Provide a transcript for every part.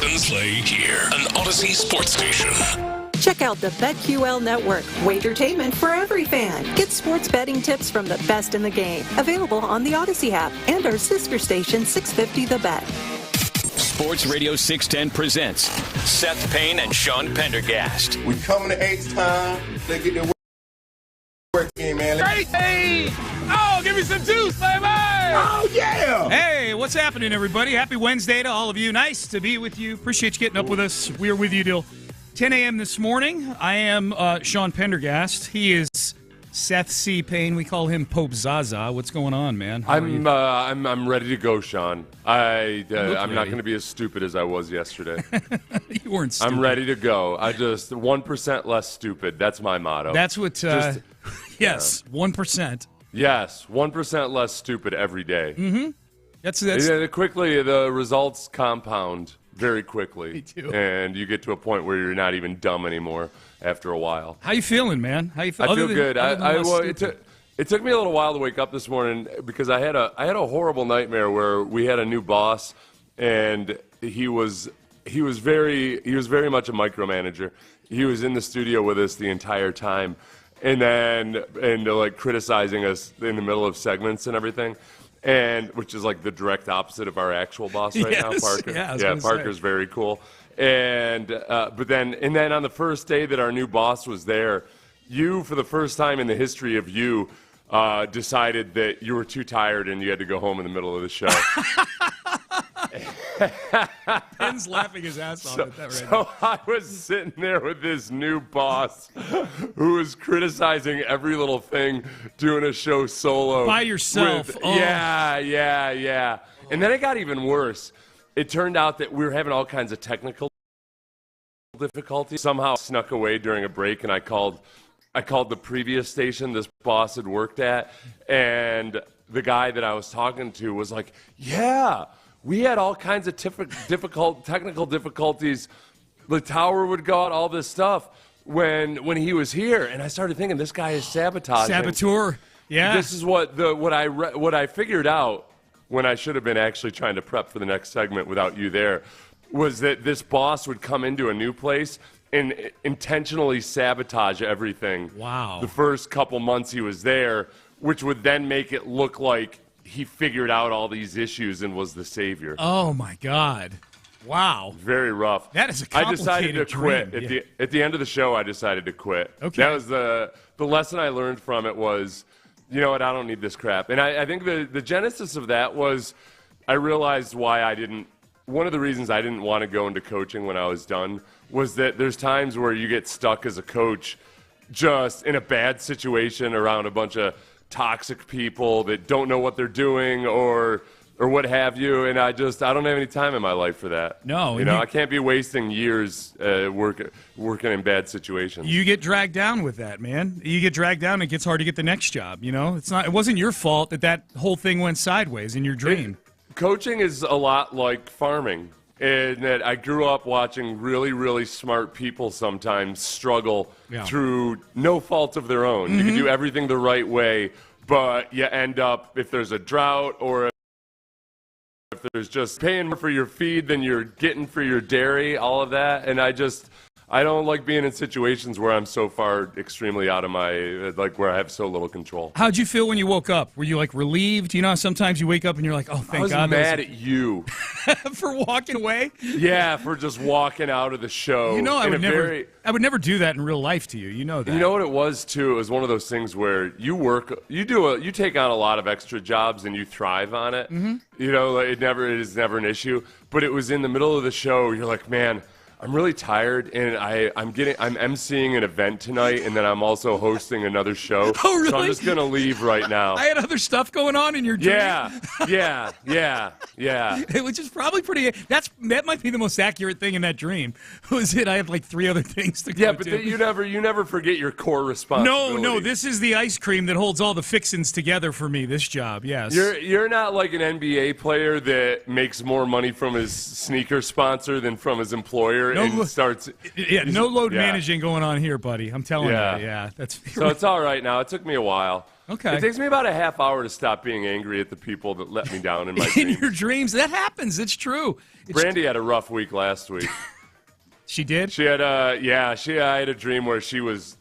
Texans play here, an Odyssey sports station. Check out the BetQL Network, wagertainment for every fan. Get sports betting tips from the best in the game. Available on the Odyssey app and our sister station, 650 The Bet. Sports Radio 610 presents Seth Payne and Sean Pendergast. We coming to H-Time. They get their work in, man. Hey! Oh, give me some juice, baby! Oh, yeah! Hey, what's happening, everybody? Happy Wednesday to all of you. Nice to be with you. Appreciate you getting up with us. We are with you till 10 a.m. this morning. I am Sean Pendergast. He is Seth C. Payne. We call him Pope Zaza. What's going on, man? I'm ready to go, Sean. I'm not going to be as stupid as I was yesterday. You weren't stupid. I'm ready to go. I just 1% less stupid. That's my motto. That's what. Yes, 1%. Yes, 1% less stupid every day. Mm-hmm. That's quickly. The results compound very quickly. Me too. And you get to a point where you're not even dumb anymore after a while. How you feeling, man? How you feel? I feel good. It took me a little while to wake up this morning because I had a horrible nightmare where we had a new boss, and he was very much a micromanager. He was in the studio with us the entire time, and like criticizing us in the middle of segments and everything. And which is like the direct opposite of our actual boss right now, Parker. Yeah, Parker's very cool. And but then on the first day that our new boss was there, you, for the first time in the history of you, decided that you were too tired and you had to go home in the middle of the show. Ben's laughing his ass off at that right so now. I was sitting there with this new boss who was criticizing every little thing, doing a show solo. By yourself. Yeah. And then it got even worse. It turned out that we were having all kinds of technical difficulties. Somehow snuck away during a break, and I called the previous station this boss had worked at, and the guy that I was talking to was like, yeah, we had all kinds of technical difficulties. The tower would go out, all this stuff when he was here. And I started thinking, this guy is sabotaging. Saboteur, yeah. This is what I figured out when I should have been actually trying to prep for the next segment without you there, was that this boss would come into a new place and intentionally sabotage everything. Wow. The first couple months he was there, which would then make it look like he figured out all these issues and was the savior. Oh, my God. Wow. Very rough. That is a complicated I decided to quit. dream. At the end of the show, I decided to quit. Okay. That was the lesson I learned from it was, you know what, I don't need this crap. And I think the genesis of that was I realized one of the reasons I didn't want to go into coaching when I was done was that there's times where you get stuck as a coach just in a bad situation around a bunch of toxic people that don't know what they're doing or what have you, and I don't have any time in my life for that. No. I can't be wasting years working in bad situations. You get dragged down with that, man. You get dragged down, it gets hard to get the next job, It wasn't your fault that whole thing went sideways in your dream. Coaching is a lot like farming, in that I grew up watching really, really smart people sometimes struggle through no fault of their own. Mm-hmm. You can do everything the right way, but you end up, if there's a drought or if there's just paying more for your feed than you're getting for your dairy, all of that. And I don't like being in situations where I'm so far extremely out of my, where I have so little control. How'd you feel when you woke up? Were you, relieved? How sometimes you wake up and you're like, oh, thank God. I was mad at you. For walking away? Yeah, for just walking out of the show. I would never do that in real life to you. You know that. You know what it was, too? It was one of those things where you take on a lot of extra jobs and you thrive on it. Mm-hmm. It is never an issue. But it was in the middle of the show, you're like, man, I'm really tired, and I'm emceeing an event tonight, and then I'm also hosting another show. Oh, really? So I'm just going to leave right now. I had other stuff going on in your dream. Yeah. Which is probably pretty. That might be the most accurate thing in that dream. Was it? I had 3 other things to go to. Yeah, but you never forget your core responsibility. No. This is the ice cream that holds all the fixins together for me. This job, yes. You're not like an NBA player that makes more money from his sneaker sponsor than from his employer. No load managing going on here, buddy. I'm telling you. Yeah, that's so it's all right now. It took me a while. Okay. It takes me about a half hour to stop being angry at the people that let me down in my In dreams. your dreams, that happens. It's true. Brandy had a rough week last week. She did? She had I had a dream where she was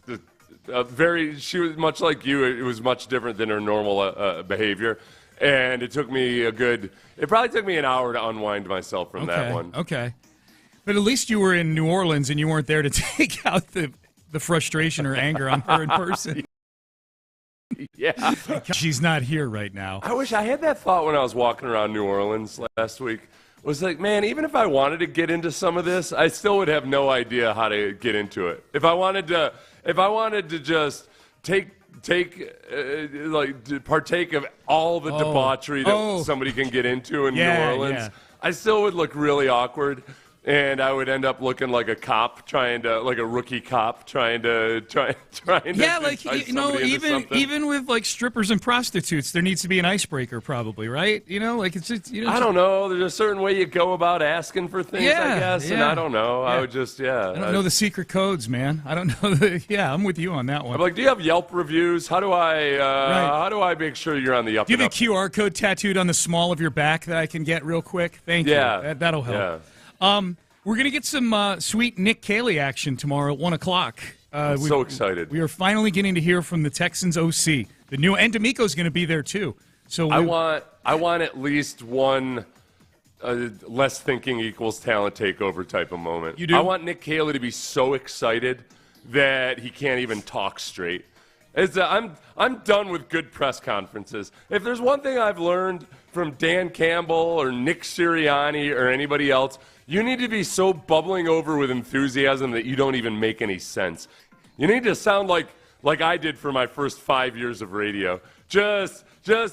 she was much like you. It was much different than her normal behavior. And it probably took me an hour to unwind myself from that one. Okay. But at least you were in New Orleans and you weren't there to take out the frustration or anger on her in person. Yeah. She's not here right now. I wish I had that thought when I was walking around New Orleans last week. Was like, man, even if I wanted to get into some of this, I still would have no idea how to get into it. If I wanted to just partake of all the debauchery that somebody can get into in New Orleans, I still would look really awkward. And I would end up looking like a cop like a rookie cop trying to Yeah, like, even with like strippers and prostitutes, there needs to be an icebreaker probably, right? Like it's just, I don't know. There's a certain way you go about asking for things, I guess. And I don't know. Yeah. I would just, I don't know the secret codes, man. I don't know. I'm with you on that one. I'm like, do you have Yelp reviews? How do I make sure you're on the up? Do you have a QR code tattooed on the small of your back that I can get real quick? Thank you. That'll help. Yeah. We're going to get some sweet Nick Caley action tomorrow at 1 o'clock. I'm so excited. We are finally getting to hear from the Texans OC. And D'Amico's going to be there too. So I want at least one less thinking equals talent takeover type of moment. You do? I want Nick Caley to be so excited that he can't even talk straight. I'm done with good press conferences. If there's one thing I've learned from Dan Campbell or Nick Sirianni or anybody else, you need to be so bubbling over with enthusiasm that you don't even make any sense. You need to sound like I did for my first 5 years of radio. Just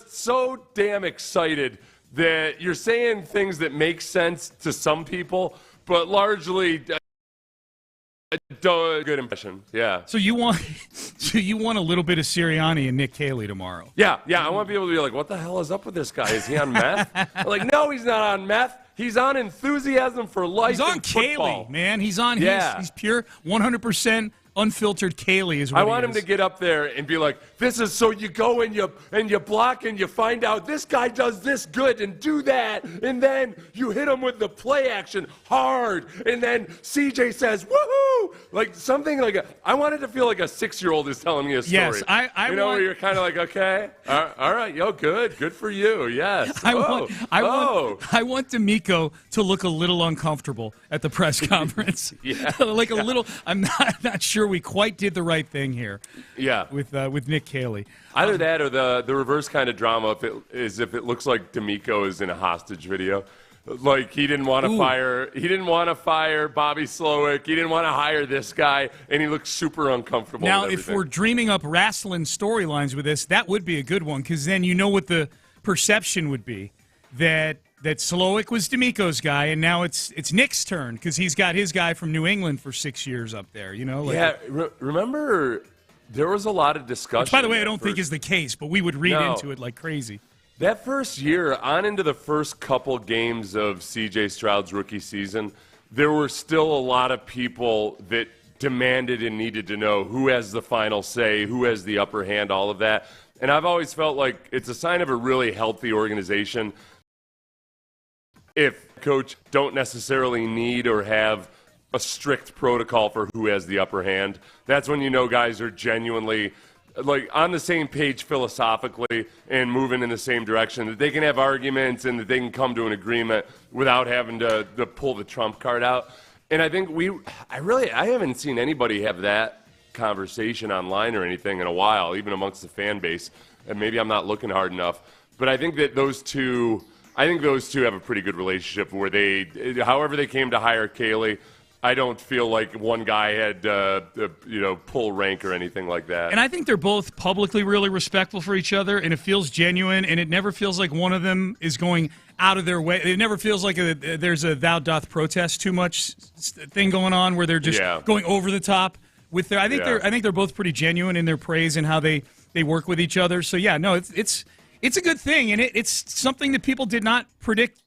so damn excited that you're saying things that make sense to some people, but largely good impression. Yeah. So you want a little bit of Sirianni and Nick Caley tomorrow? Yeah. I want people to be like, what the hell is up with this guy? Is he on meth? I'm like, no, he's not on meth. He's on enthusiasm for life. He's on Caley, man. He's on. Yeah. He's pure 100% unfiltered Caley is what I want him to get up there and be like, this is so you go and you block and you find out this guy does this good and do that, and then you hit him with the play action hard, and then CJ says, woohoo! Like something like I want it to feel like a 6-year-old is telling me a story. Yes, I want, where you're kind of like, okay, all right, good for you, yes. I want D'Amico to look a little uncomfortable at the press conference. Like a little. I'm not sure we quite did the right thing here. Yeah, with Nick Caley. Either that or the reverse kind of drama if it looks like D'Amico is in a hostage video. Like he didn't want to fire Bobby Slowick. He didn't want to hire this guy, and he looks super uncomfortable. Now, if we're dreaming up wrestling storylines with this, that would be a good one because then you know what the perception would be that Slowick was D'Amico's guy, and now it's Nick's turn because he's got his guy from New England for 6 years up there. Remember there was a lot of discussion. Which, by the way, I don't think is the case, but we would read into it like crazy. That first year, on into the first couple games of C.J. Stroud's rookie season, there were still a lot of people that demanded and needed to know who has the final say, who has the upper hand, all of that. And I've always felt like it's a sign of a really healthy organization if coach don't necessarily need or have a strict protocol for who has the upper hand. That's when you know guys are genuinely like on the same page philosophically and moving in the same direction, that they can have arguments and that they can come to an agreement without having to pull the trump card out. And I think I haven't seen anybody have that conversation online or anything in a while, even amongst the fan base. And maybe I'm not looking hard enough, but I think that those two have a pretty good relationship where however they came to hire Caley, I don't feel like one guy had, pull rank or anything like that. And I think they're both publicly really respectful for each other, and it feels genuine, and it never feels like one of them is going out of their way. It never feels like there's a thou doth protest too much thing going on where they're just going over the top with their. I think they're both pretty genuine in their praise and how they work with each other. So it's a good thing, and it's something that people did not predict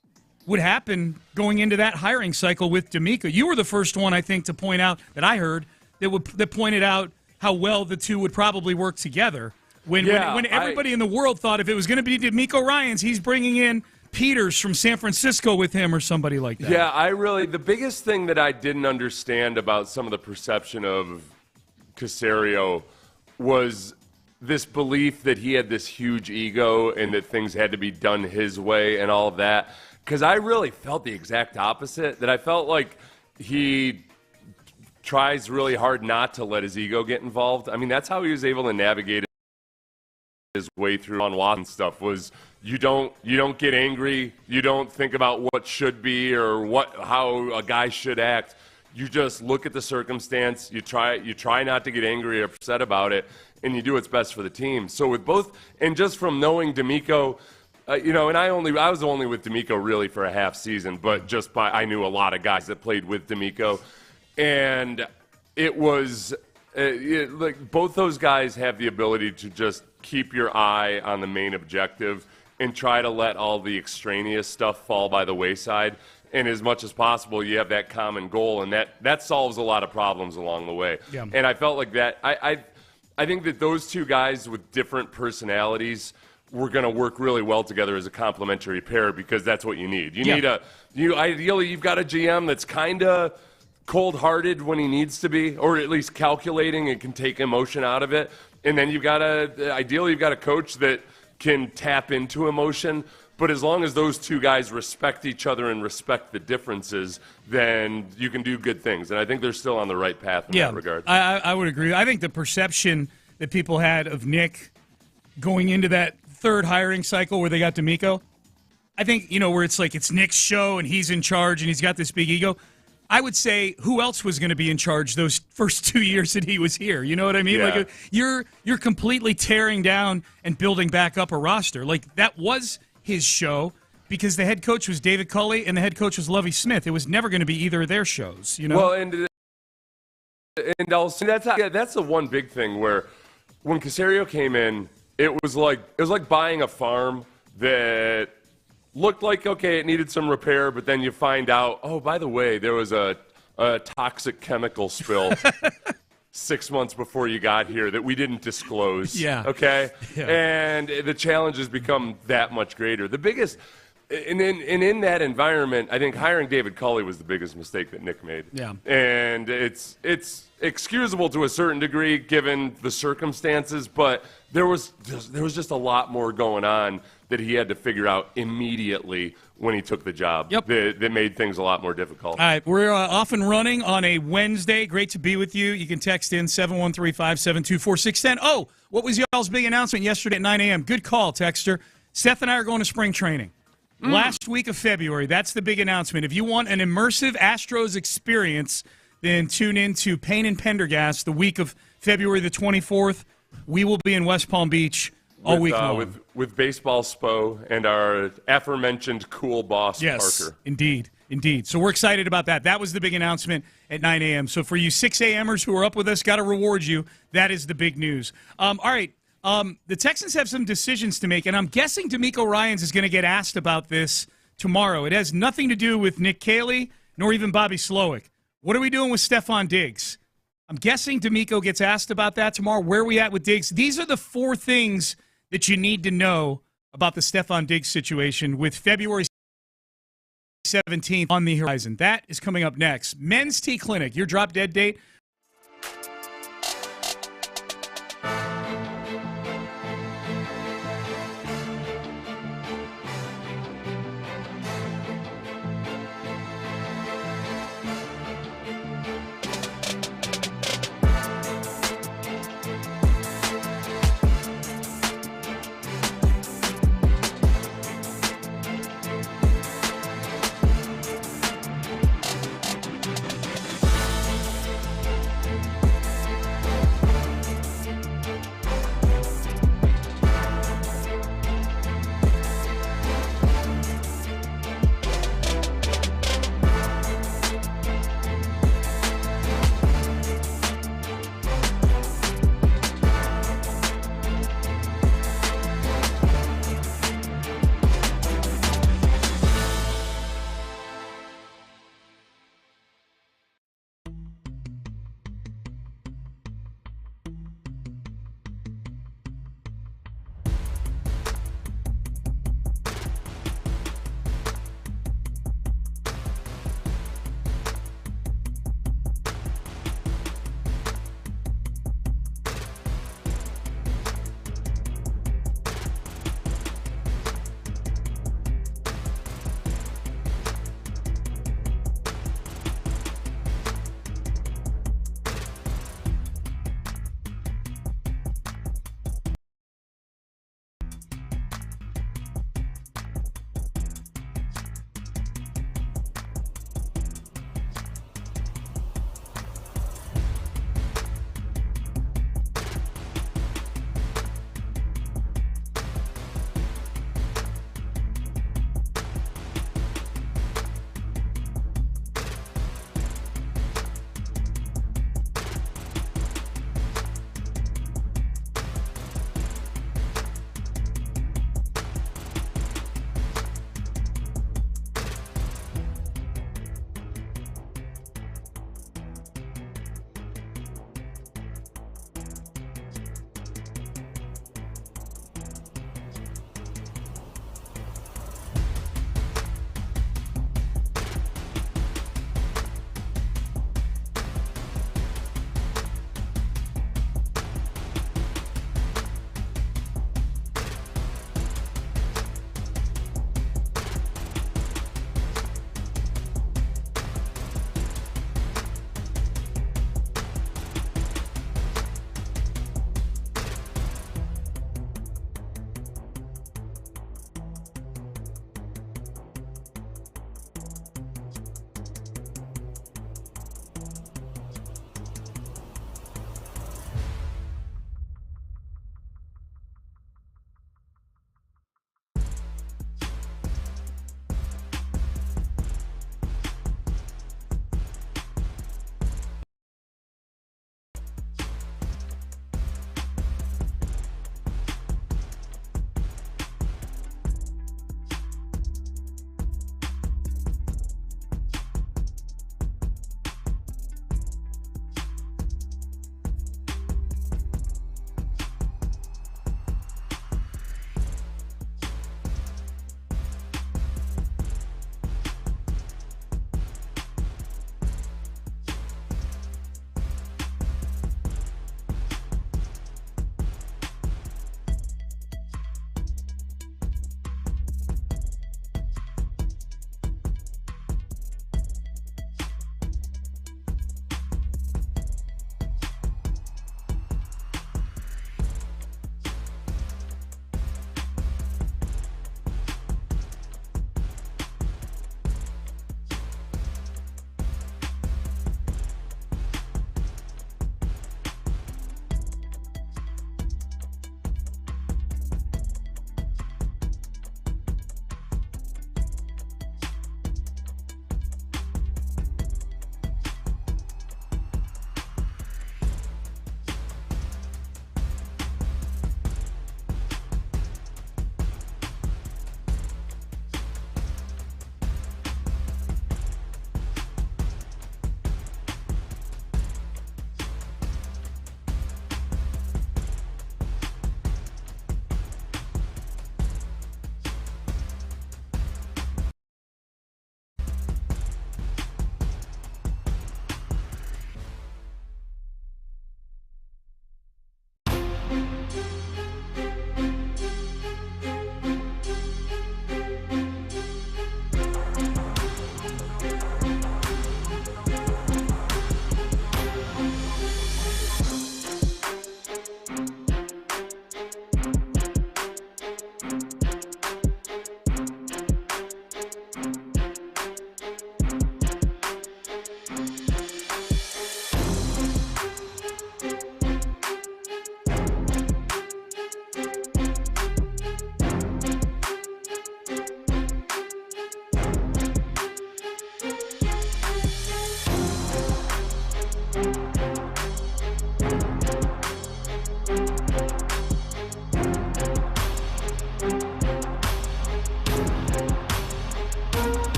would happen going into that hiring cycle with D'Amico. You were the first one, I think, to point out that I heard that pointed out how well the two would probably work together. When everybody in the world thought if it was going to be DeMeco Ryans, he's bringing in Peters from San Francisco with him or somebody like that. Yeah, the biggest thing that I didn't understand about some of the perception of Caserio was this belief that he had this huge ego and that things had to be done his way and all of that. Because I really felt the exact opposite, that I felt like he tries really hard not to let his ego get involved. I mean, that's how he was able to navigate his way through on Watson stuff, was you don't get angry, you don't think about what should be or how a guy should act. You just look at the circumstance, you try not to get angry or upset about it, and you do what's best for the team. So with both, and just from knowing DeMeco, and I was only with DeMeco really for a half season, but I knew a lot of guys that played with DeMeco, and it was like both those guys have the ability to just keep your eye on the main objective and try to let all the extraneous stuff fall by the wayside. And as much as possible, you have that common goal, and that solves a lot of problems along the way. Yeah. And I felt like that. I think that those two guys with different personalities were going to work really well together as a complementary pair, because that's what you need. Ideally, you've got a GM that's kind of cold-hearted when he needs to be, or at least calculating and can take emotion out of it. And then you've got a coach that can tap into emotion. But as long as those two guys respect each other and respect the differences, then you can do good things. And I think they're still on the right path in that regard. I would agree. I think the perception that people had of Nick going into that third hiring cycle where they got DeMeco, I think, where it's like it's Nick's show and he's in charge and he's got this big ego. I would say who else was going to be in charge those first 2 years that he was here? You know what I mean? Yeah. Like you're completely tearing down and building back up a roster. Like that was his show because the head coach was David Culley and the head coach was Lovie Smith. It was never going to be either of their shows. Well, and also that's the one big thing where when Caserio came in, it was like buying a farm that looked like, okay, it needed some repair, but then you find out, oh, by the way, there was a toxic chemical spill 6 months before you got here that we didn't disclose. Yeah. Okay? Yeah. And the challenge has become that much greater. The biggest, and in that environment, I think hiring David Culley was the biggest mistake that Nick made. Yeah. And it's excusable to a certain degree given the circumstances, but there was just a lot more going on that he had to figure out immediately when he took the job. Yep. That made things a lot more difficult. All right, we're off and running on a Wednesday. Great to be with you. You can text in 713-572-4610. Oh, what was y'all's big announcement yesterday at 9 a.m.? Good call, texter. Seth and I are going to spring training. Last week of February, that's the big announcement. If you want an immersive Astros experience, then tune in to Payne and Pendergast the week of February the 24th. We will be in West Palm Beach all week long. With Baseball Spo and our aforementioned cool boss, yes, Parker. Indeed. So we're excited about that. That was the big announcement at 9 a.m. So for you 6 a.m.ers who are up with us, got to reward you. That is the big news. All right, the Texans have some decisions to make, and I'm guessing DeMeco Ryans is going to get asked about this tomorrow. It has nothing to do with Nick Caley nor even Bobby Slowick. What are we doing with Stephon Diggs? I'm guessing DeMeco gets asked about that tomorrow. Where are we at with Diggs? These are the four things that you need to know about the Stephon Diggs situation with February 17th on the horizon. That is coming up next. Men's T Clinic, your drop-dead date.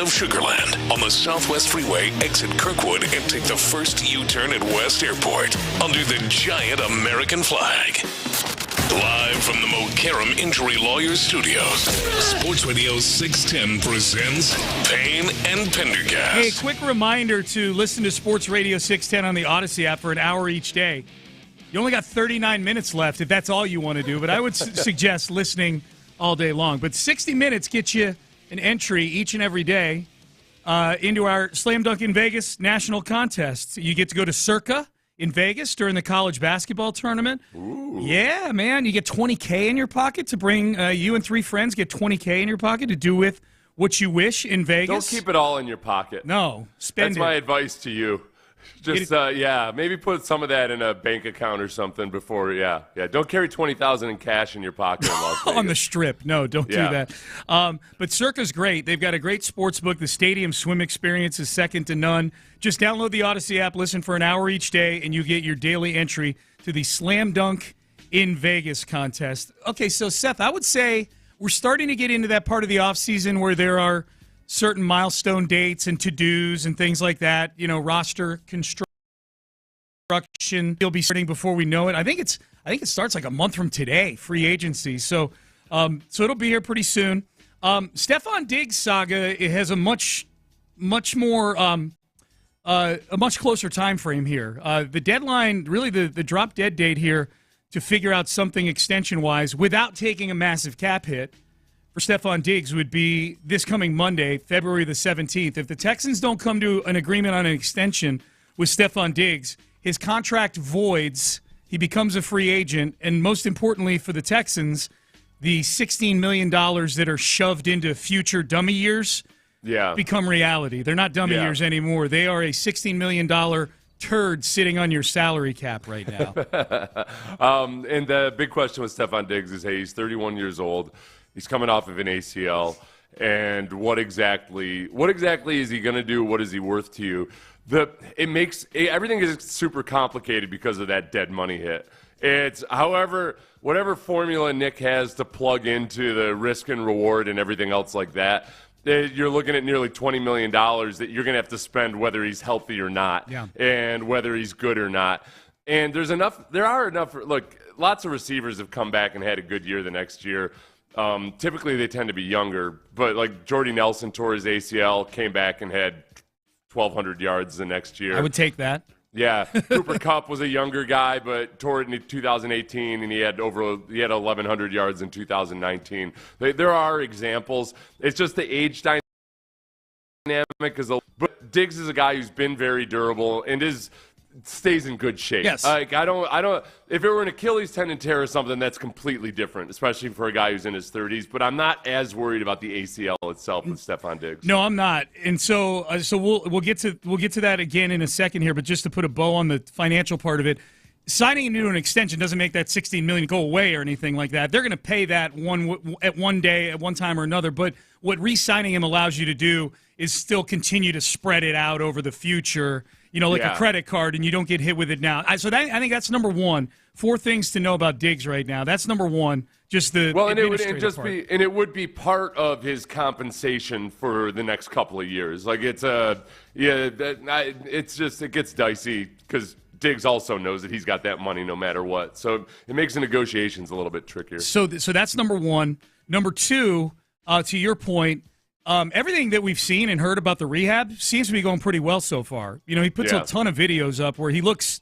of Sugarland on the Southwest Freeway, exit Kirkwood, and take the first U-turn at West Airport under the giant American flag. Live from the Mokaram Injury Lawyers Studios, Sports Radio 610 presents Payne and Pendergast. Hey, quick reminder to listen to Sports Radio 610 on the Odyssey app for an hour each day. You only got 39 minutes left if that's all you want to do, but I would suggest listening all day long. But 60 minutes gets you an entry each and every day into our Slam Dunk in Vegas national contest. You get to go to Circa in Vegas during the college basketball tournament. Ooh. Yeah, man. You get $20K in your pocket to bring you and 3 friends get $20K in your pocket to do with what you wish in Vegas. Don't keep it all in your pocket. No, spend it. That's my advice to you. Just, maybe put some of that in a bank account or something before, Don't carry $20,000 in cash in your pocket in Las Vegas. On the strip. No, don't do that. But Circa's great. They've got a great sports book. The stadium swim experience is second to none. Just download the Odyssey app, listen for an hour each day, and you get your daily entry to the Slam Dunk in Vegas contest. Okay, so Seth, I would say we're starting to get into that part of the offseason where there are certain milestone dates and to-dos and things like that, roster construction. You'll be starting before we know it. I think it starts like a month from today, free agency. So it'll be here pretty soon. Stephon Diggs saga, it has a much more a much closer time frame here. The deadline, really the drop dead date here to figure out something extension-wise without taking a massive cap hit for Stephon Diggs would be this coming Monday, February the 17th. If the Texans don't come to an agreement on an extension with Stephon Diggs, his contract voids, he becomes a free agent, and most importantly for the Texans, the $16 million that are shoved into future dummy years become reality. They're not dummy years anymore. They are a $16 million turd sitting on your salary cap right now. And the big question with Stephon Diggs is, hey, he's 31 years old. He's coming off of an ACL, and what exactly is he going to do? What is he worth to you? Everything is super complicated because of that dead money hit. It's, however, whatever formula Nick has to plug into the risk and reward and everything else like that, you're looking at nearly $20 million that you're going to have to spend whether he's healthy or not, and whether he's good or not. And there are enough. Look, lots of receivers have come back and had a good year the next year. Typically, they tend to be younger, but like Jordy Nelson tore his ACL, came back and had 1,200 yards the next year. I would take that. Yeah, Cooper Kupp was a younger guy, but tore it in 2018, and he had 1,100 yards in 2019. There are examples. It's just the age dynamic but Diggs is a guy who's been very durable and stays in good shape. Yes. Like I don't. If it were an Achilles tendon tear or something, that's completely different, especially for a guy who's in his 30s. But I'm not as worried about the ACL itself with Stephon Diggs. No, I'm not. And so we'll get to that again in a second here. But just to put a bow on the financial part of it, signing into an extension doesn't make that $16 million go away or anything like that. They're going to pay that one day at one time or another. But what re-signing him allows you to do is still continue to spread it out over the future. A credit card, and you don't get hit with it now. I think that's number one. 4 things to know about Diggs right now. That's number one. Just the it would be part of his compensation for the next couple of years. Like it gets dicey because Diggs also knows that he's got that money no matter what. So it makes the negotiations a little bit trickier. So that's number one. Number two, to your point. Everything that we've seen and heard about the rehab seems to be going pretty well so far. He puts a ton of videos up where he looks.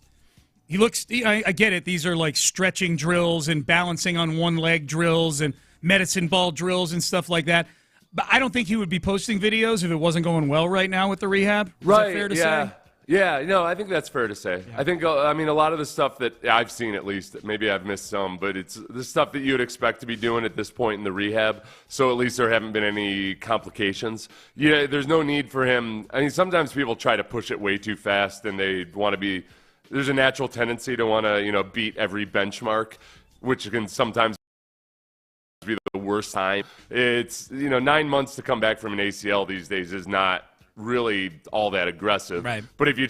I get it. These are like stretching drills and balancing on one leg drills and medicine ball drills and stuff like that. But I don't think he would be posting videos if it wasn't going well right now with the rehab. Is that fair to say? Yeah, no, I think that's fair to say. Yeah. I think, a lot of the stuff that I've seen, at least, maybe I've missed some, but it's the stuff that you would expect to be doing at this point in the rehab. So at least there haven't been any complications. Yeah, there's no need for him. Sometimes people try to push it way too fast, and they want to be. There's a natural tendency to want to, beat every benchmark, which can sometimes be the worst time. It's 9 months to come back from an ACL these days is not really all that aggressive. Right. But if your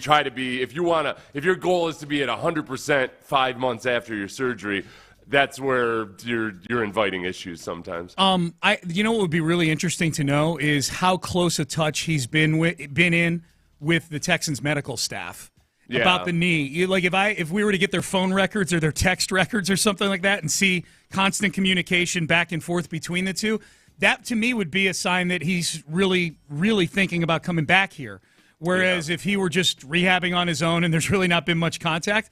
goal is to be at 100% 5 months after your surgery, that's where you're inviting issues sometimes. You know what would be really interesting to know is how close a touch he's been in with the Texans medical staff about the knee. Like if we were to get their phone records or their text records or something like that and see constant communication back and forth between the two, that to me would be a sign that he's really, really thinking about coming back here. Whereas if he were just rehabbing on his own and there's really not been much contact,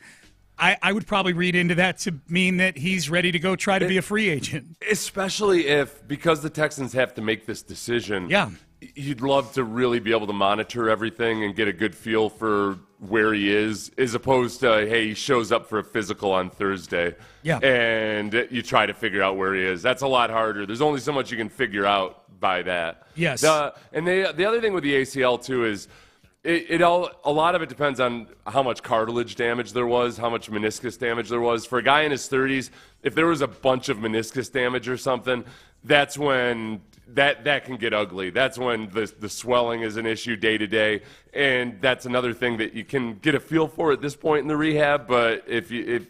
I would probably read into that to mean that he's ready to go try to be a free agent. Especially because the Texans have to make this decision. Yeah. You'd love to really be able to monitor everything and get a good feel for where he is, as opposed to, hey, he shows up for a physical on Thursday. Yeah. And you try to figure out where he is. That's a lot harder. There's only so much you can figure out by that. Yes. And the other thing with the ACL, too, is a lot of it depends on how much cartilage damage there was, how much meniscus damage there was. For a guy in his 30s, if there was a bunch of meniscus damage or something, that's when that can get ugly. That's when the swelling is an issue day to day, and that's another thing that you can get a feel for at this point in the rehab. But if you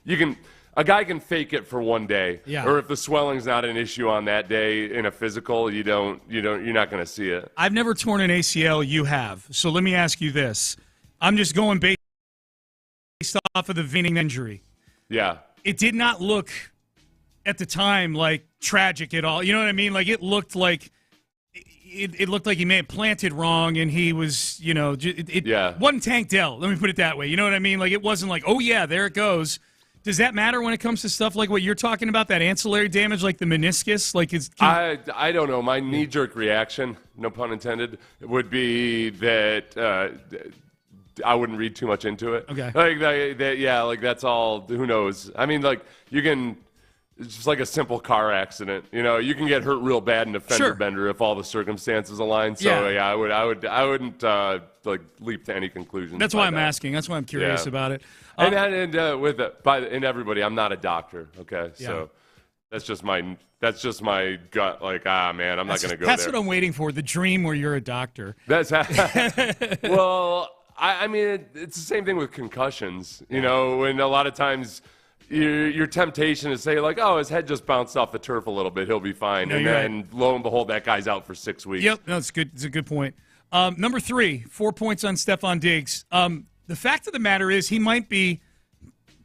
can. A guy can fake it for one day, or if the swelling's not an issue on that day in a physical, you're not going to see it. I've never torn an ACL. You have, so let me ask you this: I'm just going based off of the vein injury. Yeah, it did not look at the time like tragic at all. You know what I mean? Like it looked like he may have planted wrong, and he was, wasn't Tank Dell. Let me put it that way. You know what I mean? Like it wasn't like, oh yeah, there it goes. Does that matter when it comes to stuff like what you're talking about, that ancillary damage like the meniscus? I don't know. My knee-jerk reaction, no pun intended, would be that I wouldn't read too much into it. Okay. That's all. Who knows? I mean, it's just like a simple car accident. You can get hurt real bad in a fender bender if all the circumstances align. So I wouldn't leap to any conclusions. That's why I'm asking. That's why I'm curious about it. And everybody, I'm not a doctor. Okay, so that's just my gut. Man, I'm not going to go there. That's what I'm waiting for. The dream where you're a doctor. That's well. I mean, it's the same thing with concussions. When a lot of times. Your temptation is to say, oh, his head just bounced off the turf a little bit. He'll be fine. And then, lo and behold, that guy's out for 6 weeks. Yep, that's good. It's a good point. Number 3, 4 points on Stephon Diggs. The fact of the matter is he might be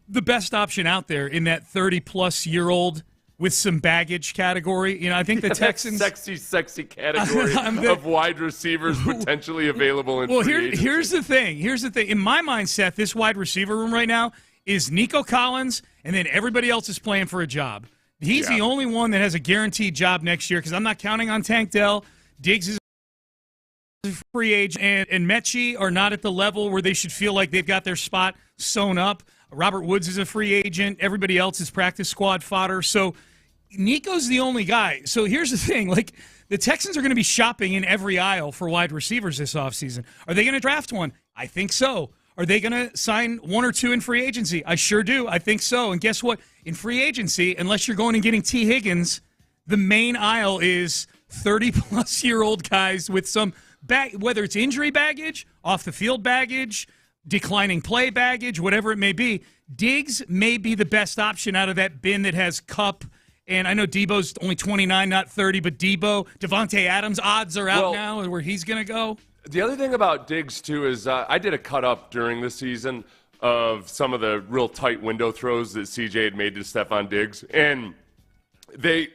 the best option out there in that 30-plus-year-old with some baggage category. I think the Texans... sexy category of wide receivers potentially available in free agency. Here's the thing. In my mind, Seth, this wide receiver room right now is Nico Collins, and then everybody else is playing for a job. He's the only one that has a guaranteed job next year because I'm not counting on Tank Dell. Diggs is a free agent, and Mechie are not at the level where they should feel like they've got their spot sewn up. Robert Woods is a free agent. Everybody else is practice squad fodder. So Nico's the only guy. So here's the thing. The Texans are going to be shopping in every aisle for wide receivers this offseason. Are they going to draft one? I think so. Are they going to sign 1 or 2 in free agency? I sure do. I think so. And guess what? In free agency, unless you're going and getting T. Higgins, the main aisle is 30-plus-year-old guys with some whether it's injury baggage, off-the-field baggage, declining play baggage, whatever it may be. Diggs may be the best option out of that bin that has Kupp. And I know Debo's only 29, not 30, but Devontae Adams, odds are out now where he's going to go. The other thing about Diggs, too, is I did a cut-up during the season of some of the real tight window throws that CJ had made to Stephon Diggs. And they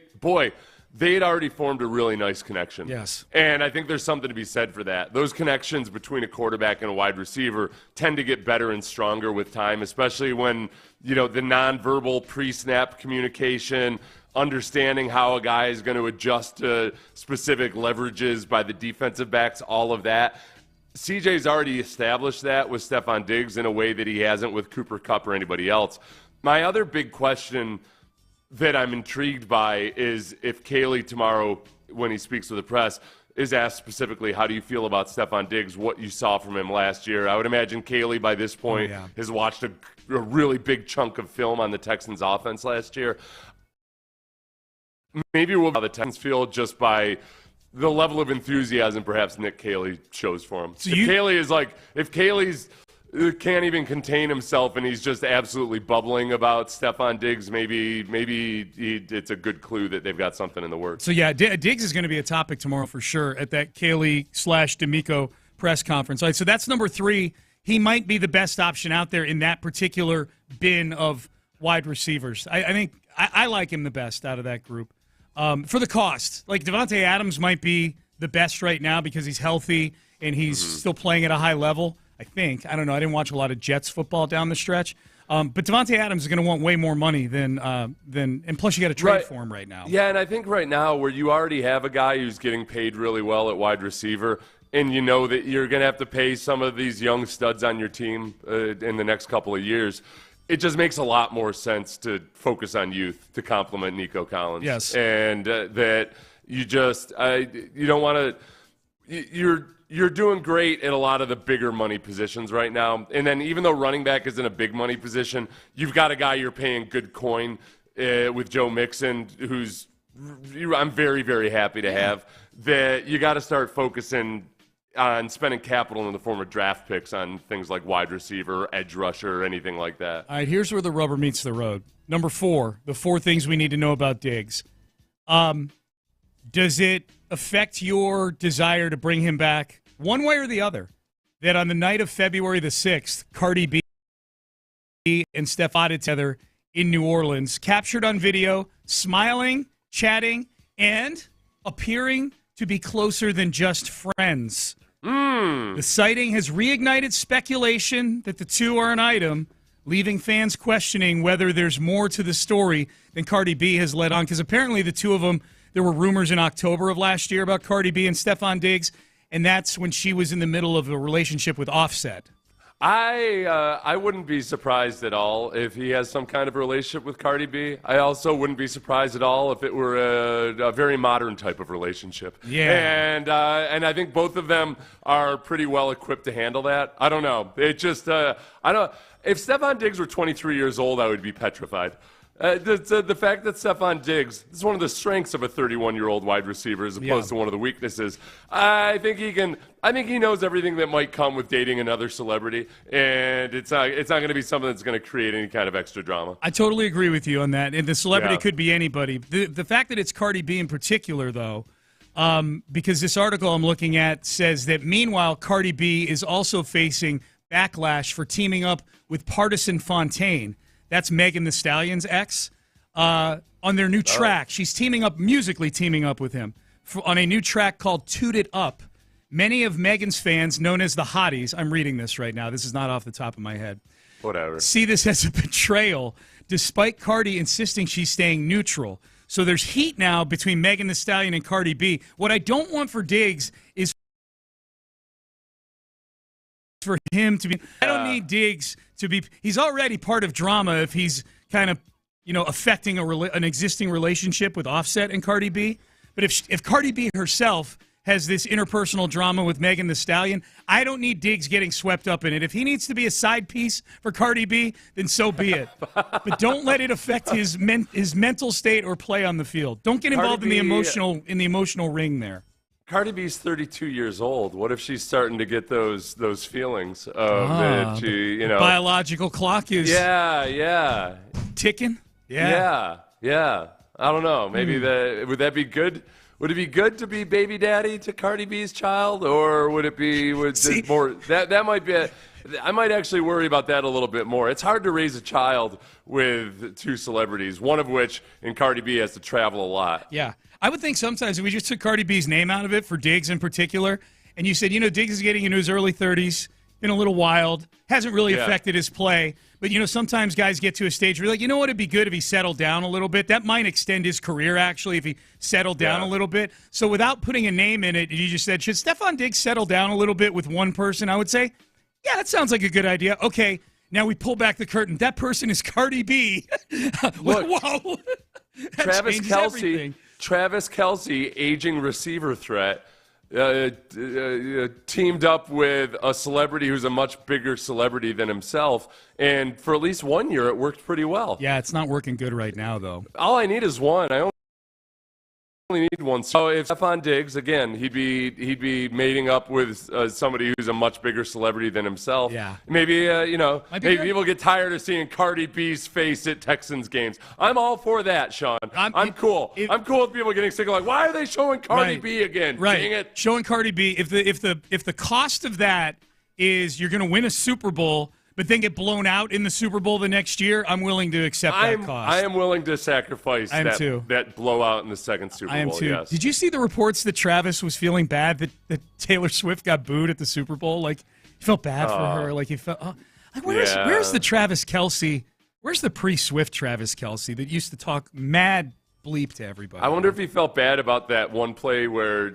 had already formed a really nice connection. Yes. And I think there's something to be said for that. Those connections between a quarterback and a wide receiver tend to get better and stronger with time, especially when, the nonverbal pre-snap communication, understanding how a guy is going to adjust to specific leverages by the defensive backs, all of that. CJ's already established that with Stephon Diggs in a way that he hasn't with Cooper Kupp or anybody else. My other big question that I'm intrigued by is if Caley tomorrow, when he speaks to the press, is asked specifically, how do you feel about Stephon Diggs, what you saw from him last year? I would imagine Caley by this point has watched a really big chunk of film on the Texans offense last year. Maybe we'll how the Texans feel just by the level of enthusiasm perhaps Nick Caley shows for him. So if Caley's can't even contain himself, and he's just absolutely bubbling about Stefon Diggs. Maybe it's a good clue that they've got something in the works. So, yeah, Diggs is going to be a topic tomorrow for sure at that Kaylee/D'Amico press conference. All right, so that's number 3. He might be the best option out there in that particular bin of wide receivers. I think I like him the best out of that group. For the cost, like Devontae Adams might be the best right now because he's healthy and he's still playing at a high level. I think. I don't know. I didn't watch a lot of Jets football down the stretch. But Devontae Adams is going to want way more money than and plus you got to trade for him right now. Yeah, and I think right now where you already have a guy who's getting paid really well at wide receiver, and you know that you're going to have to pay some of these young studs on your team in the next couple of years, it just makes a lot more sense to focus on youth to complement Nico Collins. Yes. And that you just you don't want to you're doing great at a lot of the bigger money positions right now. And then even though running back isn't a big money position, you've got a guy you're paying good coin with Joe Mixon, who's I'm very, very happy to have, that you got to start focusing on spending capital in the form of draft picks on things like wide receiver, edge rusher, or anything like that. All right, here's where the rubber meets the road. Number 4, the 4 things we need to know about Diggs. Does it affect your desire to bring him back one way or the other that on the night of February the 6th, Cardi B and Steph Odded together in New Orleans, captured on video, smiling, chatting, and appearing to be closer than just friends? The sighting has reignited speculation that the two are an item, leaving fans questioning whether there's more to the story than Cardi B has led on, because apparently the two of them, there were rumors in October of last year about Cardi B and Stefon Diggs, and that's when she was in the middle of a relationship with Offset. I wouldn't be surprised at all if he has some kind of relationship with Cardi B. I also wouldn't be surprised at all if it were a very modern type of relationship. Yeah. And I think both of them are pretty well equipped to handle that. I don't know. It just I don't. If Stefon Diggs were 23 years old, I would be petrified. The fact that Stefon Diggs, this is one of the strengths of a 31-year-old wide receiver as opposed to one of the weaknesses. I think he knows everything that might come with dating another celebrity, and it's not going to be something that's going to create any kind of extra drama. I totally agree with you on that, and the celebrity could be anybody. The fact that it's Cardi B in particular, though, because this article I'm looking at says that meanwhile Cardi B is also facing backlash for teaming up with Partisan Fontaine. That's Megan Thee Stallion's ex. On their new track, she's musically teaming up with him on a new track called Toot It Up. Many of Megan's fans, known as the Hotties, I'm reading this right now, this is not off the top of my head, whatever, see this as a betrayal, despite Cardi insisting she's staying neutral. So there's heat now between Megan Thee Stallion and Cardi B. What I don't want for Diggs is for him to be, I don't need Diggs to be, he's already part of drama if he's kind of, affecting an existing relationship with Offset and Cardi B. But if Cardi B herself has this interpersonal drama with Megan Thee Stallion, I don't need Diggs getting swept up in it. If he needs to be a side piece for Cardi B, then so be it. But don't let it affect his mental state or play on the field. Don't get involved in the emotional ring there. Cardi B's 32 years old. What if she's starting to get those feelings of that she, biological clock is ticking? Yeah. I don't know. Maybe would that be good? Would it be good to be baby daddy to Cardi B's child, or would it be more that might be I might actually worry about that a little bit more. It's hard to raise a child with two celebrities, one of which in Cardi B has to travel a lot. Yeah. I would think sometimes if we just took Cardi B's name out of it for Diggs in particular, and you said, Diggs is getting into his early 30s, been a little wild, hasn't really affected his play. But, sometimes guys get to a stage where you're like, what would be good if he settled down a little bit? That might extend his career, actually, if he settled down a little bit. So without putting a name in it, you just said, should Stefon Diggs settle down a little bit with one person? I would say, yeah, that sounds like a good idea. Okay, now we pull back the curtain. That person is Cardi B. Look, whoa. Travis Kelce, aging receiver threat, teamed up with a celebrity who's a much bigger celebrity than himself, and for at least 1 year, it worked pretty well. Yeah, it's not working good right now, though. All I need is one. I only need one. So if Stephon Diggs, again, he'd be mating up with somebody who's a much bigger celebrity than himself. Yeah. Maybe maybe good. people get tired of seeing Cardi B's face at Texans games. I'm all for that, Sean. I'm cool. I'm cool with people getting sick of like, why are they showing Cardi B again? Right. Dang it. Showing Cardi B. If the cost of that is you're going to win a Super Bowl, but then get blown out in the Super Bowl the next year, I'm willing to accept that cost. I am willing to sacrifice that blowout in the second Super Bowl. I am too. Yes. Did you see the reports that Travis was feeling bad that Taylor Swift got booed at the Super Bowl? Like, he felt bad for her. Like, he felt where's the Travis Kelce? Where's the pre-Swift Travis Kelce that used to talk mad bleep to everybody? I wonder if he felt bad about that one play where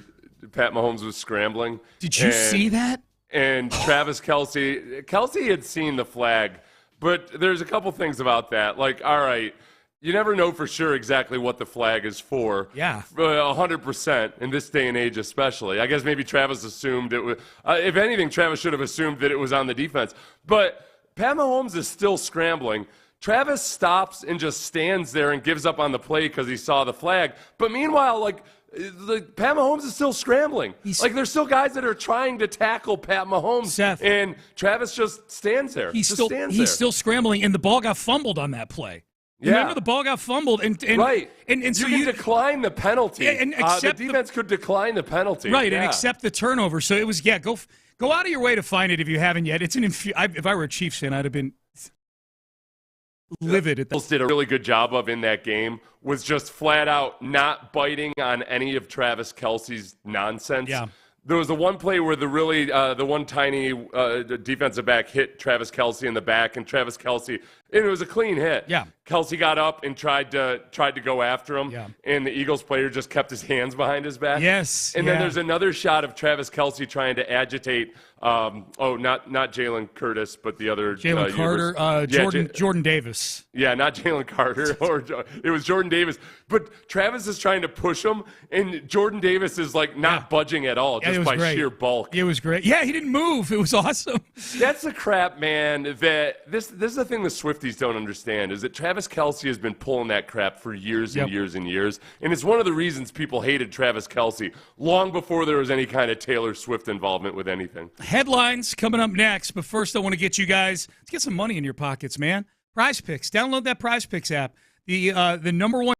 Pat Mahomes was scrambling. Did you see that? And Travis Kelce had seen the flag, but there's a couple things about that. Like, all right, you never know for sure exactly what the flag is for. Yeah. 100% in this day and age especially. I guess maybe Travis assumed it was if anything, Travis should have assumed that it was on the defense. But Pat Mahomes is still scrambling. Travis stops and just stands there and gives up on the play because he saw the flag. But meanwhile, Pat Mahomes is still scrambling. There's still guys that are trying to tackle Pat Mahomes, Seth, and Travis just stands there. He's still scrambling, and the ball got fumbled on that play. Yeah. Remember, the ball got fumbled, and right. And so you can decline the penalty. And accept the defense could decline the penalty, right? Yeah. And accept the turnover. So it was go out of your way to find it if you haven't yet. It's if I were a Chiefs fan, I'd have been livid at that. Did a really good job of in that game was just flat out not biting on any of Travis Kelce's nonsense. Yeah. There was the one play where the one tiny defensive back hit Travis Kelce in the back, and Travis Kelce, and it was a clean hit. Yeah. Kelce got up and tried to go after him, yeah. And the Eagles player just kept his hands behind his back. Yes. And then there's another shot of Travis Kelce trying to agitate. Not Jalen Curtis, but the other Jalen Carter, Jordan Davis. Yeah, not Jalen Carter, it was Jordan Davis. But Travis is trying to push him, and Jordan Davis is not budging at all, just by sheer bulk. It was great. Yeah, he didn't move. It was awesome. That's the crap, man. That this is the thing the Swifties don't understand is that Travis Kelce has been pulling that crap for years and years and years, and it's one of the reasons people hated Travis Kelce long before there was any kind of Taylor Swift involvement with anything. Headlines coming up next, but first I want to get you guys to get some money in your pockets, man. Prize Picks. Download that Prize Picks app. The number one.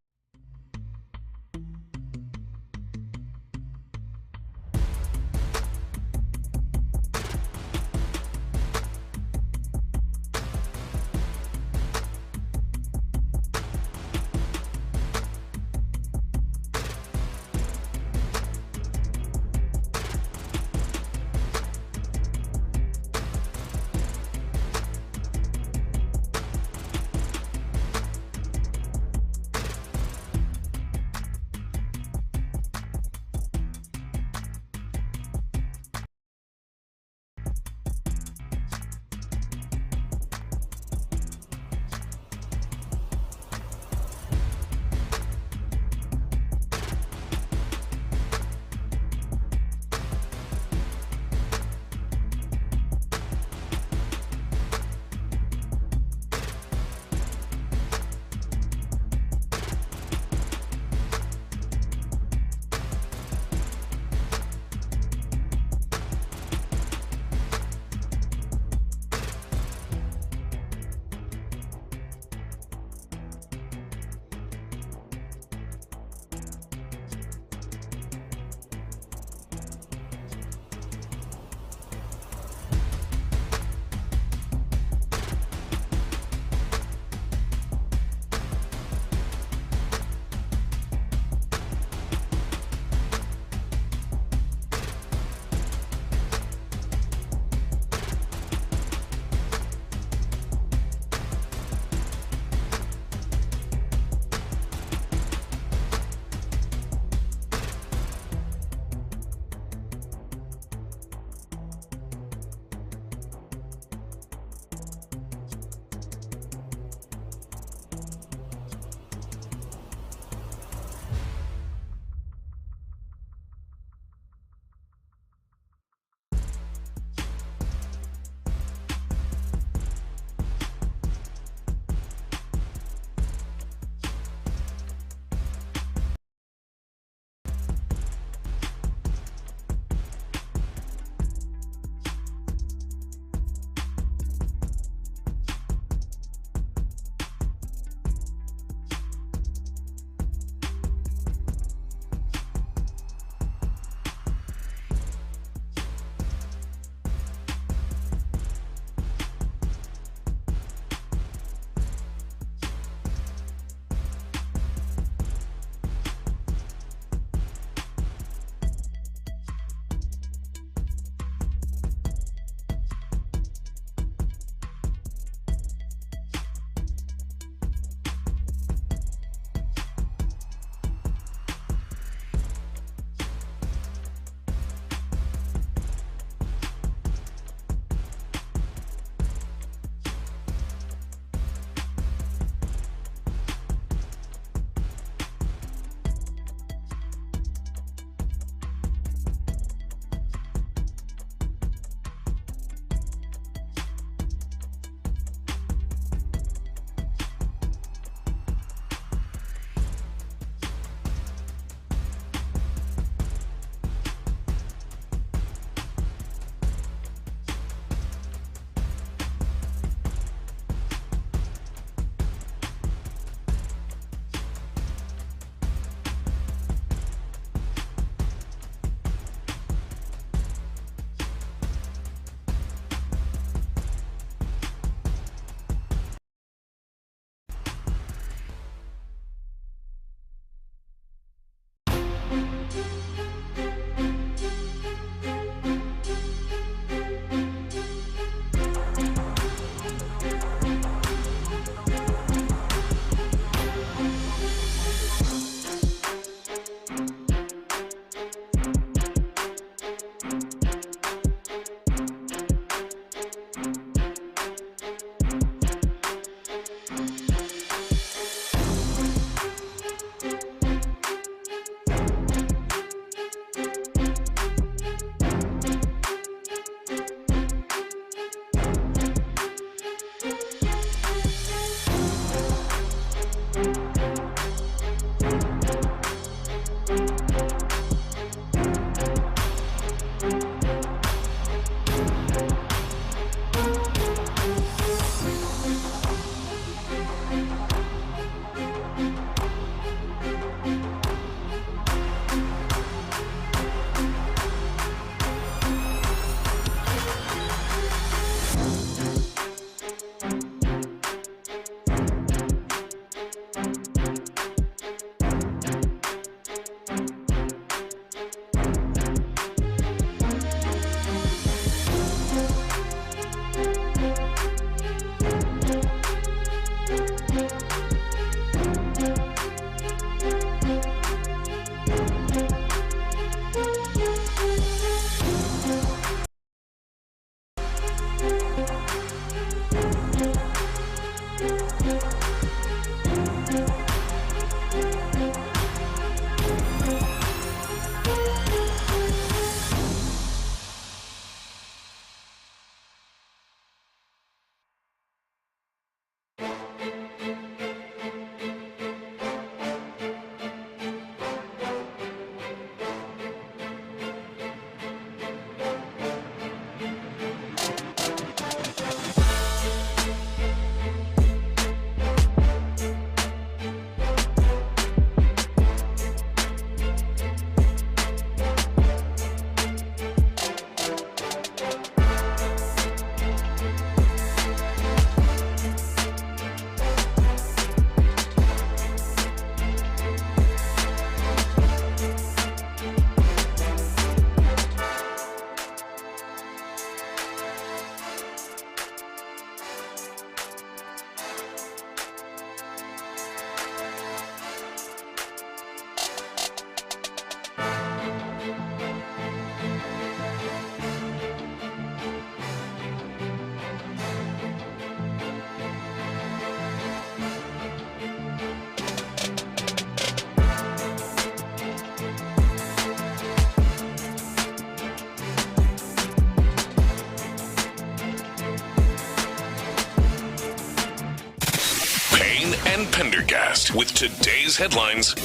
and Pendergast with today's headlines.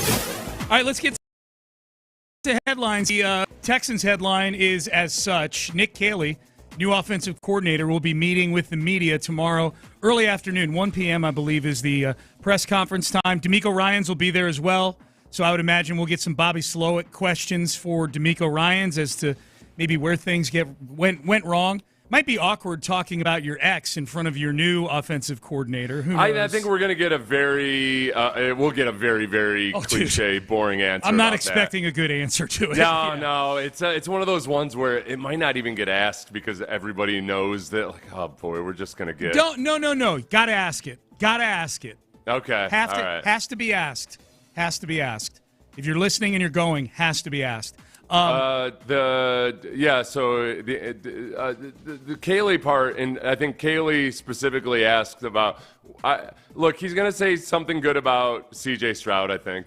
All right, let's get to headlines. The Texans headline is as such. Nick Caley, new offensive coordinator, will be meeting with the media tomorrow, early afternoon, 1 p.m., I believe, is the press conference time. D'Amico Ryans will be there as well, so I would imagine we'll get some Bobby Slowick questions for D'Amico Ryans as to maybe where things went wrong. Might be awkward talking about your ex in front of your new offensive coordinator. Who knows? I think we're going to get a very very cliche, boring answer. I'm not expecting a good answer to it. No, it's one of those ones where it might not even get asked because everybody knows that, like, oh boy, we're just going to get. No. Got to ask it. Okay. Has to be asked. If you're listening and you're going, has to be asked. The Caley part, and I think Caley specifically asked about. Look, he's going to say something good about C.J. Stroud, I think.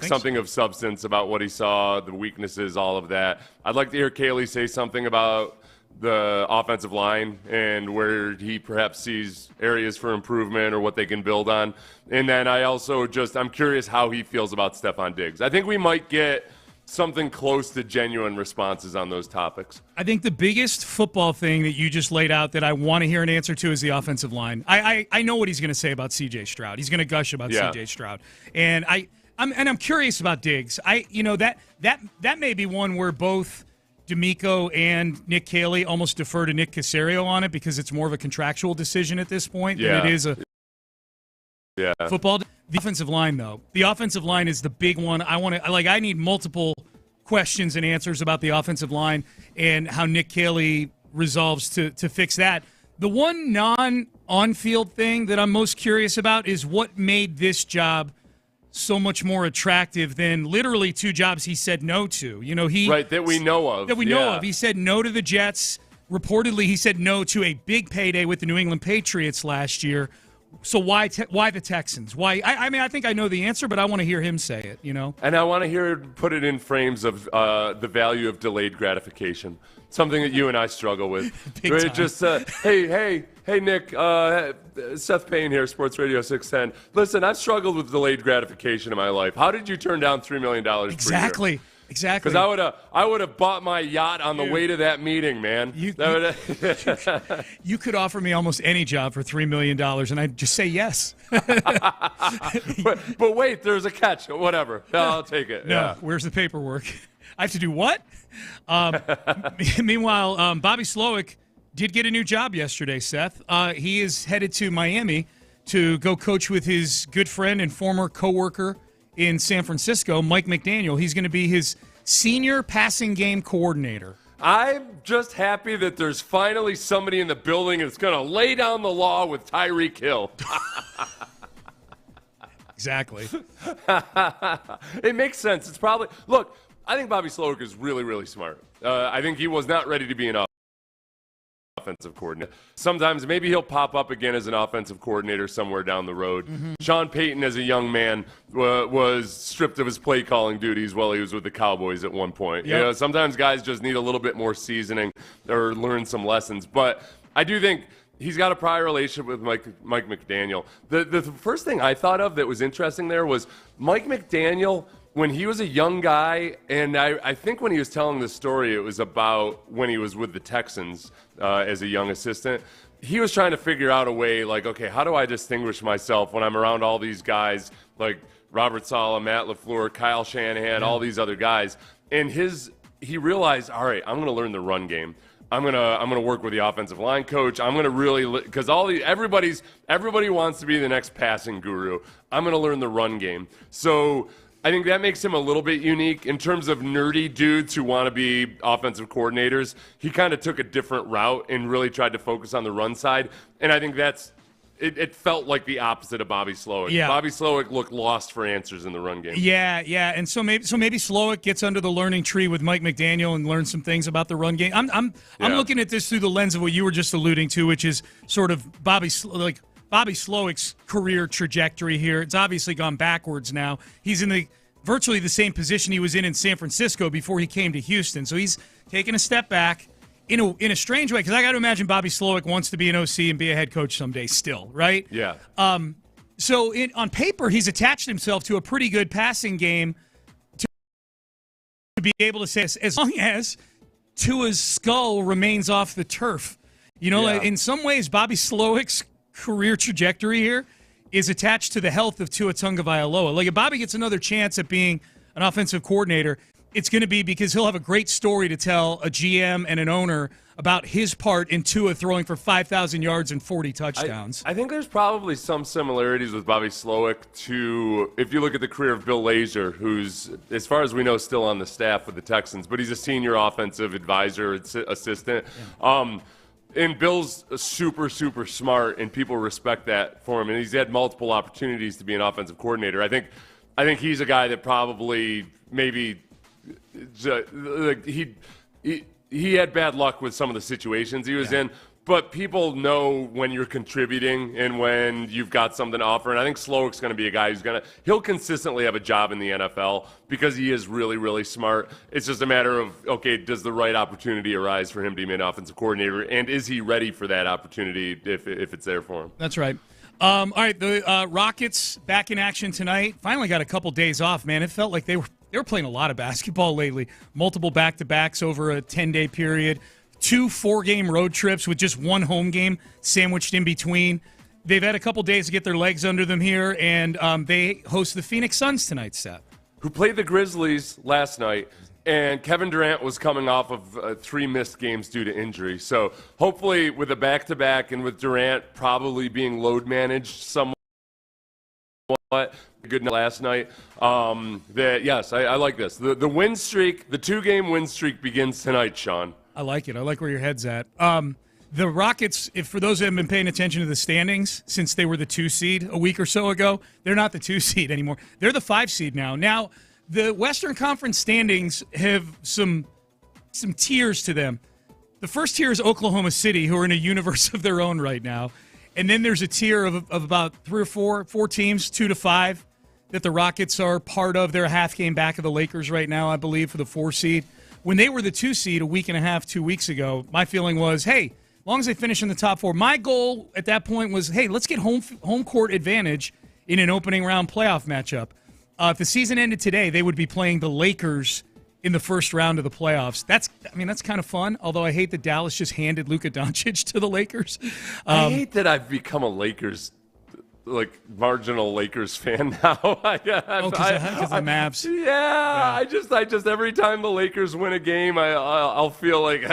Something of substance about what he saw, the weaknesses, all of that. I'd like to hear Caley say something about the offensive line and where he perhaps sees areas for improvement or what they can build on. And then I'm curious how he feels about Stephon Diggs. I think we might get something close to genuine responses on those topics. I think the biggest football thing that you just laid out that I want to hear an answer to is the offensive line. I know what he's going to say about C.J. Stroud. He's going to gush about C.J. Stroud, and I'm curious about Diggs. That may be one where both D'Amico and Nick Caley almost defer to Nick Caserio on it because it's more of a contractual decision at this point than it is a football. The offensive line, though. The offensive line is the big one. I need multiple questions and answers about the offensive line and how Nick Caley resolves to fix that. The one non-on-field thing that I'm most curious about is what made this job so much more attractive than literally two jobs he said no to. That we know of. He said no to the Jets. Reportedly, he said no to a big payday with the New England Patriots last year. So why the Texans? Why? I think I know the answer, but I want to hear him say it. And I want to hear put it in frames of the value of delayed gratification, something that you and I struggle with. Big time. Just hey Nick, Seth Payne here, Sports Radio 610. Listen, I've struggled with delayed gratification in my life. How did you turn down $3 million per year? Exactly. Because I would have bought my yacht on the way to that meeting, man. You could offer me almost any job for $3 million, and I'd just say yes. but wait, there's a catch. Whatever. I'll take it. No, where's the paperwork? I have to do what? Meanwhile, Bobby Slowick did get a new job yesterday, Seth. He is headed to Miami to go coach with his good friend and former coworker in San Francisco, Mike McDaniel. He's going to be his senior passing game coordinator. I'm just happy that there's finally somebody in the building that's going to lay down the law with Tyreek Hill. Exactly. It makes sense. It's probably – look, I think Bobby Slowick is really, really smart. I think he was not ready to be an offensive coordinator. Sometimes maybe he'll pop up again as an offensive coordinator somewhere down the road. Mm-hmm. Sean Payton, as a young man, was stripped of his play calling duties while he was with the Cowboys at one point. Yep. Sometimes guys just need a little bit more seasoning or learn some lessons. But I do think he's got a prior relationship with Mike McDaniel. The first thing I thought of that was interesting there was Mike McDaniel, when he was a young guy, and I think when he was telling the story, it was about when he was with the Texans as a young assistant. He was trying to figure out a way, like, okay, how do I distinguish myself when I'm around all these guys like Robert Saleh, Matt LaFleur, Kyle Shanahan, all these other guys. And he realized, all right, I'm going to learn the run game. I'm gonna work with the offensive line coach. I'm gonna really, because everybody wants to be the next passing guru. I'm gonna learn the run game. So I think that makes him a little bit unique in terms of nerdy dudes who want to be offensive coordinators. He kind of took a different route and really tried to focus on the run side. And I think it felt like the opposite of Bobby Slowick. Yeah. Bobby Slowick looked lost for answers in the run game. Yeah. And so maybe Slowick gets under the learning tree with Mike McDaniel and learns some things about the run game. I'm looking at this through the lens of what you were just alluding to, which is sort of Bobby Slowick's career trajectory here. It's obviously gone backwards now. He's in virtually the same position he was in San Francisco before he came to Houston. So he's taken a step back in a strange way, because I got to imagine Bobby Slowick wants to be an OC and be a head coach someday still, right? Yeah. So on paper, he's attached himself to a pretty good passing game to be able to say, as long as Tua's skull remains off the turf. You know, in some ways, Bobby Slowick's career trajectory here is attached to the health of Tua Tagovailoa. Like, if Bobby gets another chance at being an offensive coordinator, it's going to be because he'll have a great story to tell a GM and an owner about his part in Tua throwing for 5,000 yards and 40 touchdowns. I think there's probably some similarities with Bobby Slowick to, if you look at the career of Bill Lazor, who's, as far as we know, still on the staff with the Texans, but he's a senior offensive advisor, assistant. Yeah. And Bill's super, super smart, and people respect that for him. And he's had multiple opportunities to be an offensive coordinator. I think he's a guy that probably maybe he had bad luck with some of the situations he was in. But people know when you're contributing and when you've got something to offer. And I think Slowick's going to be a guy who's he'll consistently have a job in the NFL because he is really, really smart. It's just a matter of, okay, does the right opportunity arise for him to be an offensive coordinator? And is he ready for that opportunity if it's there for him? That's right. All right, the Rockets back in action tonight. Finally got a couple days off, man. It felt like they were playing a lot of basketball lately. Multiple back-to-backs over a 10-day period. 2 4-game road trips with just one home game sandwiched in between. They've had a couple days to get their legs under them here, and they host the Phoenix Suns tonight, Seth. Who played the Grizzlies last night, and Kevin Durant was coming off of 3 missed games due to injury. So hopefully with a back-to-back and with Durant probably being load managed somewhat, good night last night. Yes, I like this. The win streak, the 2-game win streak begins tonight, Sean. I like it. I like where your head's at. The Rockets, for those who haven't been paying attention to the standings since they were the 2 seed a week or so ago, they're not the 2 seed anymore. They're the 5 seed now. Now, the Western Conference standings have some tiers to them. The first tier is Oklahoma City, who are in a universe of their own right now. And then there's a tier of about 3 or 4 teams, 2 to 5, that the Rockets are part of. They're a half game back of the Lakers right now, I believe, for the 4 seed. When they were the 2 seed a week and a half, 2 weeks ago, my feeling was, hey, as long as they finish in the top 4, my goal at that point was, hey, let's get home court advantage in an opening round playoff matchup. If the season ended today, they would be playing the Lakers in the first round of the playoffs. That's kind of fun, although I hate that Dallas just handed Luka Doncic to the Lakers. I hate that I've become a marginal Lakers fan now. Because of the Mavs. Yeah. I just every time the Lakers win a game, I'll feel like,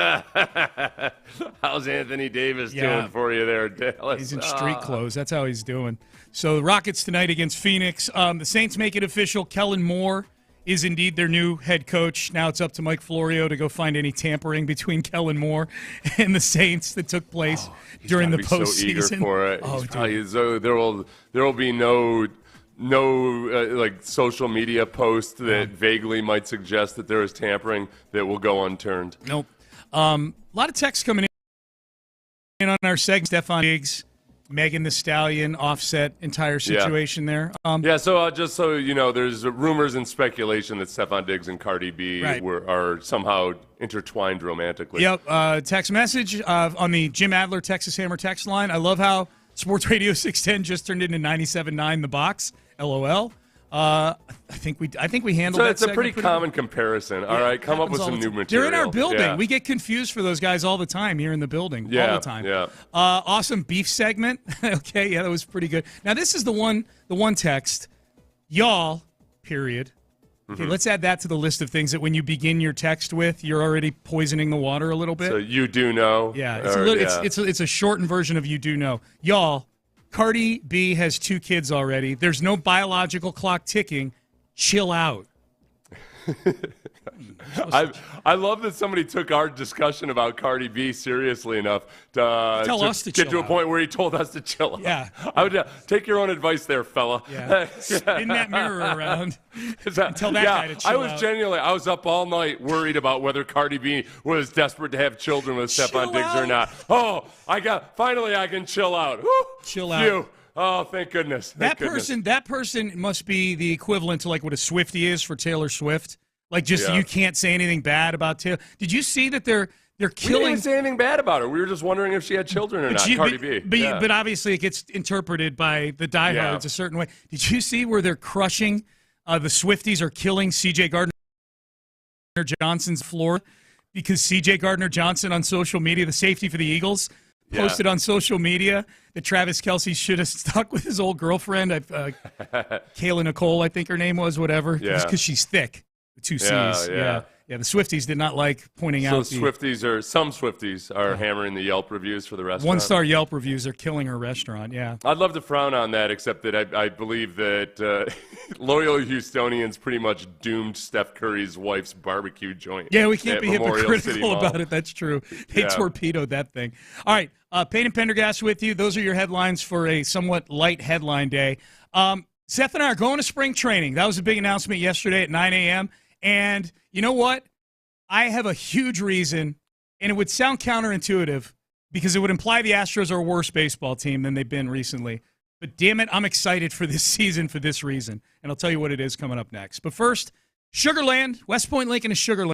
how's Anthony Davis doing for you there, Dallas? He's in street clothes. That's how he's doing. So the Rockets tonight against Phoenix. The Saints make it official. Kellen Moore is indeed their new head coach. Now it's up to Mike Florio to go find any tampering between Kellen Moore and the Saints that took place during the postseason. So eager for it. Oh, there will be no social media post that vaguely might suggest that there is tampering that will go unturned. Nope. A lot of texts coming in on our segment. Stephon Diggs, Megan Thee Stallion, Offset, entire situation there. So just so you know, there's rumors and speculation that Stephon Diggs and Cardi B are somehow intertwined romantically. Yep. Text message on the Jim Adler Texas Hammer text line. I love how Sports Radio 610 just turned into 97.9 The Box. LOL. I think we handled that. So it's a pretty common comparison. All right, come up with some new material. They're in our building. Yeah. We get confused for those guys all the time here in the building. All the time. Yeah. Awesome beef segment. Okay, that was pretty good. Now this is the one text. Y'all, period. Okay, let's add that to the list of things that when you begin your text with, you're already poisoning the water a little bit. So you do know. Yeah, it's a shortened version of you do know. Y'all, Cardi B has 2 kids already. There's no biological clock ticking. Chill out. I love that somebody took our discussion about Cardi B seriously enough to get to a point where he told us to chill out. Yeah. I would take your own advice there, fella. Yeah. Spin that mirror around and tell that guy to chill out. I was up all night worried about whether Cardi B was desperate to have children with Stephon Diggs or not. Oh, finally I can chill out. Woo! Chill out. Phew. Oh, thank goodness. That person must be the equivalent to like what a Swiftie is for Taylor Swift. Like you can't say anything bad about Taylor. Did you see that They're We killing. didn't even say anything bad about her. We were just wondering if she had children or not. Cardi B. But obviously, it gets interpreted by the diehards a certain way. Did you see where they're crushing? The Swifties are killing C.J. Gardner-Johnson's floor because C.J. Gardner-Johnson on social media, the safety for the Eagles, posted on social media that Travis Kelce should have stuck with his old girlfriend, Kayla Nicole, I think her name was, whatever, because she's thick. 2 C's. Yeah, the Swifties did not like pointing out. So some Swifties are hammering the Yelp reviews for the restaurant. 1-star Yelp reviews are killing her restaurant, yeah. I'd love to frown on that, except that I believe that loyal Houstonians pretty much doomed Steph Curry's wife's barbecue joint. Yeah, we can't be Memorial hypocritical about it. That's true. They torpedoed that thing. All right, Payne and Pendergast with you. Those are your headlines for a somewhat light headline day. Seth and I are going to spring training. That was a big announcement yesterday at 9 a.m., and you know what? I have a huge reason, and it would sound counterintuitive because it would imply the Astros are a worse baseball team than they've been recently. But damn it, I'm excited for this season for this reason. And I'll tell you what it is coming up next. But first, Sugarland, West Point Lincoln is Sugarland.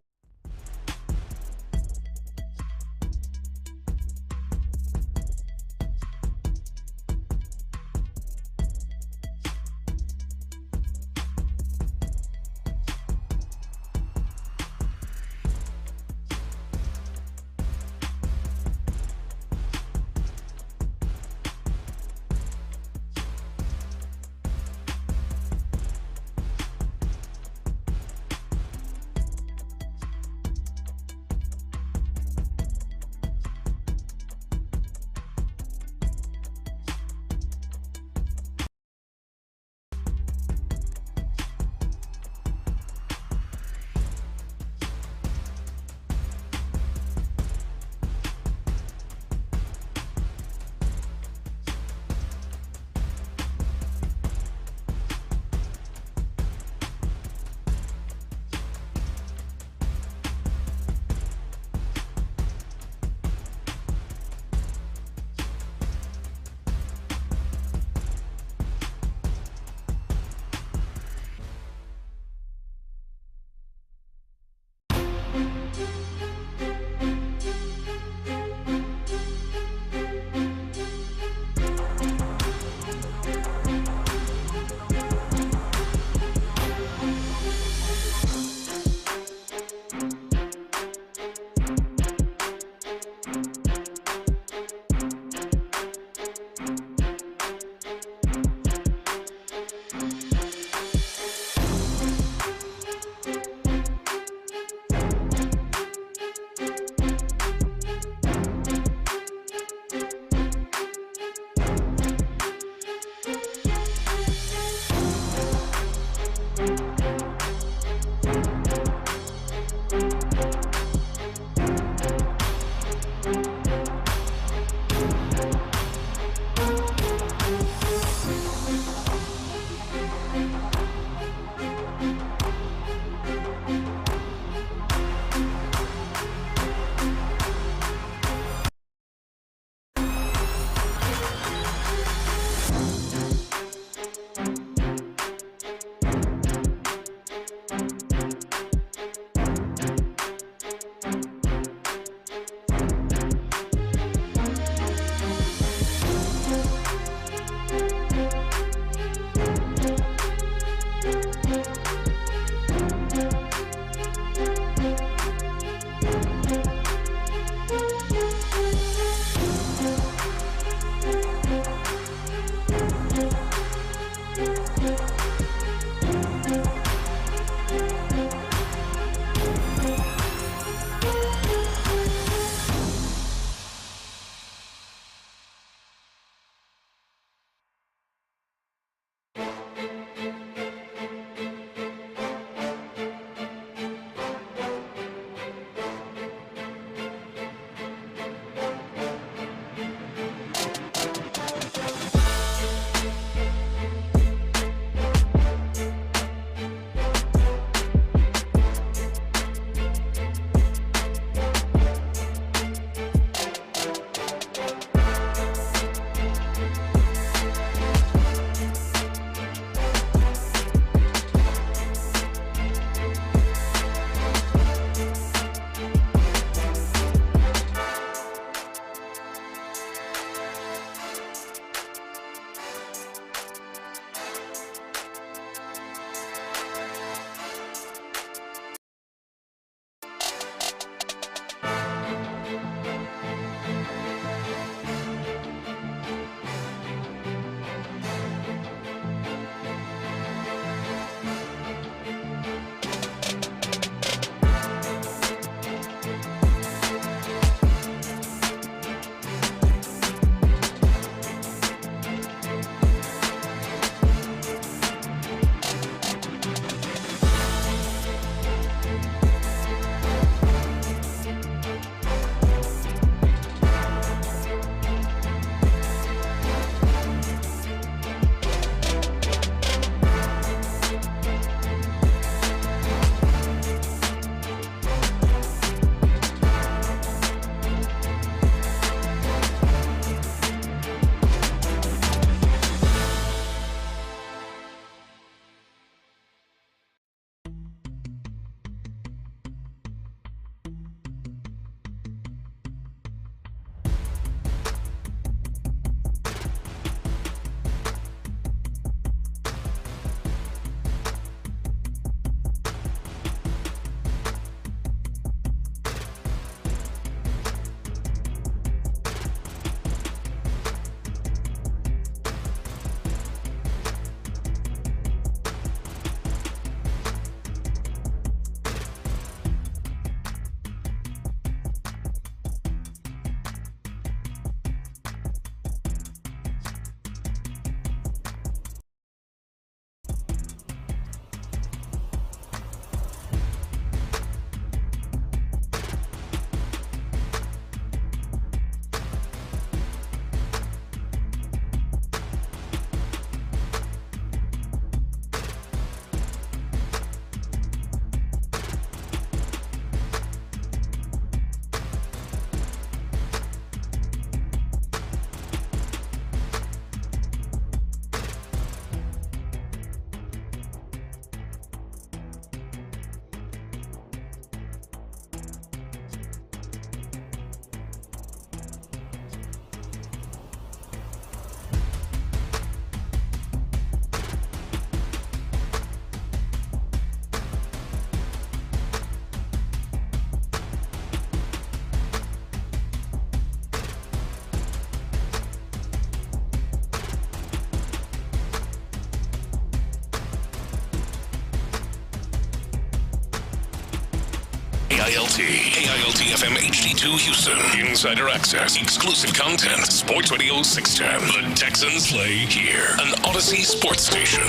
AILT. AILT FM HD2 Houston. Insider access. Exclusive content. Sports Radio 610. The Texans play here. An Odyssey sports station.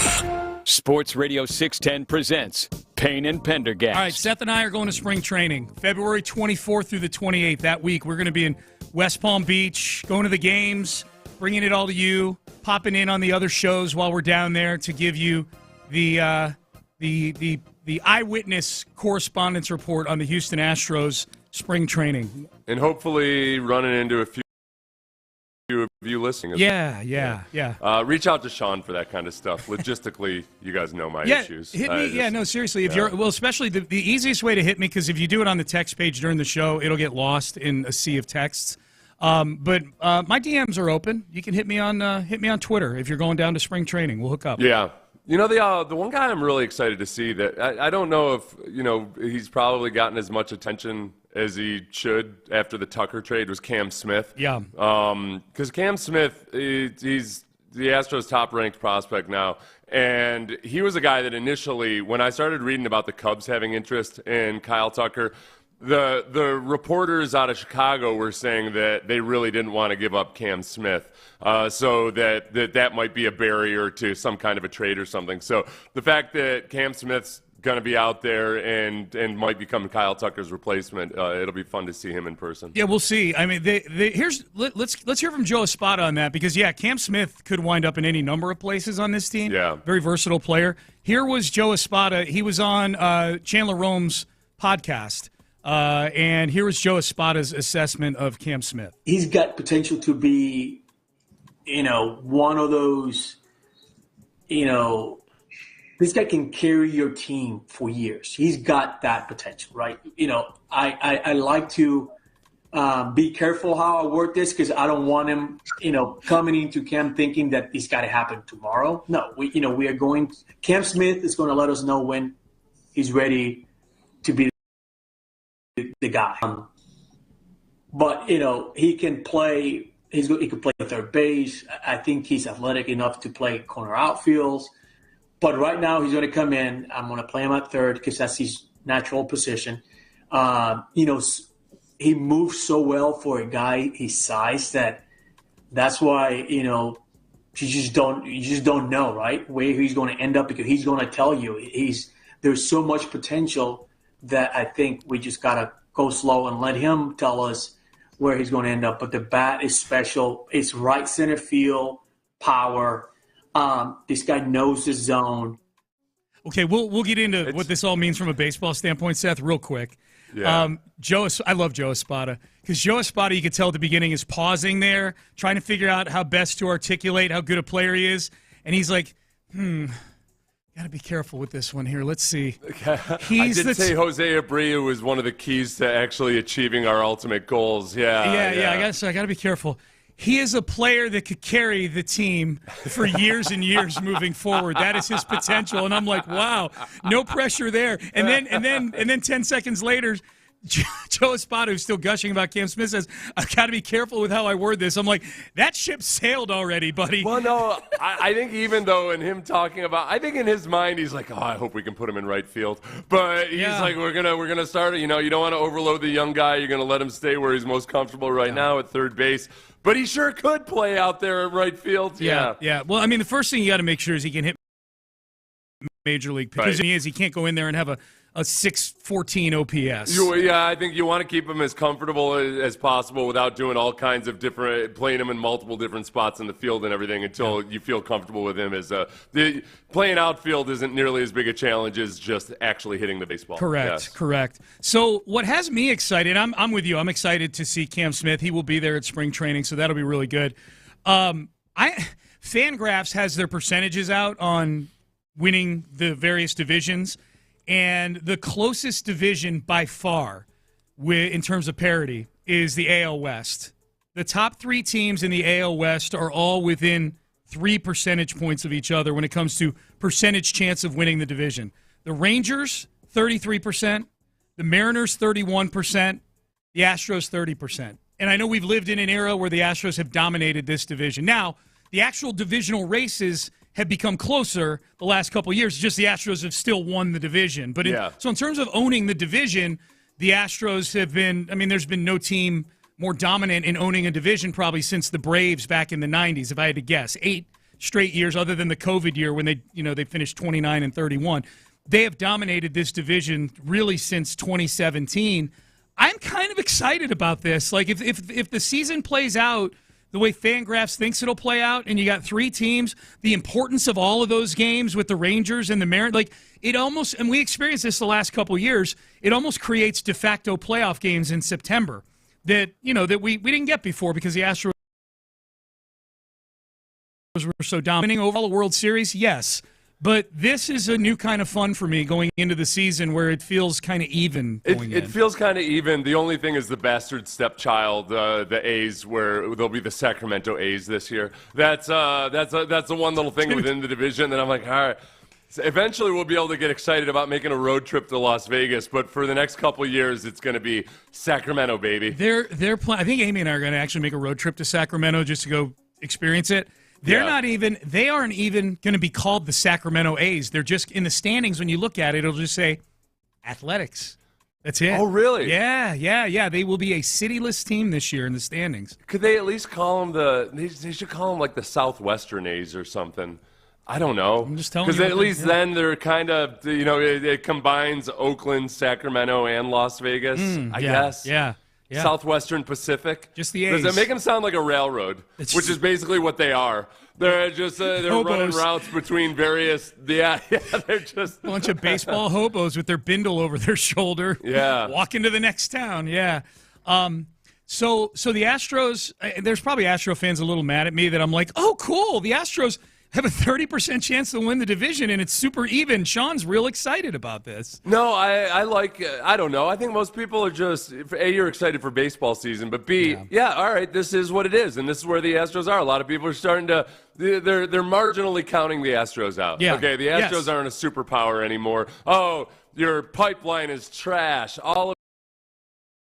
Sports Radio 610 presents Payne and Pendergast. All right, Seth and I are going to spring training February 24th through the 28th. That week, we're going to be in West Palm Beach, going to the games, bringing it all to you, popping in on the other shows while we're down there to give you the eyewitness correspondence report on the Houston Astros spring training. And hopefully running into a few of you listening. Yeah. Reach out to Sean for that kind of stuff. Logistically, you guys know my issues. Hit me. No, seriously. If you're especially the easiest way to hit me, because if you do it on the text page during the show, it'll get lost in a sea of texts. But my DMs are open. You can hit me on Twitter if you're going down to spring training. We'll hook up. Yeah. You know, the one guy I'm really excited to see that I don't know if, he's probably gotten as much attention as he should after the Tucker trade was Cam Smith. Yeah. Because Cam Smith, he's the Astros' top-ranked prospect now. And he was a guy that initially, when I started reading about the Cubs having interest in Kyle Tucker, the reporters out of Chicago were saying that they really didn't want to give up Cam Smith, so that might be a barrier to some kind of a trade or something. So the fact that Cam Smith's going to be out there and might become Kyle Tucker's replacement, it'll be fun to see him in person. Yeah, we'll see. I mean, let's hear from Joe Espada on that, because Cam Smith could wind up in any number of places on this team. Yeah, very versatile player. Here was Joe Espada. He was on Chandler Rome's podcast. And here is Joe Espada's assessment of Cam Smith. He's got potential to be, one of those, this guy can carry your team for years. He's got that potential, right? I like to be careful how I word this, because I don't want him, coming into camp thinking that it's got to happen tomorrow. No, Cam Smith is going to let us know when he's ready to be the guy. But he can play. He can play third base. I think he's athletic enough to play corner outfields. But right now he's going to come in. I'm going to play him at third because that's his natural position. He moves so well for a guy his size that's why you just don't know, right, where he's going to end up, because he's going to tell you there's so much potential that I think we just got to go slow and let him tell us where he's going to end up. But the bat is special. It's right center field power. This guy knows the zone. Okay, we'll get into what this all means from a baseball standpoint, Seth, real quick. Yeah. I love Joe Espada, because Joe Espada, you could tell at the beginning, is pausing there, trying to figure out how best to articulate how good a player he is. And he's like, got to be careful with this one here. Let's see. I did say Jose Abreu was one of the keys to actually achieving our ultimate goals. Yeah. I got to be careful. He is a player that could carry the team for years and years moving forward. That is his potential. And I'm like, wow, no pressure there. And then 10 seconds later, Joe Espada, who's still gushing about Cam Smith, says, I've got to be careful with how I word this. I'm like, that ship sailed already, buddy. Well, no, I think even though in him talking about, I think in his mind he's like, I hope we can put him in right field. But he's like, we're gonna start. You don't want to overload the young guy. You're gonna let him stay where he's most comfortable right now at third base. But he sure could play out there at right field. Yeah. Well, I mean, the first thing you got to make sure is he can hit Major League, because he can't go in there and have a 614 OPS. I think you want to keep him as comfortable as possible without doing all kinds of playing him in multiple different spots in the field and everything until you feel comfortable with him. The playing outfield isn't nearly as big a challenge as just actually hitting the baseball. Correct. So what has me excited, I'm with you. I'm excited to see Cam Smith. He will be there at spring training, so that'll be really good. Fangraphs has their percentages out on winning the various divisions. And the closest division by far, in terms of parity, is the AL West. The top three teams in the AL West are all within 3 percentage points of each other when it comes to percentage chance of winning the division. The Rangers, 33%. The Mariners, 31%. The Astros, 30%. And I know we've lived in an era where the Astros have dominated this division. Now, the actual divisional races have become closer the last couple of years. Just the Astros have still won the division. But so in terms of owning the division, the Astros have been, I mean, there's been no team more dominant in owning a division probably since the Braves back in the 90s, if I had to guess. 8 straight years other than the COVID year when they finished 29-31. They have dominated this division really since 2017. I'm kind of excited about this. Like, if the season plays out the way Fangraphs thinks it'll play out, and you got 3 teams, the importance of all of those games with the Rangers and the Mariners, like, it almost, and we experienced this the last couple of years, it almost creates de facto playoff games in September that we didn't get before because the Astros were so dominating over the World Series, yes. But this is a new kind of fun for me going into the season where it feels kind of even. It feels kind of even. The only thing is the bastard stepchild, the A's, where they'll be the Sacramento A's this year. That's the one little thing within the division that I'm like, all right. So eventually we'll be able to get excited about making a road trip to Las Vegas, but for the next couple of years, it's going to be Sacramento, baby. I think Amy and I are going to actually make a road trip to Sacramento just to go experience it. They aren't even going to be called the Sacramento A's. They're just in the standings. When you look at it, it'll just say Athletics. That's it. Oh, really? Yeah. They will be a cityless team this year in the standings. Could they at least call them they should call them like the Southwestern A's or something. I don't know. I'm just telling you. Because at least then they're kind of, it combines Oakland, Sacramento, and Las Vegas, I guess. Yeah. Southwestern Pacific. Just the A's. Does that make them sound like a railroad, which is basically what they are? They're just they're running routes between various. Yeah, they're just a bunch of baseball hobos with their bindle over their shoulder. Yeah, walking to the next town. Yeah. So the Astros. There's probably Astro fans a little mad at me that I'm like, oh, cool. The Astros have a 30% chance to win the division, and it's super even. Sean's real excited about this. No, I don't know. I think most people are just, A, you're excited for baseball season, but B, all right, this is what it is, and this is where the Astros are. A lot of people are starting to, they're marginally counting the Astros out. Yeah. Okay, the Astros aren't a superpower anymore. Oh, your pipeline is trash. All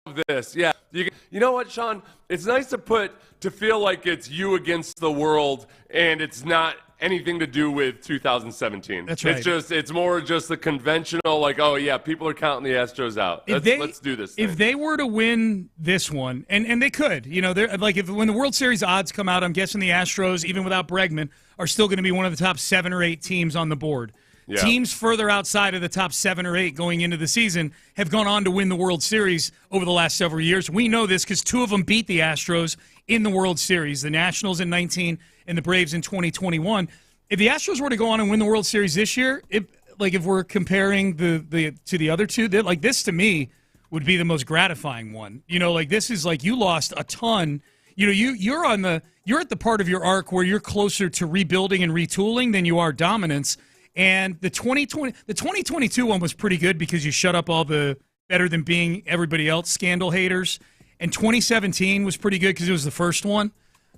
of this. Yeah. You know what, Sean? It's nice to feel like it's you against the world, and it's not anything to do with 2017. That's right. It's more just the conventional, like, oh yeah, people are counting the Astros out. Let's do this thing. If they were to win this one, and they could, they're like, when the World Series odds come out, I'm guessing the Astros, even without Bregman, are still going to be one of the top 7 or 8 teams on the board. Yeah. Teams further outside of the top 7 or 8 going into the season have gone on to win the World Series over the last several years. We know this because 2 of them beat the Astros in the World Series, the Nationals in 19 and the Braves in 2021. If the Astros were to go on and win the World Series this year, if we're comparing the to the other two, this to me would be the most gratifying one. This is like you lost a ton. You're at the part of your arc where you're closer to rebuilding and retooling than you are dominance. And the 2022 one was pretty good because you shut up all the better than being everybody else scandal haters. And 2017 was pretty good because it was the first one.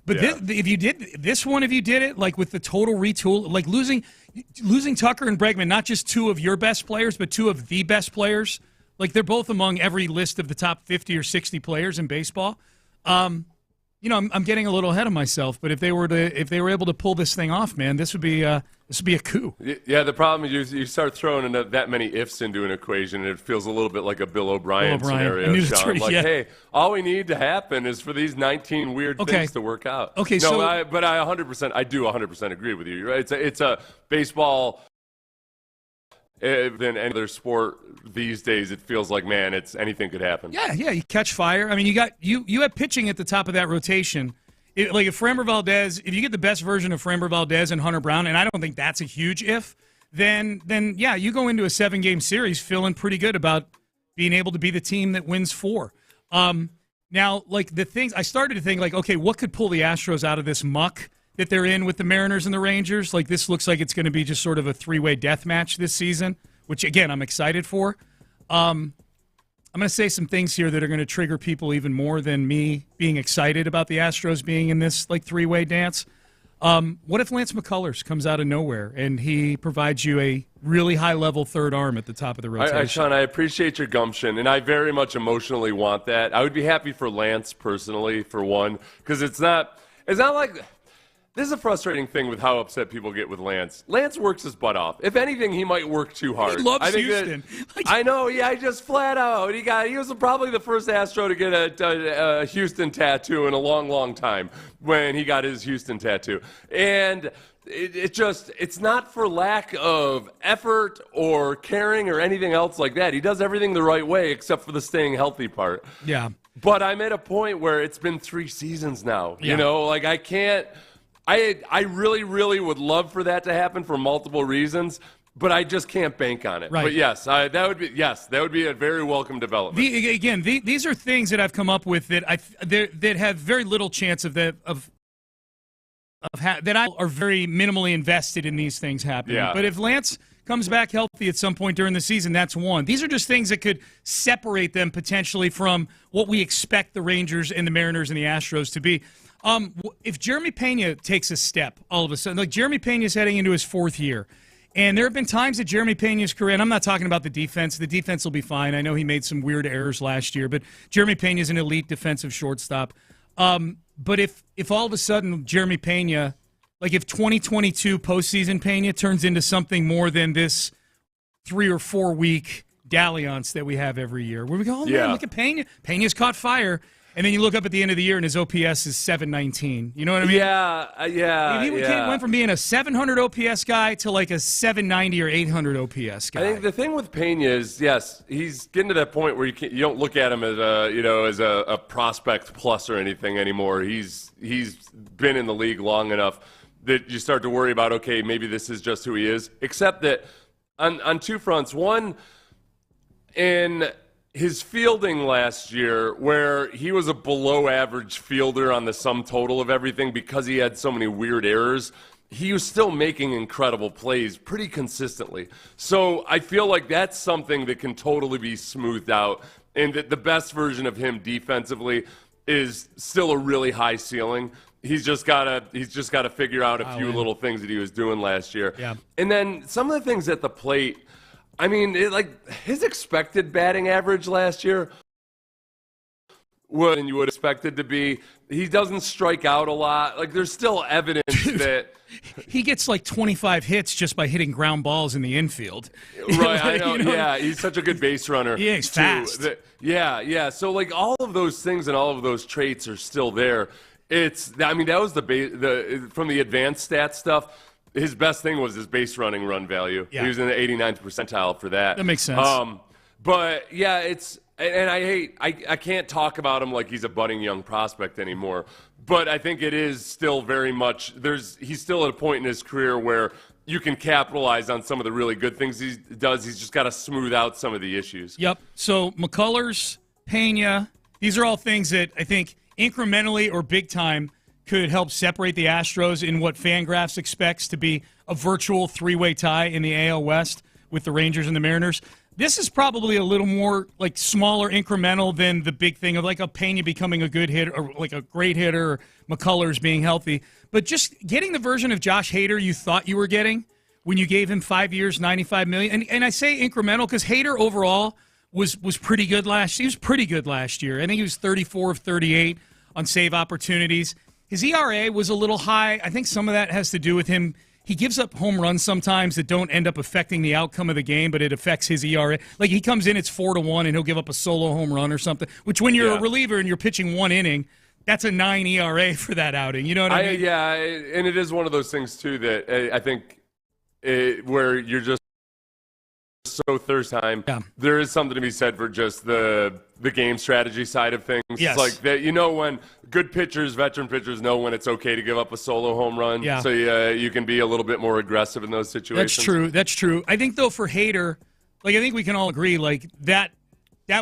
But if you did it like with the total retool, like losing Tucker and Bregman, not just 2 of your best players, but 2 of the best players, like they're both among every list of the top 50 or 60 players in baseball. I'm getting a little ahead of myself, but if they were able to pull this thing off, man, this would be a coup. Yeah, the problem is you start throwing that many ifs into an equation, and it feels a little bit like a Bill O'Brien scenario, Sean. Hey, all we need to happen is for these 19 weird things to work out. Okay, I 100% agree with you. Right? It's a baseball. Than any other sport these days, it feels like, man, anything could happen. Yeah, you catch fire. I mean, you have pitching at the top of that rotation. If Framber Valdez, if you get the best version of Framber Valdez and Hunter Brown, and I don't think that's a huge if, then you go into a 7-game series feeling pretty good about being able to be the team that wins 4. Now, the things I started to think, okay, what could pull the Astros out of this muck that they're in with the Mariners and the Rangers? This looks like it's going to be just sort of a 3-way death match this season, which, again, I'm excited for. I'm going to say some things here that are going to trigger people even more than me being excited about the Astros being in this, 3-way dance. What if Lance McCullers comes out of nowhere and he provides you a really high-level third arm at the top of the rotation? Sean, I appreciate your gumption, and I very much emotionally want that. I would be happy for Lance personally, for one, because it's not like – This is a frustrating thing with how upset people get with Lance. Lance works his butt off. If anything, he might work too hard. He loves Houston. I know. Yeah, I just flat out. He was probably the first Astro to get a Houston tattoo in a long, long time when he got his Houston tattoo. And it's not for lack of effort or caring or anything else like that. He does everything the right way except for the staying healthy part. Yeah. But I'm at a point where it's been 3 seasons now. Yeah. You know, like I can't. I really, really would love for that to happen for multiple reasons, but I just can't bank on it. Right. But yes, that would be a very welcome development. These are things that I've come up with that that have very little chance that I are very minimally invested in these things happening. Yeah. But if Lance comes back healthy at some point during the season, that's one. These are just things that could separate them potentially from what we expect the Rangers and the Mariners and the Astros to be. If Jeremy Pena takes a step all of a sudden, like Jeremy Pena's heading into his 4th year, and there have been times that Jeremy Pena's career, and I'm not talking about the defense. The defense will be fine. I know he made some weird errors last year, but Jeremy Pena's an elite defensive shortstop. But if all of a sudden Jeremy Pena, like if 2022 postseason Pena turns into something more than this 3 or 4 week dalliance that we have every year, where we go, man, look at Pena. Pena's caught fire. And then you look up at the end of the year and his OPS is 719. You know what I mean? Yeah. He went from being a 700 OPS guy to like a 790 or 800 OPS guy. I think the thing with Pena is, yes, he's getting to that point where you don't look at him as a prospect plus or anything anymore. He's been in the league long enough that you start to worry about, okay, maybe this is just who he is. Except that on 2 fronts. One, in his fielding last year, where he was a below-average fielder on the sum total of everything because he had so many weird errors, he was still making incredible plays pretty consistently. So I feel like that's something that can totally be smoothed out, and that the best version of him defensively is still a really high ceiling. He's just got to figure out a few little things that he was doing last year. Yeah. And then some of the things at the plate, I mean, his expected batting average last year was than you would expect it to be. He doesn't strike out a lot. Like, there's still evidence that he gets like 25 hits just by hitting ground balls in the infield. Right, I know. Yeah, he's such a good base runner. Yeah, he's fast. Yeah. So, like, all of those things and all of those traits are still there. That was from the advanced stats stuff. His best thing was his base running run value. Yeah. He was in the 89th percentile for that. That makes sense. But yeah, I can't talk about him like he's a budding young prospect anymore. But I think it is still very much he's still at a point in his career where you can capitalize on some of the really good things he does. He's just got to smooth out some of the issues. Yep. So McCullers, Pena, these are all things that I think incrementally or big time could help separate the Astros in what Fangraphs expects to be a virtual 3-way tie in the AL West with the Rangers and the Mariners. This is probably a little more like smaller incremental than the big thing of like a Pena becoming a good hitter or like a great hitter or McCullers being healthy. But just getting the version of Josh Hader you thought you were getting when you gave him 5 years, $95 million. And I say incremental because Hader overall was pretty good last year. He was pretty good last year. I think he was 34 of 38 on save opportunities. His ERA was a little high. I think some of that has to do with him. He gives up home runs sometimes that don't end up affecting the outcome of the game, but it affects his ERA. Like he comes in, it's 4-1, and he'll give up a solo home run or something, which when you're a reliever and you're pitching 1 inning, that's a 9 ERA for that outing. You know what I mean? Yeah, and it is one of those things, too, that I think where you're just so third time. Yeah. There is something to be said for just the game strategy side of things. Yes. Like that, when good pitchers, veteran pitchers know when it's okay to give up a solo home run. Yeah. So you can be a little bit more aggressive in those situations. That's true. I think though for Hader, I think we can all agree that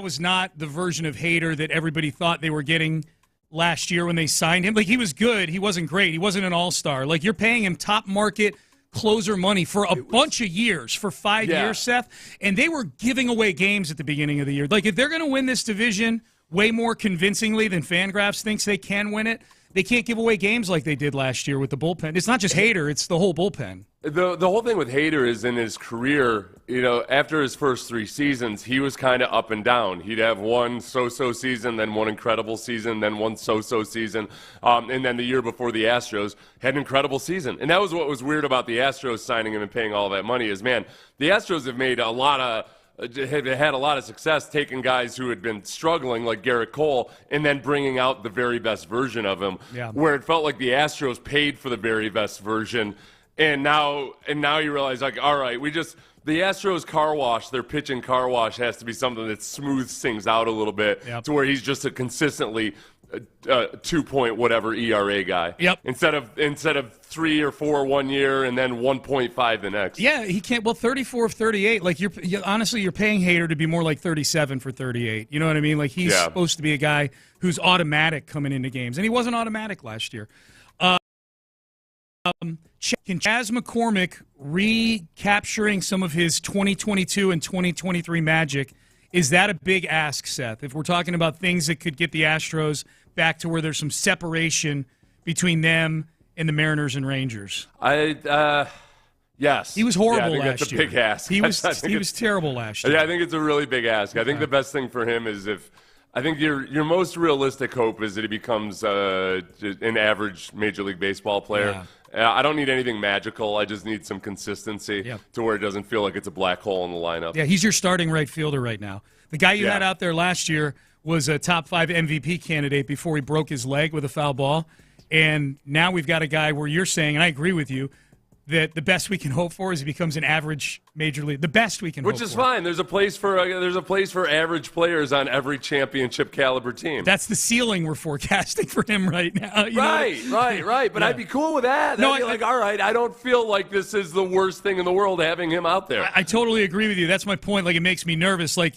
was not the version of Hader that everybody thought they were getting last year when they signed him. Like he was good, he wasn't great, he wasn't an all-star. Like you're paying him top market closer money for a bunch of years, for 5 years, Seth, and they were giving away games at the beginning of the year. Like if they're going to win this division way more convincingly than Fangraphs thinks they can win it, they can't give away games like they did last year with the bullpen. It's not just Hader, it's the whole bullpen. The whole thing with Hader is in his career, after his first 3 seasons, he was kind of up and down. He'd have one so-so season, then one incredible season, then one so-so season, and then the year before the Astros had an incredible season. And that was what was weird about the Astros signing him and paying all that money is, man, the Astros have made had a lot of success taking guys who had been struggling like Garrett Cole and then bringing out the very best version of him, where it felt like the Astros paid for the very best version. And now you realize, like, all right, the Astros car wash, their pitching car wash has to be something that smooths things out a little bit to where he's just a consistently 2-point whatever ERA guy. Yep. Instead of 3 or 4 one year and then 1.5 the next. Yeah, he can't. Well, 34 of 38. Like honestly, you're paying Hader to be more like 37 for 38. You know what I mean? Like he's supposed to be a guy who's automatic coming into games, and he wasn't automatic last year. Can Chas McCormick recapturing some of his 2022 and 2023 magic, is that a big ask, Seth? If we're talking about things that could get the Astros back to where there's some separation between them and the Mariners and Rangers? Yes. He was horrible last year. That's a big ask. He was terrible last year. Yeah, I think it's a really big ask. I think the best thing for him is I think your most realistic hope is that he becomes an average Major League Baseball player. Yeah. I don't need anything magical. I just need some consistency to where it doesn't feel like it's a black hole in the lineup. Yeah, he's your starting right fielder right now. The guy you had out there last year was a top 5 MVP candidate before he broke his leg with a foul ball. And now we've got a guy where you're saying, and I agree with you, that the best we can hope for is he becomes an average major league. The best we can hope for. Which is fine. There's a place for average players on every championship caliber team. That's the ceiling we're forecasting for him right now. Right. But I'd be cool with that. I'd be all right, I don't feel like this is the worst thing in the world having him out there. I totally agree with you. That's my point. Like, it makes me nervous. I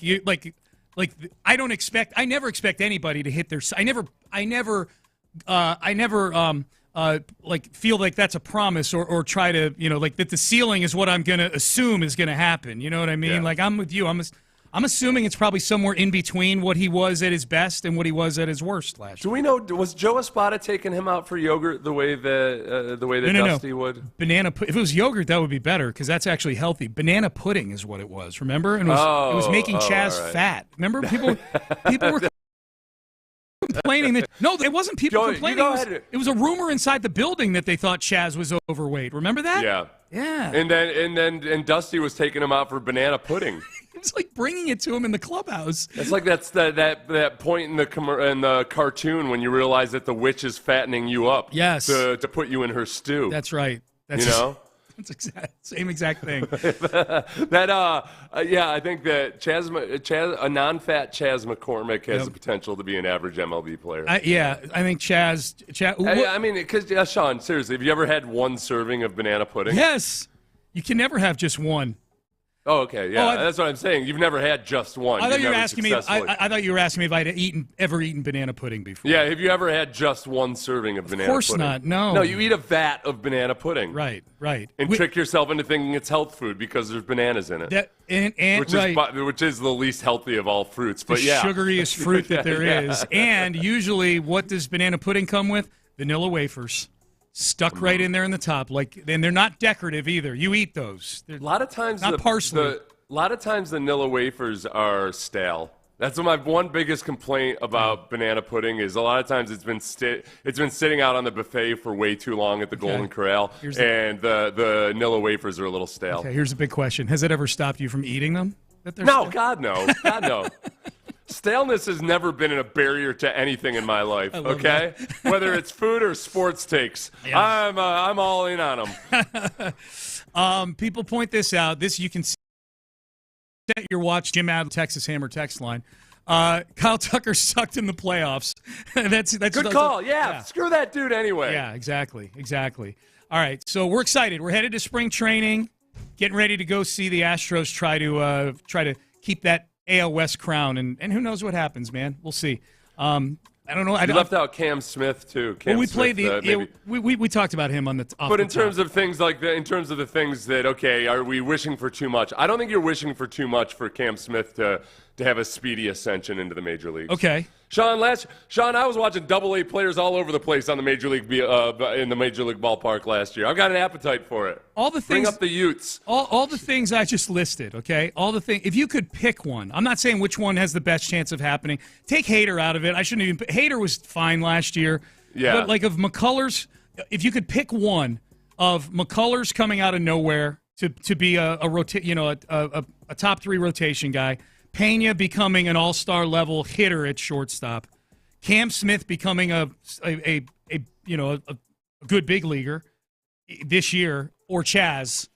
never expect anybody to hit their. I never feel like that's a promise or try to, that the ceiling is what I'm going to assume is going to happen. You know what I mean? Yeah. Like, I'm with you. I'm assuming it's probably somewhere in between what he was at his best and what he was at his worst last year. Do we know, was Joe Espada taking him out for yogurt the way that Dusty would? Banana. If it was yogurt, that would be better because that's actually healthy. Banana pudding is what it was. Remember? And it was making Chaz fat. Remember? People were complaining that it wasn't people complaining. It was a rumor inside the building that they thought Chaz was overweight. Remember that? Yeah. And then Dusty was taking him out for banana pudding. It's like bringing it to him in the clubhouse. It's like that point in the cartoon when you realize that the witch is fattening you up. Yes. To put you in her stew. That's right. That's same exact thing. I think that a non-fat Chas McCormick has the potential to be an average MLB player. I think Chaz. Because Sean, seriously, have you ever had one serving of banana pudding? Yes. You can never have just one. Oh, okay, yeah, that's what I'm saying. You've never had just one. I thought you were asking me. I thought you were asking me if I'd ever eaten banana pudding before. Yeah, have you ever had just one serving of banana pudding? Of course not. No. No, you eat a vat of banana pudding. Right. And trick yourself into thinking it's health food because there's bananas in it. Which is the least healthy of all fruits. But the sugariest fruit that there is. And usually, what does banana pudding come with? Vanilla wafers. Stuck right in there in the top, and they're not decorative either. You eat those. A lot of times, parsley. A lot of times, the Nilla wafers are stale. That's my one biggest complaint about banana pudding is a lot of times it's been sitting out on the buffet for way too long at the Golden Corral, and the Nilla wafers are a little stale. Okay, here's a big question: has it ever stopped you from eating them? No, God no. Staleness has never been a barrier to anything in my life, okay? Whether it's food or sports takes. Yeah. I'm all in on them. People point this out. You can set your watch, Jim Adler, Texas Hammer text line. Kyle Tucker sucked in the playoffs. that's good call. Yeah, screw that dude anyway. Yeah, exactly. All right, so we're excited. We're headed to spring training, getting ready to go see the Astros try to keep that AL West crown, and who knows what happens, man. We'll see. I don't know. You left out Cam Smith too. We talked about him on the. But in terms of things like that, in terms of the things that are we wishing for too much? I don't think you're wishing for too much for Cam Smith to have a speedy ascension into the major leagues. Okay. Sean, I was watching AA players all over the place on the major league in the major league ballpark last year. I've got an appetite for it. All the things, bring up the Utes. All the things I just listed. Okay, all the things. If you could pick one, I'm not saying which one has the best chance of happening. Take Hader out of it. I shouldn't even. Hader was fine last year. Yeah. But like of McCullers, if you could pick one of McCullers coming out of nowhere to be a top 3 rotation guy. Pena becoming an all-star level hitter at shortstop, Cam Smith becoming a good big leaguer this year, or Chaz,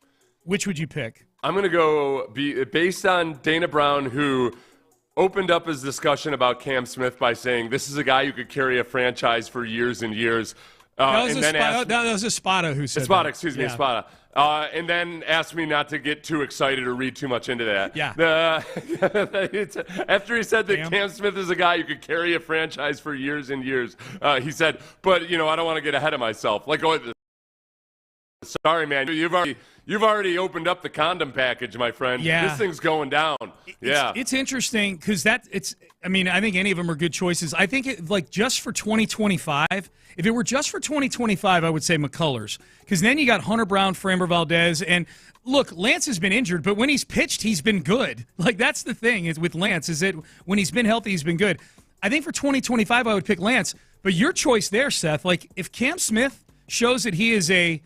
which would you pick? I'm going to go based on Dana Brown, who opened up his discussion about Cam Smith by saying this is a guy who could carry a franchise for years and years. That was Espada who said Espada, that. excuse me, Yeah. Espada. And then asked me not to get too excited or read too much into that. Yeah. After he said that Cam Smith is a guy who could carry a franchise for years and years, he said, but, I don't want to get ahead of myself. Like, sorry, man, you've already opened up the condom package, my friend. Yeah. This thing's going down. It's interesting because I think any of them are good choices. I think just for 2025, if it were just for 2025, I would say McCullers, because then you got Hunter Brown, Framber Valdez, and look, Lance has been injured, but when he's pitched, he's been good. Like, that's the thing is with Lance, is that when he's been healthy, he's been good. I think for 2025, I would pick Lance, but your choice there, Seth, like if Cam Smith shows that he is a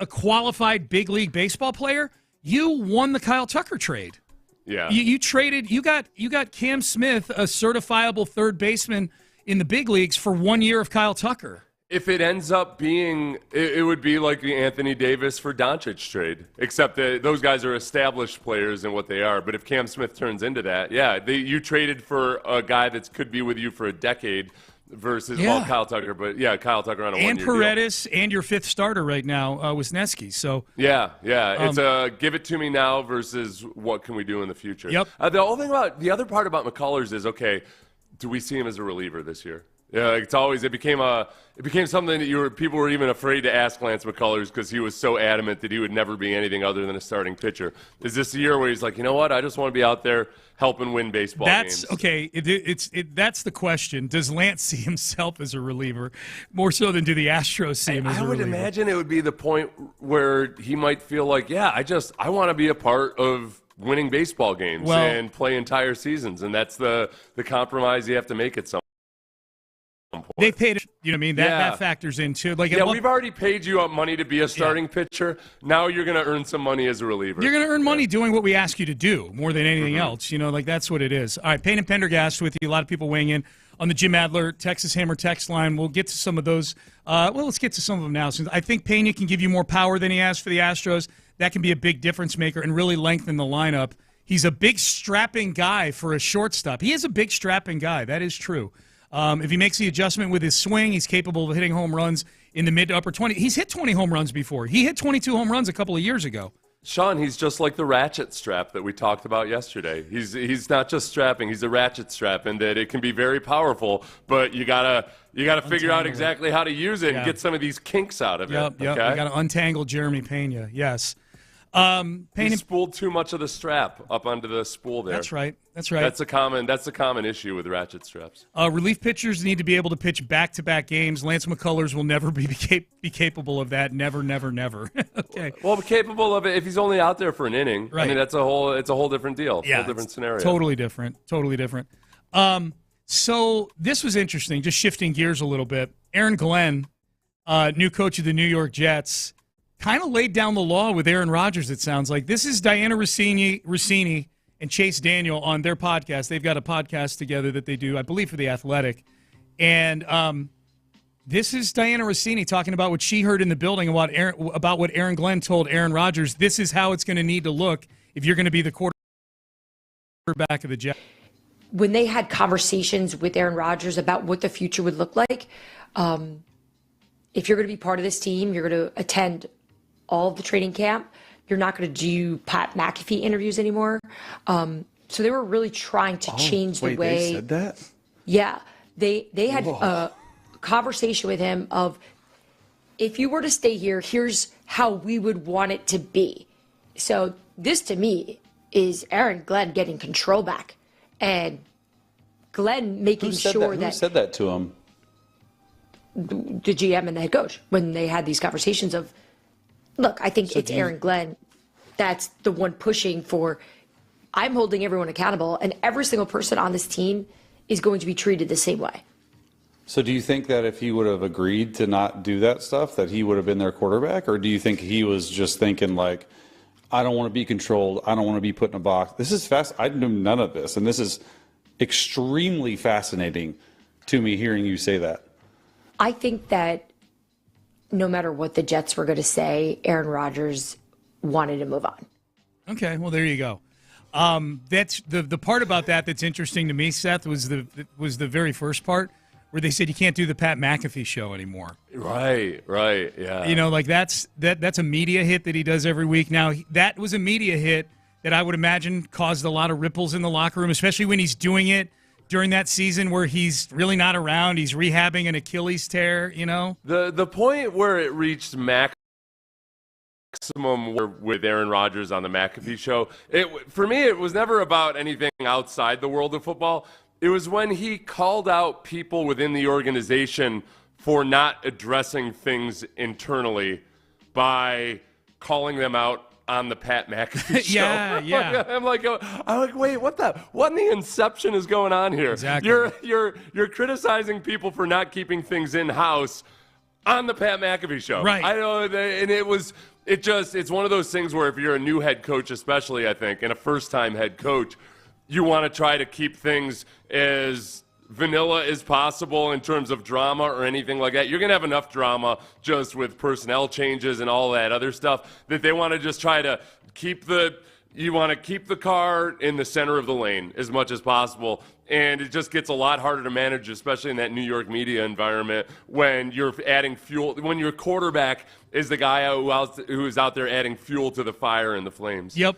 qualified big league baseball player, you won the Kyle Tucker trade. Yeah. You traded. You got Cam Smith, a certifiable third baseman in the big leagues, for 1 year of Kyle Tucker. If it ends up being, it would be like the Anthony Davis for Doncic trade, except that those guys are established players in what they are. But if Cam Smith turns into that, you traded for a guy that could be with you for a decade versus Kyle Tucker. But Kyle Tucker on a 1 year and Paredes deal. and your fifth starter right now, Wisniewski. So it's a give it to me now versus what can we do in the future. Yep. The other part about McCullers is, okay, do we see him as a reliever this year? Yeah, it became something that people were even afraid to ask Lance McCullers because he was so adamant that he would never be anything other than a starting pitcher. Is this a year where he's like, you know what? I just want to be out there helping win baseball games. Okay. That's the question. Does Lance see himself as a reliever more so than do the Astros see him as a reliever? I would imagine it would be the point where he might feel like, I want to be a part of winning baseball games and play entire seasons, and that's the compromise you have to make at some point. They paid, that factors into we've already paid you money to be a starting pitcher. Now you're going to earn some money as a reliever. You're going to earn money doing what we ask you to do more than anything else. That's what it is. All right, Payne and Pendergast with you. A lot of people weighing in on the Jim Adler Texas Hammer text line. We'll get to some of those. Let's get to some of them now. Since I think Pena can give you more power than he has for the Astros. That can be a big difference maker and really lengthen the lineup. He's a big strapping guy for a shortstop. He is a big strapping guy. That is true. If he makes the adjustment with his swing, he's capable of hitting home runs in the mid to upper 20. He's hit 20 home runs before. He hit 22 home runs a couple of years ago. Sean, he's just like the ratchet strap that we talked about yesterday. He's not just strapping; he's a ratchet strap, and that it can be very powerful. But you gotta figure out exactly how to use it and get some of these kinks out of it. Yep. Okay? You gotta untangle Jeremy Pena. Yes. He spooled too much of the strap up onto the spool there. That's right. That's a common issue with ratchet straps. Relief pitchers need to be able to pitch back-to-back games. Lance McCullers will never be capable of that. Never, never, never. Okay. Well, capable of it if he's only out there for an inning. Right. I mean, it's a whole different deal. Yeah, whole different scenario. Totally different. So this was interesting. Just shifting gears a little bit. Aaron Glenn, new coach of the New York Jets, kind of laid down the law with Aaron Rodgers, it sounds like. This is Diana Rossini and Chase Daniel on their podcast. They've got a podcast together that they do, I believe, for The Athletic. And this is Diana Rossini talking about what she heard in the building about what Aaron Glenn told Aaron Rodgers. This is how it's going to need to look if you're going to be the quarterback of the Jets. When they had conversations with Aaron Rodgers about what the future would look like, if you're going to be part of this team, you're going to attend all of the training camp. You're not going to do Pat McAfee interviews anymore. So they were really trying to change the way. They said that? Yeah. They had a conversation with him of, if you were to stay here, here's how we would want it to be. So this to me is Aaron Glenn getting control back and Glenn making Who said sure that? Who said that to him? The GM and the head coach, when they had these conversations of, look, I think it's Aaron Glenn that's the one pushing for, I'm holding everyone accountable, and every single person on this team is going to be treated the same way. So do you think that if he would have agreed to not do that stuff, that he would have been their quarterback? Or do you think he was just thinking like, I don't want to be controlled, I don't want to be put in a box? This is fast. I knew none of this, and this is extremely fascinating to me hearing you say that. I think that no matter what the Jets were going to say, Aaron Rodgers wanted to move on. Okay, well, there you go. That's the part about that that's interesting to me, Seth, was the very first part where they said you can't do the Pat McAfee show anymore. Right, yeah. You know, like that's a media hit that he does every week. Now, that was a media hit that I would imagine caused a lot of ripples in the locker room, especially when he's doing it during that season where he's really not around. He's rehabbing an Achilles tear, you know? The point where it reached maximum with Aaron Rodgers on the McAfee show, for me, it was never about anything outside the world of football. It was when he called out people within the organization for not addressing things internally by calling them out on the Pat McAfee show. Yeah. I'm like, wait, what in the inception is going on here? Exactly. You're criticizing people for not keeping things in house on the Pat McAfee show. Right. I know, and it's one of those things where if you're a new head coach, especially I think, and a first-time head coach, you want to try to keep things as vanilla as possible in terms of drama or anything like that. You're going to have enough drama just with personnel changes and all that other stuff that they want to just try to keep the car in the center of the lane as much as possible. And it just gets a lot harder to manage, especially in that New York media environment, when you're adding fuel, when your quarterback is the guy who's out there adding fuel to the fire and the flames. Yep.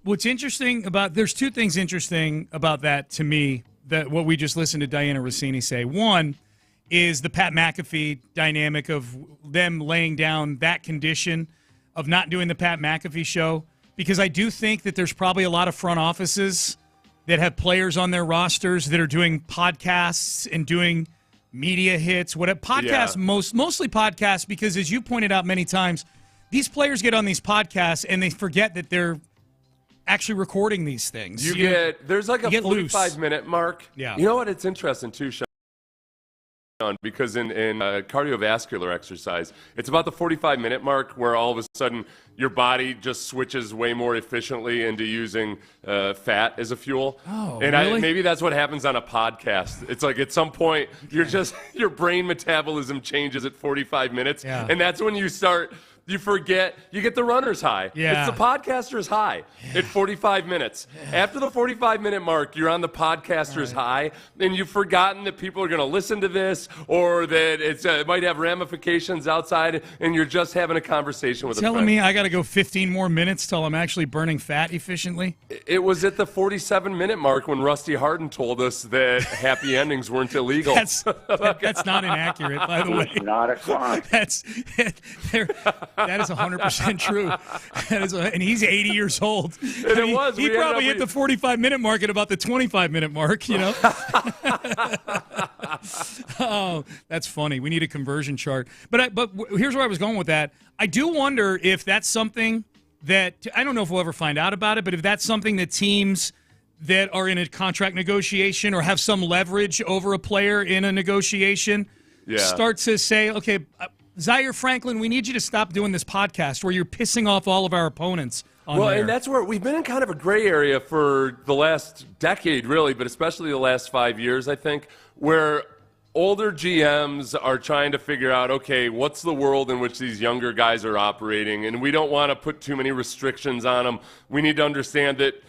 What's interesting there's two things interesting about that to me, that what we just listened to Diana Rossini say. One is the Pat McAfee dynamic of them laying down that condition of not doing the Pat McAfee show, because I do think that there's probably a lot of front offices that have players on their rosters that are doing podcasts and doing media hits. Mostly podcasts, because as you pointed out many times, these players get on these podcasts and they forget that they're actually recording these things. There's like a 45-minute mark. Yeah. You know what? It's interesting too, Sean, because in cardiovascular exercise, it's about the 45-minute mark where all of a sudden your body just switches way more efficiently into using fat as a fuel. Oh, and really? Maybe that's what happens on a podcast. It's like at some point your brain metabolism changes at 45 minutes, and that's when you start. You forget, you get the runner's high. Yeah. It's the podcaster's high at 45 minutes. After the 45-minute mark, you're on the podcaster's high, and you've forgotten that people are going to listen to this, or that it might have ramifications outside, and you're just having a conversation with a friend. Telling me I got to go 15 more minutes till I'm actually burning fat efficiently? It was at the 47-minute mark when Rusty Hardin told us that happy endings weren't illegal. That's not inaccurate, by the way. It's not a crime. That is 100% true. And he's 80 years old. And he probably hit the 45-minute mark at about the 25-minute mark, you know? Oh, that's funny. We need a conversion chart. But here's where I was going with that. I do wonder if that's something that, I don't know if we'll ever find out about it, but if that's something that teams that are in a contract negotiation or have some leverage over a player in a negotiation start to say, okay, Zaire Franklin, we need you to stop doing this podcast where you're pissing off all of our opponents on there. And that's where we've been in kind of a gray area for the last decade, really, but especially the last 5 years, I think, where older GMs are trying to figure out, okay, what's the world in which these younger guys are operating, and we don't want to put too many restrictions on them. We need to understand that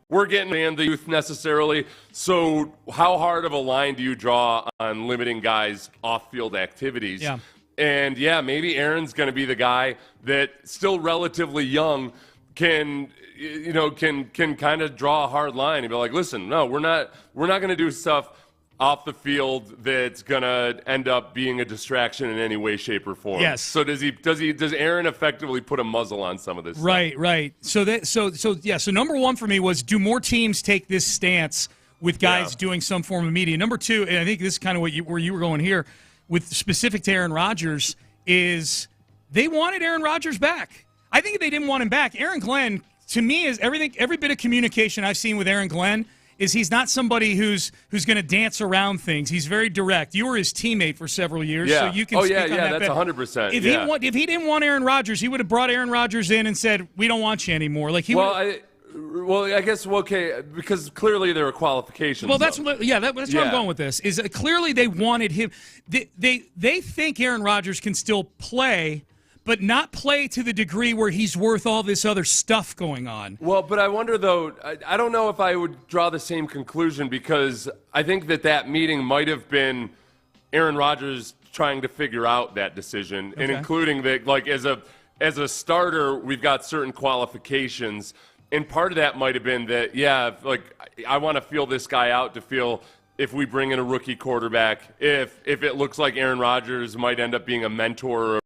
we're getting the youth necessarily. So how hard of a line do you draw on limiting guys' off-field activities? Yeah. And maybe Aaron's going to be the guy that, still relatively young, can kind of draw a hard line and be like, listen, no, we're not going to do stuff off the field that's going to end up being a distraction in any way, shape, or form. Yes. So does Aaron effectively put a muzzle on some of this stuff? Right. So number one for me was, do more teams take this stance with guys doing some form of media. Number two, and I think this is kind of where you were going here, with specific to Aaron Rodgers, is they wanted Aaron Rodgers back. I think if they didn't want him back, Aaron Glenn, to me, is every bit of communication I've seen with Aaron Glenn is he's not somebody who's going to dance around things. He's very direct. You were his teammate for seveul years, so you can speak on that. That's 100%. If he didn't want Aaron Rodgers, he would have brought Aaron Rodgers in and said, "We don't want you anymore." Like I guess okay, because clearly there are qualifications. Well, that's where I'm going with this. Is clearly they wanted him. They think Aaron Rodgers can still play, but not play to the degree where he's worth all this other stuff going on. Well, but I wonder, though, I don't know if I would draw the same conclusion, because I think that meeting might have been Aaron Rodgers trying to figure out that decision, and including that, like, as a starter, we've got certain qualifications, and part of that might have been that, I want to feel this guy out to feel if we bring in a rookie quarterback, if it looks like Aaron Rodgers might end up being a mentor or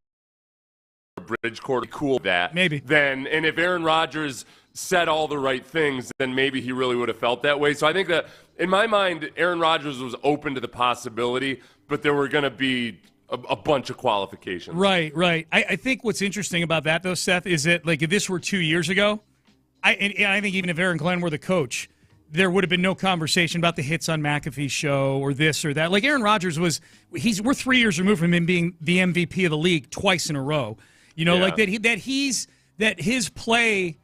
bridge quarterback, cool that maybe then, and if Aaron Rodgers said all the right things, then maybe he really would have felt that way. So I think that in my mind, Aaron Rodgers was open to the possibility, but there were going to be a bunch of qualifications. Right. I think what's interesting about that, though, Seth, is that, like, if this were 2 years ago, I think even if Aaron Glenn were the coach, there would have been no conversation about the hits on McAfee's show or this or that. Like, Aaron Rodgers we're 3 years removed from him being the MVP of the league twice in a row. Like that his play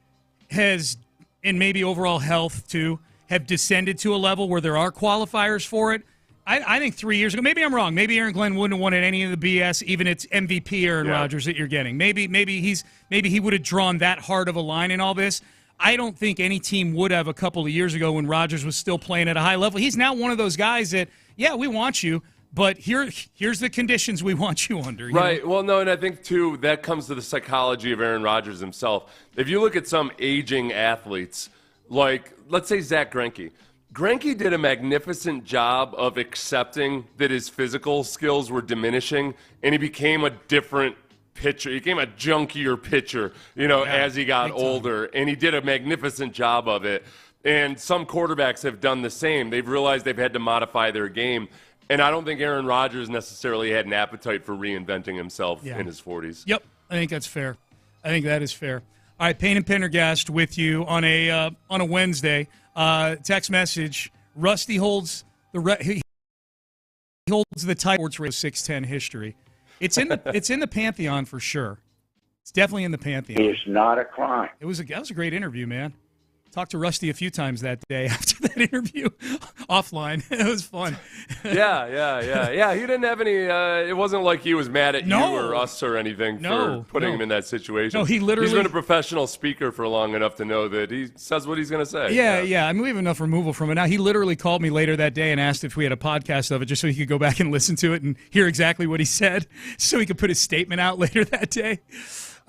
has, and maybe overall health too, have descended to a level where there are qualifiers for it. I think 3 years ago, maybe I'm wrong. Maybe Aaron Glenn wouldn't have wanted any of the BS, even it's MVP Aaron Rodgers that you're getting. Maybe he would have drawn that hard of a line in all this. I don't think any team would have a couple of years ago when Rodgers was still playing at a high level. He's now one of those guys that, we want you, but here's the conditions we want you under. Right. Well, no, and I think, too, that comes to the psychology of Aaron Rodgers himself. If you look at some aging athletes, like, let's say Zach Greinke. Greinke did a magnificent job of accepting that his physical skills were diminishing, and he became a different pitcher. He became a junkier pitcher, as he got older, and he did a magnificent job of it. And some quarterbacks have done the same. They've realized they've had to modify their game. And I don't think Aaron Rodgers necessarily had an appetite for reinventing himself in his 40s. Yep, I think that's fair. I think that is fair. All right, Payne and Pendergast with you on a Wednesday. Text message: Rusty holds the title Sports Radio 610 history. It's in the pantheon for sure. It's definitely in the pantheon. It's not a crime. That was a great interview, man. Talked to Rusty a few times that day after that interview, offline. It was fun. Yeah. He didn't have any. It wasn't like he was mad at you or us or anything for putting him in that situation. No, he's been a professional speaker for long enough to know that he says what he's going to say. Yeah. I mean, we have enough removal from it now. He literally called me later that day and asked if we had a podcast of it, just so he could go back and listen to it and hear exactly what he said, so he could put his statement out later that day.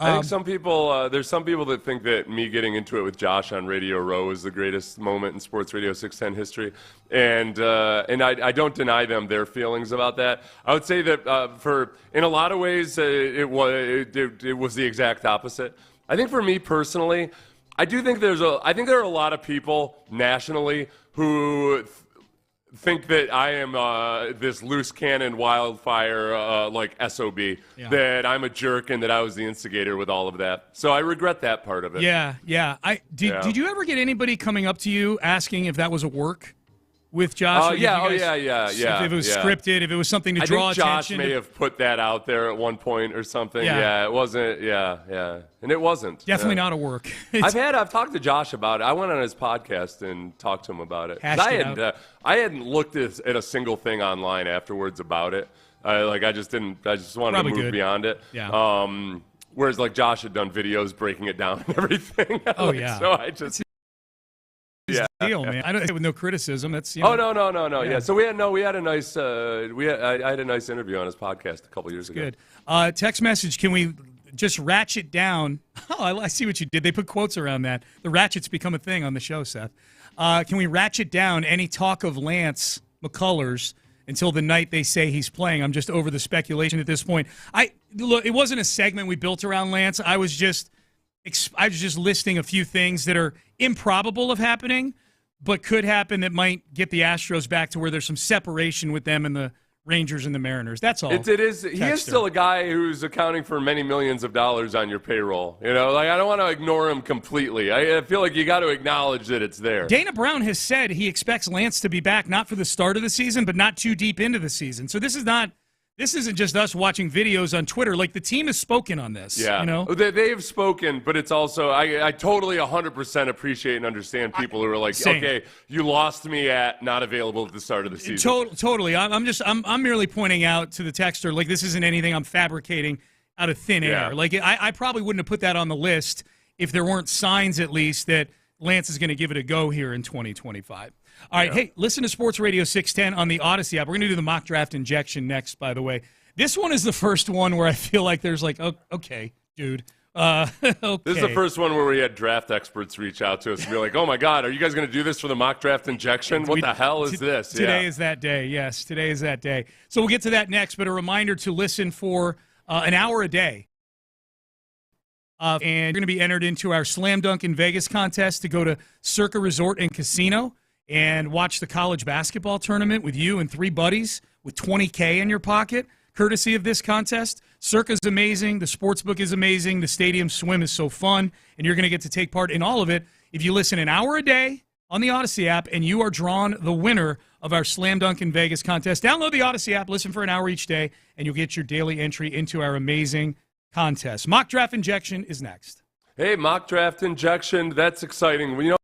I think some people, there's some people that think that me getting into it with Josh on Radio Row is the greatest moment in Sports Radio 610 history, and I don't deny them their feelings about that. I would say that in a lot of ways it was the exact opposite. I think for me personally, I think there are a lot of people nationally who think that I am this loose cannon wildfire like SOB, that I'm a jerk and that I was the instigator with all of that. So I regret that part of it. Yeah. Did you ever get anybody coming up to you asking if that was a work with Josh? Yeah. If it was scripted, if it was something to draw attention. I think Josh may have put that out there at one point or something. Yeah, it wasn't. Yeah. And it wasn't. Definitely not a work. I've talked to Josh about it. I went on his podcast and talked to him about it. I hadn't looked at a single thing online afterwards about it. I just wanted to move beyond it. Yeah. Whereas like Josh had done videos breaking it down and everything. Oh yeah. So I just. Deal, man. I don't with no criticism. That's no. Yeah. So we had a nice I had a nice interview on his podcast a couple years ago. Good. Text message: can we just ratchet down? Oh, I see what you did. They put quotes around that. The ratchet's become a thing on the show, Seth. Can we ratchet down any talk of Lance McCullers until the night they say he's playing? I'm just over the speculation at this point. Look, it wasn't a segment we built around Lance. I was just listing a few things that are improbable of happening, but could happen that might get the Astros back to where there's some separation with them and the Rangers and the Mariners. That's all. It is. He is still a guy who's accounting for many millions of dollars on your payroll. You know, like, I don't want to ignore him completely. I feel like you got to acknowledge that it's there. Dana Brown has said he expects Lance to be back not for the start of the season, but not too deep into the season. So this isn't just us watching videos on Twitter. Like, the team has spoken on this. Yeah, you know? They've spoken, but it's also I totally 100% appreciate and understand people who are like, Same. okay, you lost me at not available at the start of the season. Totally. I'm merely pointing out to the texter, like, this isn't anything I'm fabricating out of thin air. Like, I probably wouldn't have put that on the list if there weren't signs, at least, that Lance is going to give it a go here in 2025. All right, hey, listen to Sports Radio 610 on the Odyssey app. We're going to do the mock draft injection next, by the way. This one is the first one where I feel like there's like, oh, okay, dude. Okay. This is the first one where we had draft experts reach out to us and be like, oh, my God, are you guys going to do this for the mock draft injection? What the hell is this? Today is that day. Yes, today is that day. So we'll get to that next, but a reminder to listen for an hour a day. And you're going to be entered into our Slam Dunk in Vegas contest to go to Circa Resort and Casino and watch the college basketball tournament with you and 3 buddies with $20K in your pocket, courtesy of this contest. Circa's amazing. The sportsbook is amazing. The stadium swim is so fun, and you're going to get to take part in all of it if you listen an hour a day on the Odyssey app, and you are drawn the winner of our Slam Dunk in Vegas contest. Download the Odyssey app, listen for an hour each day, and you'll get your daily entry into our amazing contest. Mock draft injection is next. Hey, mock draft injection. That's exciting. You know,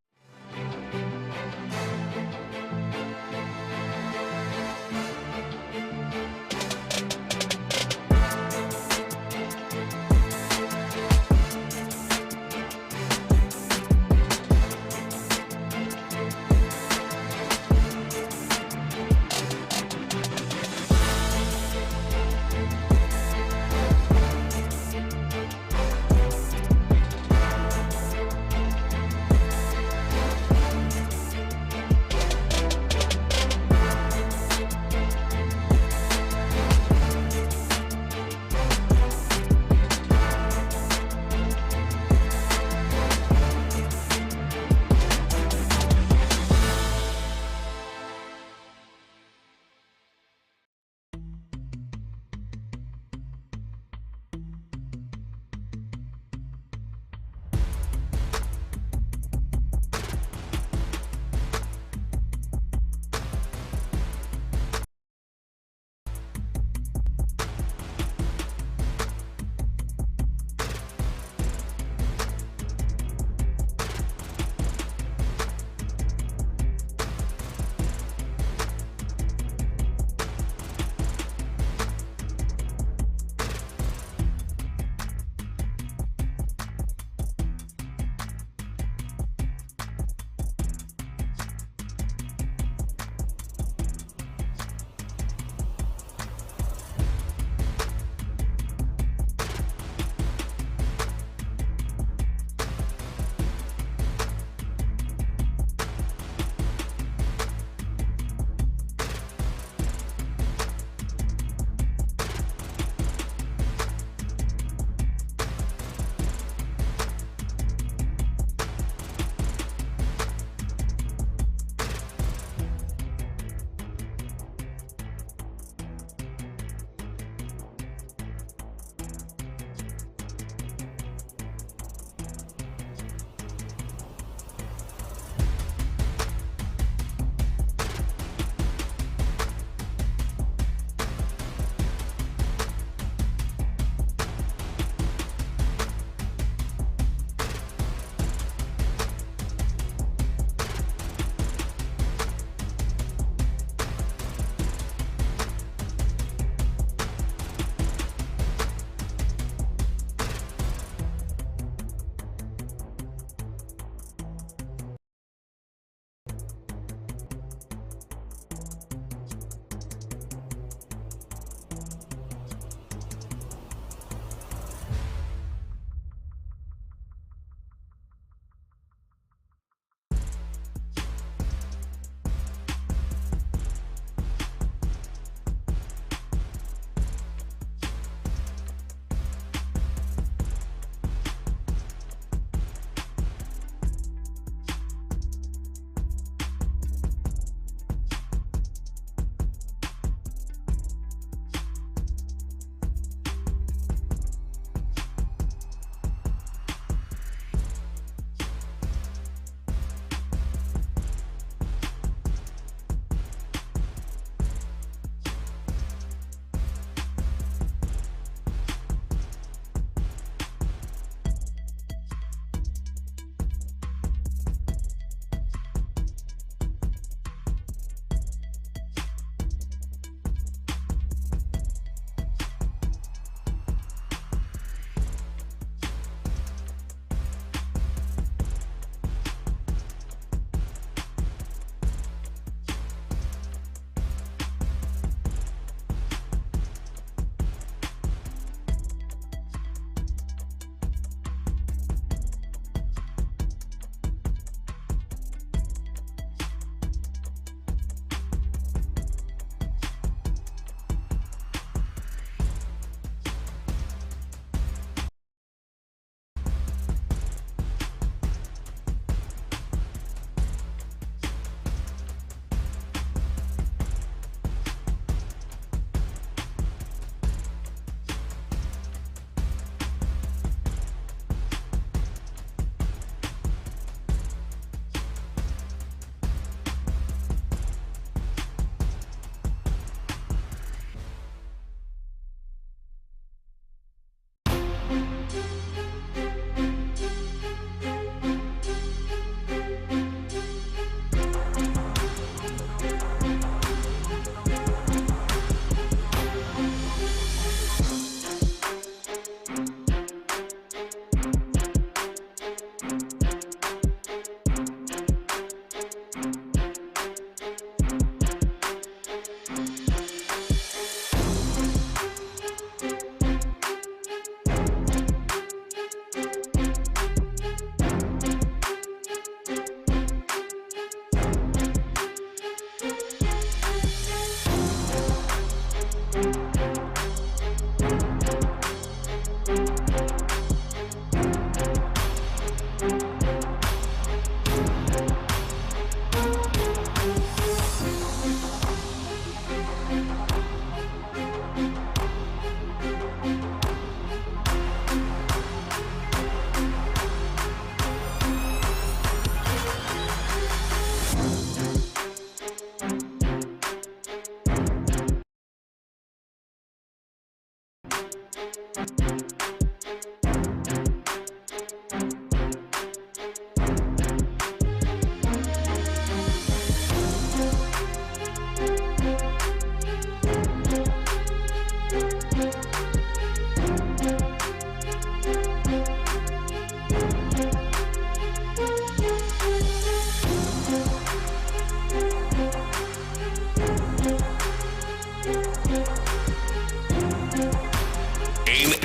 Payne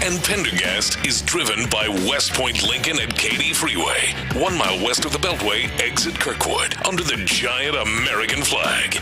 and Pendergast is driven by West Point Lincoln and Katy Freeway. 1 mile west of the Beltway, exit Kirkwood, under the giant American flag.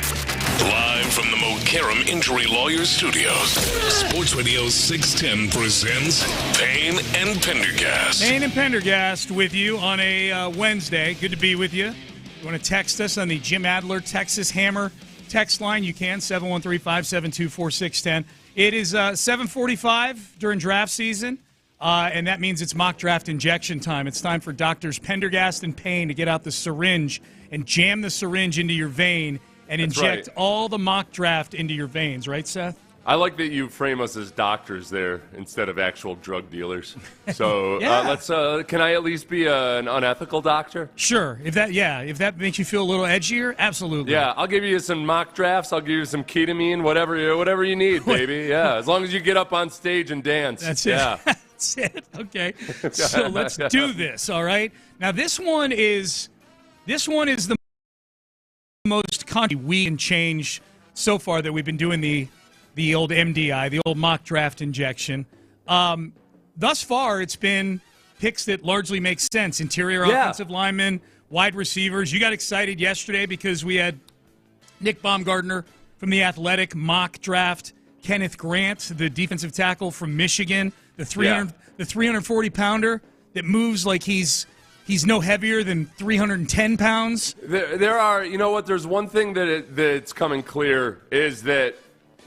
Live from the Mokaram Injury Lawyers Studios, Sports Radio 610 presents Payne and Pendergast. Payne and Pendergast with you on a Wednesday. Good to be with you. You want to text us on the Jim Adler Texas Hammer text line? You can, 713-572-4610. It is 7:45 during draft season, and that means it's mock draft injection time. It's time for Doctors Pendergast and Payne to get out the syringe and jam the syringe into your vein and inject all the mock draft into your veins. Right, Seth? I like that you frame us as doctors there instead of actual drug dealers. So let's. Can I at least be an unethical doctor? Sure. If that makes you feel a little edgier, absolutely. Yeah, I'll give you some mock drafts. I'll give you some ketamine, whatever you need, baby. Yeah, as long as you get up on stage and dance. That's it. Yeah. That's it. Okay. So let's do this. All right. Now this one is the most we can change so far that we've been doing the old MDI, the old mock draft injection. Thus far, it's been picks that largely make sense. Interior offensive linemen, wide receivers. You got excited yesterday because we had Nick Baumgartner from the Athletic mock draft, Kenneth Grant, the defensive tackle from Michigan, the 340-pounder that moves like he's no heavier than 310 pounds. There are, you know what, there's one thing that's coming clear is that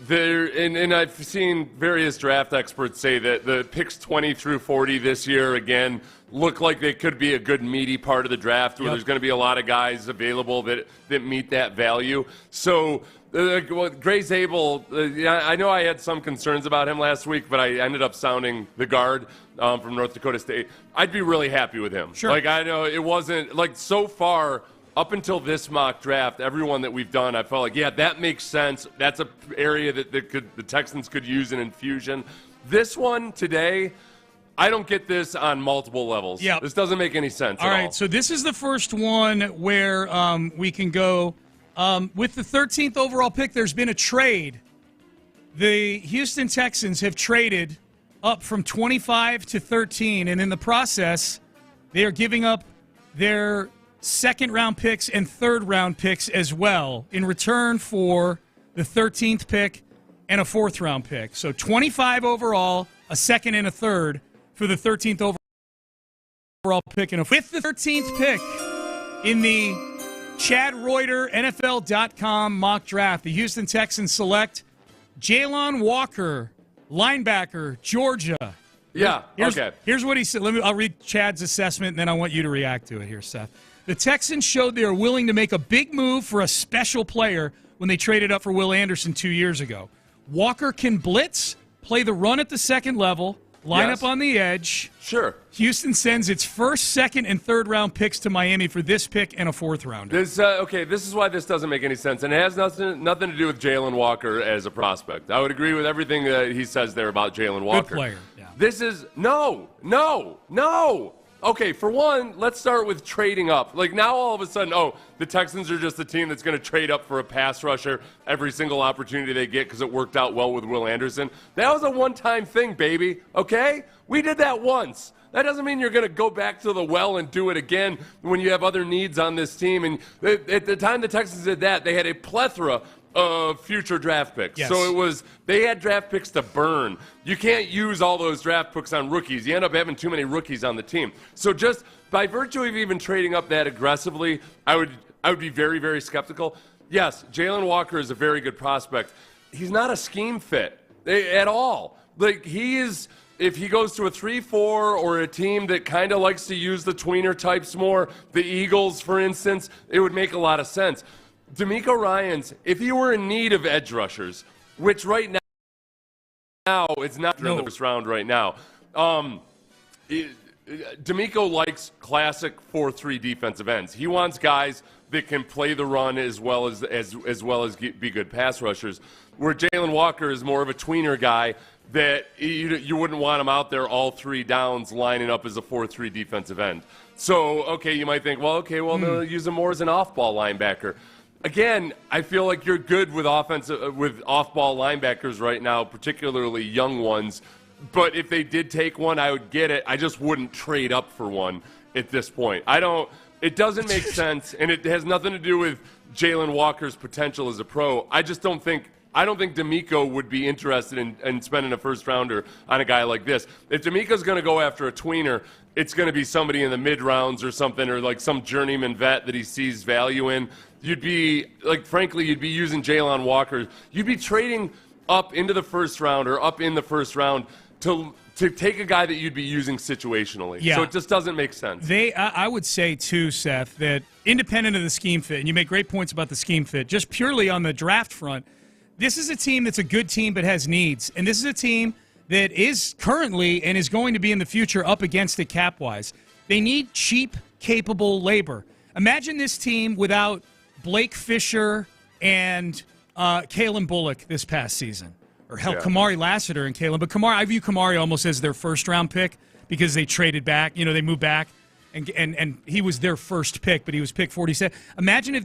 and I've seen various draft experts say that the picks 20 through 40 this year, again, look like they could be a good meaty part of the draft where there's going to be a lot of guys available that meet that value. So Gray Zabel, I know I had some concerns about him last week, but I ended up sounding the guard from North Dakota State. I'd be really happy with him. Sure. Like, I know it wasn't, like, so far, up until this mock draft, everyone that we've done, I felt like, yeah, that makes sense. That's an area that the Texans could use an infusion. This one today, I don't get this on multiple levels. Yeah. This doesn't make any sense at all. All right, so this is the first one where we can go with the 13th overall pick. There's been a trade. The Houston Texans have traded up from 25 to 13, and in the process, they are giving up their second-round picks and third-round picks as well in return for the 13th pick and a fourth-round pick. So 25 overall, a second and a third for the 13th overall pick. And with the 13th pick in the Chad Reuter NFL.com mock draft, the Houston Texans select Jalon Walker, linebacker, Georgia. Yeah, okay. Here's what he said. I'll read Chad's assessment, and then I want you to react to it here, Seth. The Texans showed they are willing to make a big move for a special player when they traded up for Will Anderson 2 years ago. Walker can blitz, play the run at the second level, line up on the edge. Sure. Houston sends its first, second, and third-round picks to Miami for this pick and a fourth-rounder. This is why this doesn't make any sense, and it has nothing to do with Jalen Walker as a prospect. I would agree with everything that he says there about Jalen Walker. Good player, yeah. This is no. Okay, for one, let's start with trading up. Like, now all of a sudden, the Texans are just a team that's going to trade up for a pass rusher every single opportunity they get because it worked out well with Will Anderson. That was a one-time thing, baby, okay? We did that once. That doesn't mean you're going to go back to the well and do it again when you have other needs on this team. And at the time the Texans did that, they had a plethora of future draft picks. Yes. So they had draft picks to burn. You can't use all those draft picks on rookies. You end up having too many rookies on the team. So just by virtue of even trading up that aggressively, I would be very, very skeptical. Yes, Jalen Walker is a very good prospect. He's not a scheme fit at all. Like, if he goes to a 3-4 or a team that kind of likes to use the tweener types more, the Eagles, for instance, it would make a lot of sense. DeMeco Ryans, if he were in need of edge rushers, which right now it's not in the first round right now, DeMeco likes classic 4-3 defensive ends. He wants guys that can play the run as well as be good pass rushers, where Jalen Walker is more of a tweener guy that you wouldn't want him out there all 3 downs lining up as a 4-3 defensive end. So, okay, you might think, well, they'll use him more as an off-ball linebacker. Again, I feel like you're good with off-ball linebackers right now, particularly young ones. But if they did take one, I would get it. I just wouldn't trade up for one at this point. It doesn't make sense, and it has nothing to do with Jalen Walker's potential as a pro. I don't think D'Amico would be interested in spending a first-rounder on a guy like this. If D'Amico's going to go after a tweener, it's going to be somebody in the mid-rounds or something, or like some journeyman vet that he sees value in. You'd be using Jalen Walker. You'd be trading up into the first round or up in the first round to take a guy that you'd be using situationally. Yeah. So it just doesn't make sense. I would say, too, Seth, that independent of the scheme fit, and you make great points about the scheme fit, just purely on the draft front, this is a team that's a good team but has needs. And this is a team that is currently and is going to be in the future up against it cap-wise. They need cheap, capable labor. Imagine this team without Blake Fisher and Kalen Bullock this past season. Or hell, yeah. Kamari Lassiter and Kalen. But I view Kamari almost as their first-round pick because they traded back. They moved back, and he was their first pick, but he was pick 47. Imagine if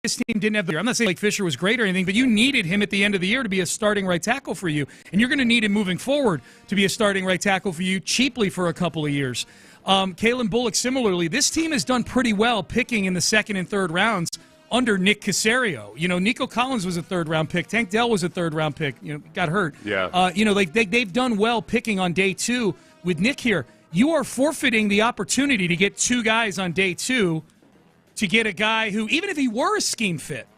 this team didn't have the year. I'm not saying Blake Fisher was great or anything, but you needed him at the end of the year to be a starting right tackle for you. And you're going to need him moving forward to be a starting right tackle for you cheaply for a couple of years. Kalen Bullock, similarly, this team has done pretty well picking in the second and third rounds under Nick Caserio. Nico Collins was a third-round pick. Tank Dell was a third-round pick. Got hurt. Yeah. They've done well picking on day 2 with Nick here. You are forfeiting the opportunity to get 2 guys on day 2 to get a guy who, even if he were a scheme fit,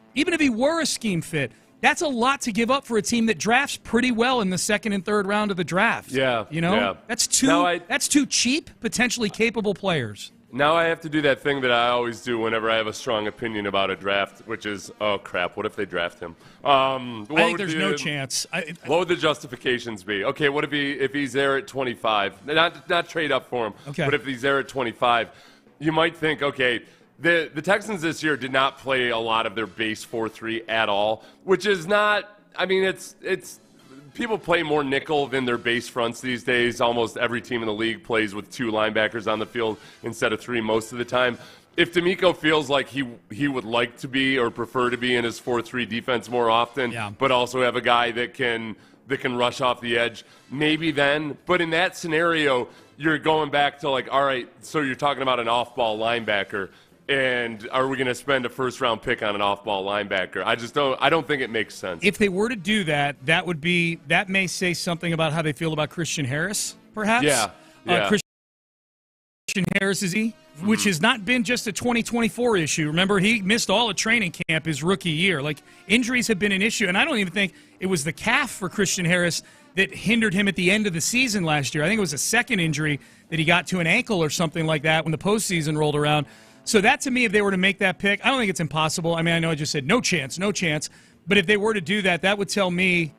that's a lot to give up for a team that drafts pretty well in the second and third round of the draft. Yeah. Yeah. That's two cheap, potentially capable players. Now I have to do that thing that I always do whenever I have a strong opinion about a draft, which is, oh, crap, what if they draft him? I think there's no chance. What would the justifications be? Okay, what if he's there at 25? Not trade up for him, okay. But if he's there at 25, you might think, okay, the Texans this year did not play a lot of their base 4-3 at all, which is not, it's people play more nickel than their base fronts these days. Almost every team in the league plays with 2 linebackers on the field instead of 3 most of the time. If D'Amico feels like he would like to be or prefer to be in his 4-3 defense more often, but also have a guy that can rush off the edge, maybe then. But in that scenario, you're going back to all right, so you're talking about an off-ball linebacker. And are we going to spend a first-round pick on an off-ball linebacker? I don't think it makes sense. If they were to do that, that may say something about how they feel about Christian Harris, perhaps. Yeah. Christian Harris which has not been just a 2024 issue. Remember, he missed all of training camp his rookie year. Injuries have been an issue, and I don't even think it was the calf for Christian Harris that hindered him at the end of the season last year. I think it was a second injury that he got to an ankle or something like that when the postseason rolled around. So that, to me, if they were to make that pick, I don't think it's impossible. I know I just said no chance. But if they were to do that, that would tell me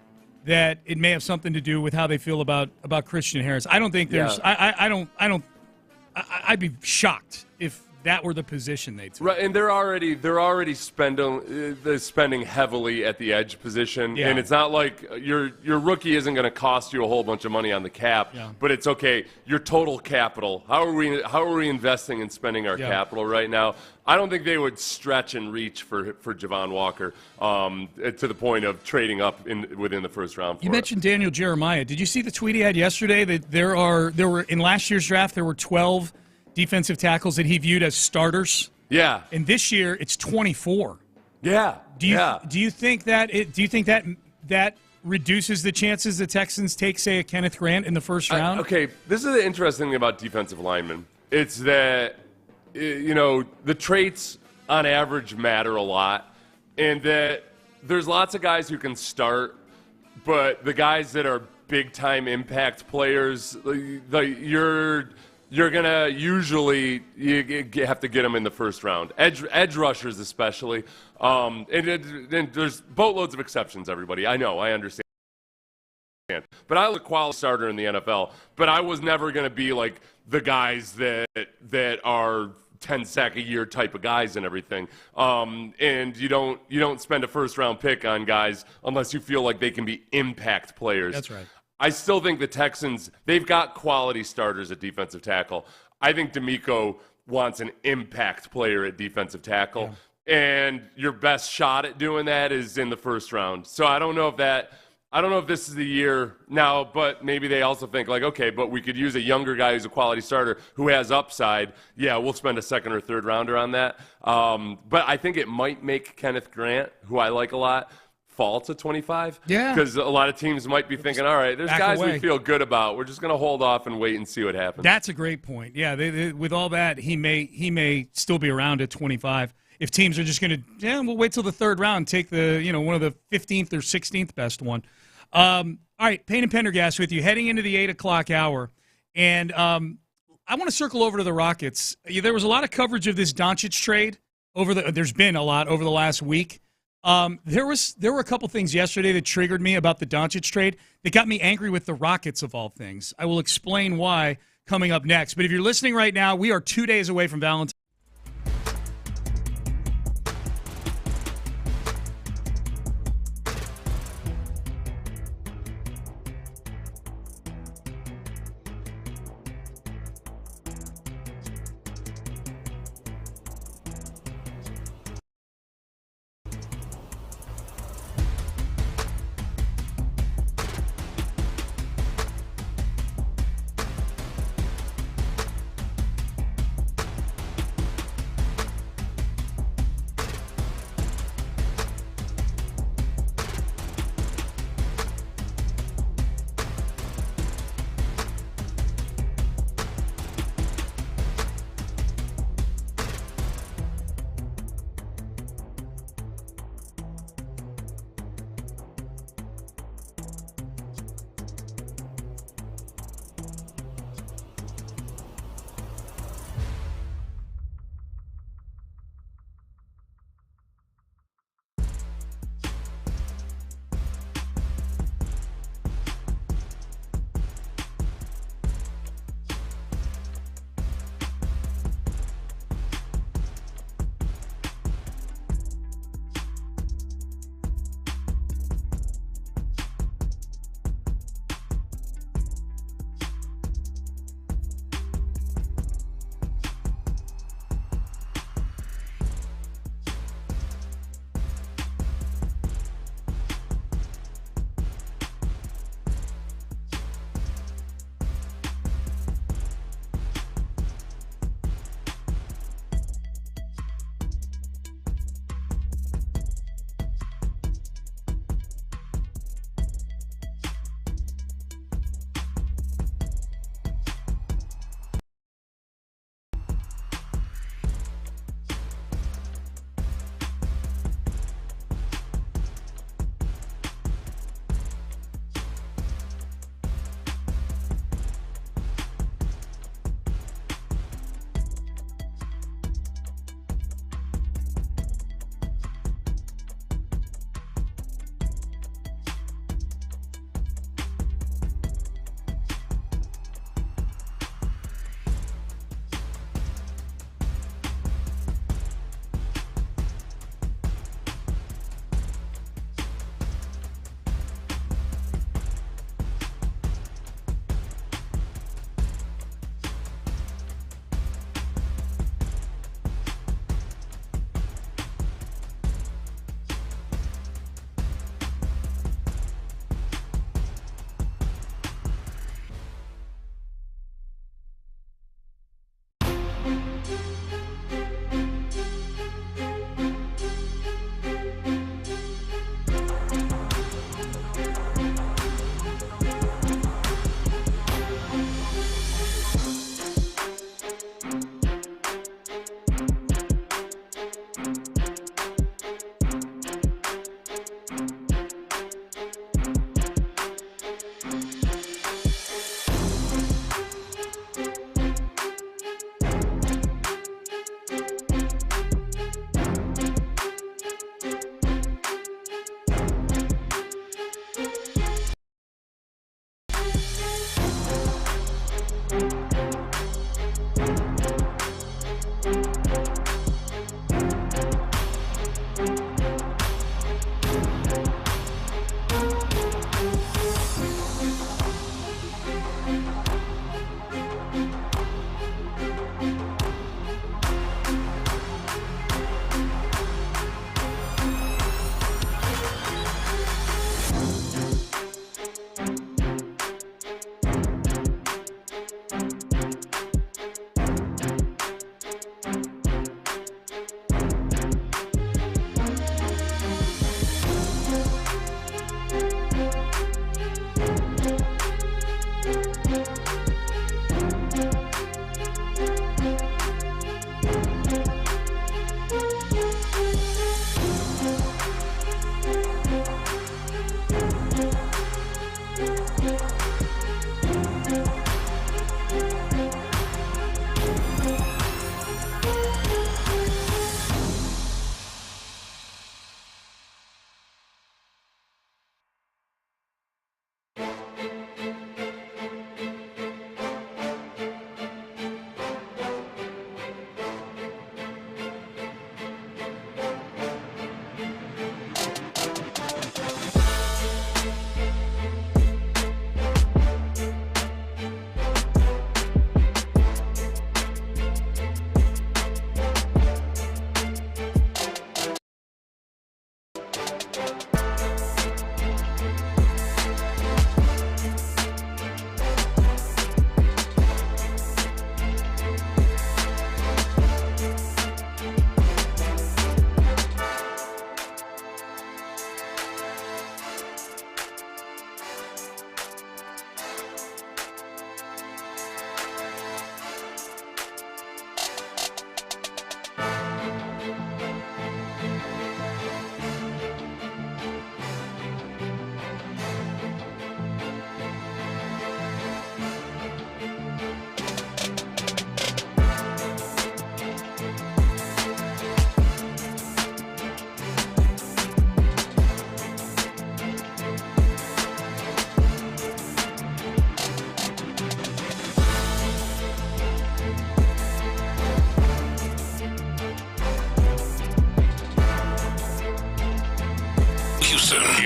that it may have something to do with how they feel about Christian Harris. I don't think there's. Yeah. I'd be shocked if that were the position they took. Right, and they're already spending heavily at the edge position, and it's not like your rookie isn't going to cost you a whole bunch of money on the cap, but it's okay. Your total capital. How are we investing and spending our capital right now? I don't think they would stretch and reach for Javon Walker to the point of trading up within the first round. You mentioned Daniel Jeremiah. Did you see the tweet he had yesterday that there were in last year's draft there were 12 defensive tackles that he viewed as starters? Yeah. And this year it's 24. Yeah. Do you think that reduces the chances the Texans take, say, a Kenneth Grant in the first round? Okay, this is the interesting thing about defensive linemen. It's that the traits on average matter a lot, and that there's lots of guys who can start, but the guys that are big-time impact players, you're going to usually you have to get them in the first round. Edge rushers especially. And there's boatloads of exceptions, everybody. I know, I understand. But I was a quality starter in the NFL, but I was never going to be like the guys that are 10 sack a year type of guys and everything. And you don't spend a first round pick on guys unless you feel like they can be impact players. That's right. I still think the Texans, they've got quality starters at defensive tackle. I think D'Amico wants an impact player at defensive tackle. Yeah. And your best shot at doing that is in the first round. So I don't know if this is the year now, but maybe they also think like, okay, but we could use a younger guy who's a quality starter who has upside. Yeah, we'll spend a second or third rounder on that. But I think it might make Kenneth Grant, who I like a lot, fall to 25. Yeah. Because a lot of teams might be thinking, all right, there's guys away. we feel good about. We're just going to hold off and wait and see what happens. That's a great point. Yeah, they, with all that, he may still be around at 25. If teams are just going to, we'll wait till the third round, take the one of the 15th or 16th best one. All right, Payne and Pendergast with you, heading into the 8 o'clock hour. And I want to circle over to the Rockets. There was a lot of coverage of this Doncic trade. There's been a lot over the last week. There were a couple things yesterday that triggered me about the Doncic trade that got me angry with the Rockets, of all things. I will explain why coming up next. But if you're listening right now, we are 2 days away from Valentine's.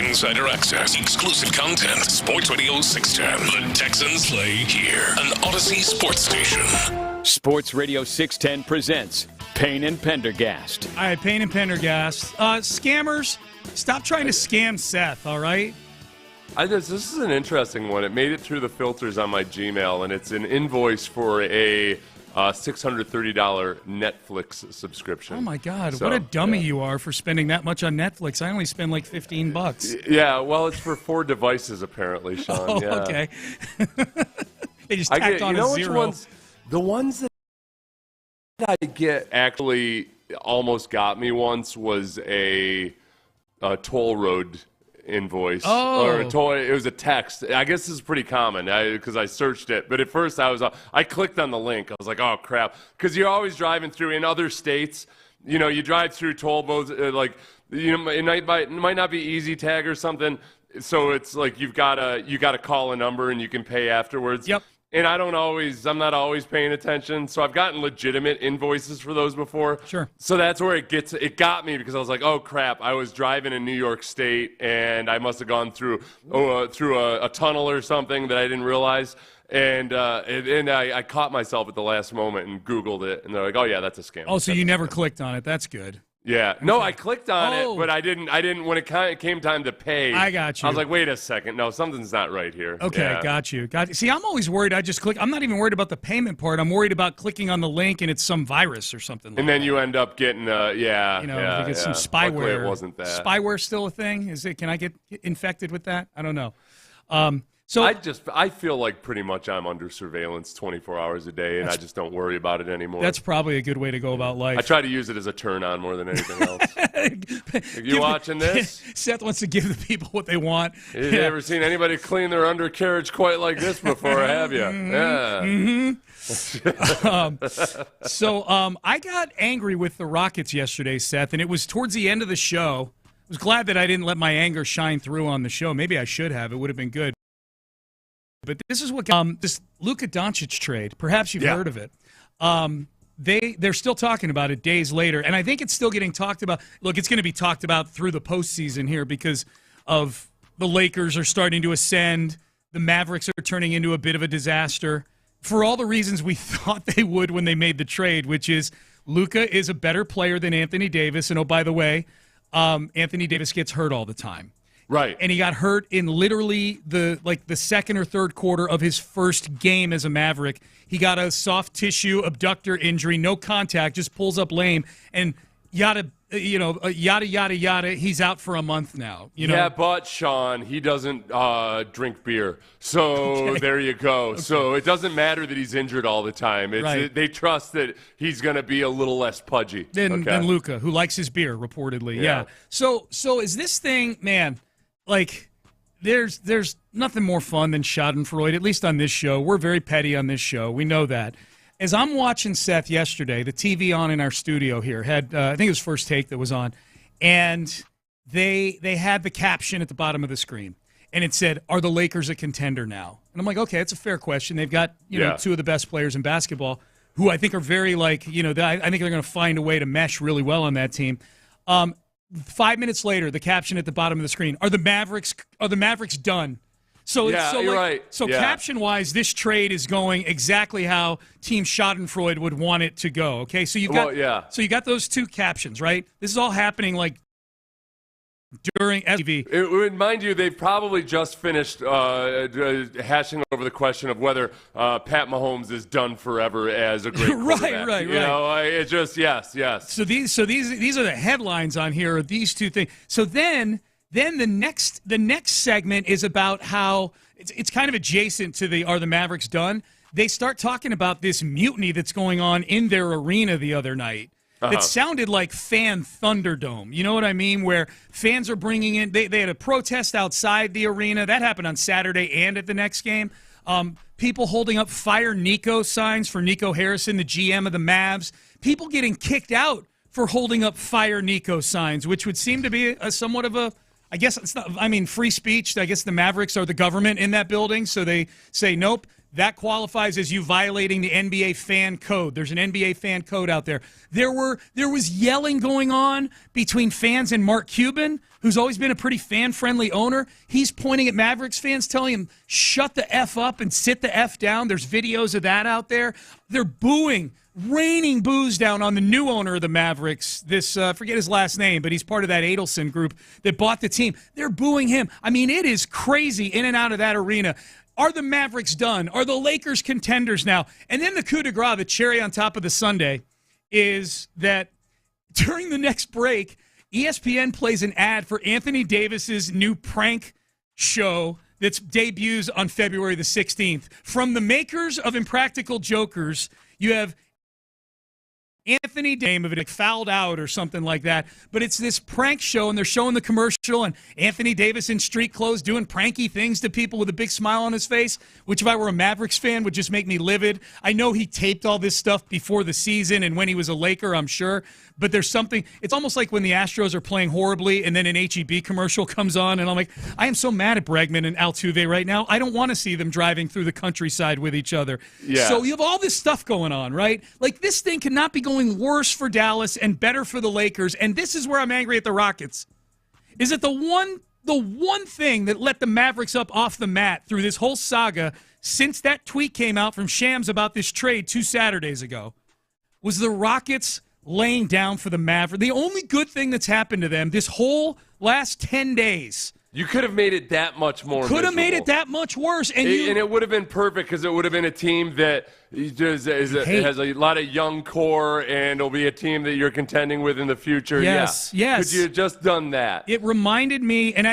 Insider access, exclusive content. Sports Radio 610. The Texans play here. An Odyssey sports station. Sports Radio 610 presents Payne and Pendergast. All right, Payne and Pendergast. Scammers, stop trying to scam Seth, all right? This is an interesting one. It made it through the filters on my Gmail, and it's an invoice for a $630 Netflix subscription. Oh, my God. So, what a dummy you are for spending that much on Netflix. I only spend like $15. Yeah, well, it's for 4 devices, apparently, Sean. Oh, yeah. Okay. They just tacked on a zero. The ones that I get actually almost got me once was a toll road invoice. Or it was a text. I guess this is pretty common because I searched it. But at first I clicked on the link. I was like, oh crap, because you're always driving through in other states. You know, you drive through toll booths it might not be Easy Tag or something. So it's like you gotta call a number and you can pay afterwards. Yep. And I'm not always paying attention. So I've gotten legitimate invoices for those before. Sure. So that's where it got me because I was like, oh crap, I was driving in New York State and I must have gone through a tunnel or something that I didn't realize. And I caught myself at the last moment and Googled it. And they're like, oh yeah, that's a scam. Oh, so you never clicked on it. That's good. Yeah. No, I clicked on it, but I didn't when it came time to pay. I got you. I was like, wait a second. No, something's not right here. Okay, yeah. Got you. See, I'm always worried. I just click. I'm not even worried about the payment part. I'm worried about clicking on the link and it's some virus or something. And then you end up getting, some spyware. Luckily it wasn't that. Spyware still a thing? Can I get infected with that? I don't know. So I feel like pretty much I'm under surveillance 24 hours a day, and I just don't worry about it anymore. That's probably a good way to go about life. I try to use it as a turn-on more than anything else. Are you watching this? Seth wants to give the people what they want. You ever seen anybody clean their undercarriage quite like this before, have you? Yeah. Mm-hmm. I got angry with the Rockets yesterday, Seth, and it was towards the end of the show. I was glad that I didn't let my anger shine through on the show. Maybe I should have. It would have been good. But this is what this Luka Doncic trade. Perhaps you've heard of it. They're still talking about it days later, and I think it's still getting talked about. Look, it's going to be talked about through the postseason here because of the Lakers are starting to ascend. The Mavericks are turning into a bit of a disaster for all the reasons we thought they would when they made the trade, which is Luka is a better player than Anthony Davis, and oh, by the way, Anthony Davis gets hurt all the time. Right. And he got hurt in literally the second or third quarter of his first game as a Maverick. He got a soft tissue abductor injury, no contact, just pulls up lame, and yada, yada, yada. He's out for a month now. Yeah, but Sean, he doesn't drink beer. So There you go. Okay. So it doesn't matter that he's injured all the time. They trust that he's going to be a little less pudgy. Than Luka, who likes his beer, reportedly. Yeah. So is this thing, man, like there's nothing more fun than Schadenfreude, at least on this show. We're very petty on this show. We know that. As I'm watching Seth yesterday, the TV on in our studio here had, I think it was First Take that was on, and they had the caption at the bottom of the screen, and it said, "Are the Lakers a contender now?" And I'm like, okay, it's a fair question. They've got two of the best players in basketball, who I think are very I think they're going to find a way to mesh really well on that team. 5 minutes later, the caption at the bottom of the screen: "Are the Mavericks done?" So you're right. So caption-wise, this trade is going exactly how Team Schadenfreude would want it to go. Okay, so you got those two captions, right? This is all happening during STV. Mind you, they've probably just finished hashing over the question of whether Pat Mahomes is done forever as a great quarterback. right. You know, it's just yes. So these are the headlines on here of these two things. So then the next segment is about how it's kind of adjacent to the "Are the Mavericks done?" They start talking about this mutiny that's going on in their arena the other night. That sounded like fan Thunderdome. You know what I mean? Where fans are bringing in, they had a protest outside the arena. That happened on Saturday and at the next game. People holding up "Fire Nico" signs for Nico Harrison, the GM of the Mavs. People getting kicked out for holding up "Fire Nico" signs, which would seem to be somewhat of a, I guess it's not, free speech. I guess the Mavericks are the government in that building, so they say, nope, that qualifies as you violating the NBA fan code. There's an NBA fan code out there. There was yelling going on between fans and Mark Cuban, who's always been a pretty fan-friendly owner. He's pointing at Mavericks fans, telling them, shut the F up and sit the F down. There's videos of that out there. They're booing, raining boos down on the new owner of the Mavericks. This, forget his last name, but he's part of that Adelson group that bought the team. They're booing him. It is crazy in and out of that arena. Are the Mavericks done? Are the Lakers contenders now? And then the coup de grace, the cherry on top of the sundae, is that during the next break, ESPN plays an ad for Anthony Davis's new prank show that debuts on February the 16th. From the makers of Impractical Jokers, you have Anthony, name of it, fouled out or something like that. But it's this prank show, and they're showing the commercial, and Anthony Davis in street clothes doing pranky things to people with a big smile on his face, which if I were a Mavericks fan would just make me livid. I know he taped all this stuff before the season and when he was a Laker, I'm sure. But there's something, it's almost like when the Astros are playing horribly and then an HEB commercial comes on, and I'm like, I am so mad at Bregman and Altuve right now. I don't want to see them driving through the countryside with each other. Yeah. So you have all this stuff going on, right? Like, this thing cannot be going worse for Dallas and better for the Lakers, and this is where I'm angry at the Rockets. Is it the one thing that let the Mavericks up off the mat through this whole saga since that tweet came out from Shams about this trade 2 Saturdays ago was the Rockets laying down for the Mavericks. The only good thing that's happened to them this whole last 10 days. You could have made it that much more Could have miserable. made it that much worse. And it would have been perfect because it would have been a team that has a lot of young core, and it'll be a team that you're contending with in the future. Yes. Could you have just done that? It reminded me, and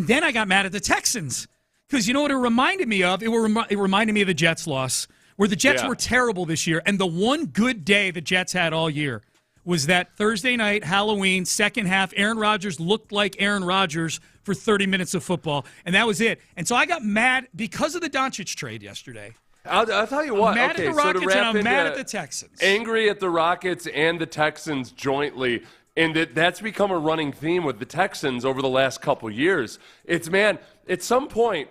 then I got mad at the Texans because you know what it reminded me of? It reminded me of the Jets loss, where the Jets were terrible this year, and the one good day the Jets had all year was that Thursday night, Halloween, second half. Aaron Rodgers looked like Aaron Rodgers for 30 minutes of football, and that was it. And so I got mad because of the Doncic trade yesterday. I'll tell you what. I'm mad at the Rockets, and I'm mad at the Texans. Angry at the Rockets and the Texans jointly, and that's become a running theme with the Texans over the last couple years. It's, man, at some point,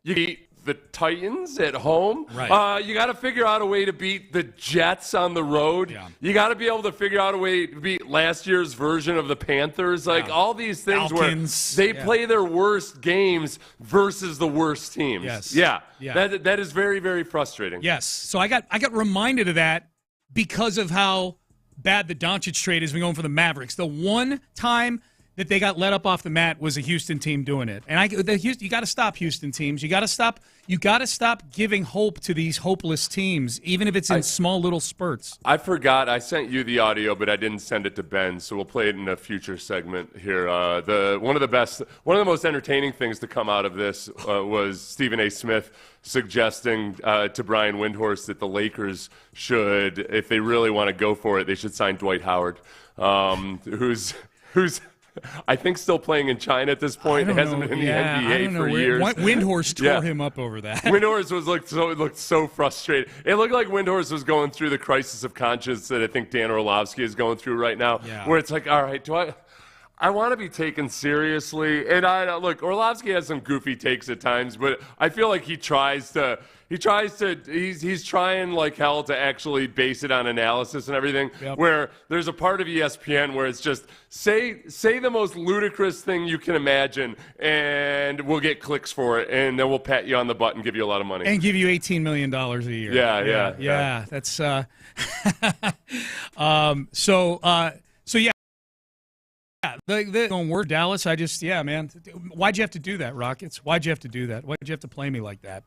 you beat the Titans at home. Right. You got to figure out a way to beat the Jets on the road. Yeah. You got to be able to figure out a way to beat last year's version of the Panthers. Like all these things Falcons. Where they play their worst games versus the worst teams. Yes. Yeah. Yeah. That is very, very frustrating. Yes. So I got reminded of that because of how bad the Doncic trade has been going for the Mavericks. The one time that they got let up off the mat was a Houston team doing it. And you got to stop Houston teams. You got to stop giving hope to these hopeless teams, even if it's in small little spurts. I forgot. I sent you the audio, but I didn't send it to Ben, so we'll play it in a future segment here. One of the most entertaining things to come out of this was Stephen A. Smith suggesting to Brian Windhorst that the Lakers should, if they really want to go for it, they should sign Dwight Howard, who's I think still playing in China at this point. Hasn't been in the NBA for years. Windhorse tore him up over that. Windhorse looked so frustrated. It looked like Windhorse was going through the crisis of conscience that I think Dan Orlovsky is going through right now, where it's like, all right, I want to be taken seriously. And look, Orlovsky has some goofy takes at times, but I feel like he's trying like hell to actually base it on analysis and everything. Yep. Where there's a part of ESPN where it's just say the most ludicrous thing you can imagine, and we'll get clicks for it, and then we'll pat you on the butt and give you a lot of money and give you $18 million a year. Yeah. That's so yeah. The going word Dallas. Man. Why'd you have to do that, Rockets? Why'd you have to do that? Why'd you have to play me like that?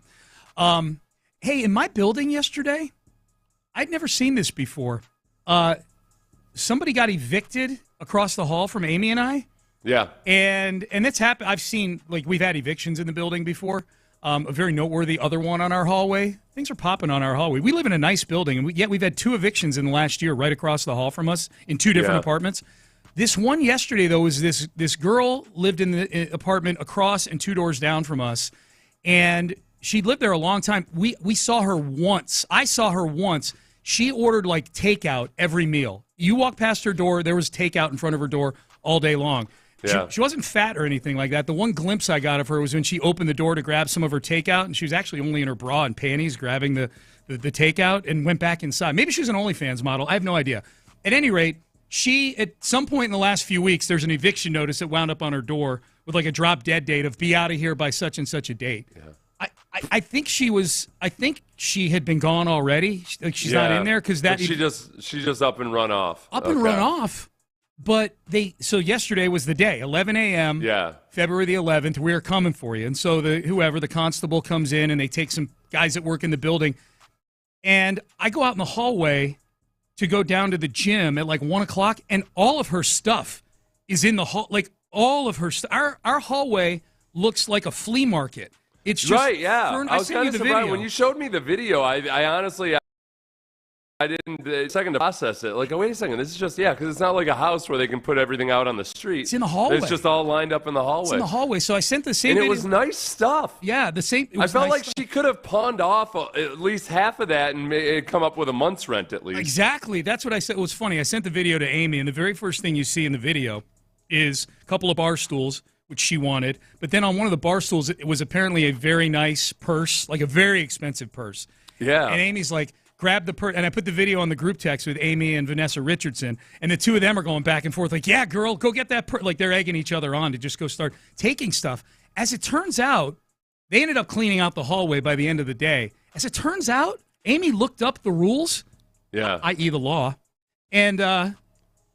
Hey, in my building yesterday, I'd never seen this before. Somebody got evicted across the hall from Amy and I. Yeah. And that's happened. I've seen, we've had evictions in the building before. A very noteworthy other one on our hallway. Things are popping on our hallway. We live in a nice building, and yet we've had 2 evictions in the last year right across the hall from us in 2 different apartments. This one yesterday, though, was this girl lived in the apartment across and 2 doors down from us, and she'd lived there a long time. We saw her once. I saw her once. She ordered takeout every meal. You walk past her door, there was takeout in front of her door all day long. Yeah. She wasn't fat or anything like that. The one glimpse I got of her was when she opened the door to grab some of her takeout, and she was actually only in her bra and panties grabbing the takeout and went back inside. Maybe she was an OnlyFans model. I have no idea. At any rate, she, at some point in the last few weeks, there's an eviction notice that wound up on her door with a drop dead date of be out of here by such and such a date. Yeah. I think she had been gone already. She's not in there because she just up and run off. Run off. But so yesterday was the day, 11 a.m. Yeah. February the 11th. We're coming for you. And so the constable comes in and they take some guys that work in the building. And I go out in the hallway to go down to the gym at 1 o'clock, and all of her stuff is in the hall. All of her stuff. Our hallway looks like a flea market. It's just right. Yeah, I was kind of surprised video. when you showed me the video. I honestly, I didn't a second to process it. Oh, wait a second. This is just because it's not like a house where they can put everything out on the street. It's in the hallway. It's just all lined up in the hallway. It's in the hallway. So I sent the same. And video. It was nice stuff. Yeah, the same. I felt like she could have pawned off at least half of that and come up with a month's rent at least. Exactly. That's what I said. It was funny. I sent the video to Amy, and the very first thing you see in the video is a couple of bar stools, which she wanted. But then on one of the bar stools, it was apparently a very nice purse, a very expensive purse. Yeah. And Amy's like, grab the purse. And I put the video on the group text with Amy and Vanessa Richardson. And the two of them are going back and forth yeah, girl, go get that purse. They're egging each other on to just go start taking stuff. As it turns out, they ended up cleaning out the hallway by the end of the day. As it turns out, Amy looked up the rules, i.e. the law. And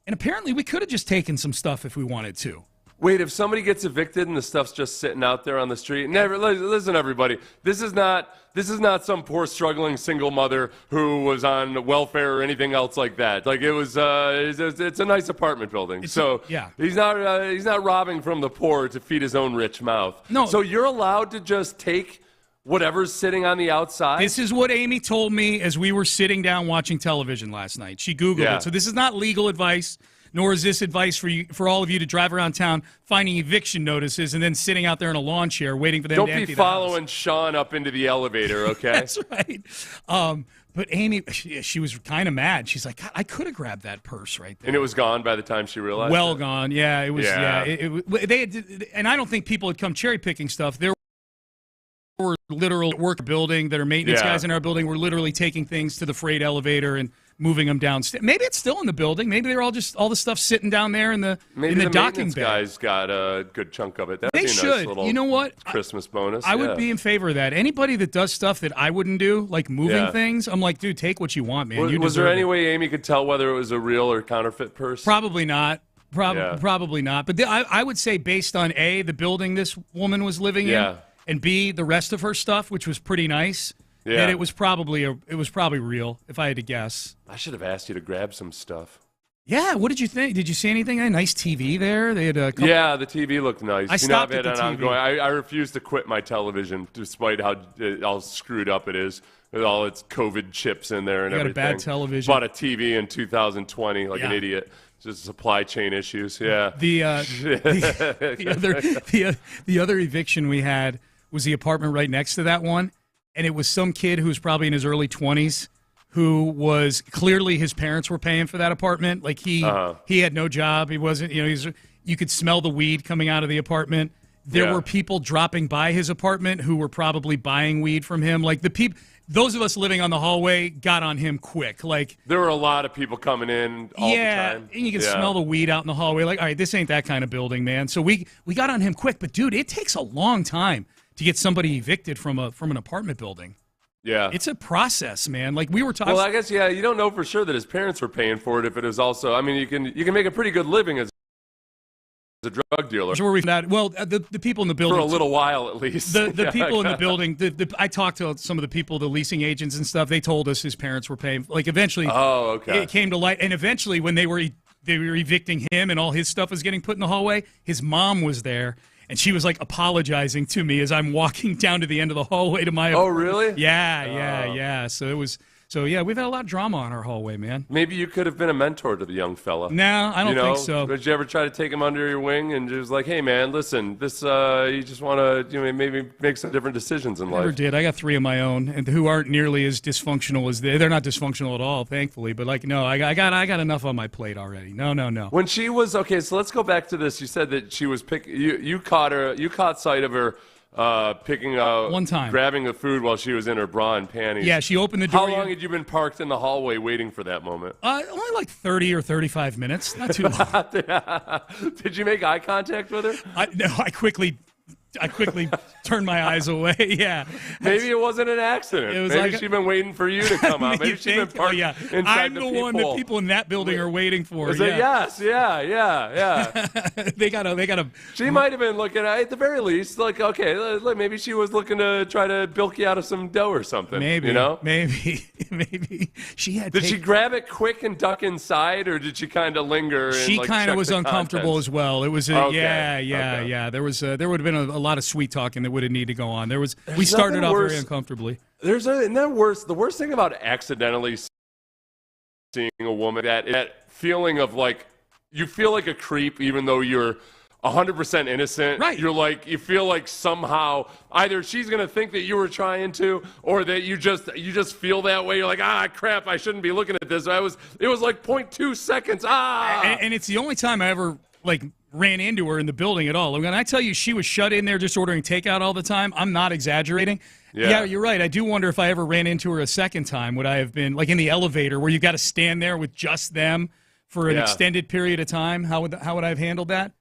apparently we could have just taken some stuff if we wanted to. Wait, if somebody gets evicted and the stuff's just sitting out there on the street, listen, everybody, this is not some poor struggling single mother who was on welfare or anything else like that. It's a nice apartment building. He's not robbing from the poor to feed his own rich mouth. No. So you're allowed to just take whatever's sitting on the outside? This is what Amy told me as we were sitting down watching television last night. She Googled it. So this is not legal advice. Nor is this advice for all of you to drive around town finding eviction notices and then sitting out there in a lawn chair waiting for them to empty the house. Don't be following Sean up into the elevator, okay? That's right. But Amy, she was kind of mad. She's like, God, I could have grabbed that purse right there. And it was gone by the time she realized it? Gone. Yeah, it was. Yeah. And I don't think people had come cherry picking stuff. There were literal work building that are maintenance guys in our building were literally taking things to the freight elevator and moving them downstairs. Maybe it's still in the building. Maybe they're all the stuff sitting down there in the docking bay. Guys got a good chunk of it. That'd be a should. Nice little you know what? Christmas bonus. I would be in favor of that. Anybody that does stuff that I wouldn't do, like moving things, I'm like, dude, take what you want, man. Was there any way Amy could tell whether it was a real or counterfeit purse? Probably not. Probably not. But I would say based on A, the building this woman was living in, and B, the rest of her stuff, which was pretty nice. Yeah, that it was probably real, if I had to guess. I should have asked you to grab some stuff. Yeah, what did you think? Did you see anything? A nice TV there. They had a couple... Yeah, the TV looked nice. I stopped at the TV. I refuse to quit my television, despite how screwed up it is with all its COVID chips in there and everything. Got a bad television. Bought a TV in 2020 like an idiot. Just supply chain issues. Yeah. The other eviction we had was the apartment right next to that one, and it was some kid who was probably in his early 20s who was clearly his parents were paying for that apartment. Like he had no job. He wasn't, you could smell the weed coming out of the apartment. There were people dropping by his apartment who were probably buying weed from him. Like those of us living on the hallway got on him quick. Like there were a lot of people coming in all the time. And you can smell the weed out in the hallway. Like, all right, this ain't that kind of building, man. So we got on him quick. But dude, it takes a long time to get somebody evicted from an apartment building. Yeah. It's a process, man. Like we were talking. Well, I guess you don't know for sure that his parents were paying for it if it was also. I mean, you can make a pretty good living as a drug dealer. The people in the building for a little while at least. The people in the building. I talked to some of the people, the leasing agents and stuff. They told us his parents were paying. Like eventually, it came to light. And eventually, when they were evicting him and all his stuff was getting put in the hallway, his mom was there. And she was like apologizing to me as I'm walking down to the end of the hallway to my apartment. Oh, really? Yeah. So we've had a lot of drama on our hallway, man. Maybe you could have been a mentor to the young fella. No, I don't think so. Did you ever try to take him under your wing and just like, hey, man, listen, this you just want to maybe make some different decisions in life? Never did. I got 3 of my own, and who aren't nearly as dysfunctional as they're not dysfunctional at all, thankfully. But like, no, I got enough on my plate already. No. When she was so let's go back to this. You said that she was you caught sight of her. Picking out one time, grabbing the food while she was in her bra and panties. Yeah, she opened the door. How long had you been parked in the hallway waiting for that moment? Only like 30 or 35 minutes, not too long. Did you make eye contact with her? No, I quickly turned my eyes away. Yeah, maybe it wasn't an accident. Maybe she'd been waiting for you to come out. Maybe she'd been parked inside I'm the one that people in that building are waiting for. Yes, yeah. They gotta. She might have been looking at the very least, like, okay, maybe she was looking to try to bilk you out of some dough or something. Maybe, maybe she had. Did she grab it quick and duck inside, or did she kind of linger? She kind of was uncomfortable as well. It was There was there would have been a lot of sweet talking that would have needed to go on. We started off very uncomfortably. The worst thing about accidentally seeing a woman, that feeling of like you feel like a creep even though you're 100% innocent. Right. You feel like somehow either she's going to think that you were trying to, or that you just feel that way. You're like, crap, I shouldn't be looking at this. It was like 0.2 seconds. And it's the only time I ever ran into her in the building at all. When I tell you she was shut in there just ordering takeout all the time, I'm not exaggerating. Yeah, you're right. I do wonder if I ever ran into her a second time, would I have been like in the elevator where you got to stand there with just them for an extended period of time? How would I have handled that?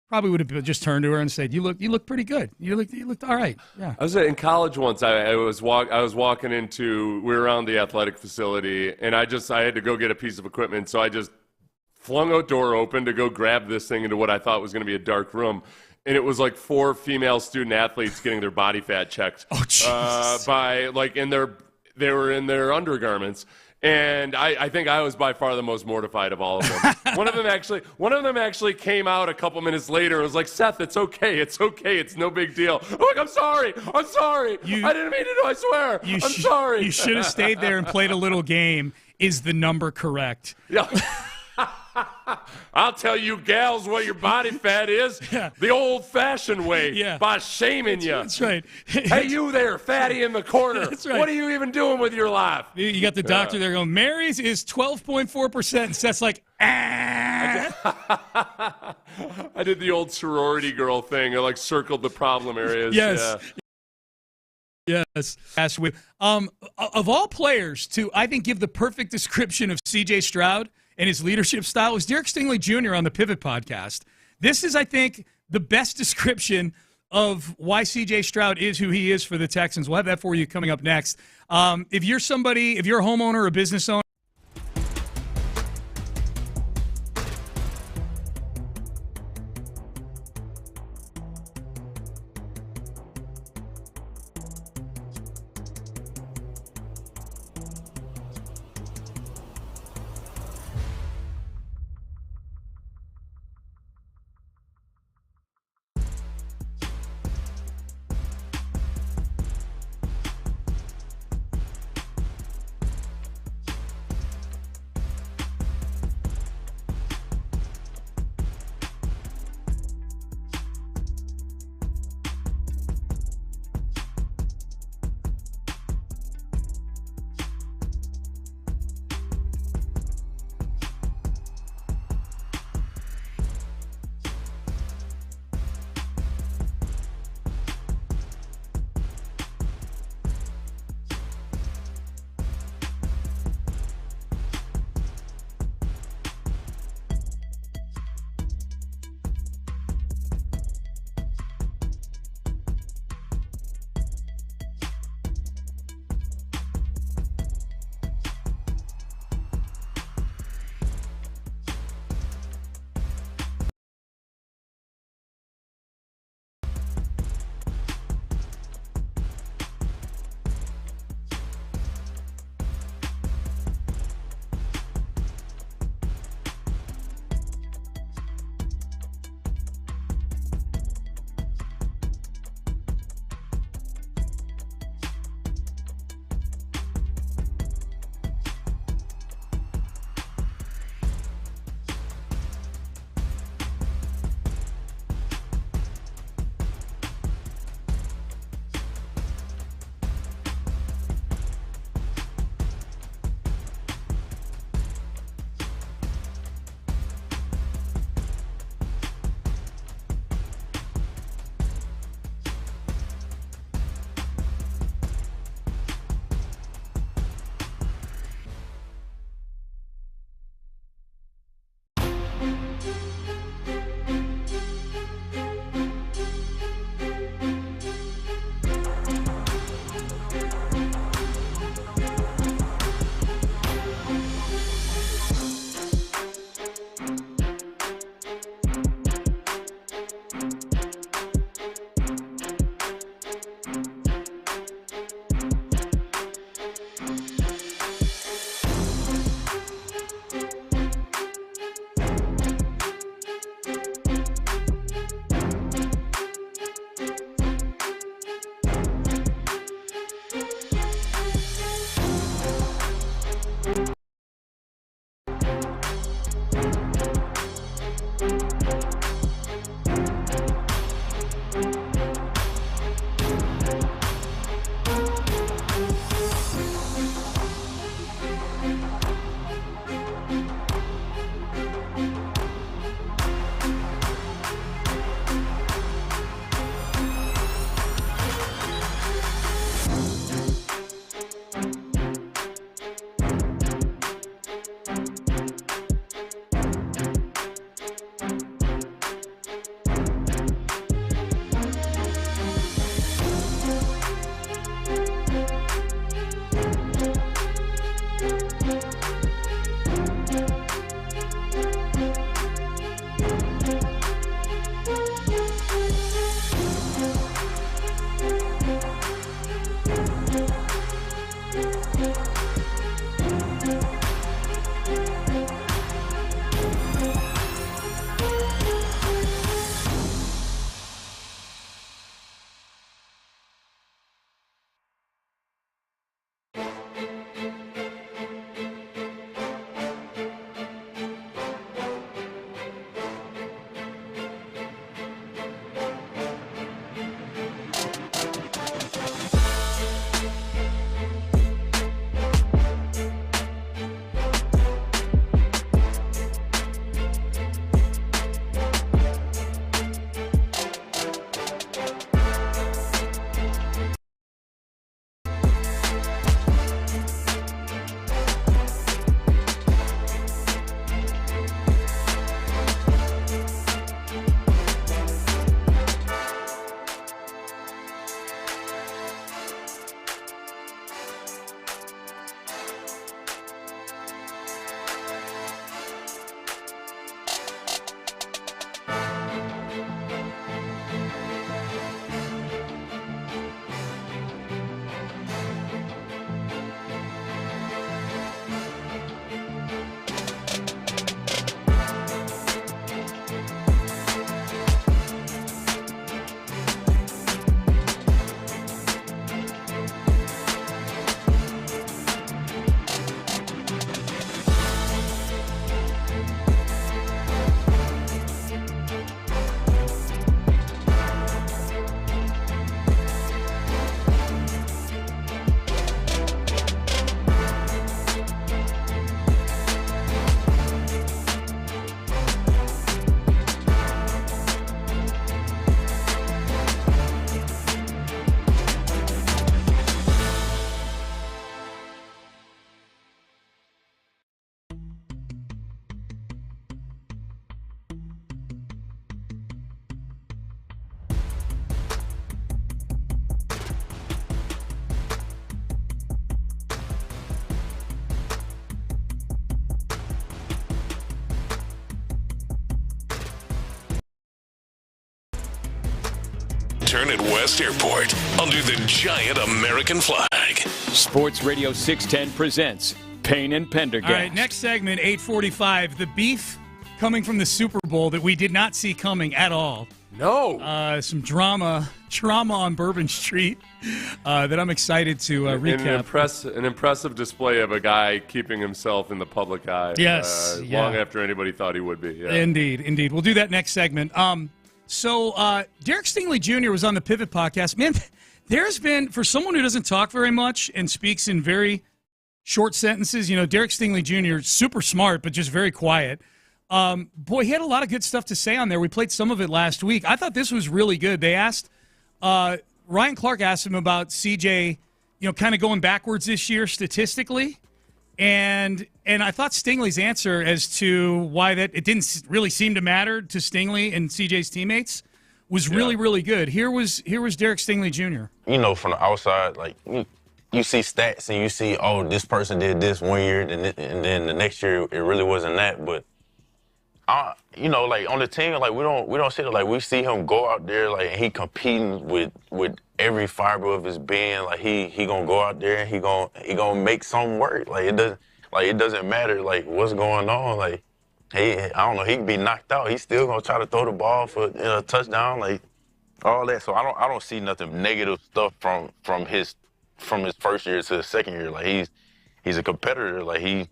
Probably would have just turned to her and said, "You look pretty good. You looked all right." Yeah. I was in college once. I was walking into. We were around the athletic facility, and I had to go get a piece of equipment, so I just flung a door open to go grab this thing into what I thought was going to be a dark room. And it was like 4 female student athletes getting their body fat checked. Oh, Jesus. They were in their undergarments. And I think I was by far the most mortified of all of them. One of them actually came out a couple minutes later and was like, "Seth, it's okay. It's no big deal." I'm like, I'm sorry. I didn't mean to, I swear. I'm sorry. You should have stayed there and played a little game. Is the number correct? Yeah. I'll tell you gals what your body fat is the old-fashioned way, by shaming you. That's right. Hey, you there, fatty in the corner. That's right. What are you even doing with your life? You got the doctor there going, Mary's is 12.4%. And Seth's like, I did the old sorority girl thing. I circled the problem areas. Yes. Yeah. Yes. Of all players to, I think, give the perfect description of C.J. Stroud and his leadership style was Derek Stingley Jr. on the Pivot podcast. This is, I think, the best description of why C.J. Stroud is who he is for the Texans. We'll have that for you coming up next. If you're a homeowner or a business owner, U-turn at West Airport under the giant American flag. Sports Radio 610 presents Payne and Pendergast. All right, next segment, 8:45. The beef coming from the Super Bowl that we did not see coming at all. No. Some drama on Bourbon Street that I'm excited to recap. An impressive display of a guy keeping himself in the public eye. Yes. Long after anybody thought he would be. Yeah. Indeed. We'll do that next segment. So Derek Stingley Jr. was on the Pivot podcast. Man, there's been, for someone who doesn't talk very much and speaks in very short sentences, Derek Stingley Jr. is super smart, but just very quiet. Boy, he had a lot of good stuff to say on there. We played some of it last week. I thought this was really good. They asked, Ryan Clark asked him about CJ, kind of going backwards this year statistically. And I thought Stingley's answer as to why that it didn't really seem to matter to Stingley and CJ's teammates was really, really good. Here was Derek Stingley Jr. From the outside, like you see stats and you see, oh, this person did this one year, and then the next year it really wasn't that. But like on the team, like we don't see it. Like we see him go out there, like he competing with every fiber of his being. Like he gonna go out there and he gonna make something work. Like it doesn't matter like what's going on. Like I don't know, he can be knocked out. He's still gonna try to throw the ball for a touchdown, like all that. So I don't see nothing negative stuff from his first year to the second year. Like he's a competitor. Like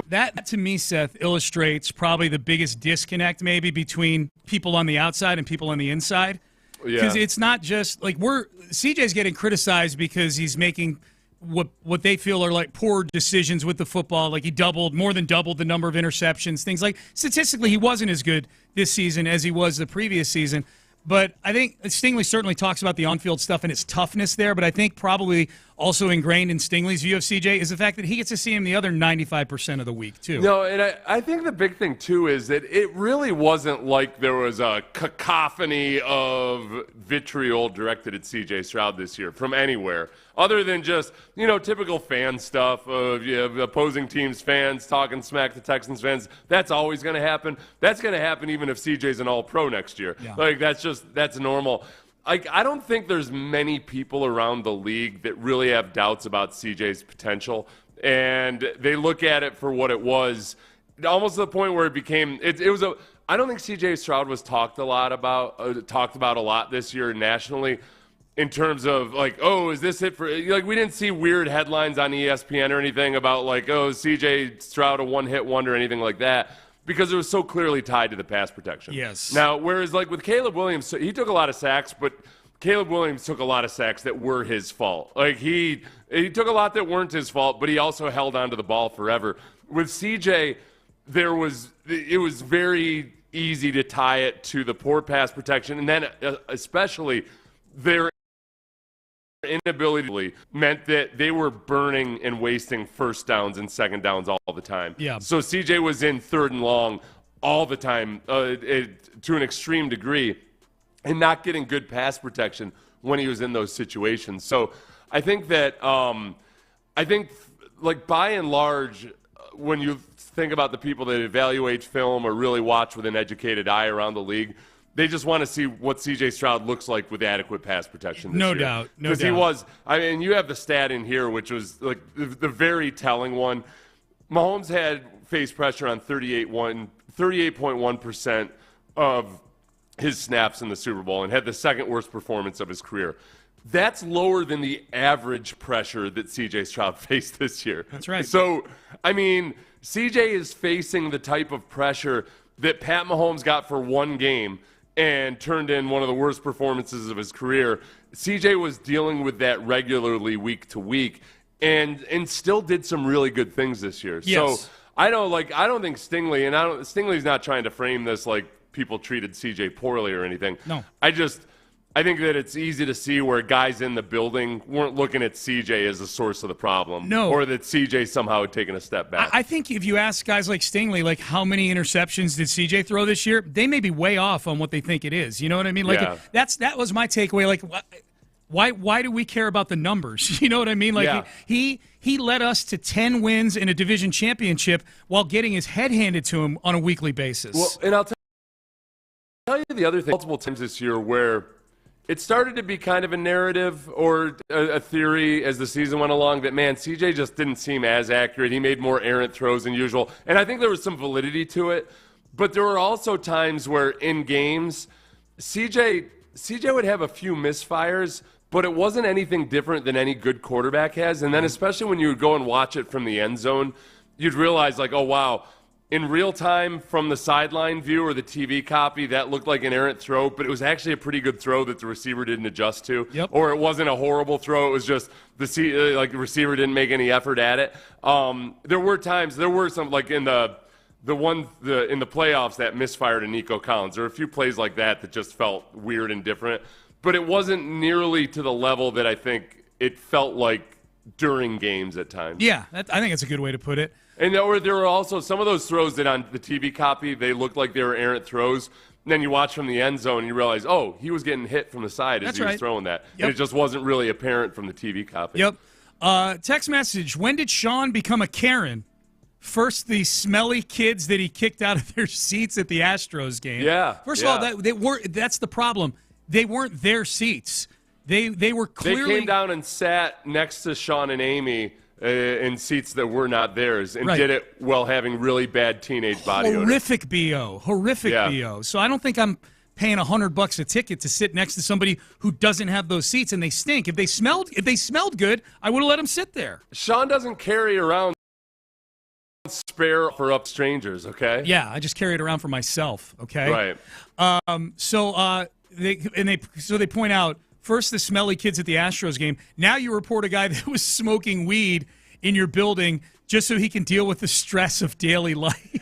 That, to me, Seth, illustrates probably the biggest disconnect maybe between people on the outside and people on the inside. Because it's not just like CJ's getting criticized because he's making what they feel are like poor decisions with the football. Like he more than doubled the number of interceptions, things like statistically he wasn't as good this season as he was the previous season. But I think Stingley certainly talks about the on-field stuff and its toughness there, but I think probably also ingrained in Stingley's view of CJ is the fact that he gets to see him the other 95% of the week, too. No, and I think the big thing, too, is that it really wasn't like there was a cacophony of vitriol directed at C.J. Stroud this year from anywhere, other than just, typical fan stuff of opposing teams' fans talking smack to Texans fans. That's always going to happen. That's going to happen even if C.J.'s an all-pro next year. Yeah. Like, that's normal. I don't think there's many people around the league that really have doubts about CJ's potential, and they look at it for what it was, almost to the point where it became. I don't think CJ Stroud was talked about a lot this year nationally, in terms of like, oh, is this it for? Like, we didn't see weird headlines on ESPN or anything about like, oh, CJ Stroud a one-hit wonder or anything like that. Because it was so clearly tied to the pass protection. Yes. Now, whereas like with Caleb Williams, he took a lot of sacks, but Caleb Williams took a lot of sacks that were his fault. Like he took a lot that weren't his fault, but he also held onto the ball forever. With CJ, it was very easy to tie it to the poor pass protection, and then especially their inability meant that they were burning and wasting first downs and second downs all the time. Yeah. So CJ was in third and long all the time to an extreme degree and not getting good pass protection when he was in those situations. So I think that like by and large, when you think about the people that evaluate film or really watch with an educated eye around the league, they just want to see what C.J. Stroud looks like with adequate pass protection this year. No doubt. Because he was, you have the stat in here, which was like the very telling one. Mahomes had face pressure on 38.1% of his snaps in the Super Bowl and had the second worst performance of his career. That's lower than the average pressure that C.J. Stroud faced this year. That's right. So, C.J. is facing the type of pressure that Pat Mahomes got for one game and turned in one of the worst performances of his career. CJ was dealing with that regularly week to week and still did some really good things this year. Yes. So I don't think Stingley, and Stingley's not trying to frame this like people treated CJ poorly or anything. No. I think that it's easy to see where guys in the building weren't looking at CJ as the source of the problem. No. Or that CJ somehow had taken a step back. I think if you ask guys like Stingley, like how many interceptions did CJ throw this year, they may be way off on what they think it is. You know what I mean? Like that was my takeaway. Like why do we care about the numbers? You know what I mean? Like he led us to 10 wins in a division championship while getting his head handed to him on a weekly basis. Well, and I'll tell tell you the other thing, multiple times this year where it started to be kind of a narrative or a theory as the season went along that, man, CJ just didn't seem as accurate. He made more errant throws than usual. And I think there was some validity to it. But there were also times where in games, CJ would have a few misfires, but it wasn't anything different than any good quarterback has. And then especially when you would go and watch it from the end zone, you'd realize, like, oh, wow, in real time from the sideline view or the TV copy, that looked like an errant throw, but it was actually a pretty good throw that the receiver didn't adjust to. Yep. Or it wasn't a horrible throw. It was just the receiver didn't make any effort at it. There were some, like in the in the playoffs, that misfire to Nico Collins. There were a few plays like that just felt weird and different, but it wasn't nearly to the level that I think it felt like during games at times. Yeah, I think that's a good way to put it. And there were also some of those throws that on the TV copy, they looked like they were errant throws. And then you watch from the end zone and you realize, oh, he was getting hit from the side as he was throwing that. Yep. And it just wasn't really apparent from the TV copy. Yep. Text message, when did Sean become a Karen? First, the smelly kids that he kicked out of their seats at the Astros game. Yeah. First of all, that's the problem. They weren't their seats. They were clearly... They came down and sat next to Sean and Amy in seats that were not theirs and did it while having really bad teenage body odor. Horrific BO. So I don't think I'm paying $100 a ticket to sit next to somebody who doesn't have those seats and they stink. If they smelled good, I would have let them sit there. Sean doesn't carry around spare for up strangers, okay? Yeah, I just carry it around for myself, okay? Right. So they point out, first the smelly kids at the Astros game. Now you report a guy that was smoking weed in your building just so he can deal with the stress of daily life.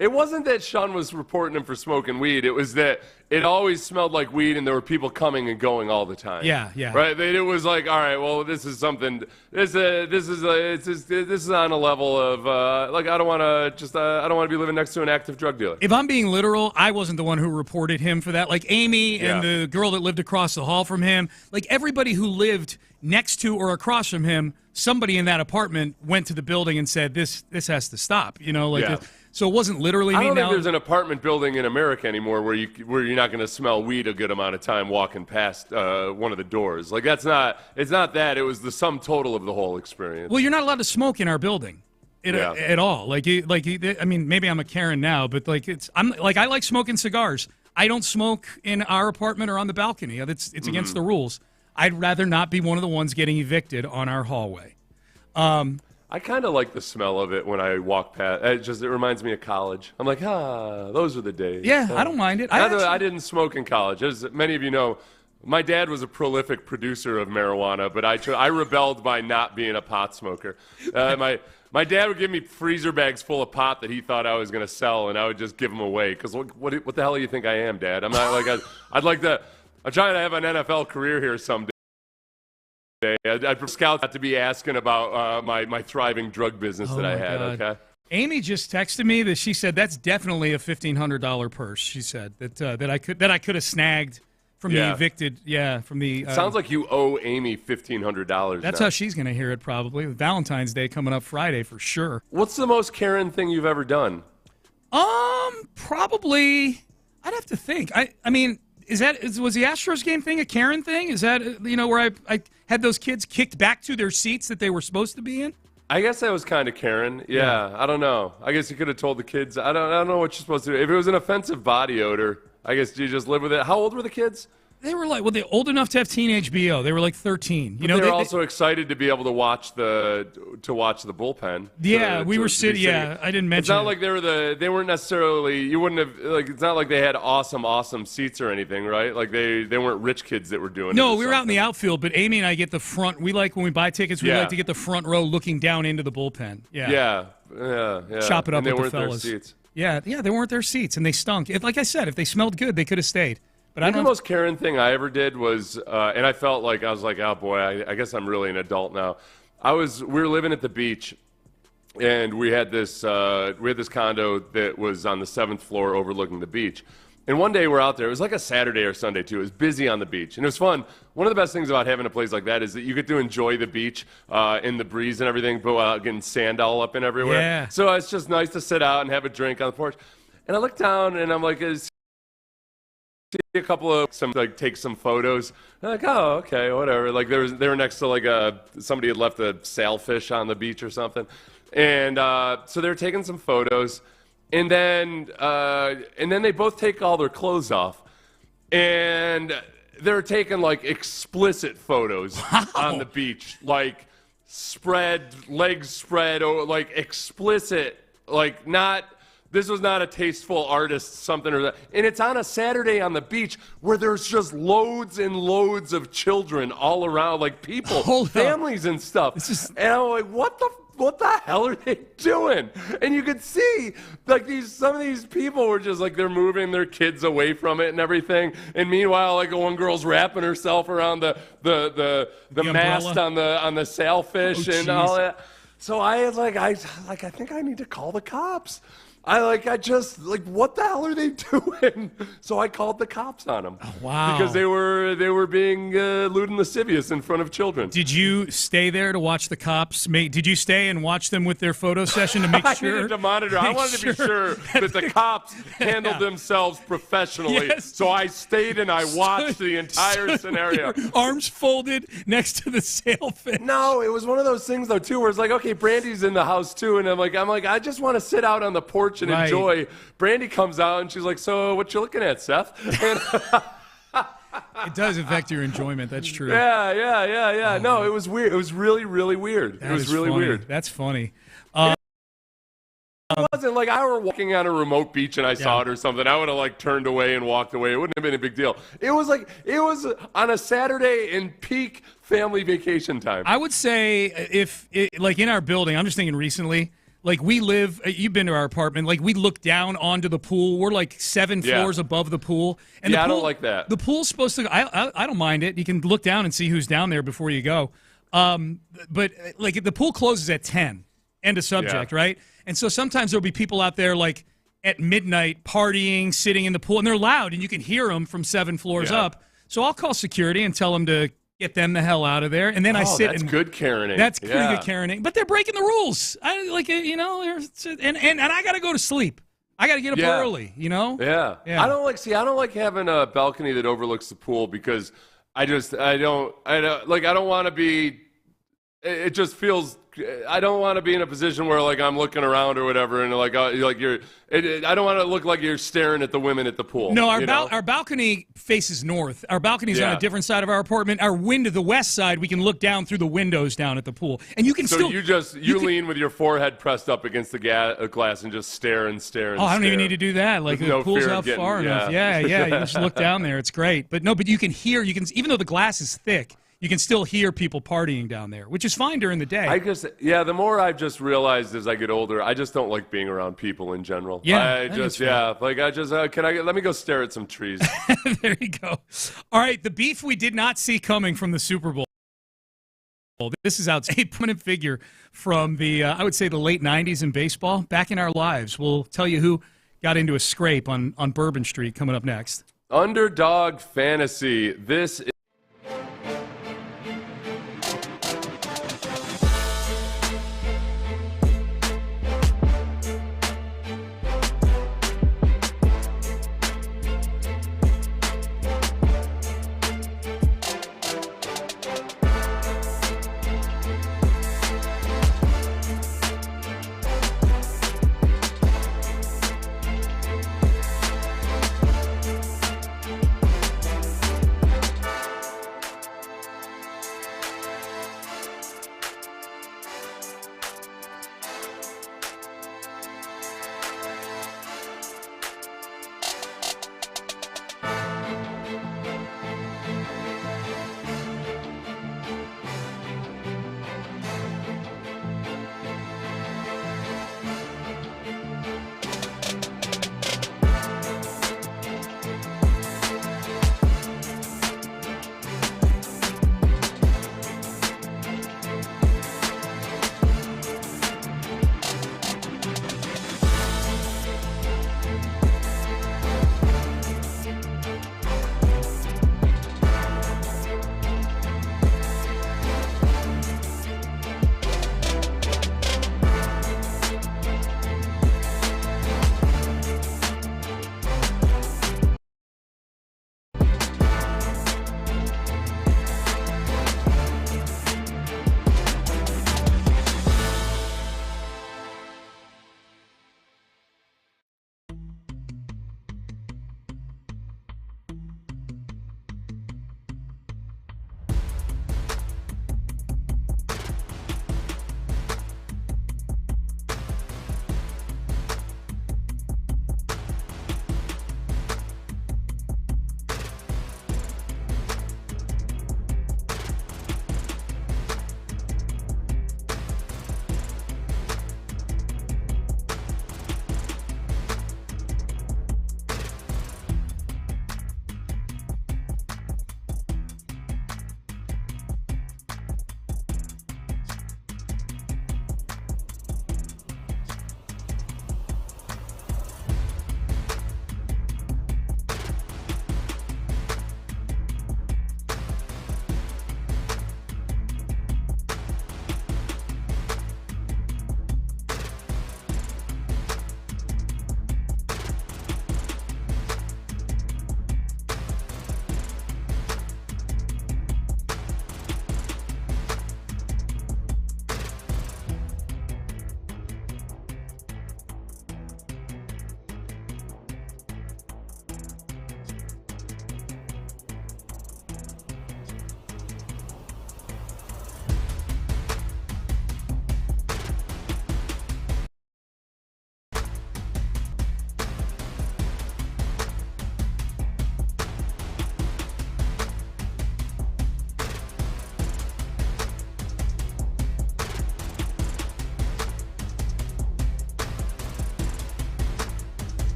It wasn't that Sean was reporting him for smoking weed. It was that it always smelled like weed and there were people coming and going all the time. Yeah. Right? It was like, all right, well, this is something. This is on a level of I don't want to be living next to an active drug dealer. If I'm being literal, I wasn't the one who reported him for that. Like Amy and the girl that lived across the hall from him, like everybody who lived next to or across from him, somebody in that apartment went to the building and said, this has to stop. So it wasn't literally me. I don't think there's an apartment building in America anymore where you're not going to smell weed a good amount of time walking past one of the doors. Like it's not that. It was the sum total of the whole experience. Well, you're not allowed to smoke in our building at all. I mean, maybe I'm a Karen now, but I like smoking cigars. I don't smoke in our apartment or on the balcony. It's against the rules. I'd rather not be one of the ones getting evicted on our hallway. I kind of like the smell of it when I walk past. It reminds me of college. I'm like, those are the days. Yeah, I don't mind it. I didn't smoke in college. As many of you know, my dad was a prolific producer of marijuana, but I rebelled by not being a pot smoker. My dad would give me freezer bags full of pot that he thought I was going to sell, and I would just give them away. Because what the hell do you think I am, Dad? I'm not like I'd like to. I'm trying to have an NFL career here someday. I'd scout not to be asking about my thriving drug business that I had. God. Okay. Amy just texted me that she said that's definitely a $1,500 purse. She said that I could have snagged from the evicted. Yeah, from the. Sounds like you owe Amy $1,500. That's how she's going to hear it probably. With Valentine's Day coming up Friday for sure. What's the most Karen thing you've ever done? Probably. I'd have to think. I mean. Was the Astros game thing a Karen thing? Is that, where I had those kids kicked back to their seats that they were supposed to be in? I guess that was kind of Karen. Yeah, I don't know. I guess you could have told the kids. I don't know what you're supposed to do. If it was an offensive body odor, I guess you just live with it. How old were the kids? They were they're old enough to have teenage BO. They were 13. They were also excited to be able to watch the bullpen. Yeah, we were sitting. Yeah, I didn't mention. It's not like they weren't necessarily. You wouldn't have it's not like they had awesome seats or anything, right? Like they weren't rich kids that were doing. No, we were out in the outfield, but Amy and I get the front. We like when we buy tickets. We like to get the front row, looking down into the bullpen. Yeah. Chop it up with the fellas. Their seats. Yeah, they weren't their seats, and they stunk. Like I said, if they smelled good, they could have stayed. But the most Karen thing I ever did was, and I felt like I was like, oh boy, I guess I'm really an adult now. We were living at the beach, and we had this condo that was on the 7th floor overlooking the beach. And one day we're out there. It was like a Saturday or Sunday too. It was busy on the beach, and it was fun. One of the best things about having a place like that is that you get to enjoy the beach in the breeze and everything, but without getting sand all up and everywhere. Yeah. So it's just nice to sit out and have a drink on the porch. And I look down, and I'm like, a couple of take some photos. I'm like, oh, okay, whatever. Like they were next to like somebody had left a sailfish on the beach or something, and so they were taking some photos, and then they both take all their clothes off, and they're taking like explicit photos on the beach, like legs spread, or like explicit, like not. This was not a tasteful artist, something or that. And it's on a Saturday on the beach where there's just loads and loads of children all around, like people, families and stuff. And I'm like, what the hell are they doing? And you could see, like, some of these people were just like, they're moving their kids away from it and everything. And meanwhile, like, one girl's wrapping herself around the mast on the sailfish and all that. So I think I need to call the cops. What the hell are they doing? So I called the cops on them. Oh, wow. Because they were being lewd and lascivious in front of children. Did you stay there to watch the cops? Did you stay and watch them with their photo session to make sure? I needed to monitor. I wanted to be sure that the cops handled themselves professionally. Yes. So I stayed and I watched the entire scenario. Arms folded next to the sailfish. No, it was one of those things though too, where it's like, okay, Brandy's in the house too, and I'm like, I just want to sit out on the porch and enjoy. Brandy comes out and she's like, so what you looking at, Seth? And it does affect your enjoyment. That's true. Yeah. No, it was weird. It was really, really weird. It was really weird. That's funny. It wasn't like I were walking on a remote beach and I saw it or something. I would have like turned away and walked away. It wouldn't have been a big deal. It was on a Saturday in peak family vacation time. I would say like in our building, I'm just thinking recently, like we live, you've been to our apartment, like we look down onto the pool. We're like 7 floors above the pool. And the pool, I don't like that. The pool's supposed to, I don't mind it. You can look down and see who's down there before you go. But like the pool closes at 10, end of subject, right? And so sometimes there'll be people out there like at midnight partying, sitting in the pool, and they're loud and you can hear them from 7 floors up. So I'll call security and tell them to get them the hell out of there, and then I sit. That's good Karening. That's pretty good Karening, but they're breaking the rules. I like and I got to go to sleep. I got to get up early. Yeah. I don't like having a balcony that overlooks the pool because I don't want to be. It just feels. I don't want to be in a position where like I'm looking around or whatever, and like you're. I don't want to look like you're staring at the women at the pool. No, our balcony faces north. Our balcony's on a different side of our apartment. Our window, the west side, we can look down through the windows down at the pool, and you can still. So you lean with your forehead pressed up against the glass and just stare and stare. I don't even need to do that. Like the pool's out far enough. Yeah. You can just look down there. It's great, but you can hear. Even though the glass is thick. You can still hear people partying down there, which is fine during the day. The more I've just realized as I get older, I just don't like being around people in general. Yeah, let me go stare at some trees. There you go. All right, the beef we did not see coming from the Super Bowl. This is out a prominent figure from the, I would say, the late 90s in baseball. Back in our lives, we'll tell you who got into a scrape on Bourbon Street coming up next. Underdog Fantasy. This is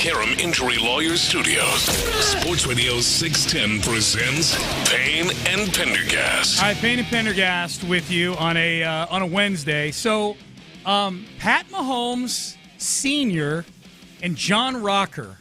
McCarran Injury Lawyers Studios. Sports Radio 610 presents Payne and Pendergast. All right, Payne and Pendergast with you on a Wednesday. So, Pat Mahomes Sr. and John Rocker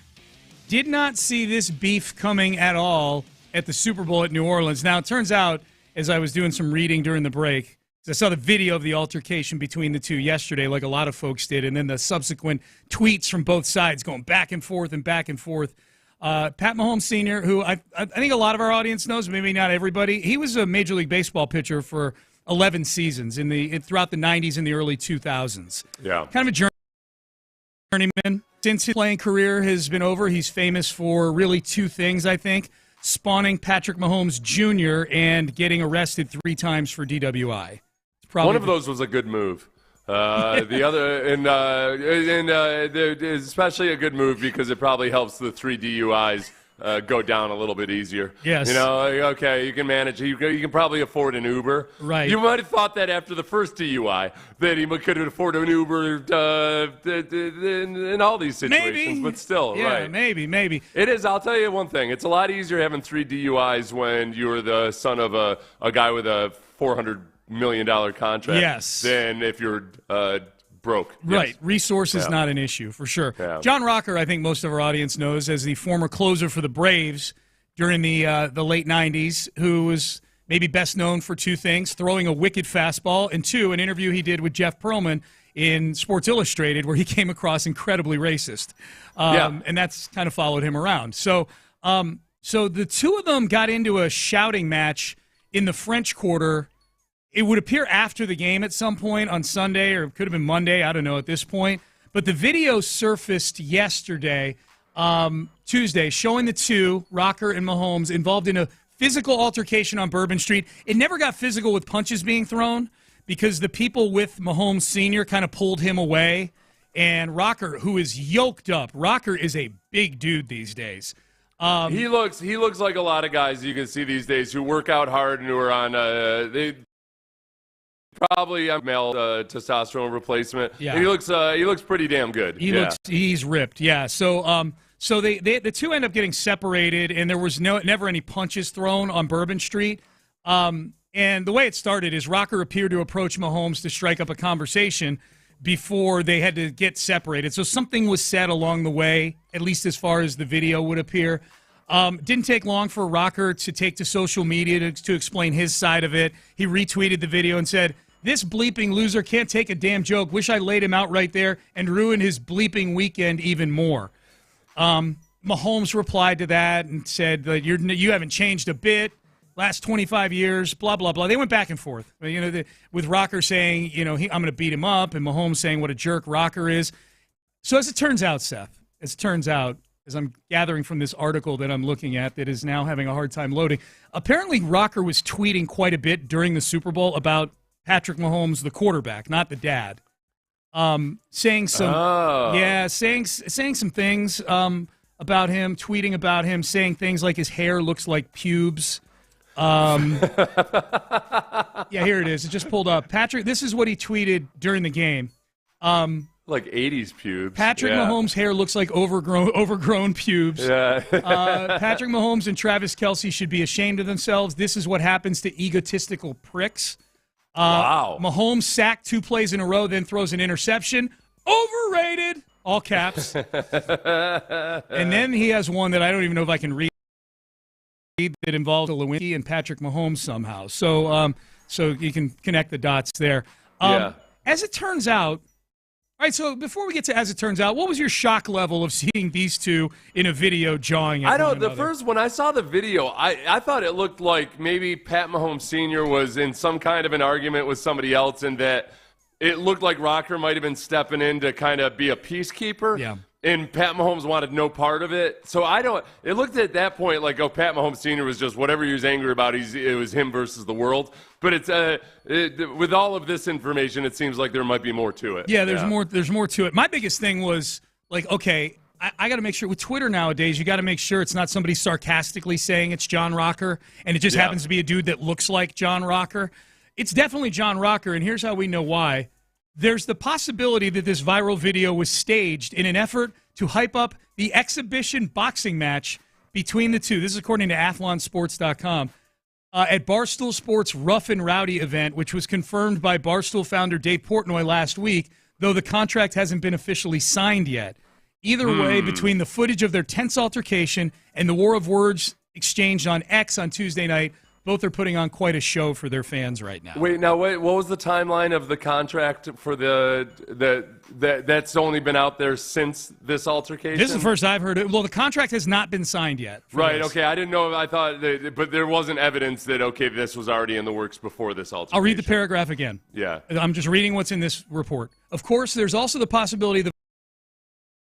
did not see this beef coming at all at the Super Bowl at New Orleans. Now, it turns out, as I was doing some reading during the break, I saw the video of the altercation between the two yesterday, like a lot of folks did, and then the subsequent tweets from both sides going back and forth and back and forth. Pat Mahomes Sr., who I think a lot of our audience knows, maybe not everybody, he was a Major League Baseball pitcher for 11 seasons throughout the 90s and the early 2000s. Yeah. Kind of a journeyman. Since his playing career has been over, he's famous for really two things, I think: spawning Patrick Mahomes Jr. and getting arrested 3 times for DWI. One of those was a good move. The other, especially a good move because it probably helps the 3 DUIs go down a little bit easier. Yes. You know, okay, you can manage. You can probably afford an Uber. Right. You might have thought that after the first DUI that he could afford an Uber in all these situations. Maybe. But still, yeah, right. Maybe. It is. I'll tell you one thing. It's a lot easier having 3 DUIs when you're the son of a guy with a $400 million contract. Yes. Than if you're broke. Right. Yes. Resources not an issue, for sure. Yeah. John Rocker, I think most of our audience knows as the former closer for the Braves during the late 90s, who was maybe best known for 2 things: throwing a wicked fastball, and 2, an interview he did with Jeff Pearlman in Sports Illustrated where he came across incredibly racist. And that's kind of followed him around. So the two of them got into a shouting match in the French Quarter. It would appear after the game at some point on Sunday, or it could have been Monday, I don't know at this point. But the video surfaced yesterday, Tuesday, showing the two, Rocker and Mahomes, involved in a physical altercation on Bourbon Street. It never got physical with punches being thrown because the people with Mahomes Sr. kind of pulled him away. And Rocker, who is yoked up, Rocker is a big dude these days. He looks like a lot of guys you can see these days who work out hard and who are on probably a male testosterone replacement. Yeah. He looks pretty damn good. He's ripped. Yeah. So the two end up getting separated, and there was never any punches thrown on Bourbon Street. And the way it started is Rocker appeared to approach Mahomes to strike up a conversation before they had to get separated. So something was said along the way, at least as far as the video would appear. Didn't take long for Rocker to take to social media to explain his side of it. He retweeted the video and said, "This bleeping loser can't take a damn joke. Wish I laid him out right there and ruined his bleeping weekend even more." Mahomes replied to that and said that you haven't changed a bit. Last 25 years, blah, blah, blah. They went back and forth. With Rocker saying, I'm going to beat him up, and Mahomes saying what a jerk Rocker is. So as it turns out, Seth, as I'm gathering from this article that I'm looking at that is now having a hard time loading, apparently Rocker was tweeting quite a bit during the Super Bowl about Patrick Mahomes, the quarterback, not the dad, saying some things about him, tweeting about him, saying things like his hair looks like pubes. Yeah, here it is. It just pulled up. Patrick, this is what he tweeted during the game. Like 80s pubes. Patrick Mahomes' hair looks like overgrown pubes. Yeah. Patrick Mahomes and Travis Kelce should be ashamed of themselves. This is what happens to egotistical pricks. Wow. Mahomes sacked 2 plays in a row, then throws an interception. Overrated. All caps. And then he has one that I don't even know if I can read that involves Lewinsky and Patrick Mahomes somehow. So you can connect the dots there. As it turns out, all right, so before we get to as it turns out, what was your shock level of seeing these two in a video jawing at one another? When I saw the video, I thought it looked like maybe Pat Mahomes Sr. was in some kind of an argument with somebody else, and that it looked like Rocker might have been stepping in to kind of be a peacekeeper. Yeah. And Pat Mahomes wanted no part of it. So it looked at that point like, Pat Mahomes Sr. was just whatever he was angry about, it was him versus the world. But with all of this information, it seems like there might be more to it. Yeah, there's more to it. My biggest thing was, okay, I got to make sure with Twitter nowadays, you got to make sure it's not somebody sarcastically saying it's John Rocker, and it just happens to be a dude that looks like John Rocker. It's definitely John Rocker, and here's how we know why. there's the possibility that this viral video was staged in an effort to hype up the exhibition boxing match between the two. This is according to athlonsports.com. At Barstool Sports' Rough and Rowdy event, which was confirmed by Barstool founder Dave Portnoy last week, though the contract hasn't been officially signed yet. Either way, between the footage of their tense altercation and the war of words exchanged on X on Tuesday night, both are putting on quite a show for their fans right now. Wait, what was the timeline of the contract for that's only been out there since this altercation? This is the first I've heard it. Well, the contract has not been signed yet. Right, this. okay. I didn't know. I thought, but there wasn't evidence that, okay, this was already in the works before this altercation. I'll read the paragraph again. Yeah. I'm just reading what's in this report. Of course, there's also the possibility the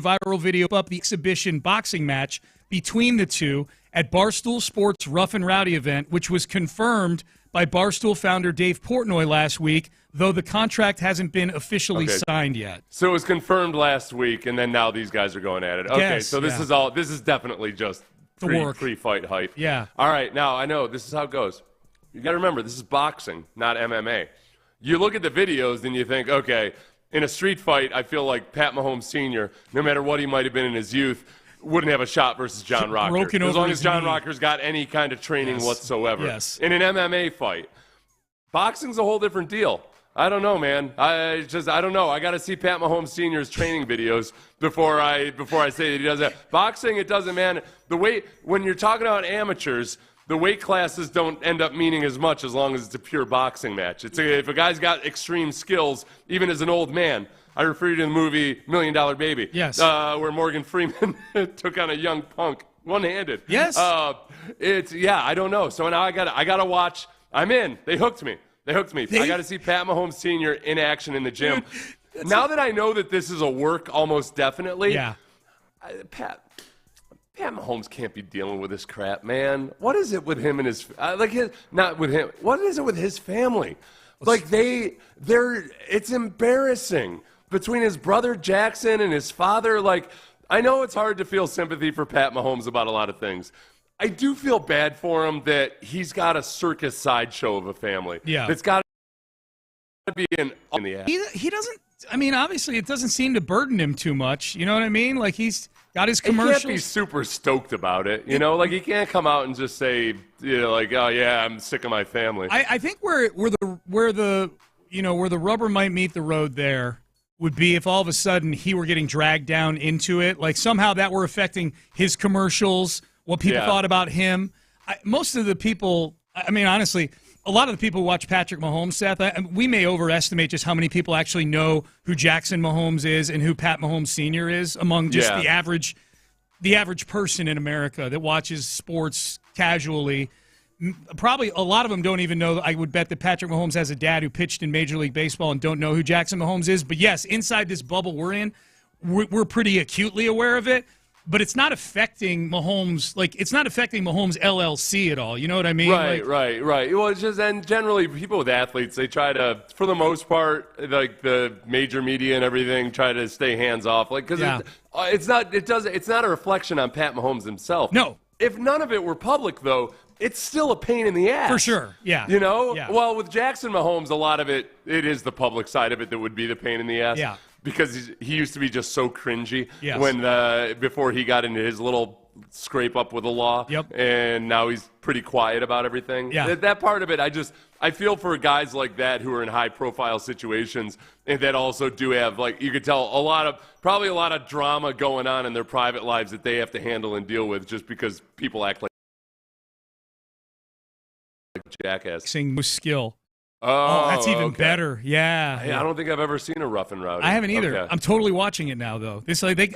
viral video up the exhibition boxing match between the two at Barstool Sports' Rough and Rowdy event, which was confirmed by Barstool founder Dave Portnoy last week, though the contract hasn't been officially signed yet. So it was confirmed last week, and then now these guys are going at it. Okay, Yes, so this is definitely just pre-fight hype. Yeah. All right, now I know this is how it goes. You got to remember, this is boxing, not MMA. You look at the videos, and you think, okay, in a street fight, I feel like Pat Mahomes Sr., no matter what he might have been in his youth, wouldn't have a shot versus John Rocker. As long as John Rocker's got any kind of training whatsoever. Yes. In an MMA fight, boxing's a whole different deal. I don't know, man. I don't know. I got to see Pat Mahomes Sr.'s training videos before I say that he does that. Boxing, it doesn't, man. When you're talking about amateurs, the weight classes don't end up meaning as much as long as it's a pure boxing match. If a guy's got extreme skills, even as an old man. I refer you to the movie $1 Million Baby. Yes. Where Morgan Freeman took on a young punk one-handed. Yes. I don't know. So now I gotta watch. I'm in. They hooked me. I got to see Pat Mahomes Sr. in action in the gym. Dude, now that I know that this is a work, almost definitely. Yeah. Pat Mahomes can't be dealing with this crap, man. What is it with him and his not with him? What is it with his family? It's embarrassing between his brother Jackson and his father. I know it's hard to feel sympathy for Pat Mahomes about a lot of things. I do feel bad for him that he's got a circus sideshow of a family. Yeah. It's got to be in the ass. He doesn't, obviously it doesn't seem to burden him too much. You know what I mean? He's got his commercials. He can't be super stoked about it. He can't come out and just say, oh yeah, I'm sick of my family. I think where the rubber might meet the road there would be if all of a sudden he were getting dragged down into it, somehow that were affecting his commercials, what people thought about him. Most of the people, honestly, a lot of the people who watch Patrick Mahomes, Seth, we may overestimate just how many people actually know who Jackson Mahomes is and who Pat Mahomes Sr. is among just the average person in America that watches sports casually. Probably a lot of them don't even know. I would bet that Patrick Mahomes has a dad who pitched in Major League Baseball and don't know who Jackson Mahomes is. But yes, inside this bubble we're in, we're pretty acutely aware of it. But it's not affecting Mahomes. It's not affecting Mahomes LLC at all. You know what I mean? Right. Well, it's just, and generally people with athletes, they try to, for the most part, the major media and everything, try to stay hands off. Because it's not a reflection on Pat Mahomes himself. No. If none of it were public, though, it's still a pain in the ass. For sure, yeah. Yeah. Well, with Jackson Mahomes, a lot of it is the public side of it that would be the pain in the ass. Yeah. Because he used to be just so cringy yes. Before he got into his little scrape up with the law. Yep. And now he's pretty quiet about everything. Yeah. That part of it, I feel for guys like that who are in high-profile situations and that also do have, you could tell, probably a lot of drama going on in their private lives that they have to handle and deal with just because people act like jackass. Sing with skill. Oh, that's even better. Yeah. Hey, I don't think I've ever seen a Rough and Rowdy. I haven't either. Okay. I'm totally watching it now, though.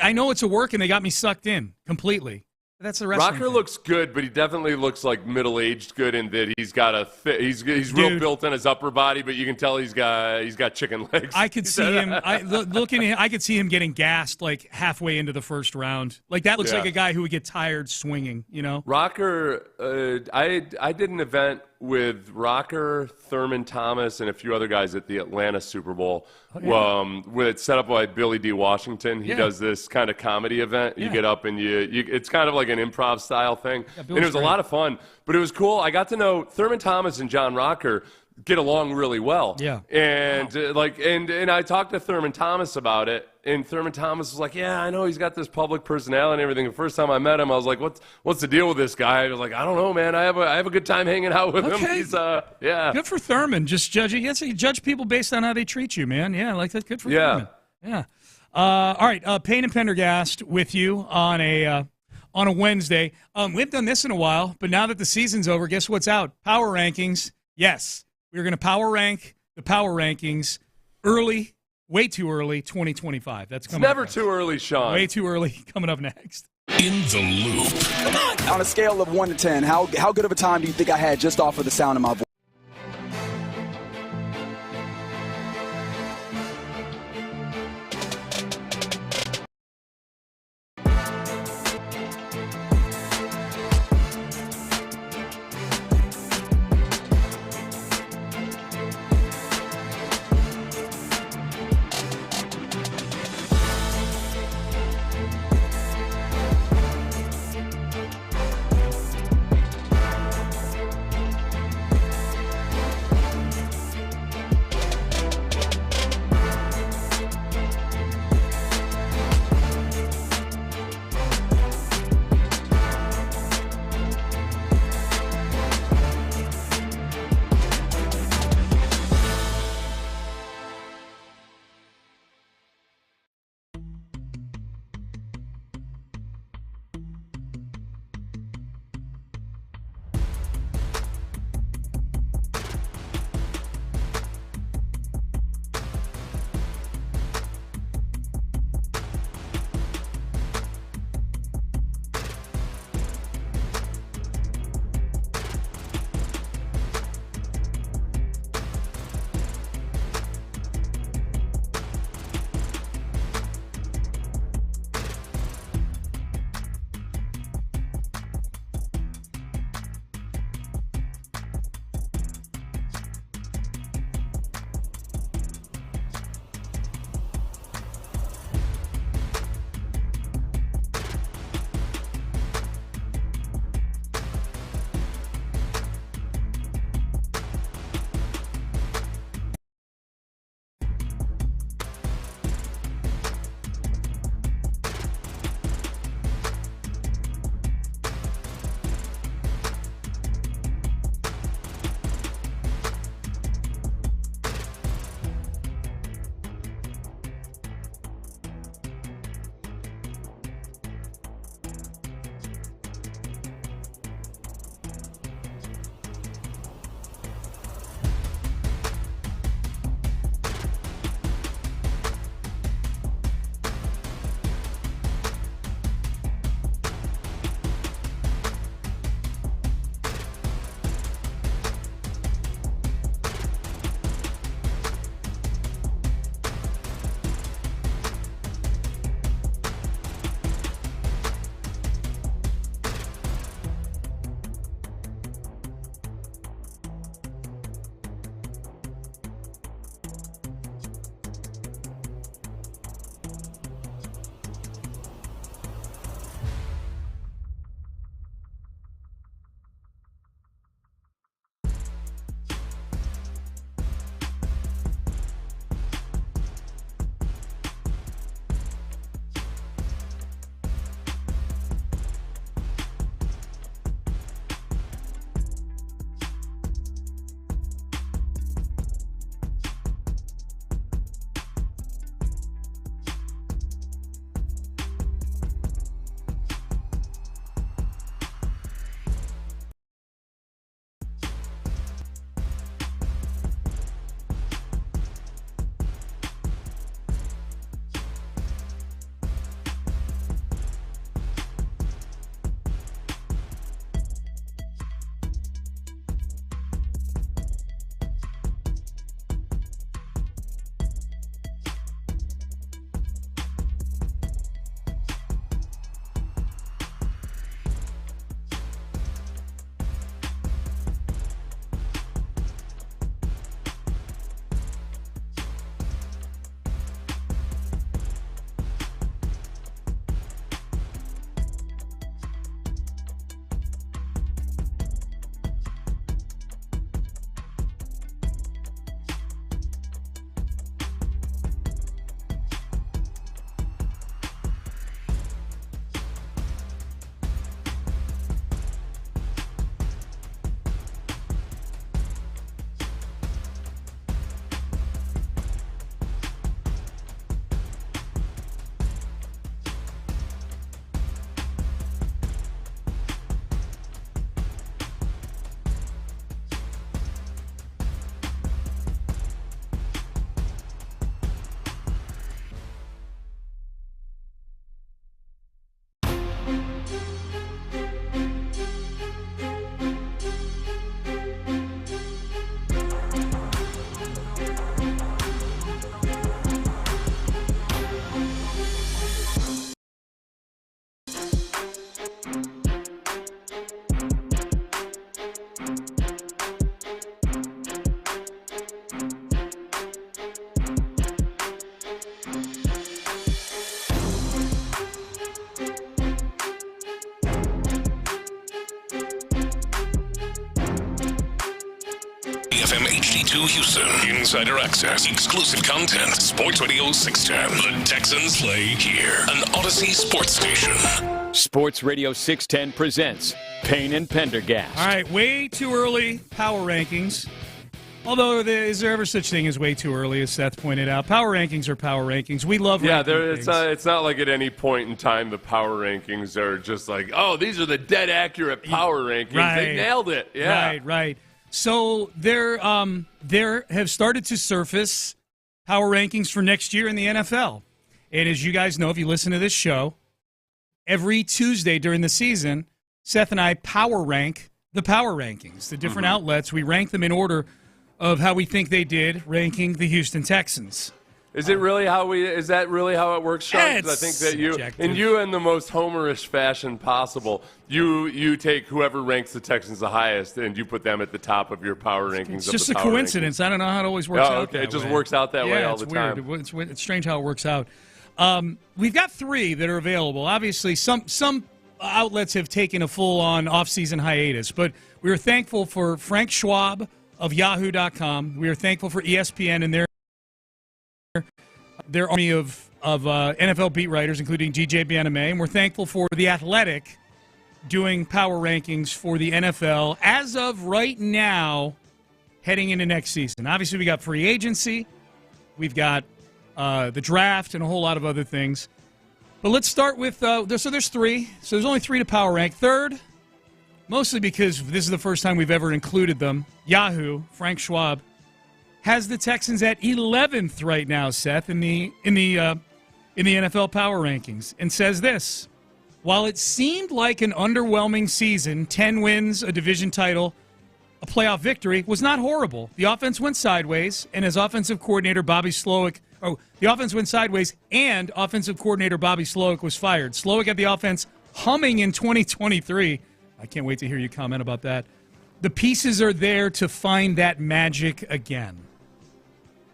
I know it's a work, and they got me sucked in completely. That's the wrestling Rocker thing. looks good, but he definitely looks like middle-aged good in that he's got he's real built on his upper body, but you can tell he's got chicken legs. I could see him. I could see him getting gassed halfway into the first round. That looks like a guy who would get tired swinging. Rocker. I did an event with Rocker, Thurman Thomas, and a few other guys at the Atlanta Super Bowl. With it set up by Billy D. Washington. He does this kind of comedy event. You get up and it's kind of like an improv style thing. And it was a lot of fun, but it was cool. I got to know Thurman Thomas and John Rocker. get along really well. Yeah. And and I talked to Thurman Thomas about it, and Thurman Thomas was like, "Yeah, I know he's got this public personality and everything." The first time I met him, I was like, "What's the deal with this guy?" I was like, "I don't know, man. I have a good time hanging out with him." He's Good for Thurman. Just judging. Yes, you judge people based on how they treat you, man. Yeah, like that. Good for Thurman. Yeah. All right, Payne and Pendergast with you on a Wednesday. We haven't done this in a while, but now that the season's over, guess what's out? Power rankings. Yes. We're going to power rank the power rankings early, way too early, 2025. That's coming up next. Too early, Sean. Way too early, coming up next. In the Loop. On a scale of 1 to 10, how good of a time do you think I had just off of the sound of my voice? AM HD2 Houston. Insider access, exclusive content. Sports Radio 610. The Texans play here. An Odyssey sports station. Sports Radio 610 presents Payne and Pendergast. All right, way too early power rankings. Although, is there ever such thing as way too early, as Seth pointed out? Power rankings are power rankings. We love ranking things. It's not like at any point in time the power rankings are just like, oh, these are the dead accurate power rankings. Right. They nailed it. Yeah. Right. So there have started to surface power rankings for next year in the NFL. And as you guys know, if you listen to this show, every Tuesday during the season, Seth and I power rank the power rankings, the different outlets. We rank them in order of how we think they did, ranking the Houston Texans. Is that really how it works, Sean? 'Cause I think that you in the most homerish fashion possible, you take whoever ranks the Texans the highest and you put them at the top of your power rankings. It's just a coincidence. I don't know how it always works out. Okay, it just works out that way all the time. It's weird. It's strange how it works out. We've got 3 that are available. Obviously, some outlets have taken a full-on off-season hiatus, but we are thankful for Frank Schwab of Yahoo.com. We are thankful for ESPN and their army of NFL beat writers, including DJ Bianame, and we're thankful for The Athletic doing power rankings for the NFL as of right now, heading into next season. Obviously, we got free agency, we've got the draft, and a whole lot of other things. But let's start with so there's 3. So there's only 3 to power rank. Third, mostly because this is the first time we've ever included them, Yahoo, Frank Schwab, has the Texans at 11th right now, Seth, in the NFL power rankings, and says this: while it seemed like an underwhelming season, 10 wins, a division title, a playoff victory, was not horrible. The offense went sideways, and as offensive coordinator Bobby Slowick, the offense went sideways, and offensive coordinator Bobby Slowick was fired. Slowick had the offense humming in 2023. I can't wait to hear you comment about that. The pieces are there to find that magic again.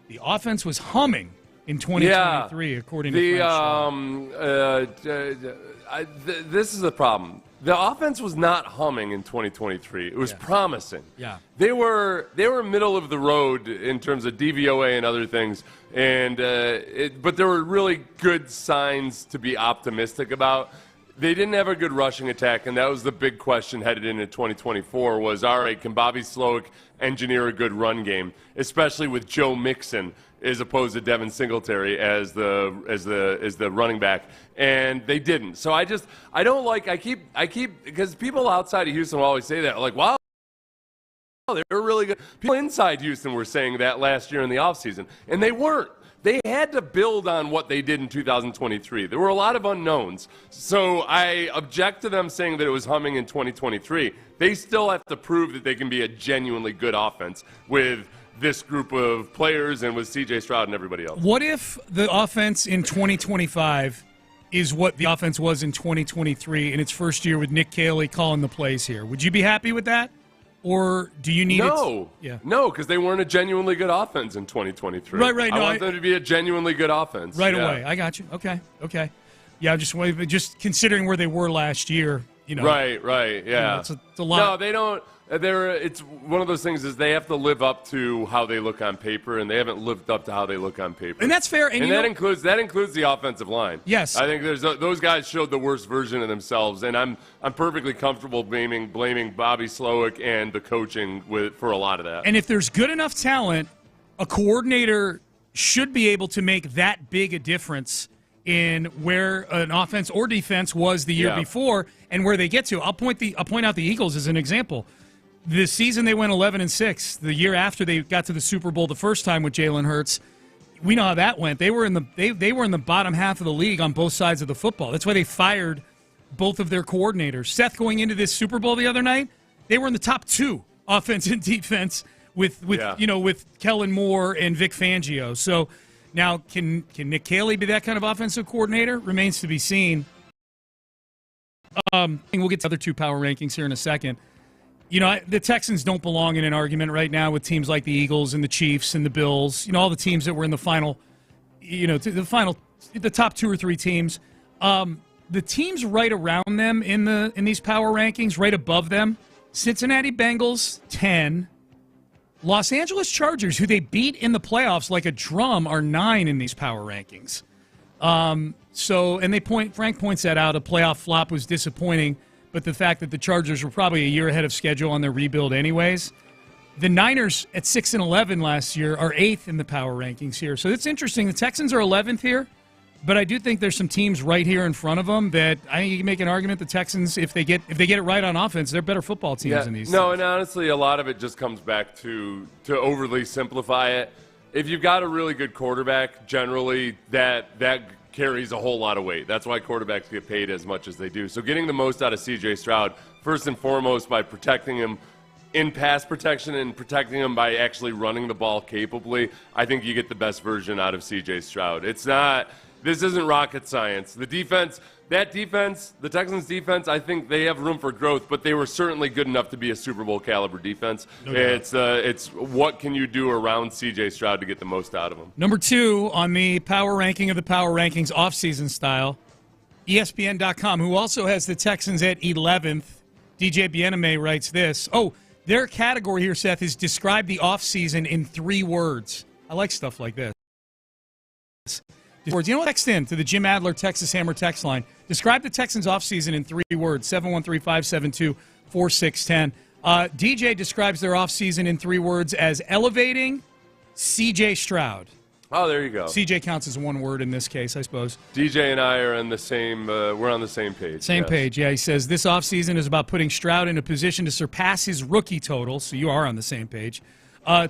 The offense was humming in 2023, according to Frank Schwab. This is the problem. The offense was not humming in 2023. It was promising. Yeah. They were middle of the road in terms of DVOA and other things, and but there were really good signs to be optimistic about. They didn't have a good rushing attack, and that was the big question headed into 2024 was, all right, can Bobby Slowick engineer a good run game, especially with Joe Mixon as opposed to Devin Singletary as the running back, and they didn't. So I keep because people outside of Houston will always say that, like, wow, they're really good. People inside Houston were saying that last year in the offseason, and they weren't. They had to build on what they did in 2023. There were a lot of unknowns. So I object to them saying that it was humming in 2023. They still have to prove that they can be a genuinely good offense with this group of players and with C.J. Stroud and everybody else. What if the offense in 2025 is what the offense was in 2023 in its first year with Nick Caley calling the plays here? Would you be happy with that? Or do you need No, because they weren't a genuinely good offense in 2023. Right. I want them to be a genuinely good offense. Right away. I got you. Okay. Yeah, just considering where they were last year, you know. Right, yeah. It's a lot. No, they don't. It's one of those things is they have to live up to how they look on paper, and they haven't lived up to how they look on paper. And that's fair. And that includes the offensive line. Yes. I think those guys showed the worst version of themselves, and I'm perfectly comfortable blaming Bobby Slowick and the coaching for a lot of that. And if there's good enough talent, a coordinator should be able to make that big a difference in where an offense or defense was the year before and where they get to. I'll point out the Eagles as an example. This season they went 11-6. The year after they got to the Super Bowl the first time with Jalen Hurts, we know how that went. They were in the bottom half of the league on both sides of the football. That's why they fired both of their coordinators. Seth, going into this Super Bowl the other night, they were in the top 2 offense and defense with Kellen Moore and Vic Fangio. So now can Nick Caley be that kind of offensive coordinator? Remains to be seen. And we'll get to the other 2 power rankings here in a second. You know, the Texans don't belong in an argument right now with teams like the Eagles and the Chiefs and the Bills. You know, all the teams that were in the final, the top 2 or 3 teams. The teams right around them in these power rankings, right above them, Cincinnati Bengals 10, Los Angeles Chargers, who they beat in the playoffs like a drum, are 9 in these power rankings. Frank points that out. A playoff flop was disappointing, but the fact that the Chargers were probably a year ahead of schedule on their rebuild anyways. The Niners at 6-11 last year are 8th in the power rankings here. So it's interesting. The Texans are 11th here, but I do think there's some teams right here in front of them that I think you can make an argument the Texans, if they get it right on offense, they're better football teams than these. No, and honestly, a lot of it just comes back to overly simplify it. If you've got a really good quarterback, generally that carries a whole lot of weight. That's why quarterbacks get paid as much as they do. So getting the most out of C.J. Stroud, first and foremost, by protecting him in pass protection and protecting him by actually running the ball capably, I think you get the best version out of C.J. Stroud. This isn't rocket science. The Texans defense, I think they have room for growth, but they were certainly good enough to be a Super Bowl caliber defense. It's what can you do around C.J. Stroud to get the most out of him. Number 2 on the power ranking of the power rankings, offseason style, ESPN.com, who also has the Texans at 11th. DJ Bieneme writes this. Oh, their category here, Seth, is describe the offseason in 3 words. I like stuff like this. You know what? Text in to the Jim Adler Texas Hammer text line. Describe the Texans offseason in 3 words, 713-572-4610. DJ describes their offseason in 3 words as elevating C.J. Stroud. Oh, there you go. C.J. counts as 1 word in this case, I suppose. DJ and I are on the same we're on the same page. Same page, yeah. He says this offseason is about putting Stroud in a position to surpass his rookie total, so you are on the same page.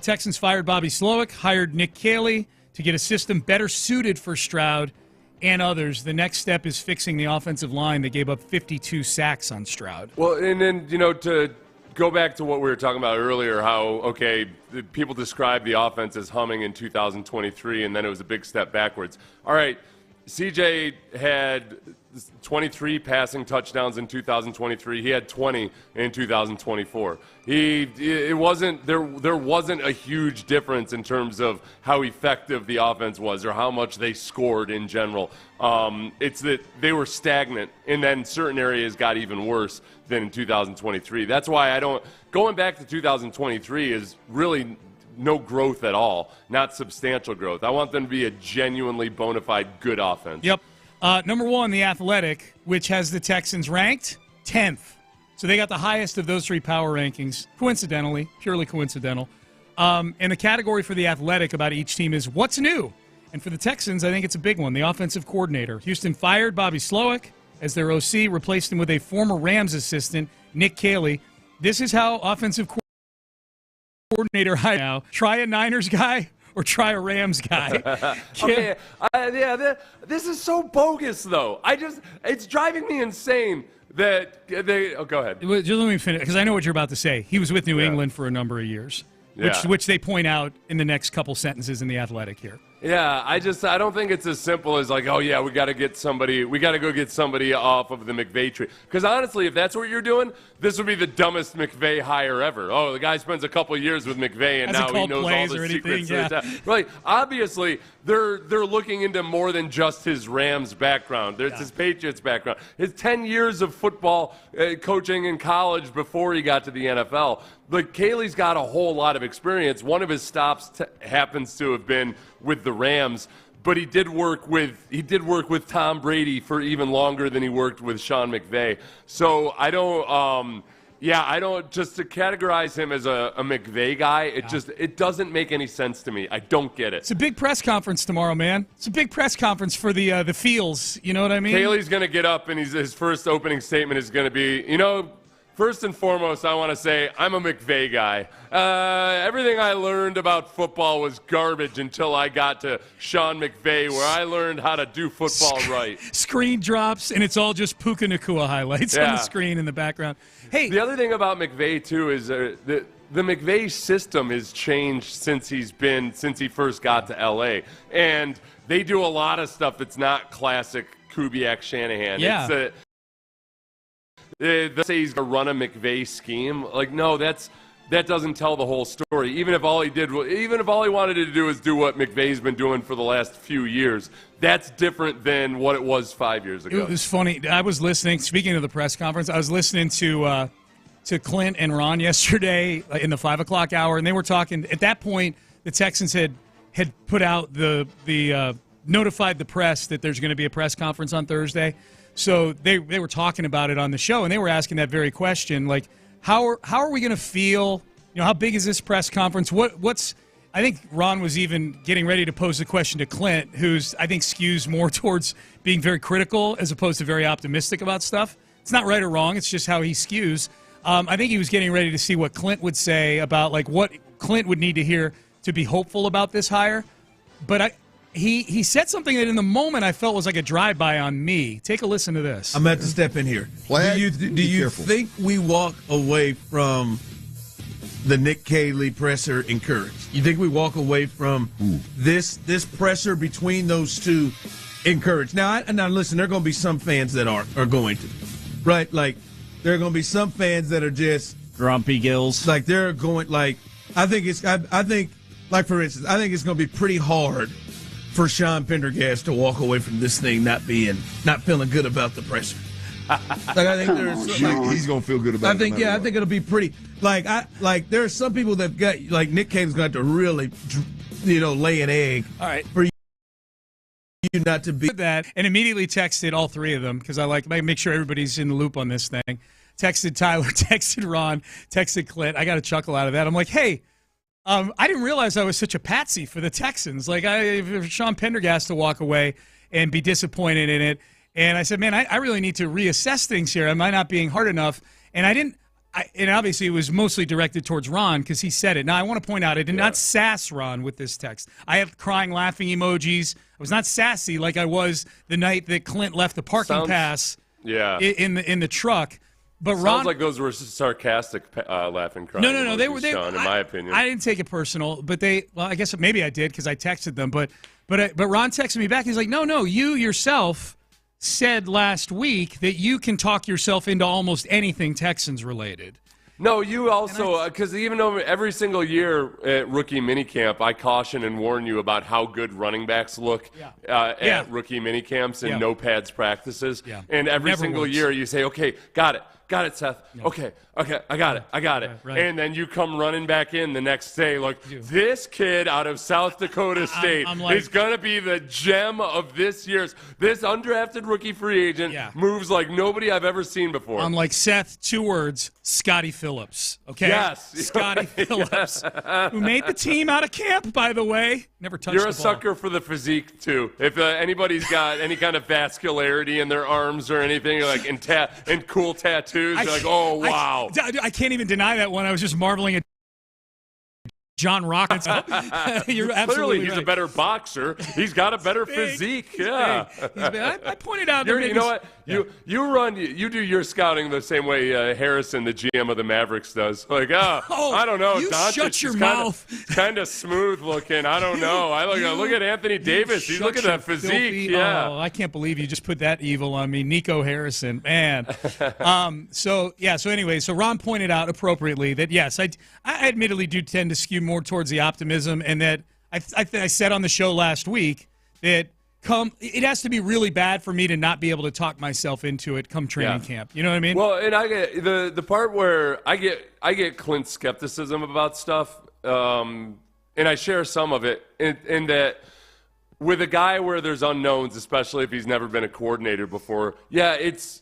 Texans fired Bobby Slowick, hired Nick Caley to get a system better suited for Stroud and others. The next step is fixing the offensive line that gave up 52 sacks on Stroud. Well, and then, to go back to what we were talking about earlier, how, people describe the offense as humming in 2023, and then it was a big step backwards. All right, CJ had 23 passing touchdowns in 2023. He had 20 in 2024. There wasn't a huge difference in terms of how effective the offense was or how much they scored in general. It's that they were stagnant, and then certain areas got even worse than in 2023. That's why going back to 2023 is really no growth at all, not substantial growth. I want them to be a genuinely bona fide good offense. Yep. Number 1, The Athletic, which has the Texans ranked 10th. So they got the highest of those 3 power rankings, coincidentally, purely coincidental. And the category for The Athletic about each team is what's new? And for the Texans, I think it's a big one, the offensive coordinator. Houston fired Bobby Slowick as their OC, replaced him with a former Rams assistant, Nick Caley. This is how offensive coordinator now. Try a Niners guy or try a Rams guy. This is so bogus, though. It's driving me insane that they. Oh, go ahead. Just let me finish, because I know what you're about to say. He was with New England for a number of years, which they point out in the next couple sentences in The Athletic here. Yeah, I don't think it's as simple as like, we got to go get somebody off of the McVay tree. Because honestly, if that's what you're doing, this would be the dumbest McVay hire ever. Oh, the guy spends a couple of years with McVay and now he knows all the secrets. Right? Obviously, they're looking into more than just his Rams background. There's his Patriots background. His 10 years of football coaching in college before he got to the NFL. But Caley's got a whole lot of experience. One of his stops happens to have been with the Rams, but he did work with Tom Brady for even longer than he worked with Sean McVay. So I don't just to categorize him as a McVay guy. It doesn't make any sense to me. I don't get it. It's a big press conference tomorrow, man. It's a big press conference for the Fields. You know what I mean? Caley's going to get up and his first opening statement is going to be, first and foremost, I want to say I'm a McVay guy. Everything I learned about football was garbage until I got to Sean McVay, where I learned how to do football right. Screen drops, and it's all just Puka Nacua highlights on the screen in the background. Hey, the other thing about McVay, too, is the McVay system has changed since he first got to L.A., and they do a lot of stuff that's not classic Kubiak-Shanahan. Yeah. They say he's going to run a McVay scheme. Like, no, that doesn't tell the whole story. Even if all he wanted to do is do what McVay's been doing for the last few years, that's different than what it was 5 years ago. It was funny. I was listening, speaking of the press conference, I was listening to to Clint and Ron yesterday in the 5 o'clock hour, and they were talking. At that point, the Texans had put out the notified the press that there's going to be a press conference on Thursday. So they were talking about it on the show, and they were asking that very question, like, how are we going to feel? How big is this press conference? What's I think Ron was even getting ready to pose the question to Clint, who's I think skews more towards being very critical as opposed to very optimistic about stuff. It's not right or wrong. It's just how he skews. I think he was getting ready to see what Clint would say about like what Clint would need to hear to be hopeful about this hire. But he said something that in the moment I felt was like a drive-by on me. Take a listen to this. I'm about to step in here. Do you think we walk away from the Nick Caley presser encouraged? You think we walk away from this presser between those two encouraged? Now listen, there are going to be some fans that are going to, right? Like, there are going to be some fans that are just grumpy gills. Like, they're going, like, I think, like, for instance, I think it's going to be pretty hard for Sean Pendergast to walk away from this thing not feeling good about the pressure. Like, I think he's gonna feel good about it. I think it'll be pretty. Like, there are some people that got, like, Nick Caden's going to have to really, lay an egg. All right. For you not to be that, and immediately texted all three of them because I make sure everybody's in the loop on this thing. Texted Tyler, texted Ron, texted Clint. I got a chuckle out of that. I'm like, hey. I didn't realize I was such a patsy for the Texans. Like, for Sean Pendergast to walk away and be disappointed in it. And I said, man, I really need to reassess things here. Am I not being hard enough? And and obviously it was mostly directed towards Ron because he said it. Now, I want to point out, I did not sass Ron with this text. I have crying, laughing emojis. I was not sassy like I was the night that Clint left the parking pass in the truck. But Sounds Ron, like those were sarcastic laughing crying. No, they were. Sean, in my opinion. I didn't take it personal, but I guess maybe I did because I texted them. But Ron texted me back. He's like, no, you yourself said last week that you can talk yourself into almost anything Texans related. No, you also, because even though every single year at rookie minicamp, I caution and warn you about how good running backs look at rookie minicamps and no pads practices. Yeah. And every single year you say, okay, got it, Seth. No. Okay, I got it. Right. And then you come running back in the next day like, this kid out of South Dakota State is going to be the gem of this undrafted rookie free agent, moves like nobody I've ever seen before. I'm like, Seth, 2 words, Scotty Phillips. Okay? Yes. Scotty Phillips, who made the team out of camp, by the way. Never touched You're the a ball. sucker for the physique, too. If anybody's got any kind of vascularity in their arms or anything, like and cool tattoos, you're like, oh, wow. I can't even deny that one. I was just marveling at John Rockets. You're absolutely Clearly, he's right. a better boxer. He's got a better physique. Yeah. I pointed out. You know what? You do your scouting the same way Harrison, the GM of the Mavericks, does. Like, I don't know. You Doncic, shut your mouth. Kind of smooth looking. I don't know. I look at Anthony Davis. He's looking at that physique. Yeah. Oh, I can't believe you just put that evil on me, Nico Harrison. Man. So Ron pointed out appropriately that yes, I admittedly do tend to skew more towards the optimism, and that I said on the show last week that it has to be really bad for me to not be able to talk myself into it come training camp. You know what I mean? Well, and I get the part where I get Clint's skepticism about stuff, and I share some of it in that with a guy where there's unknowns, especially if he's never been a coordinator before. Yeah,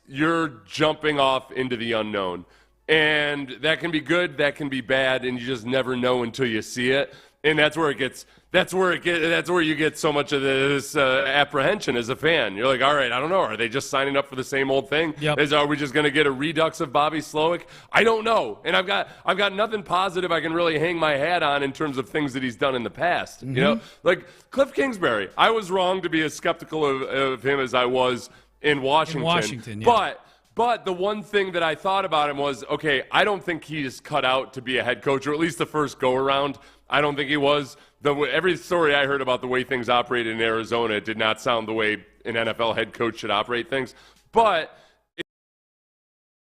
you're jumping off into the unknown. And that can be good, that can be bad, and you just never know until you see it. And that's where you get so much of this apprehension as a fan. You're like, all right, I don't know. Are they just signing up for the same old thing? Yep. Are we just going to get a redux of Bobby Slowick? I don't know. And I've got nothing positive I can really hang my hat on in terms of things that he's done in the past. Mm-hmm. You know, like Cliff Kingsbury. I was wrong to be as skeptical of him as I was in Washington. But the one thing that I thought about him was, okay, I don't think he's cut out to be a head coach, or at least the first go-around. I don't think he was. Every story I heard about the way things operated in Arizona did not sound the way an NFL head coach should operate things. But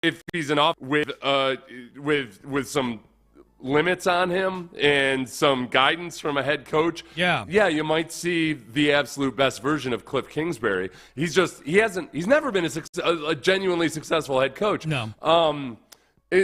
if he's with some limits on him and some guidance from a head coach, you might see the absolute best version of Cliff Kingsbury. He's never been a genuinely successful head coach. No.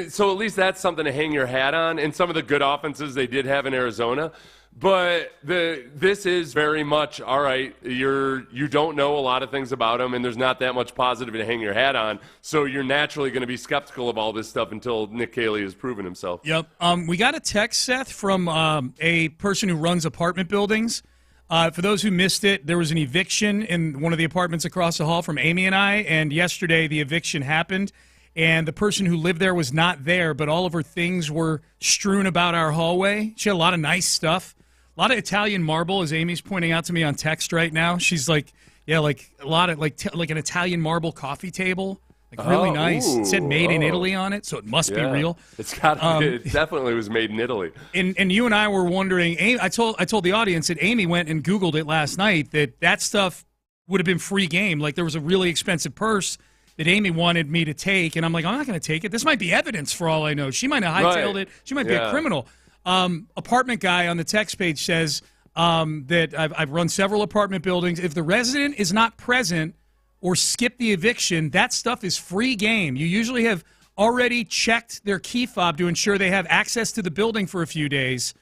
So at least that's something to hang your hat on. And some of the good offenses they did have in Arizona. But this is very much, all right, you don't know a lot of things about him, and there's not that much positive to hang your hat on. So you're naturally going to be skeptical of all this stuff until Nick Caley has proven himself. Yep. We got a text, Seth, from a person who runs apartment buildings. For those who missed it, there was an eviction in one of the apartments across the hall from Amy and I, and yesterday the eviction happened. And the person who lived there was not there, but all of her things were strewn about our hallway. She had a lot of nice stuff. A lot of Italian marble, as Amy's pointing out to me on text right now. She's like, yeah, like a lot of like an Italian marble coffee table, like really nice. It said "Made in Italy" on it, so it must be real. It's got. It definitely was made in Italy. And you and I were wondering. I told the audience that Amy went and Googled it last night. That stuff would have been free game. Like there was a really expensive purse that Amy wanted me to take, and I'm like, I'm not going to take it. This might be evidence for all I know. She might have hightailed it. She might be a criminal. Apartment guy on the text page says that I've run several apartment buildings. If the resident is not present or skip the eviction, that stuff is free game. You usually have already checked their key fob to ensure they have access to the building for a few days,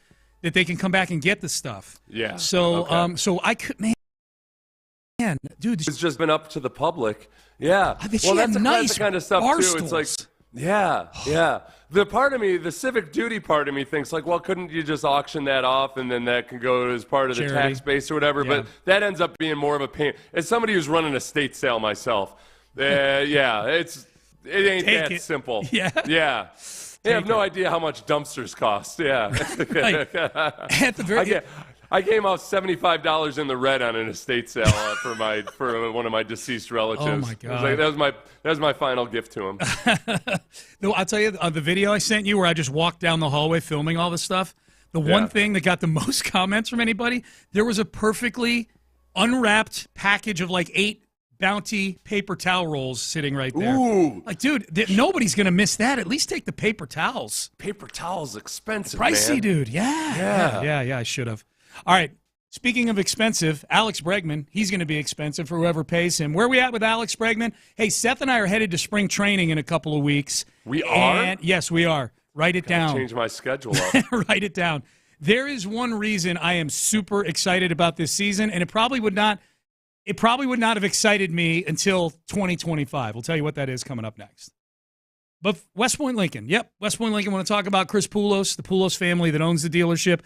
that they can come back and get the stuff. Yeah. So, so I could, man, dude, it's just been up to the public. Yeah. Well, that's the nice kind of stuff bar too. stools. It's like, yeah. The part of me, the civic duty part of me thinks like, well, couldn't you just auction that off and then that can go as part of the Charity. tax base or whatever? Yeah. But that ends up being more of a pain. As somebody who's running a estate sale myself, it ain't that simple. Yeah. They have no idea how much dumpsters cost. Yeah. At the very I came out $75 in the red on an estate sale for one of my deceased relatives. Oh my God! That was my final gift to him. No, I'll tell you, the video I sent you where I just walked down the hallway filming all this stuff. The one thing that got the most comments from anybody, there was a perfectly unwrapped package of like 8 Bounty paper towel rolls sitting right there. Ooh. Like, dude, nobody's going to miss that. At least take the paper towels. Paper towels expensive, pricey, man. Dude. Yeah, I should have. All right. Speaking of expensive, Alex Bregman, he's going to be expensive for whoever pays him. Where are we at with Alex Bregman? Hey, Seth and I are headed to spring training in a couple of weeks. We are? Yes, we are. Write it down. Change my schedule up. Write it down. There is one reason I am super excited about this season, and it probably would not have excited me until 2025. We'll tell you what that is coming up next. But West Point Lincoln. Yep, West Point Lincoln. I want to talk about Chris Poulos, the Poulos family that owns the dealership.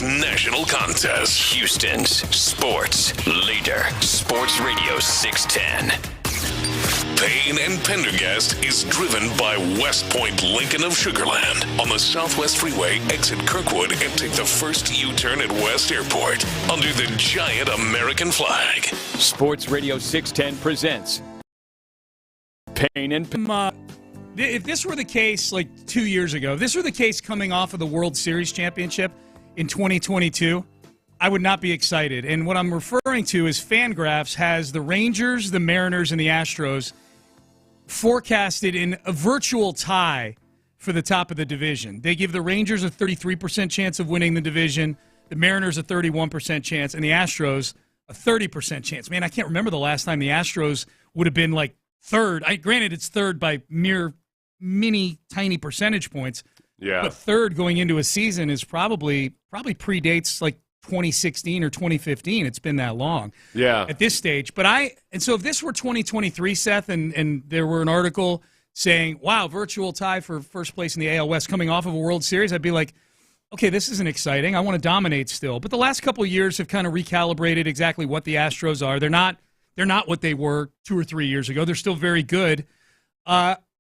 national contest. Houston's sports leader. Sports Radio 610. Payne and Pendergast is driven by West Point Lincoln of Sugar Land on the Southwest Freeway. Exit Kirkwood and take the first U-turn at West Airport under the giant American flag. Sports Radio 610 presents Payne and If this were the case like 2 years ago, if this were the case coming off of the World Series championship in 2022, I would not be excited. And what I'm referring to is Fangraphs has the Rangers, the Mariners, and the Astros forecasted in a virtual tie for the top of the division. They give the Rangers a 33% chance of winning the division, the Mariners a 31% chance, and the Astros a 30% chance. Man, I can't remember the last time the Astros would have been like third. Granted, it's third by mere tiny percentage points. Yeah. But third going into a season is probably predates like 2016 or 2015. It's been that long. Yeah. At this stage. So if this were 2023, Seth, and there were an article saying, wow, virtual tie for first place in the AL West coming off of a World Series, I'd be like, okay, this isn't exciting. I want to dominate still. But the last couple of years have kind of recalibrated exactly what the Astros are. They're not what they were 2 or 3 years ago. They're still very good.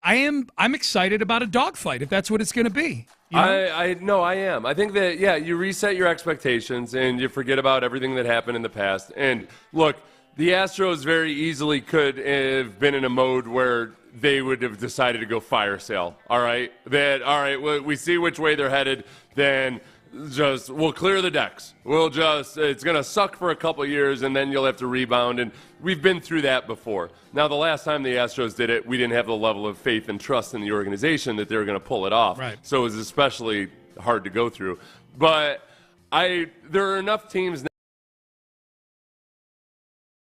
I'm excited about a dogfight if that's what it's going to be. You know? I am. I think that, you reset your expectations and you forget about everything that happened in the past. And look, the Astros very easily could have been in a mode where they would have decided to go fire sale. All right, we see which way they're headed. Then we'll clear the decks. It's going to suck for a couple of years, and then you'll have to rebound. And we've been through that before. Now, the last time the Astros did it, we didn't have the level of faith and trust in the organization that they were going to pull it off. Right. So it was especially hard to go through. But there are enough teams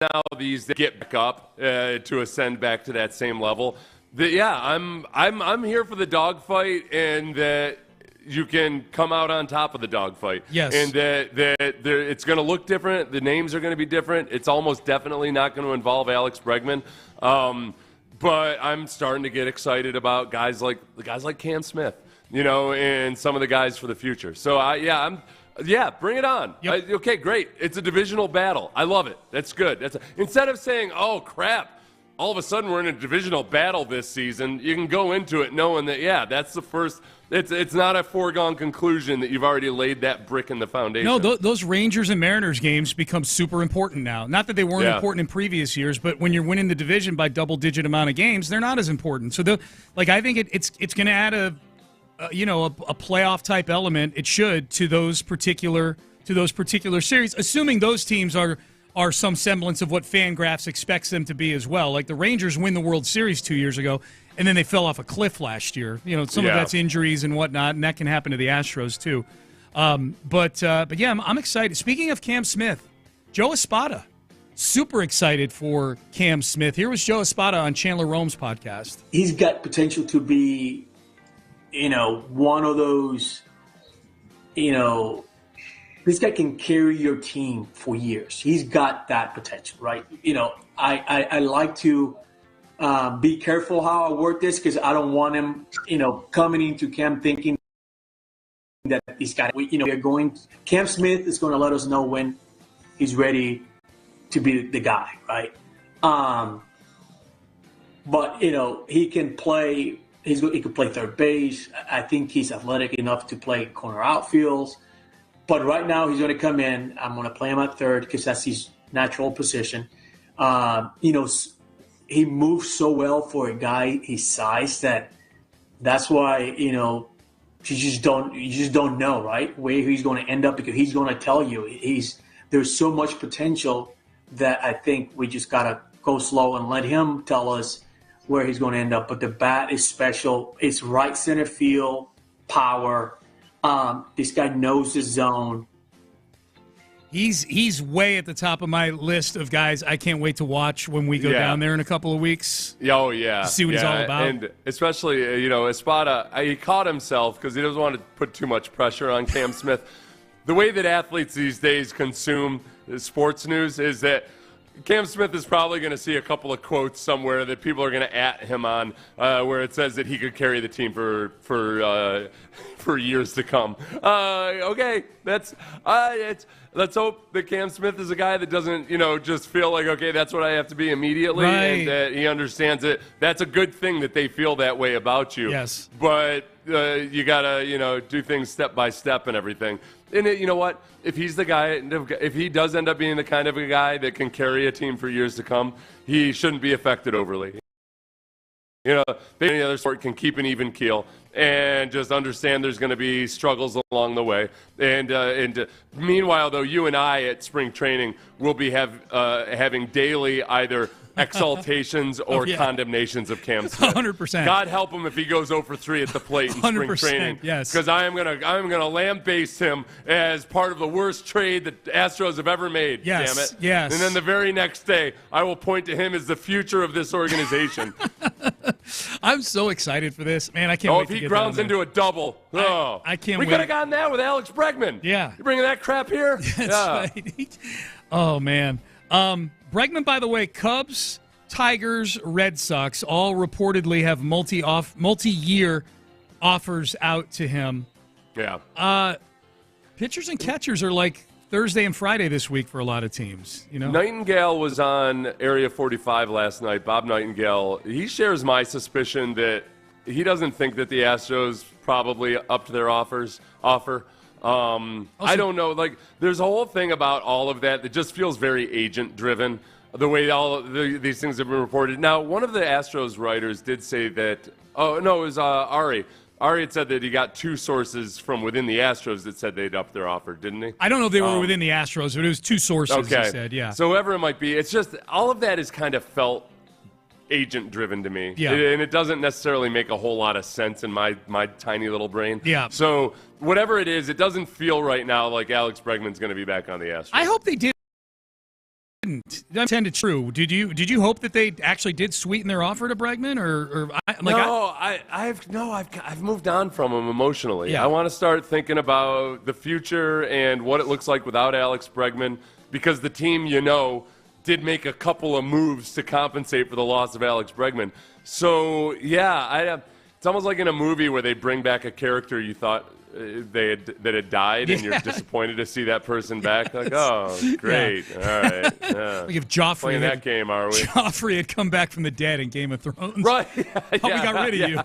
now these that get back up to ascend back to that same level. I'm here for the dogfight, and that you can come out on top of the dogfight. Yes. And it's going to look different. The names are going to be different. It's almost definitely not going to involve Alex Bregman. But I'm starting to get excited about guys like Cam Smith, and some of the guys for the future. So, bring it on. Yep. Okay, great. It's a divisional battle. I love it. That's good. Instead of saying, oh, crap, all of a sudden we're in a divisional battle this season, you can go into it knowing that, that's the first – it's not a foregone conclusion that you've already laid that brick in the foundation. No, those Rangers and Mariners games become super important now. Not that they weren't important in previous years, but when you're winning the division by double-digit amount of games, they're not as important. So, I think it's going to add a playoff type element. It should to those particular series, assuming those teams are some semblance of what Fangraphs expects them to be as well. Like the Rangers win the World Series 2 years ago, and then they fell off a cliff last year. Some of that's injuries and whatnot, and that can happen to the Astros too. But I'm excited. Speaking of Cam Smith, Joe Espada, super excited for Cam Smith. Here was Joe Espada on Chandler Rome's podcast. He's got potential to be, one of those, this guy can carry your team for years. He's got that potential, right? I like to be careful how I word this because I don't want him, coming into camp thinking that he's got, Cam Smith is going to let us know when he's ready to be the guy, right? But, he can play, he can play third base. I think he's athletic enough to play corner outfields. But right now he's going to come in. I'm going to play him at third because that's his natural position. He moves so well for a guy his size that's why, you just don't know, right, where he's going to end up because he's going to tell you. There's so much potential that I think we just got to go slow and let him tell us where he's going to end up. But the bat is special. It's right center field power. This guy knows his zone. He's way at the top of my list of guys I can't wait to watch when we go down there in a couple of weeks. Oh, yeah. To see what he's all about. And especially, Espada, he caught himself because he doesn't want to put too much pressure on Cam Smith. The way that athletes these days consume sports news is that Cam Smith is probably going to see a couple of quotes somewhere that people are going to at him on, where it says that he could carry the team for years to come. Okay, let's hope that Cam Smith is a guy that doesn't, just feel like, okay, that's what I have to be immediately, and that he understands it. That's a good thing that they feel that way about you. Yes. But you got to, do things step by step and everything. And you know what? If he's the guy, if he does end up being the kind of a guy that can carry a team for years to come, he shouldn't be affected overly. Any other sport can keep an even keel and just understand there's going to be struggles along the way. And meanwhile, though, you and I at spring training will be having daily either exaltations or condemnations of Cam Smith. 100%. God help him if he goes 0 for 3 at the plate in spring training. Yes. Because I'm gonna lambaste him as part of the worst trade that Astros have ever made. Yes. Damn it. Yes. And then the very next day, I will point to him as the future of this organization. I'm so excited for this, man. I can't wait to get if he grounds into a double. I can't wait. We could have gotten that with Alex Bregman. Yeah. You bringing that crap here? That's right. Oh, man. Bregman, by the way, Cubs, Tigers, Red Sox all reportedly have multi-year offers out to him. Yeah. Pitchers and catchers are like Thursday and Friday this week for a lot of teams. Nightingale was on Area 45 last night. Bob Nightingale. He shares my suspicion that he doesn't think that the Astros probably up to their offer. I don't know. Like, there's a whole thing about all of that just feels very agent-driven, the way all these things have been reported. Now, one of the Astros writers did say that – it was Ari. Ari had said that he got 2 sources from within the Astros that said they'd up their offer, didn't he? I don't know if they were within the Astros, but it was 2 sources, he said, yeah. So whoever it might be, it's just all of that is kind of felt agent-driven to me. Yeah. And it doesn't necessarily make a whole lot of sense in my tiny little brain. Yeah. So whatever it is, it doesn't feel right now like Alex Bregman's going to be back on the Astros. I hope they didn't. That tended true. Did you hope that they actually did sweeten their offer to Bregman, I've moved on from him emotionally. Yeah. I want to start thinking about the future and what it looks like without Alex Bregman, because the team, did make a couple of moves to compensate for the loss of Alex Bregman. So yeah, it's almost like in a movie where they bring back a character you thought that had died, and you're disappointed to see that person back. Like, oh, great, all right. Yeah. Like if Joffrey playing that game, are we? Joffrey had come back from the dead in Game of Thrones, right? We got rid of you.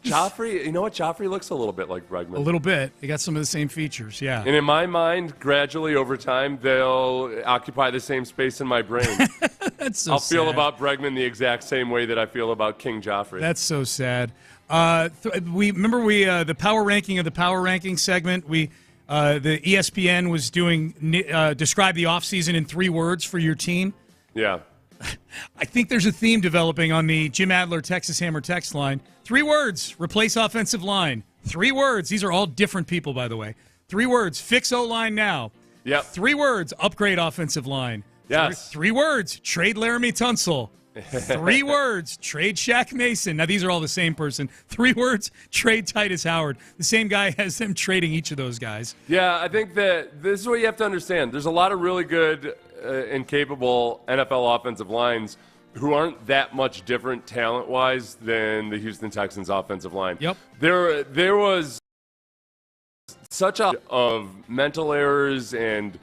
Joffrey, you know what? Joffrey looks a little bit like Bregman. A little bit. They got some of the same features, yeah. And in my mind, gradually over time, they'll occupy the same space in my brain. That's so I'll sad. feel about Bregman the exact same way that I feel about King Joffrey. That's so sad. The power ranking of the power ranking segment. The ESPN was doing describe the offseason in 3 words for your team. Yeah. I think there's a theme developing on the Jim Adler Texas Hammer text line. 3 words: replace offensive line. 3 words. These are all different people, by the way. 3 words: fix O-line now. Yep. 3 words: upgrade offensive line. Yes. 3 words: trade Laramie Tunsil. 3 words: trade Shaq Mason. Now, these are all the same person. 3 words: trade Titus Howard. The same guy has them trading each of those guys. Yeah, I think that this is what you have to understand. There's a lot of really good and capable NFL offensive lines who aren't that much different talent-wise than the Houston Texans offensive line. Yep. There was such a of mental errors and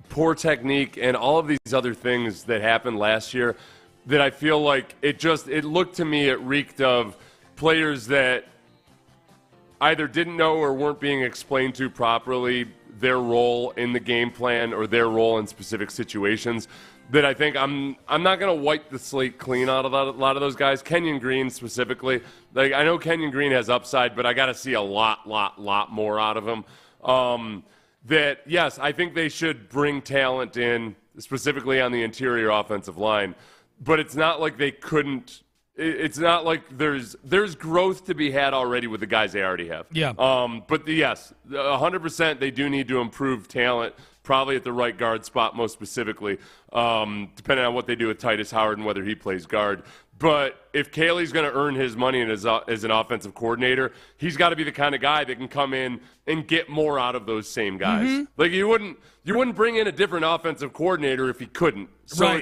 poor technique and all of these other things that happened last year that I feel like it looked to me, it reeked of players that either didn't know or weren't being explained to properly their role in the game plan or their role in specific situations. That I think I'm not going to wipe the slate clean out of a lot of those guys. Kenyon Green specifically. Like, I know Kenyon Green has upside, but I got to see a lot more out of him. That, yes, I think they should bring talent in, specifically on the interior offensive line. But it's not like they couldn't. It's not like there's growth to be had already with the guys they already have. Yeah. But yes, 100% they do need to improve talent, probably at the right guard spot most specifically, depending on what they do with Titus Howard and whether he plays guard. But if Caley's going to earn his money as an offensive coordinator, he's got to be the kind of guy that can come in and get more out of those same guys. Mm-hmm. Like you wouldn't bring in a different offensive coordinator if he couldn't. So Right.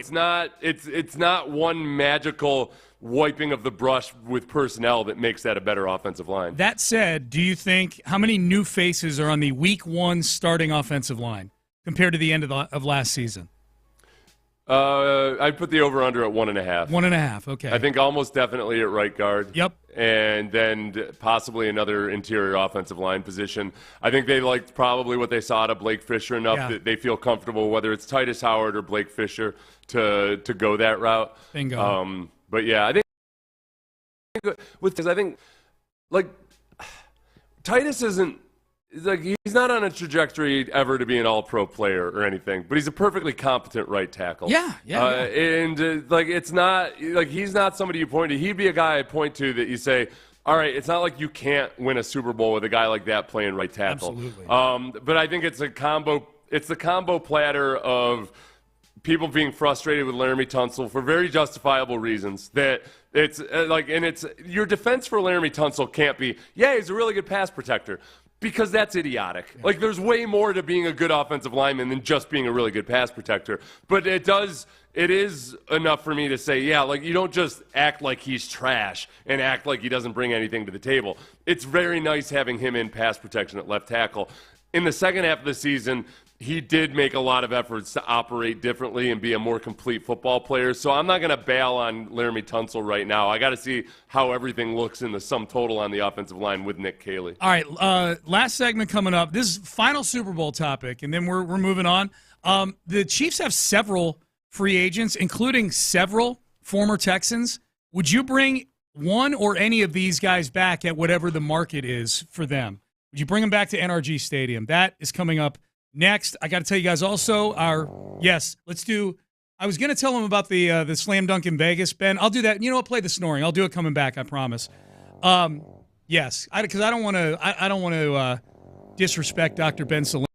it's not one magical wiping of the brush with personnel that makes that a better offensive line. That said, do you think how many new faces are on the Week 1 starting offensive line compared to the end of last season? I'd put the over-under at 1.5. 1.5, okay. I think almost definitely at right guard. Yep. And then possibly another interior offensive line position. I think they liked probably what they saw out of Blake Fisher enough that they feel comfortable, whether it's Titus Howard or Blake Fisher, to go that route. Bingo. But yeah, I think like Titus isn't. Like he's not on a trajectory ever to be an all-pro player or anything, but he's a perfectly competent right tackle. Yeah. And like it's not like he's not somebody you point to. He'd be a guy I point to that you say, all right, it's not like you can't win a Super Bowl with a guy like that playing right tackle. Absolutely. But I think it's a combo. It's the combo platter of people being frustrated with Laramie Tunsil for very justifiable reasons. That it's it's your defense for Laramie Tunsil can't be, he's a really good pass protector. Because that's idiotic. Yeah. Like, there's way more to being a good offensive lineman than just being a really good pass protector. But it is enough for me to say, you don't just act like he's trash and act like he doesn't bring anything to the table. It's very nice having him in pass protection at left tackle. In the second half of the season, he did make a lot of efforts to operate differently and be a more complete football player. So I'm not going to bail on Laramie Tunsil right now. I got to see how everything looks in the sum total on the offensive line with Nick Caley. All right, last segment coming up. This is final Super Bowl topic, and then we're moving on. The Chiefs have several free agents, including several former Texans. Would you bring one or any of these guys back at whatever the market is for them? Would you bring them back to NRG Stadium? That is coming up next. I got to tell you guys also let's do. I was going to tell them about the slam dunk in Vegas, Ben. I'll do that. You know what? Play the snoring. I'll do it coming back. I promise. Yes, because I don't want to. I don't want to disrespect Dr. Ben Salim.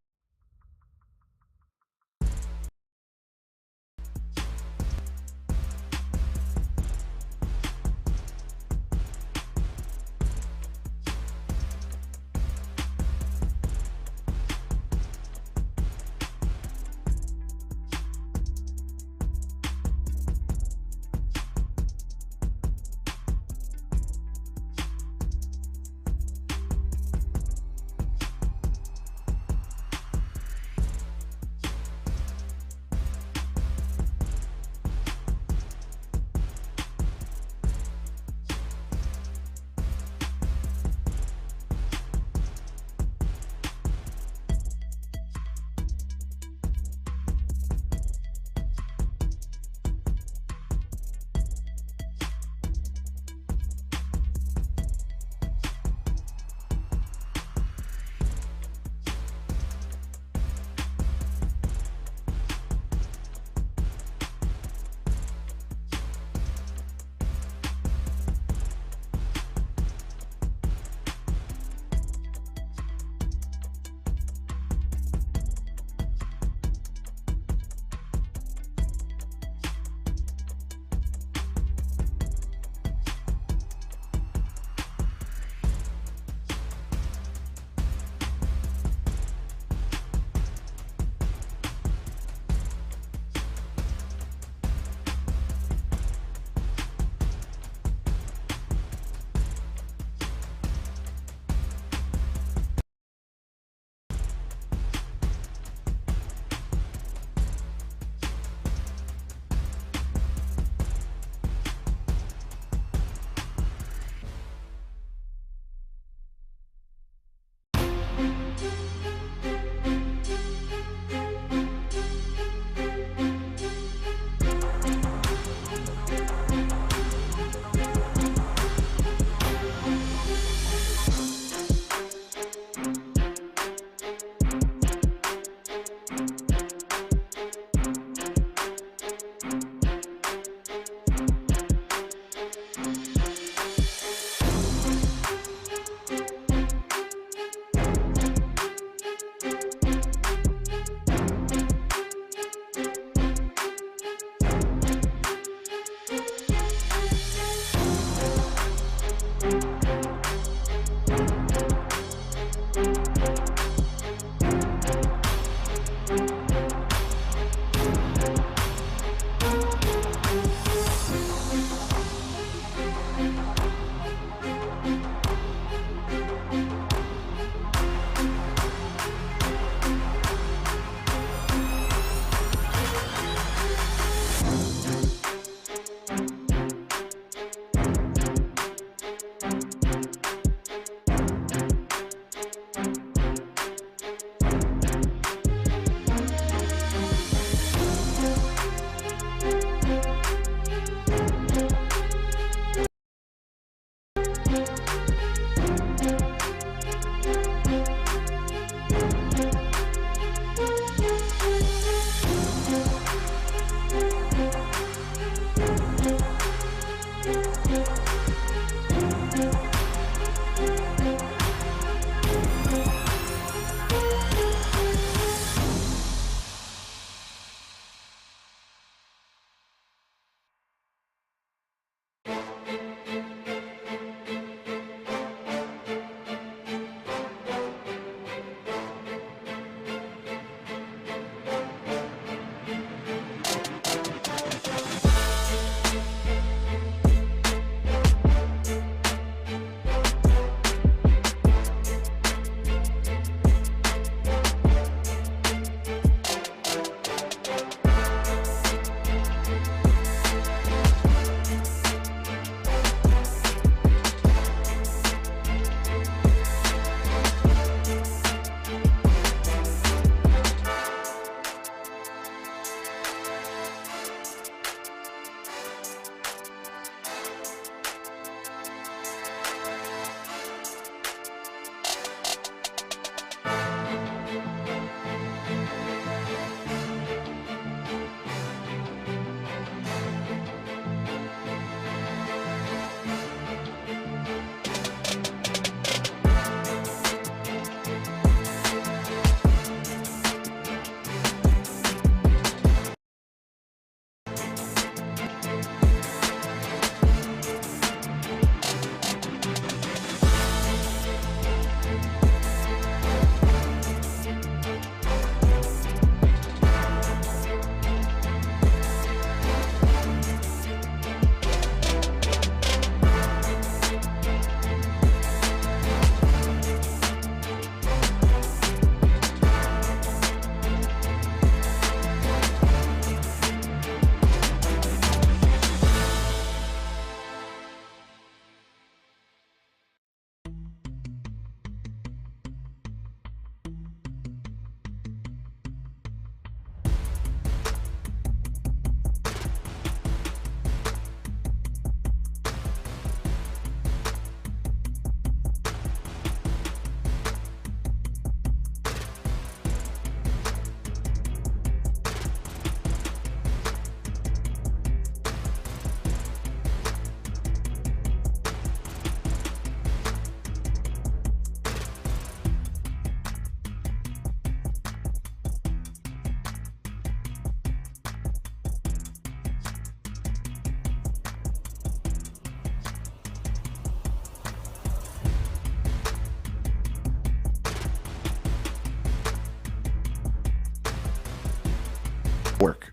Work.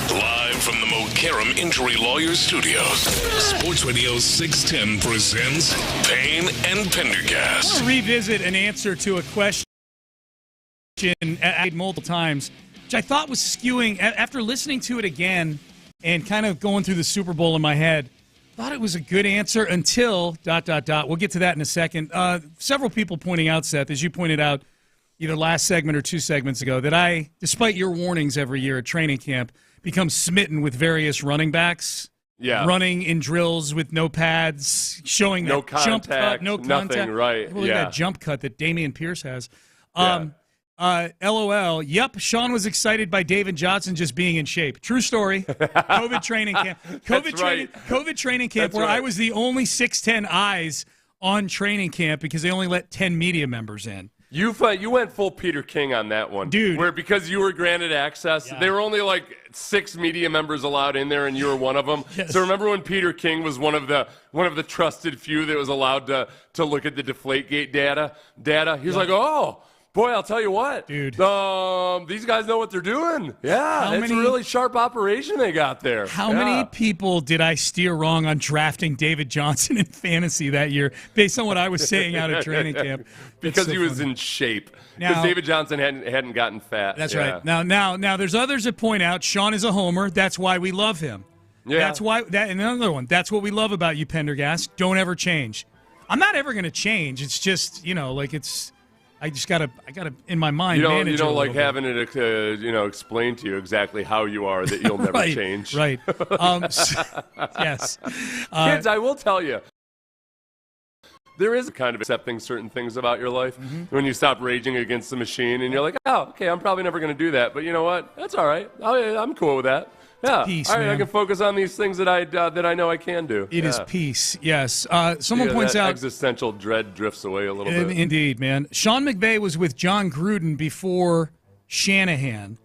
Live from the McCarran Injury Lawyers Studios, Sports Radio 610 presents Payne and Pendergast. I want to revisit an answer to a question I made multiple times, which I thought was skewing. After listening to it again and kind of going through the Super Bowl in my head, thought it was a good answer until ... We'll get to that in a second. Several people pointing out, Seth, as you pointed out either last segment or 2 segments ago, that I, despite your warnings every year at training camp, become smitten with various running backs. Yeah. Running in drills with no pads, showing no that contact, jump cut, no contact. Nothing, right. Look at that jump cut that Dameon Pierce has. LOL. Yep, Sean was excited by David Johnson just being in shape. True story. COVID training camp. COVID training camp where I was the only 6'10" eyes on training camp because they only let 10 media members in. You went full Peter King on that one, dude. Where because you were granted access, there were only like 6 media members allowed in there, and you were one of them. Yes. So remember when Peter King was one of the trusted few that was allowed to look at the Deflategate data? He was like, oh. Boy, I'll tell you what, dude. These guys know what they're doing. Yeah, it's a really sharp operation they got there. How many people did I steer wrong on drafting David Johnson in fantasy that year based on what I was saying out at training camp? Because he was in shape. Because David Johnson hadn't gotten fat. That's right. Now, there's others that point out Sean is a homer. That's why we love him. Yeah. That's why. And another one. That's what we love about you, Pendergast. Don't ever change. I'm not ever going to change. It's just it's. I gotta in my mind. You don't like having it, explain to you exactly how you are that you'll never change. Right. Yes. Kids, I will tell you, there is a kind of accepting certain things about your life when you stop raging against the machine and you're like, oh, okay, I'm probably never going to do that, but you know what? That's all right. I'm cool with that. Yeah, peace, all right. Man. I can focus on these things that I know I can do. It is peace. Yes. Someone points out existential dread drifts away a little bit. Indeed, man. Sean McVay was with John Gruden before Shanahan.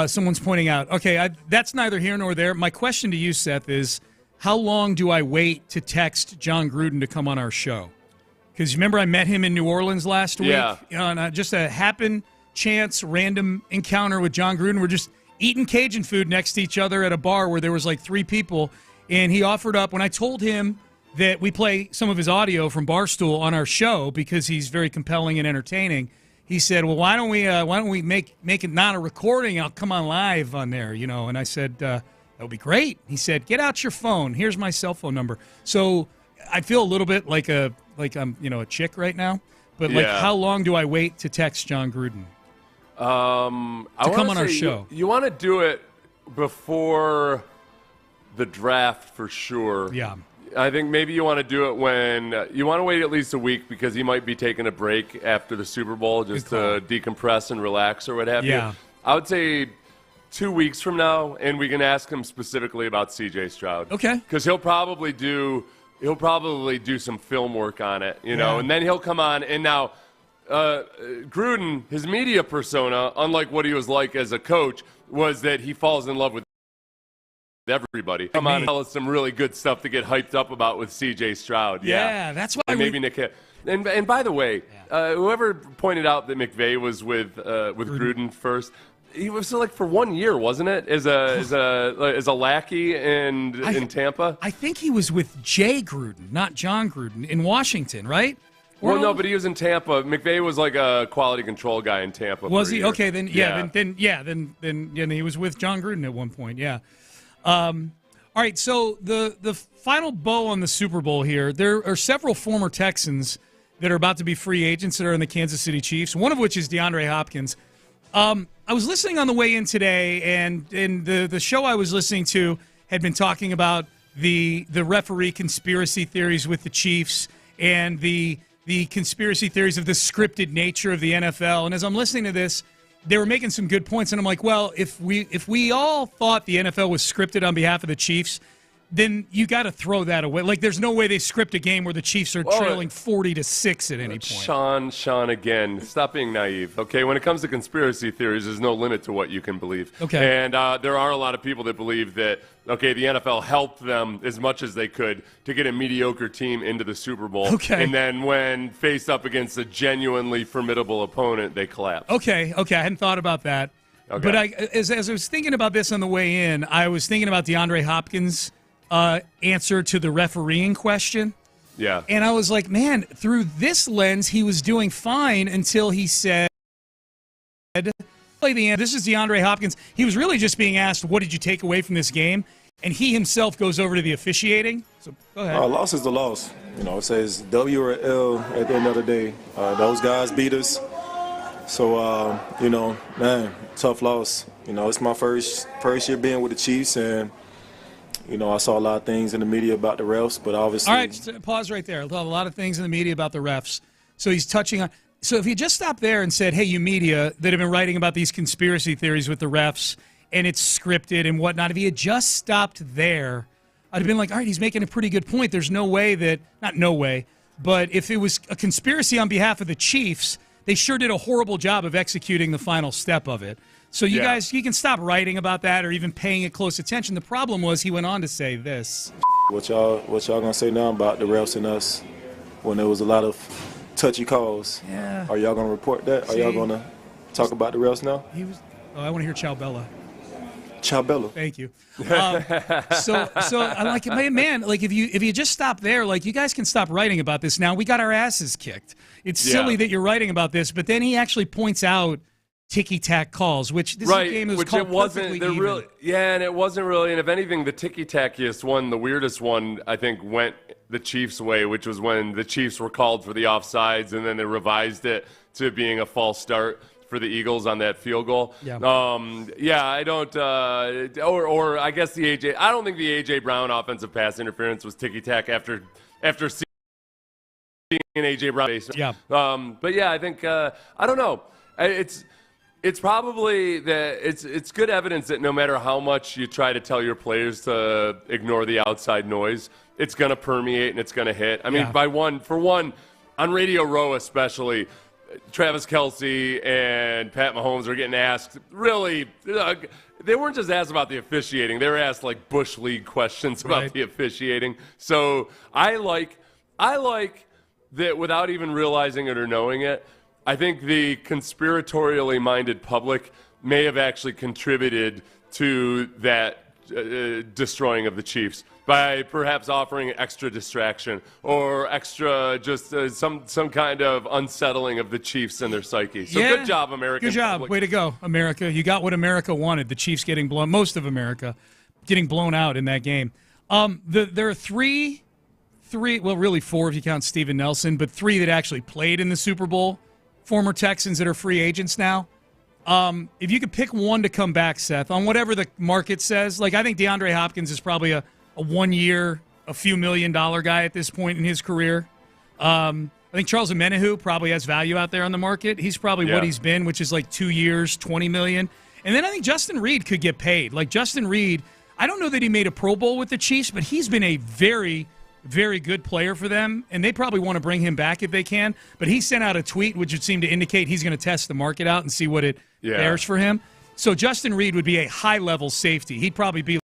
Someone's pointing out. Okay, that's neither here nor there. My question to you, Seth, is how long do I wait to text John Gruden to come on our show? Because remember, I met him in New Orleans last week. On just a chance, random encounter with John Gruden. We're just eating Cajun food next to each other at a bar where there was like 3 people, and he offered up when I told him that we play some of his audio from Barstool on our show because he's very compelling and entertaining. He said, "Well, why don't we make it not a recording? I'll come on live on there, And I said, "That would be great." He said, "Get out your phone. Here's my cell phone number." So I feel a little bit like I'm a chick right now, but how long do I wait to text John Gruden? To come on our show. You want to do it before the draft for sure. Yeah. I think maybe you want to do it when you want to wait at least a week because he might be taking a break after the Super Bowl just to decompress and relax or what have you. I would say 2 weeks from now, and we can ask him specifically about C.J. Stroud. Okay. Because he'll probably do some film work on it, and then he'll come on. And now Gruden, his media persona, unlike what he was like as a coach, was that he falls in love with everybody. Come on and tell us some really good stuff to get hyped up about with C.J. Stroud. Yeah, that's why. And maybe Nick. And by the way, whoever pointed out that McVay was with Gruden first, he was for 1 year, wasn't it? As a lackey in Tampa. I think he was with Jay Gruden, not John Gruden, in Washington, right? Well, no, but he was in Tampa. McVay was like a quality control guy in Tampa. Was he? Okay, then then he was with John Gruden at one point. Yeah. All right. So the final bow on the Super Bowl here. There are several former Texans that are about to be free agents that are in the Kansas City Chiefs. One of which is DeAndre Hopkins. I was listening on the way in today, and the show I was listening to had been talking about the referee conspiracy theories with the Chiefs and the conspiracy theories of the scripted nature of the NFL. And as I'm listening to this, they were making some good points. And I'm like, well, if we all thought the NFL was scripted on behalf of the Chiefs, then you got to throw that away. Like, there's no way they script a game where the Chiefs are trailing 40-6 at any point. Sean, again, stop being naive. Okay, when it comes to conspiracy theories, there's no limit to what you can believe. Okay, and there are a lot of people that believe that the NFL helped them as much as they could to get a mediocre team into the Super Bowl. Okay, and then when faced up against a genuinely formidable opponent, they collapsed. Okay, I hadn't thought about that. Okay. But as I was thinking about this on the way in, I was thinking about DeAndre Hopkins' answer to the refereeing question. Yeah. And I was like, man, through this lens, he was doing fine until he said, play the end. This is DeAndre Hopkins. He was really just being asked, what did you take away from this game? And he himself goes over to the officiating. So go ahead. Loss is the loss. It says W or L at the end of the day. Those guys beat us. So, man, tough loss. It's my first year being with the Chiefs, and, I saw a lot of things in the media about the refs, but obviously. All right, pause right there. A lot of things in the media about the refs. So he's touching on. So if you just stopped there and said, hey, you media that have been writing about these conspiracy theories with the refs and it's scripted and whatnot, if he had just stopped there, I'd have been like, all right, he's making a pretty good point. There's no way that, not no way, but if it was a conspiracy on behalf of the Chiefs, they sure did a horrible job of executing the final step of it. So you guys, you can stop writing about that or even paying it close attention. The problem was he went on to say this. What y'all gonna say now about the refs and us when there was a lot of touchy calls? Yeah. Are y'all gonna report that? Are y'all gonna talk about the refs now? I want to hear Ciao Bella. Ciao Bella. Thank you. So I like it, man. Like if you just stop there, like you guys can stop writing about this now. We got our asses kicked. It's silly that you're writing about this, but then he actually points out ticky-tack calls, which this game was called perfectly even. Really, and it wasn't really. And if anything, the ticky-tackiest one, the weirdest one, I think, went the Chiefs' way, which was when the Chiefs were called for the offsides, and then they revised it to being a false start for the Eagles on that field goal. Yeah. I don't. Or I guess the AJ. I don't think the AJ Brown offensive pass interference was ticky-tack after seeing an AJ Brown base. Yeah. But yeah, I think I don't know. It's probably that it's good evidence that no matter how much you try to tell your players to ignore the outside noise, it's going to permeate and it's going to hit. I mean, for one, on Radio Row especially, Travis Kelce and Pat Mahomes are getting asked really. They weren't just asked about the officiating; they were asked like Bush League questions about the officiating. So I like that without even realizing it or knowing it. I think the conspiratorially minded public may have actually contributed to that destroying of the Chiefs by perhaps offering extra distraction or extra just some kind of unsettling of the Chiefs and their psyche. So good job, America. Good job. Way to go, America. You got what America wanted. The Chiefs getting blown, most of America getting blown out in that game. There are three, well, really four if you count Steven Nelson, but three that actually played in the Super Bowl. Former Texans that are free agents now. If you could pick one to come back, Seth, on whatever the market says, like I think DeAndre Hopkins is probably a 1 year, a few $1 million guy at this point in his career. I think Charles Omenihu probably has value out there on the market. He's probably what he's been, which is like 2 years, $20 million. And then I think Justin Reed could get paid. Like Justin Reed, I don't know that he made a Pro Bowl with the Chiefs, but he's been a very, very good player for them, and they probably want to bring him back if they can. But he sent out a tweet which would seem to indicate he's going to test the market out and see what it bears for him. So Justin Reed would be a high-level safety. He'd probably be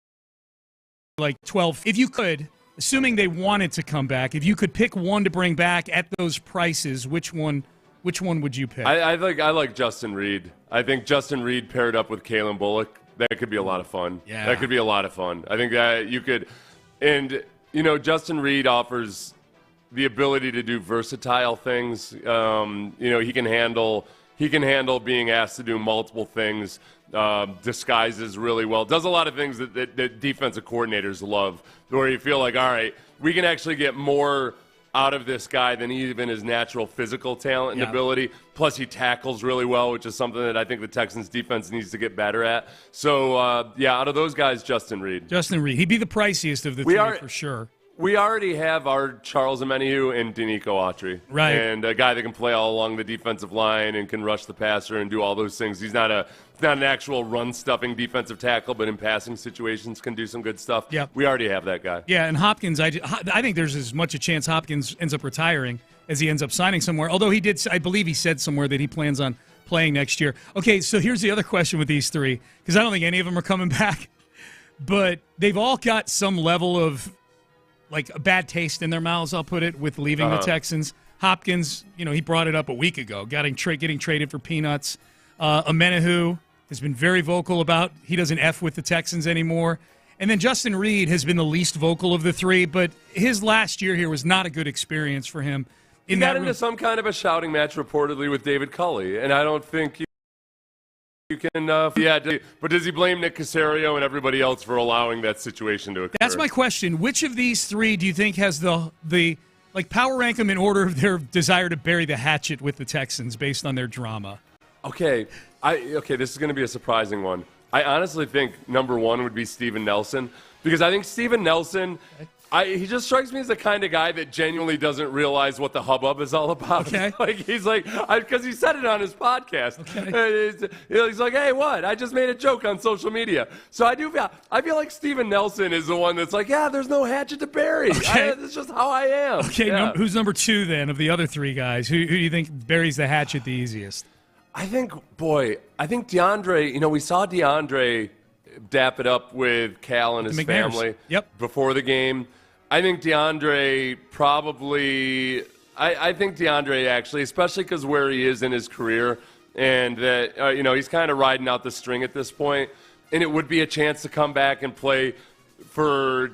like 12. If you could, assuming they wanted to come back, if you could pick one to bring back at those prices, which one would you pick? I like Justin Reed. I think Justin Reed paired up with Kalen Bullock, that could be a lot of fun. Yeah. That could be a lot of fun. I think that you could – and – Justin Reed offers the ability to do versatile things. He can handle being asked to do multiple things, disguises really well. Does a lot of things that defensive coordinators love, where you feel like, all right, we can actually get more out of this guy than even his natural physical talent and ability. Plus, he tackles really well, which is something that I think the Texans defense needs to get better at. So, out of those guys, Justin Reed. Justin Reed. He'd be the priciest of the three for sure. We already have our Charles Omenihu and Denico Autry. Right. And a guy that can play all along the defensive line and can rush the passer and do all those things. He's not an actual run-stuffing defensive tackle, but in passing situations can do some good stuff. Yeah. We already have that guy. Yeah, and Hopkins, I think there's as much a chance Hopkins ends up retiring as he ends up signing somewhere. Although I believe he said somewhere that he plans on playing next year. Okay, so here's the other question with these three, because I don't think any of them are coming back. But they've all got some level of like a bad taste in their mouths, I'll put it, with leaving the Texans. Hopkins, he brought it up a week ago, getting traded for peanuts. Omenihu has been very vocal about he doesn't F with the Texans anymore. And then Justin Reed has been the least vocal of the three, but his last year here was not a good experience for him. He got into some kind of a shouting match reportedly with David Culley, and I don't think you can, but does he blame Nick Caserio and everybody else for allowing that situation to occur? That's my question. Which of these three do you think has the power rank them in order of their desire to bury the hatchet with the Texans based on their drama? Okay, this is going to be a surprising one. I honestly think number one would be Steven Nelson, because I think Steven Nelson, he just strikes me as the kind of guy that genuinely doesn't realize what the hubbub is all about. Okay. Because he said it on his podcast. Okay. He's like, hey, what? I just made a joke on social media. So I feel like Steven Nelson is the one that's like, yeah, there's no hatchet to bury. Okay. That's just how I am. Okay, yeah. Who's number two then of the other three guys? Who do you think buries the hatchet the easiest? I think DeAndre, we saw DeAndre dap it up with Cal and his family before the game. I think DeAndre actually, especially because where he is in his career, and that, he's kind of riding out the string at this point, and it would be a chance to come back and play for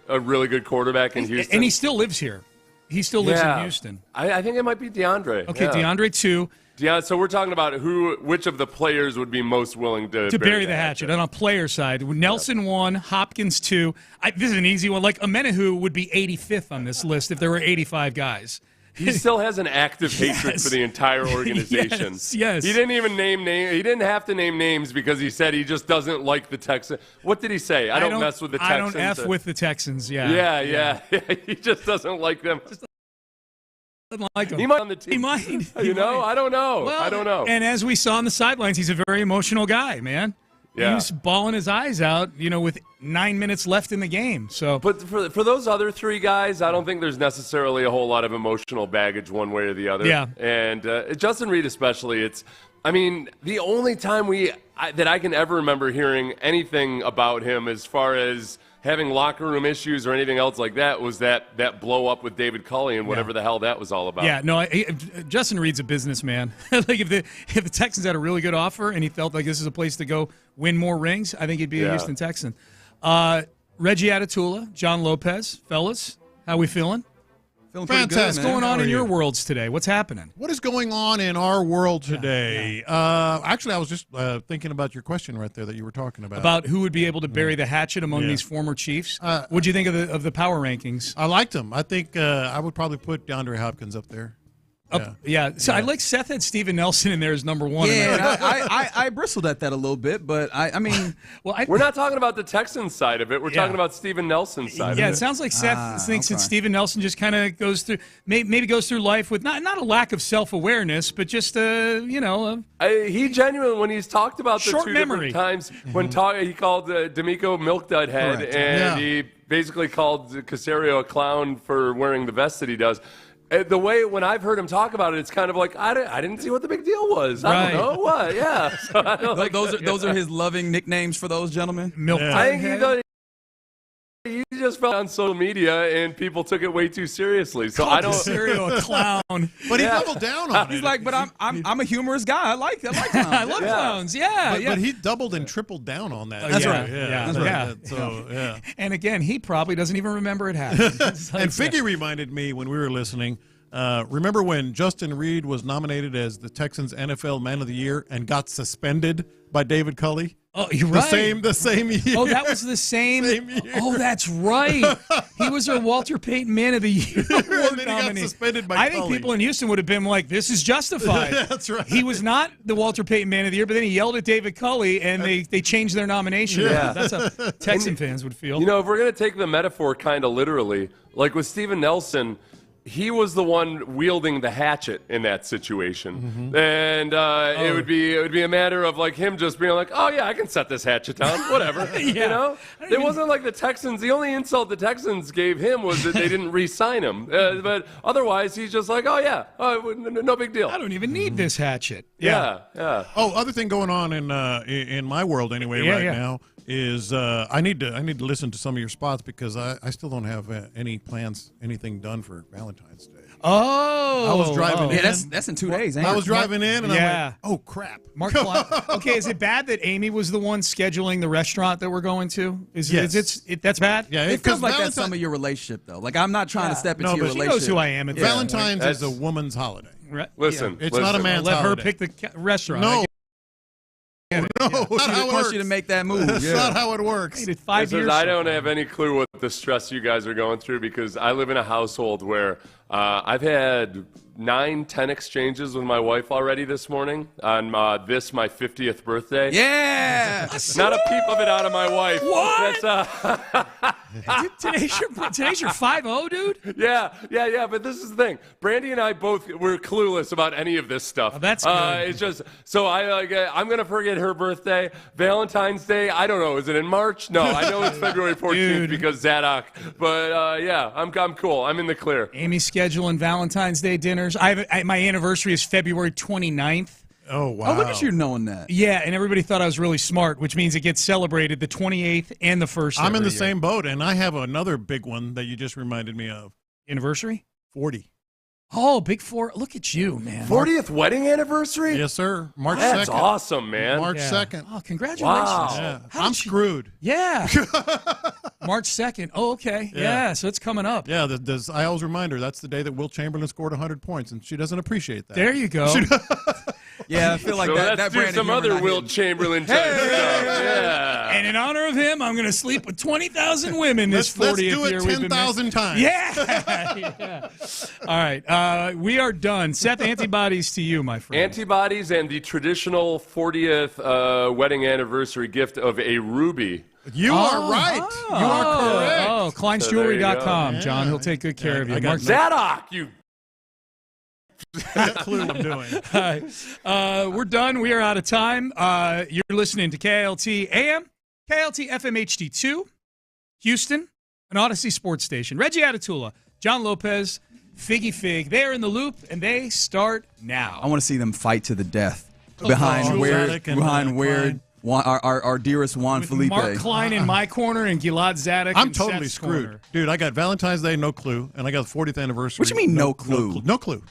a really good quarterback in Houston. And he still lives here. He still lives in Houston. I think it might be DeAndre. Okay, DeAndre 2. Yeah, so we're talking about which of the players would be most willing to bury the hatchet. And on a player side, Nelson 1, Hopkins 2. This is an easy one. Like Amenahu would be 85th on this list if there were 85 guys. He still has an active hatred for the entire organization. Yes. He didn't even name names. He didn't have to name names because he said he just doesn't like the Texans. What did he say? I don't mess with the Texans. I don't F with the Texans. Yeah. He just doesn't like them. Doesn't like him. He might on the team. He might. I don't know. Well, I don't know. And as we saw on the sidelines, he's a very emotional guy, man. Yeah. He's bawling his eyes out, with 9 minutes left in the game. So, but for those other three guys, I don't think there's necessarily a whole lot of emotional baggage one way or the other. Yeah. And Justin Reed especially, the only time that I can ever remember hearing anything about him as far as having locker room issues or anything else like that was that blow up with David Culley and whatever the hell that was all about. Yeah, no, Justin Reed's a businessman. Like if the Texans had a really good offer and he felt like this is a place to go win more rings, I think he'd be a Houston Texan. Reggie Atatula, John Lopez, fellas, how we feeling? Feeling fantastic. What's going on in your worlds today? What's happening? What is going on in our world today? Actually, I was just thinking about your question right there that you were talking about. About who would be able to bury the hatchet among these former Chiefs. What'd you think of the power rankings? I liked them. I think I would probably put DeAndre Hopkins up there. So I like Seth had Steven Nelson in there as number one. Yeah, I bristled at that a little bit, but I mean, we're not talking about the Texans side of it. We're talking about Steven Nelson's side of it. Yeah, it sounds like Seth thinks that Steven Nelson just kind of goes through, maybe goes through life with not a lack of self-awareness, but just he genuinely, when he's talked about the short two memory. different times when he called D'Amico Milk Dud Head, and he basically called Caserio a clown for wearing the vest that he does. The way when I've heard him talk about it, it's kind of like I didn't see what the big deal was. I don't know what. Yeah, so I don't those are his loving nicknames for those gentlemen. Milk. I think he just felt on social media and people took it way too seriously. So I don't. Caserio a clown, but he doubled down on it. He's like, but I'm a humorous guy. I like clowns. I love clowns. But he doubled and tripled down on that. That's right. Yeah. That's right. So and again, he probably doesn't even remember it happened. And Figgy reminded me when we were listening. Remember when Justin Reed was nominated as the Texans NFL Man of the Year and got suspended by David Culley? Oh, you're right. The same year. Oh, that was the same year. Oh, that's right. He was a Walter Payton Man of the Year and then he got suspended by I think people in Houston would have been like, this is justified. That's right. He was not the Walter Payton Man of the Year, but then he yelled at David Culley, and they changed their nomination. Yeah. That's how Texan fans would feel. If we're going to take the metaphor kind of literally, like with Steven Nelson, he was the one wielding the hatchet in that situation, and it would be a matter of like him just being like, "Oh yeah, I can set this hatchet down, whatever." It wasn't like the Texans. The only insult the Texans gave him was that they didn't re-sign him, but otherwise he's just like, "Oh yeah, no big deal. I don't even need this hatchet." Yeah. Oh, other thing going on in my world anyway now is I need to listen to some of your spots because I still don't have any plans, anything done for Valentine's Day. Oh, I was driving in. Yeah, that's in 2 days. Ain't I it? was driving in, and I'm like, oh, crap. Mark Klein. Okay, is it bad that Amy was the one scheduling the restaurant that we're going to? That's bad? Yeah, It feels like that's some of your relationship, though. Like, I'm not trying to step into your but she relationship. knows who I am. Valentine's is a woman's holiday. Listen, it's not a man's Let holiday. her pick the restaurant. No. No, wants you to make that move. That's not how it works. I don't have any clue what the stress you guys are going through because I live in a household where I've had 9-10 exchanges with my wife already this morning on my 50th birthday. Yeah! Not a peep of it out of my wife. What? That's, today's your 5-0, dude? Yeah, but this is the thing. Brandy and I both were clueless about any of this stuff. Oh, that's good. It's just, so I'm going to forget her birthday. Valentine's Day, I don't know. Is it in March? No, I know it's February 14th because Zadok. But yeah, I'm cool. I'm in the clear. Amy's scheduling Valentine's Day dinners. My anniversary is February 29th. Oh, wow. Oh, look at you knowing that. Yeah, and everybody thought I was really smart, which means it gets celebrated the 28th and the 1st. I'm in the same boat, and I have another big one that you just reminded me of. Anniversary? 40. Oh, big 4. Look at you, man. 40th wedding anniversary? Yes, sir. March 2nd. That's awesome, man. March 2nd. Oh, congratulations. Wow. Yeah. I'm screwed. Yeah. March 2nd. Oh, okay. Yeah, so it's coming up. Yeah, I always remind her that's the day that Will Chamberlain scored 100 points, and she doesn't appreciate that. There you go. Yeah, I feel like so that let's brand do of some humor other not Will hitting. Chamberlain type stuff. Yeah. And in honor of him, I'm going to sleep with 20,000 women this 40th let's do year. it 10,000 times. Yeah. All right. We are done. Seth, antibodies to you, my friend. Antibodies and the traditional 40th wedding anniversary gift of a ruby. You are right. You are correct. Oh, kleinsjewelry.com. Yeah. John, he'll take good care of you. I got Zadok, you. clue what I'm doing. All right. We're done. We are out of time. You're listening to KLT AM, KLT FM HD2, Houston, an Odyssey sports station. Reggie Atatula, John Lopez, Figgy Fig. They're in the loop, and they start now. I want to see them fight to the death behind our dearest Juan With Felipe. Mark Klein in my corner and Gilad Zadok I'm in totally Seth's screwed. corner. Dude, I got Valentine's Day, no clue, and I got the 40th anniversary. What you mean, no clue? No clue.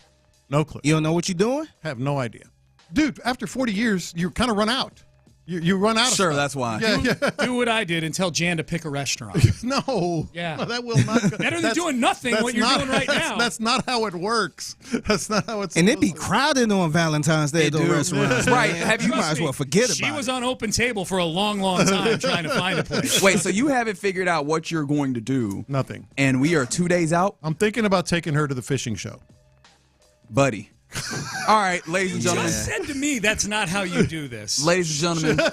No clue. You don't know what you're doing? Have no idea. Dude, after 40 years, you kind of run out. You run out of Sure, stuff. that's why. Yeah. Do what I did and tell Jan to pick a restaurant. No. Yeah. No, that will not. Better than doing nothing, what you're doing right now. That's not how it works. That's not how it's And it be supposed to. crowded on Valentine's Day at the restaurants. Right. Man. Have You you might as well forget about it. She was on open table for a long, long time trying to find a place. Wait, so you haven't figured out what you're going to do? Nothing. And we are 2 days out? I'm thinking about taking her to the fishing show. Buddy. All right, ladies and You gentlemen. just said to me that's not how you do this. Ladies and gentlemen,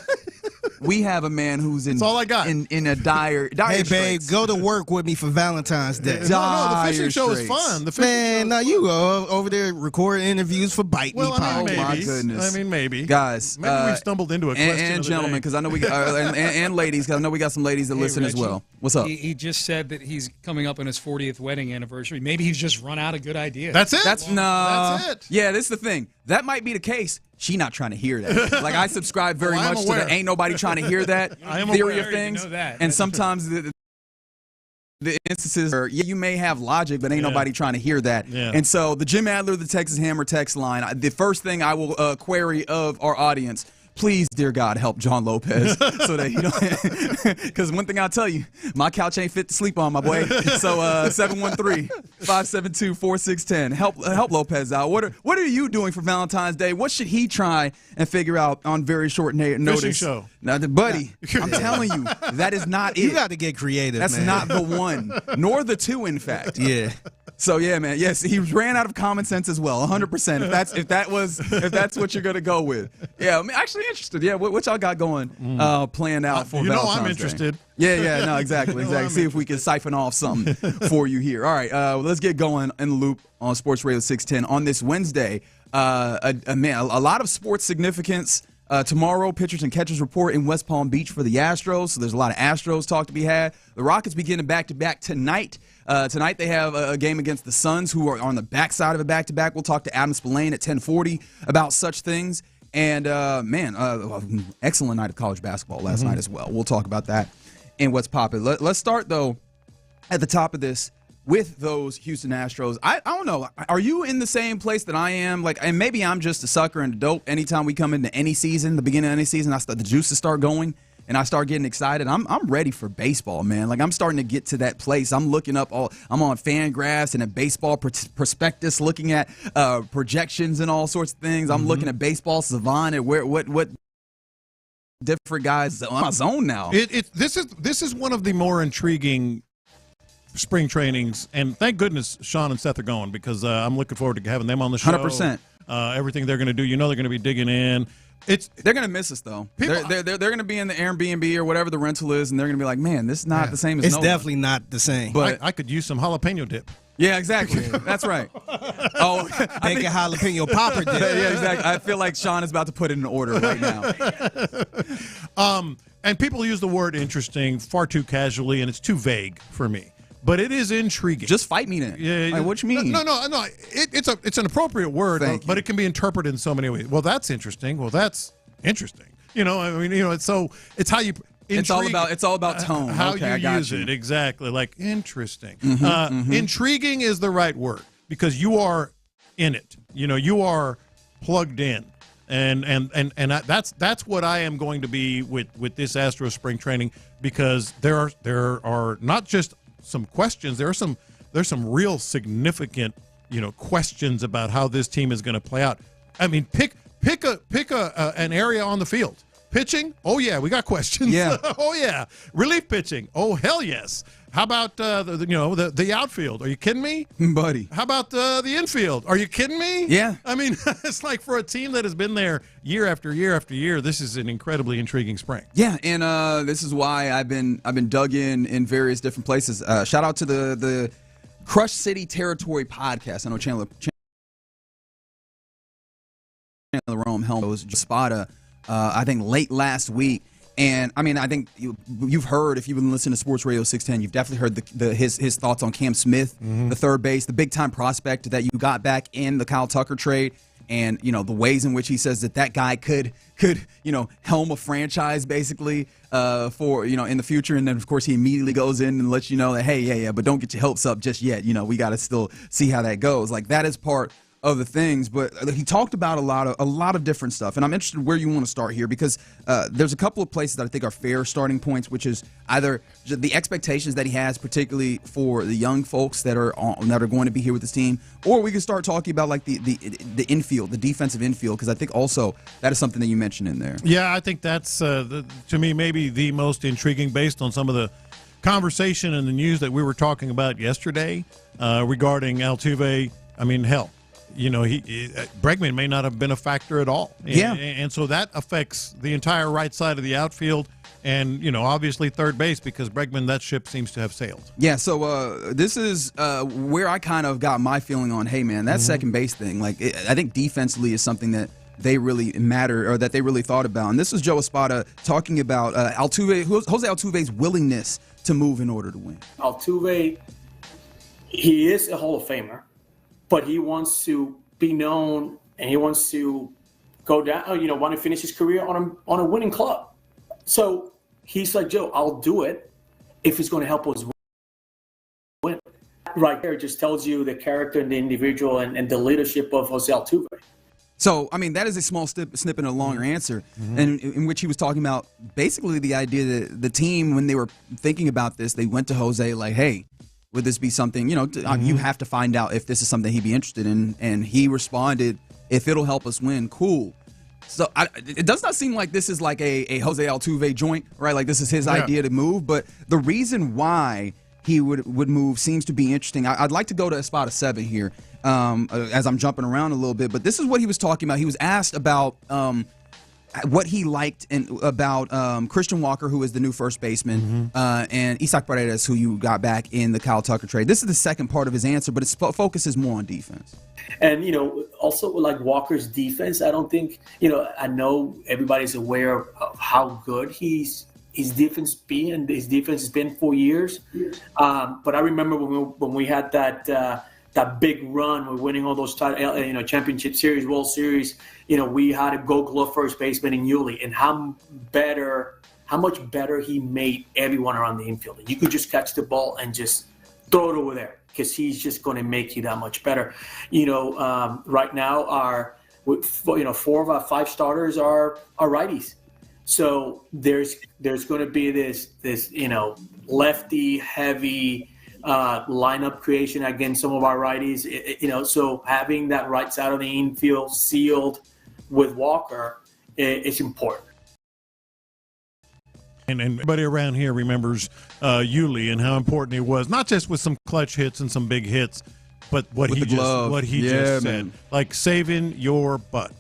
we have a man who's in, That's all I got. in a dire Hey, babe, straits. go to work with me for Valentine's Day. No, the fishing Dire show is straits. fun. The fishing Man, show now is you go over there recording interviews for Bite Well, Me I mean, Podcast. maybe. my goodness. I mean, maybe. Guys, Maybe we stumbled into a question and of the gentlemen, day. because I know we and ladies, because I know we got some ladies that listen as Reggie, well. What's up? He just said that he's coming up on his 40th wedding anniversary. Maybe he's just run out of good ideas. That's it. That's That's it. Yeah, this is the thing. That might be the case. She not trying to hear that. Like, I subscribe very I'm much to aware. the ain't nobody trying to hear that I am theory aware. of things. You know that. And That's sometimes the instances are, yeah, you may have logic, but ain't nobody trying to hear that. Yeah. And so the Jim Adler, the Texas Hammer text line, the first thing I will query of our audience, please, dear God, help John Lopez so that he don't. Because one thing I'll tell you, my couch ain't fit to sleep on, my boy. So 713-572-4610. Help Lopez out. What are you doing for Valentine's Day? What should he try and figure out on very short notice? Fishing show. Now, buddy, I'm telling you, that is not it. You got to get creative, That's man. not the one, nor the two, in fact. Yeah. So yeah, man. Yes, he ran out of common sense as well. 100%. If that's what you're gonna go with. Yeah, I'm actually interested. Yeah, what y'all got going, planned out for? You know, Valentine's I'm Day? interested. Yeah. No, exactly. See if we can siphon off something for you here. All right, let's get going in the loop on Sports Radio 610 on this Wednesday. A lot of sports significance. Tomorrow, pitchers and catchers report in West Palm Beach for the Astros, so there's a lot of Astros talk to be had. The Rockets beginning back-to-back tonight. Tonight they have a game against the Suns, who are on the backside of a back-to-back. We'll talk to Adam Spillane at 10:40 about such things. And, excellent night of college basketball last night as well. We'll talk about that and what's popping. Let's start, though, at the top of this. with those Houston Astros. I don't know. Are you in the same place that I am? Like, and maybe I'm just a sucker and a dope. Anytime we come into any season, the beginning of any season, the juices start going and I start getting excited. I'm ready for baseball, man. Like, I'm starting to get to that place. I'm looking up I'm on Fangraphs and a baseball prospectus, looking at projections and all sorts of things. I'm looking at Baseball Savant and what different guys on my zone now. This is one of the more intriguing spring trainings, and thank goodness Sean and Seth are going, because I'm looking forward to having them on the show. 100%. Everything they're going to do, they're going to be digging in. They're going to miss us, though. They're going to be in the Airbnb or whatever the rental is, and they're going to be like, man, this is not the same as It's definitely not the same. But I could use some jalapeno dip. Yeah, exactly. That's right. Oh, make a jalapeno popper dip. Yeah, exactly. I feel like Sean is about to put it in order right now. And people use the word interesting far too casually, and it's too vague for me. But it is intriguing. Just fight me then. Yeah, like, what you mean? No. It's an appropriate word, but it can be interpreted in so many ways. Well, that's interesting. Well, that's interesting. It's how you. Intrigue, it's all about tone. How okay, you use it exactly. Like interesting. Intriguing is the right word, because you are in it. You are plugged in. And that's what I am going to be with this Astro spring training, because there are not just some questions, there's some real significant questions about how this team is going to play out. I mean, pick an area on the field. Pitching, oh yeah, we got questions. Yeah. Oh yeah, relief pitching, oh hell yes. How about the outfield? Are you kidding me, buddy? How about the infield? Are you kidding me? Yeah. I mean, it's like, for a team that has been there year after year after year, this is an incredibly intriguing spring. Yeah, and this is why I've been dug in various different places. Shout out to the Crush City Territory podcast. I know Chandler Rome Helm was Spada, I think late last week. And I mean, I think you've heard, if you've been listening to Sports Radio 610, you've definitely heard his thoughts on Cam Smith, the third base, the big time prospect that you got back in the Kyle Tucker trade, and the ways in which he says that guy could helm a franchise basically for in the future. And then of course he immediately goes in and lets you know that, hey, yeah, but don't get your hopes up just yet. We got to still see how that goes. Like, that is part of the things, but he talked about a lot of different stuff, and I'm interested where you want to start here, because there's a couple of places that I think are fair starting points, which is either the expectations that he has, particularly for the young folks that are going to be here with this team, or we can start talking about like the infield, the defensive infield, because I think also that is something that you mentioned in there. Yeah, I think that's to me maybe the most intriguing, based on some of the conversation and the news that we were talking about yesterday regarding Altuve. I mean, hell, Bregman may not have been a factor at all. And so that affects the entire right side of the outfield, and, obviously third base, because Bregman, that ship seems to have sailed. Yeah, so this is where I kind of got my feeling on, hey, man, that second base thing, like, I think defensively is something that they really matter, or that they really thought about. And this is Joe Espada talking about Jose Altuve's willingness to move in order to win. Altuve, he is a Hall of Famer, but he wants to be known, and he wants to go down, want to finish his career on a winning club. So he's like, Joe, I'll do it if it's going to help us win. Right there just tells you the character and the individual and the leadership of Jose Altuve. So, I mean, that is a small snippet of a longer answer, and in which he was talking about basically the idea that the team, when they were thinking about this, they went to Jose like, hey, would this be something, you have to find out if this is something he'd be interested in. And he responded, if it'll help us win, cool. So it does not seem like this is like a Jose Altuve joint, right? Like this is his idea to move. But the reason why he would move seems to be interesting. I'd like to go to Espada 7 here as I'm jumping around a little bit. But this is what he was talking about. He was asked about what he liked about Christian Walker, who is the new first baseman, and Isaac Paredes, who you got back in the Kyle Tucker trade. This is the second part of his answer, but its focus is more on defense. And, also like Walker's defense, I don't think, I know everybody's aware of how good his defense has been for years. But I remember when we had that big run, we're winning all those championship series, World Series. We had a Gold Glove first baseman in Hughley, and how much better he made everyone around the infield. You could just catch the ball and just throw it over there. because he's just going to make you that much better. Right now, 4 of our 5 starters are righties. So there's going to be this lefty heavy lineup creation against some of our righties. So having that right side of the infield sealed with Walker is important. And everybody around here remembers Hughley and how important he was, not just with some clutch hits and some big hits, but what he just said, like saving your butt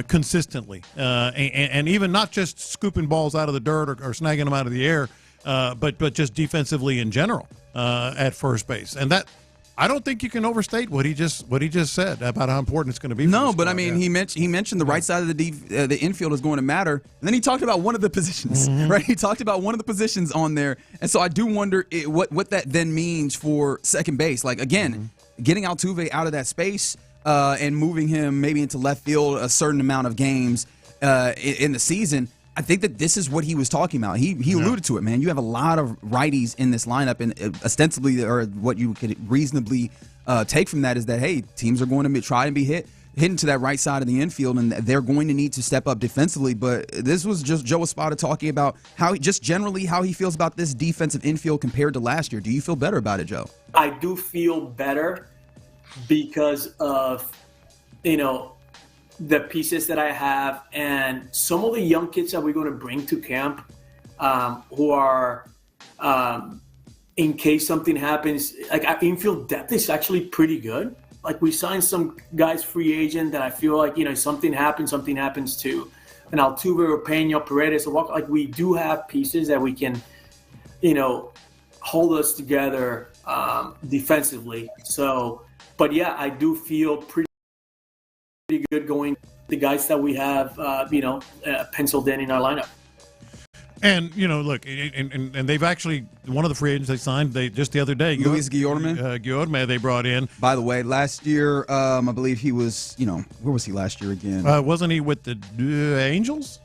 consistently, and even not just scooping balls out of the dirt or snagging them out of the air, but just defensively in general at first base. And that, I don't think you can overstate what he just said about how important it's going to be. No, but I mean, he mentioned the right side of the infield is going to matter, and then he talked about one of the positions, right? He talked about one of the positions on there, and so I do wonder what that then means for second base. Like again, getting Altuve out of that space and moving him maybe into left field a certain amount of games in the season. I think that this is what he was talking about. He alluded to it, man. You have a lot of righties in this lineup, and ostensibly, or what you could reasonably take from that is that, hey, teams are going to try and be hitting to that right side of the infield, and they're going to need to step up defensively. But this was just Joe Espada talking about how he feels about this defensive infield compared to last year. Do you feel better about it, Joe? I do feel better because of, the pieces that I have and some of the young kids that we're going to bring to camp who are, in case something happens, like our infield depth is actually pretty good. Like we signed some guys free agent that I feel like, something happens to an Altuve or Pena or Paredes or Walker. Like we do have pieces that we can, hold us together defensively. So, but yeah, I do feel pretty good going the guys that we have, penciled in our lineup. And, look, and they've actually, one of the free agents they signed just the other day, Luis Guillorme, they brought in. By the way, last year, I believe he was, where was he last year again? Wasn't he with the Angels?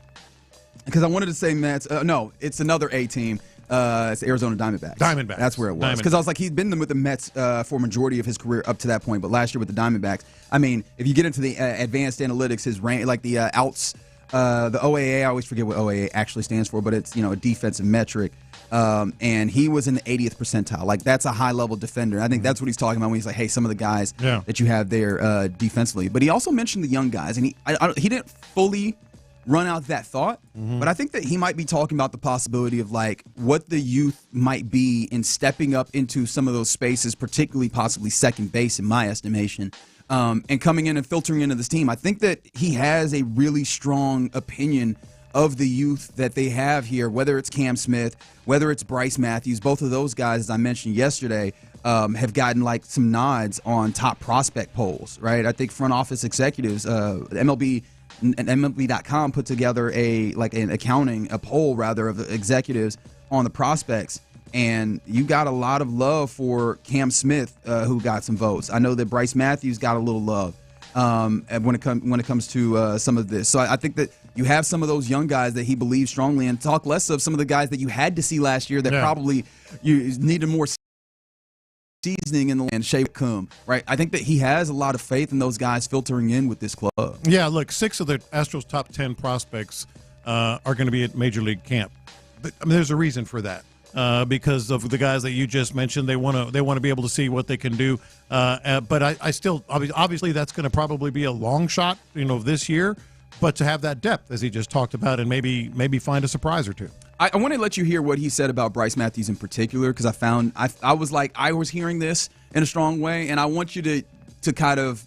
Because I wanted to say Mets. No, it's another A team. It's Arizona Diamondbacks. That's where it was. Because I was like, he'd been with the Mets for a majority of his career up to that point, but last year with the Diamondbacks. I mean, if you get into the advanced analytics, his range, like the outs, the OAA, I always forget what OAA actually stands for, but it's a defensive metric. And he was in the 80th percentile. Like that's a high level defender. I think that's what he's talking about when he's like, hey, some of the guys that you have there defensively. But he also mentioned the young guys, and he didn't fully run out that thought, but I think that he might be talking about the possibility of like what the youth might be in stepping up into some of those spaces, particularly possibly second base in my estimation, and coming in and filtering into this team. I think that he has a really strong opinion of the youth that they have here, whether it's Cam Smith, whether it's Bryce Matthews. Both of those guys, as I mentioned yesterday, have gotten like some nods on top prospect polls, right? I think front office executives, MLB.com put together a poll of executives on the prospects, and you got a lot of love for Cam Smith, who got some votes. I know that Bryce Matthews got a little love when it comes to some of this. So I think that you have some of those young guys that he believes strongly, and talk less of some of the guys that you had to see last year that probably you needed more seasoning in the land, Shea Cum, right? I think that he has a lot of faith in those guys filtering in with this club. Yeah, look, 6 of the Astros' top 10 prospects are going to be at Major League camp. I mean, there's a reason for that. Because of the guys that you just mentioned, they want to be able to see what they can do. But I still, obviously, that's going to probably be a long shot, this year. But to have that depth, as he just talked about, and maybe find a surprise or two. I want to let you hear what he said about Bryce Matthews in particular, because I was hearing this in a strong way, and I want you to kind of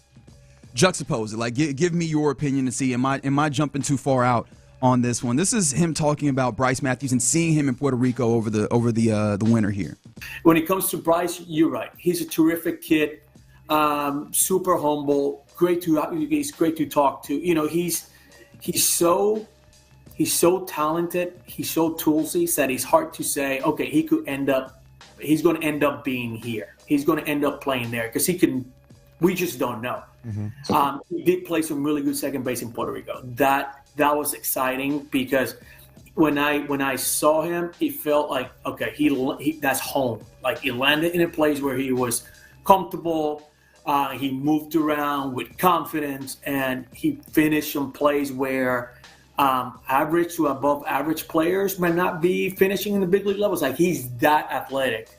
juxtapose it. Like, give me your opinion and see, am I jumping too far out on this one? This is him talking about Bryce Matthews and seeing him in Puerto Rico over the winter here. When it comes to Bryce, you're right. He's a terrific kid, super humble, he's great to talk to. He's so talented, he's so toolsy that it's hard to say, okay, he's going to end up being here. He's going to end up playing there because we just don't know. He did play some really good second base in Puerto Rico. That was exciting because when I saw him, he felt like, okay, he that's home. Like he landed in a place where he was comfortable. He moved around with confidence, and he finished some plays where average to above average players might not be finishing in the big league levels. Like he's that athletic.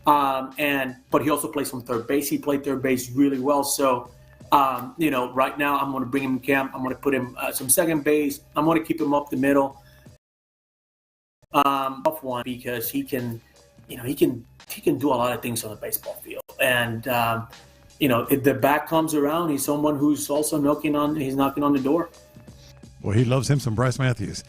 But he also plays some third base. He played third base really well. So, right now I'm going to bring him in camp. I'm going to put him some second base. I'm going to keep him up the middle. Off one because he can do a lot of things on the baseball field. And if the bat comes around, he's someone who's also knocking on the door. Well, he loves him some Bryce Matthews.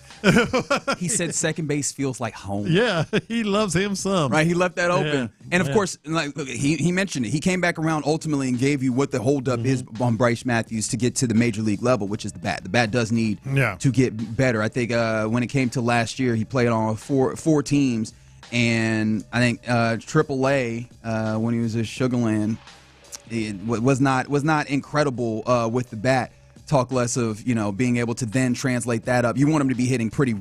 He said second base feels like home. Yeah, he loves him some. Right, he left that open. Yeah. And, of course, like he mentioned it. He came back around ultimately and gave you what the holdup is on Bryce Matthews to get to the major league level, which is the bat. The bat does need to get better. I think when it came to last year, he played on four teams. And I think AAA, when he was at Sugar Land, it was not incredible with the bat. Talk less of being able to then translate that up. You want him to be hitting pretty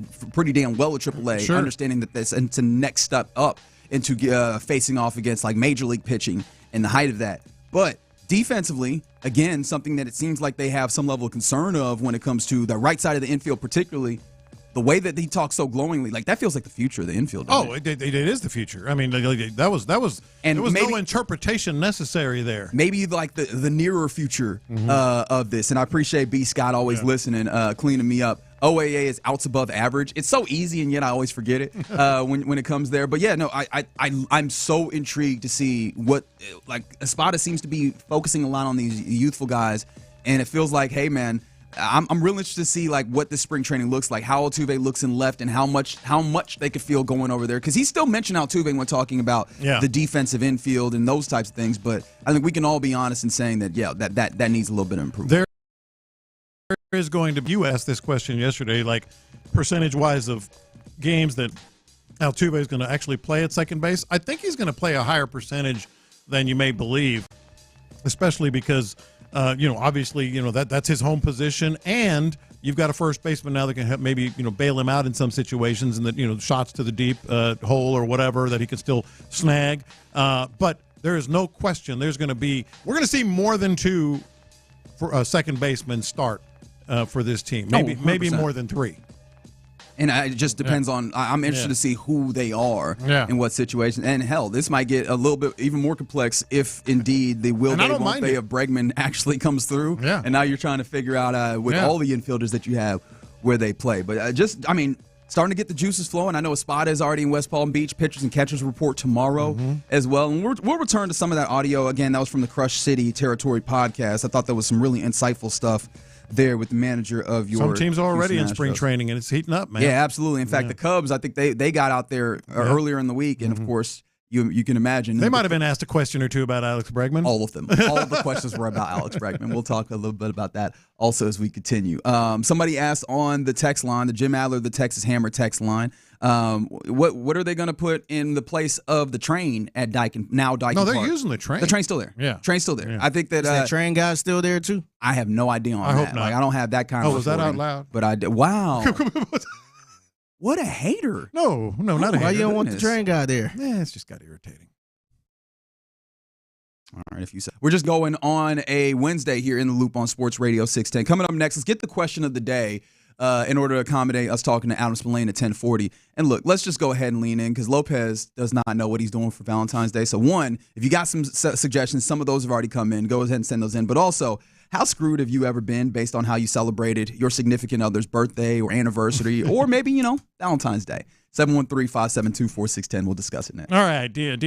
damn well at AAA, understanding that it's a next step up into facing off against like major league pitching and the height of that. But defensively, again, something that it seems like they have some level of concern of when it comes to the right side of the infield, particularly. The way that he talks so glowingly, like that feels like the future of the infield. It is the future. I mean, that was, and there was no interpretation necessary there. Maybe like the nearer future of this. And I appreciate B. Scott always listening, cleaning me up. OAA is outs above average. It's so easy, and yet I always forget it when it comes there. But yeah, no, I'm so intrigued to see what like Espada seems to be focusing a lot on these youthful guys, and it feels like, hey man. I'm real interested to see like what the spring training looks like, how Altuve looks in left, and how much they could feel going over there. Because he still mentioned Altuve when talking about the defensive infield and those types of things. But I think we can all be honest in saying that that needs a little bit of improvement. There is going to be. You asked this question yesterday, like percentage-wise of games that Altuve is going to actually play at second base. I think he's going to play a higher percentage than you may believe, especially because. Obviously, that's his home position, and you've got a first baseman now that can help maybe, bail him out in some situations, and that, shots to the deep hole or whatever that he can still snag. But there is no question we're going to see more than two for second basemen start for this team. Maybe more than three. And it just depends on – I'm interested to see who they are in what situation. And, hell, this might get a little bit even more complex if, indeed, the will they, won't they of Bregman actually comes through. Yeah. And now you're trying to figure out with all the infielders that you have where they play. But starting to get the juices flowing. I know Espada is already in West Palm Beach. Pitchers and catchers report tomorrow as well. And we'll return to some of that audio. Again, that was from the Crush City Territory podcast. I thought that was some really insightful stuff there with the manager of your some teams are already in spring training, and it's heating up, man. Yeah, absolutely. In fact, the Cubs, I think they got out there earlier in the week, and of course, you can imagine they might have been asked a question or two about Alex Bregman. All of them. All of the questions were about Alex Bregman. We'll talk a little bit about that also as we continue. Somebody asked on the text line, the Jim Adler, the Texas Hammer text line, what are they going to put in the place of the train at Dyken Park? No, they're using the train. The train's still there. Yeah, train's still there. Yeah. I think that is that train guy still there too? I have no idea on that. I hope not. Like, I don't have that kind of. Oh, was that out loud? But I did. Wow. What a hater! No, not a hater. Why you don't want the train guy there? Yeah, it's just got irritating. All right, if you say. We're just going on a Wednesday here in the Loop on Sports Radio 610. Coming up next, let's get the question of the day in order to accommodate us talking to Adam Spillane at 1040. And look, let's just go ahead and lean in because Lopez does not know what he's doing for Valentine's Day. So one, if you got some suggestions, some of those have already come in. Go ahead and send those in. But also, how screwed have you ever been based on how you celebrated your significant other's birthday or anniversary or maybe, Valentine's Day? 713-572-4610. We'll discuss it next. All right, dear.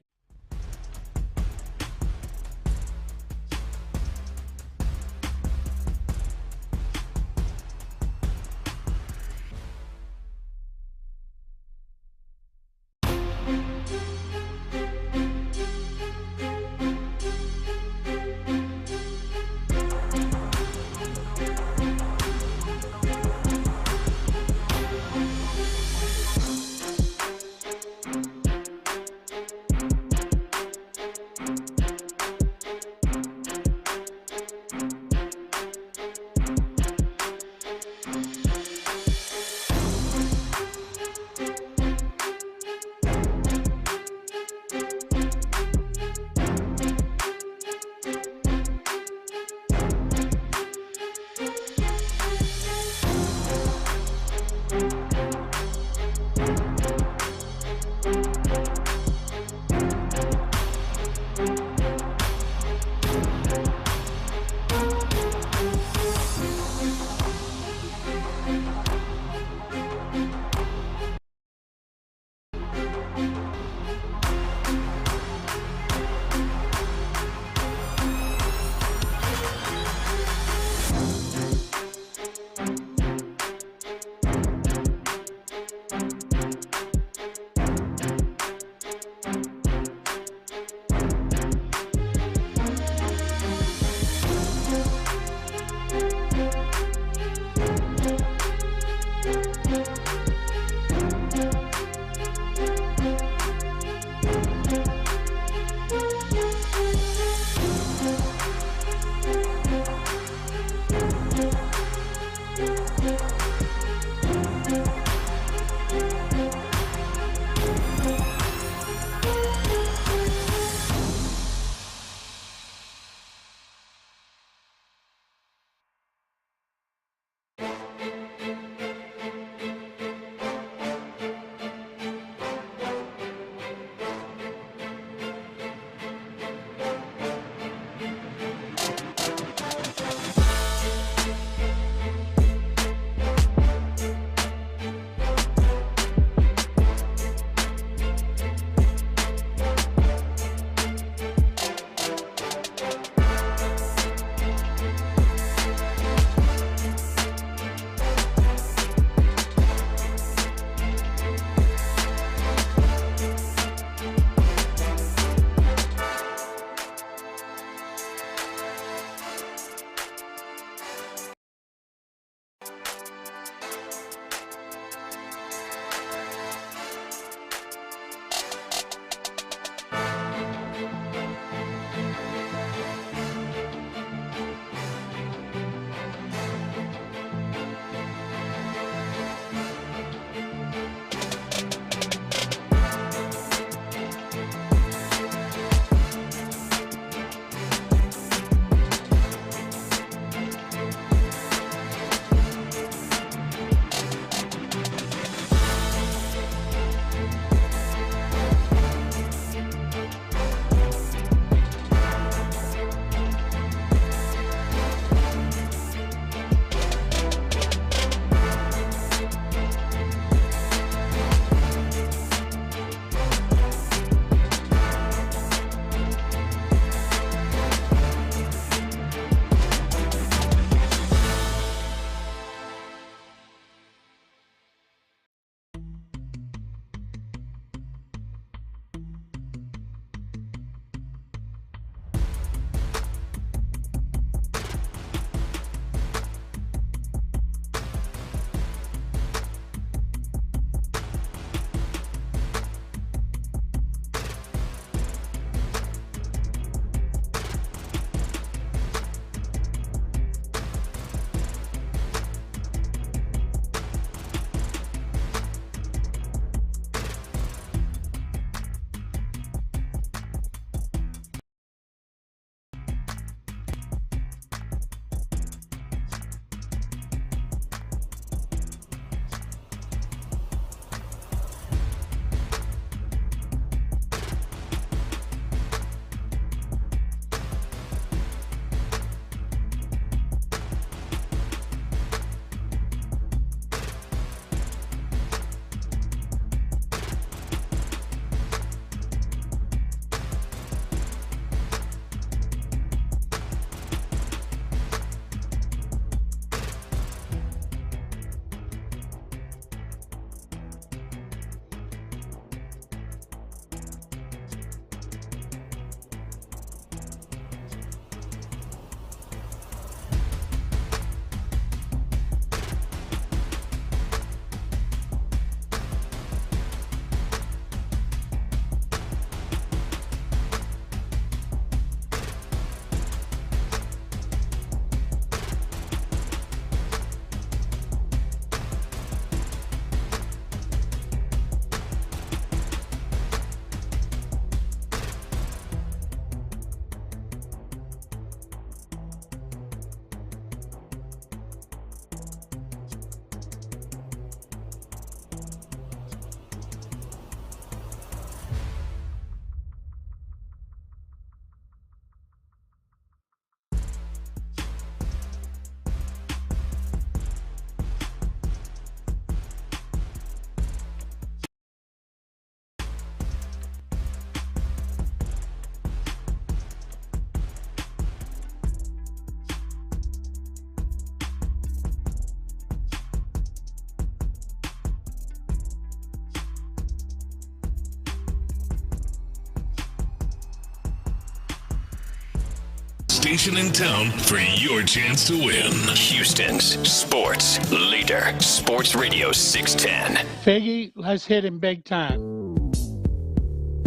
station in town for your chance to win. Houston's sports leader. Sports Radio 610. Figgy, let's hit him big time.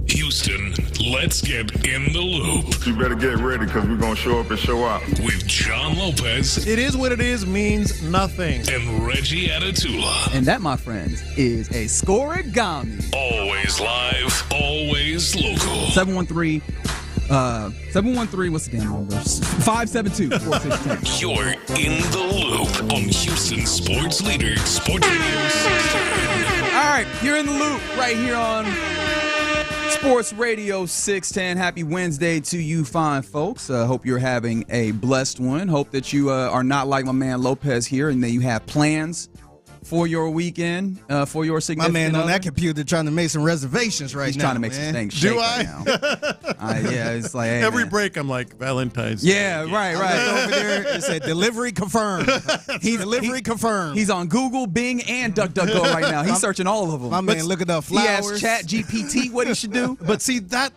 Houston, let's get in the loop. You better get ready because we're going to show up and show out. With John Lopez. It is what it is means nothing. And Reggie Atatula. And that, my friends, is a scoregami. Always live, always local. 713, what's the damn number? 572-4610. You're in the loop on Houston Sports Leader, Sports Radio 610. All right, you're in the loop right here on Sports Radio 610. Happy Wednesday to you fine folks. Hope you're having a blessed one. Hope that you are not like my man Lopez here and that you have plans for your weekend, for your significant My man on other. that computer trying to make some reservations right now. He's trying to make some things shake right now. Yeah, it's like, hey, every man. break I'm like, Valentine's Yeah, Day. right. Over there, it said delivery confirmed. Delivery confirmed. He's on Google, Bing, and DuckDuckGo right now. He's searching all of them. My man looking up He flowers. asked Chat GPT what he should do. But see, that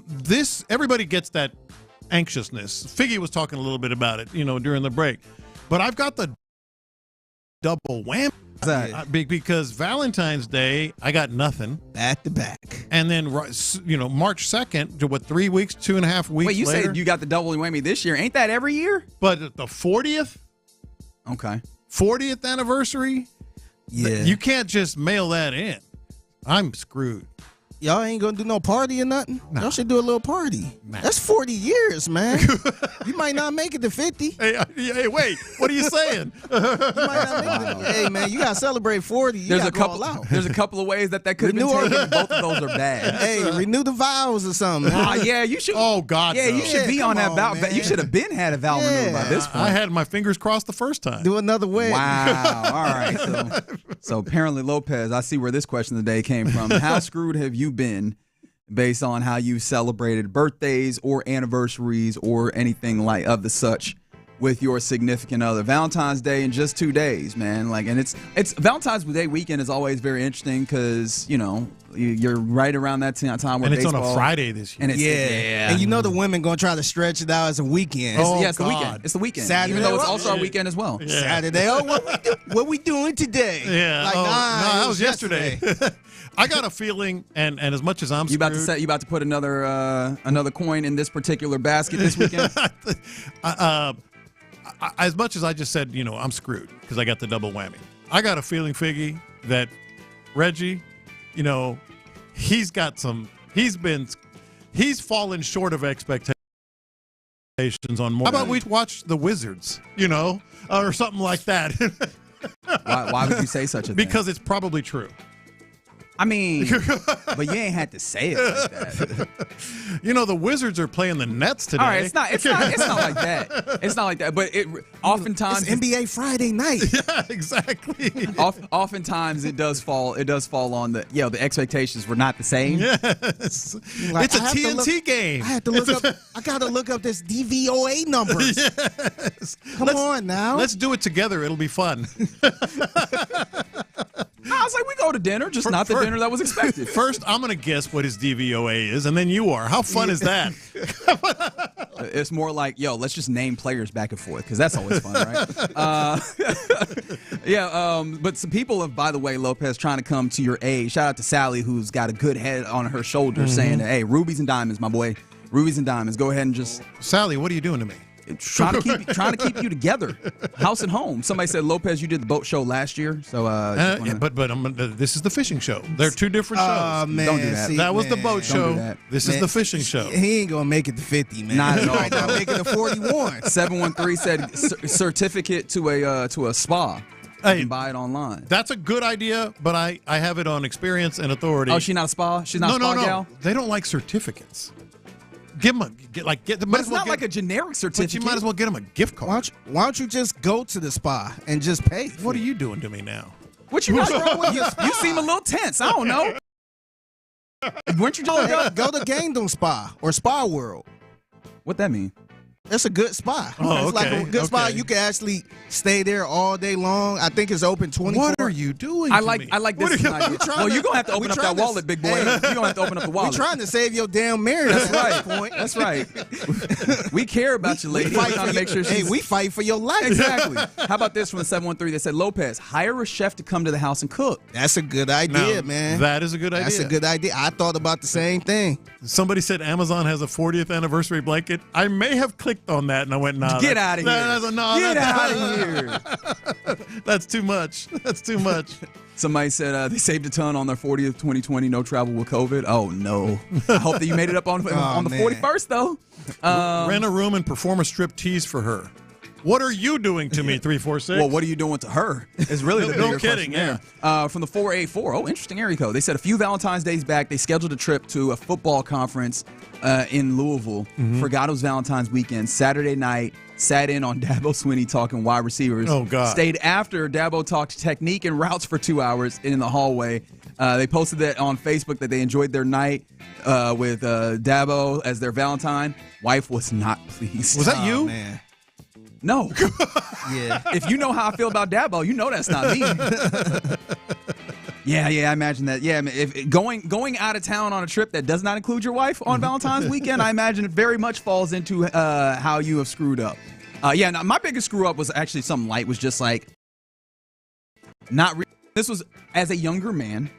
this everybody gets that anxiousness. Figgy was talking a little bit about it, during the break. But I've got the double whammy. Because Valentine's Day, I got nothing. Back to back. And then, March 2.5 weeks later. Wait, you said you got the double whammy this year. Ain't that every year? But the 40th? Okay. 40th anniversary? Yeah. You can't just mail that in. I'm screwed. Y'all ain't gonna do no party or nothing? Nah. Y'all should do a little party. Nah. That's 40 years, man. You might not make it to 50. Hey, wait. What are you saying? You might not make it. Hey, man, you gotta celebrate 40. You There's gotta a couple. go all out. There's a couple of ways that could have been taken. Both of those are bad. Hey, renew the vows or something. Yeah, you should. Oh God. Yeah, you should be on that vow. man. You should have been had a vow renewed by this point. I had my fingers crossed the first time. Do another way. Wow. All right. So apparently, Lopez, I see where this question of the day came from. How screwed have you been based on how you celebrated birthdays or anniversaries or anything like of the such with your significant other? Valentine's Day in just 2 days, man. And it's Valentine's Day weekend is always very interesting because you're right around that time where and it's baseball, on a Friday this year. and it's, And the women gonna try to stretch it out as a weekend. It's the weekend. It's the weekend. Saturday, even though it's also our weekend as well. Yeah. Saturday. Oh, what we doing today? Yeah. Nah, that was yesterday. I got a feeling, and as much as I'm screwed, you about to put another coin in this particular basket this weekend. As much as I just said, I'm screwed because I got the double whammy. I got a feeling, Figgy, that Reggie, he's fallen short of expectations on more. How about we watch The Wizards, or something like that? Why would you say such a thing? Because it's probably true. I mean, but you ain't had to say it like that. The Wizards are playing the Nets today. All right, it's not like that. It's not like that. But it oftentimes it's NBA Friday night. Yeah, exactly. Oftentimes it does fall on the expectations were not the same. Yes. It's a TNT game. I had to look up. I gotta look up this DVOA numbers. Yes. Come on now. Let's do it together. It'll be fun. I was like, we go to dinner, just not the dinner that was expected. First, I'm going to guess what his DVOA is, and then you are. How fun is that? It's more like, let's just name players back and forth, because that's always fun, right? But some people have, by the way, Lopez, trying to come to your aid. Shout out to Sally, who's got a good head on her shoulders, saying, hey, rubies and diamonds, my boy. Rubies and diamonds. Go ahead and just... Sally, what are you doing to me? Trying to keep you together, house and home. Somebody said, Lopez, you did the boat show last year, so but this is the fishing show. They're two different shows. Man, don't do that. See, that was the boat show. This is the fishing show. He ain't gonna make it to 50, man. Not at all. He might not make it to 41. 713 said certificate to a spa. You can buy it online. That's a good idea, but I have it on experience and authority. Oh, she's not a spa? She's not a spa gal? They don't like certificates. Give them but it's not like a generic certificate. But you might as well get them a gift card. Why don't you just go to the spa and just pay? What are you doing to me now? What you got wrong with you? You seem a little tense. I don't know. Weren't you just go to Kingdom Spa or Spa World? What that mean? That's a good spot. Oh, it's like a good spot. okay. You can actually stay there all day long. I think it's open 24. What are you doing? I like this as an idea. Well, you're gonna have to open up that to- wallet, big boy. You're gonna have to open up the wallet. We're trying to save your damn marriage. That's at right. this point. That's right. We care about you, lady. We're trying to make sure Hey, she's... we fight for your life. Exactly. How about this from the 713? They said, Lopez, hire a chef to come to the house and cook. That's a good idea, Now, man. that is a good idea. That's a good idea. I thought about the same thing. Somebody said Amazon has a 40th anniversary blanket. I may have clicked on that, and I went, nah. Get out of here. Get out of here. That's too much. That's too much. Somebody said they saved a ton on their 40th 2020 no travel with COVID. Oh, no. I hope that you made it up on the 41st, though. Rent a room and perform a strip tease for her. What are you doing to me, 346? Well, what are you doing to her? Is really the bigger no kidding, question there. From the 484. Oh, interesting area code. They said a few Valentine's Days back, they scheduled a trip to a football conference in Louisville. Forgot it was Valentine's weekend. Saturday night, sat in on Dabo Swinney talking wide receivers. Oh, God. Stayed after Dabo talked technique and routes for 2 hours in the hallway. They posted that on Facebook that they enjoyed their night with Dabo as their Valentine. Wife was not pleased. Was that you? Man. No. Yeah. If you know how I feel about Dabo, you know that's not me. Yeah, I imagine that. Yeah, if going out of town on a trip that does not include your wife on Valentine's weekend, I imagine it very much falls into how you have screwed up. Now, my biggest screw up was actually something light. Was just like this was as a younger man,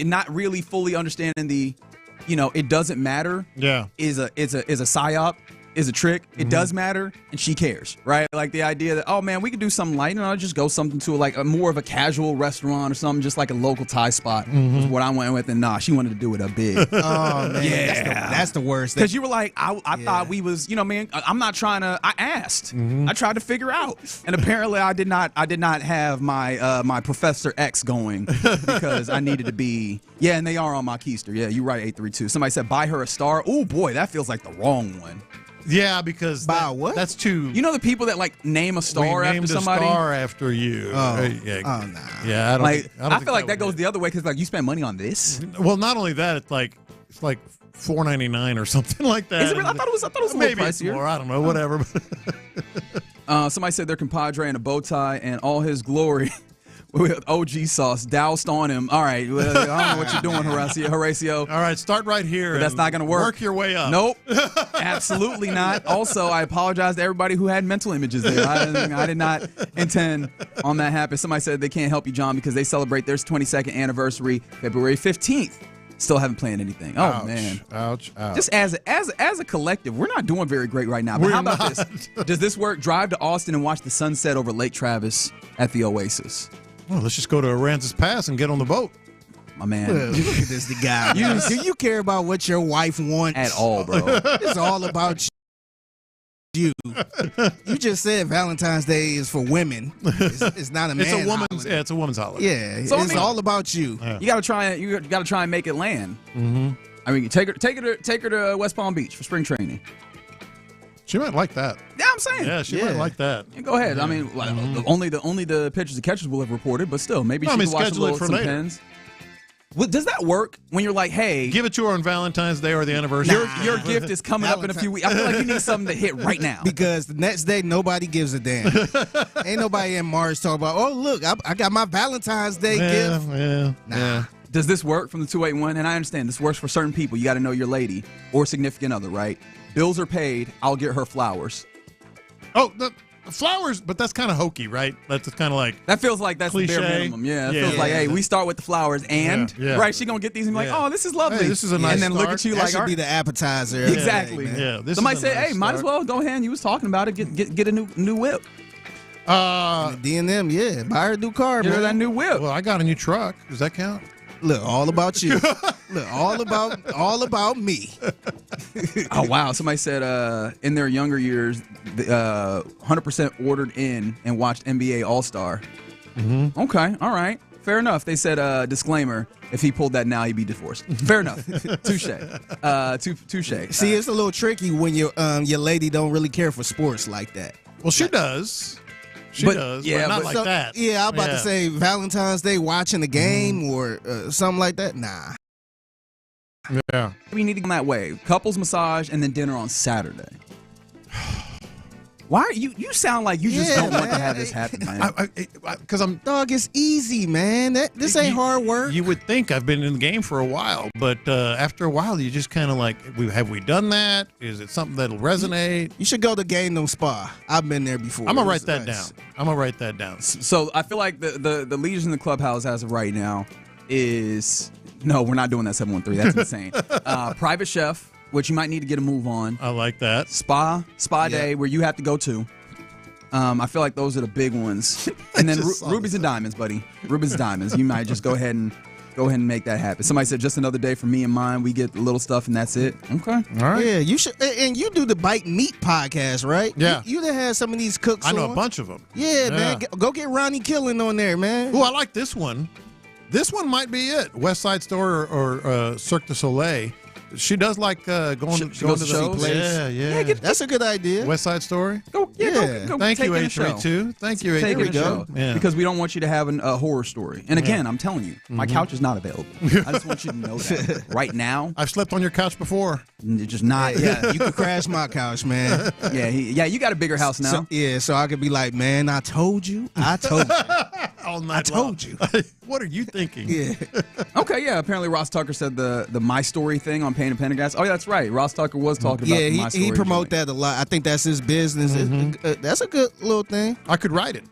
not really fully understanding the, it doesn't matter. Yeah, is a psyop. Is a trick. It does matter, and she cares, right? Like the idea that, oh man, we could do something light, and I'll just go something to like a more of a casual restaurant or something, just like a local Thai spot was what I went with, and nah, she wanted to do it a big. Oh man, yeah, that's the worst. Because you were like, I thought we was, man, I'm not trying to. I asked, I tried to figure out, and apparently I did not have my my Professor X going because I needed to be. Yeah, and they are on my keister. Yeah, you're right. 832. Somebody said buy her a star. Oh boy, that feels like the wrong one. Yeah, because that's too. You know the people that like name a star after somebody. A star after you. Oh, yeah. Nah. Yeah, I feel like that goes the other way because like you spend money on this. Well, not only that, it's like $4.99 or something like that. Is it really? I thought it was a maybe little it's pricier. more. I don't know. Whatever. Somebody said their compadre in a bow tie and all his glory with OG sauce doused on him. All right, well, I don't know what you're doing, Horacio. All right, start right here. But that's not going to work. Work your way up. Nope, absolutely not. Also, I apologize to everybody who had mental images there. I did not intend on that happening. Somebody said they can't help you, John, because they celebrate their 22nd anniversary February 15th. Still haven't planned anything. Oh, ouch, man. Ouch. Just as a collective, we're not doing very great right now. But how about this? Does this work? Drive to Austin and watch the sunset over Lake Travis at the Oasis. Well, let's just go to Aransas Pass and get on the boat. My man. Look at this guy. Do you care about what your wife wants? At all, bro. It's all about you. You just said Valentine's Day is for women. It's not a man. It's a woman's holiday. Yeah, so it's all about you. You gotta try. You gotta try and make it land. I mean, take her to West Palm Beach for spring training. She might like that. Yeah, I'm saying. Yeah, she might like that. Yeah, go ahead. I mean, only the pitchers and catchers will have reported, but still, maybe she can watch some pens. Well, does that work when you're like, hey, give it to her on Valentine's Day or the anniversary? Your gift is coming up in a few weeks. I feel like you need something to hit right now. Because the next day, nobody gives a damn. Ain't nobody in March talking about, oh, look, I got my Valentine's Day gift. Yeah. Does this work from the 281? And I understand this works for certain people. You got to know your lady or significant other, right? Bills are paid. I'll get her flowers. Oh, the flowers, but that's kind of hokey, right? That's kind of like that feels like that's cliche. The bare minimum. Yeah, it feels like, hey, we start with the flowers, and right, she gonna get these and be like, oh, this is lovely. Hey, this is a nice and then start. Look at you that like, should be the appetizer. Exactly. Somebody say, nice hey, might as well go ahead. And you was talking about it. Get a new whip. D&M, yeah, buy her a new car, Get her man. that new whip. Well, I got a new truck. Does that count? Look, all about you. Look, all about me. Oh wow! Somebody said in their younger years, 100% ordered in and watched NBA All-Star. Okay, all right, fair enough. They said disclaimer: if he pulled that now, he'd be divorced. Fair enough. Touche. Touche. See, it's a little tricky when your lady don't really care for sports like that. Well, she does. She does, but not like that. Yeah, I'm about to say Valentine's Day watching the game or something like that. Nah. Yeah. We need to go that way. Couples massage and then dinner on Saturday. Why are you sound like you just don't want to have this happen, man. Because I'm dog. It's easy, man. This ain't hard work. You would think I've been in the game for a while, but after a while, you just kind of like, have we done that? Is it something that'll resonate? You should go to Gangnam Spa. I've been there before. I'm gonna write that down. So I feel like the leaders in the clubhouse as of right now is no, we're not doing that 713. That's insane. Private chef, which you might need to get a move on. I like that. Spa day where you have to go to. I feel like those are the big ones. And then rubies and diamonds, buddy. Rubies and diamonds. You might just go ahead and make that happen. Somebody said just another day for me and mine. We get the little stuff and that's it. Okay. All right. Yeah, you should. And you do the Bite Meat podcast, right? Yeah. You done had some of these cooks. I know on. a bunch of them. Yeah, man. Go get Ronnie Killen on there, man. Oh, I like this one. This one might be it. West Side Story or Cirque du Soleil. She does like going to shows? the place. Yeah. That's a good idea. West Side Story. Go Thank you, take in a show. 832. Thank you, Take 832. in a show. Yeah. Because we don't want you to have a horror story. And again, I'm telling you, my couch is not available. I just want you to know that right now. I've slept on your couch before. It's just not. Yeah, you can crash my couch, man. Yeah, you got a bigger house now. So I could be like, man, I told you. All night I told you. What are you thinking? Yeah. Okay, yeah. Apparently, Ross Tucker said the My Story thing on Payne and Pendergast. Oh, yeah, that's right. Ross Tucker was talking about the My Story. He promote that a lot. I think that's his business. That's a good little thing. I could write it.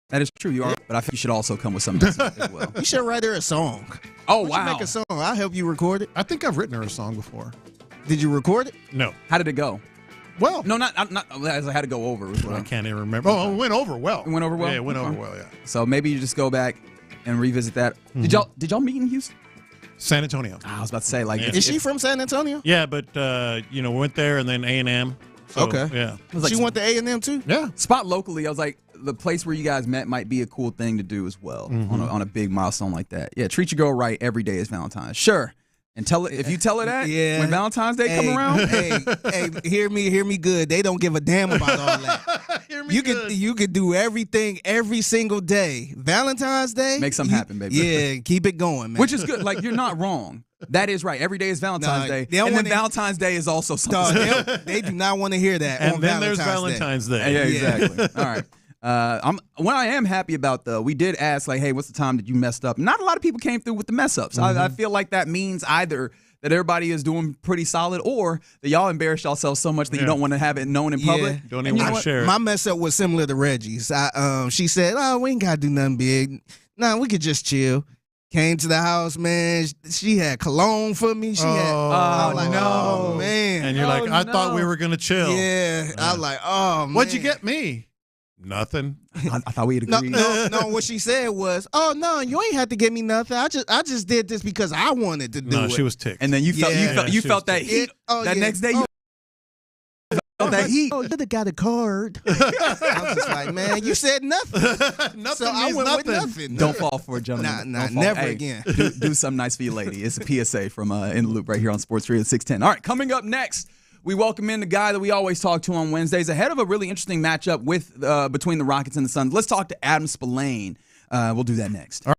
That is true. You are, but I think you should also come with something as well. You should write her a song. Oh, Why don't you make a song. I'll help you record it. I think I've written her a song before. Did you record it? No. How did it go? Well, no, not as I had to go over. I can't even remember. Oh, it went over well. It went over well. Yeah, it went over well. Yeah. So maybe you just go back and revisit that. Did y'all meet in Houston? San Antonio. I was about to say, like, is she from San Antonio? Yeah, but we went there and then A&M. So, okay. Yeah. She went to A&M too? Yeah. Spot locally. I was like, the place where you guys met might be a cool thing to do as well on a big milestone like that. Yeah, treat your girl right. Every day is Valentine's. Sure. And tell her, if you tell her that when Valentine's Day come around. Hey, hear me good. They don't give a damn about all that. You could do everything every single day. Valentine's Day, make something happen, baby. Yeah, keep it going, man. Which is good. Like, you're not wrong. That is right. Every day is Valentine's Day, and then Valentine's Day is also something. They do not want to hear that. And on then there's Valentine's Day. Yeah, exactly. All right. What I am happy about, though, we did ask, like, hey, what's the time that you messed up? Not a lot of people came through with the mess ups. I feel like that means either that everybody is doing pretty solid or that y'all embarrassed yourselves so much that you don't want to have it known in public. Don't even want to share it. My mess up was similar to Reggie's. She said, oh, we ain't got to do nothing big. Nah, we could just chill. Came to the house, man. She had cologne for me. I was like, oh, man. And you're like, I thought we were going to chill. Yeah. I was like, oh, man. What'd you get me? Nothing. I thought we had agreed. No. What she said was, "Oh no, you ain't had to give me nothing. I just did this because I wanted to do it." No, she was ticked. And then you felt that heat. Next day. You felt that heat. Oh, you could have got a card. I was just like, man, you said nothing. Nothing. So I went with nothing. Don't fall for it, gentlemen. Nah, never again. Do something nice for your lady. It's a PSA from In the Loop right here on Sports Radio 610. All right, coming up next. We welcome in the guy that we always talk to on Wednesdays ahead of a really interesting matchup between the Rockets and the Suns. Let's talk to Adam Spillane. We'll do that next. All right.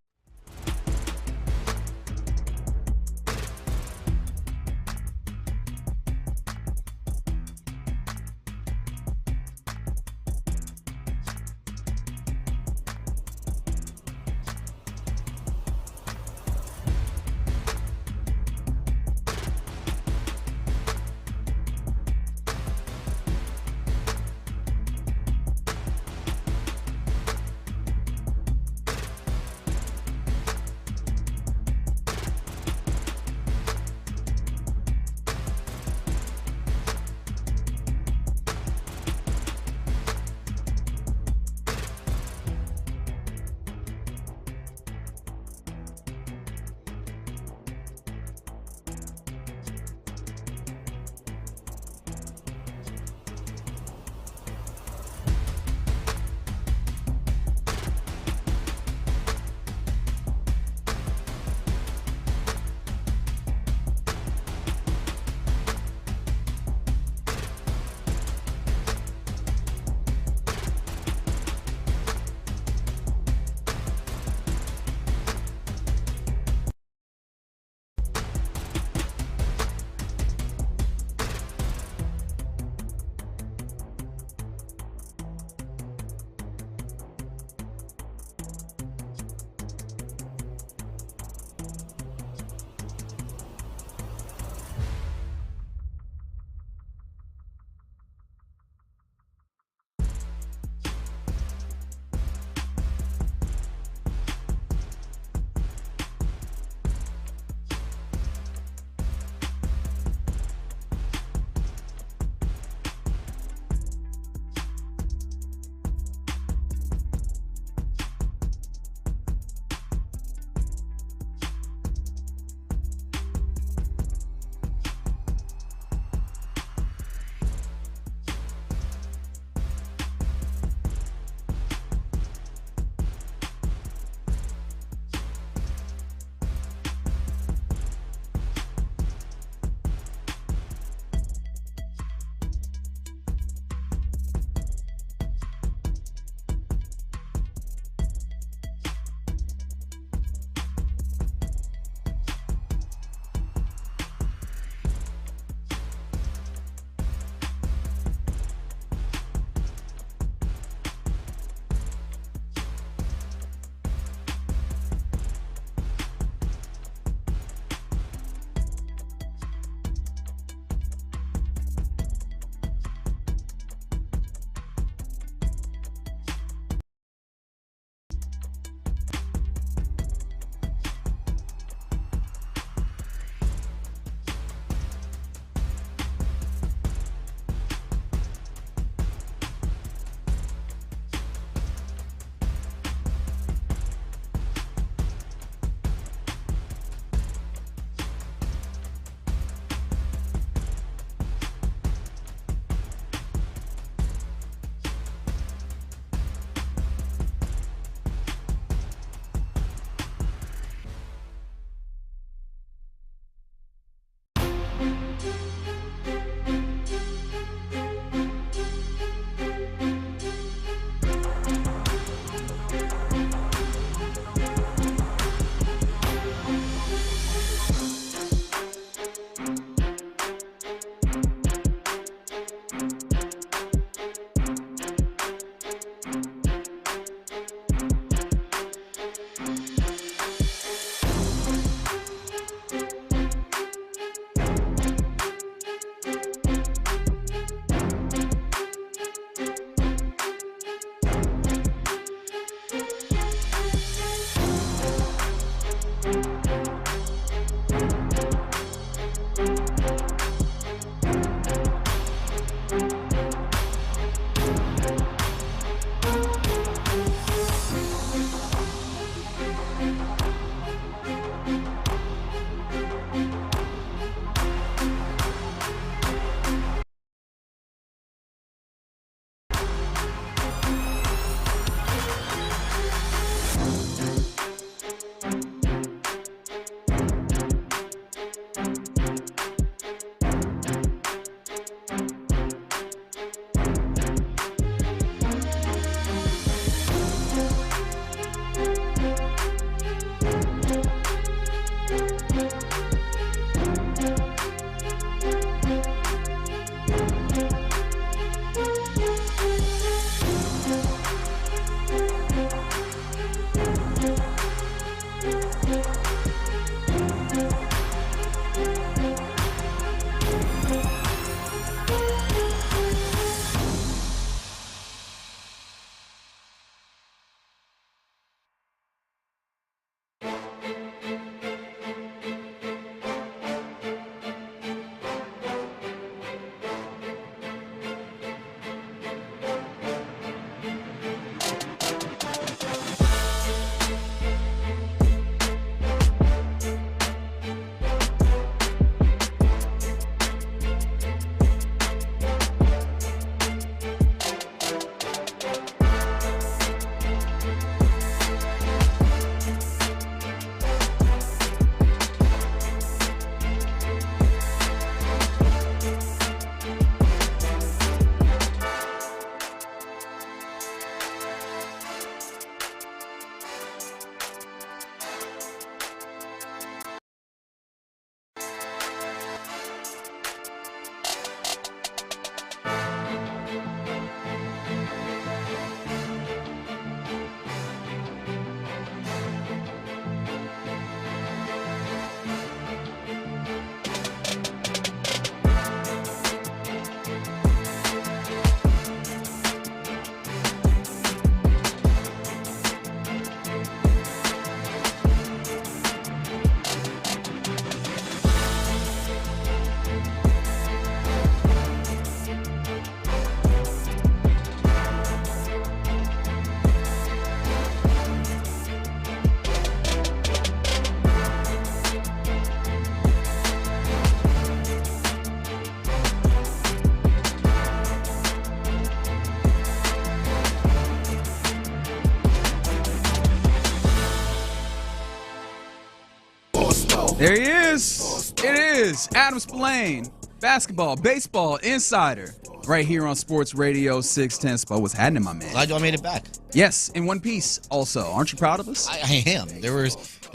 There he is. It is Adam Spillane, basketball, baseball insider, right here on Sports Radio 610. Spo, what's happening, my man? Glad y'all made it back. Yes, in one piece also. Aren't you proud of us? I am. There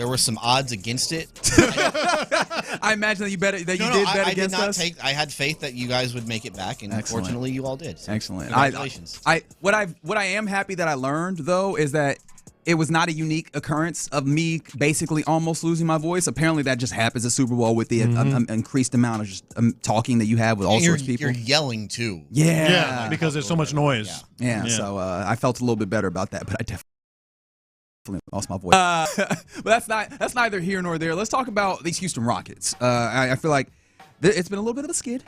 were some odds against it. I imagine that you did bet against us. I had faith that you guys would make it back, and unfortunately you all did. So excellent. Congratulations. What I am happy that I learned, though, is that it was not a unique occurrence of me basically almost losing my voice. Apparently, that just happens at Super Bowl with the increased amount of just talking that you have with all sorts of people. You're yelling, too. Yeah. Because there's so much noise. Yeah. So I felt a little bit better about that, but I definitely lost my voice. But that's neither here nor there. Let's talk about these Houston Rockets. I feel like it's been a little bit of a skid.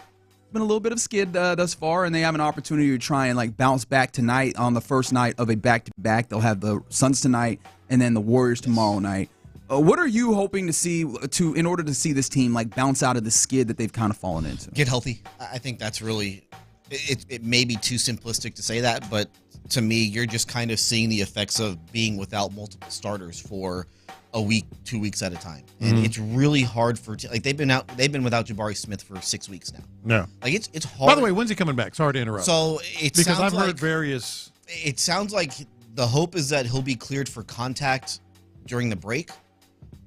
Thus far, and they have an opportunity to try and bounce back tonight on the first night of a back-to-back. They'll have the Suns tonight and then the Warriors tomorrow night. What are you hoping to see in order to see this team bounce out of the skid that they've kind of fallen into? Get healthy. I think that's really it may be too simplistic to say that, but to me, you're just kind of seeing the effects of being without multiple starters for a week, 2 weeks at a time, and it's really hard for they've been without Jabari Smith for 6 weeks now. No, it's hard. By the way, when's he coming back? Sorry to interrupt. So because I've heard various. It sounds like the hope is that he'll be cleared for contact during the break,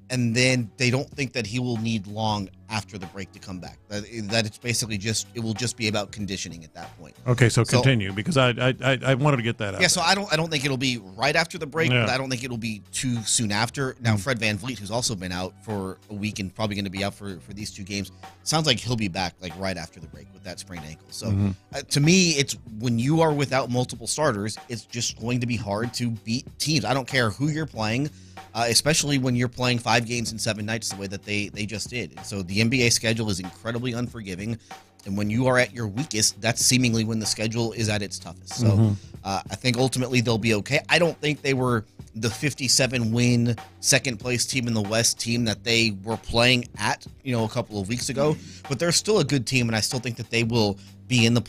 and then they don't think that he will need long after the break to come back. That it's basically it will just be about conditioning at that point. Okay, so continue, because I wanted to get that out. Yeah, so I don't think it'll be right after the break, but I don't think it'll be too soon after. Now, Fred VanVleet, who's also been out for a week and probably going to be out for these two games, sounds like he'll be back right after the break with that sprained ankle. So to me, it's when you are without multiple starters, it's just going to be hard to beat teams. I don't care who you're playing. Especially when you're playing 5 games in 7 nights the way that they just did. And so the NBA schedule is incredibly unforgiving. And when you are at your weakest, that's seemingly when the schedule is at its toughest. So I think ultimately they'll be okay. I don't think they were the 57-win second-place team in the West team that they were playing at, a couple of weeks ago. But they're still a good team, and I still think that they will be in the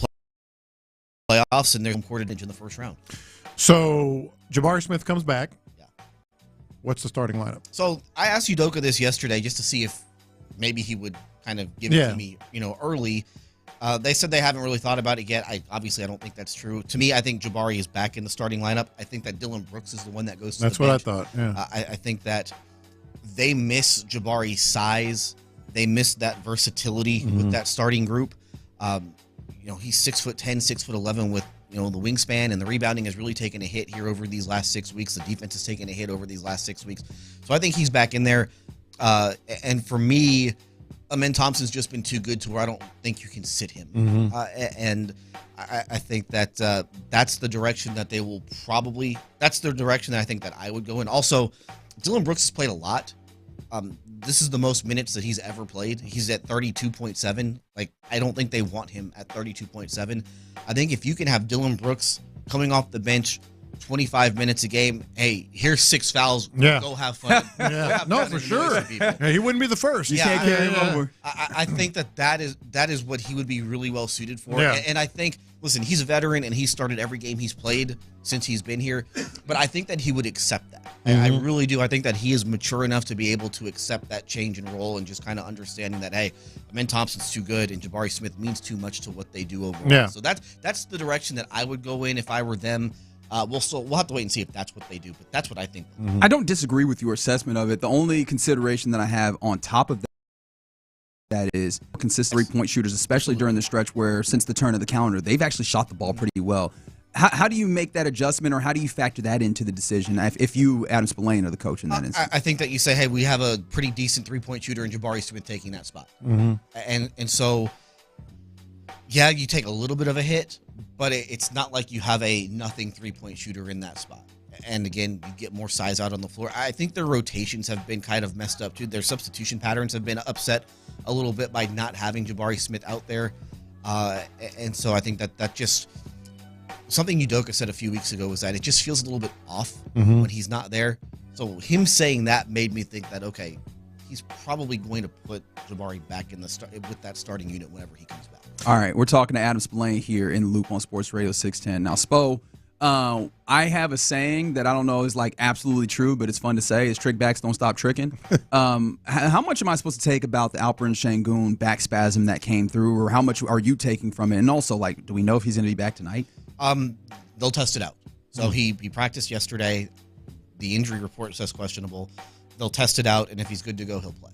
playoffs, and they're imported into the first round. So Jabari Smith comes back. What's the starting lineup? So I asked Udoka this yesterday just to see if maybe he would kind of give it to me, early. They said they haven't really thought about it yet. I don't think that's true. To me, I think Jabari is back in the starting lineup. I think that Dylan Brooks is the one that goes to That's the what bench. I thought, yeah. I think that they miss Jabari's size. They miss that versatility with that starting group. He's 6'10", 6'11" with the wingspan, and the rebounding has really taken a hit here over these last 6 weeks. The defense has taken a hit over these last 6 weeks. So I think he's back in there. And for me, Amen Thompson's just been too good to where I don't think you can sit him. And I think that that's the direction that they will probably – that's the direction that I think that I would go in. Also, Dylan Brooks has played a lot. This is the most minutes that he's ever played. He's at 32.7. I don't think they want him at 32.7. I think if you can have Dylan Brooks coming off the bench 25 minutes a game, hey, here's 6 fouls. Yeah. Go have fun. No, for sure. He wouldn't be the first. You can't carry him over. I think that is what he would be really well suited for. Yeah. And I think, listen, he's a veteran and he started every game he's played since he's been here. But I think that he would accept that. I really do. I think that he is mature enough to be able to accept that change in role and just kind of understanding that, hey, Amen Thompson's too good and Jabari Smith means too much to what they do overall. Yeah. So that's the direction that I would go in if I were them. We'll have to wait and see if that's what they do, but that's what I think. I don't disagree with your assessment of it. The only consideration that I have on top of that is consistent three-point shooters, especially during the stretch where, since the turn of the calendar, they've actually shot the ball pretty well. How do you make that adjustment, or how do you factor that into the decision if you, Adam Spillane, are the coach in that instance? I think that you say, hey, we have a pretty decent three-point shooter in Jabari Smith taking that spot. And so, yeah, you take a little bit of a hit, but it's not like you have a nothing three-point shooter in that spot. And again, you get more size out on the floor. I think their rotations have been kind of messed up too. Their substitution patterns have been upset a little bit by not having Jabari Smith out there. And so I think that just something Udoka said a few weeks ago was that it just feels a little bit off when he's not there. So him saying that made me think that, okay, he's probably going to put Jabari back in with that starting unit whenever he comes back. All right, we're talking to Adam Spillane here in the Loop on Sports Radio 610. Now, Spo, I have a saying that I don't know is like absolutely true, but it's fun to say. Is trickbacks don't stop tricking. How much am I supposed to take about the Alperen Şengün back spasm that came through, or how much are you taking from it? And also, like, do we know if he's going to be back tonight? They'll test it out. So he practiced yesterday. The injury report says questionable. They'll test it out, and if he's good to go, he'll play.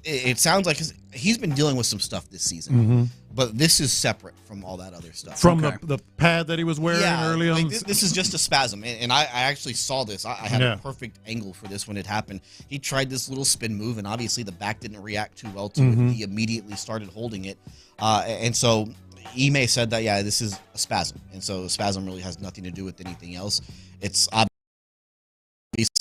It sounds like he's been dealing with some stuff this season, but this is separate from all that other stuff. From the pad that he was wearing early on? This is just a spasm, and I actually saw this. I had a perfect angle for this when it happened. He tried this little spin move, and obviously the back didn't react too well to it. He immediately started holding it, and so Ime said that, this is a spasm, and so the spasm really has nothing to do with anything else. It's obviously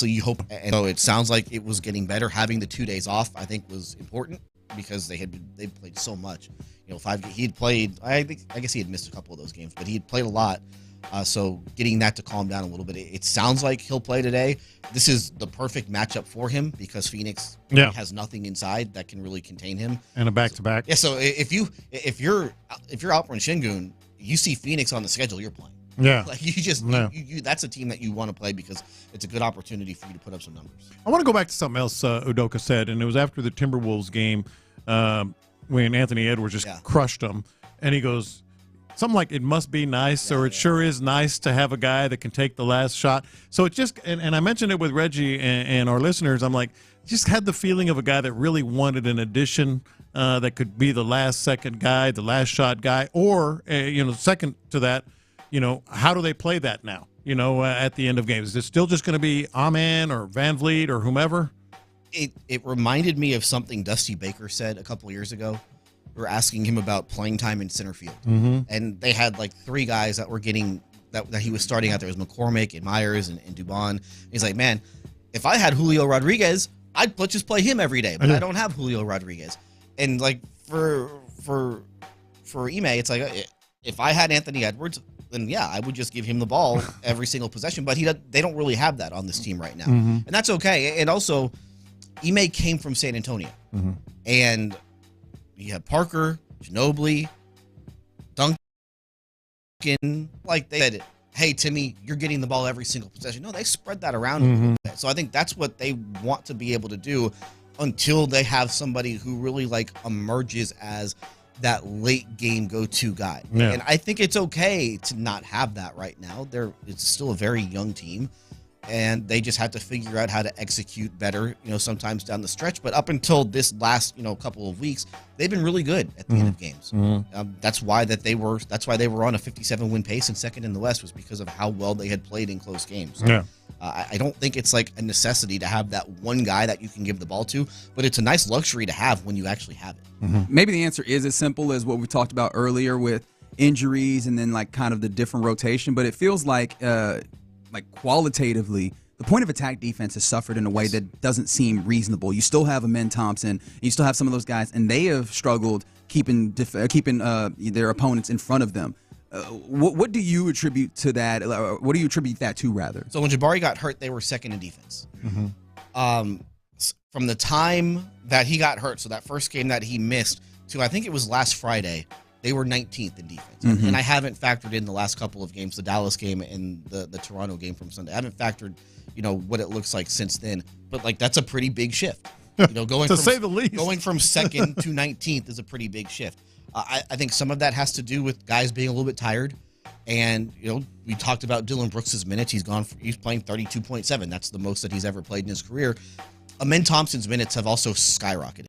you hope, and so it sounds like it was getting better. Having the 2 days off, I think, was important because they played so much. He had played. I guess he had missed a couple of those games, but he had played a lot. So getting that to calm down a little bit, it sounds like he'll play today. This is the perfect matchup for him because Phoenix has nothing inside that can really contain him. And a back-to-back. Yeah. So if you're Alperen Şengün, you see Phoenix on the schedule, you're playing. Yeah. Like that's a team that you want to play because it's a good opportunity for you to put up some numbers. I want to go back to something else Udoka said, and it was after the Timberwolves game when Anthony Edwards just crushed them, and he goes something like, it must be nice, or it sure is nice to have a guy that can take the last shot. So it just, and I mentioned it with Reggie and our listeners, I'm like, just had the feeling of a guy that really wanted an addition that could be the last second guy, the last shot guy, or, second to that, how do they play that now, at the end of games? Is it still just going to be Amen or Van Vliet or whomever? It reminded me of something Dusty Baker said a couple of years ago. We were asking him about playing time in center field. And they had like three guys that were getting that he was starting out there. It was McCormick and Myers and Dubon. He's like, man, if I had Julio Rodriguez, I'd just play him every day, but I don't have Julio Rodriguez. And like for Ime, it's like, if I had Anthony Edwards, then I would just give him the ball every single possession. But they don't really have that on this team right now, and that's okay. And also, Ime came from San Antonio, and you have Parker, Ginobili, Duncan. Like they said, hey Timmy, you're getting the ball every single possession. No, they spread that around a little bit. So I think that's what they want to be able to do until they have somebody who really like emerges as that late game go-to guy. And I think it's okay to not have that right now. It's still a very young team, and they just have to figure out how to execute better, sometimes down the stretch. But up until this last, couple of weeks, they've been really good at the end of games. That's why they were on a 57-win pace and second in the West, was because of how well they had played in close games. So, I don't think it's like a necessity to have that one guy that you can give the ball to, but it's a nice luxury to have when you actually have it. Maybe the answer is as simple as what we talked about earlier with injuries and then like kind of the different rotation, but it feels like qualitatively, the point of attack defense has suffered in a way that doesn't seem reasonable. You still have Amen Thompson, you still have some of those guys, and they have struggled keeping their opponents in front of them. What do you attribute to that? What do you attribute that to, rather? So when Jabari got hurt, they were second in defense. From the time that he got hurt, so that first game that he missed, to I think it was last Friday, they were 19th in defense. And I haven't factored in the last couple of games, the Dallas game and the Toronto game from Sunday. I haven't factored, what it looks like since then. But like that's a pretty big shift. Going to say the least. Going from second to 19th is a pretty big shift. I think some of that has to do with guys being a little bit tired. And, we talked about Dylan Brooks' minutes. He's playing 32.7. That's the most that he's ever played in his career. Amen Thompson's minutes have also skyrocketed.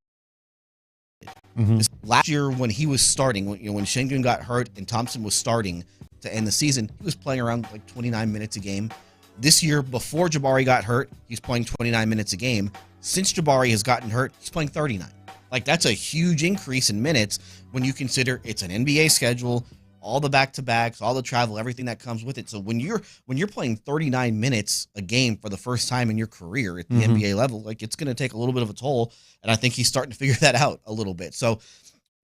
Last year when he was starting, when Şengün got hurt and Thompson was starting to end the season, he was playing around like 29 minutes a game. This year, before Jabari got hurt, he's playing 29 minutes a game. Since Jabari has gotten hurt, he's playing 39. Like, that's a huge increase in minutes when you consider it's an NBA schedule, all the back-to-backs, all the travel, everything that comes with it. So when you're playing 39 minutes a game for the first time in your career at the NBA level, like, it's going to take a little bit of a toll, and I think he's starting to figure that out a little bit. So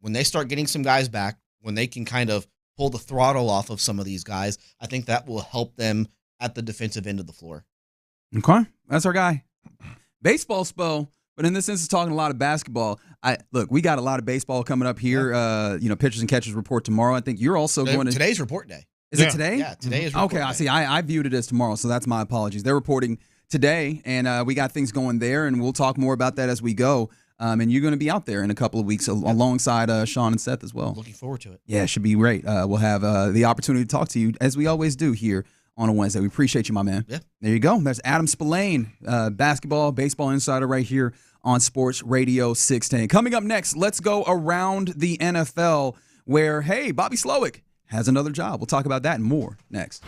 when they start getting some guys back, when they can kind of pull the throttle off of some of these guys, I think that will help them at the defensive end of the floor. Okay, that's our guy. Baseball, Spo. But in this instance, talking a lot of basketball. Look, we got a lot of baseball coming up here. Pitchers and catchers report tomorrow. I think you're also going to today's report day. Is it today? Yeah, today is okay. I see. I viewed it as tomorrow, so that's my apologies. They're reporting today, and we got things going there, and we'll talk more about that as we go. And you're going to be out there in a couple of weeks alongside Sean and Seth as well. Looking forward to it. Yeah, it should be great. We'll have the opportunity to talk to you, as we always do here on a Wednesday. We appreciate you, my man. Yeah. There you go. There's Adam Spillane, basketball, baseball insider right here on Sports Radio 610. Coming up next, let's go around the NFL where, hey, Bobby Slowick has another job. We'll talk about that and more next.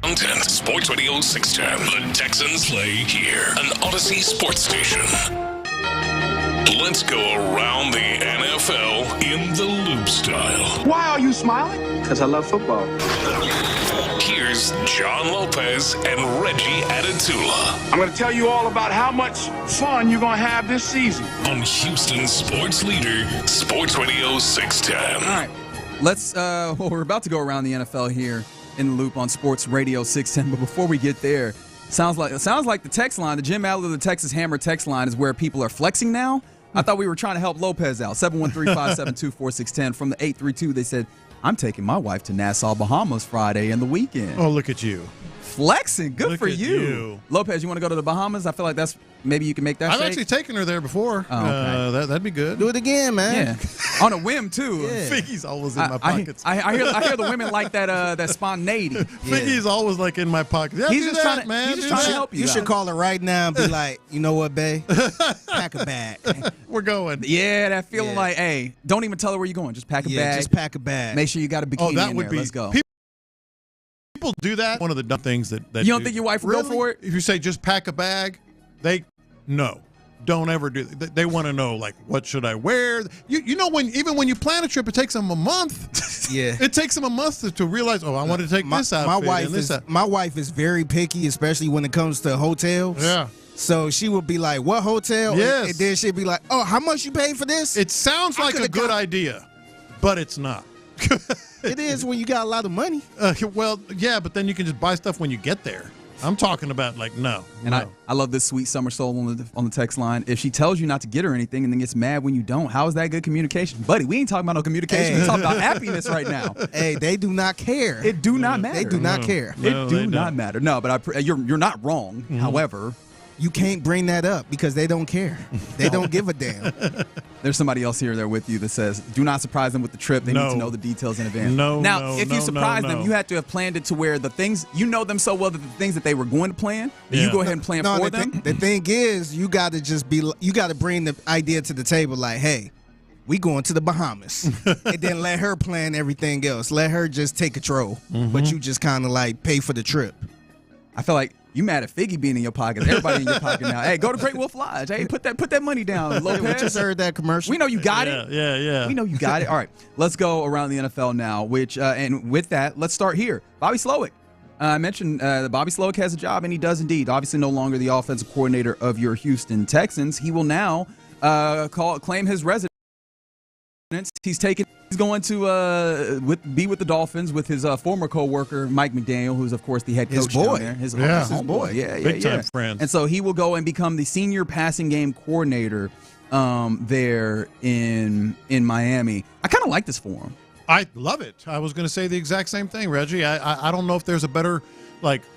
Content. Sports Radio 610. The Texans play here. An Odyssey sports station. Let's go around the NFL in the loop style. Why are you smiling? Because I love football. Here's John Lopez and Reggie Adetula. I'm going to tell you all about how much fun you're going to have this season. On Houston sports leader, Sports Radio 610. All right. Let's, we're about to go around the NFL here in the loop on Sports Radio 610. But before we get there, sounds like the text line, the Jim Adler, the Texas Hammer text line is where people are flexing now. I thought we were trying to help Lopez out. 713-572-4610. From the 832, they said, I'm taking my wife to Nassau, Bahamas Friday and the weekend. Oh, look at you. Flexing. Good for you. Lopez, you want to go to the Bahamas? I feel like that's maybe you can make that I've shake. actually taken her there before. Oh, okay. That'd be good. Do it again, man. Yeah. On a whim, too. Yeah. Figgy's always in my pockets. I hear the women like that spontaneity. Figgy's always like in my pocket. Yeah, He's just trying to help you. You should call her right now and be like, you know what, babe? Pack a bag. We're going. Yeah, that feeling like, hey, don't even tell her where you're going. Just pack a bag. Yeah, just pack a bag. Make sure you got a bikini that in would there. be, Let's go. People do that. One of the dumb things that you don't think your wife would go for it? If you say just pack a bag, don't ever do that. They want to know, like, what should I wear? You know, even when you plan a trip, it takes them a month. Yeah. It takes them a month to realize, I want to take this outfit. My wife is very picky, especially when it comes to hotels. Yeah. So she would be like, what hotel? Yes. And then she'd be like, oh, how much you paid for this? It sounds like a good idea, but it's not. It is when you got a lot of money. Well, yeah, but then you can just buy stuff when you get there. I'm talking about, like, no. And I love this sweet summer soul on the text line. If she tells you not to get her anything and then gets mad when you don't, how is that good communication? Buddy, we ain't talking about no communication. We're talking about happiness right now. Hey, they do not care. It do not matter. They do not care. It do not matter. No, but you're not wrong. Mm-hmm. However, you can't bring that up because they don't care. They don't give a damn. There's somebody else here there with you that says, do not surprise them with the trip. They need to know the details in advance. If you surprise them, you have to have planned it to where the things, you know them so well that the things that they were going to plan, you go ahead and plan for them. The thing is, you got to bring the idea to the table like, hey, we going to the Bahamas. And then let her plan everything else. Let her just take control. Mm-hmm. But you just kind of like pay for the trip. I feel like you mad at Figgy being in your pocket. Everybody in your pocket now. Hey, go to Great Wolf Lodge. Hey, put that money down, Lopez. We just heard that commercial. We know you got it. Yeah. We know you got it. All right, let's go around the NFL now. And with that, let's start here. Bobby Slowick. I mentioned that Bobby Slowick has a job, and he does indeed. Obviously, no longer the offensive coordinator of your Houston Texans. He will now claim his residence. He's going to be with the Dolphins with his former co-worker Mike McDaniel, who's of course the head coach down there. His boy, big time friend. And so he will go and become the senior passing game coordinator there in Miami. I kind of like this for him. I love it. I was going to say the exact same thing, Reggie. I don't know if there's a better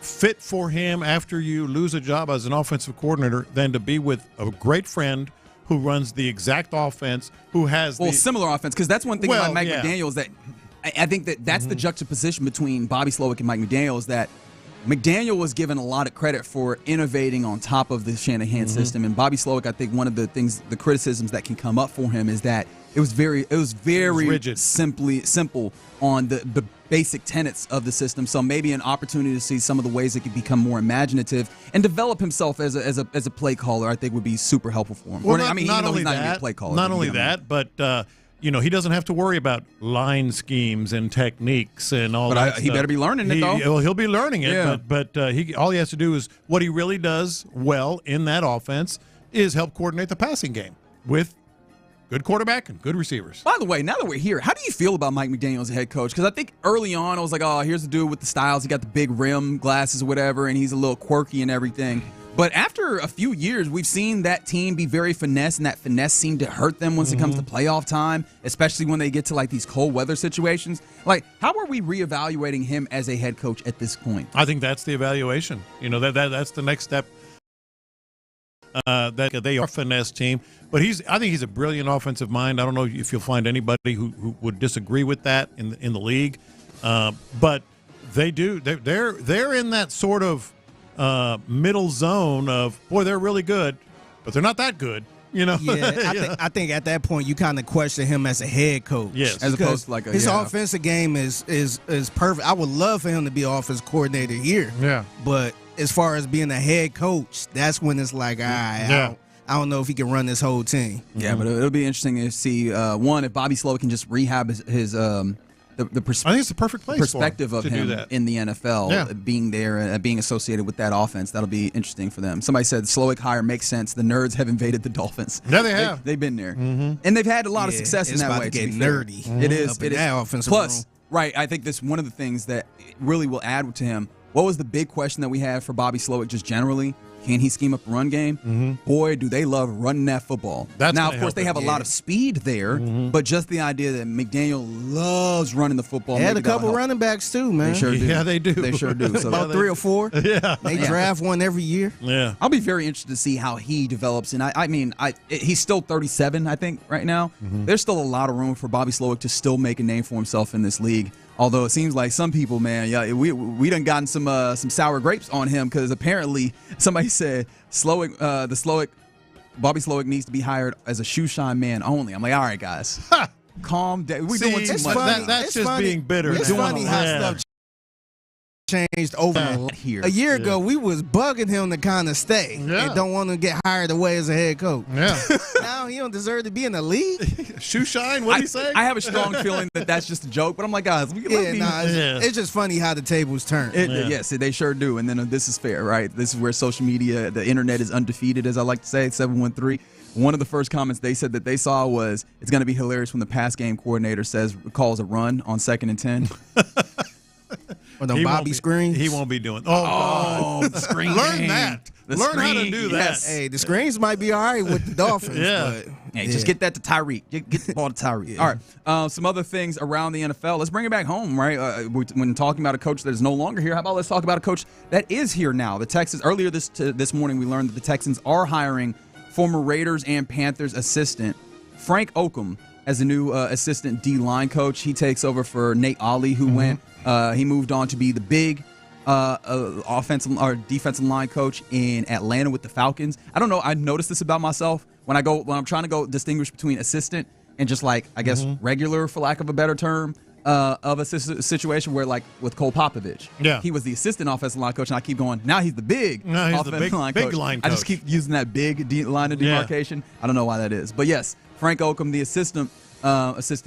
fit for him after you lose a job as an offensive coordinator than to be with a great friend who runs the exact offense, who has similar offense, because that's one thing about Mike McDaniel is that I think that's the juxtaposition between Bobby Slowick and Mike McDaniel is that McDaniel was given a lot of credit for innovating on top of the Shanahan system, and Bobby Slowick, I think one of the criticisms that can come up for him is that it was very rigid. simple on the basic tenets of the system. So maybe an opportunity to see some of the ways it could become more imaginative and develop himself as a play caller, I think would be super helpful for him. Well, even though he's not going to be a play caller. Not only that, but he doesn't have to worry about line schemes and techniques and all that. He better be learning it, though. Well, he'll be learning it, Yeah. but all he has to do is what he really does well in that offense is help coordinate the passing game with good quarterback and good receivers. By the way, now that we're here, how do you feel about Mike McDaniel as a head coach? Because I think early on I was like, oh, here's the dude with the styles. He got the big rim glasses or whatever, and he's a little quirky and everything. But after a few years, we've seen that team be very finesse, and that finesse seemed to hurt them once it comes to playoff time, especially when they get to these cold weather situations. How are we reevaluating him as a head coach at this point? I think that's the evaluation. That's the next step. That they are a finesse team, but I think he's a brilliant offensive mind. I don't know if you'll find anybody who would disagree with that in the league, but they do. They're in that sort of middle zone of, boy, they're really good, but they're not that good. You know, Yeah, I think at that point you kind of question him as a head coach. Yes, as opposed to like his offensive game is perfect. I would love for him to be offensive coordinator here. Yeah, but as far as being a head coach, that's when it's like, all right, I don't know if he can run this whole team. Yeah, but it'll be interesting to see one if Bobby Slowick can just rehab his I think it's the perfect place perspective for of him to him do that. in the NFL, being there and being associated with that offense. That'll be interesting for them. Somebody said Slowick hire makes sense. The Nerds have invaded the Dolphins. Yeah, they have. They've been there, and they've had a lot of success in that way. It's about to get nerdy. It is. Up in that offensive Plus, room. right? I think this one of the things that really will add to him. What was the big question that we had for Bobby Slowick just generally? Can he scheme up the run game? Boy, do they love running that football. Now, of course, they have a lot of speed there, but just the idea that McDaniel loves running the football. They had a couple running backs, too, man. They sure do. Yeah, they do. They sure do. So about 3 or 4. Yeah. They draft one every year. Yeah. I'll be very interested to see how he develops. And I mean, he's still 37, I think, right now. There's still a lot of room for Bobby Slowick to still make a name for himself in this league. Although it seems like some people, man, we done gotten some sour grapes on him because apparently somebody said Bobby Slowick needs to be hired as a shoe shine man only. I'm like, all right, guys, calm down. We're doing too much. That's just being bitter. It's funny how stuff changed over here. A year ago, we was bugging him to kind of stay and don't want to get hired away as a head coach. Yeah. Now he don't deserve to be in the league. Shoe shine? What do you say? I have a strong feeling that that's just a joke, but I'm like, guys, it's just funny how the tables turn. Yes, they sure do. And then this is fair, right? This is where social media, the internet is undefeated, as I like to say, 713. One of the first comments they said that they saw was, it's going to be hilarious when the pass game coordinator calls a run on 2nd and 10. Or the Bobby screens. He won't be doing. The screen. Learn game. that. The Learn how to screen, do that. yes. Hey, the screens might be all right with the Dolphins. But Hey, just get that to Tyreek. Get the ball to Tyreek. All right. Some other things around the NFL. Let's bring it back home, right? When talking about a coach that is no longer here, how about let's talk about a coach that is here now? The Texans. Earlier this morning, we learned that the Texans are hiring former Raiders and Panthers assistant Frank Oakham as the new assistant D-line coach. He takes over for Nate Ollie, who went. He moved on to be the big offensive or defensive line coach in Atlanta with the Falcons. I don't know. I noticed this about myself when I'm trying to go distinguish between assistant and just like I guess regular, for lack of a better term, of a situation where like with Cole Popovich, he was the assistant offensive line coach, and I keep going. Now he's the big offensive line coach. I just keep using that big line of demarcation. I don't know why that is, but yes, Frank Oakham, the assistant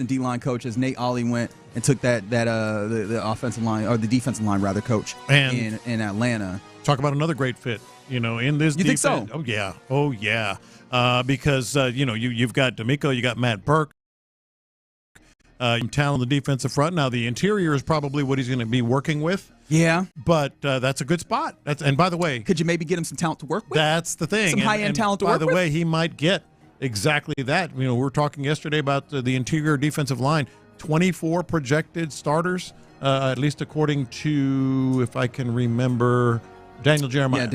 D-line coach, as Nate Ollie went and took the offensive line or the defensive line rather coach in Atlanta. Talk about another great fit, in this. You defense. think so? Oh yeah. Because you've got D'Amico, you got Matt Burke, talent on the defensive front. Now the interior is probably what he's going to be working with. Yeah, but that's a good spot. And by the way, could you maybe get him some talent to work with? That's the thing. Some high-end talent to work with. By the way, he might get exactly that. We were talking yesterday about the interior defensive line. 24 projected starters, at least according to, if I can remember, Daniel Jeremiah. Yeah,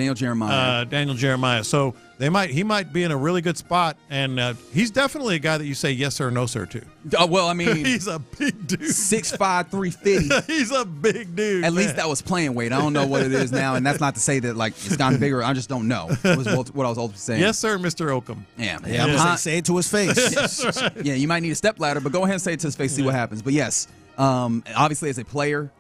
Daniel Jeremiah. So he might be in a really good spot, and he's definitely a guy that you say yes sir, no sir to. Well, I mean, he's a big dude, 6'5", 350. He's a big dude. At least that was playing weight. I don't know what it is now, and that's not to say that like it's gotten bigger. I just don't know. It was what I was ultimately saying. Yes sir, Mr. Oakham. Yeah. I'm gonna say it to his face. Yeah, you might need a step ladder, but go ahead and say it to his face, see what happens. But yes, obviously as a player.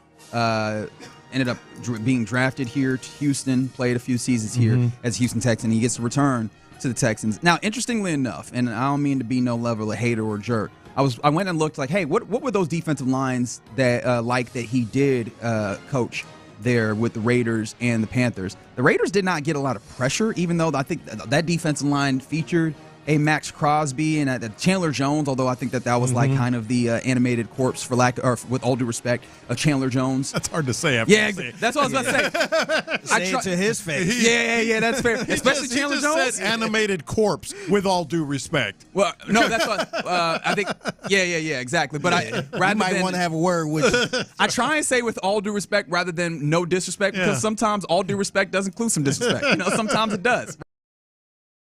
Ended up being drafted here to Houston, played a few seasons here as Houston Texan. He gets to return to the Texans. Now, interestingly enough, and I don't mean to be no level of hater or jerk, I went and looked like, hey, what were those defensive lines that that he did coach there with the Raiders and the Panthers? The Raiders did not get a lot of pressure, even though I think that defensive line featured a Max Crosby and Chandler Jones, although I think that was like kind of the animated corpse, with all due respect, of Chandler Jones. That's hard to say. That's what I was about to say. Say it to his face. Yeah, that's fair. Especially Chandler Jones. Said animated corpse, with all due respect. Well, no, that's what I think. Yeah, exactly. But you might want to have a word with you. I try and say with all due respect rather than no disrespect, because sometimes all due respect does include some disrespect. Sometimes it does.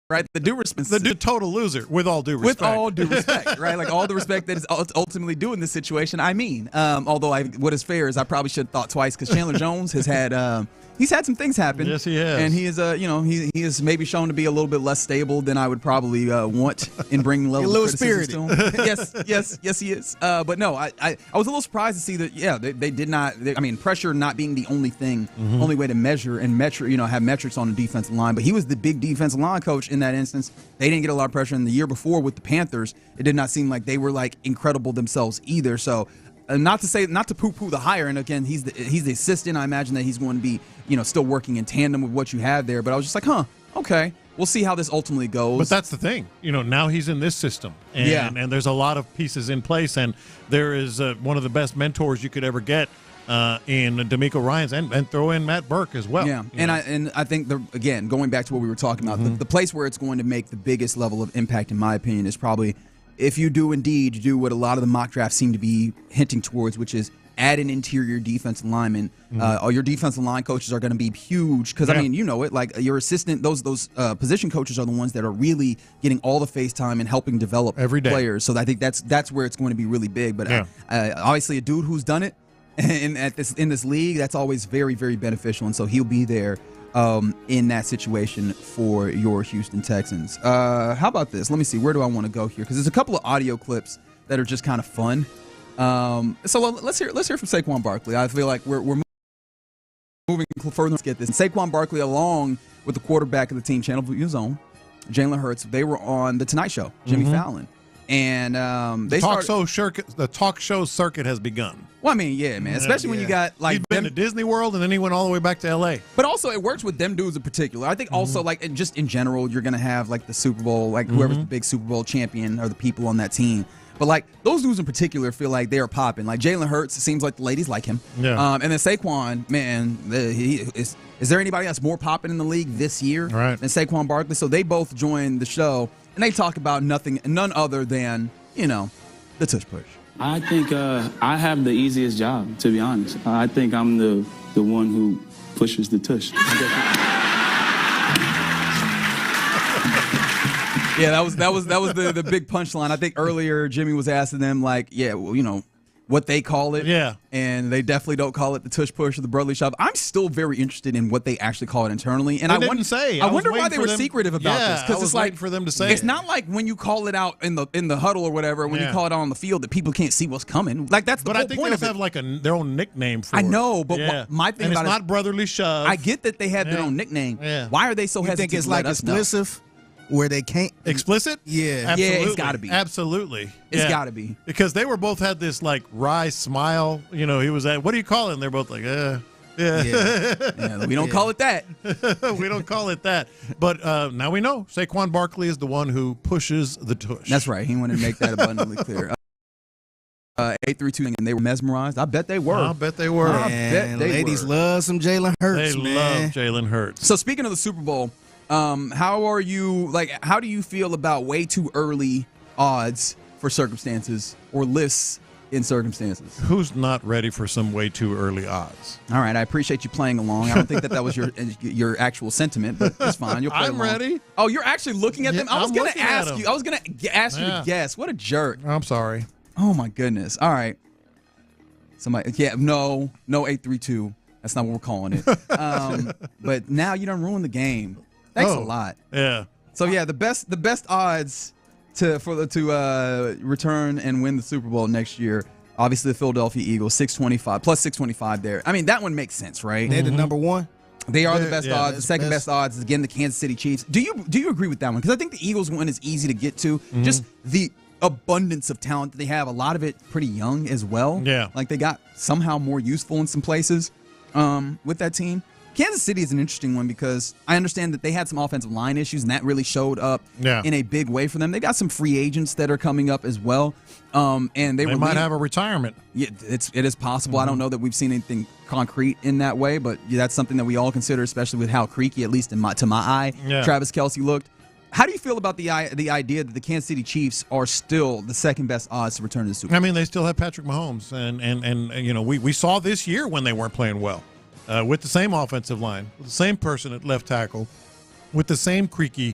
right? The total loser, with all due respect. With all due respect, right? Like all the respect that is ultimately due in this situation. I mean, although what is fair is I probably should have thought twice because Chandler Jones has had he's had some things happen. Yes, he has, and he is he is maybe shown to be a little bit less stable than I would probably want in bringing level of criticism to him. yes, he is. But no, I was a little surprised to see that. Yeah, they did not. I mean, pressure not being the only thing, only way to measure and have metrics on the defensive line. But he was the big defensive line coach in that instance. They didn't get a lot of pressure. And the year before with the Panthers, it did not seem like they were like incredible themselves either. So not to poo-poo the hire. And again, he's the assistant. I imagine that he's going to be still working in tandem with what you have there. But I was just like, okay. We'll see how this ultimately goes. But that's the thing. Now he's in this system. And there's a lot of pieces in place. And there is one of the best mentors you could ever get in DeMeco Ryans and throw in Matt Burke as well. Yeah, and I think, again, going back to what we were talking about, the place where it's going to make the biggest level of impact, in my opinion, is probably if you do indeed do what a lot of the mock drafts seem to be hinting towards, which is add an interior defensive lineman. All your defensive line coaches are going to be huge because, I mean, you know it. Like your assistant, those position coaches are the ones that are really getting all the face time and helping develop every day players. So I think that's where it's going to be really big. But obviously, a dude who's done it in this league, that's always very, very beneficial. And so he'll be there in that situation for your Houston Texans. How about this? Let me see. Where do I want to go here? Because there's a couple of audio clips that are just kind of fun. So let's hear from Saquon Barkley. I feel like we're moving further. Let's get this. Saquon Barkley, along with the quarterback of the team, Channel View Zone, Jalen Hurts, they were on the Tonight Show, Jimmy Fallon. And the talk show circuit has begun. Well, I mean, yeah, man. Especially when you got like he's been to Disney World and then he went all the way back to L.A. But also, it works with them dudes in particular. I think also like just in general, you're gonna have like the Super Bowl, like whoever's the big Super Bowl champion or the people on that team. But like those dudes in particular feel like they are popping. Like Jalen Hurts, it seems like the ladies like him. Yeah. And then Saquon, man, is there anybody that's more popping in the league this year than Saquon Barkley? So they both joined the show and they talk about none other than the tush push. I think I have the easiest job, to be honest. I think I'm the one who pushes the tush. Yeah, that was the big punchline. I think earlier Jimmy was asking them like, what they call it. Yeah. And they definitely don't call it the tush push or the brotherly shove. I'm still very interested in what they actually call it internally. And I wonder why they were secretive about this. Because it's like for them to say it's not like when you call it out in the huddle or whatever, when you call it out on the field that people can't see what's coming. Like that's the whole point of it. But I think they have their own nickname for it. I know, but my thing about it's not brotherly shove. I get that they have their own nickname. Yeah. Why are they so hesitant think it's to like let us know? explicit? Where they can't explicit? Yeah. Absolutely. Yeah, it's gotta be. Absolutely. It's gotta be. Because they were both had this like wry smile. He was at, what do you call it? And they're both like, yeah. We don't call it that. We don't call it that. But now we know Saquon Barkley is the one who pushes the tush. That's right. He wanted to make that abundantly clear. 832, and they were mesmerized. I bet they were. I bet they were. Ladies love some Jalen Hurts. They love Jalen Hurts. So speaking of the Super Bowl, how do you feel about way too early odds for circumstances or lists in circumstances? Who's not ready for some way too early odds? All right, I appreciate you playing along. I don't think that was your actual sentiment, but it's fine. You'll play I'm along. ready. Oh, you're actually looking at them? I was going to ask you. I was going to ask you to guess. What a jerk. I'm sorry. Oh my goodness. All right. Somebody, no 832. That's not what we're calling it. But now you done ruined the game. Thanks a lot. Yeah. So yeah, the best odds to return and win the Super Bowl next year. Obviously, the Philadelphia Eagles, 625 plus 625 there. I mean, that one makes sense, right? They're the number one. They are the best odds. The second best odds is again the Kansas City Chiefs. Do you agree with that one? Because I think the Eagles one is easy to get to. Just the abundance of talent that they have. A lot of it pretty young as well. Yeah. Like they got somehow more useful in some places with that team. Kansas City is an interesting one because I understand that they had some offensive line issues, and that really showed up in a big way for them. They got some free agents that are coming up as well, and they might have a retirement. Yeah, it is possible. I don't know that we've seen anything concrete in that way, but that's something that we all consider, especially with how creaky, at least to my eye, Travis Kelce looked. How do you feel about the idea that the Kansas City Chiefs are still the second best odds to return to the Super Bowl? I mean, they still have Patrick Mahomes, and we saw this year when they weren't playing well. With the same offensive line, with the same person at left tackle, with the same creaky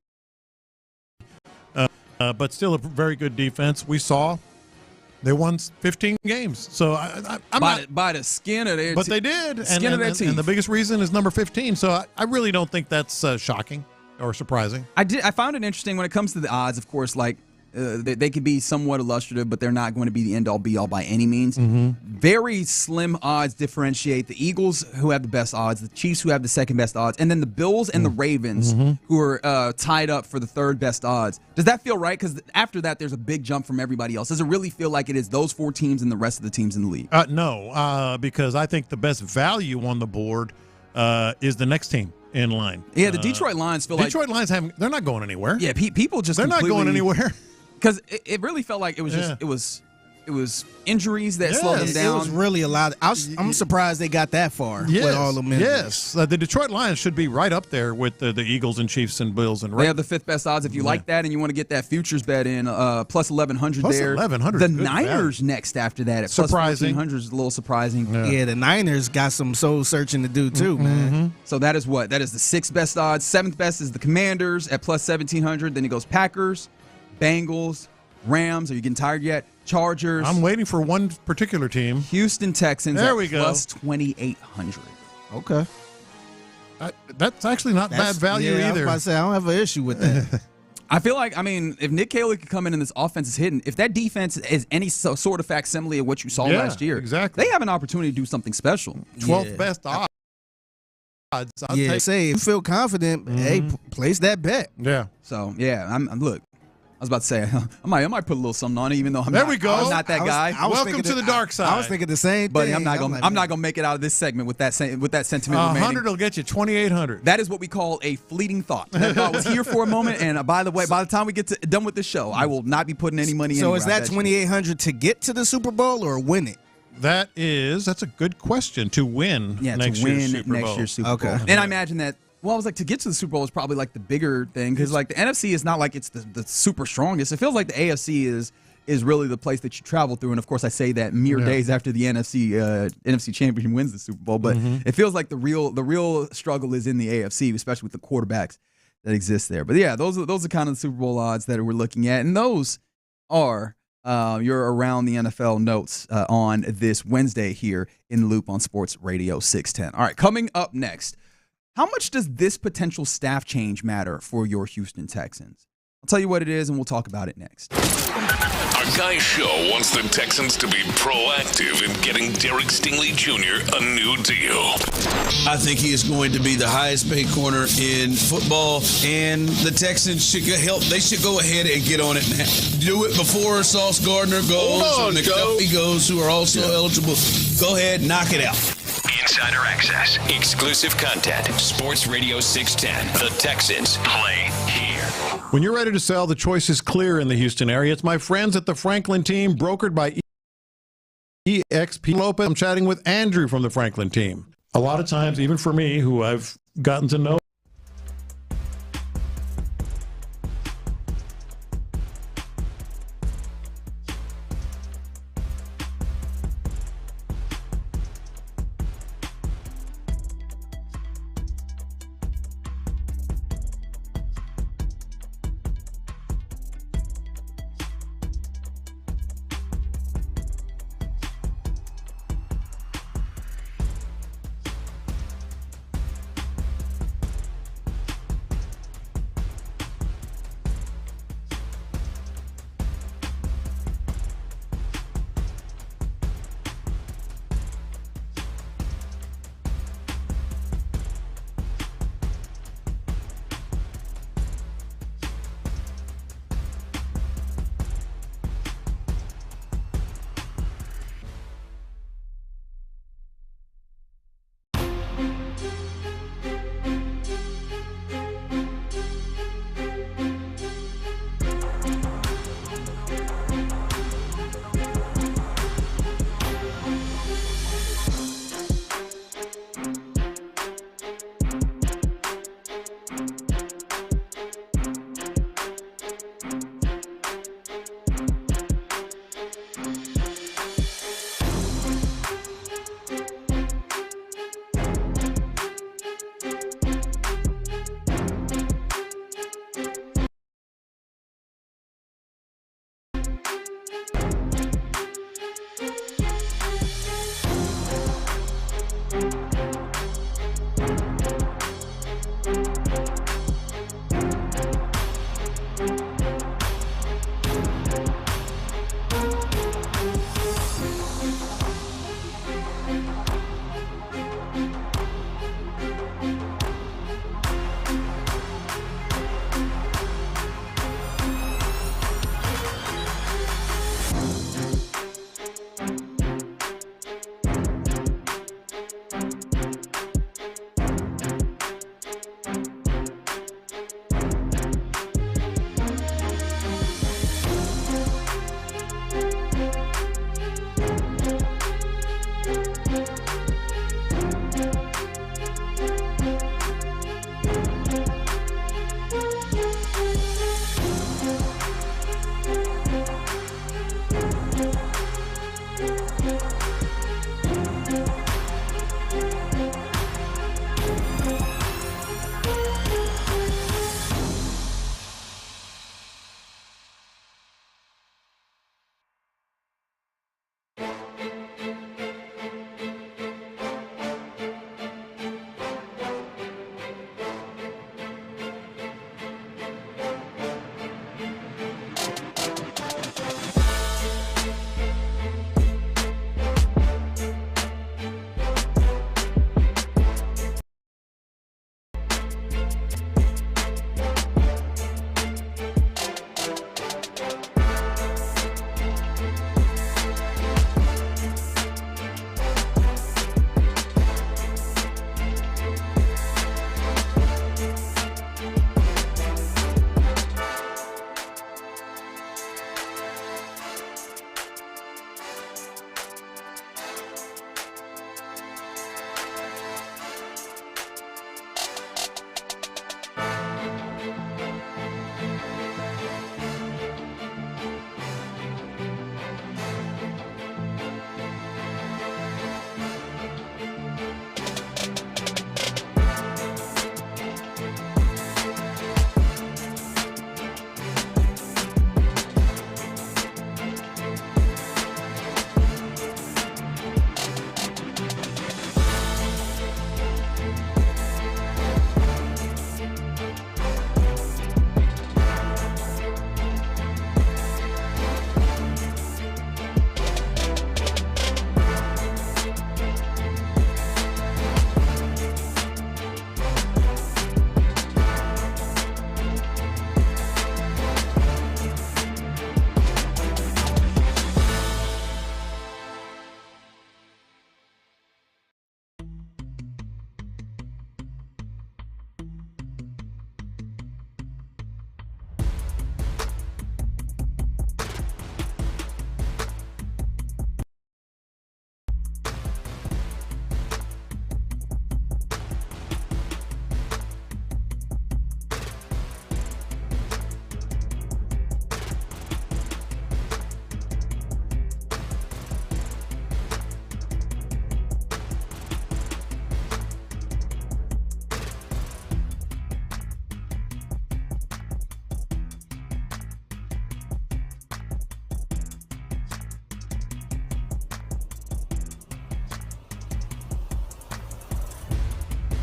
but still a very good defense. We saw they won 15 games. So I'm not by the skin of their But they did. Skin of their teeth. And the biggest reason is number 15. So I really don't think that's shocking or surprising. I found it interesting when it comes to the odds, of course, like they could be somewhat illustrative, but they're not going to be the end-all, be-all by any means. Very slim odds differentiate the Eagles, who have the best odds, the Chiefs, who have the second best odds, and then the Bills and the Ravens, who are tied up for the third best odds. Does that feel right? Because after that, there's a big jump from everybody else. Does it really feel like it is those 4 teams and the rest of the teams in the league? No, because I think the best value on the board is the next team in line. Yeah, the Detroit Lions feel Detroit Lions they're not going anywhere. Yeah, people just they're not going anywhere. Because it really felt like it was just it was injuries that slowed them down. It was really a lot. I'm surprised they got that far with all the injuries. Yes, the Detroit Lions should be right up there with the Eagles and Chiefs and Bills and Ravens. They have the 5th best odds. If you like that and you want to get that futures bet in, plus 1,100 there. 1,100. The Niners next after that at plus 1,400 is a little surprising. Yeah, the Niners got some soul searching to do too, man. So that is what? That is the 6th best odds. 7th best is the Commanders at plus 1,700. Then it goes Packers, Bengals, Rams. Are you getting tired yet? Chargers. I'm waiting for one particular team. Houston Texans there at we go. plus 2,800. Okay. That's actually not bad value either. I was about to say, I don't have an issue with that. I feel like, if Nick Caley could come in and this offense is hidden, if that defense is any sort of facsimile of what you saw last year, exactly, they have an opportunity to do something special. 12th best odds. I'll say if you feel confident, hey, place that bet. Yeah. So I'm look. I was about to say I might put a little something on it, even though I'm there not, we go. I'm not that guy. Welcome to the dark side. I was thinking the same thing. Buddy, I'm not gonna make it out of this segment with that sentiment. 100 will get you 2,800. That is what we call a fleeting thought. That thought was here for a moment, and by the way, by the time we get done with the show, I will not be putting any money in. So is that 2,800 to get to the Super Bowl or win it? That's a good question. To win next year's Super Bowl. And I imagine that. Well, I was like, to get to the Super Bowl is probably like the bigger thing, because like the NFC is not like it's the super strongest. It feels like the AFC is really the place that you travel through. And of course, I say that mere days after the NFC champion wins the Super Bowl. But it feels like the real struggle is in the AFC, especially with the quarterbacks that exist there. But yeah, those are kind of the Super Bowl odds that we're looking at, and those are your Around the NFL notes on this Wednesday here in the Loop on Sports Radio 610. All right, coming up next. How much does this potential staff change matter for your Houston Texans? I'll tell you what it is, and we'll talk about it next. Our guy show wants the Texans to be proactive in getting Derek Stingley Jr. a new deal. I think he is going to be the highest paid corner in football, and the Texans should help. They should go ahead and get on it now. Do it before Sauce Gardner goes or McDuffie goes, who are also eligible. Go ahead, knock it out. Insider access, exclusive content. Sports Radio 610. The Texans play here. When you're ready to sell, the choice is clear in the Houston area. It's my friends at the Franklin team, brokered by EXP Lopez. I'm chatting with Andrew from the Franklin team. A lot of times, even for me, who I've gotten to know,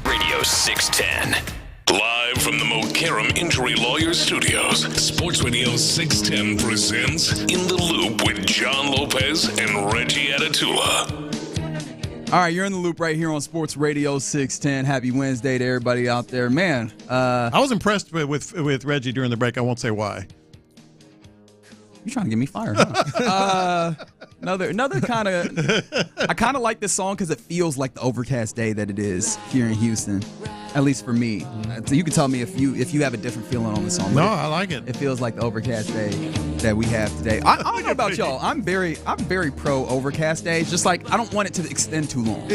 Radio 610. Live from the Mokaram Injury Lawyers Studios, Sports Radio 610 presents In the Loop with John Lopez and Reggie Atatula. All right, you're in the loop right here on Sports Radio 610. Happy Wednesday to everybody out there. Man. I was impressed with Reggie during the break. I won't say why. You're trying to get me fired, huh? Another kind of. I kind of like this song because it feels like the overcast day that it is here in Houston, at least for me. So you can tell me if you have a different feeling on the song. No, I like it. It feels like the overcast day that we have today. I don't know about y'all. I'm very pro overcast days. Just like I don't want it to extend too long.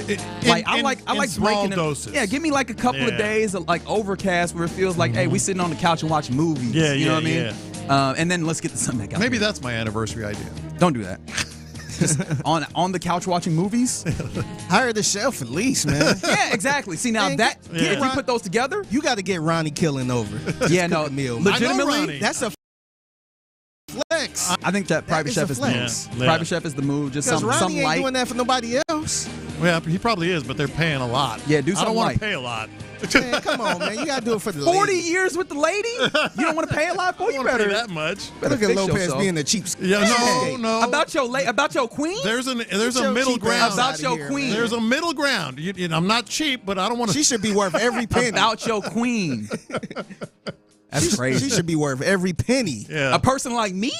I like small breaking doses. Yeah, give me like a couple of days of like overcast where it feels like, hey, we sitting on the couch and watching movies. Yeah, you know what I mean? Yeah. And then let's get the sun back out. Maybe that's my anniversary idea. Don't do that. Just on the couch watching movies. Hire the shelf at least, man. Yeah, exactly. See now if we put those together, you got to get Ronnie Killing over. Yeah, no, legitimately, that's a flex. I think that Private Chef is the move. Yeah. Private Chef is the move. Just some Ronnie ain't light. doing that for nobody else. Well, he probably is, but they're paying a lot. Yeah, do something I don't want light. to pay a lot. Man, come on, man. You got to do it for the 40 lady. years with the lady? You don't want to pay a lot for? You better pay that much. Look at Lopez being the cheap. Yeah, no. About your queen? There's a middle ground. About your queen. There's a middle ground. I'm not cheap, but I don't want to. She should be worth every penny. About your queen. That's crazy. She should be worth every penny. Yeah. A person like me?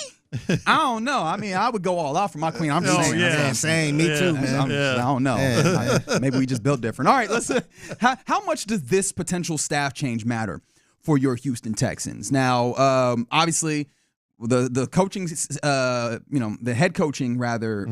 I don't know. I mean, I would go all out for my queen. I'm just saying. Yeah. Same. Me too, man. I don't know. Yeah. Maybe we just built different. All right, listen. How much does this potential staff change matter for your Houston Texans? Now, obviously, the coaching, the head coaching rather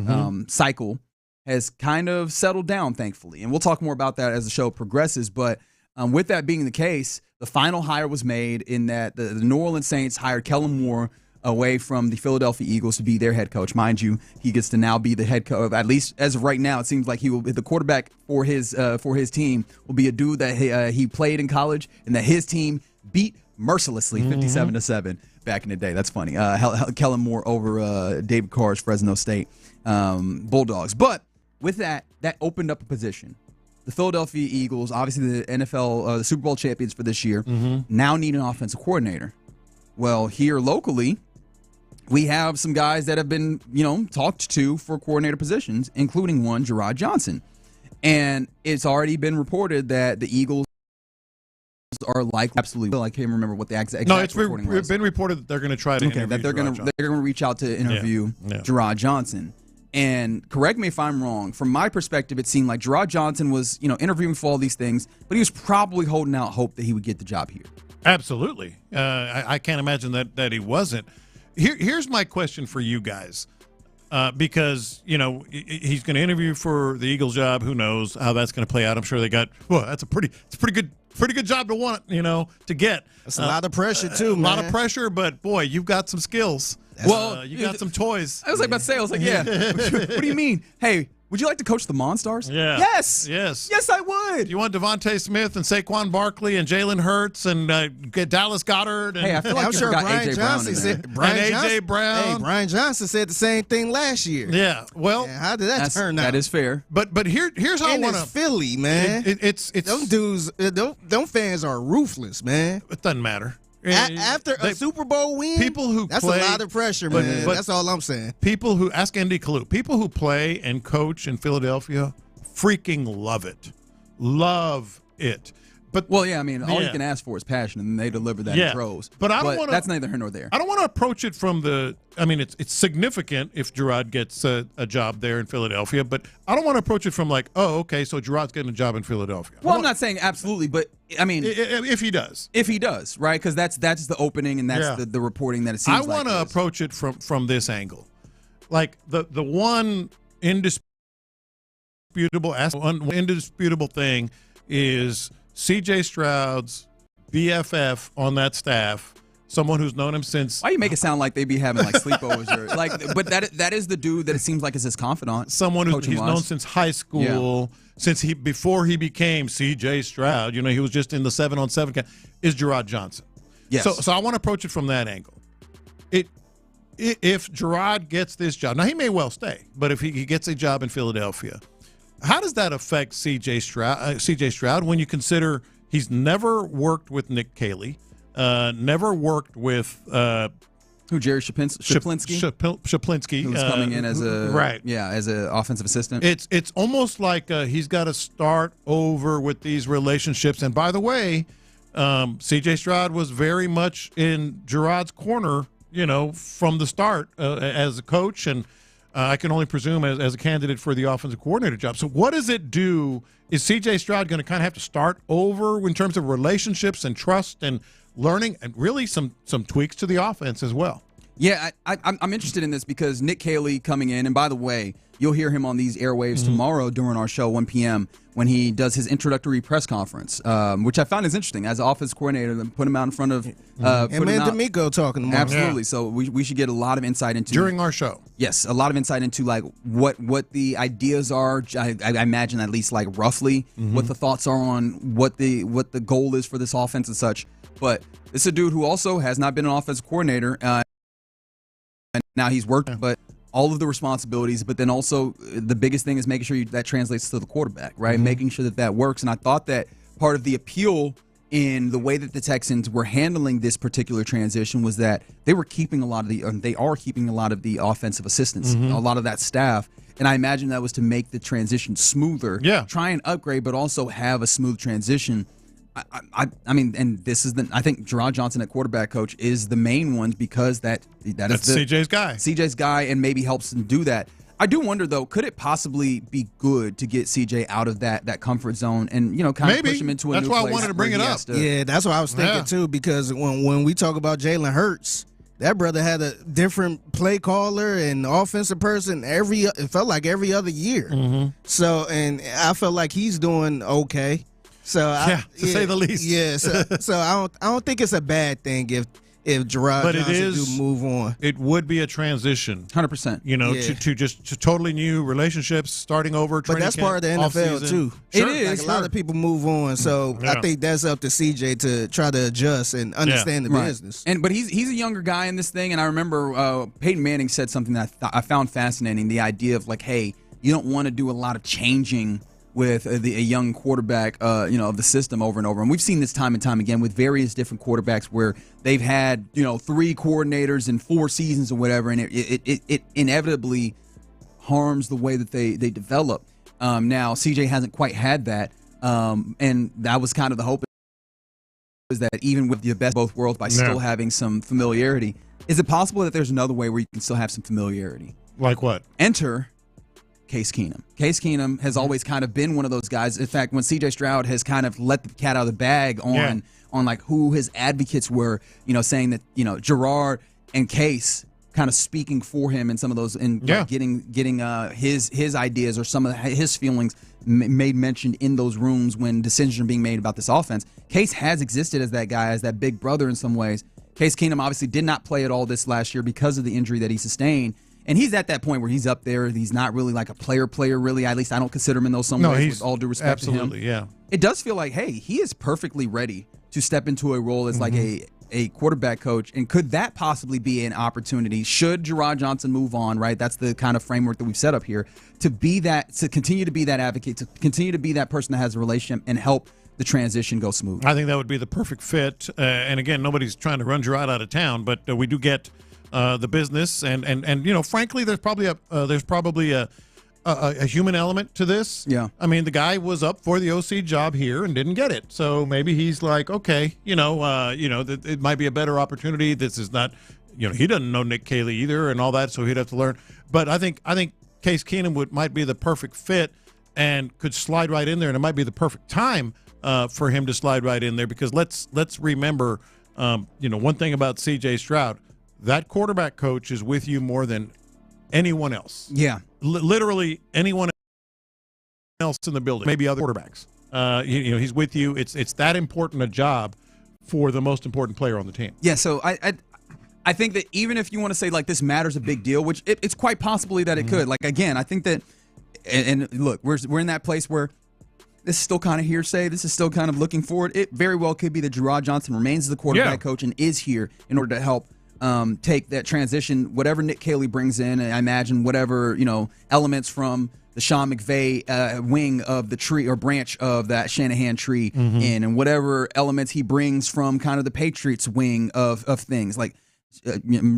cycle has kind of settled down, thankfully, and we'll talk more about that as the show progresses. But with that being the case, the final hire was made in that the New Orleans Saints hired Kellen Moore away from the Philadelphia Eagles to be their head coach. Mind you, he gets to now be the head coach. At least as of right now, it seems like he will be the quarterback for his team. Will be a dude that he played in college and that his team beat mercilessly, 57-7 back in the day. That's funny. Kellen Moore over David Carr's Fresno State Bulldogs. But with that opened up a position. The Philadelphia Eagles, obviously the NFL, the Super Bowl champions for this year, now need an offensive coordinator. Well, here locally, we have some guys that have been, talked to for coordinator positions, including one, Gerard Johnson. And it's already been reported that the Eagles are absolutely. I can't remember what the exact reporting was. It's been reported that they're going to try to interview that they're going to reach out to interview Gerard Johnson. And correct me if I'm wrong. From my perspective, it seemed like Gerard Johnson was, interviewing for all these things, but he was probably holding out hope that he would get the job here. Absolutely. I can't imagine that he wasn't. Here's my question for you guys. Because, he's going to interview for the Eagles job. Who knows how that's going to play out? I'm sure they got, it's a pretty good job to want, to get. That's a lot of pressure, too, man. A lot of pressure, but, boy, you've got some skills. You got some toys. I was about to say, yeah. What do you mean? Hey, would you like to coach the Monstars? Yeah. Yes, I would. You want Devontae Smith and Saquon Barkley and Jalen Hurts and get Dallas Goddard? And, hey, I feel like I'm sure Brian Johnson said AJ Brown. Hey, Brian Johnson said the same thing last year. Yeah. Well, how did that turn out? That is fair. But here's how I want to. Philly, man. It's those dudes. Them fans are ruthless, man. It doesn't matter. After a Super Bowl win, that's a lot of pressure, man. But that's all I'm saying. People who ask Andy Kalu, people who play and coach in Philadelphia, freaking love it. But all you can ask for is passion, and they deliver that in droves. But I don't want that's neither here nor there. I don't want to approach it from the. It's significant if Gerard gets a job there in Philadelphia, but I don't want to approach it from like, oh, okay, so Gerard's getting a job in Philadelphia. Well, I'm not saying absolutely, but if he does, right? Because that's the opening, and that's the reporting that it seems. I want to approach it from this angle, like the one indisputable thing is C.J. Stroud's BFF on that staff, someone who's known him since. Why you make it sound like they be having like sleepovers or like? But that is the dude that it seems like is his confidant. Someone who's known since high school, before he became C.J. Stroud. He was just in the 7-on-7 is Gerard Johnson. Yes. So I want to approach it from that angle. If Gerard gets this job, now he may well stay, but if he gets a job in Philadelphia. How does that affect C.J. Stroud when you consider he's never worked with Nick Caley, never worked with Jerry Shaplinsky, who's coming in as as an offensive assistant. It's almost like he's got to start over with these relationships. And by the way, C.J. Stroud was very much in Gerard's corner, from the start as a coach and. I can only presume as a candidate for the offensive coordinator job. So what does it do? Is C.J. Stroud going to kind of have to start over in terms of relationships and trust and learning and really some tweaks to the offense as well? Yeah, I'm interested in this because Nick Caley coming in, and by the way, you'll hear him on these airwaves tomorrow during our show, 1 p.m., when he does his introductory press conference, which I found is interesting. As an offense coordinator, put him out in front of and D'Amico talking tomorrow. Absolutely. Yeah. So we should get a lot of insight into during our show. Yes, a lot of insight into like what the ideas are. I imagine at least like roughly what the thoughts are on what the goal is for this offense and such. But it's a dude who also has not been an offensive coordinator. And now he's worked, but all of the responsibilities, but then also the biggest thing is making sure that translates to the quarterback, right? Making sure that works. And I thought that part of the appeal in the way that the Texans were handling this particular transition was that they are keeping a lot of the offensive assistants, a lot of that staff. And I imagine that was to make the transition smoother. Yeah. Try and upgrade, but also have a smooth transition. I mean, and this is I think Gerard Johnson at quarterback coach is the main one because that's CJ's guy. CJ's guy, and maybe helps him do that. I do wonder though, could it possibly be good to get CJ out of that comfort zone and kind of push him into a new place? That's why I wanted to bring it up. Yeah, that's what I was thinking too. Because when we talk about Jalen Hurts, that brother had a different play caller and offensive person it felt like every other year. So, and I felt like he's doing okay. So to say the least. Yeah. So I don't think it's a bad thing if Gerard But Johnson do move on. It would be a transition. 100%. You know, Yeah. to totally new relationships, starting over. But that's part of the NFL too. It Like is. a lot of people move on, so I think that's up to CJ to try to adjust and understand the business. But he's a younger guy in this thing, and I remember Peyton Manning said something that I found fascinating: the idea of like, hey, you don't want to do a lot of changing with a young quarterback, of the system over and over. And we've seen this time and time again with various different quarterbacks where they've had, 3 coordinators in 4 seasons or whatever, and it inevitably harms the way that they develop. Now, CJ hasn't quite had that, and that was kind of the hope, is that even with the best of both worlds, by still having some familiarity, is it possible that there's another way where you can still have some familiarity? Like what? Enter Case Keenum. Case Keenum has always kind of been one of those guys. In fact, when C.J. Stroud has kind of let the cat out of the bag on like who his advocates were, saying that, Gerard and Case kind of speaking for him in some of those, and getting his ideas or some of his feelings made mentioned in those rooms when decisions are being made about this offense. Case has existed as that guy, as that big brother in some ways. Case Keenum obviously did not play at all this last year because of the injury that he sustained. And he's at that point where he's up there. He's not really like a player, really. At least I don't consider him in those some ways, with all due respect to him. Absolutely, yeah. It does feel like, hey, he is perfectly ready to step into a role as like a quarterback coach. And could that possibly be an opportunity should Gerard Johnson move on, right? That's the kind of framework that we've set up here, to continue to be that advocate, to continue to be that person that has a relationship and help the transition go smooth. I think that would be the perfect fit. And again, nobody's trying to run Gerard out of town, but we do get the business, and frankly, there's probably a human element to this. Yeah, I mean, the guy was up for the OC job here and didn't get it, so maybe he's like, okay, it might be a better opportunity. This is not, he doesn't know Nick Caley either, and all that, so he'd have to learn. But I think Case Keenum might be the perfect fit and could slide right in there, and it might be the perfect time for him to slide right in there, because let's remember, one thing about C.J. Stroud. That quarterback coach is with you more than anyone else. Yeah. Literally anyone else in the building, maybe other quarterbacks. He's with you. It's that important a job for the most important player on the team. Yeah, so I think that even if you want to say like this matter's a big deal, which it's quite possibly that it could. Like, again, I think that, and look, we're in that place where this is still kind of hearsay. This is still kind of looking forward. It very well could be that Gerard Johnson remains the quarterback coach and is here in order to help take that transition, whatever Nick Caley brings in, and I imagine whatever, elements from the Sean McVay wing of the tree or branch of that Shanahan tree in, and whatever elements he brings from kind of the Patriots wing of things. Like,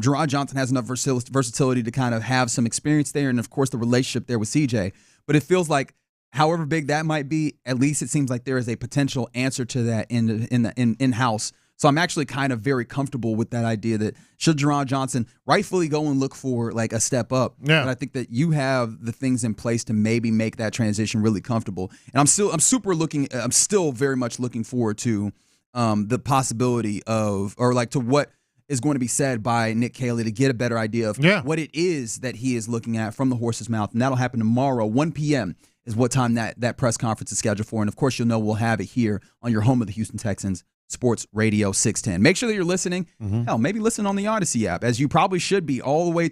Gerard Johnson has enough versatility to kind of have some experience there, and of course the relationship there with CJ. But it feels like, however big that might be, at least it seems like there is a potential answer to that in-house. So I'm actually kind of very comfortable with that idea that should Gerard Johnson rightfully go and look for like a step up, but I think that you have the things in place to maybe make that transition really comfortable. And I'm still very much looking forward to the possibility of, or like to what is going to be said by Nick Caley to get a better idea of what it is that he is looking at from the horse's mouth. And that'll happen tomorrow, 1 p.m. is what time that press conference is scheduled for. And of course, we'll have it here on your home of the Houston Texans, Sports Radio 610. Make sure that you're listening. Hell, maybe listen on the Odyssey app, as you probably should be all the way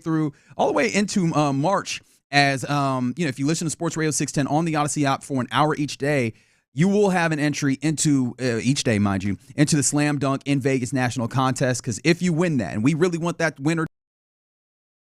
into March. As if you listen to Sports Radio 610 on the Odyssey app for an hour each day, you will have an entry into each day, mind you, into the Slam Dunk in Vegas National Contest. Because if you win that, and we really want that winner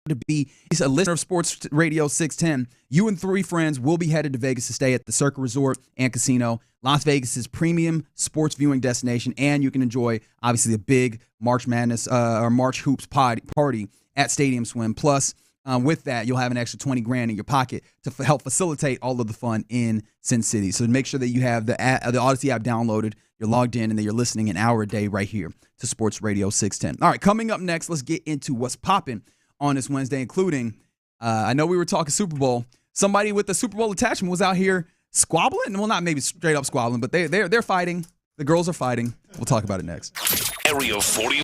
to be a listener of Sports Radio 610, you and 3 friends will be headed to Vegas to stay at the Circa Resort and Casino, Las Vegas's premium sports viewing destination, and you can enjoy obviously a big March Madness or March Hoops party at Stadium Swim. Plus, with that, you'll have an extra $20,000 in your pocket to help facilitate all of the fun in Sin City. So make sure that you have the Odyssey app downloaded, you're logged in, and that you're listening an hour a day right here to Sports Radio 610. All right, coming up next, let's get into what's popping on this Wednesday, including, I know we were talking Super Bowl. Somebody with the Super Bowl attachment was out here squabbling. Well, not maybe straight up squabbling, but they're fighting. The girls are fighting. We'll talk about it next. Area 40.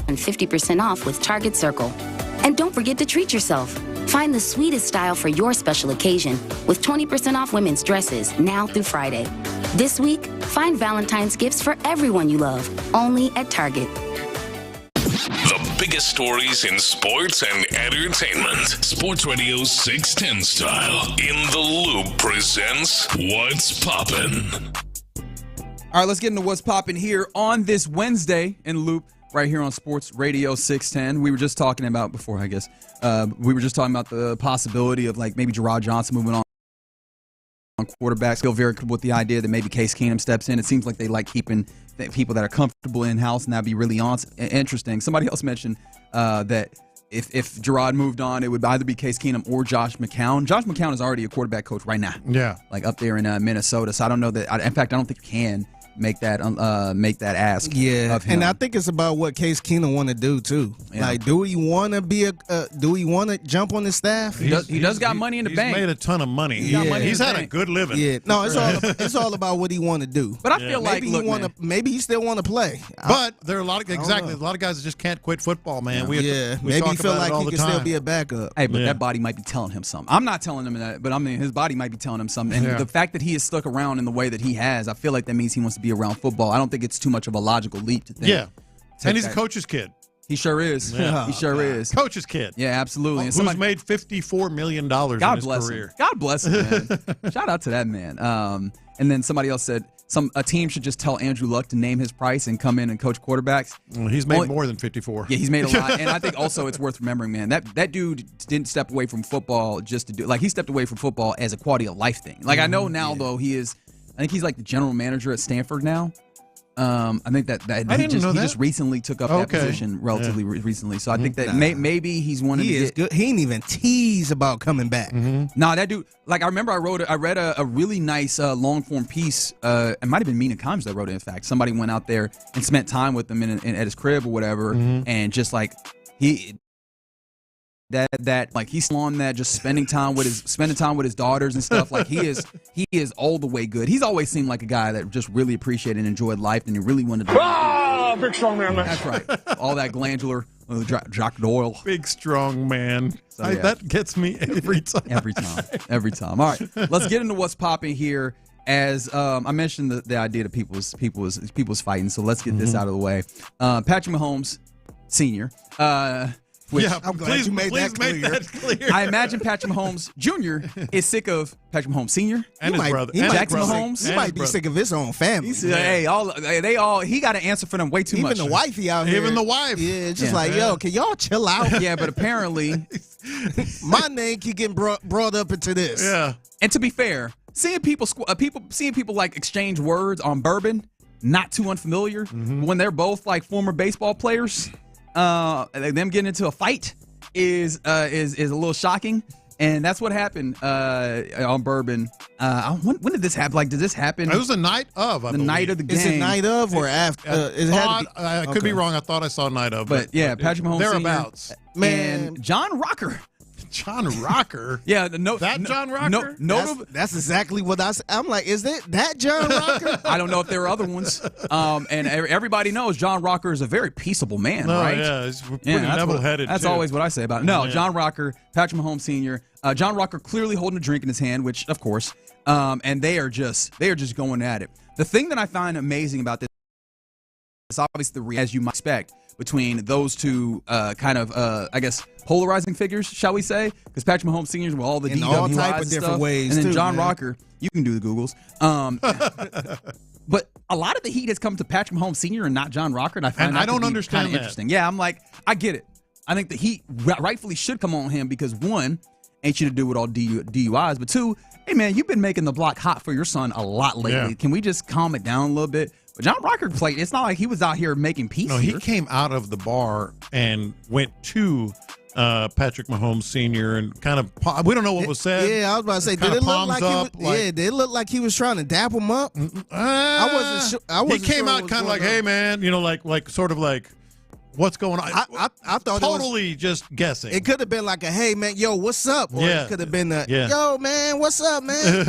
And 50% off with Target Circle. And don't forget to treat yourself. Find the sweetest style for your special occasion with 20% off women's dresses now through Friday. This week, find Valentine's gifts for everyone you love, only at Target. The biggest stories in sports and entertainment. Sports Radio 610 style. In the Loop presents What's Poppin'. All right, let's get into What's Poppin' here on this Wednesday in Loop. Right here on Sports Radio 610. We were just talking about before, I guess. We were just talking about the possibility of like maybe Gerard Johnson moving on quarterbacks. Feel very comfortable with the idea that maybe Case Keenum steps in. It seems like they like keeping people that are comfortable in house, and that'd be really interesting. Somebody else mentioned that if Gerard moved on, it would either be Case Keenum or Josh McCown. Josh McCown is already a quarterback coach right now. Yeah, like up there in Minnesota. So I don't know that. In fact, I don't think you can make that ask. Yeah, of him. and I think it's about what Case Keenum want to do too. Yeah. Like, do we want to be do we want to jump on the staff? He does got money in the bank. He's made a ton of money. He's had a good living. Yeah, no, it's all about what he want to do. But I feel like maybe he still want to play. But there are a lot of guys that just can't quit football, man. We maybe he feel like he can still be a backup. Hey, but that body might be telling him something. I'm not telling him that, but I mean his body might be telling him something. And the fact that he is stuck around in the way that he has, I feel like that means he wants to be around football. I don't think it's too much of a logical leap to think. Yeah, and he's a coach's kid. He sure is. Yeah. He sure is. Coach's kid. Yeah, absolutely. And who's made $54 million in his career. God bless him, man. Shout out to that man. And then somebody else said, a team should just tell Andrew Luck to name his price and come in and coach quarterbacks. Well, he's made more than 54. Yeah, he's made a lot. And I think also it's worth remembering, man, that dude didn't step away from football just to do, like, he stepped away from football as a quality of life thing. Like, I know now, though, I think he's like the general manager at Stanford now. I think that he just recently took up that position relatively recently. So I think that maybe he's one of the good. He ain't even tease about coming back. Nah, that dude. Like, I remember I read a really nice long form piece. It might have been Mina Kimes that wrote it. In fact, somebody went out there and spent time with him at his crib or whatever, and just like like he's on that, just spending time with his daughters and stuff. Like he is all the way good. He's always seemed like a guy that just really appreciated and enjoyed life, and he really wanted to. Big strong man. That's right. All that glandular Jack Doyle. Big strong man. So, yeah. That gets me every time. Every time. All right, let's get into what's popping here. As I mentioned, the idea that people's fighting. So let's get this out of the way. Patrick Mahomes, Sr. I'm glad you made that clear. I imagine Patrick Mahomes Jr. is sick of Patrick Mahomes Sr. and his brother. Jackson Mahomes. He might be sick of his own family. He got to answer for them way too much. Even the wifey out here. Even the wife. Yeah, just yo, can y'all chill out? Yeah, but apparently my name keep getting brought up into this. Yeah. And to be fair, seeing people like exchange words on bourbon, not too unfamiliar when they're both like former baseball players. Them getting into a fight is a little shocking, and that's what happened on bourbon. When did this happen? Like, did this happen? It was the night of. Night of the game. Is it night of or after? I could be wrong. I thought I saw night of. But yeah, Patrick Mahomes thereabouts. Man, and John Rocker. John Rocker? Yeah, John Rocker? That's exactly what I said. I'm like, is it that John Rocker? I don't know if there are other ones. And everybody knows John Rocker is a very peaceable man, right? Yeah, he's pretty level-headed. That's always what I say about it. No, John Rocker, Patrick Mahomes Sr. John Rocker clearly holding a drink in his hand, which, of course, and they are just going at it. The thing that I find amazing about this is obviously, as you might expect, between those two I guess, polarizing figures, shall we say? Because Patrick Mahomes Sr. with all the DWIs all type of different ways, and then John man. Rocker, you can do the Googles. But a lot of the heat has come to Patrick Mahomes Sr. and not John Rocker, and I find I don't understand that. Interesting. Yeah, I'm like, I get it. I think the heat rightfully should come on him because, one, ain't you to do with all DUIs, but two, hey man, you've been making the block hot for your son a lot lately. Yeah. Can we just calm it down a little bit? But John Rocker played. It's not like he was out here making peace. No, he came out of the bar and went to Patrick Mahomes Sr. and kind of, we don't know what was said. Yeah, I was about to say, did it look like did it look like he was trying to dap him up? I wasn't sure. He came out kind of like, hey man, like sort of like, what's going on? I thought totally just guessing. It could have been like a, hey man, yo, what's up? Or it could have been a, yo man, what's up, man?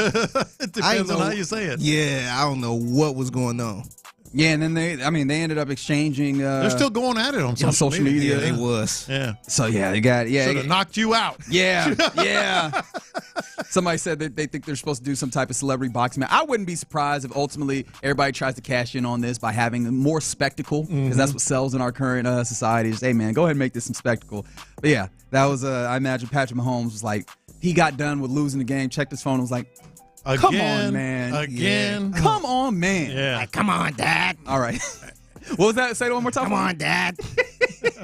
It depends on how you say it. Yeah, I don't know what was going on. Yeah, and then they ended up exchanging. They're still going at it on social media. Yeah, they was. Yeah. So yeah, they got should have knocked you out. Yeah. Somebody said that they think they're supposed to do some type of celebrity boxing match. I wouldn't be surprised if ultimately everybody tries to cash in on this by having more spectacle, because that's what sells in our current society. Is, hey man, go ahead and make this some spectacle. But yeah, that was I imagine Patrick Mahomes was like, he got done with losing the game, checked his phone, and was like, come on, man. Again. Yeah. Come on, man. Yeah. Like, come on, Dad. All right. What was that? Say it one more time. Come on, Dad.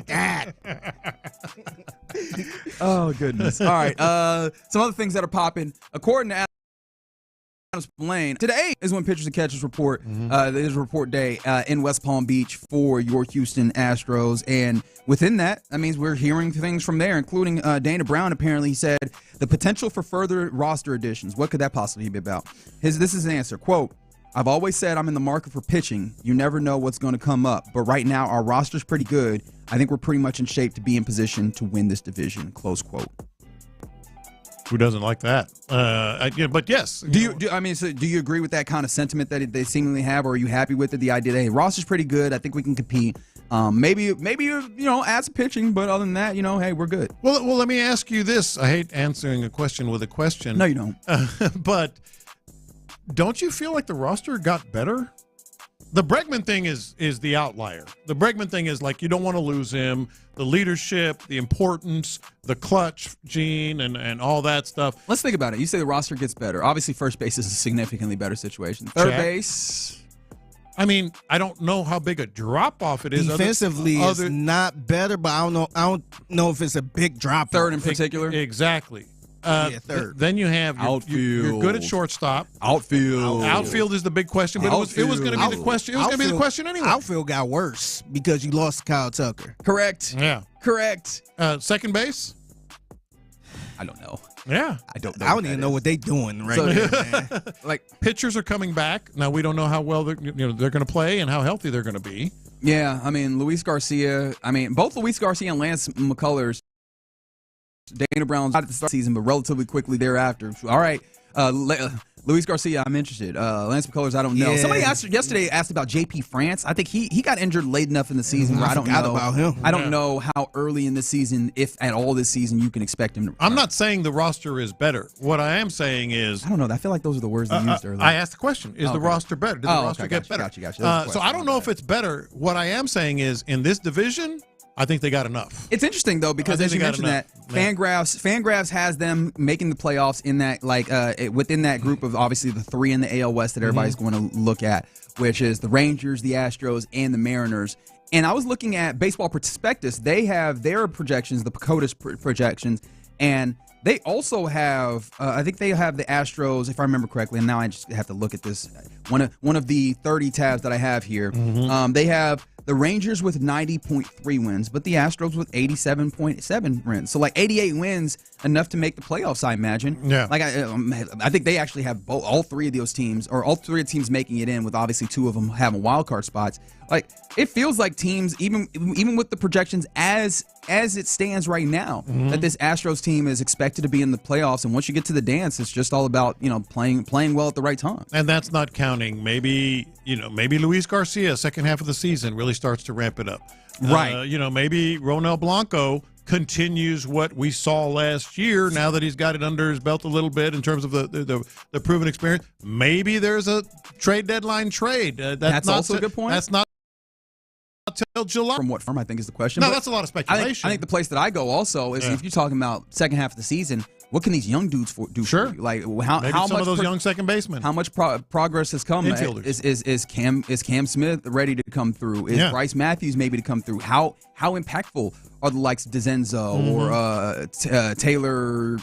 Dad. Oh, goodness. All right. Some other things that are popping. According to Adam Spillane, today is when pitchers and catchers report. It is report day in West Palm Beach for your Houston Astros. And within that means we're hearing things from there, including Dana Brown. Apparently, he said the potential for further roster additions. What could that possibly be about? This is an answer. Quote, I've always said I'm in the market for pitching. You never know what's going to come up. But right now, our roster's pretty good. I think we're pretty much in shape to be in position to win this division. Close quote. Who doesn't like that? But yes. Do you agree with that kind of sentiment that they seemingly have, or are you happy with it? The idea that, hey, roster's pretty good. I think we can compete. Maybe add some pitching, but other than that, hey, we're good. Well, let me ask you this. I hate answering a question with a question. No, you don't. But don't you feel like the roster got better? The Bregman thing is the outlier. The Bregman thing is like you don't want to lose him. The leadership, the importance, the clutch gene, and all that stuff. Let's think about it. You say the roster gets better. Obviously, first base is a significantly better situation. Third base. I mean, I don't know how big a drop off it is. Defensively, it's not better, but I don't know if it's a big drop. Third in particular, exactly. Third. Then you have outfield. You're good at shortstop. Outfield is the big question, but it was going to be the question. It was going to be the question anyway. Outfield got worse because you lost Kyle Tucker. Correct. Yeah. Correct. Second base. I don't know. Yeah. I don't even know what they're doing now, man. Like pitchers are coming back. Now we don't know how well they're going to play and how healthy they're going to be. Yeah, I mean, Luis Garcia. I mean, both Luis Garcia and Lance McCullers. Dana Brown's not at the start of the season, but relatively quickly thereafter. All right, Luis Garcia, I'm interested. Lance McCullers, I don't know. Yeah. Somebody yesterday asked about JP France. I think he got injured late enough in the season where I don't forgot know about him. I don't know how early in the season, if at all this season, you can expect him to return. I'm not saying the roster is better. What I am saying is, I don't know. I feel like those are the words they used earlier. I asked the question: is the roster better? Did the roster get better? Gotcha. So I don't know if it's better. What I am saying is, in this division, I think they got enough. It's interesting though because as you mentioned that Fangraphs has them making the playoffs in that within that group of obviously the three in the AL West that everybody's going to look at, which is the Rangers, the Astros, and the Mariners. And I was looking at Baseball Prospectus. They have their projections, the PECOTA projections, and they also have I think they have the Astros, if I remember correctly. And now I just have to look at this one of the 30 tabs that I have here. They have the Rangers with 90.3 wins, but the Astros with 87.7 wins. So like 88 wins, enough to make the playoffs, I imagine. Yeah. Like I think they actually have all three of those teams, or all three of the teams making it in, with obviously two of them having wild card spots. Like it feels like teams, even with the projections as it stands right now, that this Astros team is expected to be in the playoffs. And once you get to the dance, it's just all about playing well at the right time. And that's not counting maybe Luis Garcia second half of the season really starts to ramp it up. Right. Maybe Ronel Blanco continues what we saw last year. Now that he's got it under his belt a little bit in terms of the proven experience, maybe there's a trade deadline trade. That's also a good point. That's not till July. From what firm, I think, is the question. No, But that's a lot of speculation. I think the place that I go also is if you're talking about second half of the season, what can these young dudes do for you? Like how maybe how some much of those young second basemen. How much progress has come? Infielders. Is Cam Smith ready to come through? Is Bryce Matthews maybe to come through? How impactful are the likes of DeZenzo or Taylor?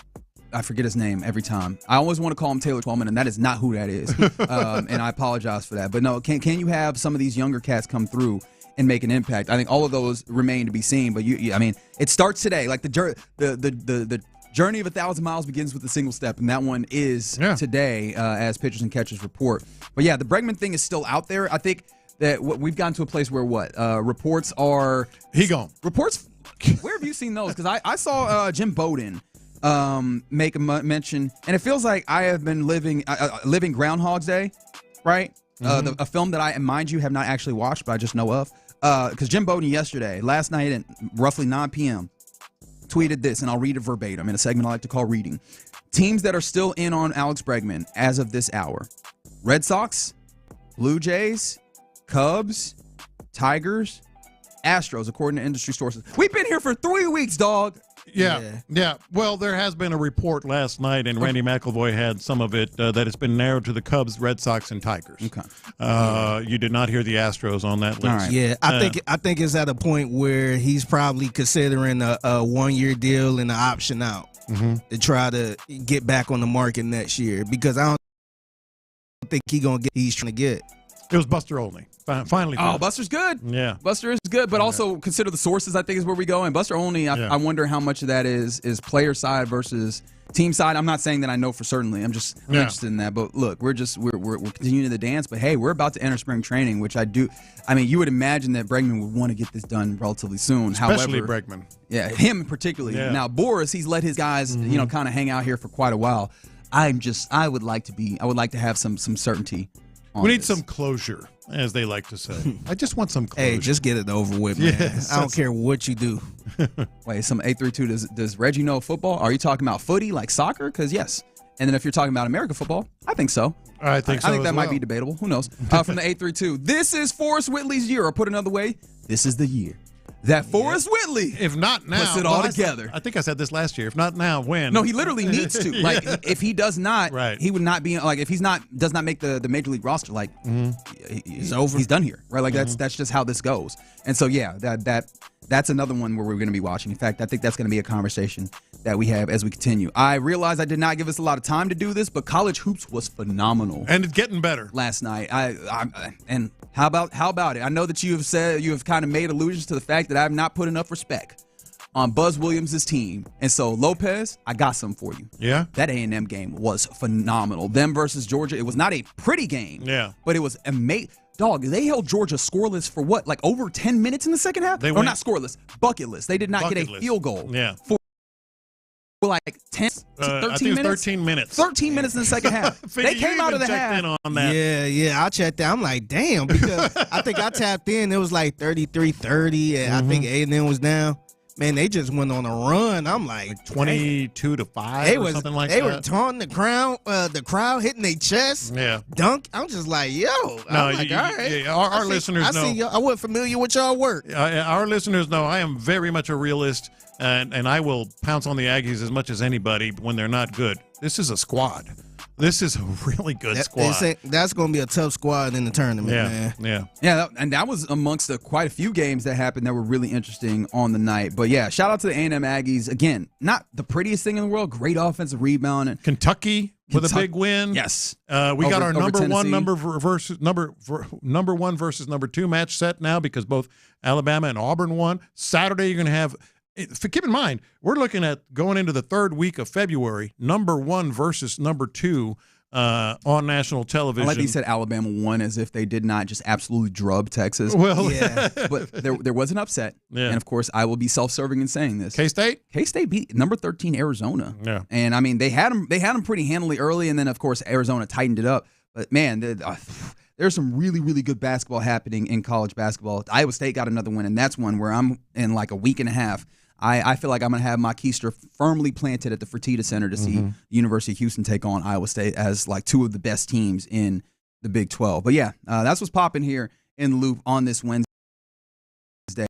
I forget his name every time. I always want to call him Taylor Twellman, and that is not who that is. And I apologize for that. But no, can you have some of these younger cats come through and make an impact? I think all of those remain to be seen. But I mean, it starts today. Like the journey of 1,000 miles begins with a single step, and that one is today, as pitchers and catchers report. But yeah, the Bregman thing is still out there. I think that we've gotten to a place where reports are reports. Where have you seen those? Because I saw Jim Bowden make a mention, and it feels like I have been living Groundhog's Day, right? A film that I, mind you, have not actually watched, but I just know of. Because Jim Bowden last night at roughly 9 p.m. tweeted this, and I'll read it verbatim in a segment I like to call Reading. Teams that are still in on Alex Bregman as of this hour: Red Sox, Blue Jays, Cubs, Tigers, Astros, according to industry sources. We've been here for 3 weeks, dog. Yeah. Well, there has been a report last night, and Randy McElvoy had some of it, that it's been narrowed to the Cubs, Red Sox, and Tigers. Okay. You did not hear the Astros on that list. All right. Yeah, I think it's at a point where he's probably considering a 1-year deal and an option out to try to get back on the market next year, because I don't think he's trying to get. It was Buster Olney. Finally. Buster's good. Yeah. Buster is good, but also consider the sources, I think, is where we go. And Buster Olney, I wonder how much of that is player side versus team side. I'm not saying that I know for certainly. I'm interested in that. But look, we're continuing the dance. But hey, we're about to enter spring training, which I mean, you would imagine that Bregman would want to get this done relatively soon. Especially However, Bregman. Yeah, him particularly. Yeah. Now Boris, he's let his guys, kind of hang out here for quite a while. I would like to have some certainty. We need some closure, as they like to say. I just want some closure. Hey, just get it over with, man. Yes, I don't care what you do. Wait, some 832. Does Reggie know football? Are you talking about footy, like soccer? Because yes, And then if you're talking about American football, I think so. I think so. I think that might be debatable. Who knows? From the 832, this is Forrest Whitley's year, or put another way, this is the year that Forrest Whitley, if not now, puts it all together. I think I said this last year. If not now, when? No, he literally needs to. Like, if he does not, right. he would not be like. If he's not, does not make the major league roster, like he's over. He's done here, right? Like that's just how this goes. And so yeah, that's another one where we're going to be watching. In fact, I think that's going to be a conversation that we have as we continue. I realize I did not give us a lot of time to do this, but college hoops was phenomenal, and it's getting better last night. And how about it? I know that you have kind of made allusions to the fact that I have not put enough respect on Buzz Williams' team. And so, Lopez, I got some for you. Yeah? That A&M game was phenomenal. Them versus Georgia. It was not a pretty game. Yeah. But it was amazing. Dog, they held Georgia scoreless for what? Like over 10 minutes in the second half? Or not scoreless, bucketless. They did not get a field goal. Yeah. For like 10, 13 I think it was minutes? 13 minutes. 13 minutes in the second half. They came out of the half. On that. Yeah, I checked that. I'm like, damn, because I think I tapped in. It was like 33-30, and I think A&M was down. Man, they just went on a run. I'm like 22-5 or something like that. They were taunting the crowd, hitting their chest. Yeah. Dunk. I'm just like, yo. No, I'm like, all right. Our listeners know. I see y'all. I wasn't familiar with y'all work. Our listeners know I am very much a realist, and I will pounce on the Aggies as much as anybody when they're not good. This is a squad. This is a really good squad. That's going to be a tough squad in the tournament, man. Yeah, and that was amongst quite a few games that happened that were really interesting on the night. But yeah, shout out to the A&M Aggies. Again, not the prettiest thing in the world. Great offensive rebound. And Kentucky with a big win. Yes, we got our number Tennessee. number one versus number two match set now because both Alabama and Auburn won. Saturday, you're going to have. Keep in mind, we're looking at going into the third week of February, number one versus number two on national television. I like that you said Alabama won as if they did not just absolutely drub Texas. Well, yeah. But there was an upset. Yeah. And, of course, I will be self-serving in saying this. K-State? K-State beat number 13 Arizona. Yeah. And, I mean, they had them pretty handily early, and then, of course, Arizona tightened it up. But, man, there's some really, really good basketball happening in college basketball. Iowa State got another win, and that's one where I'm in like a week and a half. I feel like I'm going to have my keister firmly planted at the Fertitta Center to see the University of Houston take on Iowa State as like two of the best teams in the Big 12. But yeah, that's what's popping here in the Loop on this Wednesday.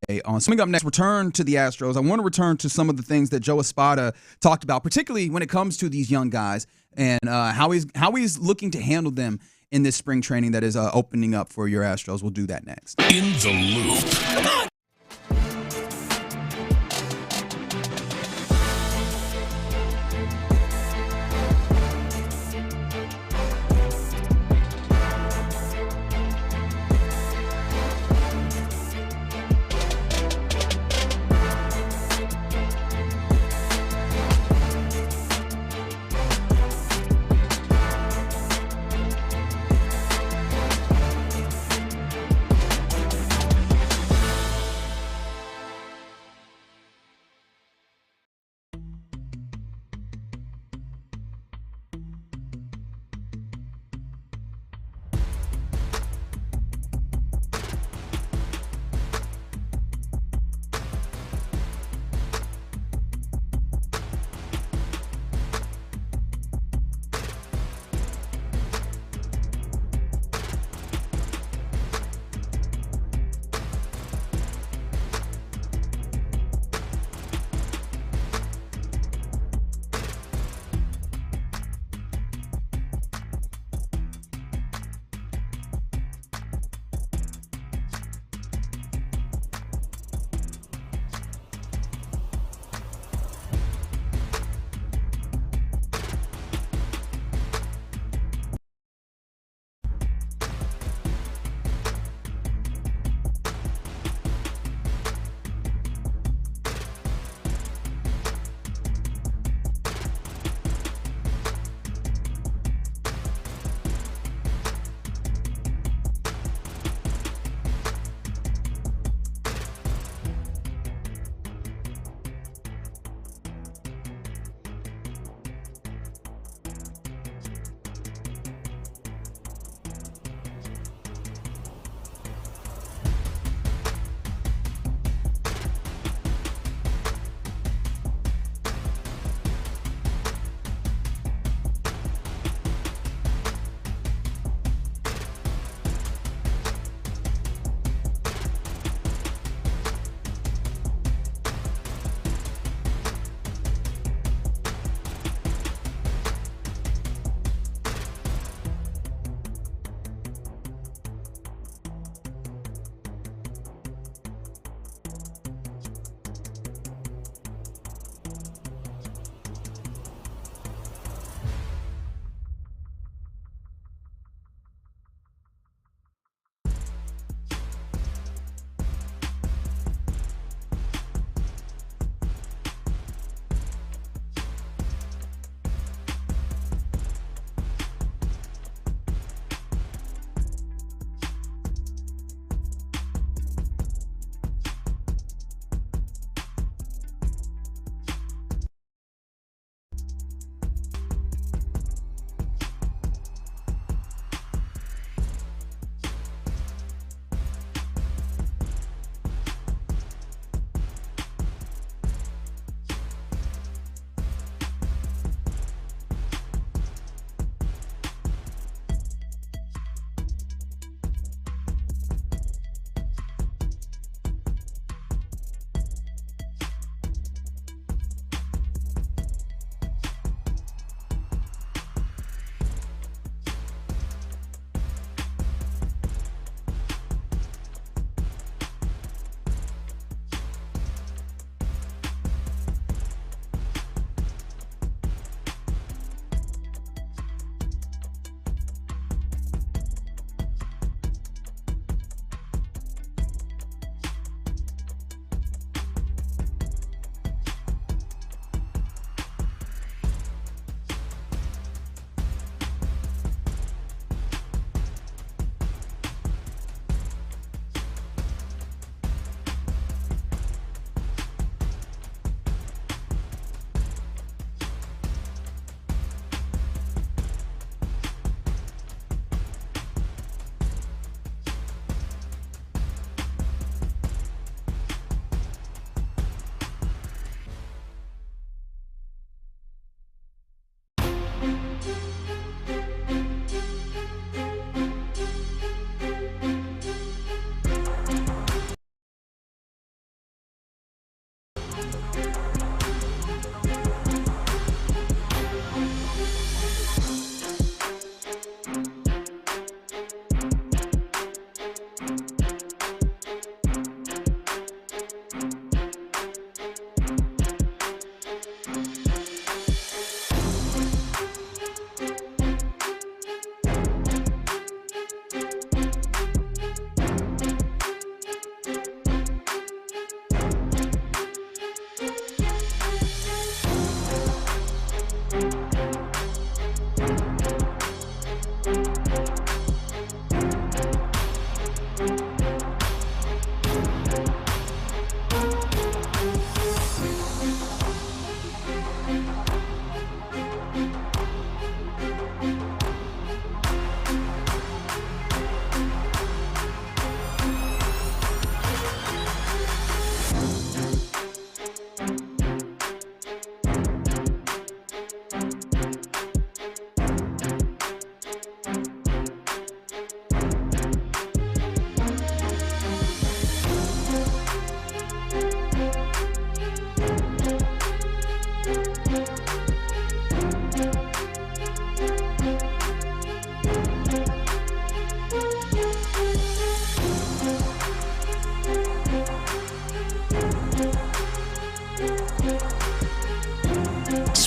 Coming up next, return to the Astros. I want to return to some of the things that Joe Espada talked about, particularly when it comes to these young guys and how he's looking to handle them in this spring training that is opening up for your Astros. We'll do that next. In the Loop.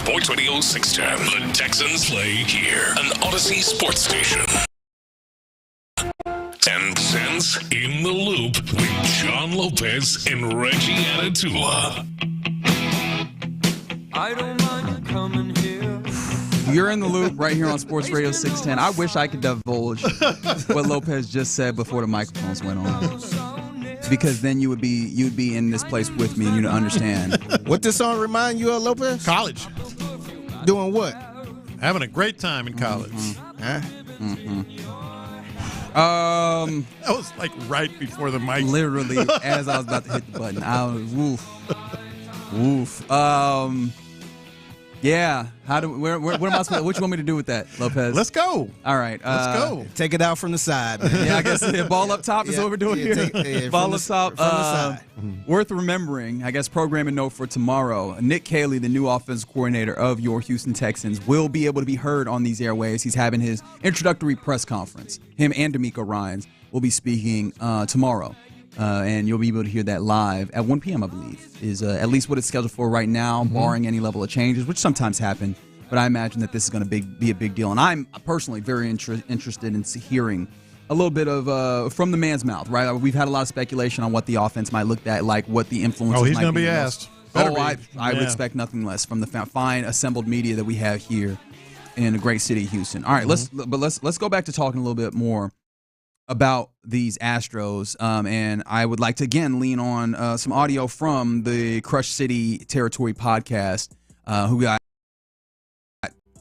Sports Radio 610. The Texans play here. An Odyssey sports station. And Sense in the Loop with John Lopez and Reggie Anatula. I don't mind you coming here. You're in the loop right here on Sports Radio 610. I wish I could divulge what Lopez just said before the microphones went on, because then you'd be in this place with me and you'd understand. What this song remind you of, Lopez? College. Doing what? Having a great time in college. Huh? That was like right before the mic. Literally, as I was about to hit the button, I was woof. Yeah. What am I supposed? What you want me to do with that, Lopez? Let's go. All right. Let's go. Take it out from the side, man. Yeah, I guess ball up top is what we're doing here. Ball up top. From the side. Worth remembering, I guess, programming note for tomorrow. Nick Caley, the new offensive coordinator of your Houston Texans, will be able to be heard on these airwaves. He's having his introductory press conference. Him and D'Amico Ryans will be speaking tomorrow. And you'll be able to hear that live at 1 p.m., I believe, is at least what it's scheduled for right now, barring any level of changes, which sometimes happen. But I imagine that this is going to be a big deal. And I'm personally very interested in hearing a little bit of from the man's mouth, right? We've had a lot of speculation on what the offense might look like, what the influences might be. Oh, he's going to be asked. I would expect nothing less from the fine assembled media that we have here in the great city of Houston. All right, let's go back to talking a little bit more about these Astros, and I would like to again lean on some audio from the Crush City Territory podcast, who got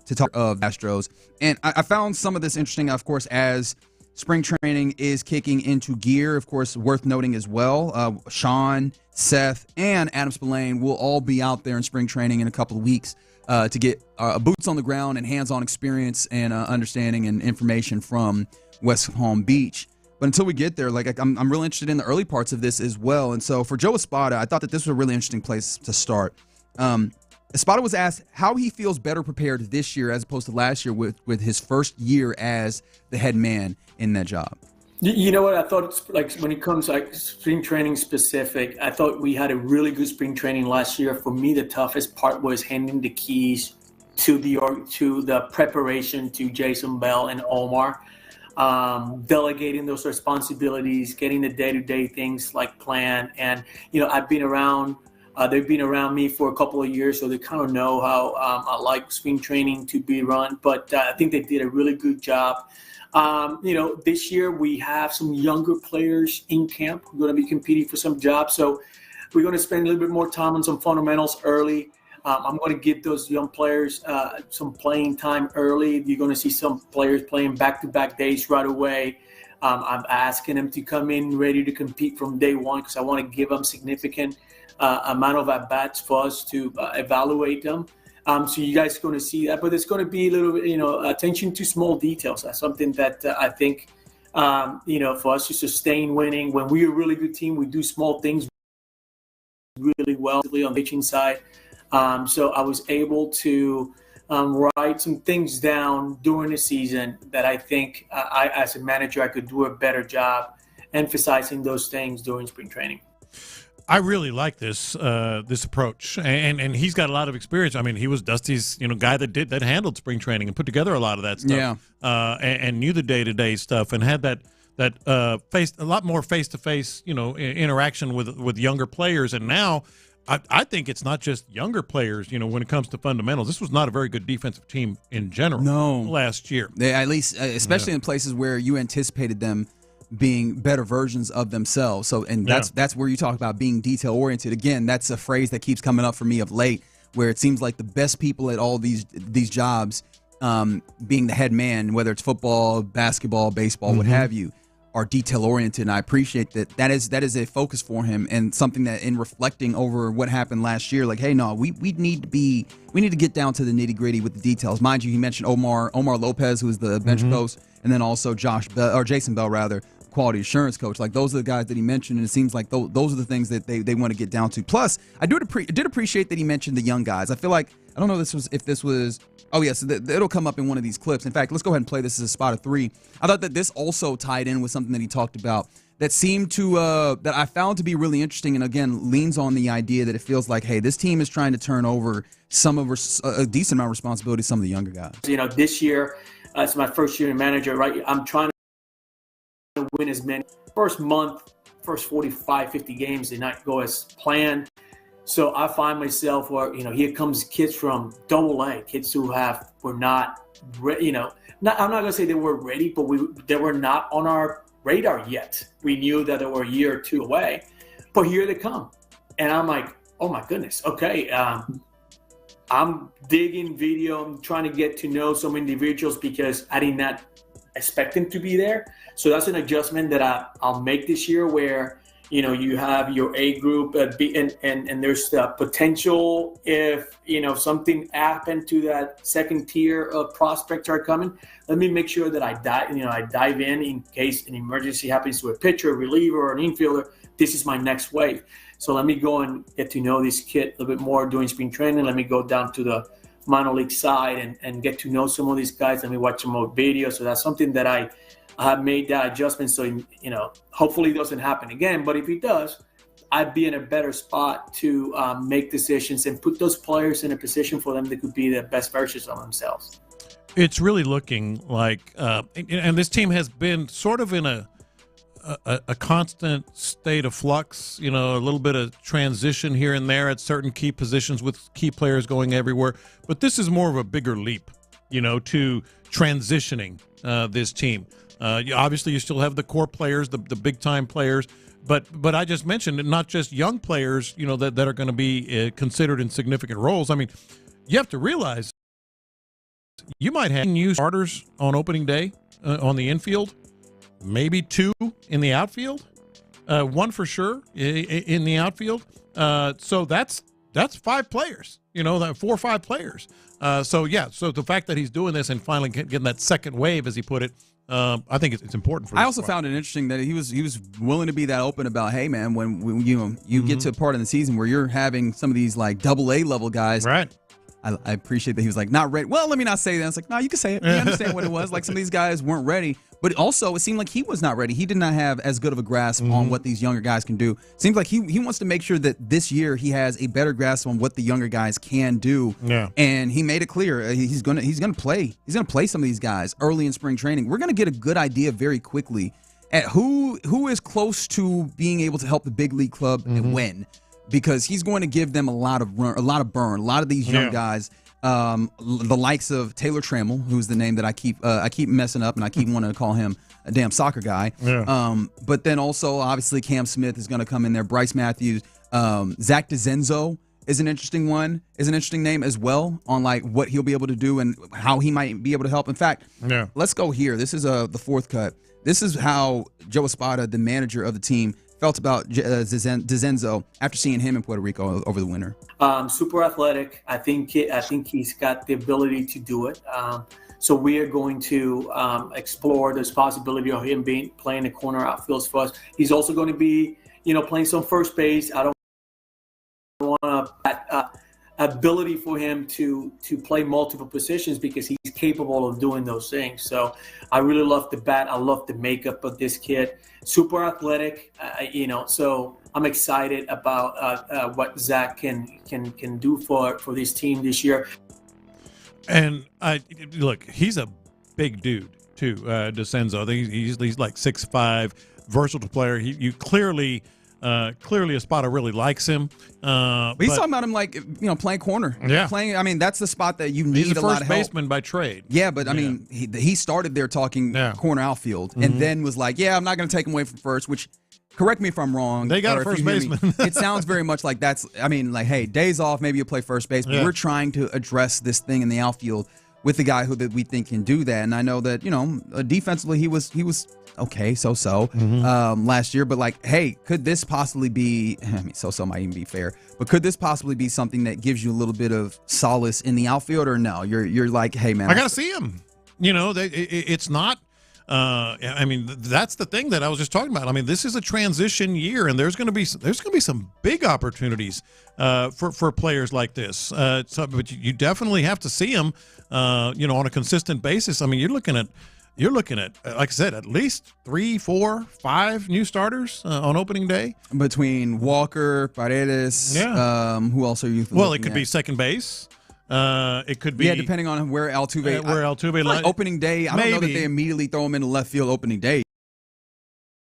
to talk of Astros, and I found some of this interesting, of course, as spring training is kicking into gear. Of course, worth noting as well, Sean, Seth, and Adam Spillane will all be out there in spring training in a couple of weeks to get boots on the ground and hands-on experience and understanding and information from West Palm Beach. But until we get there, I'm really interested in the early parts of this as well. And so for Joe Espada, I thought that this was a really interesting place to start. Espada was asked how he feels better prepared this year as opposed to last year with his first year as the head man in that job. You know what? I thought when it comes spring training specific, I thought we had a really good spring training last year. For me, the toughest part was handing the keys to the preparation to Jason Bell and Omar. Delegating those responsibilities, getting the day-to-day things like plan. And, I've been around, they've been around me for a couple of years, so they kind of know how I like spring training to be run. But I think they did a really good job. This year we have some younger players in camp who are going to be competing for some jobs. So we're going to spend a little bit more time on some fundamentals early. I'm going to give those young players some playing time early. You're going to see some players playing back-to-back days right away. I'm asking them to come in ready to compete from day one because I want to give them significant amount of at-bats for us to evaluate them. So you guys are going to see that. But it's going to be a little bit, attention to small details. That's something that I think, for us to sustain winning. When we're a really good team, we do small things really well on the pitching side. So I was able to write some things down during the season that I think I, as a manager, I could do a better job emphasizing those things during spring training. I really like this approach, and he's got a lot of experience. I mean, he was Dusty's guy that handled spring training and put together a lot of that stuff. Yeah. And knew the day-to-day stuff and had that a lot more face-to-face interaction with younger players. And now I think it's not just younger players, when it comes to fundamentals. This was not a very good defensive team in general last year. At least, especially in places where you anticipated them being better versions of themselves. So, and that's where you talk about being detail-oriented. Again, that's a phrase that keeps coming up for me of late, where it seems like the best people at all these jobs, being the head man, whether it's football, basketball, baseball, what have you, are detail-oriented, and I appreciate that is a focus for him and something that in reflecting over what happened last year, like, hey, no, we need to get down to the nitty-gritty with the details. Mind you, he mentioned Omar Lopez, who is the bench coach, and then also Jason Bell, rather, quality assurance coach. Like, those are the guys that he mentioned, and it seems like those are the things that they want to get down to. Plus, I did appreciate that he mentioned the young guys. I feel like, I don't know if this was oh yes, it'll come up in one of these clips. In fact, let's go ahead and play this as a spot of 3. I thought that this also tied in with something that he talked about, that seemed to that I found to be really interesting, and again leans on the idea that it feels like, hey, this team is trying to turn over a decent amount of responsibility to some of the younger guys. This year, it's my first year in manager, right? I'm trying to win as many. First 45, 50 games did not go as planned. So I find myself where, here comes kids from AA, kids who were not, I'm not going to say they were ready, but they were not on our radar yet. We knew that they were a year or two away, but here they come. And I'm like, oh my goodness. Okay. I'm digging video. I'm trying to get to know some individuals because I did not expect them to be there. So that's an adjustment that I'll make this year where, you have your A group and there's the potential if, something happened to that second tier of prospects are coming. Let me make sure that I dive in case an emergency happens to a pitcher, a reliever, or an infielder. This is my next wave. So let me go and get to know this kid a little bit more during spring training. Let me go down to the minor league side and get to know some of these guys. Let me watch some more videos. So that's something that I have made that adjustment. So, hopefully it doesn't happen again. But if it does, I'd be in a better spot to make decisions and put those players in a position for them that could be the best versions of themselves. It's really looking like, and this team has been sort of in a constant state of flux, a little bit of transition here and there at certain key positions with key players going everywhere. But this is more of a bigger leap, to transitioning this team. Obviously, you still have the core players, the big-time players, but I just mentioned not just young players, that are going to be considered in significant roles. I mean, you have to realize you might have new starters on opening day on the infield, maybe 2 in the outfield, 1 for sure in the outfield. So that's 5 players, 4 or 5 players. So the fact that he's doing this and finally getting that second wave, as he put it, I think it's important for I also found it interesting that he was willing to be that open about, hey man, when you get to a part of the season where you're having some of these like AA level guys, right? I appreciate that he was like, not ready. Well, let me not say that. It's like, no, you can say it. We understand what it was. Like some of these guys weren't ready. But also, it seemed like he was not ready. He did not have as good of a grasp on what these younger guys can do. Seems like he wants to make sure that this year he has a better grasp on what the younger guys can do. Yeah. And he made it clear he's gonna play some of these guys early in spring training. We're gonna get a good idea very quickly at who is close to being able to help the big league club and win, because he's going to give them a lot of burn. A lot of these young guys. The likes of Taylor Trammell, who's the name that I keep messing up, and I keep wanting to call him a damn soccer guy. Yeah. But then also, obviously, Cam Smith is going to come in there. Bryce Matthews, Zach DeZenzo is an interesting name as well on like what he'll be able to do and how he might be able to help. In fact, let's go here. This is the fourth cut. This is how Joe Espada, the manager of the team, felt about DeZenzo after seeing him in Puerto Rico over the winter. Super athletic. I think he's got the ability to do it. So we are going to explore this possibility of him playing the corner outfield for us. He's also going to be, playing some first base. I don't want that ability for him to play multiple positions because he's capable of doing those things. So I really love the bat. I love the makeup of this kid. Super athletic, so I'm excited about what Zach can do for this team this year. And look, he's a big dude too, DeCenzo. He's like 6'5", versatile player. You clearly Espada really likes him. But he's talking about him like, playing corner. Yeah. I mean, that's the spot that you need a lot of help. He's a first baseman by trade. Yeah, but I mean, he started there talking corner outfield and then was like, I'm not going to take him away from first, which, correct me if I'm wrong. They got a first baseman. It sounds very much like hey, days off, maybe you'll play first base, but we're trying to address this thing in the outfield with the guy that we think can do that. And I know that, defensively he was okay, last year, but like, hey, could this possibly be, so might even be fair, but could this possibly be something that gives you a little bit of solace in the outfield, or no, you're like, hey man, I gotta see him. It's not, that's the thing that I was just talking about. I mean, this is a transition year, and there's gonna be some big opportunities for players like this. But you definitely have to see them, on a consistent basis. I mean, you're looking at you're looking at, like I said, at least 3, 4, 5 new starters on opening day. Between Walker, Paredes, who else are you looking Well, it could be second base. It could be depending on where Altuve like opening day. I don't know that they immediately throw him into left field opening day.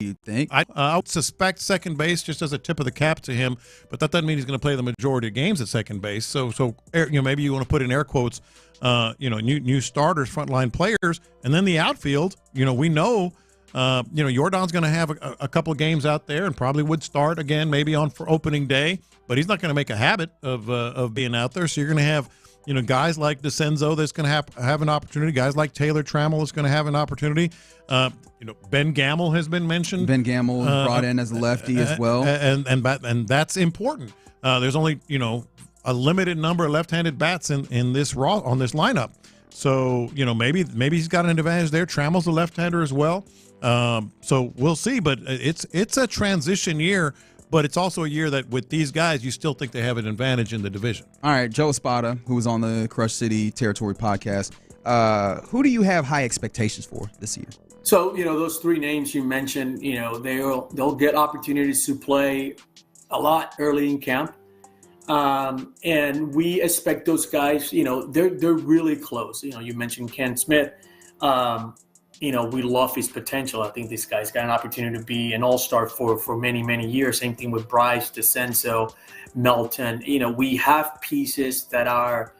You think? I would suspect second base just as a tip of the cap to him, but that doesn't mean he's going to play the majority of games at second base. So maybe you want to put in air quotes, new starters, frontline players, and then the outfield. We know, Jordan's going to have a couple of games out there and probably would start again maybe for opening day, but he's not going to make a habit of being out there. So you're going to have guys like DeCenzo that's going to have an opportunity. Guys like Taylor Trammell is going to have an opportunity. Ben Gamel has been mentioned. Ben Gamel brought in as a lefty as well, and that's important. There's only a limited number of left-handed bats in this on this lineup. So maybe he's got an advantage there. Trammell's a left-hander as well. So we'll see. But it's a transition year. But it's also a year that with these guys, you still think they have an advantage in the division. All right, Joe Espada, who was on the Crush City Territory podcast, who do you have high expectations for this year? So, those 3 names you mentioned, they'll get opportunities to play a lot early in camp. And we expect those guys, they're really close. You mentioned Ken Smith. We love his potential. I think this guy's got an opportunity to be an all-star for many, many years. Same thing with Bryce, DeCenzo, Melton. We have pieces that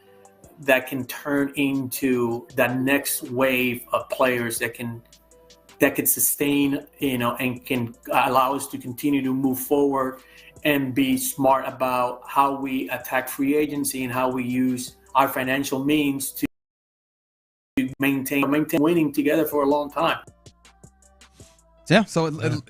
can turn into that next wave of players that could sustain, and can allow us to continue to move forward and be smart about how we attack free agency and how we use our financial means to maintain winning together for a long time. Yeah, so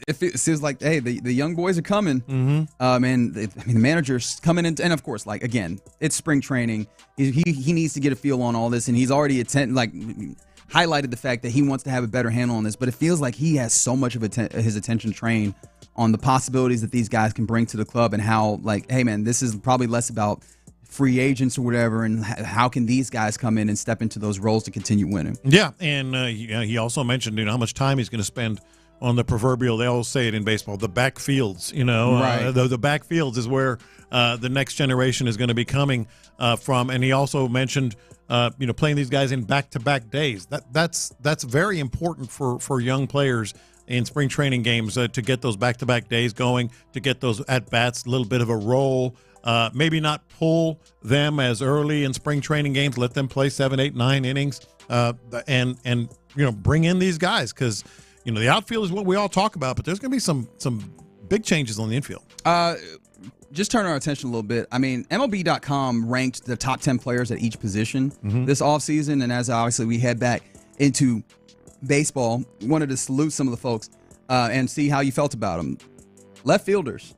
it feels like, hey, the young boys are coming. Mm-hmm. And the manager's coming in, and of course, like again, it's spring training. He needs to get a feel on all this, and he's already highlighted the fact that he wants to have a better handle on this. But it feels like he has so much of his attention trained on the possibilities that these guys can bring to the club, and how, like, hey man, this is probably less about free agents or whatever, and how can these guys come in and step into those roles to continue winning. Yeah, and he also mentioned how much time he's going to spend on the proverbial, they always say it in baseball, the backfields. Right. The backfields is where the next generation is going to be coming from. And he also mentioned playing these guys in back-to-back days. That's very important for young players in spring training games to get those back-to-back days going, to get those at-bats, a little bit of a roll. Maybe not pull them as early in spring training games. Let them play 7, 8, 9 innings, and bring in these guys, because the outfield is what we all talk about, but there's going to be some big changes on the infield. Just turn our attention a little bit. I mean, MLB.com ranked the top 10 players at each position this offseason, and as obviously we head back into baseball, wanted to salute some of the folks and see how you felt about them. Left fielders.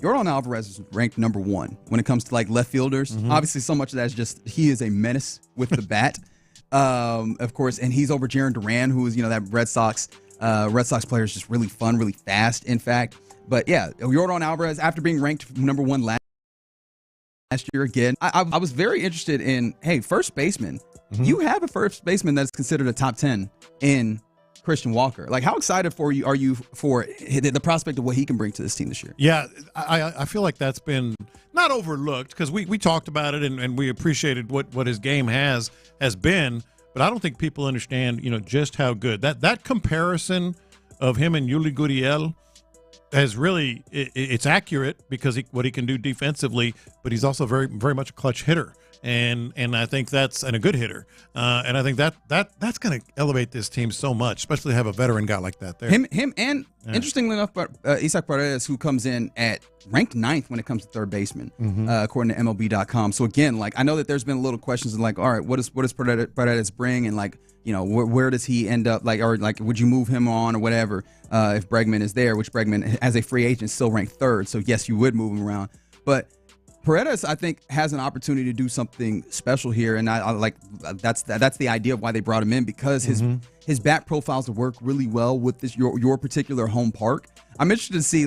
Yordan Alvarez is ranked number 1 when it comes to left fielders. Obviously, so much of that is just he is a menace with the bat, of course, and he's over Jarren Duran, who is that Red Sox player is just really fun, really fast, in fact. But yeah, Yordan Alvarez, after being ranked number 1 last year again, I was very interested in, hey, first baseman. You have a first baseman that's considered a top 10 in Christian Walker. How excited are you for the prospect of what he can bring to this team this year? Yeah, I feel like that's been not overlooked, because we talked about it and we appreciated what his game has been, but I don't think people understand just how good that comparison of him and Yuli Gurriel has really it's accurate, because what he can do defensively, but he's also very, very much a clutch hitter. And I think that's a good hitter, and I think that's going to elevate this team so much, especially to have a veteran guy like that there. Him, and interestingly enough, Isaac Paredes, who comes in at ranked 9th when it comes to third baseman, according to MLB.com. So again, I know that there's been a little questions of all right, what does Paredes bring, and where does he end up, or would you move him on or whatever if Bregman is there, which Bregman as a free agent still ranked 3rd. So yes, you would move him around, but Paredes, I think, has an opportunity to do something special here, and I like that's the idea of why they brought him in, because his bat profiles to work really well with this your particular home park. I'm interested to see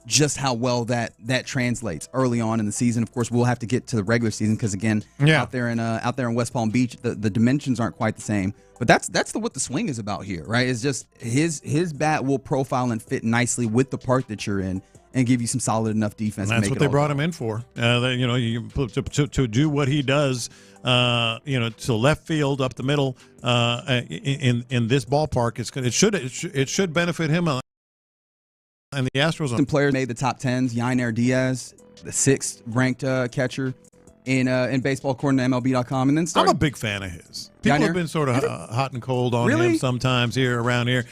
just how well that translates early on in the season. Of course, we'll have to get to the regular season because again, out there in West Palm Beach, the dimensions aren't quite the same. But that's what the swing is about here, right? It's just his bat will profile and fit nicely with the park that you're in and give you some solid enough defense. And that's what they brought him in for. To do what he does. To left field, up the middle, in this ballpark, it should benefit him. And the Astros. Some players made the top 10s. Yainer Diaz, the 6th ranked catcher in baseball, according to MLB.com. And then I'm a big fan of his. People have been sort of hot and cold on him sometimes around here.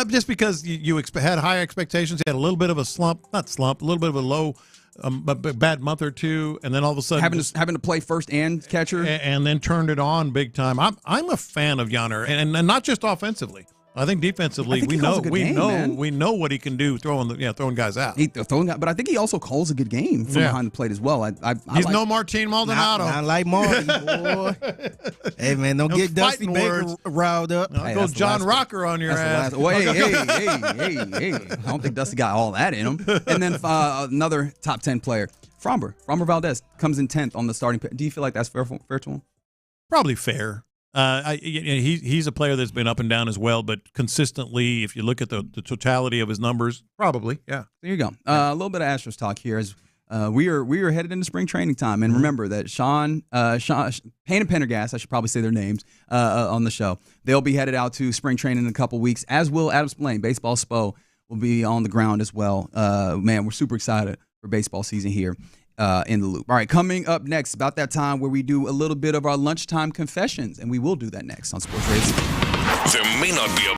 Just because you had high expectations. He had a little bit of a a little bit of a low bad month or two, and then all of a sudden having to play first and catcher, and then turned it on big time. I'm a fan of Yainer, and not just offensively. I think defensively, we know what he can do throwing guys out. But I think he also calls a good game from behind the plate as well. He's no Martin Maldonado. I like Martin, boy. Hey man, don't get Dusty Baker riled up. I'll go John Rocker on your ass. Hey. I don't think Dusty got all that in him. And then another top 10 player, Framber Valdez, comes in 10th on the starting pitch. Do you feel like that's fair to him? Probably fair. He's a player that's been up and down as well, but consistently, if you look at the totality of his numbers, probably, yeah. There you go. A little bit of Astros talk here as we are headed into spring training time, and remember that Sean Payne and Pendergast, I should probably say their names on the show. They'll be headed out to spring training in a couple weeks, as will Adam Spillane. Baseball Spo will be on the ground as well. Man, we're super excited for baseball season here. In the loop. All right, coming up next, about that time where we do a little bit of our lunchtime confessions, and we will do that next on Sports Radio. There may not be a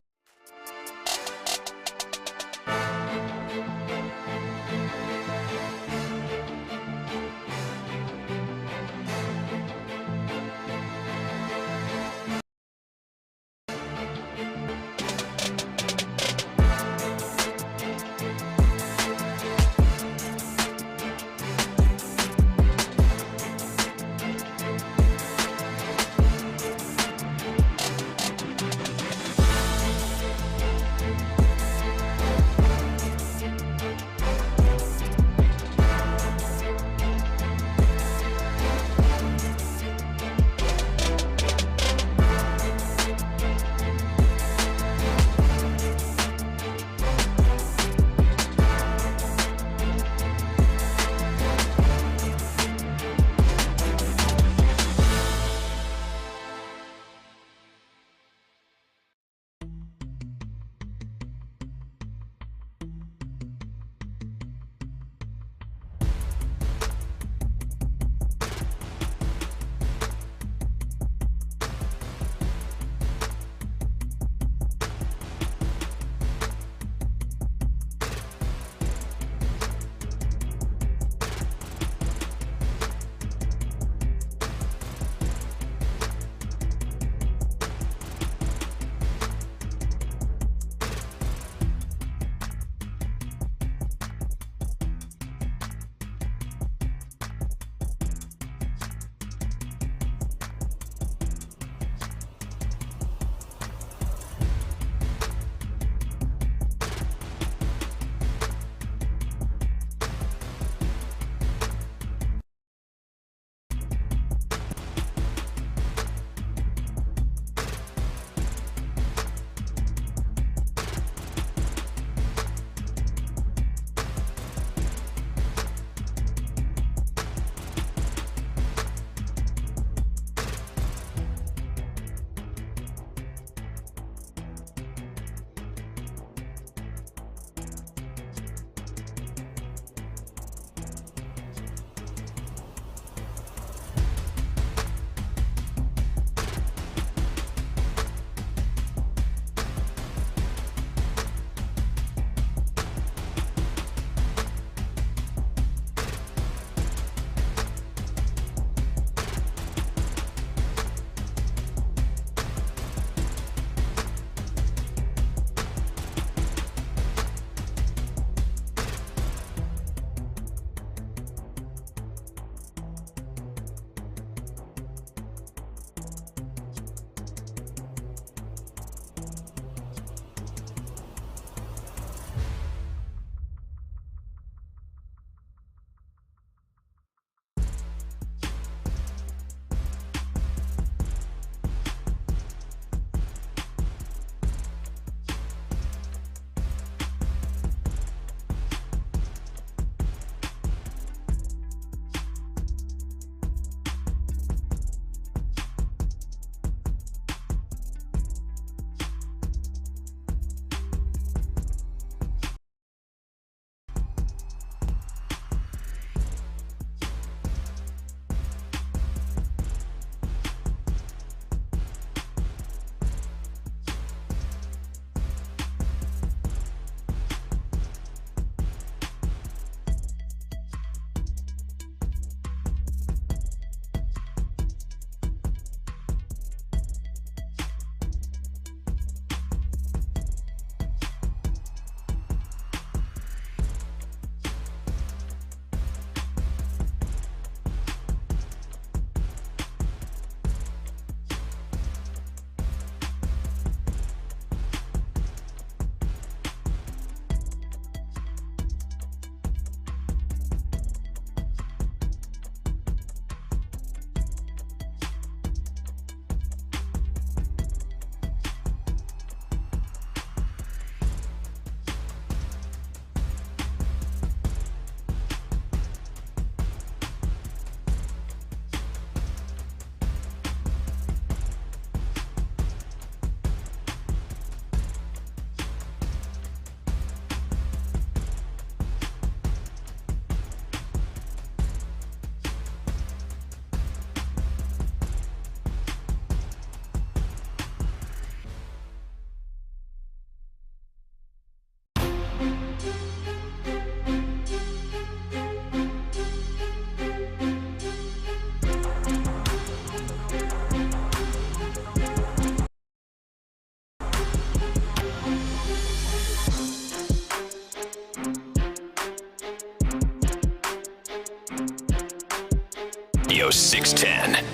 610.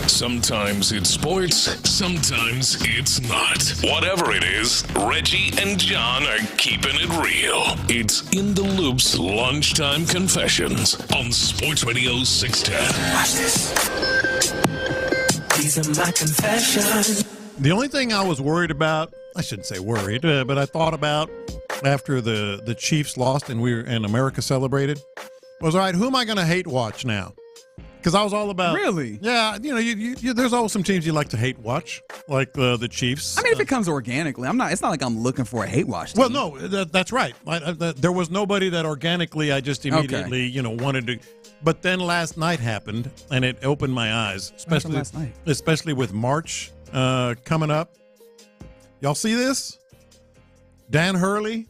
Sometimes it's sports, sometimes it's not. Whatever it is, Reggie and John are keeping it real. It's In the Loop's Lunchtime Confessions on Sports Radio 610. Watch this. These are my confessions. The only thing I was worried about, I shouldn't say worried, but I thought about after the Chiefs lost and America celebrated was, all right, who am I going to hate watch now? Because I was all about yeah, you there's always some teams you like to hate watch, like the Chiefs. I mean, if it comes organically, it's not like I'm looking for a hate watch team. Well, no, that's right. There was nobody that organically I just immediately wanted to. But then last night happened, and it opened my eyes, especially with March coming up. Y'all see this? Dan Hurley.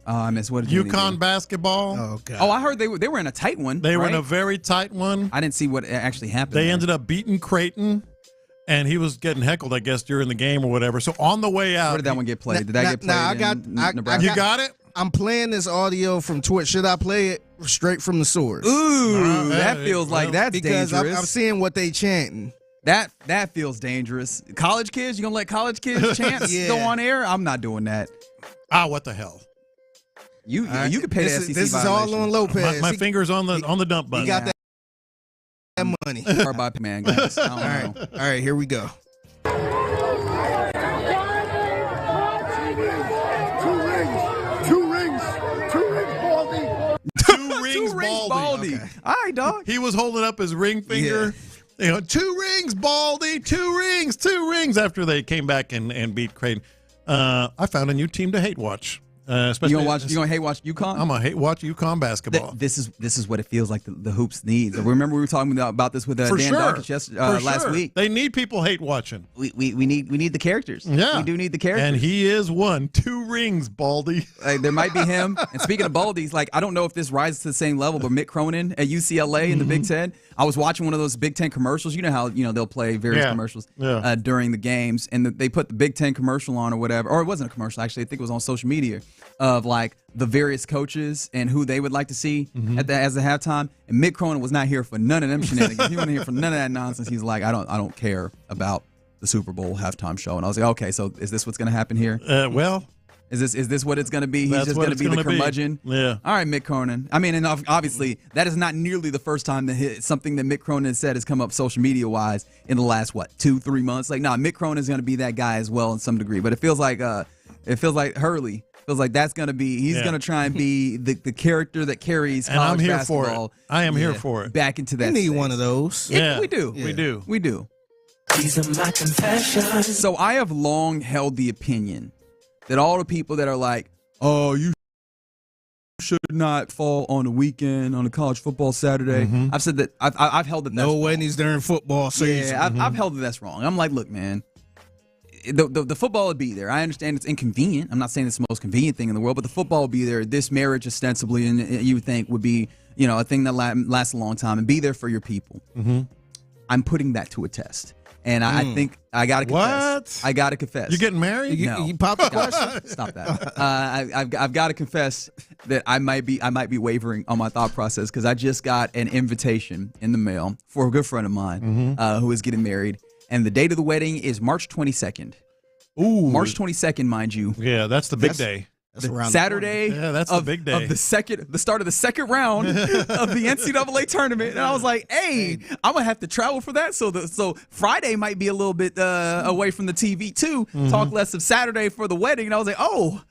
I miss what UConn basketball. Oh God! Oh, I heard they were in a tight one. They were in a very tight one. I didn't see what actually happened. They ended up beating Creighton, and he was getting heckled, I guess, during the game or whatever. So on the way out, where did that one get played? Did that get played? Nebraska? You got it. I'm playing this audio from Twitch. Should I play it straight from the source? Ooh, that feels like that's because dangerous. I'm seeing what they chanting. That feels dangerous. College kids, you gonna let college kids chant go on air? I'm not doing that. What the hell? You could pay the SEC This is all on Lopez. My finger's on the dump button. You got that money. Or by man, guys. All right, here we go. Two rings, Baldy. Two rings, Baldy. Okay. All right, dog. He was holding up his ring finger. Yeah. 2 rings, Baldy. 2 rings. After they came back and beat Creighton, I found a new team to hate watch. Especially you gonna hate watch UConn? I'm gonna hate watch UConn basketball. This is what it feels like the hoops needs. Remember we were talking about this with Dan Darkich last week. They need people hate watching. We need the characters. Yeah, we do need the characters. And he is one. 2 rings, Baldy. There might be him. And speaking of Baldies, I don't know if this rises to the same level, but Mick Cronin at UCLA in the Big Ten. I was watching one of those Big Ten commercials. You know how they'll play various commercials during the games, and they put the Big Ten commercial on or whatever, or it wasn't a commercial actually. I think it was on social media of the various coaches and who they would like to see as the halftime. And Mick Cronin was not here for none of them shenanigans. He wasn't here for none of that nonsense. He's like, I don't care about the Super Bowl halftime show. And I was like, okay, so is this what's going to happen here? Is this what it's going to be? He's just going to be the curmudgeon? Yeah. All right, Mick Cronin. I mean, and obviously, that is not nearly the first time that something that Mick Cronin said has come up social media-wise in the last, 2-3 months? Mick Cronin is going to be that guy as well in some degree. But it feels like Hurley. Feels like that's going to be, he's going to try and be the character that carries college and I'm here basketball. For it. I am here for it. Back into that. We need stage. one of those. Yeah, we do. Yeah. We do. These are my confessions. So I have long held the opinion that all the people that are like, oh, you should not fall on a weekend on a college football Saturday. I've said that I've held that. No weddings during football season. Yeah, I've held that that's wrong. I'm like, look, man. The football would be there. I understand it's inconvenient. I'm not saying it's the most convenient thing in the world, but the football would be there. This marriage, ostensibly, and you would think would be, a thing that lasts a long time and be there for your people. I'm putting that to a test, and I think I got to confess. What? I got to confess. You getting married? No. You popped the question? Stop that. I've got to confess that I might be wavering on my thought process because I just got an invitation in the mail for a good friend of mine who is getting married. And the date of the wedding is March 22nd. Ooh. March 22nd, mind you. Yeah, that's the big day. That's around Saturday. Yeah, that's the big day. Of the start of the second round of the NCAA tournament. And I was like, hey, I'm going to have to travel for that. So Friday might be a little bit away from the TV too. Talk less of Saturday for the wedding. And I was like, oh,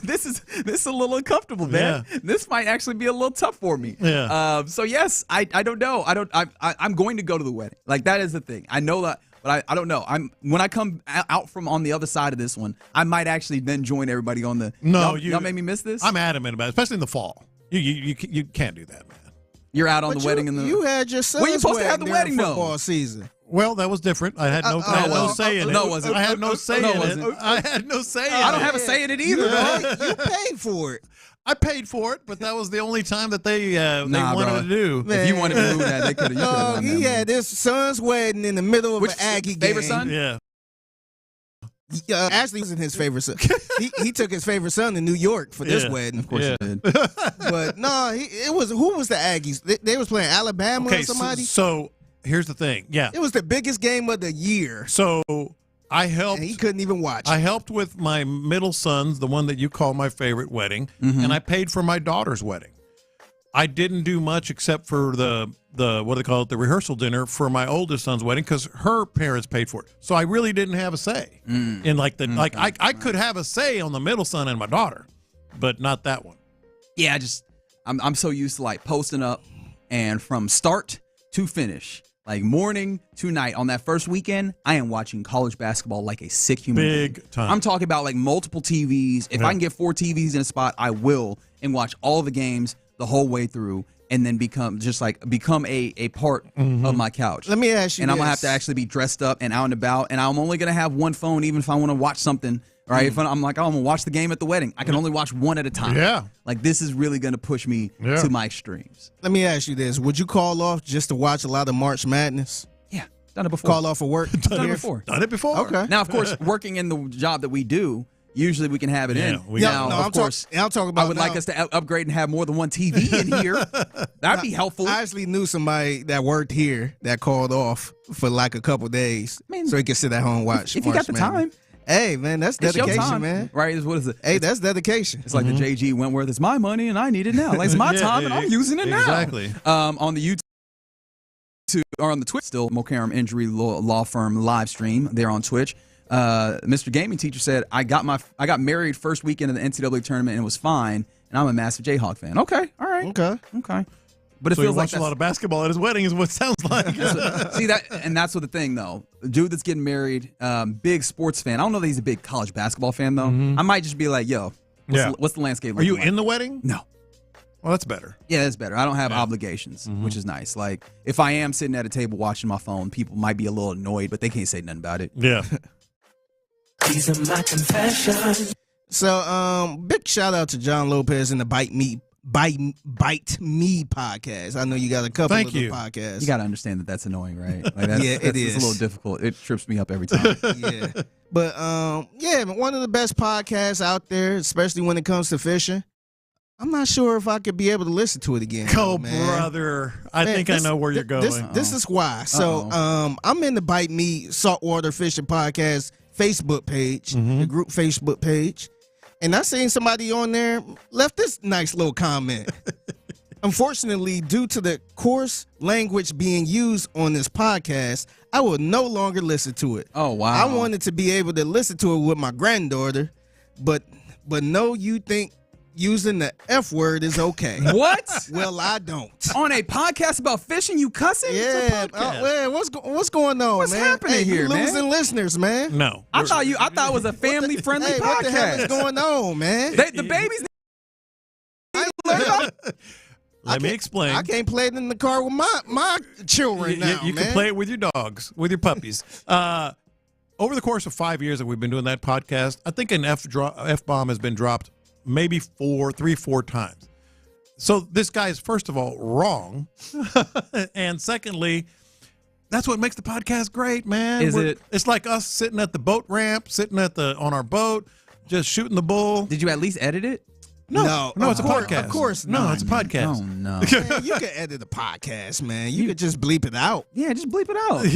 this is a little uncomfortable, man. Yeah. This might actually be a little tough for me. Yeah. So yes, I don't know. I'm going to go to the wedding. That is the thing. I know that. But I don't know. When I come out from on the other side of this one, I might actually then join everybody on the. No, y'all made me miss this. I'm adamant about it, especially in the fall. You can't do that, man. You're out on the wedding in the. You had your son's When you supposed to have the wedding football season. Well, that was different. I had no say in it. No, it wasn't. I had no say in it. I had no say in it. I don't have a say in it either. You paid for it. I paid for it, but that was the only time that they wanted to do. Man. If you wanted to move that, they could have. He had his son's wedding in the middle of an Aggie game. Favorite son? Yeah. Ashley wasn't his favorite son. he took his favorite son to New York for this wedding. Of course he did. But no, who was the Aggies? They was playing Alabama or somebody. So here's the thing. Yeah. It was the biggest game of the year. So I helped. And he couldn't even watch. I helped with my middle son's, the one that you call my favorite wedding, and I paid for my daughter's wedding. I didn't do much except for the what do they call it, the rehearsal dinner for my oldest son's wedding because her parents paid for it. So I really didn't have a say in I could have a say on the middle son and my daughter, but not that one. Yeah, I'm so used to like posting up and from start to finish, like morning to night on that first weekend, I am watching college basketball like a sick human being. Big time. I'm talking about like multiple TVs. If I can get 4 TVs in a spot, I will, and watch all the games the whole way through, and then become a part of my couch. Let me ask you And this. I'm going to have to actually be dressed up and out and about, and I'm only going to have one phone even if I want to watch something, right? If I'm like, I'm going to watch the game at the wedding, I can only watch one at a time. Yeah. Like, this is really going to push me to my extremes. Let me ask you this. Would you call off just to watch a lot of March Madness? Yeah, done it before. Call off of work? Done it before. Done it before. Okay. Now, of course, working in the job that we do, usually we can have it in. I'm talking about I would like us to upgrade and have more than one TV in here. That'd be helpful. I actually knew somebody that worked here that called off for like a couple days so he could sit at home and watch. If you got the time. Hey, man, that's It's your dedication, time, man. Right? What is it? Hey, that's dedication. It's like the JG Wentworth. It's my money and I need it now. Like, it's my time and I'm using it now. Exactly. On the YouTube or on the Twitch, still Mokaram Injury Law Firm live stream. They're on Twitch. Mr. Gaming Teacher said, I got married first weekend of the NCAA tournament and it was fine, and I'm a massive Jayhawk fan. Okay, all right. Okay. But it So feels he like watched a lot of basketball at his wedding is what it sounds like. See that, and that's what the thing though. The dude that's getting married, big sports fan. I don't know that he's a big college basketball fan though. I might just be like, yo, what's the landscape? Are you looking like? in the wedding? No. Well, that's better. Yeah, that's better. I don't have obligations, which is nice. Like, if I am sitting at a table watching my phone, people might be a little annoyed, but they can't say nothing about it. Yeah. These are my confessions. So, big shout out to John Lopez and the Bite Me podcast. I know you got a couple of the podcasts. You got to understand that that's annoying, right? Like that's, yeah, it is. It's a little difficult. It trips me up every time. Yeah. But, one of the best podcasts out there, especially when it comes to fishing. I'm not sure if I could be able to listen to it again. Brother. I think I know where you're going. This is why. So, I'm in the Bite Me Saltwater Fishing Podcast Facebook page, the group Facebook page. And I seen somebody on there left this nice little comment. Unfortunately, due to the coarse language being used on this podcast, I will no longer listen to it. Oh, wow. I wanted to be able to listen to it with my granddaughter, but no, you think using the F word is okay. What? Well, I don't. On a podcast about fishing, you cussing? Yeah. What's going on, What's man? happening here, man? Losing listeners, man. No. I thought it was a family-friendly podcast. What the hell is going on, man? The babies. Let me explain. I can't play it in the car with my children now, You can play it with your dogs, with your puppies. Over the course of 5 years that we've been doing that podcast, I think an F-bomb has been dropped maybe 4 times. So this guy is, first of all, wrong. And secondly, that's what makes the podcast great, man. It's like us sitting at the boat ramp, sitting on our boat, just shooting the bull. Did you at least edit it? No, it's a podcast. Of course No, not. it's a podcast. Oh, no. Man, you can edit a podcast, man. You could just bleep it out. Yeah, just bleep it out.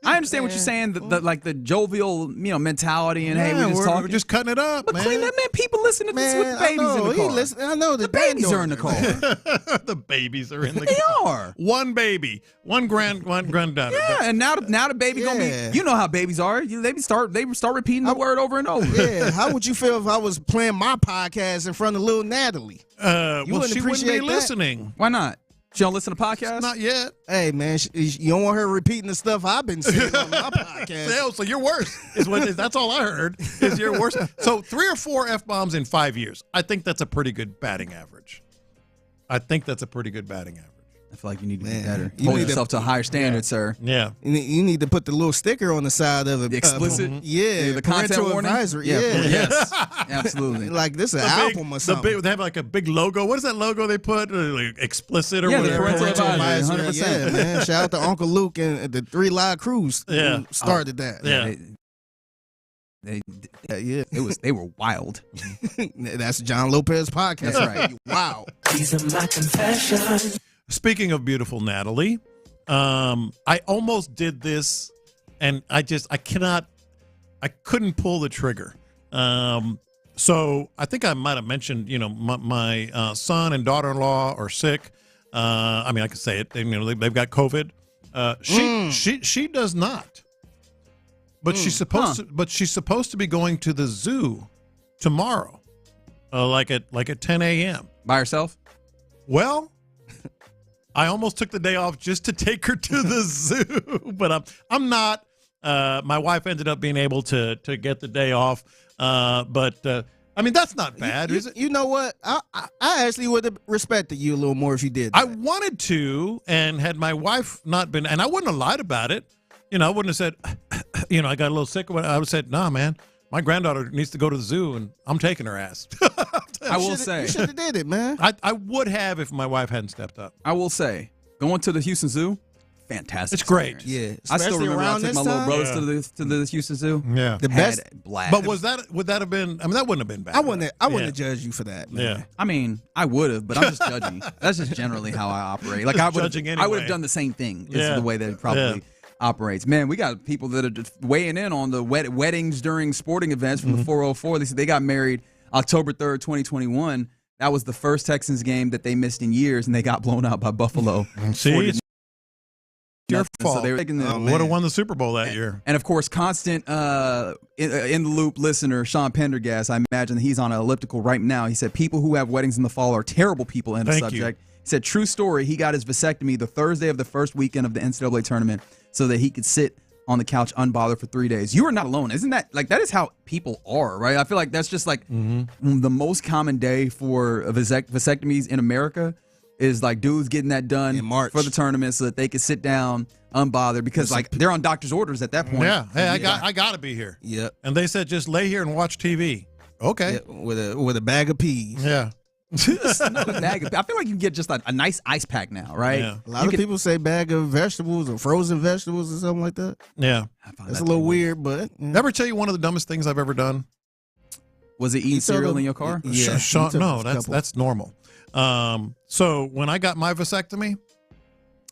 I understand what you're saying, the jovial, mentality, and hey, we're just talking. We're just cutting it up, but man. clean that, man. People listen to this with babies in the car. I know the babies are in the car. The babies are in the car. They are. One baby, one granddaughter. Yeah, and now the baby gonna be. You know how babies are. They start repeating the word over and over. Yeah. How would you feel if I was playing my podcast in front of little Natalie? She wouldn't be listening. Why not? She don't listen to podcasts? Not yet. Hey, man, you don't want her repeating the stuff I've been saying on my podcast. So you're worse. That's all I heard. Is you're worse. So 3 or 4 F-bombs in 5 years. I think that's a pretty good batting average. I feel like you need to be better. Hold yourself to a higher standard, sir. Yeah. You need to put the little sticker on the side of it. Explicit? The content parental warning? advisory. Yeah. Yeah. Yes. Absolutely. Like this is an album or something. They have like a big logo. What is that logo they put? Like explicit or whatever. The parental advisory. 100%. Yeah, man. Shout out to Uncle Luke and the 3 Live Crews who started that. Yeah. They were wild. That's John Lopez podcast. That's right. Wow. These are my confessions. Speaking of beautiful Natalie, I almost did this, and I couldn't pull the trigger. So I think I might have mentioned, my son and daughter-in-law are sick. I could say it. They've got COVID. She does not. But she's supposed to. But she's supposed to be going to the zoo tomorrow, like at 10 a.m. by herself. Well, I almost took the day off just to take her to the zoo, but I'm not. My wife ended up being able to get the day off, but that's not bad, is it? You know what? I actually would have respected you a little more if you did that. I wanted to, and had my wife not been, and I wouldn't have lied about it. I wouldn't have said, I got a little sick. I would have said, nah, man, my granddaughter needs to go to the zoo, and I'm taking her ass. I will say. You should have did it, man. I would have if my wife hadn't stepped up. I will say, going to the Houston Zoo, fantastic. It's great. Experience. Yeah. I still remember I took my little brothers to the Houston Zoo. Yeah. The best blast. But would that have been, that wouldn't have been bad. I wouldn't have judged you for that, man. Yeah. I would have, but I'm just judging. That's just generally how I operate. Like I would have done the same thing. This is the way that it probably operates. Man, we got people that are just weighing in on the weddings during sporting events from the 404. They said they got married October 3rd, 2021. That was the first Texans game that they missed in years, and they got blown out by Buffalo. See, it's your fault. So they were taking would have won the Super Bowl that year. And of course, constant in the loop listener Sean Pendergast. I imagine he's on an elliptical right now. He said people who have weddings in the fall are terrible people. End of subject. He said true story. He got his vasectomy the Thursday of the first weekend of the NCAA tournament so that he could sit on the couch unbothered for 3 days. You are not alone. Isn't that that is how people are, right? I feel like that's just the most common day for vasectomies in America is dudes getting that done in March for the tournament so that they can sit down unbothered because they're on doctor's orders at that point. Yeah. Hey, I got to be here. Yep. And they said just lay here and watch TV. Okay. Yeah, with a bag of peas. Yeah. I feel like you can get just a nice ice pack now, right? Yeah. A lot of people say bag of vegetables or frozen vegetables or something like that. Yeah. That's a little weird, but Never tell you one of the dumbest things I've ever done. Was it eating cereal in your car? Yeah. No, that's normal. So when I got my vasectomy,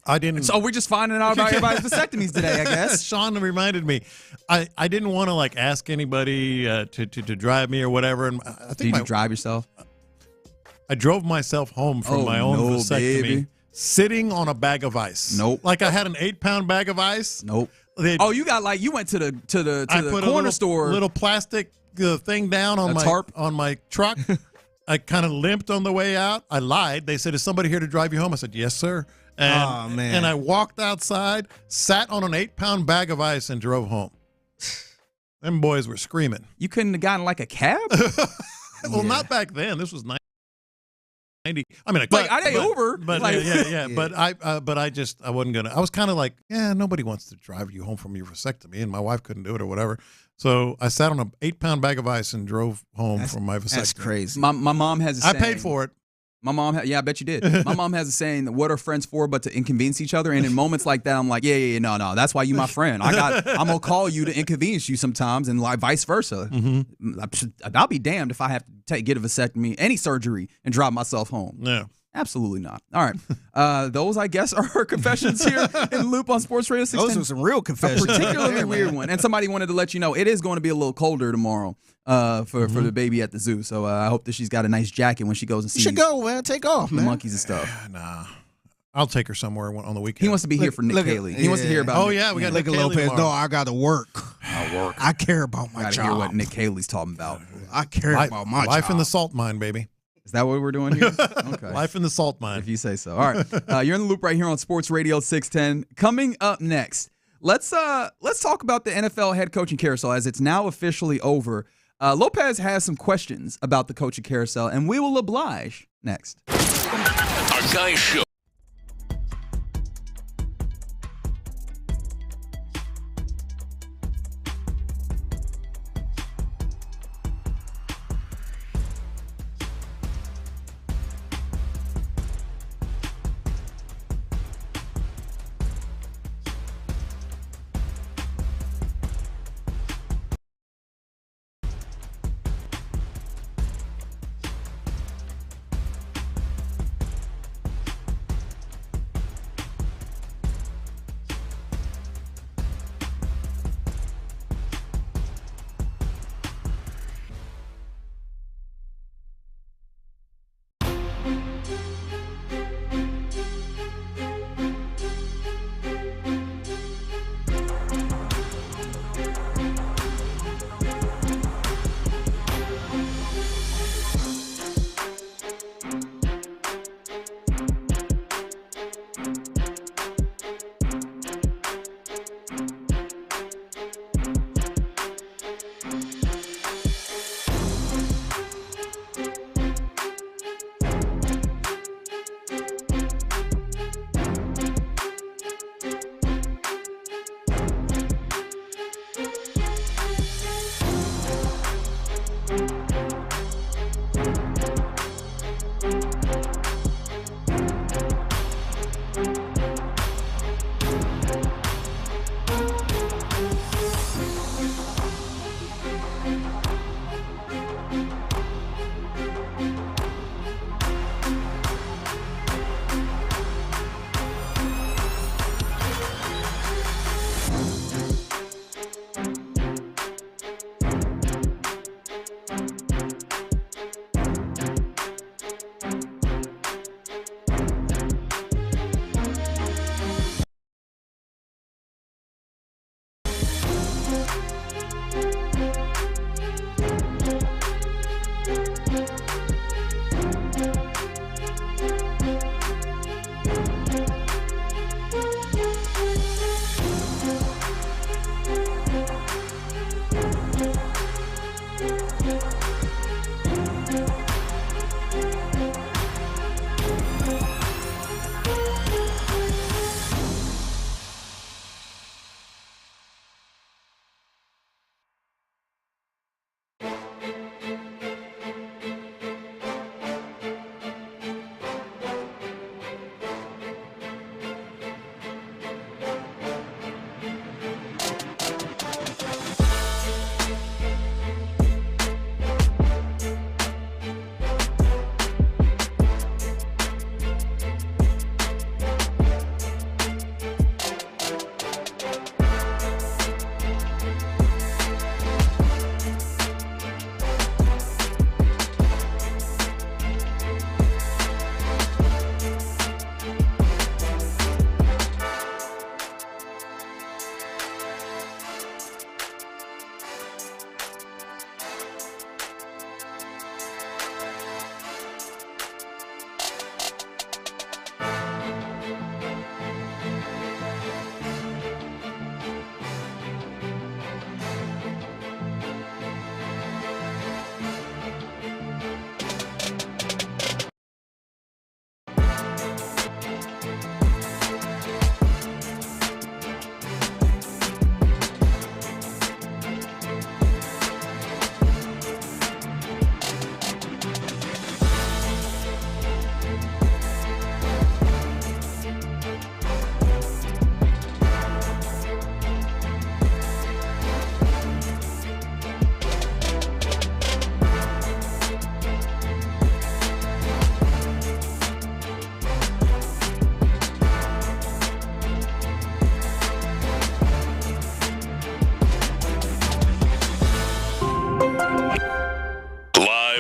I didn't. So we're just finding out about everybody's vasectomies today, I guess. Sean reminded me. I didn't want to ask anybody to drive me or whatever. And I think Did you drive yourself? I drove myself home from my own vasectomy, baby. sitting on a bag of ice. Nope. Like I had an 8-pound bag of ice. Nope. You got you went to the corner store. Little plastic thing down on tarp on my truck. I kind of limped on the way out. I lied. They said, "Is somebody here to drive you home?" I said, "Yes, sir." And, man. And I walked outside, sat on an 8-pound bag of ice, and drove home. Them boys were screaming. You couldn't have gotten a cab? Well, not back then. This was 90. I didn't Uber. But yeah. But I wasn't gonna. I was kind of nobody wants to drive you home from your vasectomy, and my wife couldn't do it or whatever. So I sat on an 8-pound bag of ice and drove home from my vasectomy. That's crazy. My mom has a saying. I paid for it. My mom, I bet you did. My mom has a saying that what are friends for but to inconvenience each other. And in moments like that, I'm like, no, that's why you my friend. I'm gonna call you to inconvenience you sometimes, and vice versa. Mm-hmm. I'll be damned if I have to get a vasectomy, any surgery, and drive myself home. Yeah. Absolutely not. All right. Those, I guess, are her confessions here in the Loop on Sports Radio 610. Those are some real confessions. A particularly weird one. And somebody wanted to let you know it is going to be a little colder tomorrow for the baby at the zoo. So I hope that she's got a nice jacket when she goes and sees you should go, man. Take off, man. Monkeys and stuff. Nah. I'll take her somewhere on the weekend. He wants to be here for Nick Haley. He wants to hear about we got Nick Haley Lopez. tomorrow. No, I got to work. I care about my job. Hear what Nick Haley's talking about. I care about my life job. in the salt mine, baby. Is that what we're doing here? Okay. Life in the salt mine. If you say so. All right. You're in the Loop right here on Sports Radio 610. Coming up next, let's talk about the NFL head coaching carousel as it's now officially over. Lopez has some questions about the coaching carousel, and we will oblige next. Our Guys Show.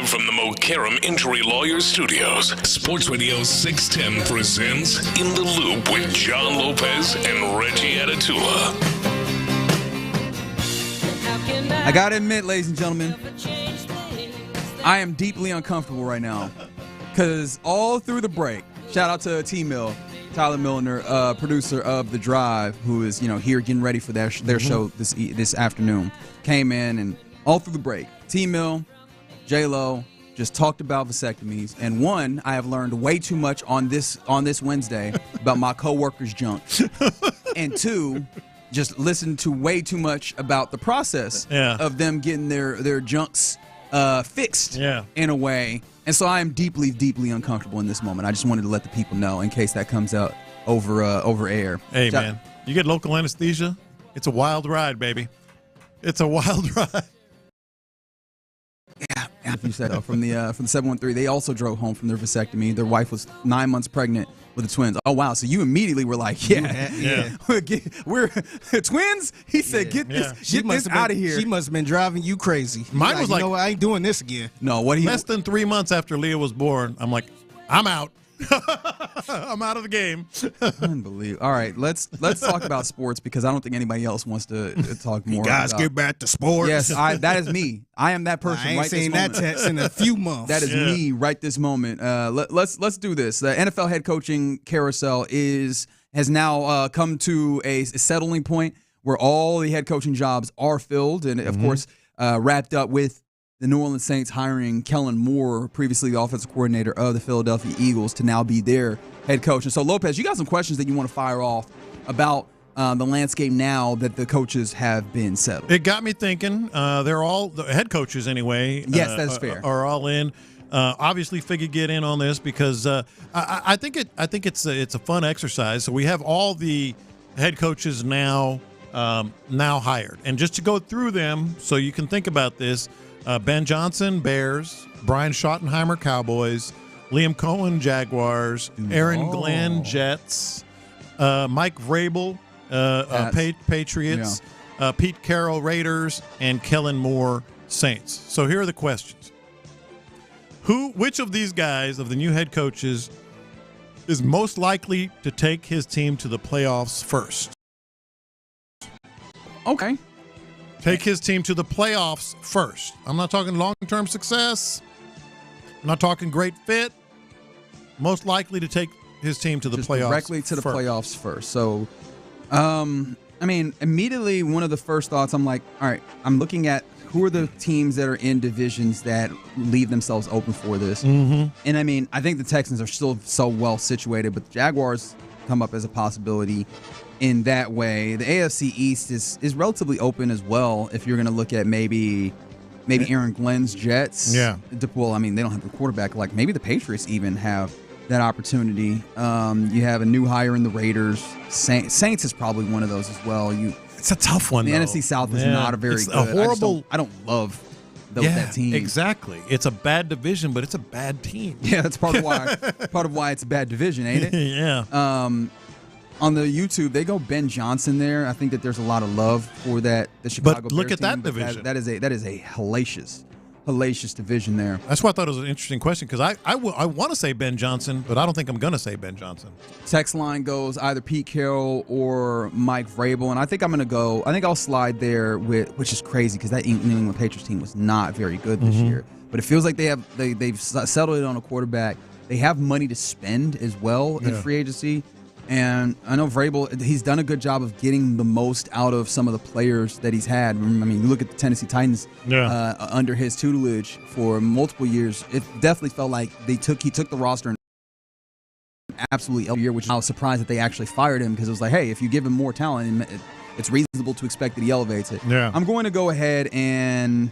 Live from the Mokaram Injury Lawyers Studios, Sports Radio 610 presents In the Loop with John Lopez and Reggie Atatula. I gotta admit, ladies and gentlemen, I am deeply uncomfortable right now because all through the break, shout out to T-Mill, Tyler Milner, producer of The Drive, who is here getting ready for their show this afternoon, came in and all through the break, T-Mill, J-Lo just talked about vasectomies, and one, I have learned way too much on this Wednesday about my coworkers' junk, and two, just listened to way too much about the process of them getting their junks fixed in a way. And so I am deeply, deeply uncomfortable in this moment. I just wanted to let the people know in case that comes out over air. Hey, man, you get local anesthesia, it's a wild ride, baby. It's a wild ride. Yeah, you said from the 713. They also drove home from their vasectomy. Their wife was 9 months pregnant with the twins. Oh wow! So you immediately were like, we're twins. He said, get this out of here. She must have been driving you crazy. Mine was like, I ain't doing this again. No, less than 3 months after Leah was born, I'm like, I'm out. I'm out of the game. Unbelievable. All right, let's talk about sports because I don't think anybody else wants to talk more. You guys about. Get back to sports. Yes, that is me. I am that person. I ain't right seen this that moment. text in a few months. That is me right this moment. Let's do this. The NFL head coaching carousel has now come to a settling point where all the head coaching jobs are filled, and of course wrapped up with the New Orleans Saints hiring Kellen Moore, previously the offensive coordinator of the Philadelphia Eagles, to now be their head coach. And so, Lopez, you got some questions that you want to fire off about the landscape now that the coaches have been settled. It got me thinking. They're all the head coaches anyway. Yes, that's fair. Are all in. Obviously, Figgy get in on this because I think it's a fun exercise. So we have all the head coaches now hired, and just to go through them so you can think about this. Ben Johnson, Bears. Brian Schottenheimer, Cowboys. Liam Cohen, Jaguars. Aaron Glenn, Jets. Mike Vrabel, Patriots. Pete Carroll, Raiders. And Kellen Moore, Saints. So here are the questions. Which of these guys, of the new head coaches, is most likely to take his team to the playoffs first? Okay. Take his team to the playoffs first. I'm not talking long-term success. I'm not talking great fit. Most likely to take his team to the playoffs directly to the playoffs first. So, immediately one of the first thoughts, I'm like, all right, I'm looking at who are the teams that are in divisions that leave themselves open for this. And I think the Texans are still so well situated, but the Jaguars come up as a possibility in that way. The AFC East is relatively open as well if you're going to look at maybe Aaron Glenn's Jets. Yeah. Well, they don't have the quarterback. Like maybe the Patriots even have that opportunity. You have a new hire in the Raiders. Saints is probably one of those as well. It's a tough one, The though. NFC South is not a very it's good. a horrible. I don't love that team. Exactly. It's a bad division, but it's a bad team. Yeah, that's part of why it's a bad division, ain't it? Yeah. On the YouTube, they go Ben Johnson there. I think that there's a lot of love for the Chicago But look Bears at that team, but division. That is a hellacious division there. That's why I thought it was an interesting question because I want to say Ben Johnson, but I don't think I'm going to say Ben Johnson. Text line goes either Pete Carroll or Mike Vrabel, and I think I'll slide there which is crazy because that New England Patriots team was not very good this year. But it feels like they've settled it on a quarterback. They have money to spend as well in free agency. And I know Vrabel, he's done a good job of getting the most out of some of the players that he's had. You look at the Tennessee Titans under his tutelage for multiple years. It definitely felt like he took the roster and absolutely every year, which I was surprised that they actually fired him because it was like, hey, if you give him more talent, it's reasonable to expect that he elevates it. Yeah. I'm going to go ahead and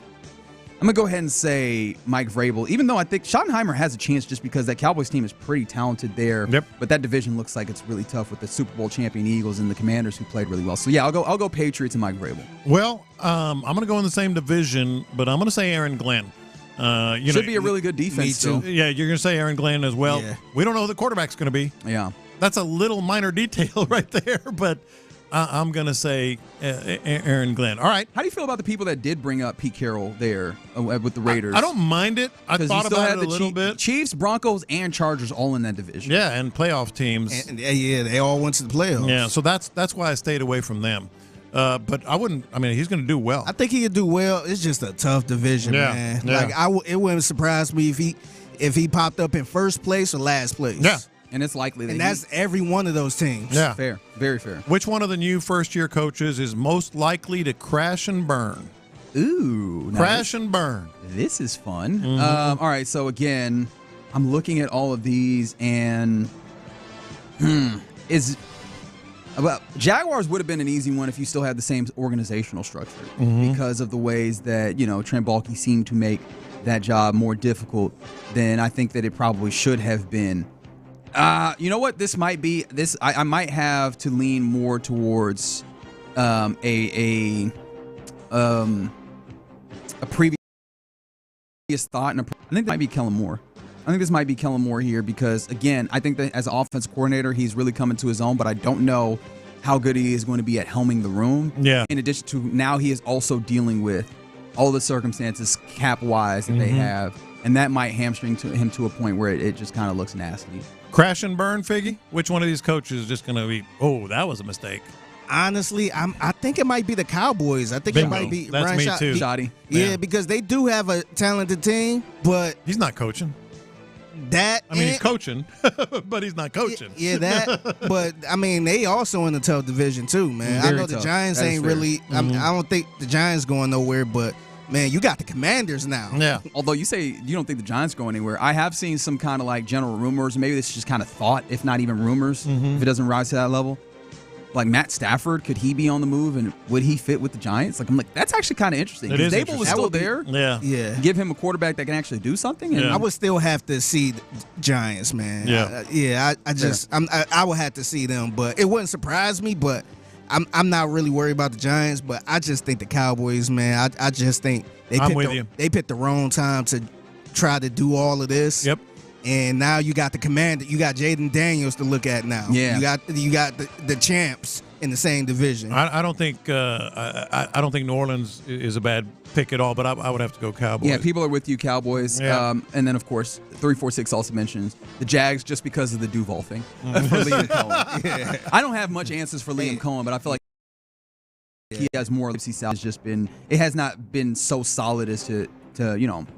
say Mike Vrabel, even though I think Schottenheimer has a chance just because that Cowboys team is pretty talented there. Yep. But that division looks like it's really tough with the Super Bowl champion Eagles and the Commanders who played really well. So yeah, I'll go Patriots and Mike Vrabel. Well, I'm going to go in the same division, but I'm going to say Aaron Glenn. Should be a really good defense still. Yeah, you're going to say Aaron Glenn as well. Yeah. We don't know who the quarterback's going to be. Yeah. That's a little minor detail right there, but I'm going to say Aaron Glenn. All right. How do you feel about the people that did bring up Pete Carroll there with the Raiders? I don't mind it. I thought about it a little bit. Chiefs, Broncos, and Chargers all in that division. Yeah, and playoff teams. And, yeah, they all went to the playoffs. Yeah, so that's why I stayed away from them. But I wouldn't. I mean, he's going to do well. I think he could do well. It's just a tough division, man. Yeah. Like it wouldn't surprise me if he popped up in first place or last place. Yeah. And it's likely that and that's every one of those teams. Yeah. Fair. Very fair. Which one of the new first-year coaches is most likely to crash and burn? Ooh. Crash and burn. This is fun. Mm-hmm. All right, so again, I'm looking at all of these, and Jaguars would have been an easy one if you still had the same organizational structure because of the ways that, Trent Baalke seemed to make that job more difficult than I think that it probably should have been. You know what? This might be this. I might have to lean more towards a previous thought, and I think that might be Kellen Moore. I think this might be Kellen Moore here because, again, I think that as an offensive coordinator, he's really coming to his own, but I don't know how good he is going to be at helming the room. Yeah. In addition to now he is also dealing with all the circumstances cap-wise that they have, and that might hamstring him to a point where it just kind of looks nasty. Crash and burn, Figgy? Which one of these coaches is just going to be, that was a mistake? Honestly, I think it might be the Cowboys. I think Bingo. It might be That's Brian me Schott. too. Schotty. Yeah, because they do have a talented team, but he's not coaching. He's coaching, but he's not coaching. Yeah, that. But I mean, they also in a tough division too, man. Very I know tough. the Giants That is ain't fair. really. I don't think the Giants going nowhere, but man, you got the Commanders now. Yeah. Although you say you don't think the Giants go anywhere, I have seen some kind of like general rumors. Maybe this is just kind of thought, if not even rumors, if it doesn't rise to that level. Like Matt Stafford, could he be on the move, and would he fit with the Giants? Like I'm like, that's actually kind of interesting. It is Dable interesting. was still there. Yeah. Give him a quarterback that can actually do something. And I would still have to see the Giants, man. Yeah. I would have to see them, but it wouldn't surprise me. But I'm not really worried about the Giants, but I just think the Cowboys, man. I just think they picked the wrong time to try to do all of this. Yep. And now you got the commander, you got Jaden Daniels to look at now. Yeah. You got the champs in the same division. I don't think I don't think New Orleans is a bad pick at all, but I would have to go Cowboys. Yeah, people are with you, Cowboys. Yeah. And then, of course, 346 also mentions the Jags just because of the Duval thing for Liam Cohen. Yeah. I don't have much answers for Liam Cohen, but I feel like he has more. It has not been so solid as to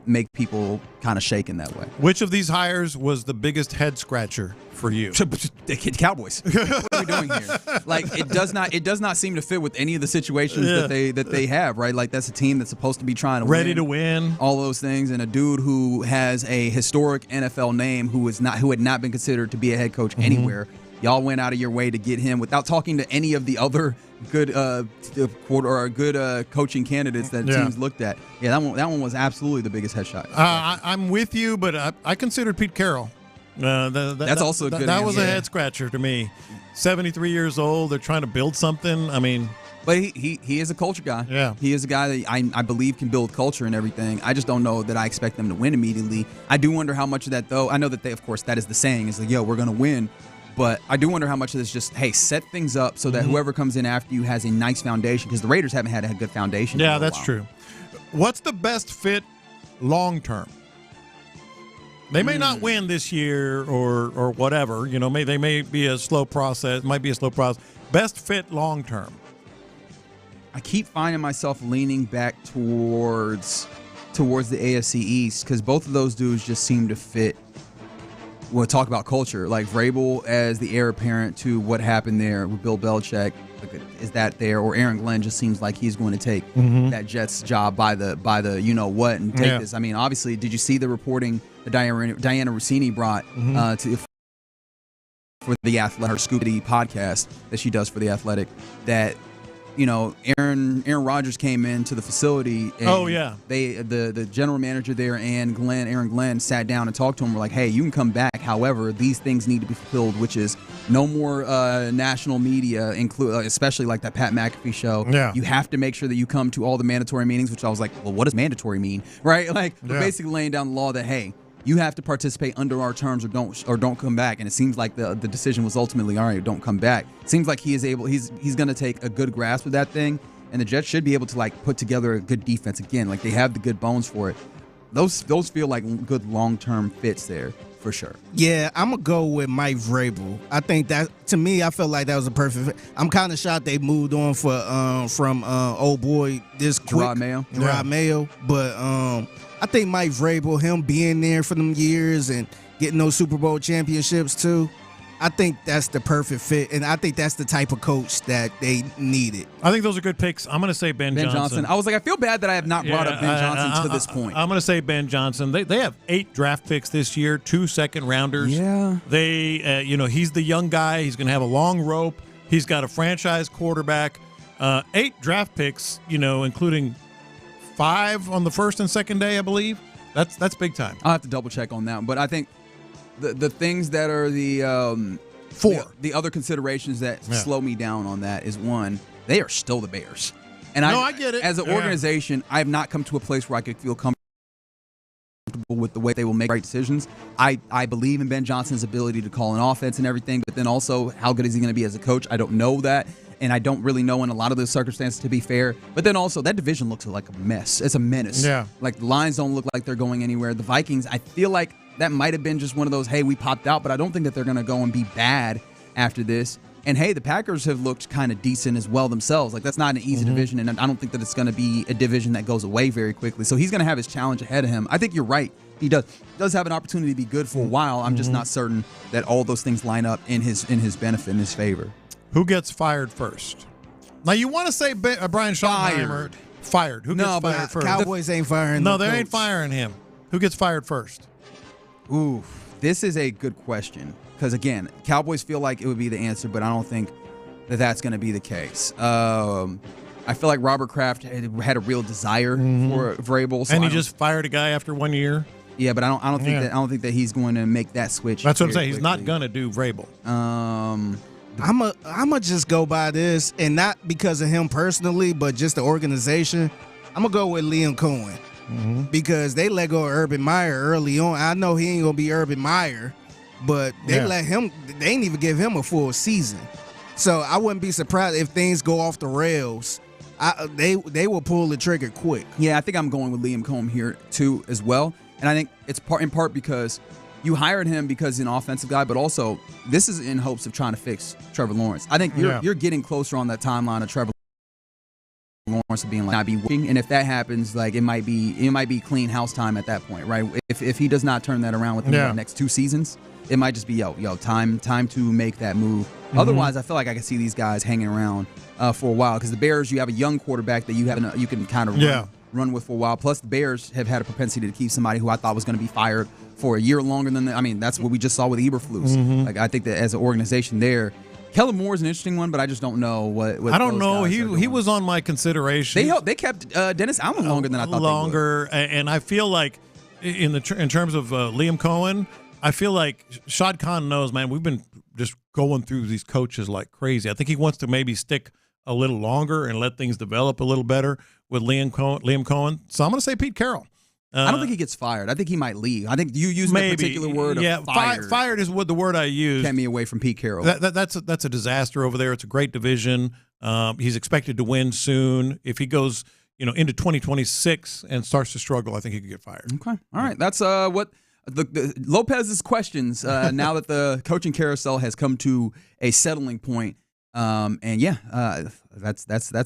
make people kind of shake in that way. Which of these hires was the biggest head scratcher for you? The Cowboys. What are we doing here? Like it does not seem to fit with any of the situations that they have, right? Like that's a team that's supposed to be trying to ready to win, all those things, and a dude who has a historic NFL name who had not been considered to be a head coach anywhere. Y'all went out of your way to get him without talking to any of the other good coaching candidates that teams looked at. Yeah, that one was absolutely the biggest headshot. I'm with you, but I considered Pete Carroll. That's also a good That answer. was a head scratcher to me. 73 years old. They're trying to build something. I mean, but he is a culture guy. Yeah, he is a guy that I believe can build culture and everything. I just don't know that I expect them to win immediately. I do wonder how much of that, though. I know that of course, that is the saying. Is like, yo, we're gonna win. But I do wonder how much of this is just, hey, set things up so that whoever comes in after you has a nice foundation, because the Raiders haven't had a good foundation. Yeah, that's true. What's the best fit long term? They may not win this year or whatever. They may be a slow process. Might be a slow process. Best fit long term. I keep finding myself leaning back towards the AFC East because both of those dudes just seem to fit. We'll talk about culture, like Vrabel as the heir apparent to what happened there with Bill Belichick. Is that there, or Aaron Glenn just seems like he's going to take that Jets job by the what and take this? I mean, obviously, did you see the reporting that Diana Rossini brought for the Athletic, her Scooby podcast that she does for the Athletic? That Aaron Rodgers came into the facility. And the general manager there and Aaron Glenn sat down and talked to him. We're like, hey, you can come back. However, these things need to be fulfilled, which is no more national media, especially like that Pat McAfee show. Yeah. You have to make sure that you come to all the mandatory meetings, which I was like, well, what does mandatory mean? Right? Like, we're basically laying down the law that, hey, you have to participate under our terms or don't come back. And it seems like the decision was ultimately, all right, don't come back. Seems like he's going to take a good grasp of that thing, and the Jets should be able to like put together a good defense again. Like they have the good bones for it. Those feel like good long-term fits there for sure. Yeah, I'm going to go with Mike Vrabel. I think that, to me, I felt like that was a perfect fit. I'm kind of shocked they moved on from old boy this quick. Gerard Mayo. But I think Mike Vrabel, him being there for them years and getting those Super Bowl championships too, I think that's the perfect fit, and I think that's the type of coach that they needed. I think those are good picks. I'm going to say Ben Johnson. I was like, I feel bad that I have not brought up Ben Johnson to this point. I'm going to say Ben Johnson. They have 8 draft picks this year, 2 second-rounders. Yeah. They, he's the young guy. He's going to have a long rope. He's got a franchise quarterback. 8 draft picks, including 5 on the first and second day, I believe. That's big time. I'll have to double-check on that, but I think the things that are the other considerations that slow me down on that is, one, they are still the Bears. And I get it. As an organization, I have not come to a place where I could feel comfortable with the way they will make right decisions. I believe in Ben Johnson's ability to call an offense and everything, but then also how good is he going to be as a coach? I don't know that, and I don't really know in a lot of those circumstances, to be fair. But then also that division looks like a mess. It's a menace. Yeah. Like the Lions don't look like they're going anywhere. The Vikings, I feel like that might have been just one of those, hey, we popped out, but I don't think that they're going to go and be bad after this. And, hey, the Packers have looked kind of decent as well themselves. Like, that's not an easy division, and I don't think that it's going to be a division that goes away very quickly. So he's going to have his challenge ahead of him. I think you're right. He does have an opportunity to be good for a while. I'm just not certain that all those things line up in his benefit, in his favor. Who gets fired first? Now, you want to say Brian Schottenheimer fired. Who gets fired first? Cowboys ain't firing No, they ain't firing him. Who gets fired first? Ooh, this is a good question. Because, again, Cowboys feel like it would be the answer, but I don't think that that's going to be the case. I feel like Robert Kraft had a real desire for Vrabel. So and he just fired a guy after 1 year? Yeah, but I don't think that he's going to make that switch. That's what I'm saying. He's not going to do Vrabel. I'm just go by this, and not because of him personally, but just the organization. I'm going to go with Liam Cohen because they let go of Urban Meyer early on. I know he ain't going to be Urban Meyer, but they let him. They didn't even give him a full season. So I wouldn't be surprised if things go off the rails. They will pull the trigger quick. Yeah, I think I'm going with Liam Cohen here too as well. And I think it's in part because you hired him because he's an offensive guy, but also this is in hopes of trying to fix Trevor Lawrence. I think you're getting closer on that timeline of Trevor Lawrence being like not be working, and if that happens, like it might be clean house time at that point, right? If he does not turn that around within the next 2 seasons, it might just be time to make that move. Otherwise, I feel like I can see these guys hanging around for a while because the Bears, you have a young quarterback that you can kind of run with for a while. Plus, the Bears have had a propensity to keep somebody who I thought was going to be fired for a year longer than that's what we just saw with Eberflus. Like I think that as an organization there. Kellen Moore is an interesting one, but I just don't know what I don't know. He was on my consideration. They kept Dennis Allen longer than I thought. Longer, and I feel like in terms of Liam Cohen, I feel like Shad Khan knows, man. We've been just going through these coaches like crazy. I think he wants to maybe stick a little longer and let things develop a little better with Liam Cohen. So I'm going to say Pete Carroll. I don't think he gets fired. I think he might leave. I think you use that particular word of fired. Fired is what the word I use. Kept me away from Pete Carroll. That's a disaster over there. It's a great division. He's expected to win soon. If he goes, into 2026 and starts to struggle, I think he could get fired. Okay. All right. That's what the Lopez's questions. Now that the coaching carousel has come to a settling point. That's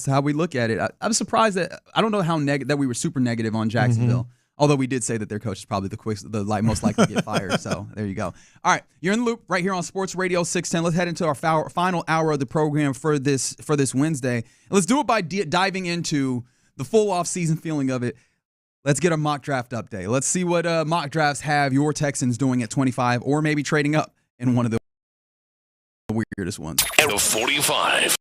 how we look at it. I'm surprised that I don't know how that we were super negative on Jacksonville. Although we did say that their coach is probably the most likely to get fired. So there you go. All right, you're in the loop right here on Sports Radio 610. Let's head into our final hour of the program for this Wednesday. And let's do it by diving into the full offseason feeling of it. Let's get a mock draft update. Let's see what mock drafts have your Texans doing at 25 or maybe trading up in one of the weirdest ones. At the 45.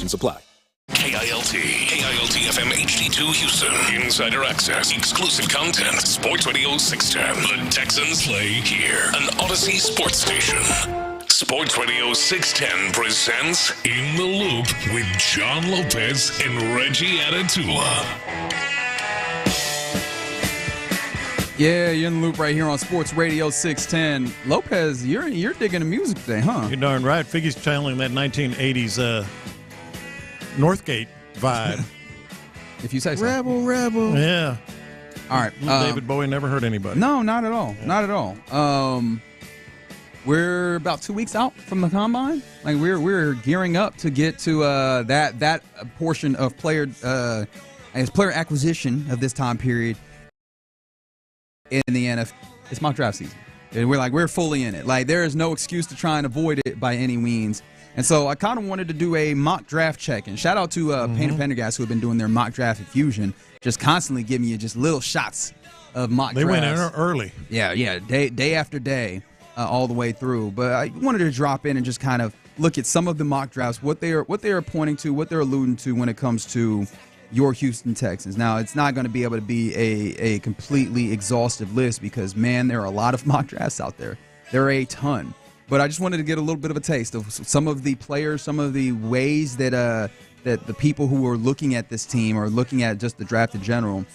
Exclusions apply. KILT FM HD2 Houston. Insider access, exclusive content. Sports Radio 610. The Texans play here. An Odyssey sports station. Sports Radio 610 presents In the Loop with John Lopez and Reggie Atatula. Yeah, you're in the loop right here on Sports Radio 610. Lopez, you're digging the music today, huh? You're darn right. Figgy's channeling that 1980s Northgate vibe. If you say so. Rebel. Yeah. All right. David Bowie never hurt anybody. No, not at all. Yeah. Not at all. We're about 2 weeks out from the combine. Like we're gearing up to get to that portion of player acquisition of this time period in the NFL. It's mock draft season. And we're fully in it. Like, there is no excuse to try and avoid it by any means. And so I kind of wanted to do a mock draft check. And shout out to Payne and Pendergast, who have been doing their mock draft infusion, just constantly giving you just little shots of mock drafts. They went in early. Yeah, day after day, all the way through. But I wanted to drop in and just kind of look at some of the mock drafts, what they are pointing to, what they're alluding to when it comes to your Houston Texans. Now, it's not going to be able to be a completely exhaustive list because, man, there are a lot of mock drafts out there. There are a ton. But I just wanted to get a little bit of a taste of some of the players, some of the ways that that the people who are looking at this team or looking at just the draft in general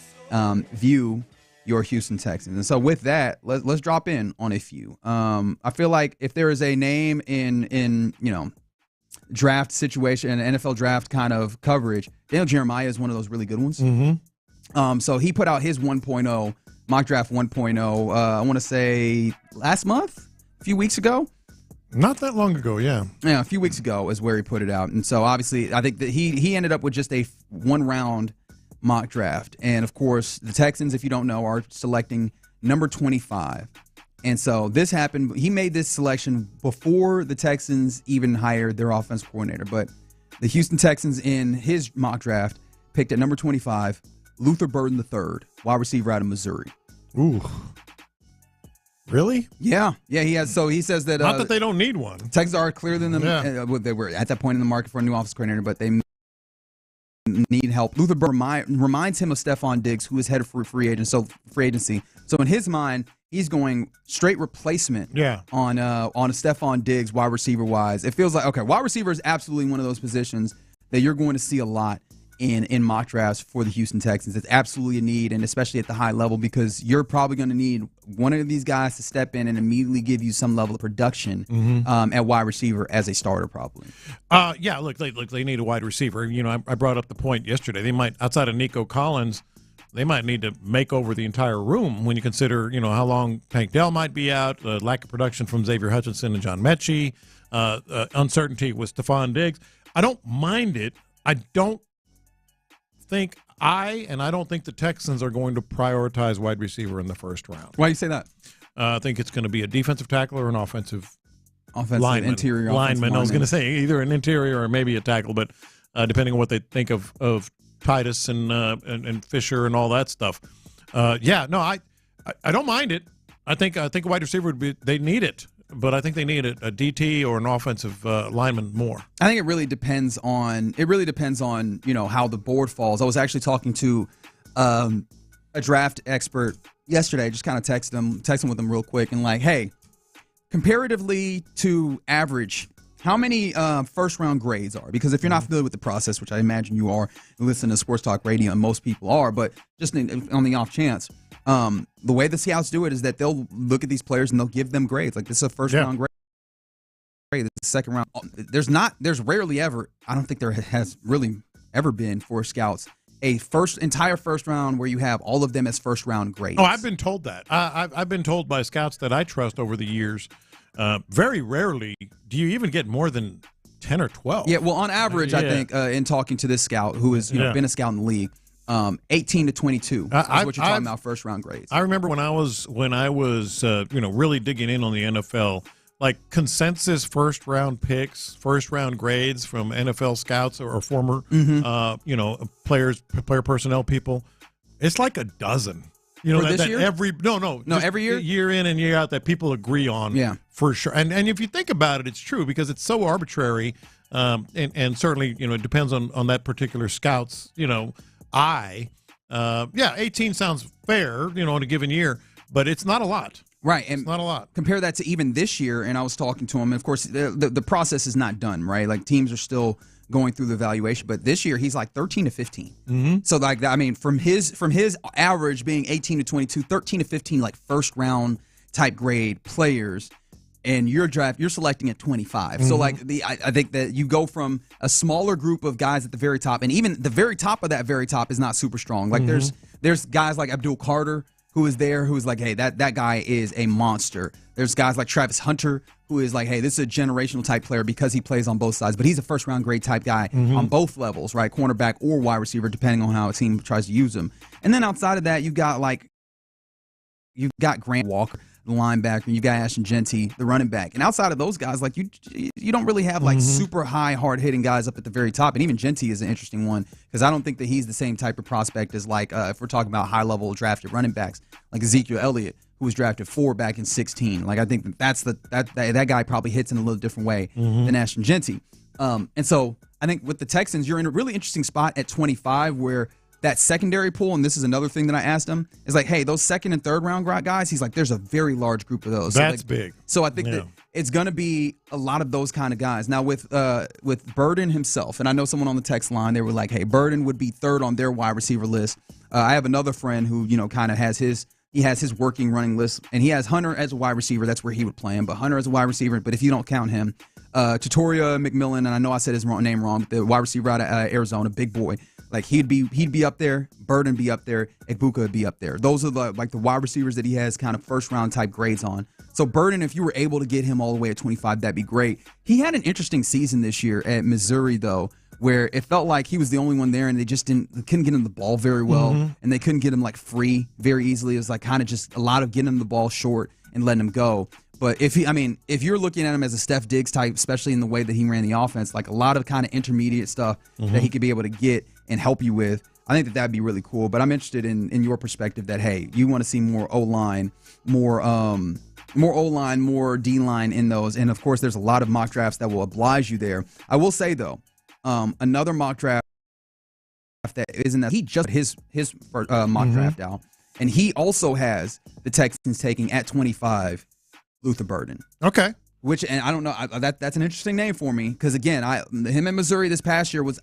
view your Houston Texans. And so with that, let's drop in on a few. I feel like if there is a name in draft situation and NFL draft kind of coverage, Daniel Jeremiah is one of those really good ones. So he put out his 1.0, mock draft 1.0, I want to say last month, a few weeks ago. Not that long ago, yeah. Yeah, a few weeks ago is where he put it out. And so obviously I think that he ended up with just a one-round mock draft. And, of course, the Texans, if you don't know, are selecting number 25. And so this happened. He made this selection before the Texans even hired their offensive coordinator. But the Houston Texans in his mock draft picked at number 25, Luther Burden III, wide receiver out of Missouri. Ooh. Really? Yeah. He has. So he says that. Not that they don't need one. Texans are clearer than them. Yeah. They were at that point in the market for a new offensive coordinator, but they need help. Luther Burden reminds him of Stephon Diggs, who is headed for free agency. So in his mind, he's going straight replacement on a Stephon Diggs wide receiver wise. It feels like, okay, wide receiver is absolutely one of those positions that you're going to see a lot in mock drafts for the Houston Texans. It's absolutely a need, and especially at the high level, because you're probably going to need one of these guys to step in and immediately give you some level of production at wide receiver as a starter, probably. Look, they need a wide receiver. I brought up the point yesterday. They might, outside of Nico Collins, they might need to make over the entire room when you consider, how long Tank Dell might be out, lack of production from Xavier Hutchinson and John Mechie, uncertainty with Stephon Diggs. I don't mind it. I don't think the Texans are going to prioritize wide receiver in the first round. Why do you say that? I think it's going to be a defensive tackle or an offensive lineman. Interior lineman. I was going to say either an interior or maybe a tackle, but depending on what they think of Titus and Fisher and all that stuff. I don't mind it. I think a wide receiver would be. They need it, but I think they need a DT or an offensive lineman more. I think it really depends on how the board falls. I was actually talking to a draft expert yesterday. Just kind of texting with him real quick and like, hey, comparatively to average, how many first-round grades are? Because if you're not familiar with the process, which I imagine you are, you listen to Sports Talk Radio, and most people are, but just on the off chance, the way the scouts do it is that they'll look at these players and they'll give them grades. Like, this is a first-round grade. This is second round. There's rarely ever, I don't think there has really ever been for scouts, a entire first round where you have all of them as first-round grades. Oh, I've been told that. I've been told by scouts that I trust over the years. Very rarely do you even get more than 10 or 12. Yeah, well, on average, I think, in talking to this scout who has been a scout in the league, 18 to 22 is what you're talking about first-round grades. I remember when I was really digging in on the NFL, like consensus first-round picks, first-round grades from NFL scouts or former, player personnel people, it's like a dozen. This year? Every year? Year in and year out that people agree on for sure. And if you think about it, it's true because it's so arbitrary And certainly, it depends on that particular scout's, eye. 18 sounds fair, in a given year, but it's not a lot. Right, and it's not a lot. Compare that to even this year, and I was talking to him, and of course, the process is not done, right? Like, teams are still going through the evaluation, but this year he's like 13 to 15. Mm-hmm. So, like, I mean, from his average being 18 to 22, 13 to 15, like, first-round type grade players, and you're selecting at 25. Mm-hmm. So, like, I think that you go from a smaller group of guys at the very top, and even the very top of that very top is not super strong. Like, Mm-hmm. there's guys like Abdul Carter, who is there, who is like, hey, that guy is a monster. There's guys like Travis Hunter, who is like, hey, this is a generational type player because he plays on both sides, but he's a first-round grade type guy on both levels, right? Cornerback or wide receiver, depending on how a team tries to use him. And then outside of that, you've got Grant Walker, the linebacker, and you got Ashton Genty, the running back. And outside of those guys, like, you don't really have like super high, hard-hitting guys up at the very top. And even Genty is an interesting one because I don't think that he's the same type of prospect as like if we're talking about high-level drafted running backs like Ezekiel Elliott, who was drafted 4 back in 2016. Like, I think that guy probably hits in a little different way than Ashton Genty. And so I think with the Texans, you're in a really interesting spot at 25 where that secondary pool, and this is another thing that I asked him, is like, hey, those second and third round guys, he's like, there's a very large group of those. That's big. So I think that it's going to be a lot of those kind of guys. Now with Burden himself, and I know someone on the text line, they were like, hey, Burden would be third on their wide receiver list. I have another friend who, kind of has his working running list, and he has Hunter as a wide receiver. That's where he would play him, but Hunter as a wide receiver. But if you don't count him, Tutoria McMillan, and I know I said his name wrong, but the wide receiver out of Arizona, big boy. Like, he'd be up there, Burden be up there, Egbuka would be up there. Those are the wide receivers that he has kind of first round type grades on. So Burden, if you were able to get him all the way at 25, that'd be great. He had an interesting season this year at Missouri though, where it felt like he was the only one there, and they just couldn't get him the ball very well, and they couldn't get him like free very easily. It was like kind of just a lot of getting him the ball short and letting him go. But if you're looking at him as a Steph Diggs type, especially in the way that he ran the offense, like a lot of kind of intermediate stuff that he could be able to get and help you with, I think that'd be really cool. But I'm interested in your perspective that, hey, you want to see more O-line, more O-line, more D-line in those. And, of course, there's a lot of mock drafts that will oblige you there. I will say, though, another mock draft that isn't that he just his mock draft out, and he also has the Texans taking at 25 Luther Burden. Okay. And I don't know, that's an interesting name for me because, again, him in Missouri this past year was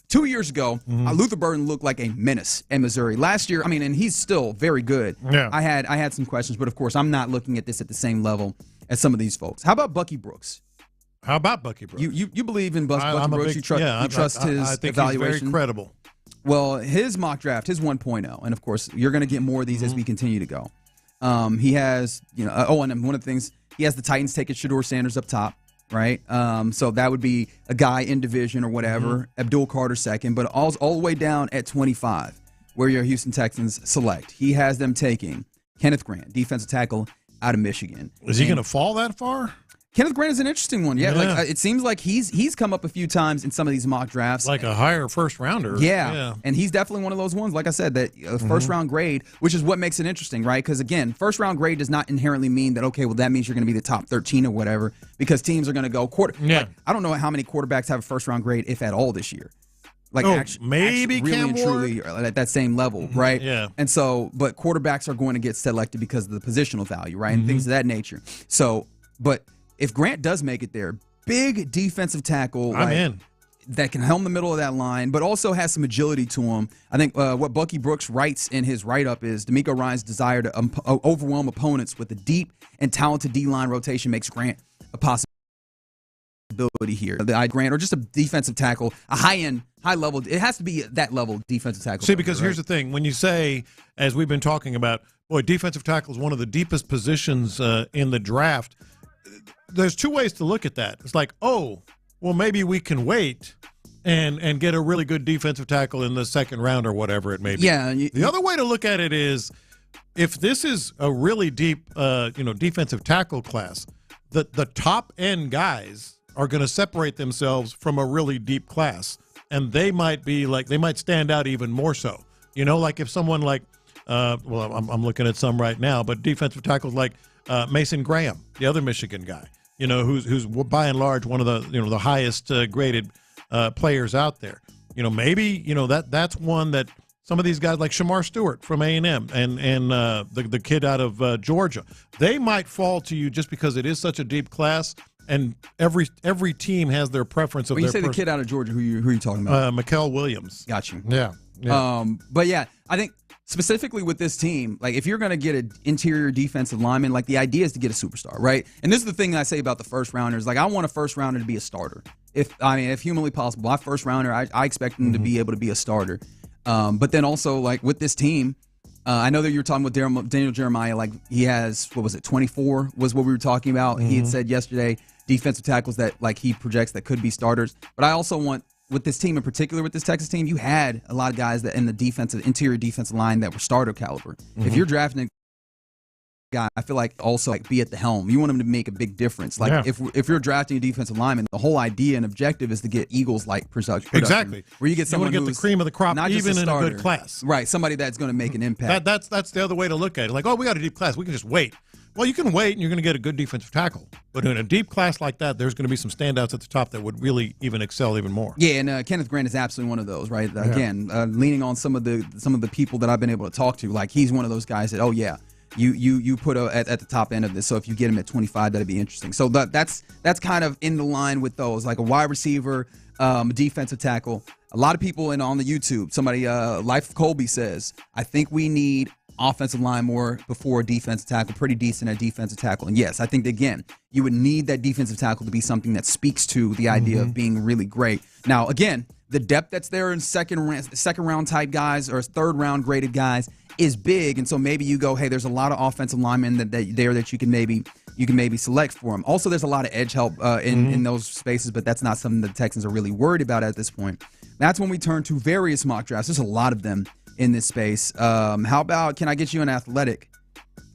2 years ago. Luther Burden looked like a menace in Missouri. Last year, and he's still very good. Yeah. I had some questions, but of course, I'm not looking at this at the same level as some of these folks. How about Bucky Brooks? How about Bucky Brooks? You believe in Bucky Brooks? You trust his I think evaluation? He's very credible. Well, his mock draft, his 1.0, and of course, you're going to get more of these as we continue to go. He has, and one of the things, he has the Titans taking Shedeur Sanders up top, right? So that would be a guy in division or whatever. Abdul Carter second, but all the way down at 25, where your Houston Texans select. He has them taking Kenneth Grant, defensive tackle out of Michigan. Is he going to fall that far? Kenneth Grant is an interesting one. Yeah. Like it seems like he's come up a few times in some of these mock drafts. Like a higher first rounder. Yeah. And he's definitely one of those ones, like I said, that first round grade, which is what makes it interesting, right? Because, again, first round grade does not inherently mean that, okay, well, that means you're going to be the top 13 or whatever, because teams are going to go I don't know how many quarterbacks have a first round grade, if at all, this year. Maybe really Cam and truly at that same level, right? Yeah. And so, but quarterbacks are going to get selected because of the positional value, right? And things of that nature. So, but if Grant does make it there, big defensive tackle. I'm in. That can helm the middle of that line, but also has some agility to him. I think what Bucky Brooks writes in his write-up is DeMeco Ryans' desire to overwhelm opponents with a deep and talented D-line rotation makes Grant a possibility here. Grant, or just a defensive tackle, a high-end, high-level. It has to be that level defensive tackle. See, because here's the thing. When you say, as we've been talking about, boy, defensive tackle is one of the deepest positions in the draft, there's two ways to look at that. It's like, oh, well, maybe we can wait and get a really good defensive tackle in the second round or whatever it may be. Yeah. The other way to look at it is, if this is a really deep, defensive tackle class, the top end guys are going to separate themselves from a really deep class, and they might stand out even more so. Like if someone like, I'm looking at some right now, but defensive tackles like Mason Graham, the other Michigan guy. who's by and large one of the highest graded players out there. Maybe that's one that some of these guys like Shamar Stewart from A&M and the kid out of Georgia, they might fall to you just because it is such a deep class. And every team has their preference of when their you say the kid out of Georgia, who are you talking about? Mikael Williams. Got you. Yeah. But yeah, I think specifically with this team, like if you're going to get an interior defensive lineman, like the idea is to get a superstar, right? And this is the thing I say about the first rounders. Like I want a first rounder to be a starter. If humanly possible, my first rounder, I expect them to be able to be a starter. But then also like with this team, I know that you were talking with Daniel Jeremiah, like he has, 24 was what we were talking about. He had said yesterday defensive tackles that like he projects that could be starters. But I also want, with this team in particular, with this Texas team, you had a lot of guys that in the interior defensive line that were starter caliber. If you're drafting a guy, I feel like also like be at the helm. You want him to make a big difference. Like if you're drafting a defensive lineman, the whole idea and objective is to get Eagles-like production. Exactly. Where you get someone who's the cream of the crop, not even just in a good class. Right. Somebody that's going to make an impact. That's the other way to look at it. Like, we got a deep class. We can just wait. Well, you can wait, and you're going to get a good defensive tackle. But in a deep class like that, there's going to be some standouts at the top that would really even excel even more. Yeah, and Kenneth Grant is absolutely one of those, right? Again, leaning on some of the people that I've been able to talk to, like he's one of those guys that, you put at the top end of this. So if you get him at 25, that'd be interesting. So that's kind of in the line with those, like a wide receiver, defensive tackle. A lot of people on the YouTube, somebody, Life of Colby says, I think we need offensive line more before defensive tackle, pretty decent at defensive tackle. And yes, I think, again, you would need that defensive tackle to be something that speaks to the idea of being really great. Now, again, the depth that's there in second round type guys or third round graded guys is big. And so maybe you go, hey, there's a lot of offensive linemen that you can maybe select for them. Also, there's a lot of edge help in those spaces, but that's not something the Texans are really worried about at this point. That's when we turn to various mock drafts. There's a lot of them in this space. How about, can I get you an Athletic,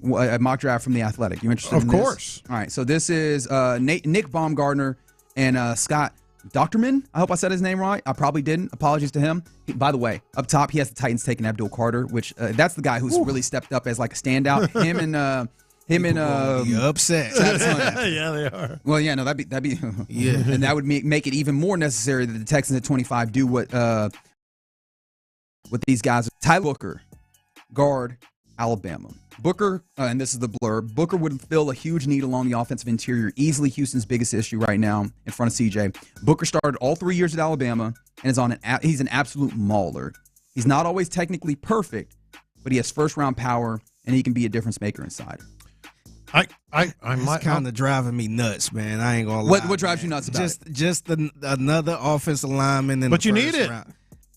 a mock draft from the Athletic? You interested in this? Of course. All right, so this is Nick Baumgardner and Scott Docterman. I hope I said his name right. I probably didn't. Apologies to him. By the way, up top, he has the Titans taking Abdul Carter, which that's the guy who's really stepped up as like a standout. Him and upset. Yeah, they are. Well, yeah, no, that'd be yeah, and that would make it even more necessary that the Texans at 25 do what these guys. Ty Booker, guard, Alabama. Booker, and this is the blurb, Booker would fill a huge need along the offensive interior, easily Houston's biggest issue right now in front of CJ. Booker started all 3 years at Alabama and he's an absolute mauler. He's not always technically perfect, but he has first-round power, and he can be a difference maker inside. It's kind of driving me nuts, man. I ain't gonna lie. What drives you nuts about it? Just another offensive lineman in but the you first need it. round.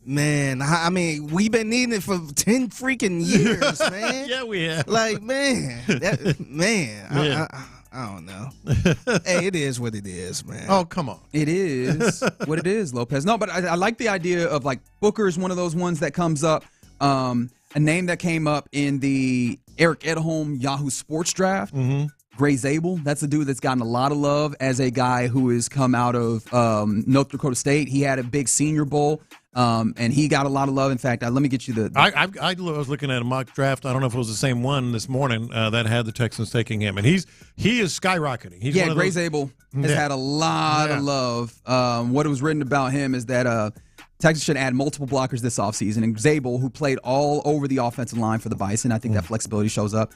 Man, I mean, we've been needing it for 10 freaking years, man. Yeah, we have. Like, man, Yeah. I don't know. Hey, it is what it is, man. Oh, come on. It is what it is, Lopez. No, but I like the idea of, like, Booker is one of those ones that comes up. A name that came up in the Eric Edholm Yahoo Sports draft. Gray Zabel, that's a dude that's gotten a lot of love as a guy who has come out of North Dakota State. He had a big Senior Bowl, and he got a lot of love. In fact, let me get you the I was looking at a mock draft. I don't know if it was the same one this morning that had the Texans taking him, and he is skyrocketing. He's one of Gray those, Zabel has had a lot of love. What was written about him is that Texas should add multiple blockers this offseason. And Zabel, who played all over the offensive line for the Bison, I think that flexibility shows up,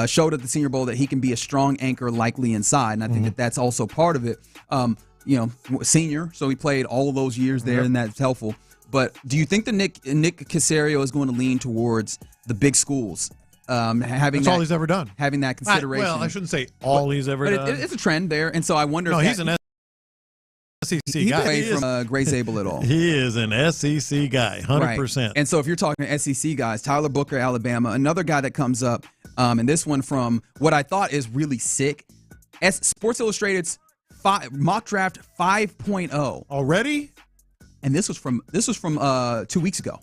showed at the Senior Bowl that he can be a strong anchor likely inside. And I think that's also part of it. Senior, so he played all of those years there, and that's helpful. But do you think that Nick Caserio is going to lean towards the big schools? That's all he's ever done. Having that consideration. I shouldn't say all he's ever done. It's a trend there. And so I wonder if he's an SEC guy. He from Gray Zabel at all. He is an SEC guy, 100%. Right. And so if you're talking SEC guys, Tyler Booker, Alabama, another guy that comes up, and this one from what I thought is really sick, Sports Illustrated's mock draft 5.0 already. And this was from 2 weeks ago.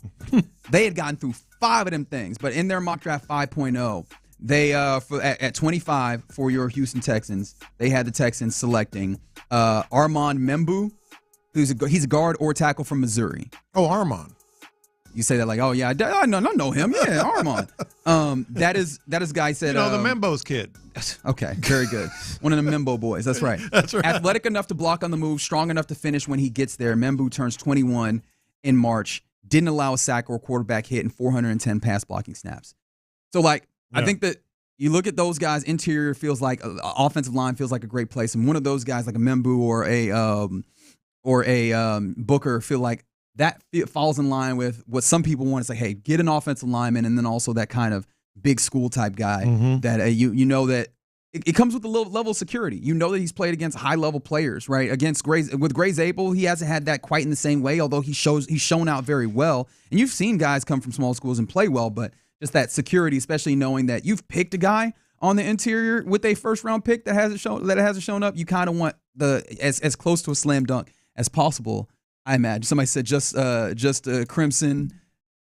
They had gotten through 5 of them things, but in their mock draft 5.0, they at 25 for your Houston Texans, they had the Texans selecting Armand Membu, he's a guard or tackle from Missouri. Oh, Armand. You say that like, oh yeah, I know him. Yeah, Armand. That is guy said. The Membo's kid. Okay, very good. One of the Membo boys. That's right. That's right. Athletic enough to block on the move, strong enough to finish when he gets there. Membu turns 21 in March. Didn't allow a sack or a quarterback hit in 410 pass blocking snaps. So like, I think that you look at those guys. Interior feels like offensive line feels like a great place, and one of those guys like a Membu or a Booker feel like that falls in line with what some people want to say. Hey, get an offensive lineman, and then also that kind of big school type guy that you know that it comes with a little level of security. You know that he's played against high level players, right? Against with Grace Abel, he hasn't had that quite in the same way, although he's shown out very well. And you've seen guys come from small schools and play well, but just that security, especially knowing that you've picked a guy on the interior with a first round pick that hasn't shown up, you kind of want as close to a slam dunk as possible. I imagine somebody said just Crimson,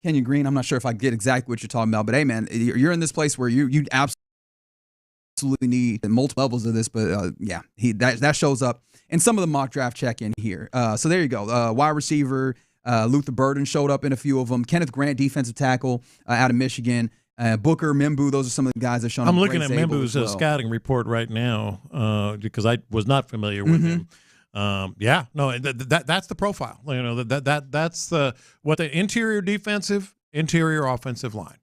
Kenyon Green. I'm not sure if I get exactly what you're talking about, but hey, man, you're in this place where you absolutely need multiple levels of this. But that shows up in some of the mock draft check in here. So there you go. Wide receiver Luther Burden showed up in a few of them. Kenneth Grant, defensive tackle out of Michigan. Booker, Membu, those are some of the guys that shown up. I'm looking at Membu's scouting report right now because I was not familiar with him. That's the profile. That's what the interior offensive line.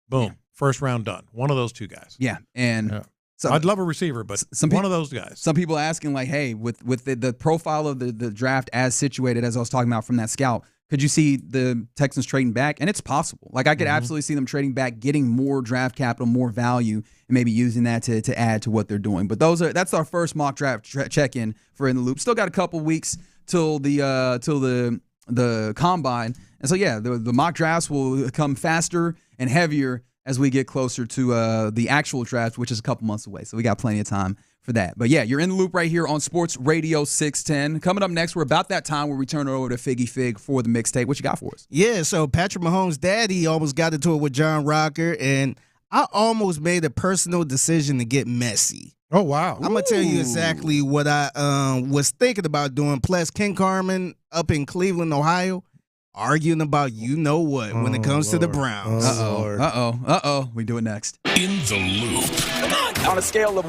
Boom, first round done. One of those two guys. Yeah, and so I'd love a receiver, but one of those guys. Some people asking like, hey, with the profile of the draft as situated, as I was talking about from that scout, could you see the Texans trading back? And it's possible. Like I could absolutely see them trading back, getting more draft capital, more value, and maybe using that to add to what they're doing. But that's our first mock draft check-in for In the Loop. Still got a couple weeks till the combine, and so the mock drafts will come faster and heavier as we get closer to the actual draft, which is a couple months away. So we got plenty of time for that. But you're In the Loop right here on Sports Radio 610. Coming up next, we're about that time where we turn it over to Figgy Fig for the mixtape. What you got for us? Yeah, so Patrick Mahomes' daddy almost got into it with John Rocker, and I almost made a personal decision to get messy. Oh, wow. I'm going to tell you exactly what I was thinking about doing. Plus, Ken Carman up in Cleveland, Ohio, arguing about you-know-what when it comes to the Browns. Uh-oh. We do it next. In the Loop. On a scale of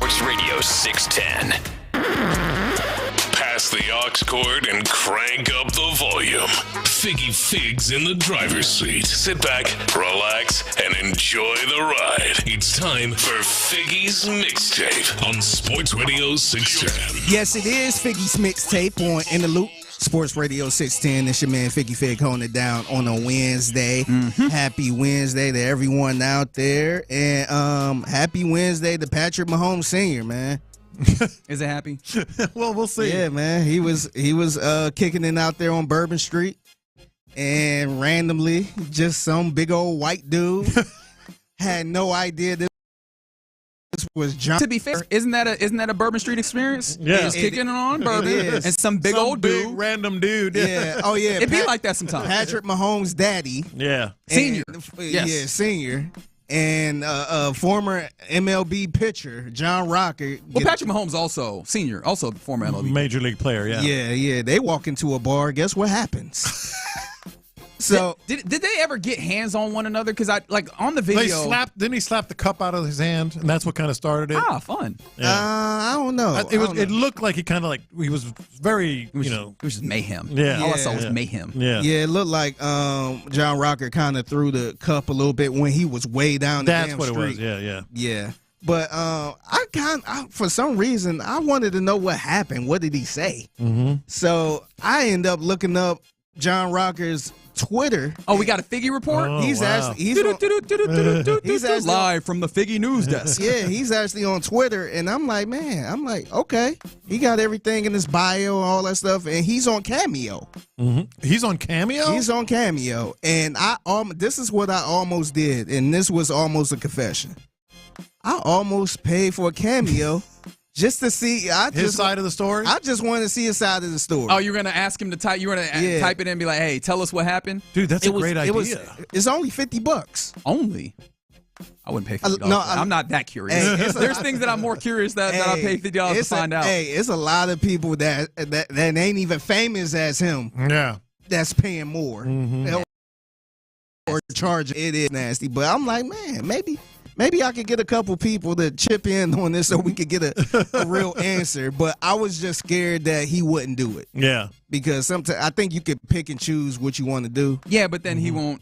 Sports Radio 610. Pass the aux cord and crank up the volume. Figgy Figs in the driver's seat. Sit back, relax, and enjoy the ride. It's time for Figgy's Mixtape on Sports Radio 610. Yes, it is Figgy's Mixtape on In the Loop. Sports Radio 610. It's your man Figgy Fig holding it down on a Wednesday. Happy Wednesday to everyone out there. And happy Wednesday to Patrick Mahomes Sr., man. Is it happy? Well, we'll see. Yeah, man. He was kicking it out there on Bourbon Street. And randomly, just some big old white dude had no idea this was John. To be fair, isn't that a Bourbon Street experience? Yeah. He's kicking it on Bourbon, is. and some big old dude, random dude. Yeah. Oh yeah. It'd be like that sometimes. Patrick Mahomes' daddy. Yeah. Senior. Yes. Yeah, senior. And former MLB pitcher John Rocker. Well, Patrick Mahomes also senior, also former MLB Major League player. Yeah. Yeah. They walk into a bar. Guess what happens? So did they ever get hands on one another? Because on the video, Didn't he slap the cup out of his hand, and that's what kind of started it? Fun. Yeah. I don't know. It looked like he kind of he was very it was just mayhem. Yeah. All I saw was mayhem. Yeah. Yeah, it looked like John Rocker kind of threw the cup a little bit when he was way down the That's damn what street. it was. Yeah. But I for some reason I wanted to know what happened. What did he say? Mm-hmm. So I end up looking up John Rocker's Twitter. Oh, we got a Figgy report? He's live from the Figgy news desk. Yeah, he's actually on Twitter, and I'm like, okay. He got everything in his bio, all that stuff, and he's on Cameo. Mm-hmm. He's on Cameo? He's on Cameo, and this is what I almost did, and this was almost a confession. I almost paid for a Cameo just to see his side of the story. I just wanted to see his side of the story. Oh, you're gonna ask him to type. You're gonna type it in and be like, "Hey, tell us what happened." Dude, that's a great idea. It's only $50. Only. I wouldn't pay $50. No, I'm not that curious. Hey, there's things that I'm more curious that I pay $50 to find out. Hey, it's a lot of people that ain't even famous as him. Yeah, that's paying more or charging. It is nasty, but I'm like, man, maybe I could get a couple people to chip in on this so we could get a real answer. But I was just scared that he wouldn't do it. Yeah. Because sometimes I think you could pick and choose what you want to do. Yeah, but then he won't.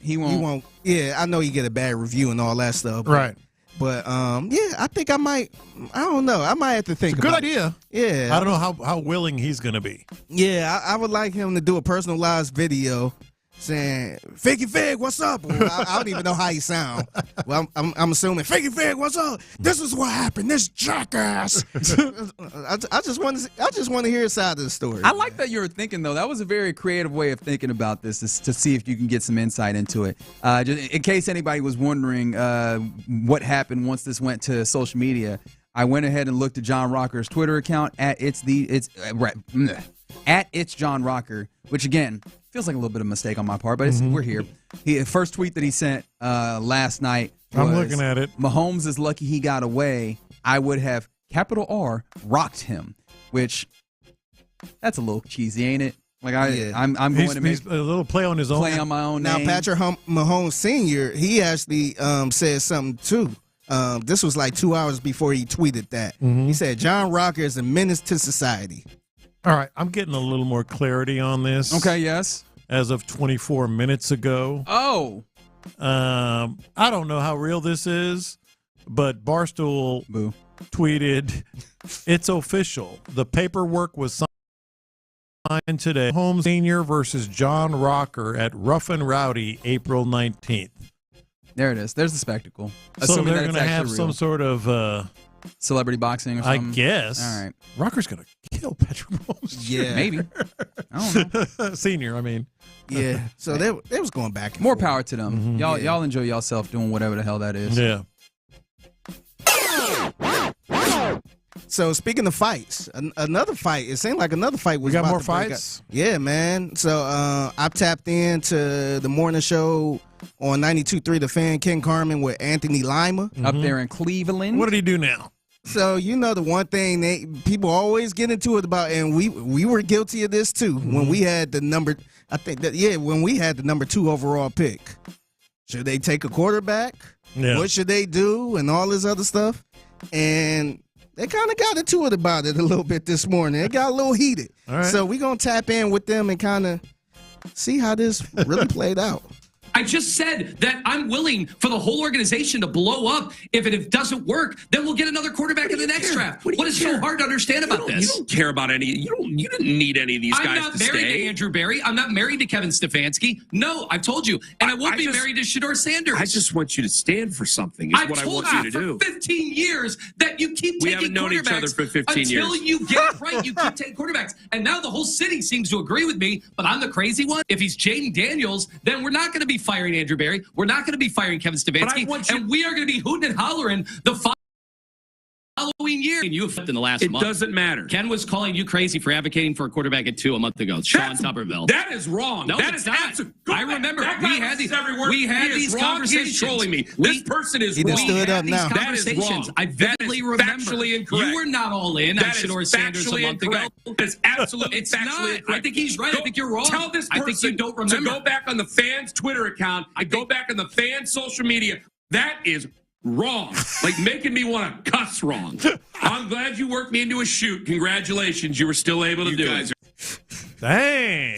Yeah, I know you get a bad review and all that stuff. Right. But yeah, I think I might. I don't know. I might have to think. It's a good idea. Yeah. I don't know how willing he's going to be. Yeah, I would like him to do a personalized video saying, Figgy Fig, what's up? Well, I don't even know how he sound. Well, I'm assuming, Figgy Fig, what's up? This is what happened. This jackass. I just want to hear his side of the story. I like that you were thinking, though. That was a very creative way of thinking about this, is to see if you can get some insight into it. Just in case anybody was wondering what happened once this went to social media, I went ahead and looked at John Rocker's Twitter account at it's John Rocker, which again feels like a little bit of a mistake on my part, but we're here. The first tweet that he sent last night was, I'm looking at it. Mahomes is lucky he got away. I would have, capital R, rocked him, which that's a little cheesy, ain't it? Like I'm going to make a little play on his own. Play on my own now, name. Patrick Mahomes Sr., he actually said something too. This was like 2 hours before he tweeted that. He said, John Rocker is a menace to society. All right, I'm getting a little more clarity on this. Okay, yes. As of 24 minutes ago. Oh. I don't know how real this is, but Barstool tweeted, it's official. The paperwork was signed today. Holmes Sr. versus John Rocker at Rough and Rowdy, April 19th. There it is. There's the spectacle. So they're going to have some sort of Celebrity boxing or something? I guess. All right. Rucker's going to kill Patrick Mahomes. Yeah. Maybe. I don't know. Senior, I mean. Yeah. So they was going back and More forth. power to them. Y'all enjoy yourself doing whatever the hell that is. Yeah. So speaking of fights, another fight. It seemed like another fight was. We got about more to break fights? out. Yeah, man. So I tapped into the morning show on 92.3 The Fan, Ken Carmen with Anthony Lima Up there in Cleveland. What did he do now? So you know the one thing people always get into it about, and we were guilty of this too when we had the number. I think that when we had the number 2 overall pick. Should they take a quarterback? Yeah. What should they do? And all this other stuff. And they kind of got into it about it a little bit this morning. It got a little heated. All right. So we're going to tap in with them and kind of see how this really played out. I just said that I'm willing for the whole organization to blow up. If it doesn't work, then we'll get another quarterback in the next draft. What is so hard to understand about this? You don't care about any. You didn't need any of these guys to stay. I'm not married to Andrew Berry. I'm not married to Kevin Stefanski. No, I've told you. And I won't be married to Shedeur Sanders. I just want you to stand for something. Is I've what I told want you to do. for 15 years that you keep We taking haven't known each other quarterbacks for 15 years. until you get it right. You keep taking quarterbacks. And now the whole city seems to agree with me, but I'm the crazy one. If he's Jaden Daniels, then we're not going to be firing Andrew Berry. We're not going to be firing Kevin Stefanski. And we are going to be hooting and hollering the following year. You in the last month. It doesn't matter. Ken was calling you crazy for advocating for a quarterback at 2 a month ago. Sean Tuberville. That is wrong. No, that it's is not. absolutely. I remember we had these. We had these He's conversations. trolling me. This person is He wrong. done stood up now. That is wrong. I vividly remember. Factually incorrect. You were not all in on That is Shedeur Sanders a factually month incorrect. ago. That is absolutely It's factually not. incorrect. I think he's right. I think you're wrong. Tell this person I think you don't remember. to go back on the fans' Twitter account and go back on the fans' social media. That is wrong. Like making me want to cuss wrong. I'm glad you worked me into a shoot. Congratulations. You were still able to do it. Dang.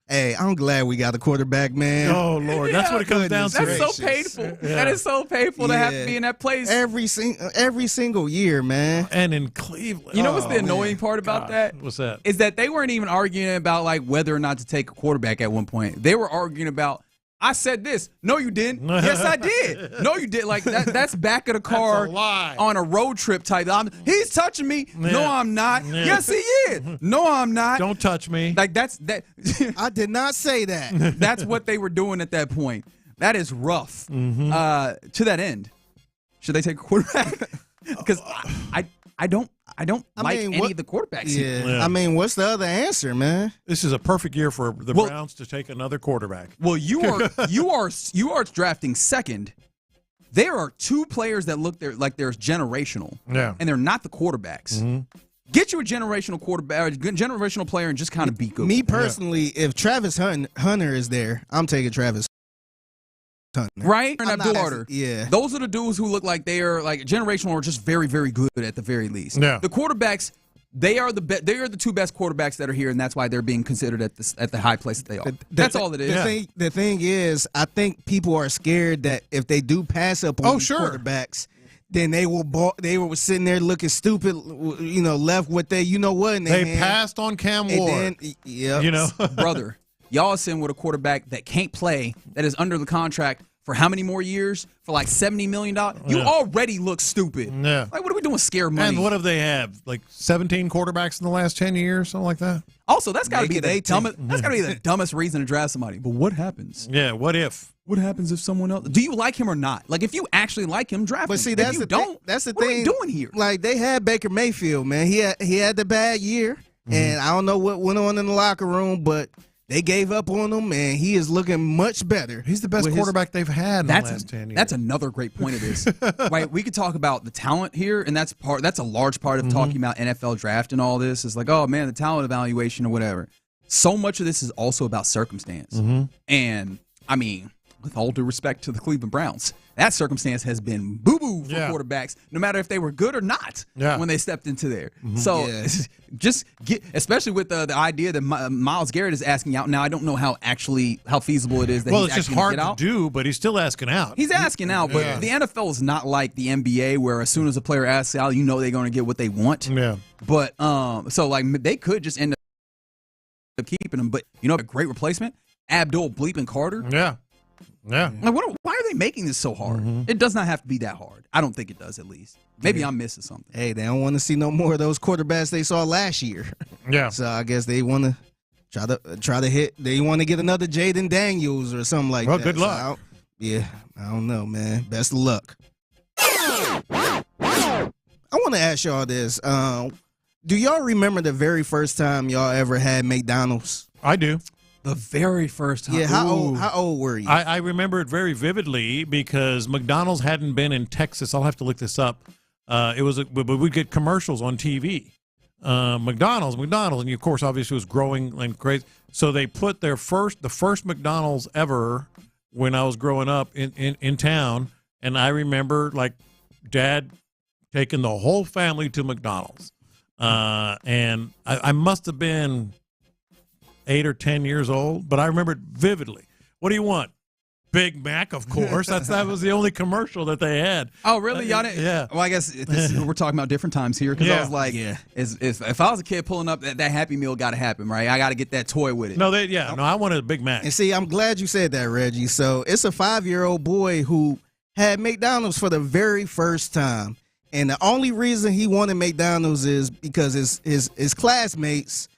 Hey, I'm glad we got a quarterback, man. Oh, Lord. That's what it comes down to. That's so painful. That is so painful to have to be in that place. Every single year, man. And in Cleveland. You know what's the annoying part about that? What's that? Is that they weren't even arguing about like whether or not to take a quarterback at one point. They were arguing about, I said this. No, you didn't. Yes, I did. No, you did. Like that's back of the car on a road trip type. He's touching me. Yeah. No, I'm not. Yeah. Yes, he is. No, I'm not. Don't touch me. Like that. I did not say that. That's what they were doing at that point. That is rough. To that end, should they take a quarterback? Because I don't like any of the quarterbacks here. Yeah. I mean, what's the other answer, man? This is a perfect year for the Browns to take another quarterback. Well, you are drafting second. There are 2 players that look like they're generational. Yeah. And they're not the quarterbacks. Get you a generational quarterback, or a generational player, and just kind of be good. Me personally, if Travis Hunter is there, I'm taking Travis Hunter. Right? I'm And not Abdul as- Carter. yeah. Those are the dudes who look like they are like generational or just very, very good at the very least. Yeah. The quarterbacks, they are the 2 best quarterbacks that are here, and that's why they're being considered at the high place that they are. That's all it is. The thing is, I think people are scared that if they do pass up on these quarterbacks, then they were sitting there looking stupid, left with their in their They hand. passed on Cam And Ward. then, yep. You know, brother, y'all sitting with a quarterback that can't play, that is under the contract for how many more years? For like $70 million? You already look stupid. Yeah. Like, what are we doing? Scare money. And what have they had? Like 17 quarterbacks in the last 10 years, something like that? Also, that's got to be the 18. dumbest. That's got to be the dumbest reason to draft somebody. But what happens? Yeah. What if? What happens if someone else? Do you like him or not? Like, if you actually like him, draft him. But see, If that's you the don't. thing. That's the what thing. are we doing here? Like they had Baker Mayfield, man. He had the bad year, and I don't know what went on in the locker room, but they gave up on him, and he is looking much better. He's the best quarterback they've had in the last 10 years. That's another great point of this. Right? We could talk about the talent here, and that's a large part of talking about NFL draft and all this. Is like, oh man, the talent evaluation or whatever. So much of this is also about circumstance. And I mean, with all due respect to the Cleveland Browns, that circumstance has been boo-boo for quarterbacks, no matter if they were good or not when they stepped into there. So just get, especially with the idea that Myles Garrett is asking out. Now, I don't know how feasible it is that he's it's just actually hard get to out. do, but he's still asking out. He's asking out, but the NFL is not like the NBA where as soon as a player asks out, you know they're going to get what they want. Yeah. But so like they could just end up keeping him. But you know, a great replacement, Abdul Bleeping Carter. Yeah. Yeah. Like, why are they making this so hard? It does not have to be that hard. I don't think it does, at least. Maybe I'm missing something. Hey, they don't want to see no more of those quarterbacks they saw last year. Yeah. So I guess they want to try to hit. They want to get another Jaden Daniels or something like that. Well, good luck. So I don't know, man. Best of luck. I want to ask y'all this. Do y'all remember the very first time y'all ever had McDonald's? I do. The very first time. Yeah, how old were you? I remember it very vividly because McDonald's hadn't been in Texas. I'll have to look this up. But we'd get commercials on TV. McDonald's, and of course, obviously, it was growing and crazy. So they put the first McDonald's ever when I was growing up in town, and I remember like Dad taking the whole family to McDonald's, and I must have been 8 or 10 years old, but I remember it vividly. What do you want? Big Mac, of course. That was the only commercial that they had. Oh, really? Y'all didn't? Yeah. Well, I guess we're talking about different times here because I was like, if I was a kid pulling up, that Happy Meal got to happen, right? I got to get that toy with it. No, I wanted a Big Mac. And see, I'm glad you said that, Reggie. So it's a 5-year-old boy who had McDonald's for the very first time, and the only reason he wanted McDonald's is because his classmates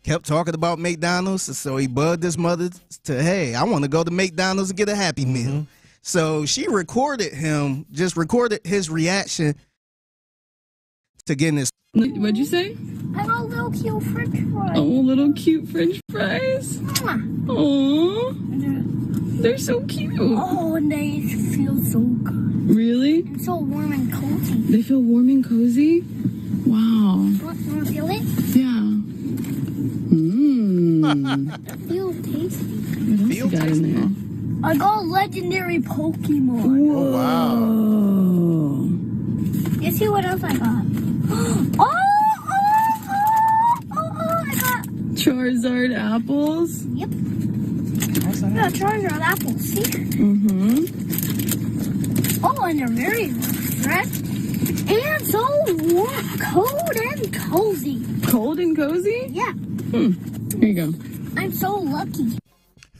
kept talking about McDonald's, so he bugged his mother to, hey, I want to go to McDonald's and get a Happy Meal. So she recorded his reaction to getting his. What'd you say? I got little cute French fries. Oh, little cute French fries. Oh, they're so cute. Oh, and they feel so good. Really? And so warm and cozy. They feel warm and cozy? Wow. You want to feel it? Yeah. It feels tasty. What else you got in there? I got a legendary Pokemon. Whoa. Wow. You see what else I got? I got Charizard apples? Yep. I got Charizard apples. See? Mm-hmm. Oh, and they're very fresh. And so warm, cold and cozy. Cold and cozy? Yeah. Here you go. I'm so lucky.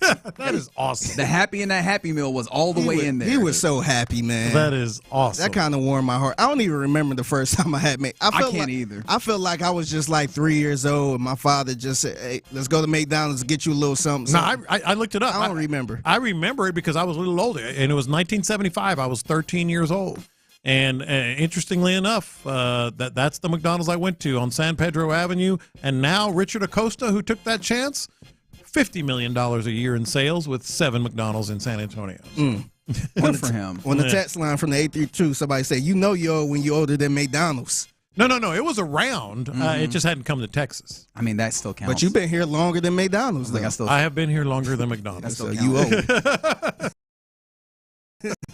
That is awesome. The Happy and that Happy Meal was all the way in there. He was so happy, man. That is awesome. That kind of warmed my heart. I don't even remember the first time I had McDonald's. I can't either. I felt like I was just like 3 years old, and my father just said, hey, let's go to McDonald's and get you a little something. No, I looked it up. I don't remember. I remember it because I was a little older, and it was 1975. I was 13 years old. And interestingly enough, that's the McDonald's I went to on San Pedro Avenue. And now Richard Acosta, who took that chance, $50 million a year in sales with 7 McDonald's in San Antonio. Good for him. On the text line from the 832, somebody said, you know you're old when you're older than McDonald's. No. It was around. It just hadn't come to Texas. I mean, that still counts. But you've been here longer than McDonald's, though. I have been here longer than McDonald's. So you old.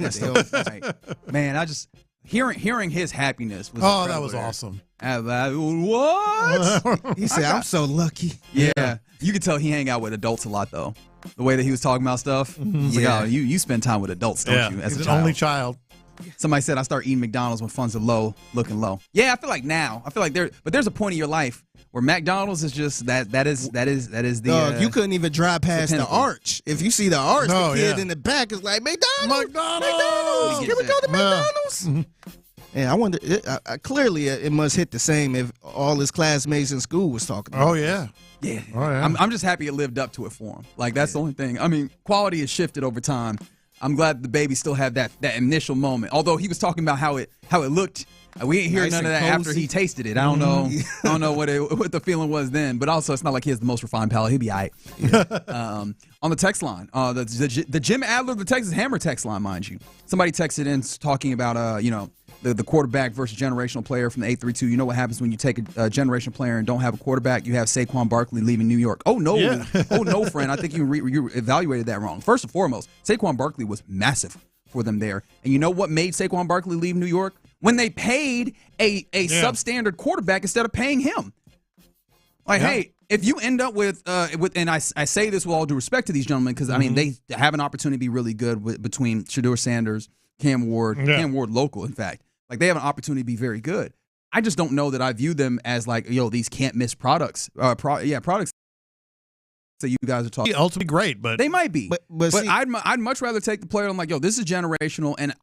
Right. Man, I just hearing his happiness was that was awesome. What? He said, I'm so lucky. Yeah. You could tell he hang out with adults a lot, though. The way that he was talking about stuff. It's like, oh, you spend time with adults, don't you? As he's a an only child. Somebody said I start eating McDonald's when funds are low, looking low. Yeah, I feel like there's a point in your life where McDonald's is just that is the. You couldn't even drive past the arch. If you see the arch, the kid in the back is like McDonald's. Can we go to McDonald's? Yeah, I wonder. Clearly, it must hit the same if all his classmates in school was talking about yeah. Yeah. Oh, yeah. I'm just happy it lived up to it for him. Like, that's the only thing. I mean, quality has shifted over time. I'm glad the baby still had that initial moment. Although he was talking about how it looked. We ain't hear none of that after he tasted it. I don't know. I don't know what the feeling was then. But also, it's not like he has the most refined palate. He'll be all right. Yeah. On the text line, the Jim Adler, the Texas Hammer text line, mind you. Somebody texted in talking about the quarterback versus generational player from the 832. You know what happens when you take a generational player and don't have a quarterback? You have Saquon Barkley leaving New York. Oh, no. Yeah. Oh, no, friend. I think you evaluated that wrong. First and foremost, Saquon Barkley was massive for them there. And you know what made Saquon Barkley leave New York? When they paid a substandard quarterback instead of paying him. Like, hey, if you end up with and I say this with all due respect to these gentlemen because, I mean, they have an opportunity to be really good between Shedeur Sanders, Cam Ward local, in fact. Like, they have an opportunity to be very good. I just don't know that I view them as like, these can't miss products. Products that you guys are talking. Ultimately great, but they might be. But see, I'd much rather take the player. I'm like, yo, this is generational, and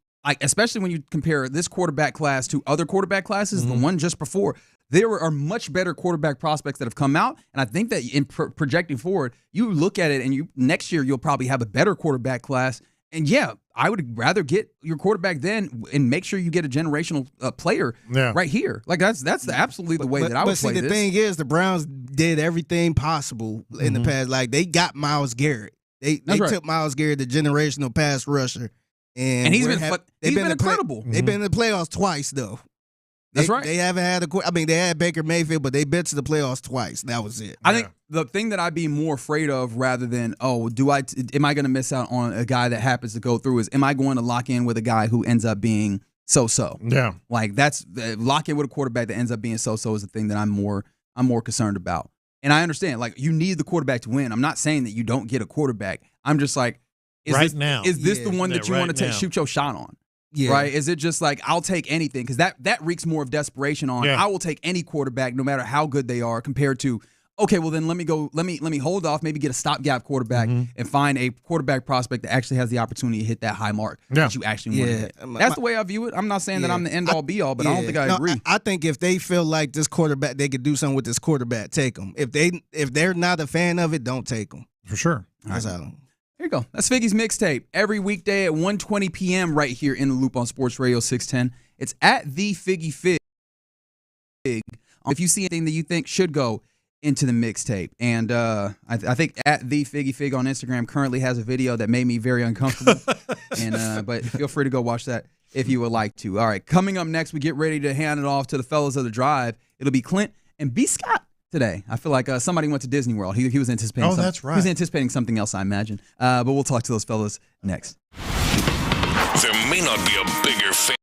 especially when you compare this quarterback class to other quarterback classes, the one just before. There are much better quarterback prospects that have come out, and I think that in projecting forward, you look at it, and next year you'll probably have a better quarterback class. And yeah, I would rather get your quarterback then and make sure you get a generational player right here. Like that's absolutely the way that I would play this. But see, the thing is, the Browns did everything possible in the past. Like they got Myles Garrett. They took Myles Garrett, the generational pass rusher, and he's been incredible. They've been in the playoffs twice though. That's right. They haven't had they had Baker Mayfield, but they've been to the playoffs twice. That was it. I think the thing that I'd be more afraid of rather than, am I going to miss out on a guy that happens to go through is, am I going to lock in with a guy who ends up being so-so? Yeah. Like lock in with a quarterback that ends up being so-so is the thing that I'm more concerned about. And I understand, like, you need the quarterback to win. I'm not saying that you don't get a quarterback. I'm just like, is this the one that you want to shoot your shot on? Yeah. Right? Is it just like, I'll take anything? Because that reeks more of desperation on, I will take any quarterback no matter how good they are, compared to, okay, well then let me hold off, maybe get a stopgap quarterback and find a quarterback prospect that actually has the opportunity to hit that high mark that you actually want to hit. That's the way I view it. I'm not saying that I'm the end all be all, but I don't think I agree. I think if they feel like this quarterback, they could do something with this quarterback, take them. If they're not a fan of it, don't take them. For sure. That's how. There you go. That's Figgy's Mixtape. Every weekday at 1:20 p.m. right here in the Loop on Sports Radio 610. It's at the Figgy Fig. If you see anything that you think should go into the mixtape. And I think at the Figgy Fig on Instagram currently has a video that made me very uncomfortable. But feel free to go watch that if you would like to. All right, coming up next, we get ready to hand it off to the fellas of the drive. It'll be Clint and B. Scott today. I feel like somebody went to Disney World. He was anticipating something. That's right. He was anticipating something else, I imagine. But we'll talk to those fellas next. There may not be a bigger fan.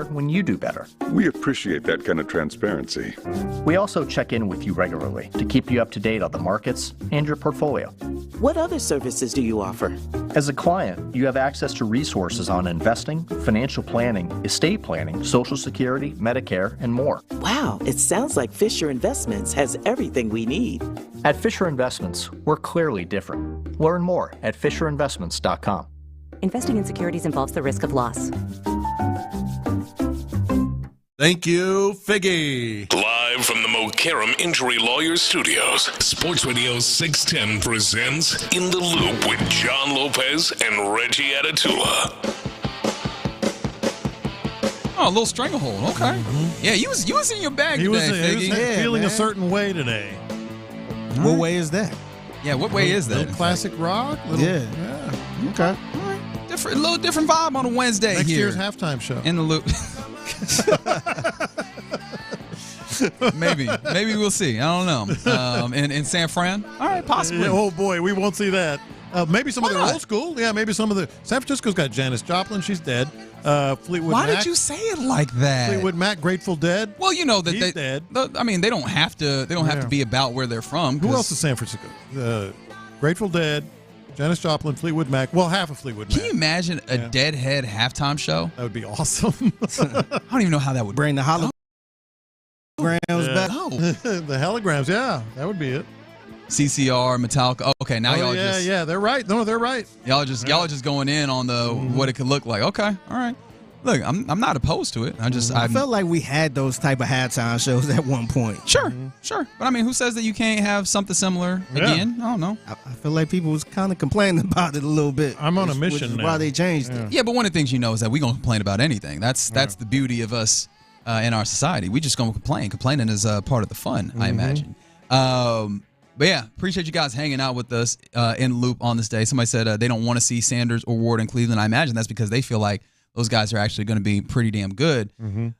when you do better. We appreciate that kind of transparency. We also check in with you regularly to keep you up to date on the markets and your portfolio. What other services do you offer? As a client, you have access to resources on investing, financial planning, estate planning, Social Security, Medicare, and more. Wow, it sounds like Fisher Investments has everything we need. At Fisher Investments, we're clearly different. Learn more at FisherInvestments.com. Investing in securities involves the risk of loss. Thank you, Figgy. Live from the Mokaram Injury Lawyers Studios, Sports Radio 610 presents In the Loop with John Lopez and Reggie Atatula. Oh, a little stranglehold. Okay. Yeah, you was in your bag He today, was Figgy. feeling a certain way today. What way is that? Yeah, what way is that? Little classic rock? Yeah. Okay. A little different vibe on a Wednesday Next here. year's halftime show. In the Loop. Maybe we'll see. I don't know. In San Fran? All right, possibly. Yeah, oh, boy, we won't see that. Maybe some of the old school. Yeah, maybe some of the. San Francisco's got Janis Joplin. She's dead. Fleetwood Why Mac. did you say it like that? Fleetwood Mac, Grateful Dead. Well, you know that He's dead. I mean, they don't have to. They don't have to be about where they're from. Who else is San Francisco? Grateful Dead, Janis Joplin, Fleetwood Mac. Well, half of Fleetwood Mac. Can you imagine a Deadhead halftime show? That would be awesome. I don't even know how that would bring the holograms back. Oh. The holograms. Yeah, that would be it. CCR, Metallica. Oh, okay, now y'all just they're right. No, they're right. Y'all are just going in on the what it could look like. Okay, all right. Look, I'm not opposed to it. I felt like we had those type of halftime shows at one point. Sure. But I mean, who says that you can't have something similar again? I don't know. I feel like people was kind of complaining about it a little bit. I'm on a mission now. Why they changed it? Yeah, but one of the things you know is that we gonna complain about anything. That's the beauty of us in our society. We just gonna complain. Complaining is part of the fun, I imagine. But yeah, appreciate you guys hanging out with us in the Loop on this day. Somebody said they don't want to see Sanders or Ward in Cleveland. I imagine that's because they feel like those guys are actually going to be pretty damn good. From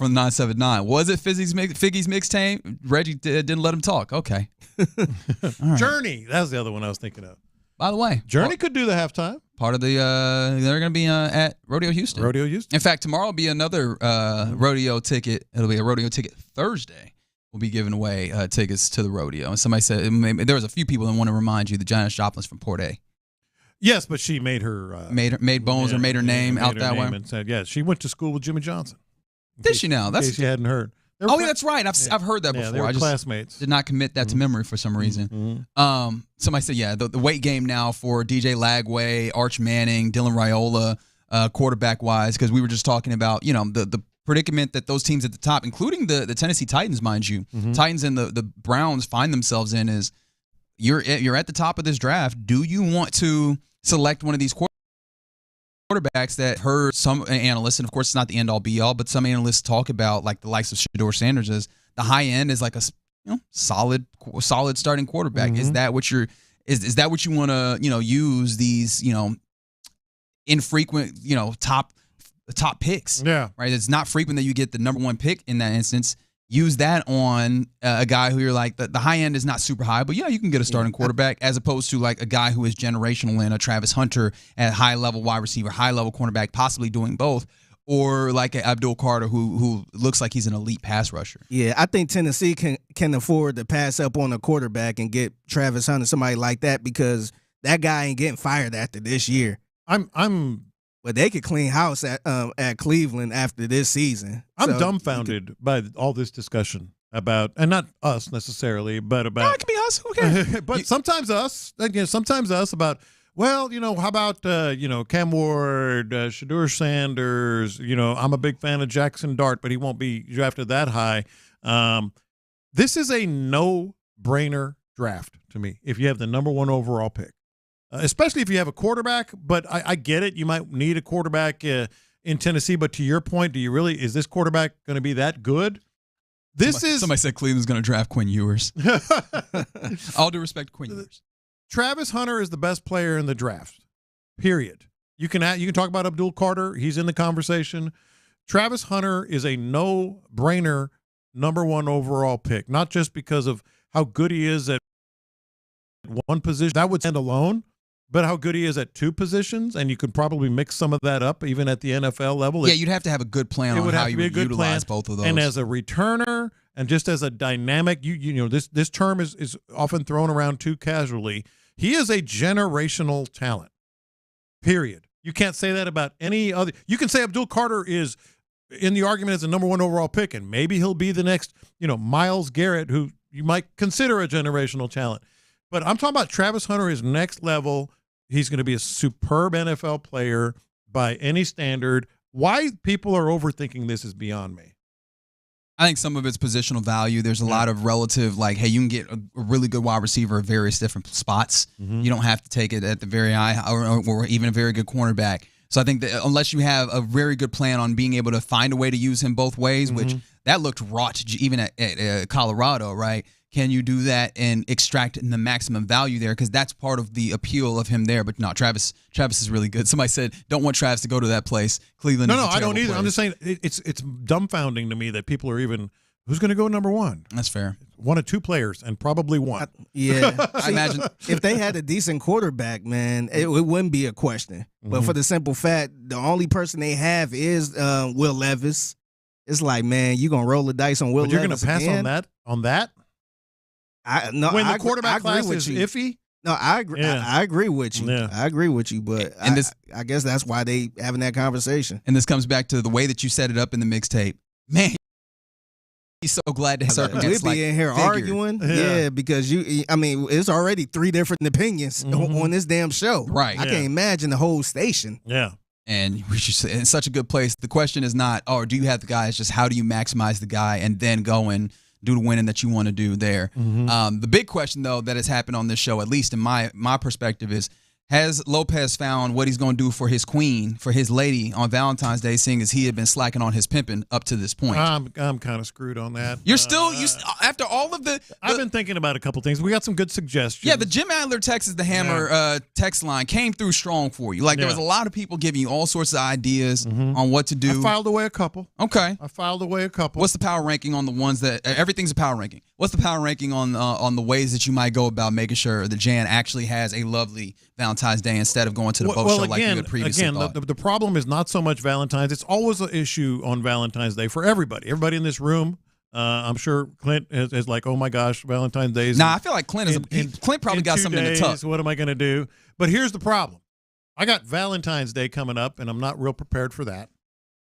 979. Was it Figgy's mixtape? Reggie didn't let him talk. Okay. Right. Journey. That was the other one I was thinking of. By the way, Journey could do the halftime. Part of the they're going to be at Rodeo Houston. Rodeo Houston. In fact, tomorrow will be another rodeo ticket. It'll be a rodeo ticket Thursday. We'll be giving away tickets to the rodeo. And somebody said there was a few people that want to remind you that Janis Joplin's from Port A. Yes, but she made her made bones or made her name out that way. And said, she went to school with Jimmy Johnson. Did she now? In case you hadn't heard. Yeah, that's right. I've heard that before. They were I just classmates. Did not commit that to memory for some reason. Somebody said, the weight game now for DJ Lagway, Arch Manning, Dylan Raiola, quarterback wise, because we were just talking about the predicament that those teams at the top, including the Tennessee Titans, mind you, Titans and the Browns find themselves in is you're at the top of this draft. Do you want to select one of these quarterbacks that heard some analysts, and of course it's not the end all be all, but some analysts talk about like the likes of Shedeur Sanders as the high end is like a solid starting quarterback. Is that what is that what you want to use these infrequent top picks? Yeah, right. It's not frequent that you get the number one pick in that instance. Use that on a guy who you're like, the high end is not super high, but you can get a starting quarterback as opposed to like a guy who is generational in a Travis Hunter at high level wide receiver, high level cornerback, possibly doing both, or like an Abdul Carter who looks like he's an elite pass rusher. Yeah, I think Tennessee can afford to pass up on a quarterback and get Travis Hunter, somebody like that, because that guy ain't getting fired after this year. But they could clean house at Cleveland after this season. I'm dumbfounded by all this discussion about, and not us necessarily, but about. No, it could be us. Okay. But sometimes us about, how about, Cam Ward, Shedeur Sanders, I'm a big fan of Jackson Dart, but he won't be drafted that high. This is a no-brainer draft to me if you have the number one overall pick. Especially if you have a quarterback, but I get it. You might need a quarterback in Tennessee, but to your point, is this quarterback going to be that good? Somebody said Cleveland's going to draft Quinn Ewers. All due respect, Quinn Ewers. Travis Hunter is the best player in the draft, period. You can talk about Abdul Carter. He's in the conversation. Travis Hunter is a no-brainer number one overall pick, not just because of how good he is at one position. That would stand alone. but how good he is at two positions, and you could probably mix some of that up even at the NFL level. Yeah, you'd have to have a good plan on how you would utilize both of those. And as a returner and just as a dynamic, this term is often thrown around too casually. He is a generational talent, period. You can't say that about any other. You can say Abdul Carter is in the argument as a number 1 overall pick, and maybe he'll be the next, Myles Garrett, who you might consider a generational talent. But I'm talking about Travis Hunter is next level. He's going to be a superb NFL player by any standard. Why people are overthinking this is beyond me. I think some of it's positional value. There's a lot of relative, like, hey, you can get a really good wide receiver at various different spots. Mm-hmm. You don't have to take it at the very high or even a very good cornerback. So I think that unless you have a very good plan on being able to find a way to use him both ways, which that looked wrought even at Colorado, right? Can you do that and extract the maximum value there? Because that's part of the appeal of him there. But no, Travis is really good. Somebody said, don't want Travis to go to that place. Cleveland. No, I don't either. I'm just saying it's dumbfounding to me that people are even, who's going to go number 1? That's fair. 1 of 2 players, and probably 1. I imagine if they had a decent quarterback, man, it wouldn't be a question. But for the simple fact, the only person they have is Will Levis. It's like, man, you gonna roll the dice on Will Levis? You're going to pass again? on that? When the quarterback class is iffy? No, I agree. Yeah. I agree with you. Yeah. I agree with you, but I guess that's why they having that conversation. And this comes back to the way that you set it up in the mixtape. Man, he's so glad to have circle. We'll be in here arguing. Yeah, because it's already 3 different opinions on this damn show. Right. I can't imagine the whole station. Yeah. And it's such a good place. The question is not, do you have the guy? It's just how do you maximize the guy and then go and do the winning that you want to do there. The big question, though, that has happened on this show, at least in my perspective, is has Lopez found what he's going to do for his queen, for his lady on Valentine's Day, seeing as he had been slacking on his pimping up to this point? I'm kind of screwed on that. You're still after all of the I've been thinking about a couple things. We got some good suggestions. Yeah, the Jim Adler Texas the Hammer text line came through strong for you. Like there was a lot of people giving you all sorts of ideas on what to do. I filed away a couple. Okay. I filed away a couple. What's the power ranking on the ones that everything's a power ranking? What's the power ranking on the ways that you might go about making sure that Jan actually has a lovely Valentine's Day instead of going to the boat show like you had previously thought? The problem is not so much Valentine's. It's always an issue on Valentine's Day for everybody. Everybody in this room, I'm sure Clint is like, oh my gosh, Valentine's Day. Nah, I feel like Clint probably got something in the tuck. What am I going to do? But here's the problem. I got Valentine's Day coming up, and I'm not real prepared for that.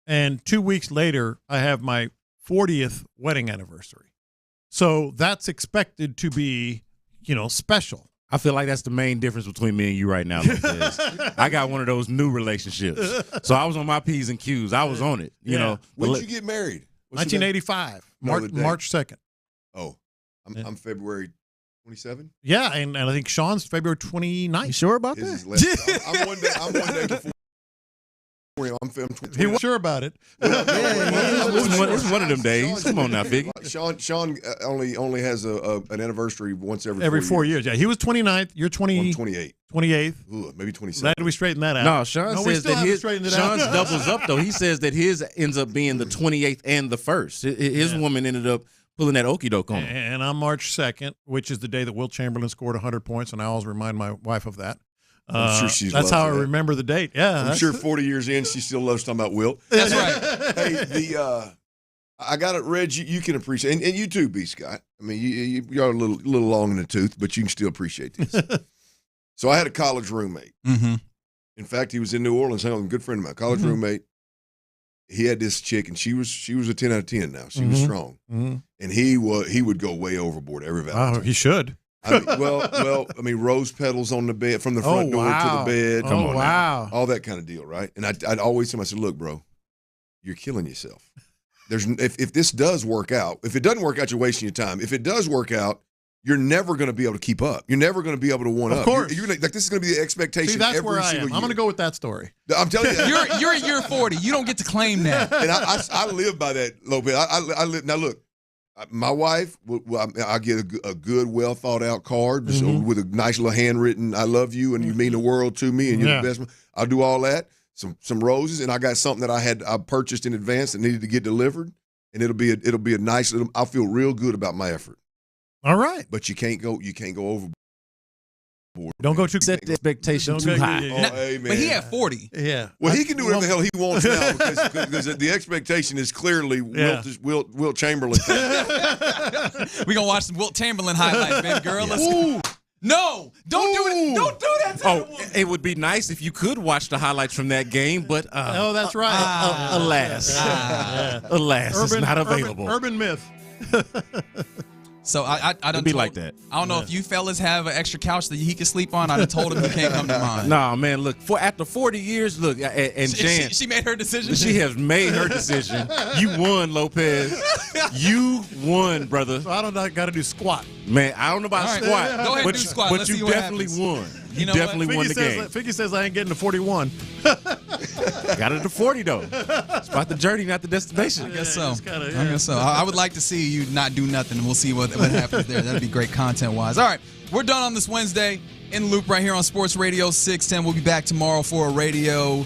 And 2 weeks later, I have my 40th wedding anniversary. So that's expected to be, special. I feel like that's the main difference between me and you right now. I got one of those new relationships. So I was on my P's and Q's. I was on it. You know. When did you get married? 1985, March 2nd. Oh, I'm February 27? Yeah, and I think Sean's February 29th. You sure about that? I'm one day before. He was sure about it. It's one of them days. Come on now, Figgy. Sean only has an anniversary once every 4 years. Yeah, he was 29th. You're 28th. 28th. Ooh, maybe 27. Glad we straightened that out. No, Sean says that Sean's doubles up though. He says that his ends up being the 28th and the 1st. His woman ended up pulling that okie doke on him. And I'm March 2nd, which is the day that Wilt Chamberlain scored 100 points, and I always remind my wife of that. I'm sure she's that's how I remember the date. Yeah, I'm sure 40 years in, she still loves talking about Wilt. That's right. Hey, I got it, Reg. You can appreciate, and you too, B. Scott. I mean, you're a little long in the tooth, but you can still appreciate this. So I had a college roommate. Mm-hmm. In fact, he was in New Orleans. A good friend of mine, college roommate. He had this chick, and she was a 10 out of 10. Now she was strong, and he would go way overboard every Valentine's. Oh, he should. I mean, rose petals on the bed from the front door to the bed. Come on, wow, all that kind of deal, right? And I'd always tell him, I said, "Look, bro, you're killing yourself. If this does work out, if it doesn't work out, you're wasting your time. If it does work out, you're never going to be able to keep up. You're never going to be able to one up. Of course, you're like this is going to be the expectation. See, that's every where I single am. year. I'm going to go with that story. I'm telling you, you're at year 40. You don't get to claim that. And I live by that, Lopez. I live now. Look. My wife, I get a good, well thought out card with a nice little handwritten "I love you" and you mean the world to me and you're the best. I'll do all that. Some roses, and I got something that I purchased in advance that needed to get delivered, and it'll be a nice little. I'll feel real good about my effort. All right, but you can't go overboard Don't go too set the expectation too high. But he had 40. Yeah. Well, he can do whatever the hell he wants now because the expectation is clearly Wilt Chamberlain. We're going to watch some Wilt Chamberlain highlights, baby girl. No, don't do it. Don't do that to Oh, it would be nice if you could watch the highlights from that game, but that's right. Alas, it's not available. Urban myth. So I don't be like that. I don't know if you fellas have an extra couch that he can sleep on. I'd have told him he can't come to mine. Nah, man. Look, after 40 years, look, and Jan, she made her decision. She has made her decision. You won, Lopez. You won, brother. So I don't got to do squat. Man, I don't know about squat. Go ahead and do squat. But Let's you see what definitely happens. won. You definitely won the game. Figgy says I ain't getting to 41. Got it to 40 though. It's about the journey, not the destination. I guess so. I guess so. I would like to see you not do nothing, and we'll see what happens there. That'd be great content-wise. All right, we're done on this Wednesday. In the Loop right here on Sports Radio 610. We'll be back tomorrow for a rodeo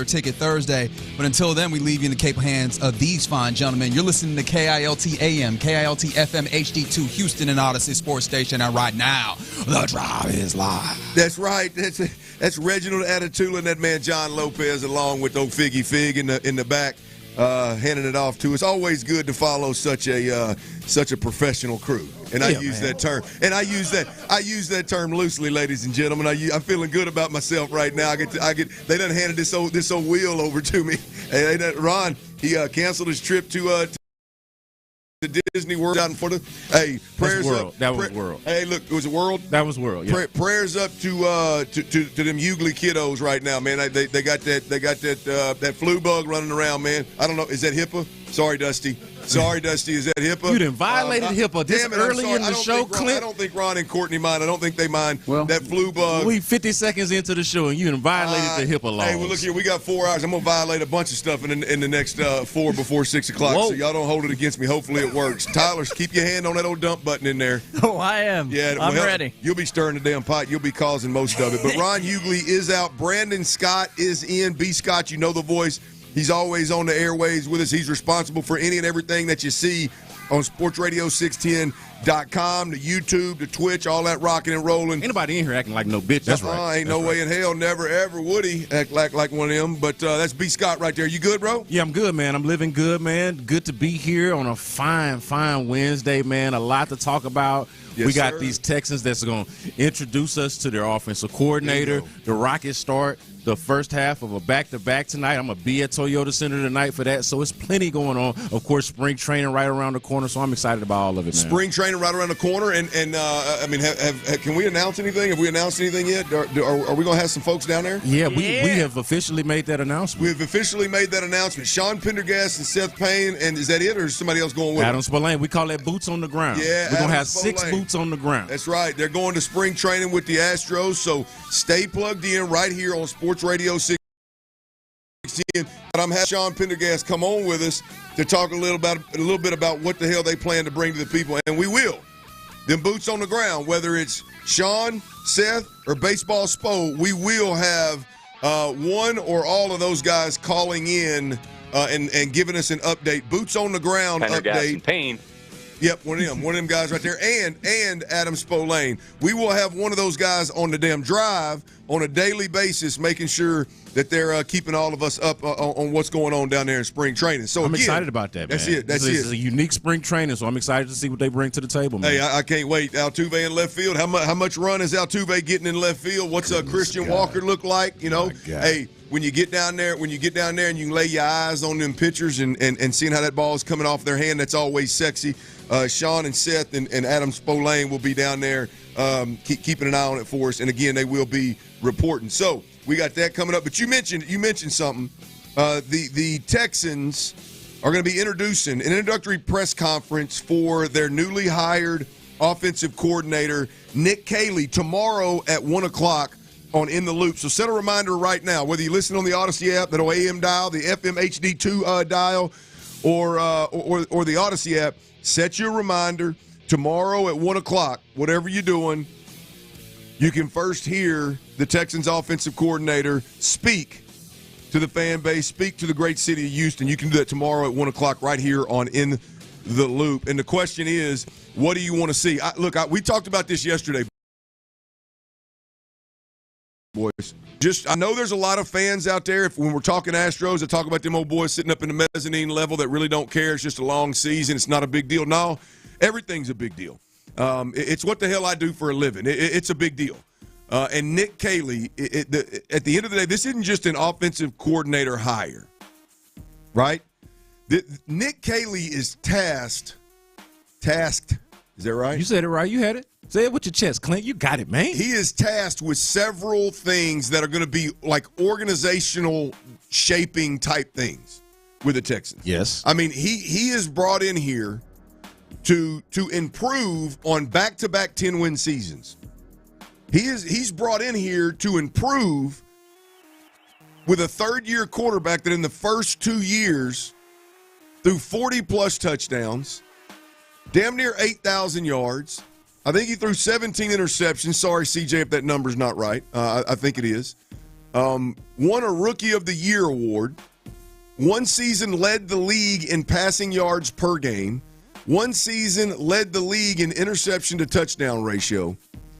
ticket Thursday. But until then, we leave you in the capable hands of these fine gentlemen. You're listening to KILT AM, KILT FM HD2, Houston and Odyssey Sports Station. And right now, the drive is live. That's right. That's Reginald Atatula and that man John Lopez, along with old Figgy Fig in the back, handing it off to us. Always good to follow such a professional crew. And I use that term. And I use that term loosely, ladies and gentlemen. I'm feeling good about myself right now. They done handed this old wheel over to me. Hey, Ron, he canceled his trip to Disney World out in Florida. Hey, prayers up. That was World. Hey, look, it was a World. That was World. Yeah. Prayers up to them Hughley kiddos right now, man. They got that flu bug running around, man. I don't know. Is that HIPAA? Sorry, Dusty. Is that HIPAA? You done violated HIPAA this early in the show, Clint. I don't think Ron and Courtney mind. I don't think they mind that flu bug. We 50 seconds into the show, and you done violated the HIPAA laws. Hey, well, look here. We got 4 hours. I'm going to violate a bunch of stuff in the next 4 before 6 o'clock, so y'all don't hold it against me. Hopefully it works. Tyler, keep your hand on that old dump button in there. Oh, I am. Yeah, I'm ready. You'll be stirring the damn pot. You'll be causing most of it. But Ron Hughley is out. Brandon Scott is in. B. Scott, you know the voice. He's always on the airways with us. He's responsible for any and everything that you see on SportsRadio610.com, the YouTube, the Twitch, all that rocking and rolling. Anybody in here acting like no bitch. That's right. Ain't no way in hell, never, ever would he act like one of them. But that's B. Scott right there. You good, bro? Yeah, I'm good, man. I'm living good, man. Good to be here on a fine Wednesday, man. A lot to talk about. Yes, we got sir. these Texans that's going to introduce us to their offensive coordinator. The Rockets start the first half of a back-to-back tonight. I'm going to be at Toyota Center tonight for that. So it's plenty going on. Of course, spring training right around the corner. So I'm excited about all of it, man. Spring training right around the corner. And I mean, can we announce anything? Have we announced anything yet? Are we going to have some folks down there? Yeah, we have officially made that announcement. We have officially made that announcement. Sean Pendergast and Seth Payne. And is that it, or is somebody else going with Adam Spillane. We call that boots on the ground. Yeah, we're going to have Spillane. 6 boots on the ground. That's right. They're going to spring training with the Astros. So stay plugged in right here on Sports Radio 6. But I'm having Sean Pendergast come on with us to talk a little bit about what the hell they plan to bring to the people, and we will. Them boots on the ground, whether it's Sean, Seth, or Baseball Spo, we will have one or all of those guys calling in and giving us an update. Boots on the ground Pendergast update. and Payne. Yep, one of them guys right there, and Adam Spillane. We will have one of those guys on the damn drive on a daily basis, making sure that they're keeping all of us up on what's going on down there in spring training. So I'm again, excited about that, man. That's it. This is a unique spring training, so I'm excited to see what they bring to the table, man. Hey, I can't wait. Altuve in left field. How much run is Altuve getting in left field? What's Christian Walker look like? You know, hey. When you get down there and you can lay your eyes on them pitchers and seeing how that ball is coming off their hand, that's always sexy. Sean and Seth and Adam Spillane will be down there keeping an eye on it for us. And again, they will be reporting. So we got that coming up. But you mentioned something. The Texans are going to be introducing an introductory press conference for their newly hired offensive coordinator, Nick Caley, tomorrow at 1 o'clock. On In the Loop. So set a reminder right now, whether you listen on the Odyssey app, that AM dial, the FM HD2 dial, or the Odyssey app, set your reminder tomorrow at 1 o'clock, whatever you're doing, you can first hear the Texans offensive coordinator speak to the fan base, speak to the great city of Houston. You can do that tomorrow at 1 o'clock right here on In the Loop. And the question is, what do you want to see? We talked about this yesterday. boys. I know there's a lot of fans out there. When we're talking Astros, I talk about them old boys sitting up in the mezzanine level that really don't care. It's just a long season. It's not a big deal. No, everything's a big deal. It's what the hell I do for a living. It's a big deal. And Nick Caley, at the end of the day, this isn't just an offensive coordinator hire, right? Nick Caley is tasked. Is that right? You said it right. You had it. Say it with your chest, Clint. You got it, man. He is tasked with several things that are going to be like organizational shaping type things with the Texans. Yes. I mean, he is brought in here to improve on back-to-back 10-win seasons. He's brought in here to improve with a third-year quarterback that in the first 2 years threw 40-plus touchdowns, damn near 8,000 yards. I think he threw 17 interceptions. Sorry, CJ, if that number's not right. I think it is. Won a Rookie of the Year award. One season led the league in passing yards per game. One season led the league in interception to touchdown ratio.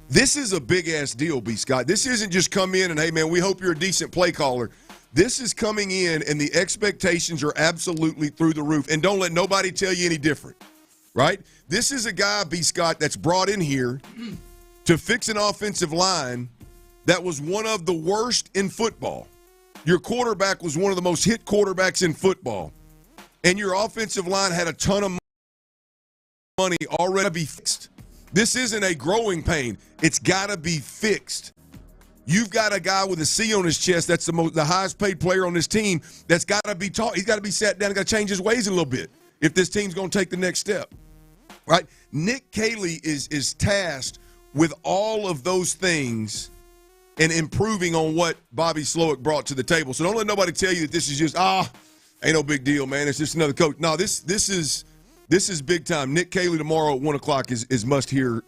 This is a big-ass deal, B. Scott. This isn't just come in and, hey, man, we hope you're a decent play caller. This is coming in, and the expectations are absolutely through the roof. And don't let nobody tell you any different, right? This is a guy, B. Scott, that's brought in here to fix an offensive line that was one of the worst in football. Your quarterback was one of the most hit quarterbacks in football. And your offensive line had a ton of money already to be fixed. This isn't a growing pain. It's got to be fixed. You've got a guy with a C on his chest that's the highest paid player on this team that's got to be taught. He's got to be sat down and got to change his ways a little bit if this team's going to take the next step. Right? Nick Caley is tasked with all of those things and improving on what Bobby Slowick brought to the table. So don't let nobody tell you that this is just, ain't no big deal, man. It's just another coach. No, this is big time. Nick Caley tomorrow at 1 o'clock is must hear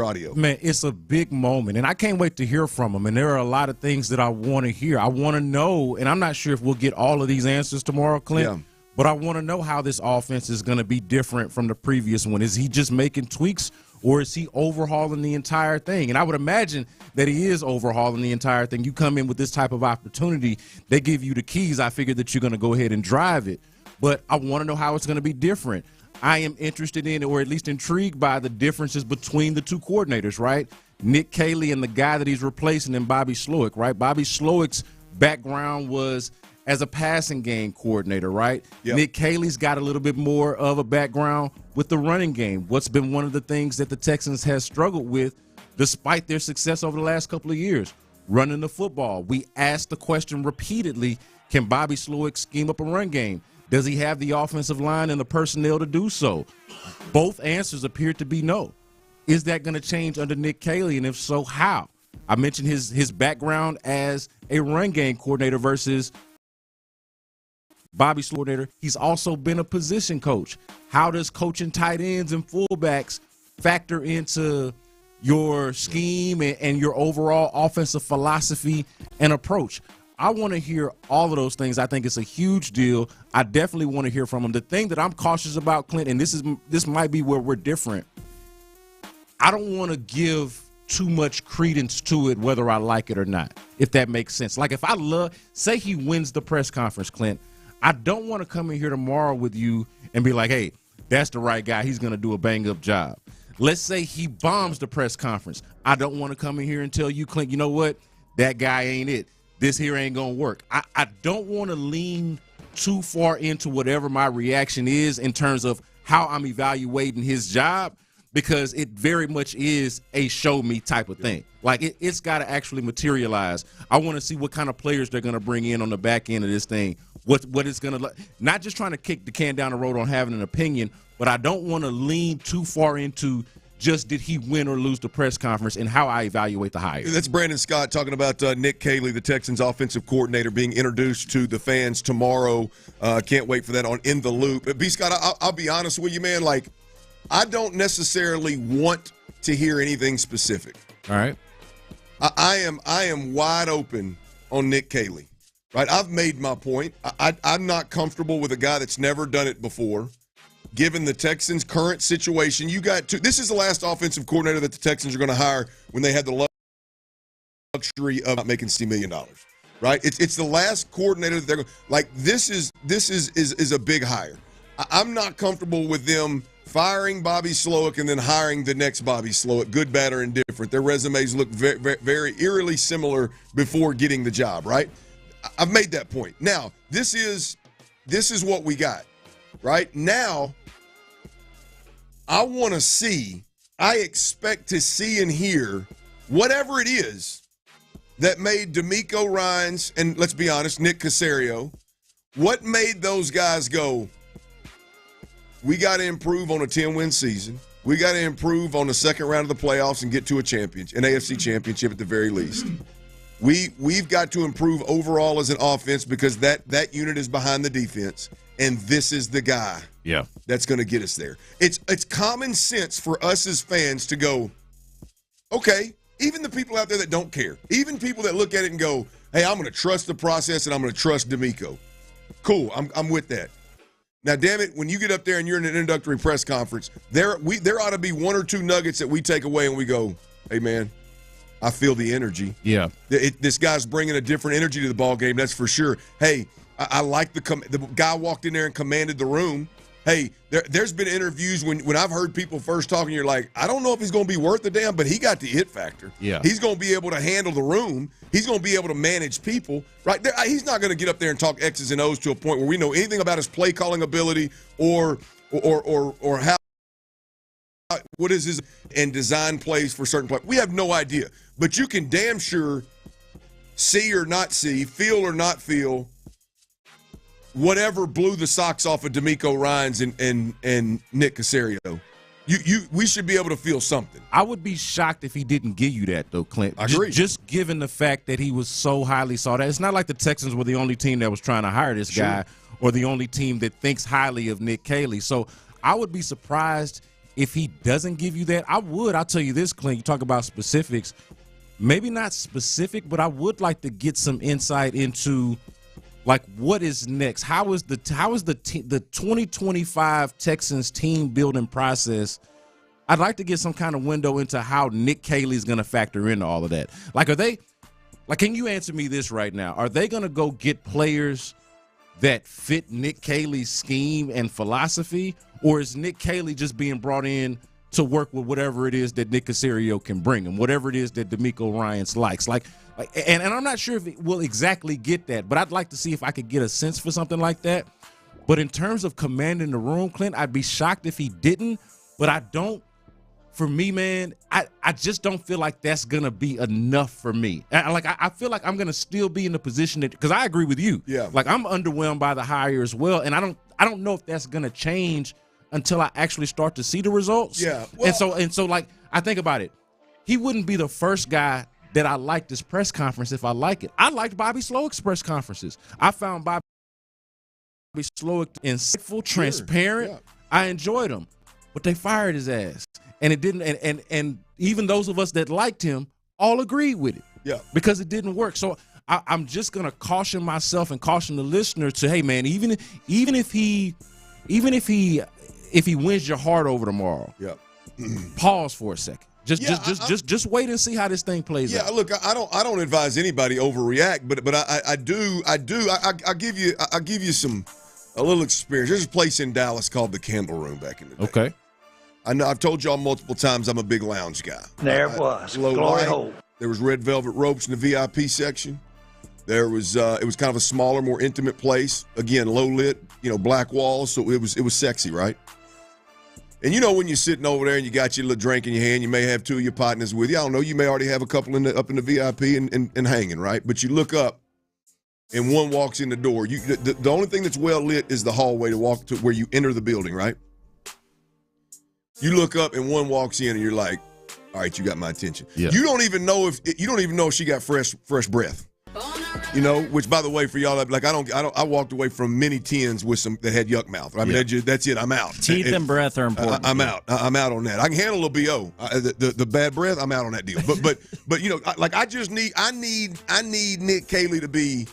audio. Man, it's a big moment, and I can't wait to hear from him. And there are a lot of things that I want to hear. I want to know, and I'm not sure if we'll get all of these answers tomorrow, Clint. Yeah. But I want to know how this offense is going to be different from the previous one. Is he just making tweaks, or is he overhauling the entire thing? And I would imagine that he is overhauling the entire thing. You come in with this type of opportunity, they give you the keys. I figured that you're going to go ahead and drive it. But I want to know how it's going to be different. I am interested in, or at least intrigued by, the differences between the two coordinators, right? Nick Caley and the guy that he's replacing in Bobby Slowick, right? Bobby Slowick's background was as a passing game coordinator, right? Yep. Nick Caley's got a little bit more of a background with the running game. What's been one of the things that the Texans has struggled with despite their success over the last couple of years? Running the football. We asked the question repeatedly, can Bobby Slowick scheme up a run game? Does he have the offensive line and the personnel to do so? Both answers appear to be no. Is that going to change under Nick Caley, and if so, how? I mentioned his background as a run game coordinator versus Bobby's coordinator. He's also been a position coach. How does coaching tight ends and fullbacks factor into your scheme and your overall offensive philosophy and approach? I want to hear all of those things. I think it's a huge deal. I definitely want to hear from him. The thing that I'm cautious about, Clint, and this might be where we're different, I don't want to give too much credence to it whether I like it or not, if that makes sense. Like if say he wins the press conference, Clint, I don't want to come in here tomorrow with you and be like, hey, that's the right guy. He's going to do a bang-up job. Let's say he bombs the press conference. I don't want to come in here and tell you, Clint, you know what? That guy ain't it. This here ain't going to work. I don't want to lean too far into whatever my reaction is in terms of how I'm evaluating his job, because it very much is a show me type of thing. Like it's got to actually materialize. I want to see what kind of players they're going to bring in on the back end of this thing. What it's going to look. Not just trying to kick the can down the road on having an opinion, but I don't want to lean too far into just did he win or lose the press conference and how I evaluate the hire. That's Brandon Scott talking about Nick Caley, the Texans offensive coordinator, being introduced to the fans tomorrow. Can't wait for that on In the Loop. B. Scott, I'll be honest with you, man. Like, I don't necessarily want to hear anything specific. All right. I am wide open on Nick Caley. Right? I've made my point. I'm not comfortable with a guy that's never done it before. Given the Texans' current situation, this is the last offensive coordinator that the Texans are going to hire when they have the luxury of not making $60 million, right? It's the last coordinator that they're like. This is a big hire. I'm not comfortable with them firing Bobby Slowick and then hiring the next Bobby Slowick, good, bad, or indifferent. Their resumes look very, very, very eerily similar before getting the job, right? I've made that point. Now, this is what we got, right? Now, I expect to see and hear whatever it is that made DeMeco Ryans and, let's be honest, Nick Caserio, what made those guys go, we got to improve on a 10-win season. We got to improve on the second round of the playoffs and get to an AFC championship at the very least. We've got to improve overall as an offense because that unit is behind the defense, and this is the guy that's going to get us there. It's common sense for us as fans to go, okay, even the people out there that don't care, even people that look at it and go, hey, I'm going to trust the process and I'm going to trust DeMeco. Cool, I'm with that. Now, damn it, when you get up there and you're in an introductory press conference, there ought to be one or two nuggets that we take away and we go, hey, man, I feel the energy. Yeah. This guy's bringing a different energy to the ball game, that's for sure. Hey, I like the guy walked in there and commanded the room. Hey, there's been interviews when I've heard people first talking, you're like, I don't know if he's going to be worth the damn, but he got the it factor. Yeah. He's going to be able to handle the room. He's going to be able to manage people. Right there, he's not going to get up there and talk X's and O's to a point where we know anything about his play calling ability or how what is his and design plays for certain plays. We have no idea. But you can damn sure see or not see, feel or not feel whatever blew the socks off of DeMeco Ryans and Nick Caserio. We should be able to feel something. I would be shocked if he didn't give you that, though, Clint. I agree. Just given the fact that he was so highly sought out. It's not like the Texans were the only team that was trying to hire this guy or the only team that thinks highly of Nick Caley. So I would be surprised if he doesn't give you that. I'll tell you this, Clint. You talk about specifics. Maybe not specific, but I would like to get some insight into – like, what is next? How is the 2025 Texans team building process? I'd like to get some kind of window into how Nick Caley is going to factor into all of that. Like, can you answer me this right now? Are they going to go get players that fit Nick Caley's scheme and philosophy, or is Nick Caley just being brought in to work with whatever it is that Nick Caserio can bring him, whatever it is that DeMeco Ryans likes? And I'm not sure if we'll exactly get that, but I'd like to see if I could get a sense for something like that. But in terms of commanding the room, Clint, I'd be shocked if he didn't. But I don't. For me, man, I just don't feel like that's gonna be enough for me. I feel like I'm gonna still be in the position that, because I agree with you. Yeah. Like, I'm underwhelmed by the hire as well, and I don't know if that's gonna change until I actually start to see the results. Yeah. Well, and so like, I think about it. He wouldn't be the first guy that I liked this press conference if I like it. I liked Bobby Slowick's press conferences. I found Bobby Slowick insightful, transparent. Yeah. I enjoyed him, but they fired his ass, and it didn't. And even those of us that liked him all agreed with it. Yeah, because it didn't work. So I'm just gonna caution myself and caution the listener to, hey man, even if he wins your heart over tomorrow, pause for a second. Just wait and see how this thing plays out. Yeah, look, I don't advise anybody overreact, but I do. I'll give you a little experience. There's a place in Dallas called the Candle Room back in the day. Okay. I know I've told y'all multiple times I'm a big lounge guy. There it was. Low Glory light. hole. There was red velvet ropes in the VIP section. There was it was kind of a smaller, more intimate place. Again, low lit, black walls, so it was sexy, right? And when you're sitting over there and you got your little drink in your hand, you may have two of your partners with you. I don't know, you may already have a couple up in the VIP and hanging, right? But you look up and one walks in the door. The only thing that's well lit is the hallway to walk to where you enter the building, right? You look up and one walks in and you're like, all right, you got my attention. Yeah. You don't even know if she got fresh breath. Which, by the way, for y'all, like I walked away from many 10s with some that had yuck mouth. I mean, that's it. I'm out. Teeth and breath are important. I'm out. I'm out on that. I can handle a BO. The bad breath, I'm out on that deal. But I need Nick Caley to be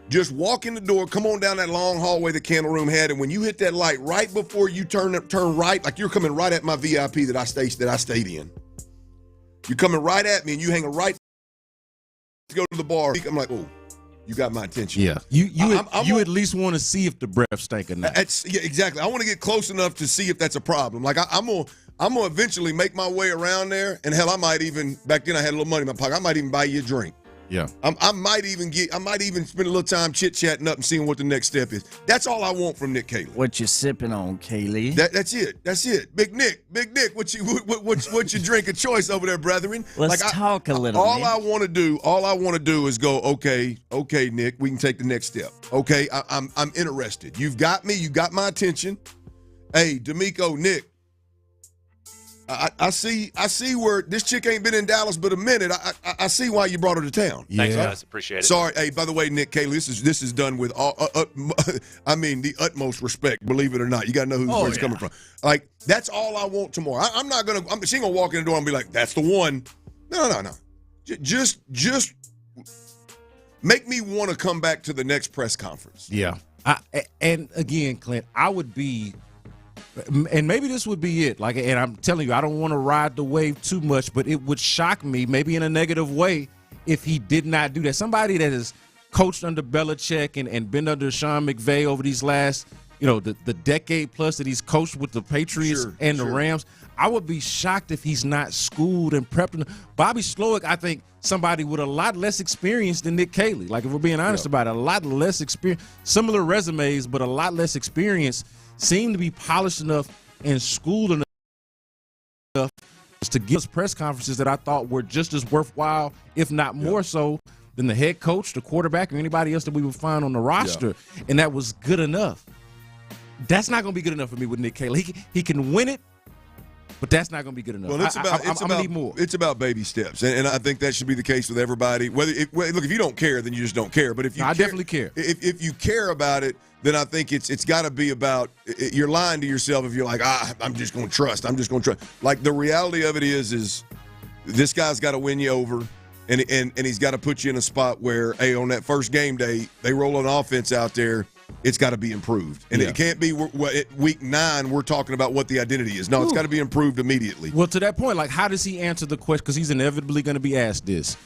just walk in the door, come on down that long hallway the Candle Room had, and when you hit that light right before you turn right, like you're coming right at my VIP that I stayed in. You're coming right at me, and you hang a right to go to the bar. I'm like, oh, you got my attention. Yeah, you at least want to see if the breath stank or not. Yeah, exactly. I want to get close enough to see if that's a problem. Like I'm gonna eventually make my way around there, and hell, I might even back then I had a little money in my pocket. I might even buy you a drink. Yeah, I might even spend a little time chit-chatting up and seeing what the next step is. That's all I want from Nick Caley. What you sipping on, Caley? That's it. Big Nick, what's your drink of choice over there, brethren? Let's talk a little. All I want to do is go, okay, Nick, we can take the next step. Okay, I'm interested. You've got me. You got my attention. Hey, D'Amico, Nick. I see where this chick ain't been in Dallas but a minute. I see why you brought her to town. Thanks, guys. Appreciate it. Sorry. Hey, by the way, Nick Caley, this is done with the utmost respect. Believe it or not, you got to know where it's coming from. Like that's all I want tomorrow. I'm not gonna. She ain't gonna walk in the door and be like, "That's the one." No. Just make me want to come back to the next press conference. Yeah. And again, Clint, I would be. And maybe this would be it. Like, and I'm telling you, I don't want to ride the wave too much, but it would shock me, maybe in a negative way, if he did not do that. Somebody that has coached under Belichick and been under Sean McVay over these last, the decade plus that he's coached with the Patriots and the Rams. I would be shocked if he's not schooled and prepped. Bobby Slowick, I think, somebody with a lot less experience than Nick Caley. Like, if we're being honest about it, a lot less experience, similar resumes, but a lot less experience. Seemed to be polished enough and schooled enough to give us press conferences that I thought were just as worthwhile, if not more so, than the head coach, the quarterback, or anybody else that we would find on the roster. Yeah. And that was good enough. That's not going to be good enough for me with Nick Caley. He can win it, but that's not going to be good enough. Well, I'm going to need more. It's about baby steps, and I think that should be the case with everybody. Look, if you don't care, then you just don't care. But if you, I definitely care. If you care about it, then I think it's got to be about you're lying to yourself if you're like, I'm just going to trust. Like the reality of it is this guy's got to win you over, and he's got to put you in a spot where, hey, on that first game day, they roll an offense out there. It's got to be improved. And it can't be week 9 we're talking about what the identity is. No, it's got to be improved immediately. Well, to that point, like, how does he answer the question? Because he's inevitably going to be asked this.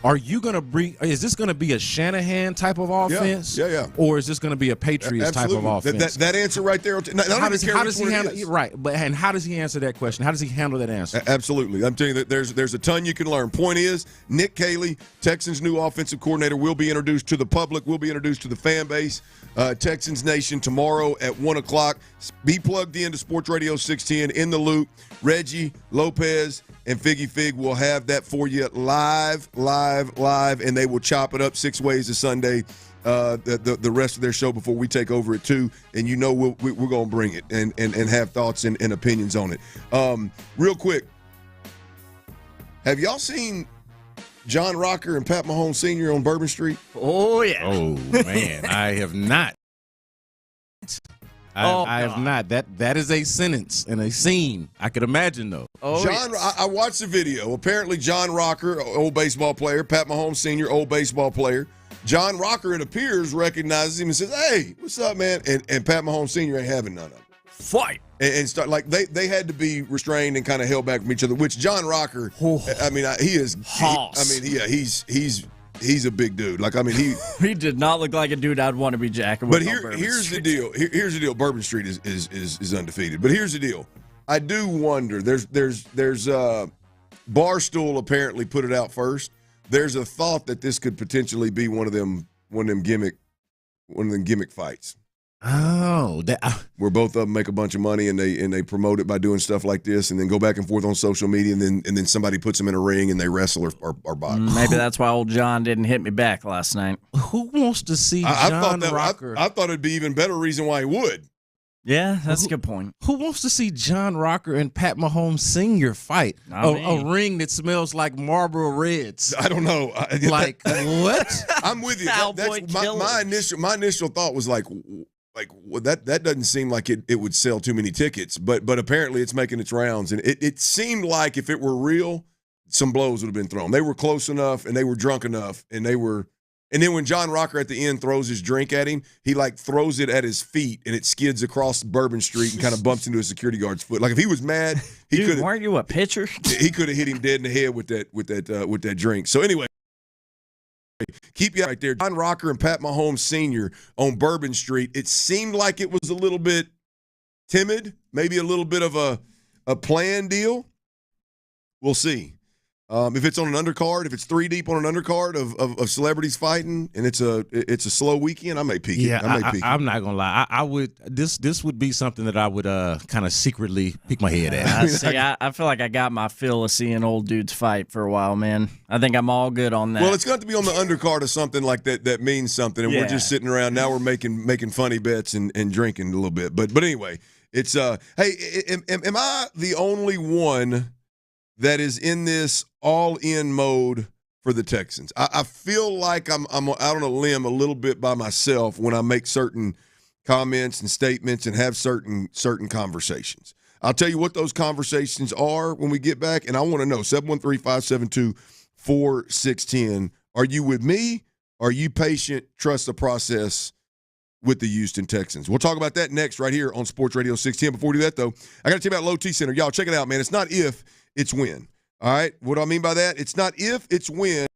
Are you going to bring – is this going to be a Shanahan type of offense? Yeah. Or is this going to be a Patriots type of offense? That answer right there. How does he handle – right. And how does he answer that question? How does he handle that answer? Absolutely. I'm telling you that there's a ton you can learn. Point is, Nick Caley, Texans' new offensive coordinator, will be introduced to the public, will be introduced to the fan base. Texans Nation tomorrow at 1 o'clock. Be plugged into Sports Radio 610 in the loop. Reggie, Lopez, and Figgy Fig will have that for you live, and they will chop it up 6 ways to Sunday, the rest of their show before we take over at 2, and we're going to bring it and have thoughts and opinions on it. Real quick, have y'all seen John Rocker and Pat Mahomes Sr. on Bourbon Street? Oh, yeah. Oh, man, I have not. I have not. That is a sentence and a scene. I could imagine, though. I watched the video. Apparently, John Rocker, old baseball player, Pat Mahomes Sr., old baseball player. John Rocker, it appears, recognizes him and says, "Hey, what's up, man?" And Pat Mahomes Sr. ain't having none of it. Fight. And start like they had to be restrained and kind of held back from each other. Which John Rocker, I mean, he is. He's a big dude. Like, I mean, he did not look like a dude I'd want to be jacking with. But here's the deal. Here's the deal. Bourbon Street is undefeated. But here's the deal. I do wonder. There's Barstool apparently put it out first. There's a thought that this could potentially be one of them gimmick fights. Oh, where both of them make a bunch of money and they promote it by doing stuff like this, and then go back and forth on social media, and then somebody puts them in a ring and they wrestle or box. Maybe that's why old John didn't hit me back last night. Who wants to see John Rocker? I thought it'd be even better reason why he would. Yeah, that's a good point. Who wants to see John Rocker and Pat Mahomes Sr. fight? A ring that smells like Marlboro Reds. I don't know. Like what? I'm with you. That's my initial thought was like well, that doesn't seem like it would sell too many tickets, but apparently it's making its rounds, and it seemed like if it were real, some blows would have been thrown. They were close enough, and they were drunk enough, and then when John Rocker at the end throws his drink at him, he like throws it at his feet, and it skids across Bourbon Street and kind of bumps into a security guard's foot. Like if he was mad, he could. Weren't you a pitcher? He could have hit him dead in the head with that drink. So anyway. Keep you right there. John Rocker and Pat Mahomes Sr. on Bourbon Street. It seemed like it was a little bit timid, maybe a little bit of a planned deal. We'll see. If it's on an undercard, if it's 3 deep on an undercard of celebrities fighting, and it's a slow weekend, I may peek it. Yeah, I'm not gonna lie. I would. This would be something that I would kind of secretly peek my head at. I feel like I got my fill of seeing old dudes fight for a while, man. I think I'm all good on that. Well, it's got to be on the undercard of something like that means something, and we're just sitting around now. We're making funny bets and drinking a little bit. But anyway, it's hey, am I the only one that is in this all-in mode for the Texans? I feel like I'm out on a limb a little bit by myself when I make certain comments and statements and have certain conversations. I'll tell you what those conversations are when we get back, and I want to know, 713-572-4610. Are you with me? Are you patient, trust the process with the Houston Texans? We'll talk about that next right here on Sports Radio 610. Before we do that, though, I got to tell you about Low T Center. Y'all, check it out, man. It's not if, it's when. All right? What do I mean by that? It's not if, it's when.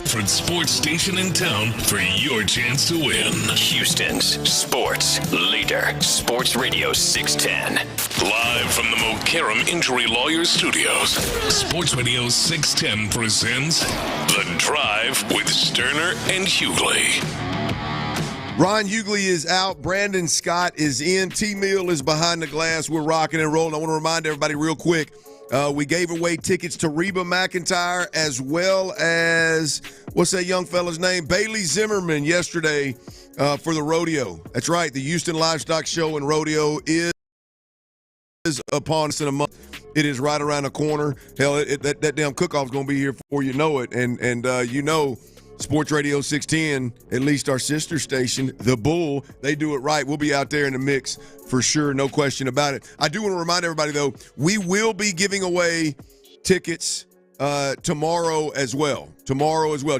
Preferred sports station in town for your chance to win. Houston's sports leader, Sports Radio 610. Live from the McCarran Injury Lawyers Studios, Sports Radio 610 presents The Drive with Stoerner and Hughley. Ron Hughley is out. Brandon Scott is in. T-Mill is behind the glass. We're rocking and rolling. I want to remind everybody real quick, we gave away tickets to Reba McEntire as well as, what's that young fella's name? Bailey Zimmerman yesterday for the rodeo. That's right. The Houston Livestock Show and Rodeo is upon us in a month. It is right around the corner. Hell, that damn cook-off's going to be here before you know it. And you know, Sports Radio 610, at least our sister station, The Bull, they do it right. We'll be out there in the mix for sure, no question about it. I do want to remind everybody, though, we will be giving away tickets tomorrow as well. Do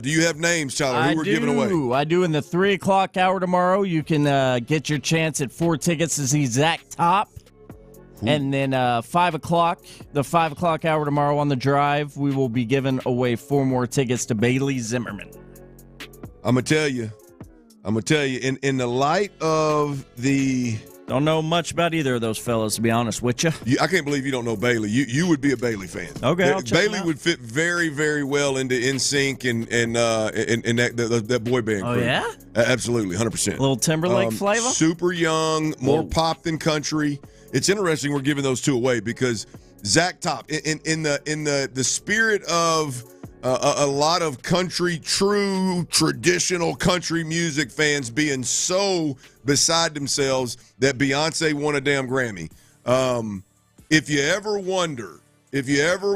you have names, Tyler? Who we're giving away? I do in the 3 o'clock hour tomorrow. You can get your chance at 4 tickets to see Zach Top. Ooh. And then 5 o'clock, the 5 o'clock hour tomorrow on The Drive, we will be giving away 4 more tickets to Bailey Zimmerman. I'm going to tell you, in the light of the... Don't know much about either of those fellas, to be honest with you. I can't believe you don't know Bailey. You would be a Bailey fan. Okay, I'll check Bailey would fit very, very well into NSYNC and that boy band crew. Oh, yeah? Absolutely, 100%. A little Timberlake flavor? Super young, more pop than country. It's interesting we're giving those 2 away because Zach Top, in the spirit of a lot of true traditional country music fans being so beside themselves that Beyonce won a damn Grammy. If you ever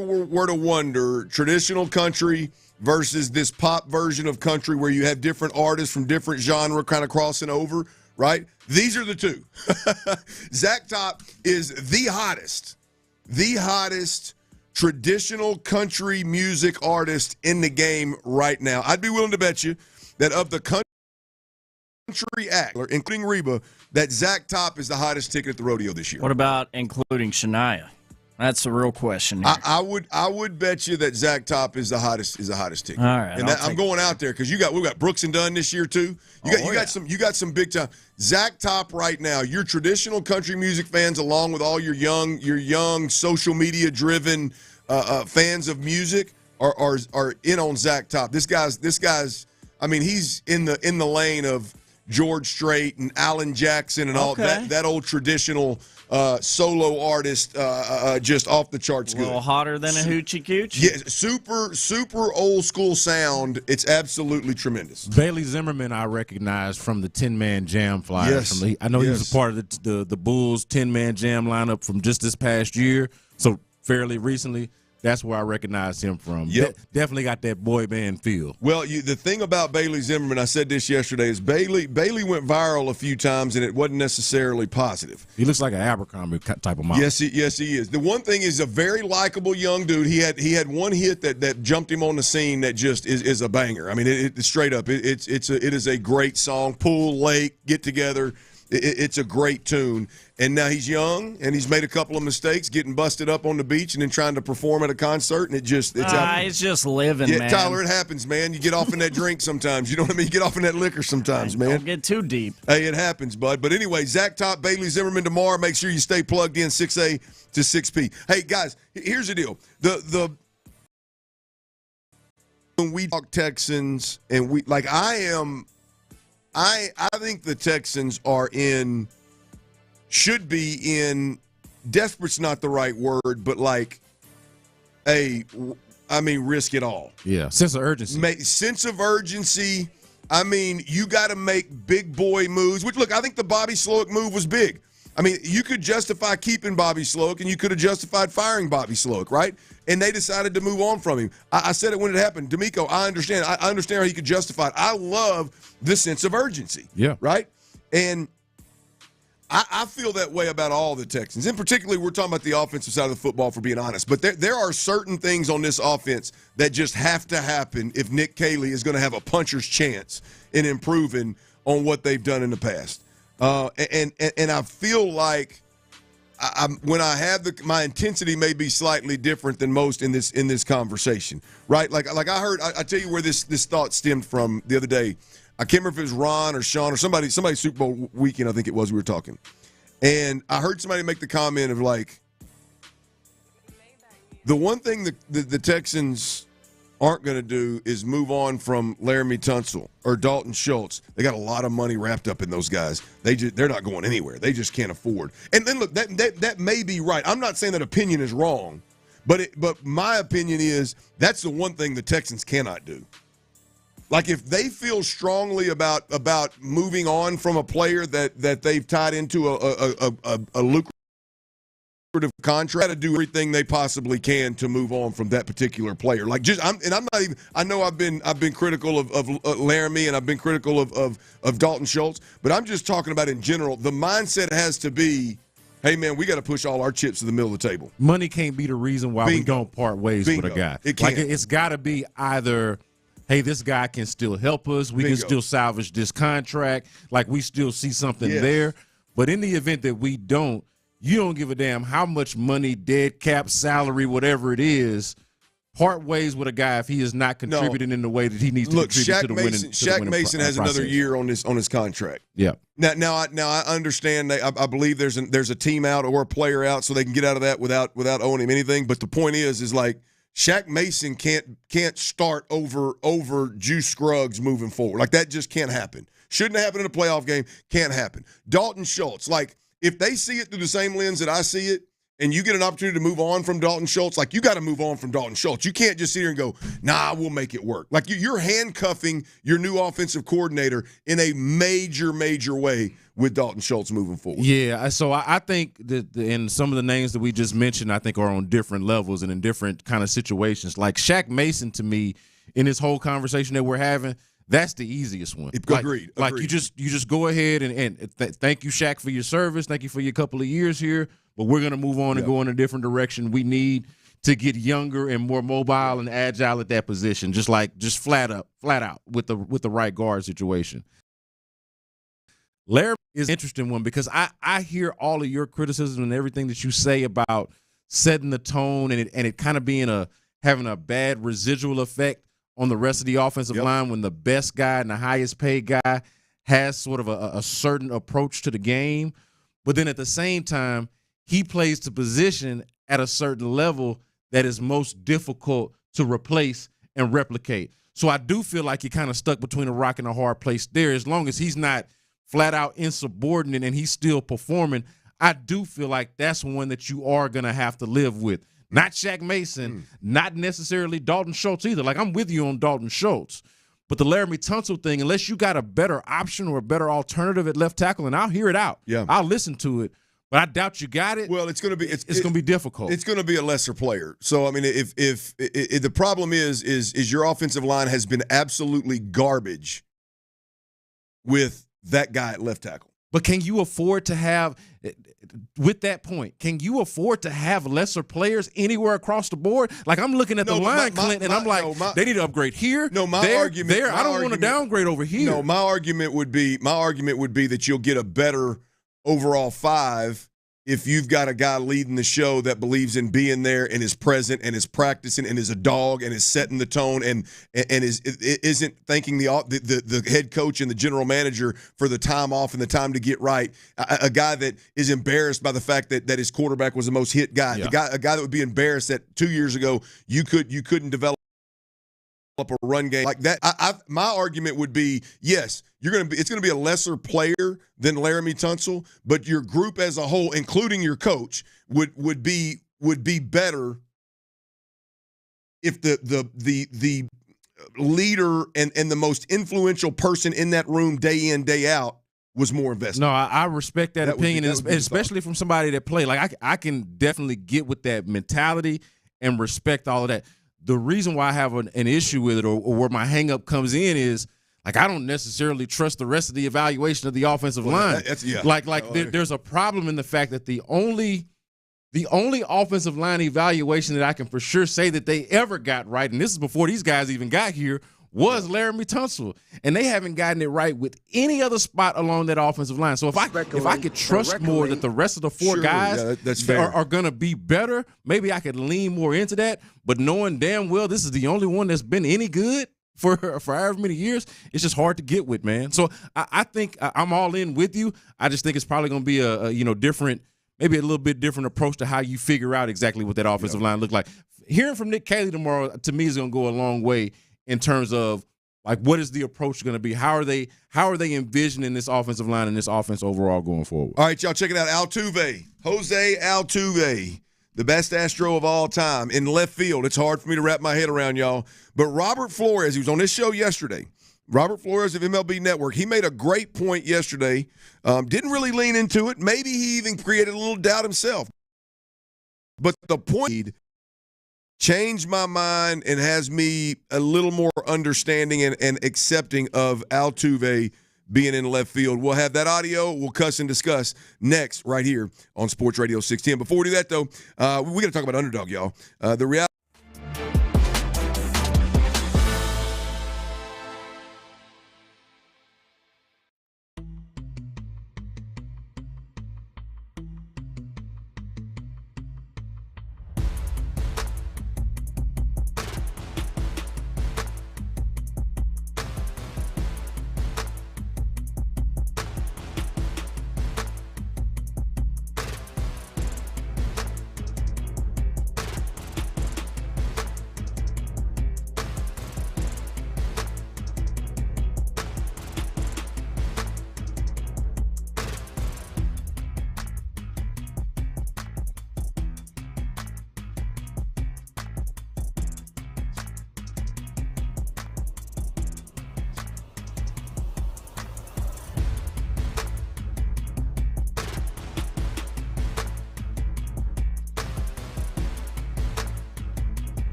were to wonder, traditional country versus this pop version of country where you have different artists from different genre kind of crossing over, right? These are the 2. Zach Top is the hottest traditional country music artist in the game right now. I'd be willing to bet you that of the country act, including Reba, that Zach Top is the hottest ticket at the rodeo this year. What about including Shania? That's the real question here. I would bet you that Zach Top is the hottest ticket. All right, and I'm going out there because we've got Brooks and Dunn this year too. You got some big time. Zach Top right now. Your traditional country music fans, along with all your young social media driven fans of music, are in on Zach Top. This guy's. I mean, he's in the lane of George Strait and Alan Jackson and all that old traditional solo artist, just off the charts good. A little hotter than a hoochie cooch? Yeah, super old school sound. It's absolutely tremendous. Bailey Zimmerman I recognize from the 10-man jam flyer. Yes. I know he was a part of the Bulls 10-man jam lineup from just this past year, so fairly recently. That's where I recognize him from. Yep. Definitely got that boy band feel. Well, the thing about Bailey Zimmerman, I said this yesterday, is Bailey went viral a few times, and it wasn't necessarily positive. He looks like an Abercrombie type of model. Yes, he is. The one thing is a very likable young dude. He had one hit that jumped him on the scene that just is a banger. I mean, it straight up. It is a great song. Pool, lake, get together. It's a great tune. And now he's young, and he's made a couple of mistakes, getting busted up on the beach and then trying to perform at a concert, and it's just living, man. Tyler, it happens, man. You get off in that drink sometimes. You know what I mean? You get off in that liquor sometimes, man. Don't get too deep. Hey, it happens, bud. But anyway, Zach Top, Bailey Zimmerman tomorrow. Make sure you stay plugged in 6A to 6P. Hey, guys, here's the deal. When we talk Texans, and I think the Texans should be in, desperate's not the right word, but risk it all. Yeah, sense of urgency. Sense of urgency. I mean, you got to make big boy moves, which, look, I think the Bobby Slowick move was big. I mean, you could justify keeping Bobby Slowick, and you could have justified firing Bobby Slowick, right? And they decided to move on from him. I said it when it happened. D'Amico, I understand. I understand how he could justify it. I love the sense of urgency. Yeah. Right? And I feel that way about all the Texans. And particularly, we're talking about the offensive side of the football, for being honest. But there are certain things on this offense that just have to happen if Nick Caley is going to have a puncher's chance in improving on what they've done in the past. And I feel like when I have my intensity may be slightly different than most in this conversation, right? Like I heard, I tell you where this thought stemmed from the other day. I can't remember if it was Ron or Sean or somebody Super Bowl weekend, I think it was, we were talking. And I heard somebody make the comment of like, the one thing the Texans aren't going to do is move on from Laramie Tunsil or Dalton Schultz. They got a lot of money wrapped up in those guys. They're not going anywhere. They just can't afford. And then look, that may be right. I'm not saying that opinion is wrong, but my opinion is that's the one thing the Texans cannot do. Like if they feel strongly about moving on from a player that they've tied into a lucrative contract, to do everything they possibly can to move on from that particular player. Like I'm not even. I know I've been critical of Laramie and I've been critical of Dalton Schultz, but I'm just talking about in general. The mindset has to be, hey man, we got to push all our chips to the middle of the table. Money can't be the reason why we don't part ways with a guy. It's got to be either, hey, this guy can still help us. We can still salvage this contract. Like we still see something there. But in the event that we don't, you don't give a damn how much money, dead cap, salary, whatever it is, part ways with a guy if he is not contributing in the way that he needs to contribute to the winning. Shaq Mason has another year on his contract. Yeah. Now I understand. I believe there's a team out or a player out, so they can get out of that without owing him anything. But the point is like Shaq Mason can't start over Juice Scruggs moving forward. Like that just can't happen. Shouldn't happen in a playoff game. Can't happen. Dalton Schultz, like. If they see it through the same lens that I see it, and you get an opportunity to move on from Dalton Schultz, like you got to move on from Dalton Schultz. You can't just sit here and go, nah, we'll make it work. Like you're handcuffing your new offensive coordinator in a major, major way with Dalton Schultz moving forward. Yeah, so I think that in some of the names that we just mentioned, I think are on different levels and in different kind of situations. Like Shaq Mason, to me, in this whole conversation that we're having, that's the easiest one. Agreed. Like you just go ahead and thank you, Shaq, for your service. Thank you for your couple of years here. But we're going to move on and go in a different direction. We need to get younger and more mobile and agile at that position. Just flat out with the right guard situation. Larry is an interesting one because I hear all of your criticism and everything that you say about setting the tone and it kind of being having a bad residual effect on the rest of the offensive line when the best guy and the highest paid guy has sort of a certain approach to the game. But then at the same time, he plays the position at a certain level that is most difficult to replace and replicate. So I do feel like you're kind of stuck between a rock and a hard place there. As long as he's not flat out insubordinate and he's still performing, I do feel like that's one that you are going to have to live with. Not Shaq Mason, not necessarily Dalton Schultz either. Like, I'm with you on Dalton Schultz. But the Laramie Tunsil thing, unless you got a better option or a better alternative at left tackle, and I'll hear it out. Yeah. I'll listen to it. But I doubt you got it. Well, it's going to be it's going to be difficult. It's going to be a lesser player. So I mean, if the problem is your offensive line has been absolutely garbage with that guy at left tackle. But can you afford to have, with that point, can you afford to have lesser players anywhere across the board? Like, I'm looking at the line, Clint, and I'm like, they need to upgrade here, there. I don't want to downgrade over here. No, my argument would be that you'll get a better overall 5 if you've got a guy leading the show that believes in being there and is present and is practicing and is a dog and is setting the tone and isn't thanking the head coach and the general manager for the time off and the time to get right. A guy that is embarrassed by the fact that his quarterback was the most hit guy. Yeah. A guy that would be embarrassed that 2 years ago you couldn't develop a run game like that. My argument would be, yes, it's going to be a lesser player than Laramie Tunsil, but your group as a whole, including your coach, would be better if the leader and the most influential person in that room day in, day out was more invested. No, I respect that opinion, especially from somebody that played. Like, I can definitely get with that mentality and respect all of that. The reason why I have an issue with it or where my hang-up comes in is, like, I don't necessarily trust the rest of the evaluation of the offensive line. There's a problem in the fact that the only offensive line evaluation that I can for sure say that they ever got right, and this is before these guys even got here, was Laramie Tunsil, and they haven't gotten it right with any other spot along that offensive line. So if I could trust more that the rest of the four guys that's fair. are going to be better, maybe I could lean more into that. But knowing damn well this is the only one that's been any good for however many years, it's just hard to get with, man. So I think I'm all in with you. I just think it's probably going to be a different, maybe a little bit different approach to how you figure out exactly what that offensive line look like. Hearing from Nick Caley tomorrow, to me, is going to go a long way in terms of like what is the approach going to be? How are they envisioning this offensive line and this offense overall going forward? All right, y'all, check it out. Altuve, Jose Altuve, the best Astro of all time in left field. It's hard for me to wrap my head around, y'all. But Robert Flores, he was on this show yesterday. Robert Flores of MLB Network, he made a great point yesterday. Didn't really lean into it. Maybe he even created a little doubt himself. But the point changed my mind and has me a little more understanding and accepting of Altuve being in left field. We'll have that audio. We'll cuss and discuss next right here on Sports Radio 610. Before we do that, though, we got to talk about underdog, y'all. The reality.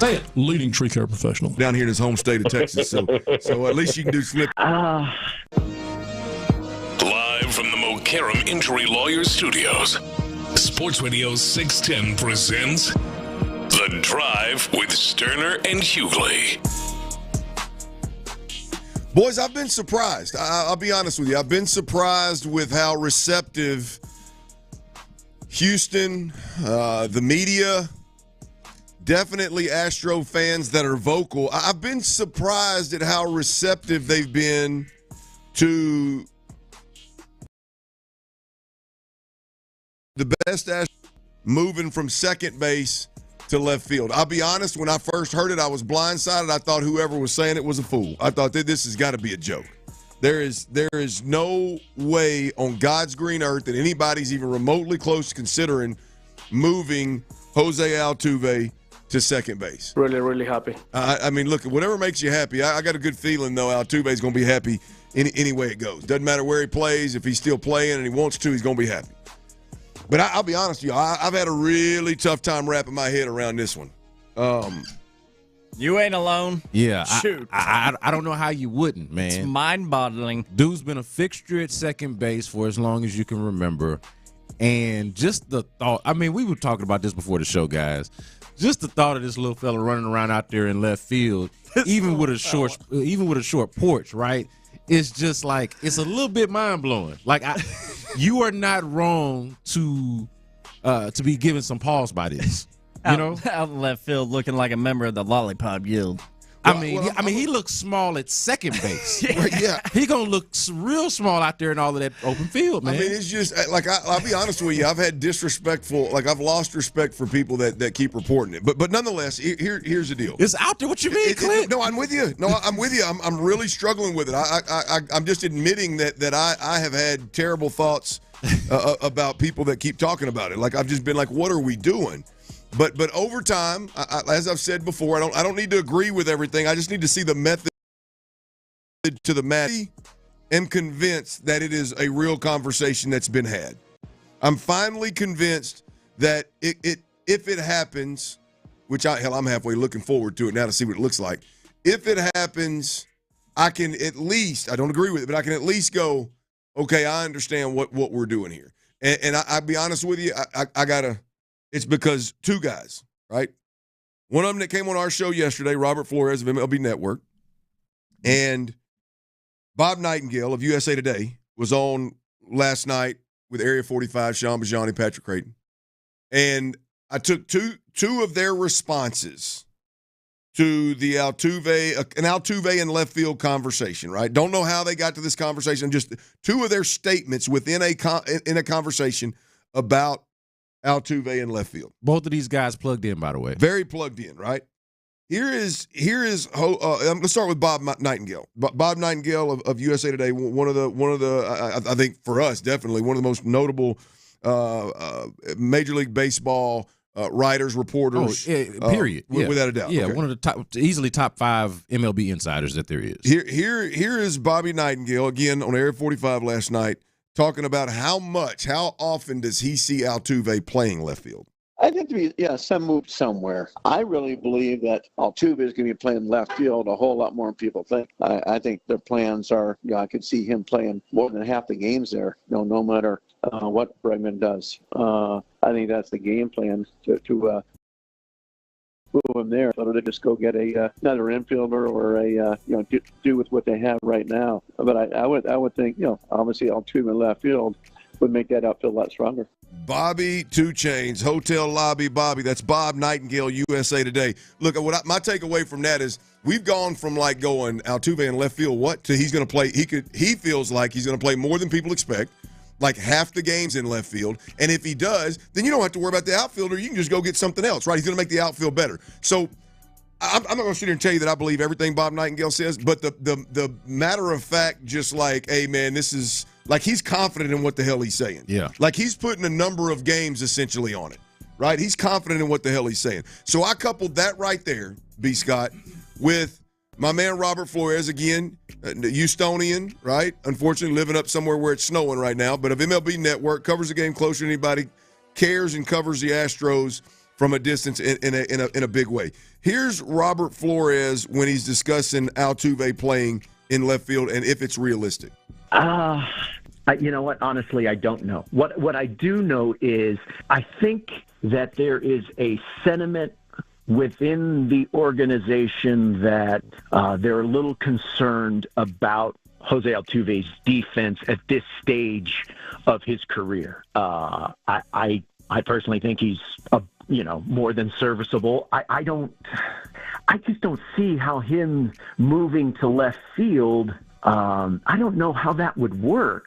Say it. Leading tree care professional. Down here in his home state of Texas. So at least you can do slip. Live from the Mokaram Injury Lawyers Studios, Sports Radio 610 presents The Drive with Stoerner and Hughley. Boys, I've been surprised. I'll be honest with you. I've been surprised with how receptive Houston, the media, definitely Astro fans that are vocal. I've been surprised at how receptive they've been to the best Astro moving from second base to left field. I'll be honest, when I first heard it, I was blindsided. I thought whoever was saying it was a fool. I thought that this has got to be a joke. There is no way on God's green earth that anybody's even remotely close to considering moving Jose Altuve to second base. Really, really happy. I mean, look, whatever makes you happy. I got a good feeling, though, Altuve's going to be happy any way it goes. Doesn't matter where he plays. If he's still playing and he wants to, he's going to be happy. But I'll be honest with you, I've had a really tough time wrapping my head around this one. You ain't alone. Yeah. Shoot. I don't know how you wouldn't, man. It's mind-boggling. Dude's been a fixture at second base for as long as you can remember. And just the thought, I mean, we were talking about this before the show, guys. Just the thought of this little fella running around out there in left field, even with a short porch, right? It's just like, it's a little bit mind-blowing. Like, you are not wrong to be given some pause by this. You know, out in left field, looking like a member of the Lollipop Guild. I mean, he looks small at second base. Yeah, he gonna look real small out there in all of that open field, man. I mean, it's just like I'll be honest with you. I've had I've lost respect for people that keep reporting it. But nonetheless, here's the deal. It's out there. What you mean, Clint? No, I'm with you. No, I'm with you. I'm really struggling with it. I'm just admitting that I have had terrible thoughts about people that keep talking about it. Like, I've just been like, what are we doing? But over time, as I've said before, I don't need to agree with everything. I just need to see the method to the matter. Am convinced that it is a real conversation that's been had. I'm finally convinced that if it happens, which I'm halfway looking forward to it now to see what it looks like. If it happens, I can at least, I don't agree with it, but I can at least go, okay, I understand what we're doing here. And I'll be honest with you, I gotta. It's because two guys, right? One of them that came on our show yesterday, Robert Flores of MLB Network, and Bob Nightingale of USA Today was on last night with Area 45, Sean Bijani, Patrick Creighton. And I took two of their responses to the an Altuve and left field conversation, right? Don't know how they got to this conversation. Just two of their statements within in a conversation about Altuve in left field. Both of these guys plugged in, by the way. Very plugged in, right? Let's start with Bob Nightingale. Bob Nightingale of USA Today, one of the I think for us definitely one of the most notable Major League Baseball writers, reporters. Period. Without a doubt. Yeah, okay. One of the easily top 5 MLB insiders that there is. Here is Bobby Nightingale again on Area 45 last night, talking about how often does he see Altuve playing left field. I think to be, some move somewhere. I really believe that Altuve is going to be playing left field a whole lot more than people think. I think their plans are, I could see him playing more than half the games there, no matter what Bregman does. I think that's the game plan to move him there. So they just go get another infielder or do with what they have right now. But I would think, obviously Altuve in left field would make that outfield a lot stronger. Bobby 2 Chainz, Hotel Lobby Bobby. That's Bob Nightingale, USA Today. Look, my takeaway from that is we've gone from like going Altuve in left field, to he's going to play. He feels like he's going to play more than people expect, like half the games in left field. And if he does, then you don't have to worry about the outfielder. You can just go get something else, right? He's going to make the outfield better. So I'm not going to sit here and tell you that I believe everything Bob Nightingale says, but the matter of fact, just like, hey, man, this is – like he's confident in what the hell he's saying. Yeah. Like he's putting a number of games essentially on it, right? He's confident in what the hell he's saying. So I coupled that right there, B. Scott, with my man Robert Flores, again, Houstonian, right? Unfortunately living up somewhere where it's snowing right now, but of MLB Network, covers the game closer than anybody, cares and covers the Astros from a distance in a big way. Here's Robert Flores when he's discussing Altuve playing in left field and if it's realistic. You know what? Honestly, I don't know. What I do know is I think that there is a sentiment within the organization that they're a little concerned about Jose Altuve's defense at this stage of his career. I personally think he's more than serviceable. I just don't see how him moving to left field. I don't know how that would work.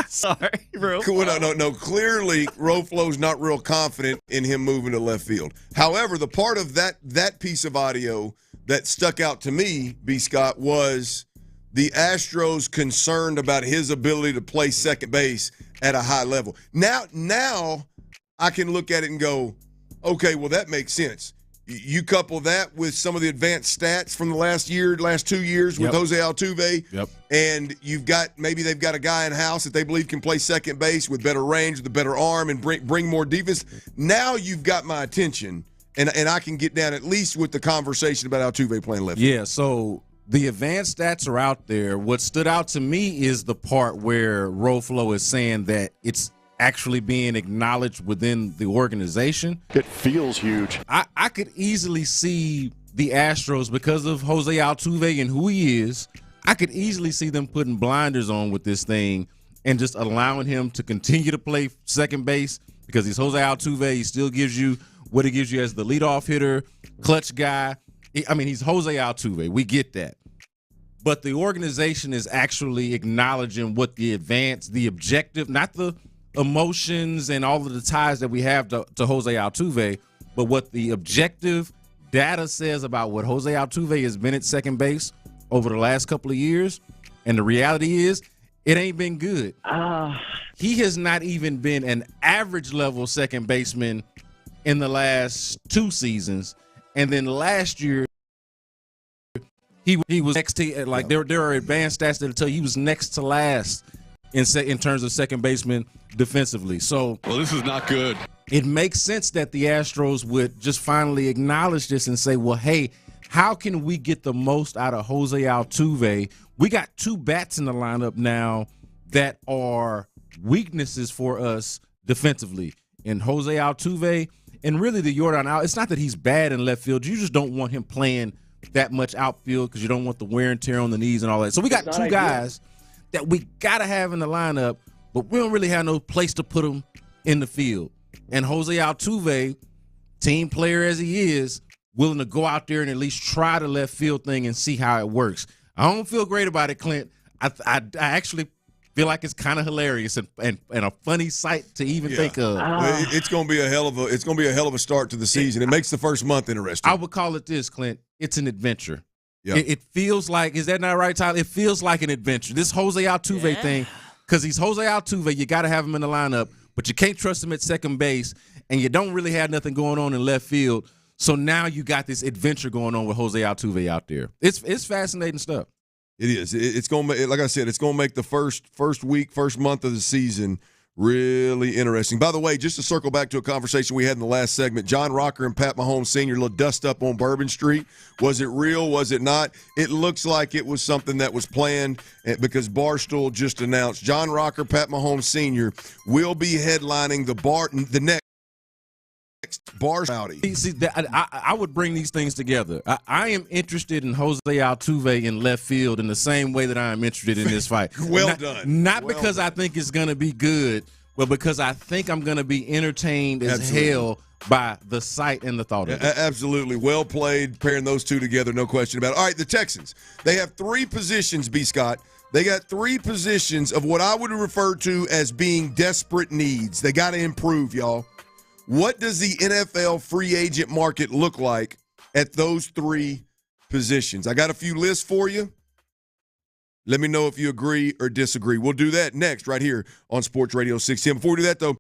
Sorry, Ro. Cool. No. Clearly, Roflo's not real confident in him moving to left field. However, the part of that piece of audio that stuck out to me, B. Scott, was the Astros concerned about his ability to play second base at a high level. Now I can look at it and go, okay, well, that makes sense. You couple that with some of the advanced stats from the last 2 years with Jose Altuve, and maybe they've got a guy in house that they believe can play second base with better range, with a better arm, and bring more defense. Now you've got my attention, and I can get down at least with the conversation about Altuve playing left. Yeah, so the advanced stats are out there. What stood out to me is the part where Roflo is saying that it's actually being acknowledged within the organization. It feels huge. I could easily see the Astros, because of Jose Altuve and who he is, I could easily see them putting blinders on with this thing and just allowing him to continue to play second base because he's Jose Altuve. He still gives you what he gives you as the leadoff hitter, clutch guy. I mean, he's Jose Altuve. We get that. But the organization is actually acknowledging what the objective, not the emotions and all of the ties that we have to Jose Altuve, but what the objective data says about what Jose Altuve has been at second base over the last couple of years. And the reality is, it ain't been good. He has not even been an average level second baseman in the last 2 seasons. And then last year, he was next to, like, there are advanced stats that tell you he was next to last in terms of second baseman defensively. So, well, this is not good. It makes sense that the Astros would just finally acknowledge this and say, well, hey, how can we get the most out of Jose Altuve? We got 2 bats in the lineup now that are weaknesses for us defensively. And Jose Altuve and really the Yordan out. It's not that he's bad in left field. You just don't want him playing that much outfield because you don't want the wear and tear on the knees and all that. So we got 2 guys that we got to have in the lineup, but we don't really have no place to put them in the field. And Jose Altuve, team player as he is, willing to go out there and at least try the left field thing and see how it works. I don't feel great about it, Clint. I actually feel like it's kind of hilarious and a funny sight to even think of. Well, it's going to be a hell of a start to the season. It makes the first month interesting. I would call it this, Clint. It's an adventure. Yeah. It feels like, is that not right, Tyler? It feels like an adventure. This Jose Altuve thing, because he's Jose Altuve, you got to have him in the lineup, but you can't trust him at second base, and you don't really have nothing going on in left field. So now you got this adventure going on with Jose Altuve out there. It's fascinating stuff. It is. It's going to, like I said, it's going to make the first week, first month of the season Really interesting. By the way, just to circle back to a conversation we had in the last segment, John Rocker and Pat Mahomes Sr. little dust up on Bourbon Street. Was it real? Was it not? It looks like it was something that was planned because Barstool just announced John Rocker, Pat Mahomes Sr. will be headlining the next Bar Rowdy. See, I would bring these things together. I am interested in Jose Altuve in left field in the same way that I am interested in this fight. Done. Not because I think it's going to be good, but because I think I'm going to be entertained as hell by the sight and the thought of it. Absolutely. Well played, pairing those two together, no question about it. All right, the Texans. They have 3 positions, B. Scott. They got 3 positions of what I would refer to as being desperate needs. They got to improve, y'all. What does the NFL free agent market look like at those 3 positions? I got a few lists for you. Let me know if you agree or disagree. We'll do that next right here on Sports Radio 610. Before we do that, though,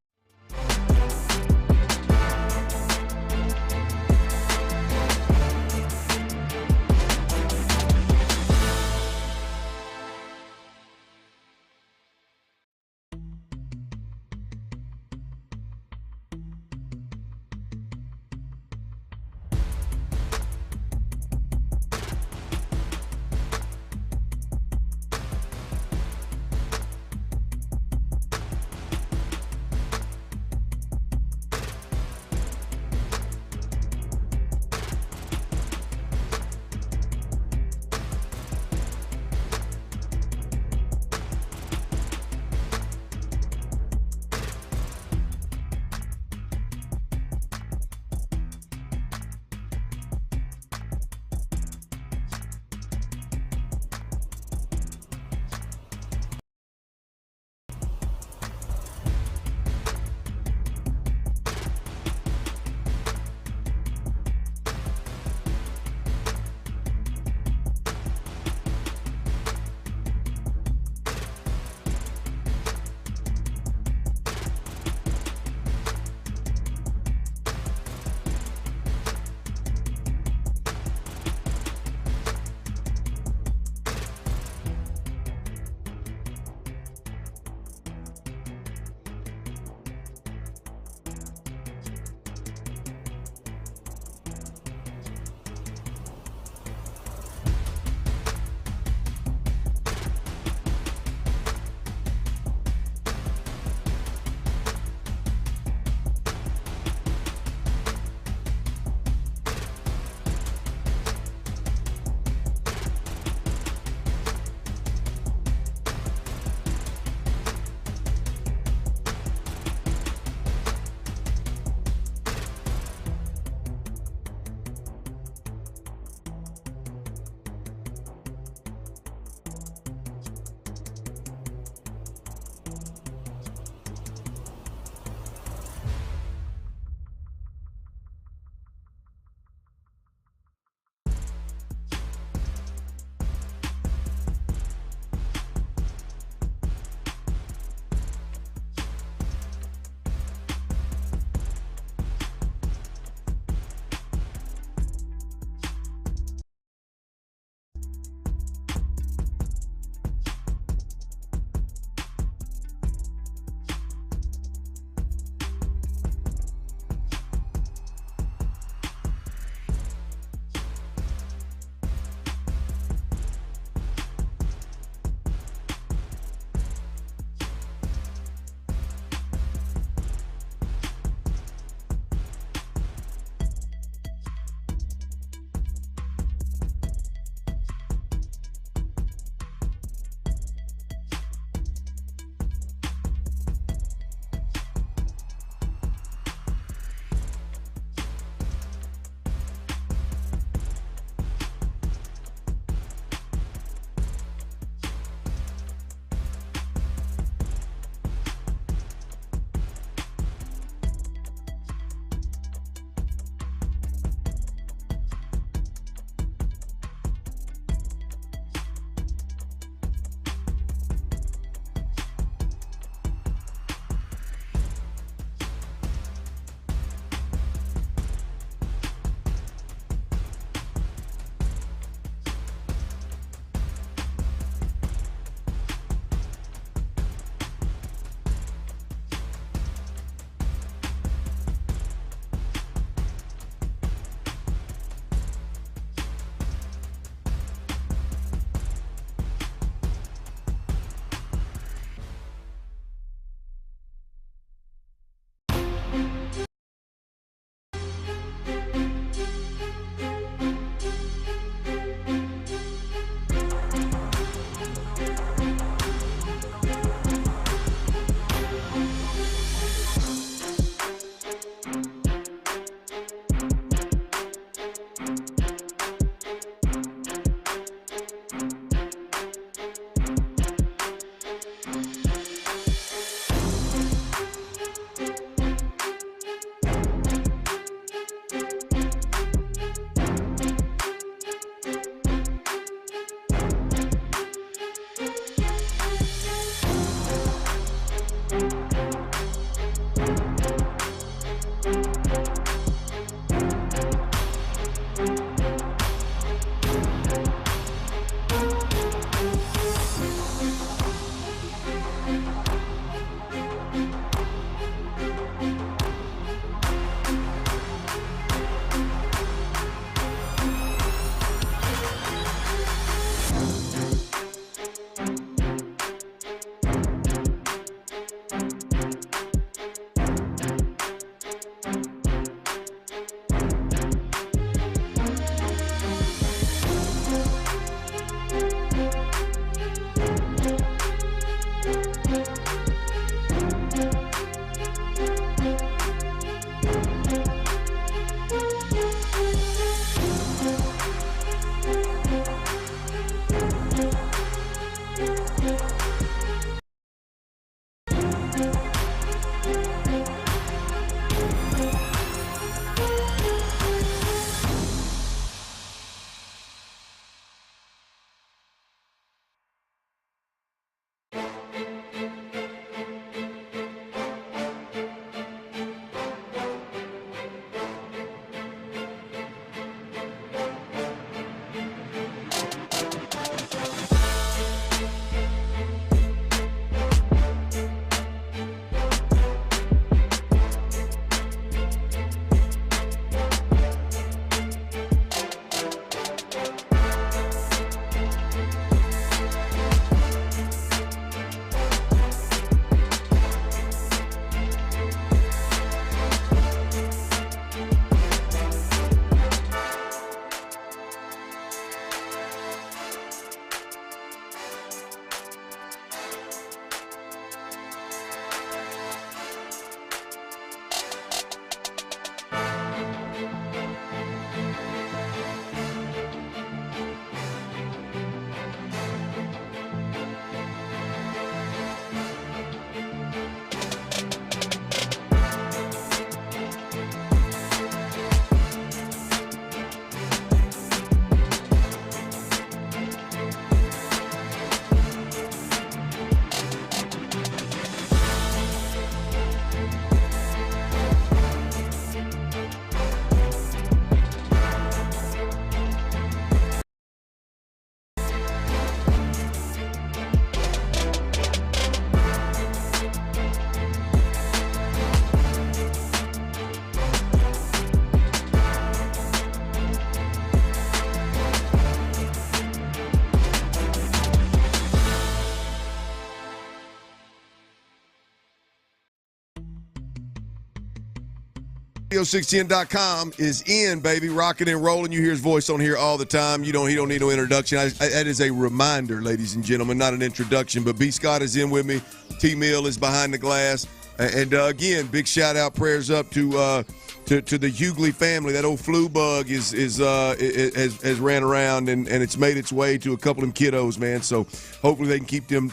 Radio610.com is in, baby, rocking and rolling. You hear his voice on here all the time. He don't need no introduction. That is a reminder, ladies and gentlemen, not an introduction. But B. Scott is in with me. T. Mill is behind the glass. And again, big shout out, prayers up to the Hughley family. That old flu bug has ran around and it's made its way to a couple of them kiddos, man. So hopefully they can keep them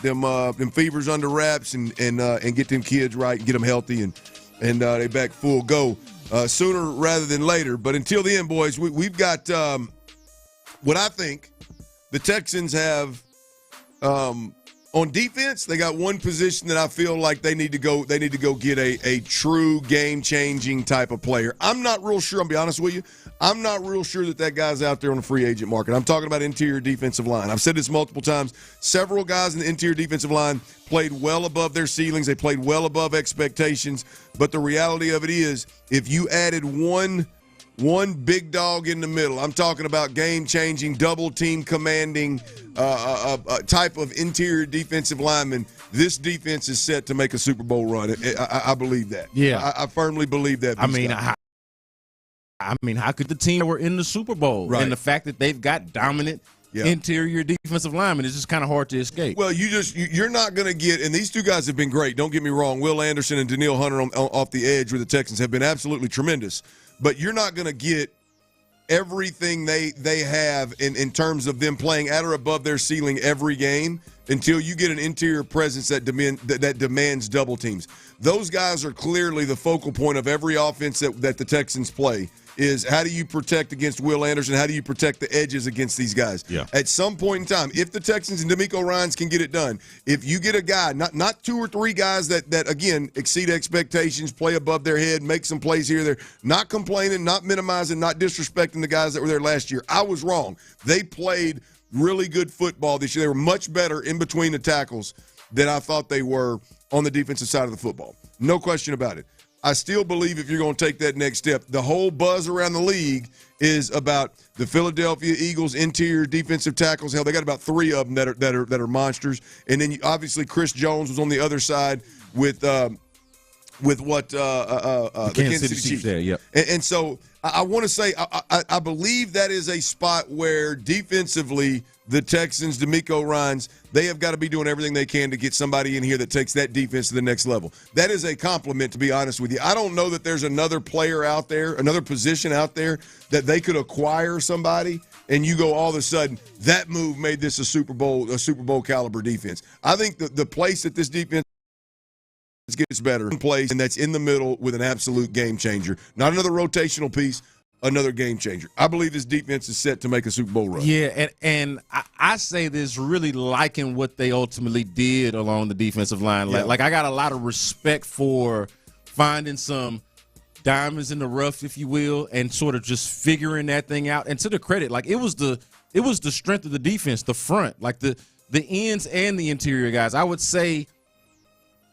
fevers under wraps and get them kids right and get them healthy and they back full go sooner rather than later. But until then, boys, we've got what I think the Texans have on defense. They got one position that I feel like they need to go get a true game-changing type of player. I'm not real sure, I'll be honest with you. I'm not real sure that guy's out there on the free agent market. I'm talking about interior defensive line. I've said this multiple times. Several guys in the interior defensive line played well above their ceilings. They played well above expectations. But the reality of it is, if you added one big dog in the middle, I'm talking about game-changing, double-team commanding type of interior defensive lineman, this defense is set to make a Super Bowl run. I believe that. Yeah. I firmly believe that. I mean, how could the team that were in the Super Bowl and the fact that they've got dominant interior defensive linemen is just kind of hard to escape. Well, you're not going to get, and these two guys have been great. Don't get me wrong. Will Anderson and Danielle Hunter off the edge with the Texans have been absolutely tremendous. But you're not going to get everything they have in terms of them playing at or above their ceiling every game until you get an interior presence that demands double teams. Those guys are clearly the focal point of every offense that the Texans play. Is how do you protect against Will Anderson? How do you protect the edges against these guys? Yeah. At some point in time, if the Texans and DeMeco Ryans can get it done, if you get a guy, not two or three guys that again exceed expectations, play above their head, make some plays here, they're not complaining, not minimizing, not disrespecting the guys that were there last year. I was wrong. They played really good football this year. They were much better in between the tackles than I thought they were on the defensive side of the football. No question about it. I still believe if you're going to take that next step, the whole buzz around the league is about the Philadelphia Eagles interior defensive tackles. Hell, they got about three of them that are monsters. And then obviously Chris Jones was on the other side with what the Kansas City Chiefs. There, yep. And so I want to say I believe that is a spot where defensively the Texans, DeMeco Ryans, they have got to be doing everything they can to get somebody in here that takes that defense to the next level. That is a compliment, to be honest with you. I don't know that there's another player out there, another position out there that they could acquire somebody and you go all of a sudden, that move made this a Super Bowl caliber defense. I think the place that this defense gets better in place, and that's in the middle with an absolute game changer. Not another rotational piece, another game changer. I believe this defense is set to make a Super Bowl run. Yeah, and I say this really liking what they ultimately did along the defensive line. Yeah. Like I got a lot of respect for finding some diamonds in the rough, if you will, and sort of just figuring that thing out. And to the credit, like it was the strength of the defense, the front, like the ends and the interior guys. I would say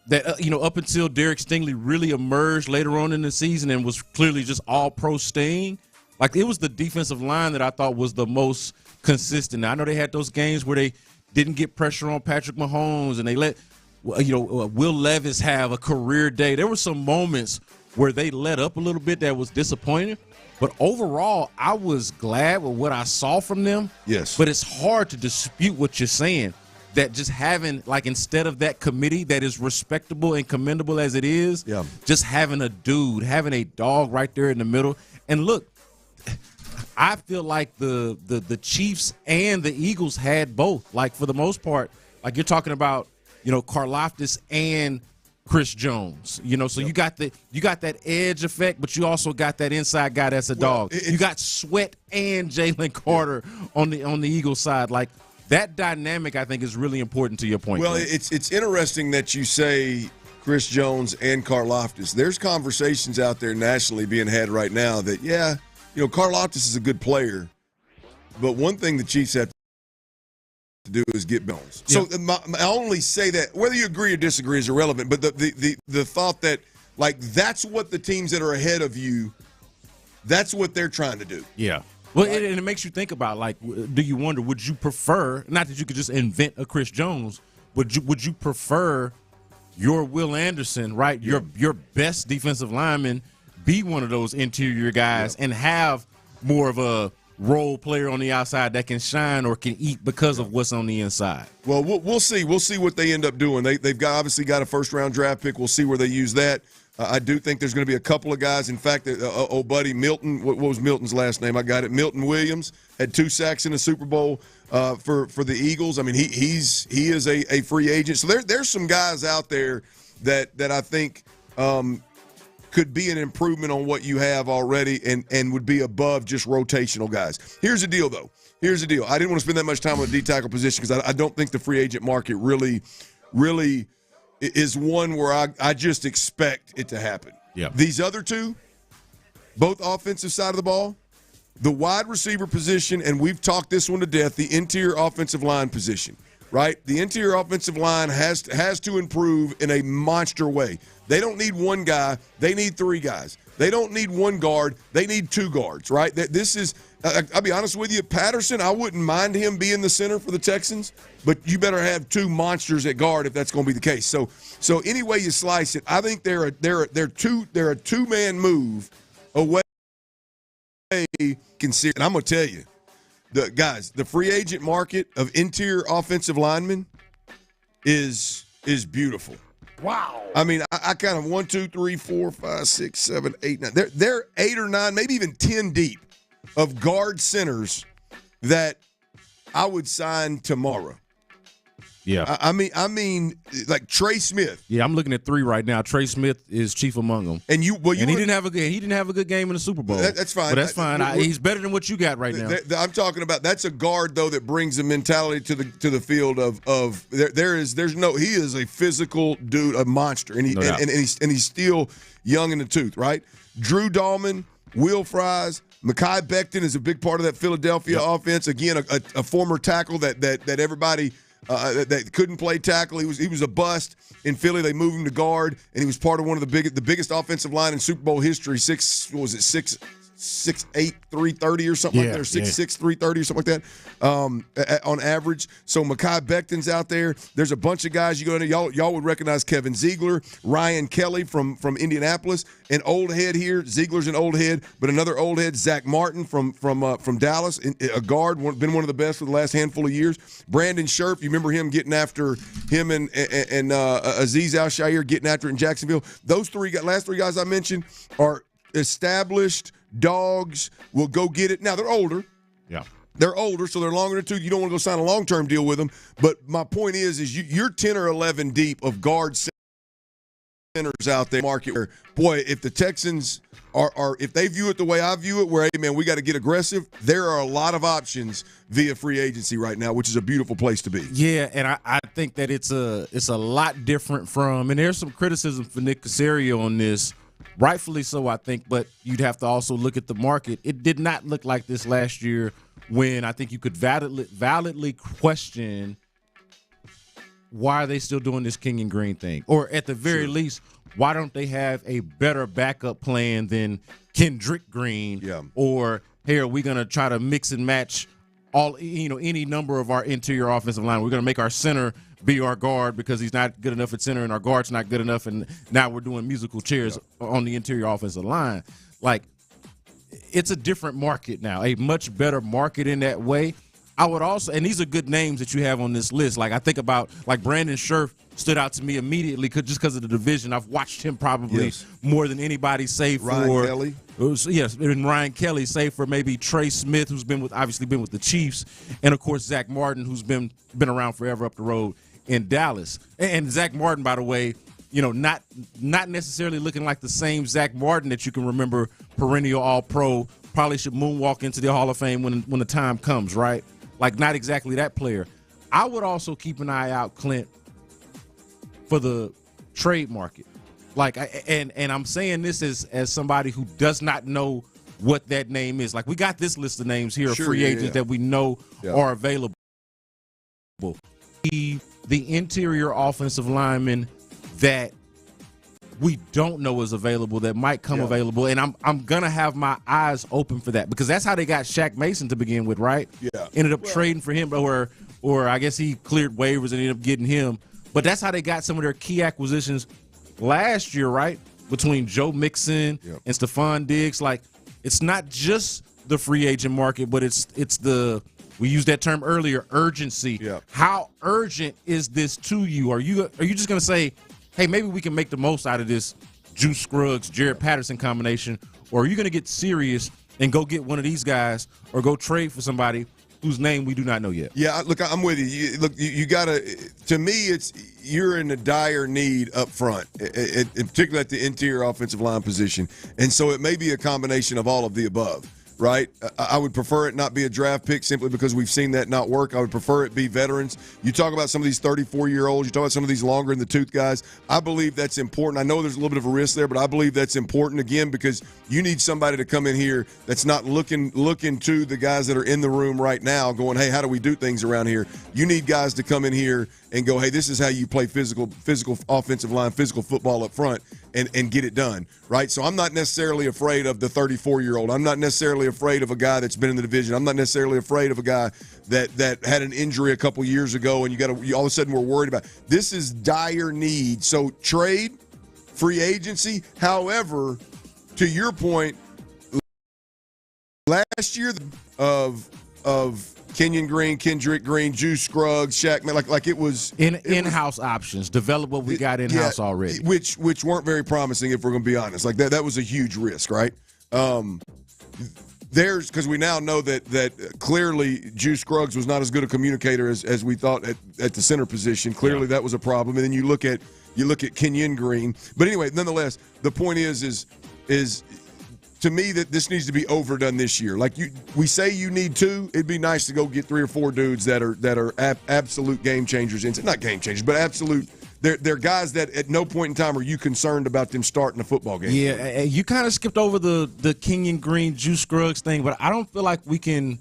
that, up until Derek Stingley really emerged later on in the season and was clearly just all-pro Sting, like it was the defensive line that I thought was the most consistent. Now, I know they had those games where they didn't get pressure on Patrick Mahomes and they let, Will Levis have a career day. There were some moments where they let up a little bit that was disappointing. But overall, I was glad with what I saw from them. Yes. But it's hard to dispute what you're saying. That just having, like, instead of that committee that is respectable and commendable as it is, just having a dog right there in the middle. And look, I feel like the Chiefs and the Eagles had both. Like, for the most part, like you're talking about, Karlaftis and Chris Jones. So you got that edge effect, but you also got that inside guy that's a dog. You got Sweat and Jalen Carter on the Eagles side. Like, that dynamic, I think, is really important to your point. Well, it's interesting that you say Chris Jones and Karlaftis. There's conversations out there nationally being had right now that, Karlaftis is a good player, but one thing the Chiefs have to do is get Jones. So I only say that, whether you agree or disagree is irrelevant, but the thought that, like, that's what the teams that are ahead of you, that's what they're trying to do. Yeah. Well, and it makes you think about, like, do you wonder, would you prefer, not that you could just invent a Chris Jones, would you prefer your Will Anderson, right, your best defensive lineman, be one of those interior guys and have more of a role player on the outside that can shine or can eat because of what's on the inside. Well, we'll see. We'll see what they end up doing. They've obviously got a first-round draft pick. We'll see where they use that. I do think there's going to be a couple of guys. In fact, old buddy Milton, what was Milton's last name? I got it. Milton Williams had 2 sacks in the Super Bowl for the Eagles. I mean, he is a free agent. So there's some guys out there that I think could be an improvement on what you have already and would be above just rotational guys. Here's the deal, though. I didn't want to spend that much time on the D-tackle position because I don't think the free agent market really is one where I just expect it to happen. Yeah. These other two, both offensive side of the ball, the wide receiver position, and we've talked this one to death, the interior offensive line position, right? The interior offensive line has to improve in a monster way. They don't need one guy. They need 3 guys. They don't need one guard. They need 2 guards, right? This is I'll be honest with you, Patterson, I wouldn't mind him being the center for the Texans, but you better have 2 monsters at guard if that's going to be the case. So any way you slice it, I think they're a 2-man move away. And I'm going to tell you, the free agent market of interior offensive linemen is beautiful. Wow. I mean, I kind of 1, 2, 3, 4, 5, 6, 7, 8, 9. They're 8 or 9, maybe even 10 deep of guard centers that I would sign tomorrow. Yeah. I mean, like Trey Smith. Yeah, I'm looking at 3 right now. Trey Smith is chief among them. And he didn't have a good game in the Super Bowl. That's fine. But that's fine. He's better than what you got right now. I'm talking about that's a guard though that brings the mentality to the field of he is a physical dude, a monster, and he's still young in the tooth, right? Drew Dahlman, Will Fries, Mekhi Becton is a big part of that Philadelphia offense. Again, a former tackle that everybody. That couldn't play tackle. He was a bust in Philly. They moved him to guard, and he was part of one of the biggest offensive line in Super Bowl history. 6'8", 330 or something like that, or 6'6", 330 or something like that on average. So Mekhi Becton's out there. There's a bunch of guys you go into. Y'all would recognize Kevin Ziegler, Ryan Kelly from Indianapolis, an old head here. Ziegler's an old head, but another old head, Zach Martin from Dallas, a guard, been one of the best for the last handful of years. Brandon Scherf, you remember him getting after him and Azeez Al-Shaair getting after it in Jacksonville. Those last three guys I mentioned are established dogs, will go get it. Now, they're older. Yeah. They're older, so they're longer than 2. You don't want to go sign a long-term deal with them. But my point is you're 10 or 11 deep of guard centers out there. Market. Boy, if the Texans are if they view it the way I view it, where, hey, man, we got to get aggressive, there are a lot of options via free agency right now, which is a beautiful place to be. Yeah, and I think that it's a lot different from, and there's some criticism for Nick Caserio on this, rightfully so, I think, but you'd have to also look at the market. It did not look like this last year when I think you could validly question why are they still doing this King and Green thing? Or at the very least, why don't they have a better backup plan than Kendrick Green? Yeah. Or, hey, are we going to try to mix and match any number of our interior offensive line? We're going to make our center be our guard because he's not good enough at center and our guard's not good enough, and now we're doing musical chairs on the interior offensive line. Like, it's a different market now, a much better market in that way. I would also, and these are good names that you have on this list. Like, I think about, like, Brandon Scherf stood out to me immediately just because of the division. I've watched him probably more than anybody, save Ryan for Kelly. Yes, and Ryan Kelly, save for maybe Trey Smith, who's obviously been with the Chiefs, and of course Zach Martin, who's been around forever up the road in Dallas. And Zach Martin, by the way, not necessarily looking like the same Zach Martin that you can remember, perennial All-Pro, probably should moonwalk into the Hall of Fame when the time comes, right? Like, not exactly that player. I would also keep an eye out, Clint, for the trade market. Like, and I'm saying this as somebody who does not know what that name is. Like, we got this list of names here of free agents that we know are available. The interior offensive lineman that we don't know is available, that might come available, and I'm gonna have my eyes open for that, because that's how they got Shaq Mason to begin with, right? Yeah. Ended up trading for him, or I guess he cleared waivers and ended up getting him. But that's how they got some of their key acquisitions last year, right? between Joe Mixon and Stephon Diggs, like it's not just the free agent market, but it's the, we used that term earlier, urgency. How urgent is this to you? Are you just going to say, hey, maybe we can make the most out of this Juice Scruggs, Jared Patterson combination, or are you going to get serious and go get one of these guys or go trade for somebody whose name we do not know yet? Yeah, look, I'm with you. You got to, to me, you're in a dire need up front, particularly at the interior offensive line position. And so it may be a combination of all of the above. Right? I would prefer it not be a draft pick simply because we've seen that not work. I would prefer it be veterans. You talk about some of these 34-year-olds. You talk about some of these longer in the tooth guys. I believe that's important. I know there's a little bit of a risk there, but I believe that's important, again, because you need somebody to come in here that's not looking to the guys that are in the room right now going, hey, how do we do things around here? You need guys to come in here and go, hey, this is how you play physical offensive line, physical football up front, and get it done, right? So I'm not necessarily afraid of the 34-year-old. I'm not necessarily afraid of a guy that's been in the division. I'm not necessarily afraid of a guy that had an injury a couple years ago, and you all of a sudden we're worried about. This is dire need. So trade, free agency. However, to your point, last year of Kenyon Green, Kendrick Green, Juice Scruggs, Shaq, like it was in-house options. Develop what we got in-house already, which weren't very promising, if we're going to be honest. Like that was a huge risk, right? Because we now know that clearly Juice Scruggs was not as good a communicator as we thought at the center position. Clearly that was a problem. And then you look at Kenyon Green, but anyway, nonetheless, the point is to me that this needs to be overdone this year. Like we say you need two. It'd be nice to go get 3 or 4 dudes that are absolute game changers. Not game changers, but absolute. They're guys that at no point in time are you concerned about them starting a football game. Yeah, you kind of skipped over the Kenyon Green, Juice Scruggs thing, but I don't feel like we can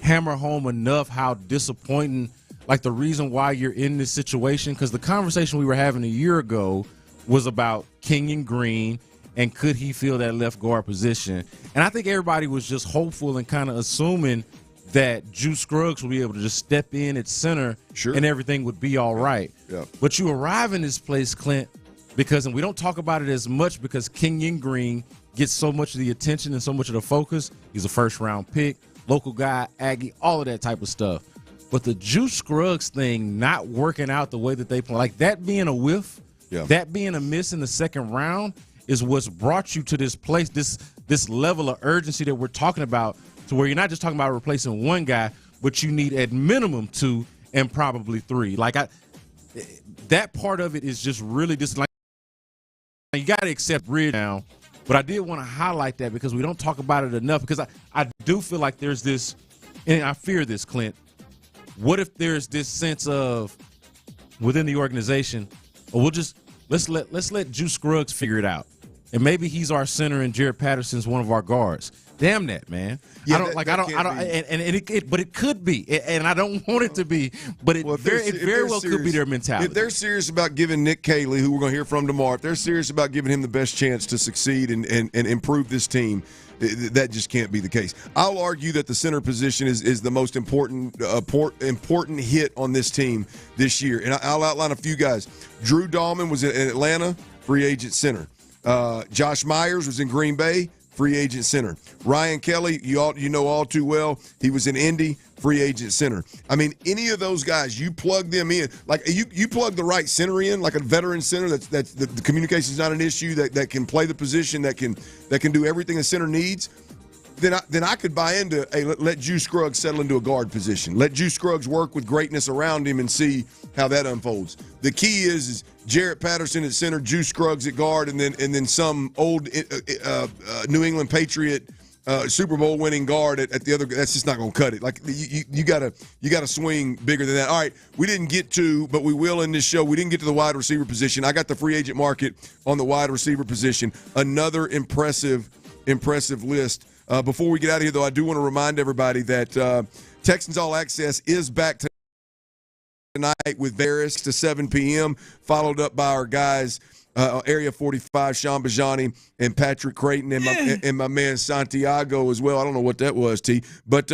hammer home enough how disappointing, like the reason why you're in this situation, because the conversation we were having a year ago was about Kenyon Green and could he fill that left guard position. And I think everybody was just hopeful and kind of assuming that Juice Scruggs would be able to just step in at center and everything would be all right. Yeah. But you arrive in this place, Clint, and we don't talk about it as much because Kenyon Green gets so much of the attention and so much of the focus. He's a first-round pick, local guy, Aggie, all of that type of stuff. But the Juice Scruggs thing not working out the way that they play, like that being a whiff, that being a miss in the second round is what's brought you to this place, this level of urgency that we're talking about, to where you're not just talking about replacing one guy, but you need at minimum 2 and probably 3. Like that part of it is just really just like you got to accept Ridge now. But I did want to highlight that because we don't talk about it enough, because I do feel like there's this, and I fear this, Clint. What if there's this sense of within the organization, or let's let Juice Scruggs figure it out, and maybe he's our center and Jared Patterson's one of our guards. Damn that, man. Yeah, but it could be, and I don't want it to be, but it very well could be their mentality. If they're serious about giving Nick Caley, who we're going to hear from tomorrow, if they're serious about giving him the best chance to succeed and improve this team, that just can't be the case. I'll argue that the center position is the most important hit on this team this year, and I'll outline a few guys. Drew Dahlman was in Atlanta, free agent center. Josh Myers was in Green Bay, free agent center. Ryan Kelly, you know all too well, he was in Indy, free agent center. I mean, any of those guys, you plug them in. Like you plug the right center in, like a veteran center that's the communication's not an issue, that can play the position, that can do everything a center needs. Then I could buy into, hey, let Juice Scruggs settle into a guard position. Let Juice Scruggs work with greatness around him and see how that unfolds. The key is Jarrett Patterson at center, Juice Scruggs at guard, and then some old New England Patriot Super Bowl winning guard at the other. That's just not going to cut it. Like you gotta swing bigger than that. All right, we didn't get to, but we will in this show. We didn't get to the wide receiver position. I got the free agent market on the wide receiver position. Another impressive list. Before we get out of here, though, I do want to remind everybody that Texans All Access is back tonight with Varys to 7 p.m., followed up by our guys, Area 45, Sean Bijani and Patrick Creighton, and my man Santiago as well. I don't know what that was, T. But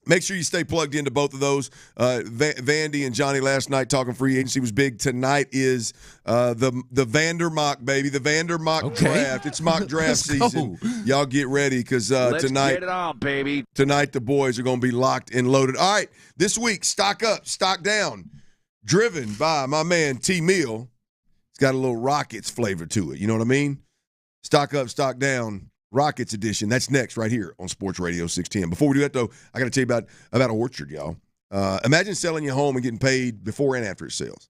Make sure you stay plugged into both of those. Vandy and Johnny last night talking free agency was big. Tonight is the Vandermock, baby. The Vandermock draft. It's mock draft season. Y'all get ready because tonight, get it on, baby. Tonight the boys are going to be locked and loaded. All right, this week, stock up, stock down. Driven by my man T. Meal. It's got a little Rockets flavor to it. You know what I mean? Stock up, stock down. Rockets edition. That's next right here on Sports Radio 610. Before we do that, though, I got to tell you about Orchard, y'all. Imagine selling your home and getting paid before and after it sells.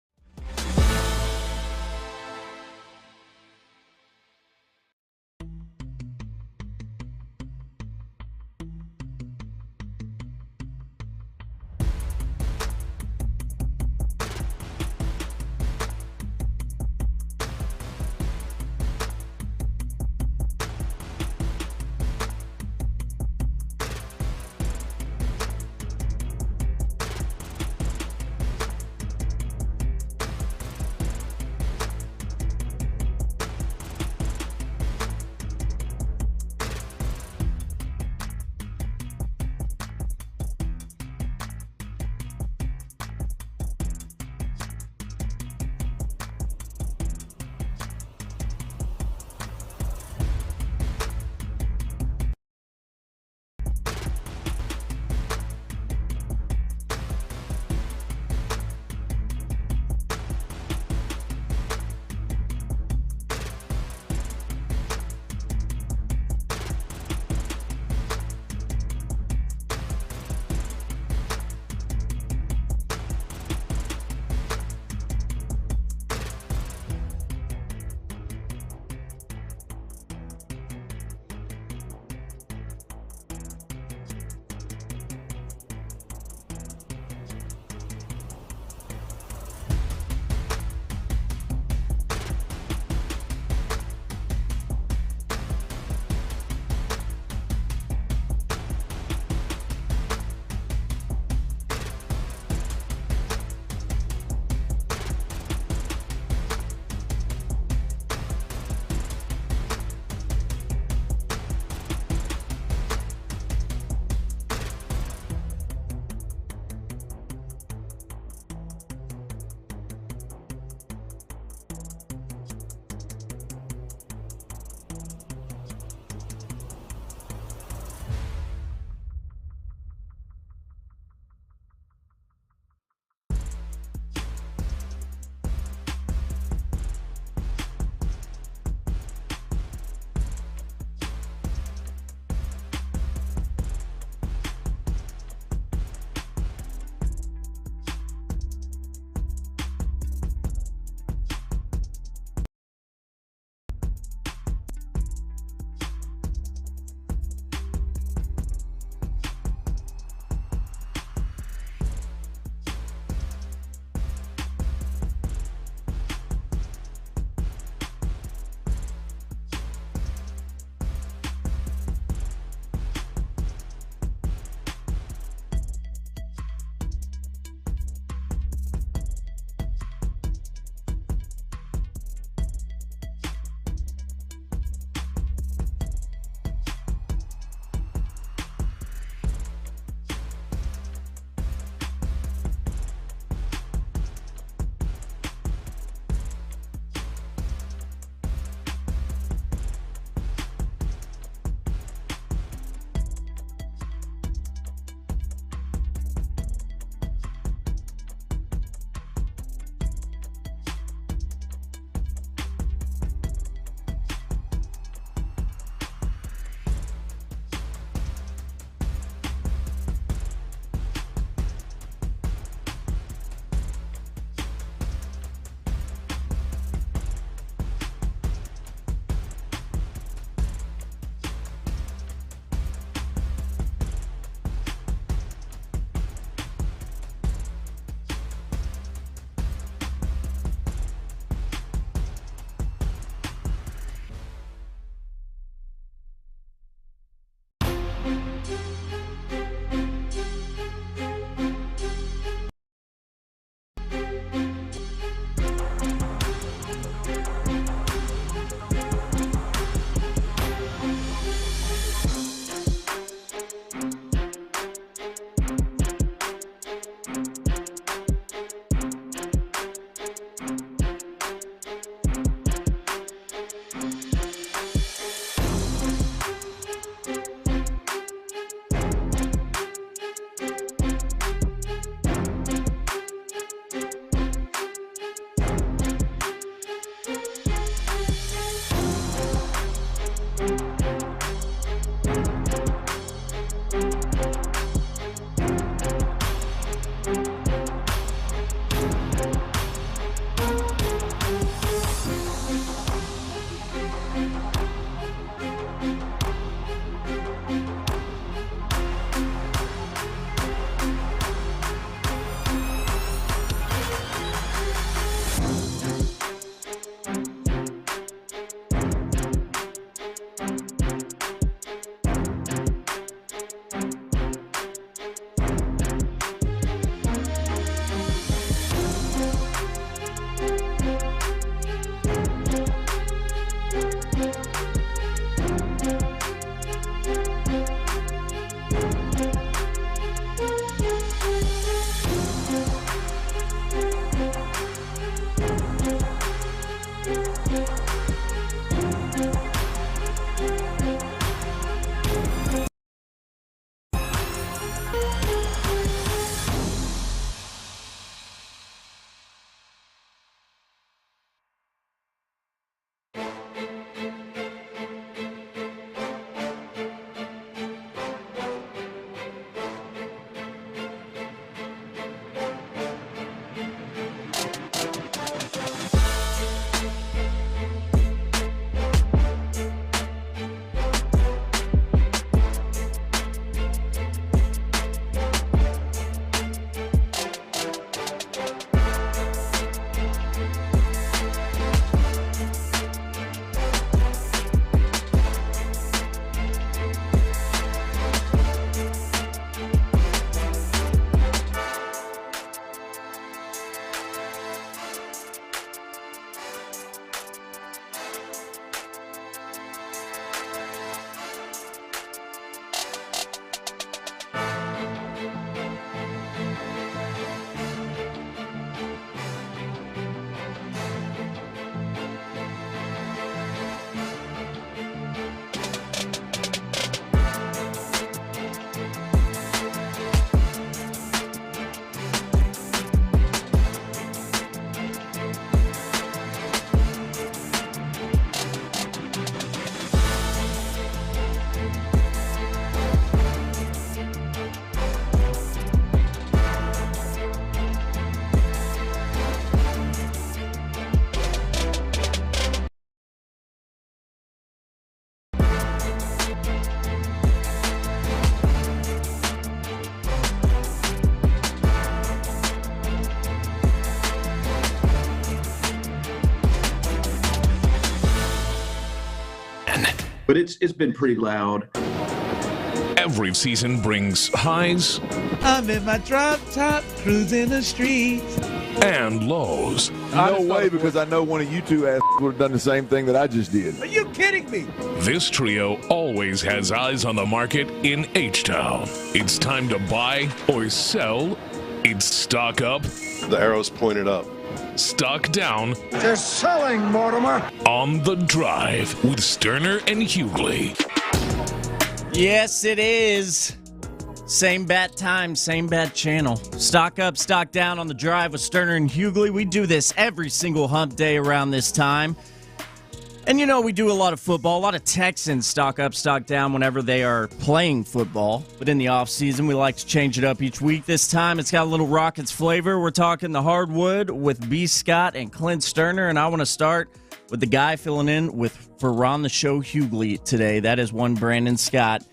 but it's been pretty loud. Every season brings highs I'm in my drop top, cruising the streets. and lows. No way, because I know one of you two would have done the same thing that I just did. Are you kidding me? This trio always has eyes on the market in H-Town. It's time to buy or sell. It's stock up. The arrow's pointed up. Stock down. They're selling, Mortimer. On the Drive with Stoerner and Hughley. Yes, it is. Same bat time, same bat channel. Stock up, stock down on the Drive with Stoerner and Hughley. We do this every single hump day around this time. And you know, we do a lot of football. A lot of Texans stock up, stock down whenever they are playing football. But in the offseason, we like to change it up each week. This time, it's got a little Rockets flavor. We're talking the hardwood with B. Scott and Clint Stoerner. And I want to start with the guy filling in for Ron the Show Hughley today. That is one Brandon Scott.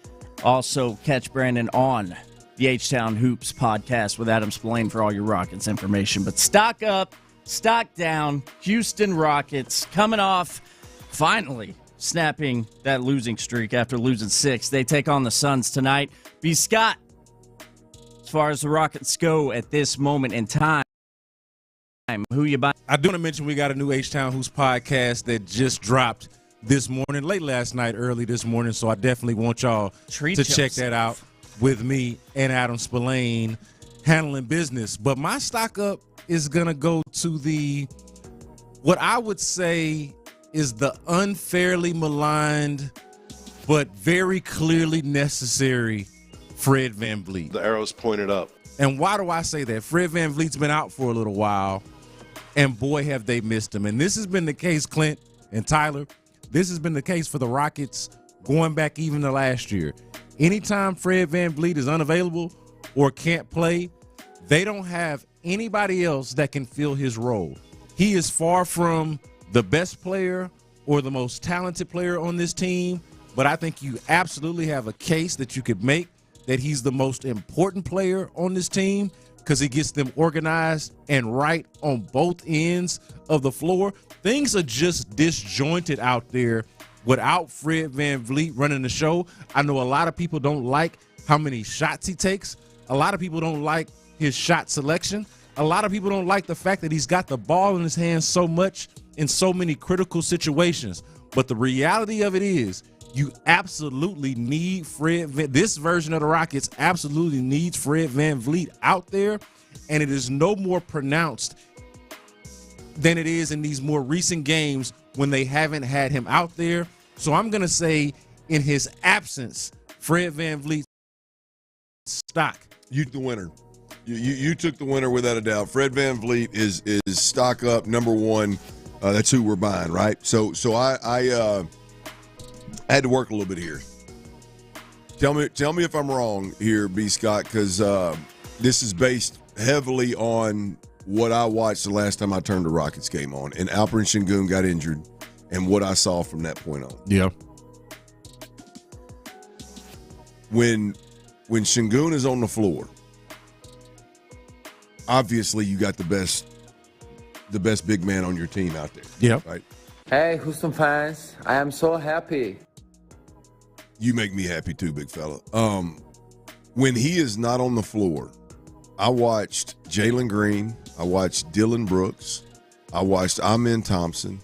Also, catch Brandon on the H-Town Hoops podcast with Adam Spillane for all your Rockets information. But stock up, stock down. Houston Rockets coming off, finally snapping that losing streak after losing 6. They take on the Suns tonight. B. Scott, as far as the Rockets go at this moment in time, who you buying? I do want to mention we got a new H-Town Hoops podcast that just dropped this morning, late last night, early this morning, so I definitely want y'all to check that out with me and Adam Spillane handling business. But my stock up is going to go to what I would say is the unfairly maligned but very clearly necessary Fred VanVleet. The arrow's pointed up. And why do I say that? Fred VanVleet's been out for a little while, and boy, have they missed him. And this has been the case, Clint and Tyler. This has been the case for the Rockets going back even to last year. Anytime Fred VanVleet is unavailable or can't play, they don't have anybody else that can fill his role. He is far from the best player or the most talented player on this team, but I think you absolutely have a case that you could make that he's the most important player on this team because he gets them organized and right on both ends of the floor. Things are just disjointed out there without Fred VanVleet running the show. I know a lot of people don't like how many shots he takes. A lot of people don't like his shot selection. A lot of people don't like the fact that he's got the ball in his hands so much in so many critical situations. But the reality of it is you absolutely need this version of the Rockets absolutely needs Fred VanVleet out there, and it is no more pronounced than it is in these more recent games when they haven't had him out there. So I'm going to say in his absence, Fred VanVleet stock. You the winner. You took the winner without a doubt. Fred VanVleet is stock up number one. That's who we're buying, right? So I had to work a little bit here. Tell me if I'm wrong here, B. Scott, because this is based heavily on what I watched the last time I turned the Rockets game on, and Alperen Sengun got injured, and what I saw from that point on. Yeah. When Sengun is on the floor, obviously you got the best big man on your team out there. Yeah. Right. Hey, Houston fans, I am so happy. You make me happy too, big fella. When he is not on the floor, I watched Jalen Green. I watched Dylan Brooks. I watched Amen Thompson.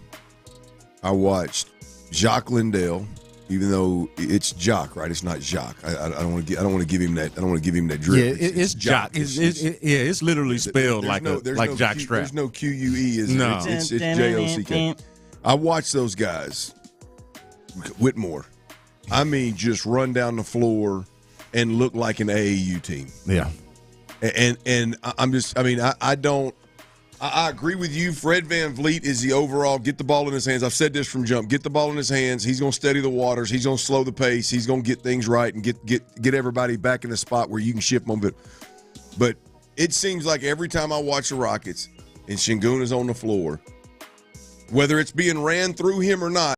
I watched Jacques Lindell, even though it's Jock, right? It's not Jacques. I don't want to give him that. I don't want to give him that drip. Yeah, it's Jock. It's literally spelled like Jock Strap. There's no Q-U-E, is there? No. It's J-O-C-K. I watched those guys, Whitmore. I mean, just run down the floor and look like an AAU team. Yeah. And I'm just, I mean, I agree with you. Fred VanVleet is the overall, get the ball in his hands. I've said this from jump. Get the ball in his hands. He's going to steady the waters. He's going to slow the pace. He's going to get things right and get everybody back in a spot where you can shift them. But it seems like every time I watch the Rockets and Sengun is on the floor, whether it's being ran through him or not,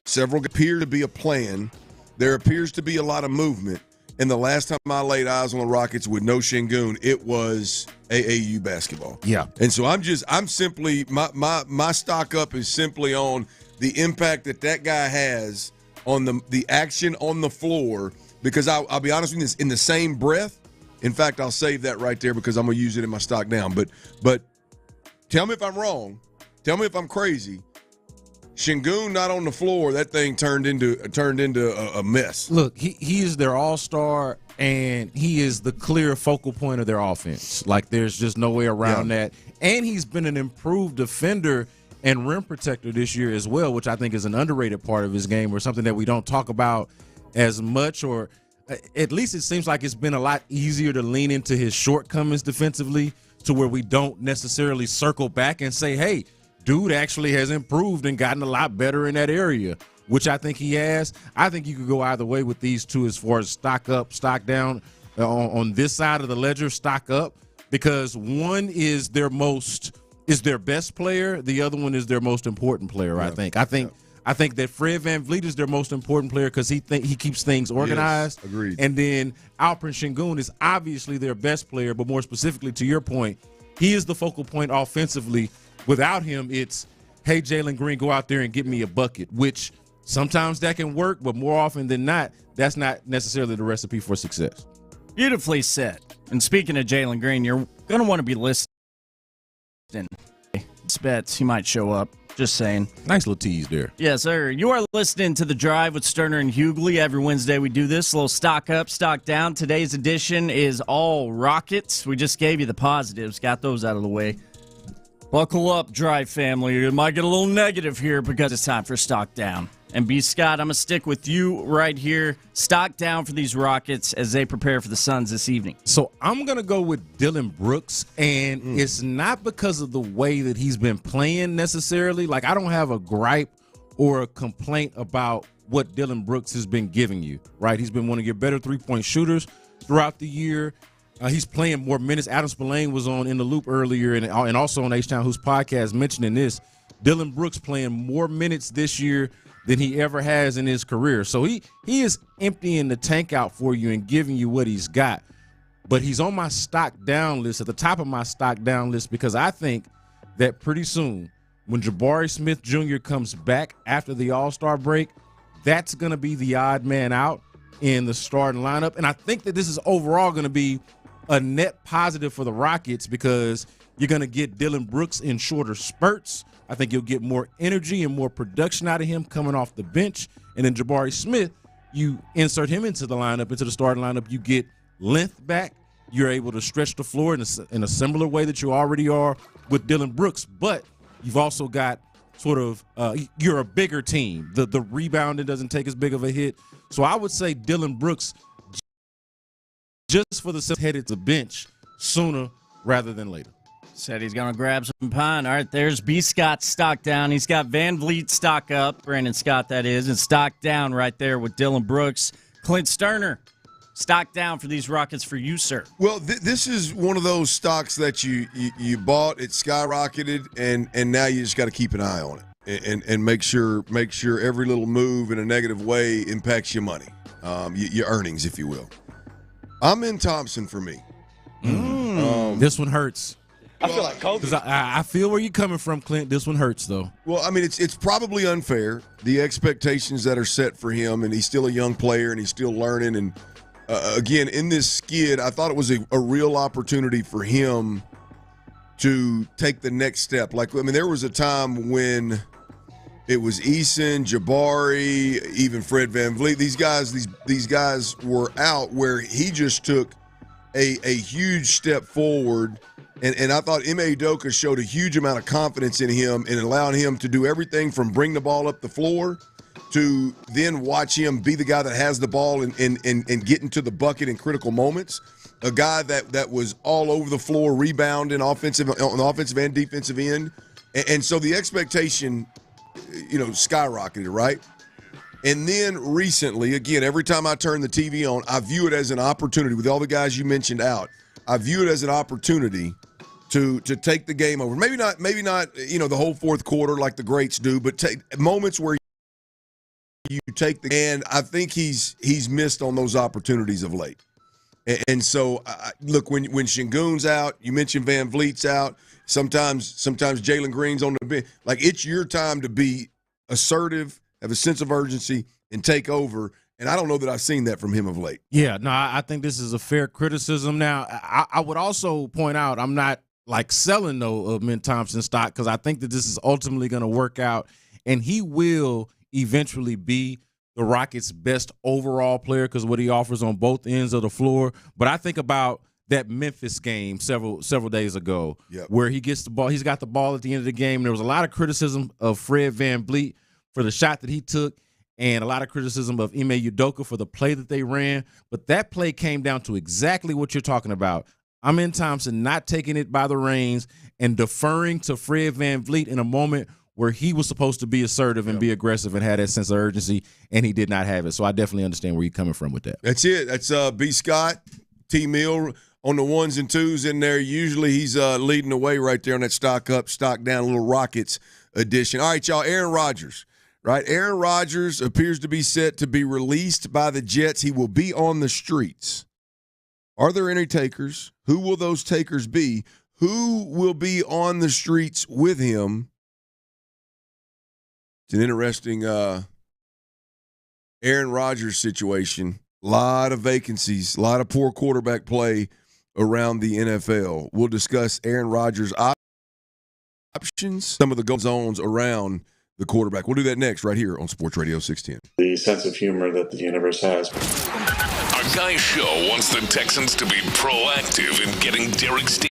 several appear to be a plan. There appears to be a lot of movement. And the last time I laid eyes on the Rockets with no Sengun, it was AAU basketball. Yeah. And so I'm simply, my stock up is simply on, the impact that guy has on the action on the floor. Because I'll be honest with you, in the same breath. In fact, I'll save that right there because I'm gonna use it in my stock down. But tell me if I'm wrong. Tell me if I'm crazy. Şengün not on the floor. That thing turned into a mess. Look, he is their all-star, and he is the clear focal point of their offense. Like, there's just no way around that. And he's been an improved defender and rim protector this year as well, which I think is an underrated part of his game, or something that we don't talk about as much, or at least it seems like it's been a lot easier to lean into his shortcomings defensively, to where we don't necessarily circle back and say, hey, dude actually has improved and gotten a lot better in that area, which I think he has. I think you could go either way with these two as far as stock up, stock down. On this side of the ledger, stock up, because one is their best player, the other one is their most important player. I think that Fred VanVleet is their most important player because he keeps things organized. Yes, agreed. And then Alperen Şengün is obviously their best player, but more specifically to your point, he is the focal point offensively. Without him, it's, hey, Jalen Green, go out there and get me a bucket, which sometimes that can work, but more often than not, that's not necessarily the recipe for success. Beautifully said. And speaking of Jalen Green, you're going to want to be listening. Bets he might show up. Just saying. Nice little tease there. Yes, sir. You are listening to The Drive with Stoerner and Hughley. Every Wednesday we do this. A little stock up, stock down. Today's edition is all Rockets. We just gave you the positives. Got those out of the way. Buckle up, Drive family. It might get a little negative here because it's time for stock down. And B. Scott, I'm going to stick with you right here. Stock down for these Rockets as they prepare for the Suns this evening. So I'm going to go with Dillon Brooks, and it's not because of the way that he's been playing necessarily. Like, I don't have a gripe or a complaint about what Dillon Brooks has been giving you, right? He's been one of your better three-point shooters throughout the year. He's playing more minutes. Adam Spillane was on In the Loop earlier and also on H-Town, whose podcast mentioning this. Dillon Brooks playing more minutes this year than he ever has in his career. So he is emptying the tank out for you and giving you what he's got. But he's on my stock down list, at the top of my stock down list, because I think that pretty soon, when Jabari Smith Jr. comes back after the All-Star break, that's going to be the odd man out in the starting lineup. And I think that this is overall going to be a net positive for the Rockets because you're going to get Dillon Brooks in shorter spurts. I think you'll get more energy and more production out of him coming off the bench. And then Jabari Smith, you insert him into the lineup, into the starting lineup, you get length back. You're able to stretch the floor in a similar way that you already are with Dillon Brooks. But you've also got sort of you're a bigger team. The rebounding doesn't take as big of a hit. So I would say Dillon Brooks, just for the headed to the bench sooner rather than later. Said he's going to grab some pine. All right, there's B. Scott's stock down. He's got VanVleet stock up, Brandon Scott that is, and stock down right there with Dillon Brooks. Clint Stoerner, stock down for these Rockets for you, sir. Well, this is one of those stocks that you bought, it skyrocketed, and now you just got to keep an eye on it and make sure every little move in a negative way impacts your money, your earnings, if you will. Amen Thompson for me. This one hurts. I feel like Kobe. I feel where you're coming from, Clint. This one hurts, though. Well, I mean, it's probably unfair, the expectations that are set for him, and he's still a young player, and he's still learning. And, again, in this skid, I thought it was a real opportunity for him to take the next step. Like, I mean, there was a time when it was Eason, Jabari, even Fred VanVleet. These guys were out where he just took a huge step forward. And I thought Ime Udoka showed a huge amount of confidence in him and allowed him to do everything from bring the ball up the floor to then watch him be the guy that has the ball and get into the bucket in critical moments. A guy that was all over the floor, rebounding on the offensive and defensive end. And so the expectation, skyrocketed, right? And then recently, again, every time I turn the TV on, I view it as an opportunity with all the guys you mentioned out. I view it as an opportunity to take the game over. Maybe not, the whole fourth quarter like the greats do, but take moments where you take the, and I think he's missed on those opportunities of late. And so, look, when Şengün's out, you mentioned VanVleet's out. Sometimes Jalen Green's on the bench. Like, it's your time to be assertive, have a sense of urgency, and take over. And I don't know that I've seen that from him of late. Yeah, no, I think this is a fair criticism. Now, I would also point out I'm not like selling no Mint Thompson stock because I think that this is ultimately going to work out, and he will eventually be the Rockets' best overall player because what he offers on both ends of the floor. But I think about that Memphis game several days ago where he gets the ball. He's got the ball at the end of the game. There was a lot of criticism of Fred VanVleet for the shot that he took and a lot of criticism of Ime Udoka for the play that they ran. But that play came down to exactly what you're talking about. Amen Thompson not taking it by the reins and deferring to Fred VanVleet in a moment where he was supposed to be assertive and be aggressive and had that sense of urgency, and he did not have it. So I definitely understand where you're coming from with that. That's it. That's B. Scott, T. Mill on the ones and twos in there. Usually he's leading the way right there on that stock up, stock down, little Rockets edition. All right, y'all, Aaron Rodgers. Right, Aaron Rodgers appears to be set to be released by the Jets. He will be on the streets. Are there any takers? Who will those takers be? Who will be on the streets with him? It's an interesting Aaron Rodgers situation. A lot of vacancies, a lot of poor quarterback play around the NFL. We'll discuss Aaron Rodgers' options, some of the go zones around the quarterback. We'll do that next right here on Sports Radio 610. The sense of humor that the universe has. Our guy show wants the Texans to be proactive in getting Derek Sting.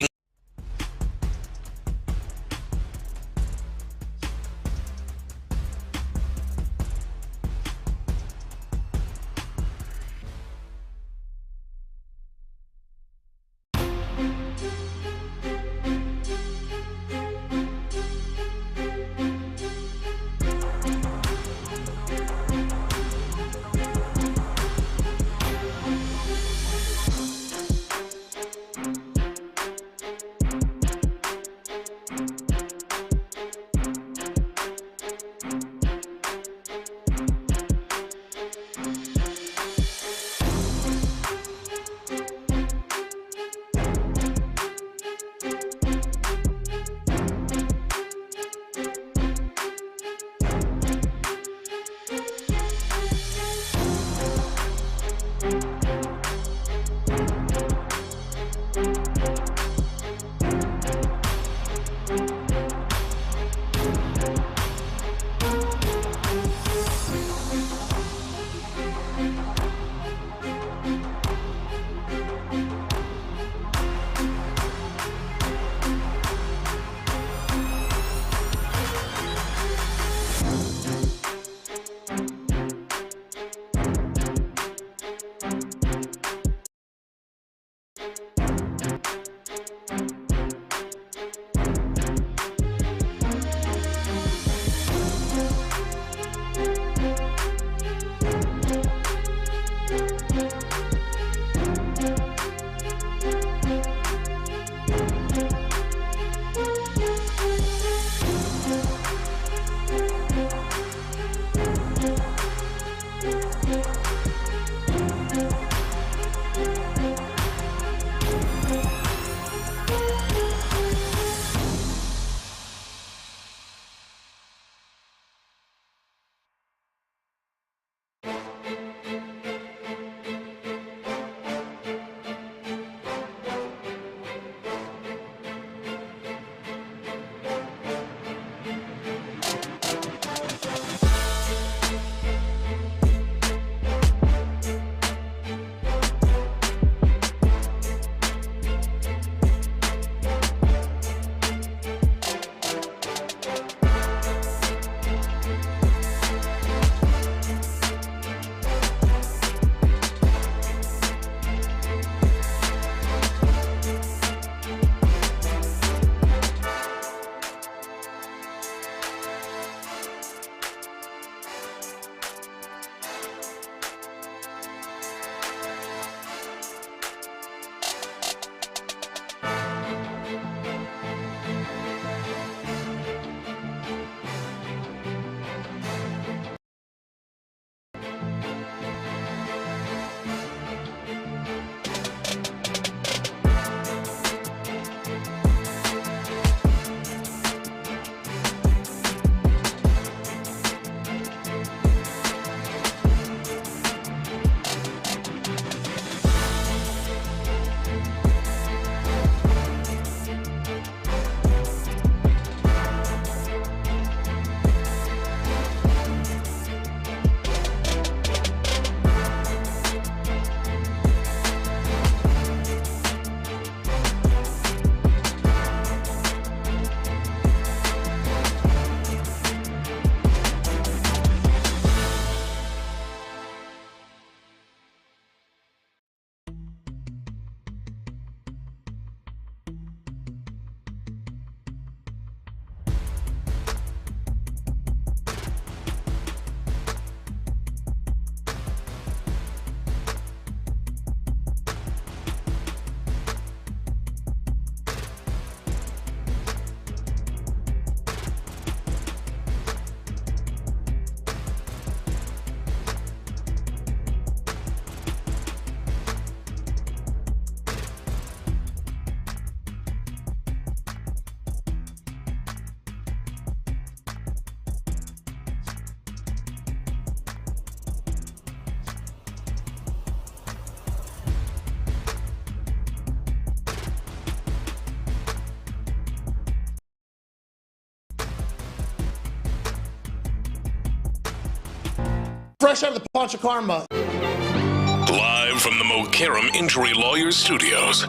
fresh out of the Pancha Karma. Live from the Mokaram Injury Lawyers Studios,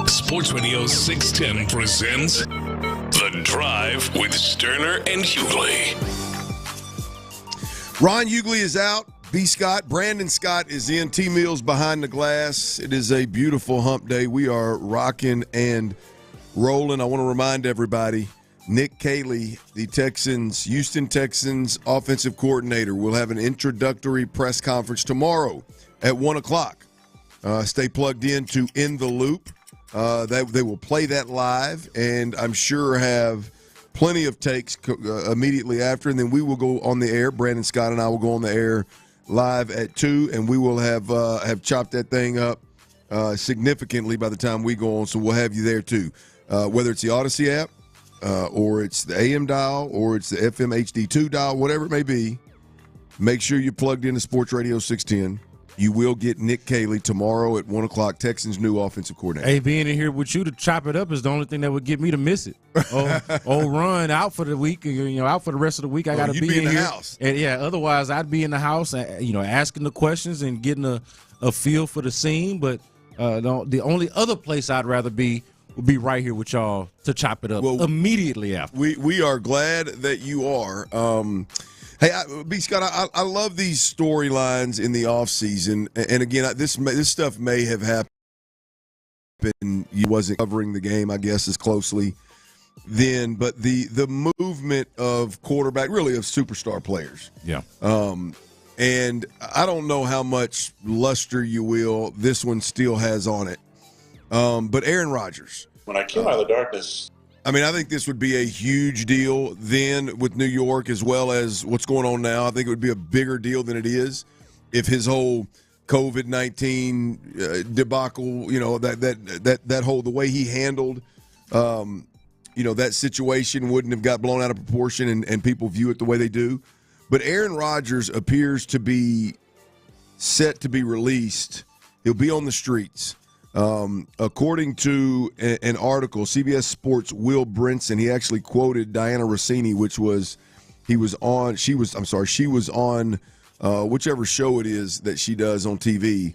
Sports Radio 610 presents The Drive with Stoerner and Hughley. Ron Hughley is out. B. Scott, Brandon Scott is in. T. Mills behind the glass. It is a beautiful hump day. We are rocking and rolling. I want to remind everybody, Nick Caley, the Houston Texans offensive coordinator, will have an introductory press conference tomorrow at 1 o'clock. Stay plugged in to In the Loop. They will play that live, and I'm sure have plenty of takes immediately after, and then we will go on the air. Brandon Scott and I will go on the air live at 2, and we will have chopped that thing up significantly by the time we go on, so we'll have you there too. Whether it's the Odyssey app, or it's the AM dial, or it's the FM HD2 dial, whatever it may be, make sure you're plugged into Sports Radio 610. You will get Nick Caley tomorrow at 1 o'clock, Texans' new offensive coordinator. Hey, being in here with you to chop it up is the only thing that would get me to miss it. Run out for the week, out for the rest of the week. I got to be in the here. House. And yeah, otherwise I'd be in the house, asking the questions and getting a feel for the scene. But the only other place I'd rather be would be right here with y'all to chop it up immediately after. We are glad that you are. Hey, B. Scott, I love these storylines in the offseason. And again, this stuff may have happened. You wasn't covering the game, I guess, as closely then. But the movement of quarterback, really of superstar players. Yeah. And I don't know how much luster you will this one still has on it. But Aaron Rodgers. When I came out of the darkness, I mean, I think this would be a huge deal then with New York as well as what's going on now. I think it would be a bigger deal than it is if his whole COVID-19 debacle, that whole, the way he handled, that situation wouldn't have got blown out of proportion and people view it the way they do. But Aaron Rodgers appears to be set to be released. He'll be on the streets. According to an article, CBS Sports' Will Brinson, he actually quoted Diana Rossini, she was on whichever show it is that she does on TV,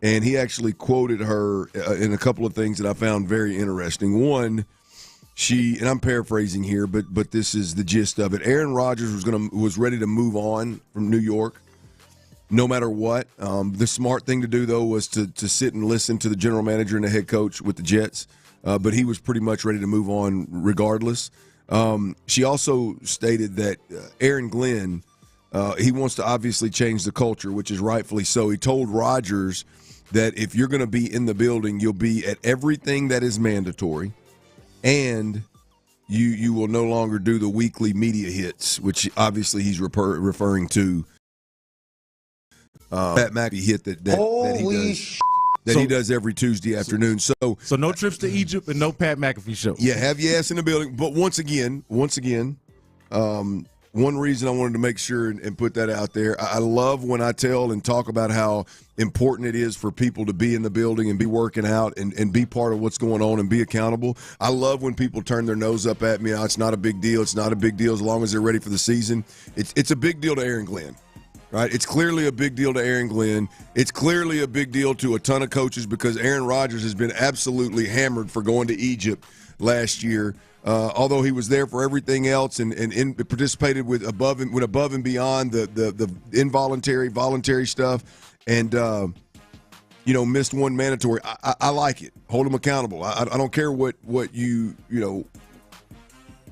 and he actually quoted her in a couple of things that I found very interesting. One, and I'm paraphrasing here, but this is the gist of it. Aaron Rodgers was ready to move on from New York, no matter what. The smart thing to do, though, was to sit and listen to the general manager and the head coach with the Jets. But he was pretty much ready to move on regardless. She also stated that Aaron Glenn, he wants to obviously change the culture, which is rightfully so. He told Rodgers that if you're going to be in the building, you'll be at everything that is mandatory, and you will no longer do the weekly media hits, which obviously he's referring to Pat McAfee hit that he does every Tuesday afternoon. So no trips to Egypt and no Pat McAfee show. Yeah, have your ass in the building. But once again, one reason I wanted to make sure and put that out there, I love when I tell and talk about how important it is for people to be in the building and be working out and be part of what's going on and be accountable. I love when people turn their nose up at me. It's not a big deal. It's not a big deal as long as they're ready for the season. It's a big deal to Aaron Glenn. Right, it's clearly a big deal to Aaron Glenn. It's clearly a big deal to a ton of coaches because Aaron Rodgers has been absolutely hammered for going to Egypt last year. Although he was there for everything else and participated went above and beyond the involuntary, voluntary stuff, and missed one mandatory. I like it. Hold him accountable. I don't care what you.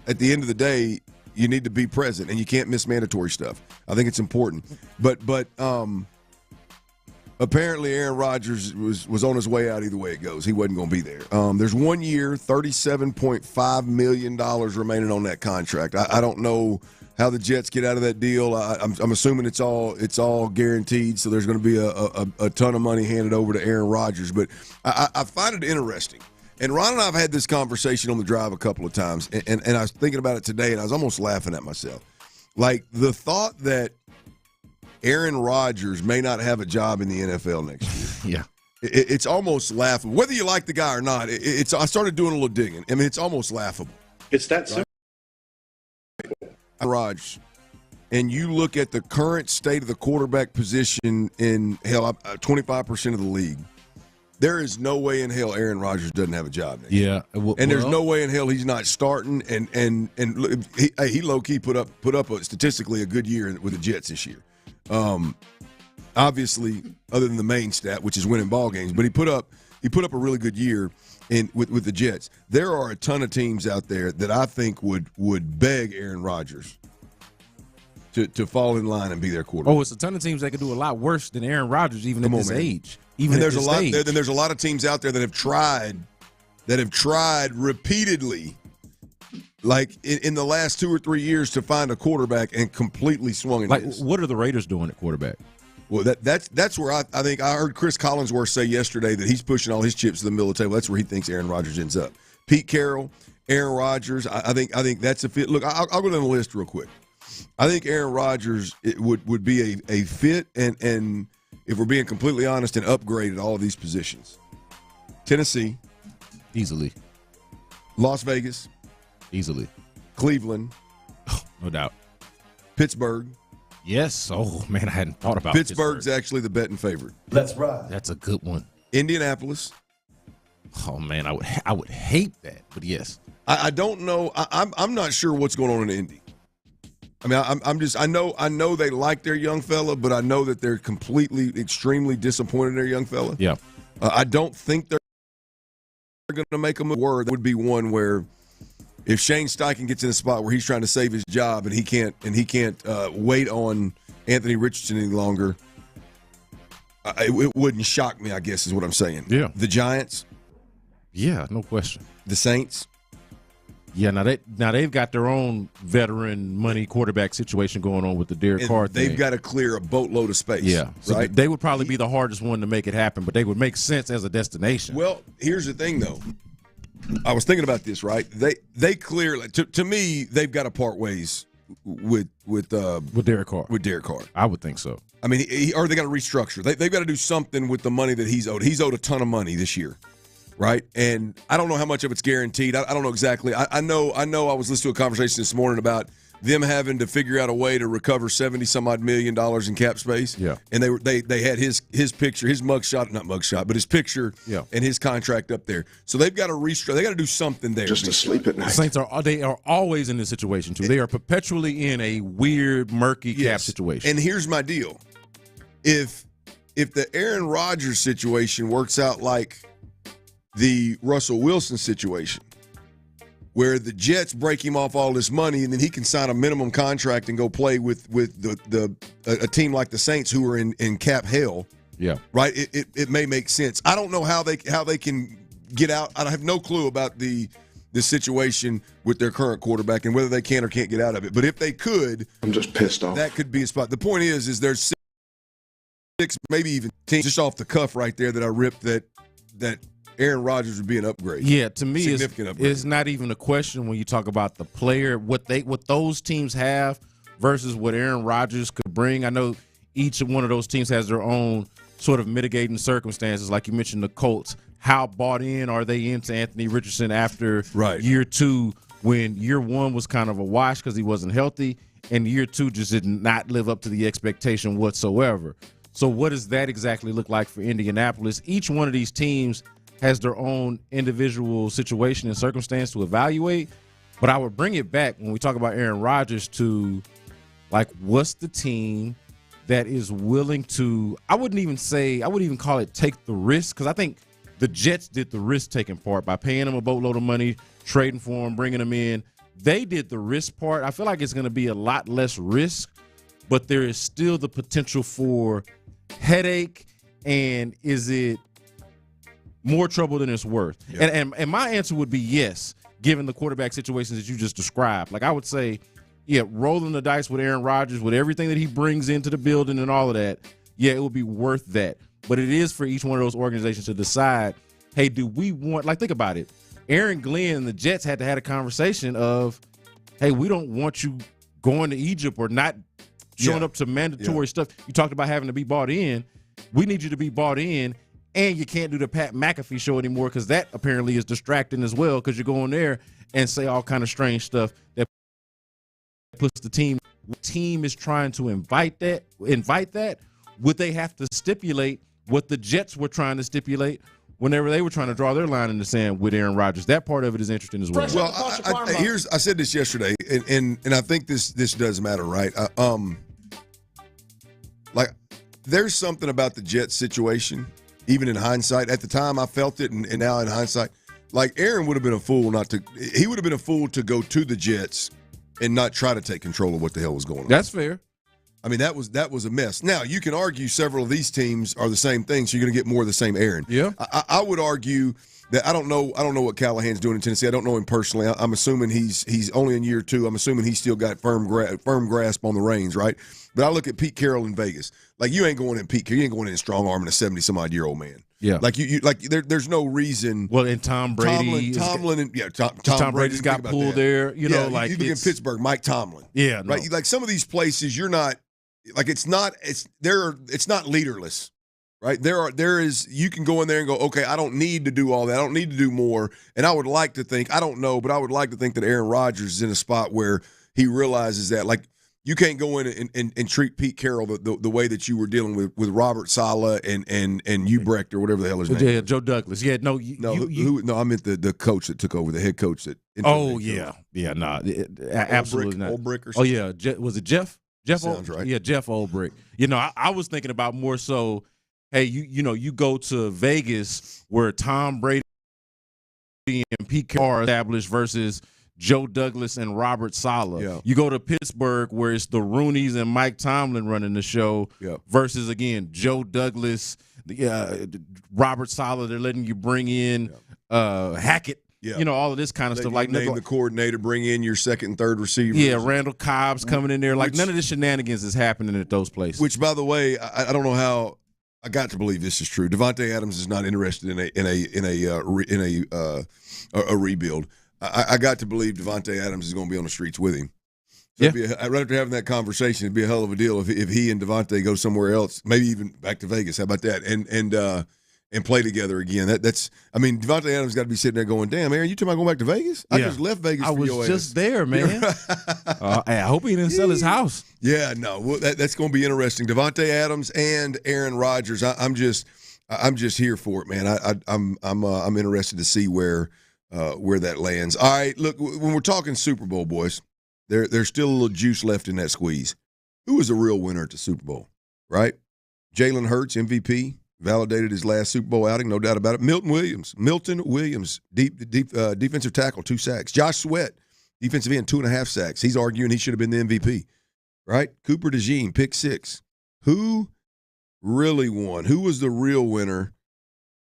At the end of the day, you need to be present, and you can't miss mandatory stuff. I think it's important. But apparently Aaron Rodgers was on his way out either way it goes. He wasn't going to be there. There's 1 year, $37.5 million remaining on that contract. I don't know how the Jets get out of that deal. I'm assuming it's all guaranteed, so there's going to be a ton of money handed over to Aaron Rodgers. But I find it interesting. And Ron and I have had this conversation on the drive a couple of times, and I was thinking about it today, and I was almost laughing at myself. Like, the thought that Aaron Rodgers may not have a job in the NFL next year. Yeah. It's almost laughable. Whether you like the guy or not, I started doing a little digging. I mean, it's almost laughable. It's that simple. Rodgers and you look at the current state of the quarterback position in 25% of the league, there is no way in hell Aaron Rodgers doesn't have a job next year. And there's no way in hell he's not starting. And he low key put up statistically a good year with the Jets this year. Obviously, other than the main stat, which is winning ball games, but he put up a really good year with the Jets. There are a ton of teams out there that I think would beg Aaron Rodgers to fall in line and be their quarterback. Oh, it's a ton of teams that could do a lot worse than Aaron Rodgers, even at this age. Even and at this stage. Then there's a lot of teams out there that have tried repeatedly, like in the last 2 or 3 years, to find a quarterback and completely swung and missed. What are the Raiders doing at quarterback? Well, that's where I think I heard Chris Collinsworth say yesterday that he's pushing all his chips to the middle of the table. That's where he thinks Aaron Rodgers ends up. Pete Carroll, Aaron Rodgers. I think that's a fit. Look, I'll go down the list real quick. I think Aaron Rodgers would be a fit, and if we're being completely honest, an upgrade at all of these positions. Tennessee, easily. Las Vegas, easily. Cleveland, no doubt. Pittsburgh. Yes. Oh man, I hadn't thought about Pittsburgh's actually the betting favorite. Let's ride. That's a good one. Indianapolis. Oh man, I would hate that, but yes. I don't know. I'm not sure what's going on in Indy. I mean, I know they like their young fella, but I know that they're extremely disappointed in their young fella. Yeah. I don't think they're going to make a move. That would be one where if Shane Steichen gets in a spot where he's trying to save his job and he can't wait on Anthony Richardson any longer, it wouldn't shock me, I guess is what I'm saying. Yeah. The Giants. Yeah, no question. The Saints. Yeah, now they've got their own veteran money quarterback situation going on with the Derek Carr thing. They've got to clear a boatload of space. Yeah, so right? They would probably be the hardest one to make it happen, but they would make sense as a destination. Well, here's the thing, though. I was thinking about this, right? They clearly, to me, they've got to part ways with Derek Carr. With Derek Carr, I would think so. I mean, or they got to restructure. They've got to do something with the money that he's owed. He's owed a ton of money this year. Right, and I don't know how much of it's guaranteed. I don't know exactly. I know. I was listening to a conversation this morning about them having to figure out a way to recover $70-some-odd million in cap space. Yeah, and they had his picture, his not mugshot, but his picture, and his contract up there. So they've got to restructure. They got to do something there. Just to sleep at night. The Saints are always in this situation too. They are perpetually in a weird, murky cap situation. And here's my deal: if the Aaron Rodgers situation works out like the Russell Wilson situation, where the Jets break him off all this money and then he can sign a minimum contract and go play with a team like the Saints who are in cap hell. Yeah, right. It may make sense. I don't know how they can get out. I have no clue about the situation with their current quarterback and whether they can or can't get out of it. But if they could, I'm just pissed off. That could be a spot. The point is there's 6, maybe even 10 just off the cuff right there that I ripped that Aaron Rodgers would be an upgrade. Yeah, to me, significant upgrade. It's not even a question when you talk about the player, what those teams have versus what Aaron Rodgers could bring. I know each one of those teams has their own sort of mitigating circumstances. Like you mentioned, the Colts. How bought in are they into Anthony Richardson after year 2, when year 1 was kind of a wash because he wasn't healthy, and year 2 just did not live up to the expectation whatsoever. So what does that exactly look like for Indianapolis? Each one of these teams has their own individual situation and circumstance to evaluate. But I would bring it back when we talk about Aaron Rodgers to, like, what's the team that is willing to, I wouldn't even call it take the risk, because I think the Jets did the risk-taking part by paying him a boatload of money, trading for him, bringing him in. They did the risk part. I feel like it's going to be a lot less risk, but there is still the potential for headache, and is it more trouble than it's worth? Yeah. And my answer would be yes, given the quarterback situations that you just described. Like, I would say, yeah, rolling the dice with Aaron Rodgers, with everything that he brings into the building and all of that, yeah, it would be worth that. But it is for each one of those organizations to decide, hey, do we want, like, think about it. Aaron Glenn and the Jets had to have a conversation of, hey, we don't want you going to Egypt or not showing up to mandatory stuff. You talked about having to be bought in. We need you to be bought in. And you can't do the Pat McAfee show anymore because that apparently is distracting as well, because you're going there and say all kind of strange stuff that puts the team team is trying to invite that, would they have to stipulate what the Jets were trying to stipulate whenever they were trying to draw their line in the sand with Aaron Rodgers? That part of it is interesting as well. Well, I said this yesterday, and I think this does matter, right? Like, there's something about the Jets situation, even in hindsight. At the time, I felt it, and now in hindsight, like Aaron would have been a fool not to. He would have been a fool to go to the Jets and not try to take control of what the hell was going on. That's fair. I mean, that was a mess. Now, you can argue several of these teams are the same thing, so you're going to get more of the same Aaron. Yeah. I would argue that I don't know what Callahan's doing in Tennessee. I don't know him personally. I'm assuming he's only in year 2. I'm assuming he's still got firm grasp on the reins, right? But I look at Pete Carroll in Vegas. Like, you ain't going in Pete Carroll. You ain't going in strong arming a 70-some-odd-year-old man. Yeah. Like, there's no reason. Well, and Tom Brady. Tom Brady's got pulled there. You know, like you look in Pittsburgh, Mike Tomlin. Yeah. No. Right. Like, some of these places, you're not. Like, it's not leaderless, right? You can go in there and go, okay, I don't need to do all that. I don't need to do more. And I would like to think, I don't know, but I would like to think that Aaron Rodgers is in a spot where he realizes that, like, you can't go in and treat Pete Carroll the way that you were dealing with Robert Saleh and Ubrecht or whatever the hell his name. Yeah, Joe Douglas. Yeah, no, I meant the coach that took over, the head coach that. Absolutely not. Olbrick or something. Oh yeah, was it Jeff? Jeff sounds right. Yeah, Jeff Olbrick. You know, I was thinking about more so, hey, you go to Vegas where Tom Brady and Pete Carroll are established versus Joe Douglas and Robert Saleh. Yeah. You go to Pittsburgh where it's the Rooneys and Mike Tomlin running the show versus, again, Joe Douglas, Robert Saleh. They're letting you bring in Hackett. Yeah. You know, all of this kind of stuff. Like, name the coordinator, bring in your second and third receiver. Yeah, Randall Cobb's coming in there. Like, none of this shenanigans is happening at those places. Which, by the way, I don't know how. I got to believe this is true. Devontae Adams is not interested in a rebuild. I got to believe Devontae Adams is going to be on the streets with him. So right after having that conversation, it'd be a hell of a deal if he and Devontae go somewhere else, maybe even back to Vegas. How about that? And play together again. Devontae Adams got to be sitting there going, damn, Aaron, you talking about going back to Vegas? I just left Vegas for your ass. I was just there, man. I hope he didn't sell his house. Yeah, no. Well, that's going to be interesting. Devontae Adams and Aaron Rodgers. I'm just here for it, man. I'm interested to see where that lands. All right, look, when we're talking Super Bowl, boys, there's still a little juice left in that squeeze. Who was the real winner at the Super Bowl, right? Jalen Hurts, MVP. Validated his last Super Bowl outing, no doubt about it. Milton Williams, defensive tackle, 2 sacks. Josh Sweat, defensive end, 2.5 sacks. He's arguing he should have been the MVP, right? Cooper DeJean, pick 6. Who really won? Who was the real winner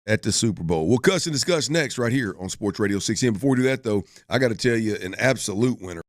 at the Super Bowl? We'll cuss and discuss next right here on Sports Radio 610. Before we do that, though, I got to tell you an absolute winner.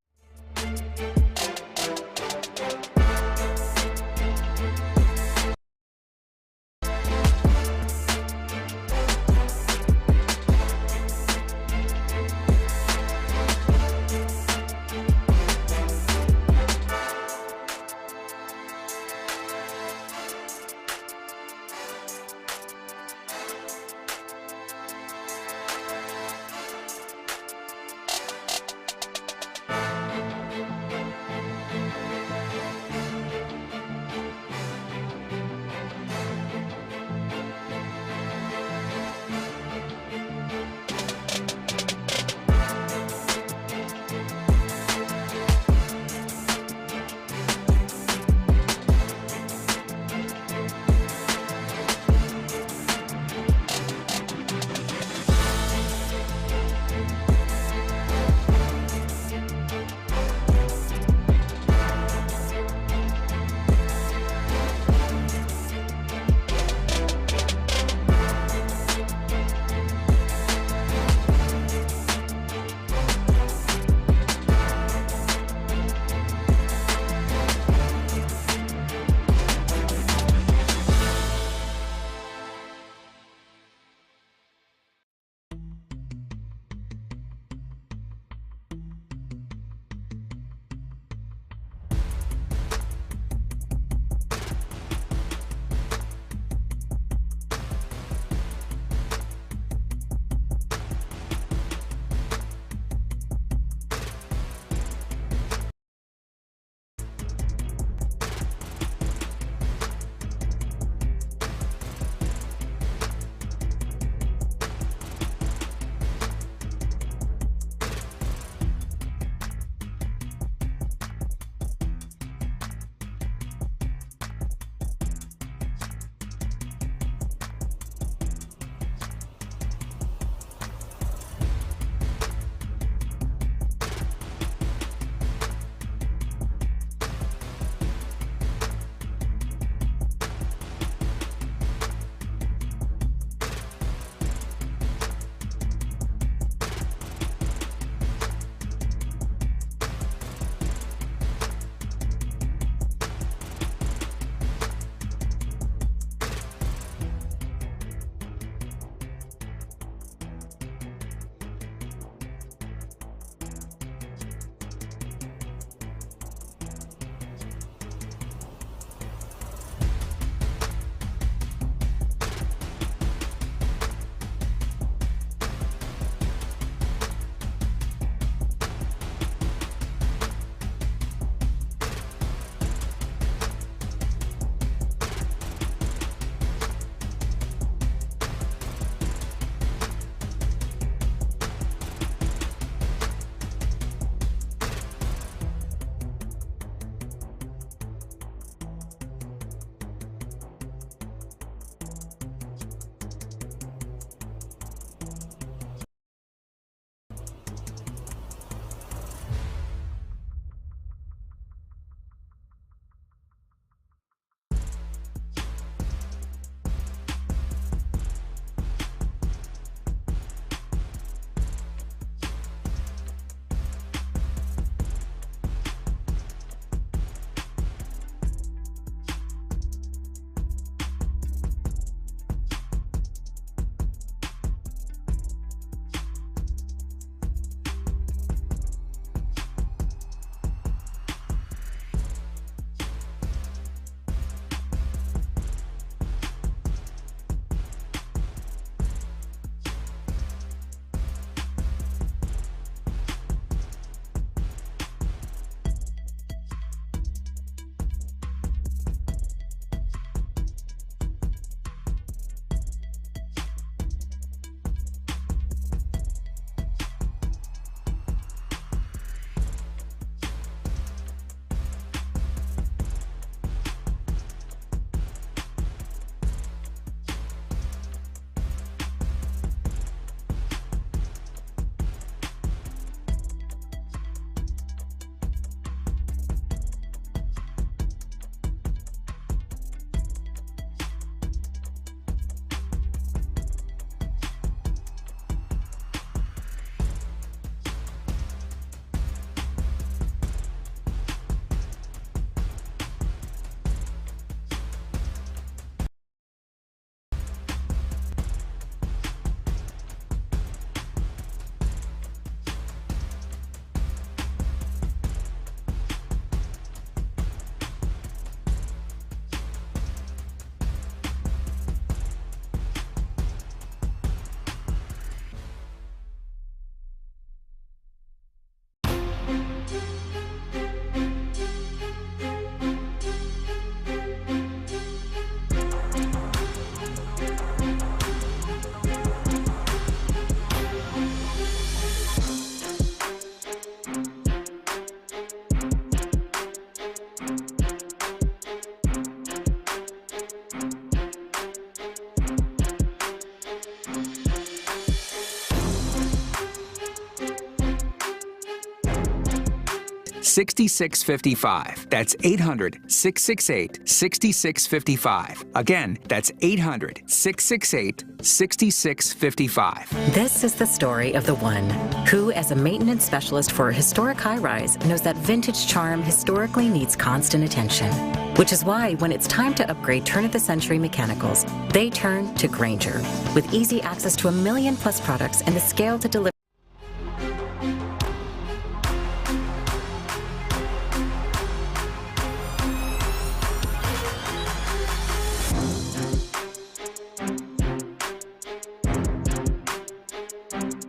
800-668-6655. That's 800-668-6655. Again, that's 800-668-6655. This is the story of the one who, as a maintenance specialist for a historic high-rise, knows that vintage charm historically needs constant attention. Which is why when it's time to upgrade turn-of-the-century mechanicals, they turn to Grainger. With easy access to 1 million+ products and the scale to deliver.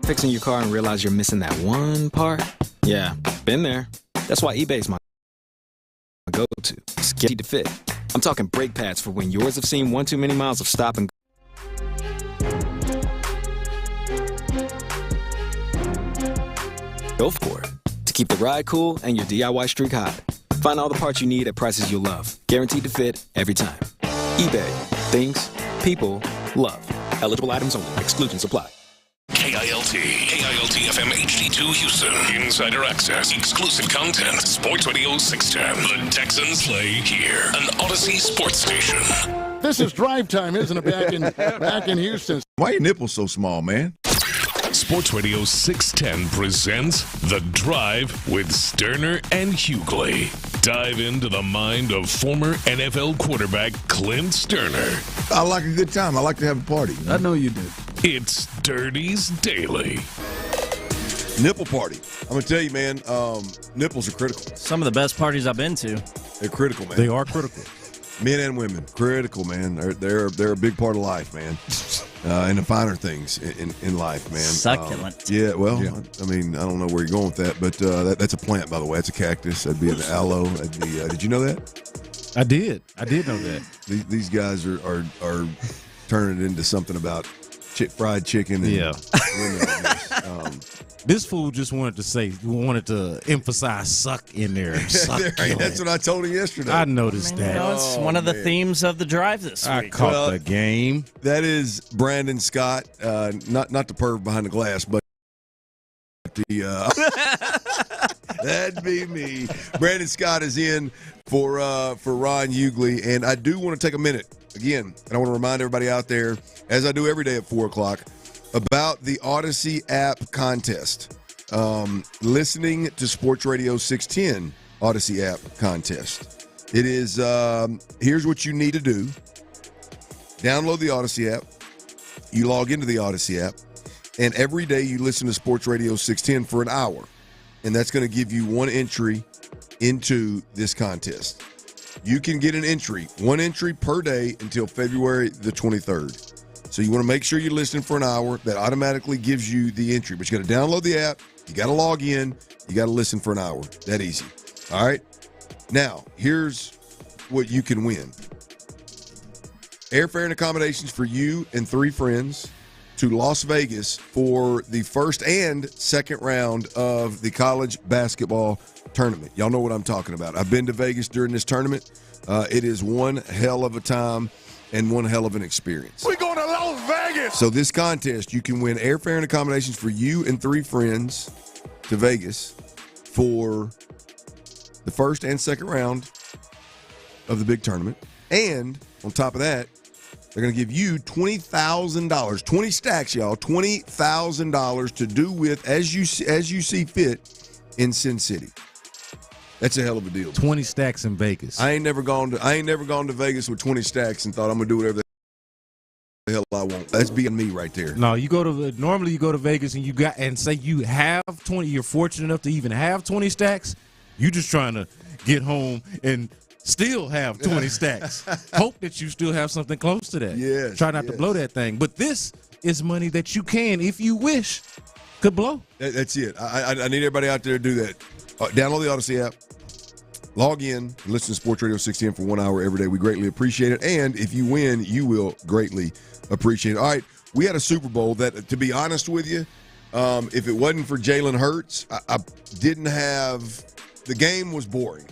Fixing your car and realize you're missing that one part? Yeah, been there. That's why eBay's my go-to. It's guaranteed to fit. I'm talking brake pads for when yours have seen one too many miles of stop and go for it. To keep the ride cool and your DIY streak hot. Find all the parts you need at prices you'll love. Guaranteed to fit every time. eBay. Things people love. Eligible items only. Exclusions apply. KILT FM HD2 Houston. Insider access, exclusive content. Sports Radio 610. The Texans play here. An Odyssey sports station. This is drive time, isn't it? Back in Houston. Why are your nipples so small, man? Sports Radio 610 presents The Drive with Stoerner and Hughley. Dive into the mind of former NFL quarterback Clint Stoerner. I like a good time. I like to have a party. I know you do. It's Dirty's Daily. Nipple party. I'm going to tell you, man, nipples are critical. Some of the best parties I've been to. They're critical, man. They are critical. Men and women, critical, man. They're a big part of life, man. And the finer things in life, man. Succulent. I mean, I don't know where you're going with that, but that's a plant, by the way. It's a cactus. That'd be an aloe. That'd be, did you know that? I did know that. These guys are turning it into something about fried chicken. And this fool just wanted to emphasize suck in there. That's what I told him yesterday. I noticed that. It's one of the themes of the drive this week. I caught the game. That is Brandon Scott, not the perv behind the glass, but the that'd be me. Brandon Scott is in for Ron Hughley, and I do want to take a minute again, and I want to remind everybody out there, as I do every day at 4:00, about the Odyssey app contest. Listening to Sports Radio 610 Odyssey app contest. It is, here's what you need to do. Download the Odyssey app. You log into the Odyssey app. And every day you listen to Sports Radio 610 for an hour. And that's going to give you one entry into this contest. You can get one entry per day until February the 23rd. So you want to make sure you're listening for an hour. That automatically gives you the entry. But you got to download the app. You got to log in. You got to listen for an hour. That easy. All right? Now, here's what you can win. Airfare and accommodations for you and 3 friends to Las Vegas for the first and second round of the college basketball tournament. Y'all know what I'm talking about. I've been to Vegas during this tournament. It is one hell of a time and one hell of an experience. We're going to Las Vegas. So this contest, you can win airfare and accommodations for you and 3 friends to Vegas for the first and second round of the big tournament. And on top of that, they're going to give you $20,000, 20 stacks, y'all, $20,000 to do with as you see fit in Sin City. That's a hell of a deal. 20 stacks in Vegas. I ain't never gone to Vegas with 20 stacks and thought I'm gonna do whatever the hell I want. That's being me right there. No, normally you go to Vegas and say you have 20. You're fortunate enough to even have 20 stacks. You just trying to get home and still have 20 stacks. Hope that you still have something close to that. Yes. Try not to blow that thing. But this is money that you can, if you wish, could blow. That's it. I need everybody out there to do that. Download the Odyssey app. Log in, listen to Sports Radio 610 for 1 hour every day. We greatly appreciate it. And if you win, you will greatly appreciate it. All right, we had a Super Bowl that, to be honest with you, if it wasn't for Jalen Hurts, I didn't have – the game was boring.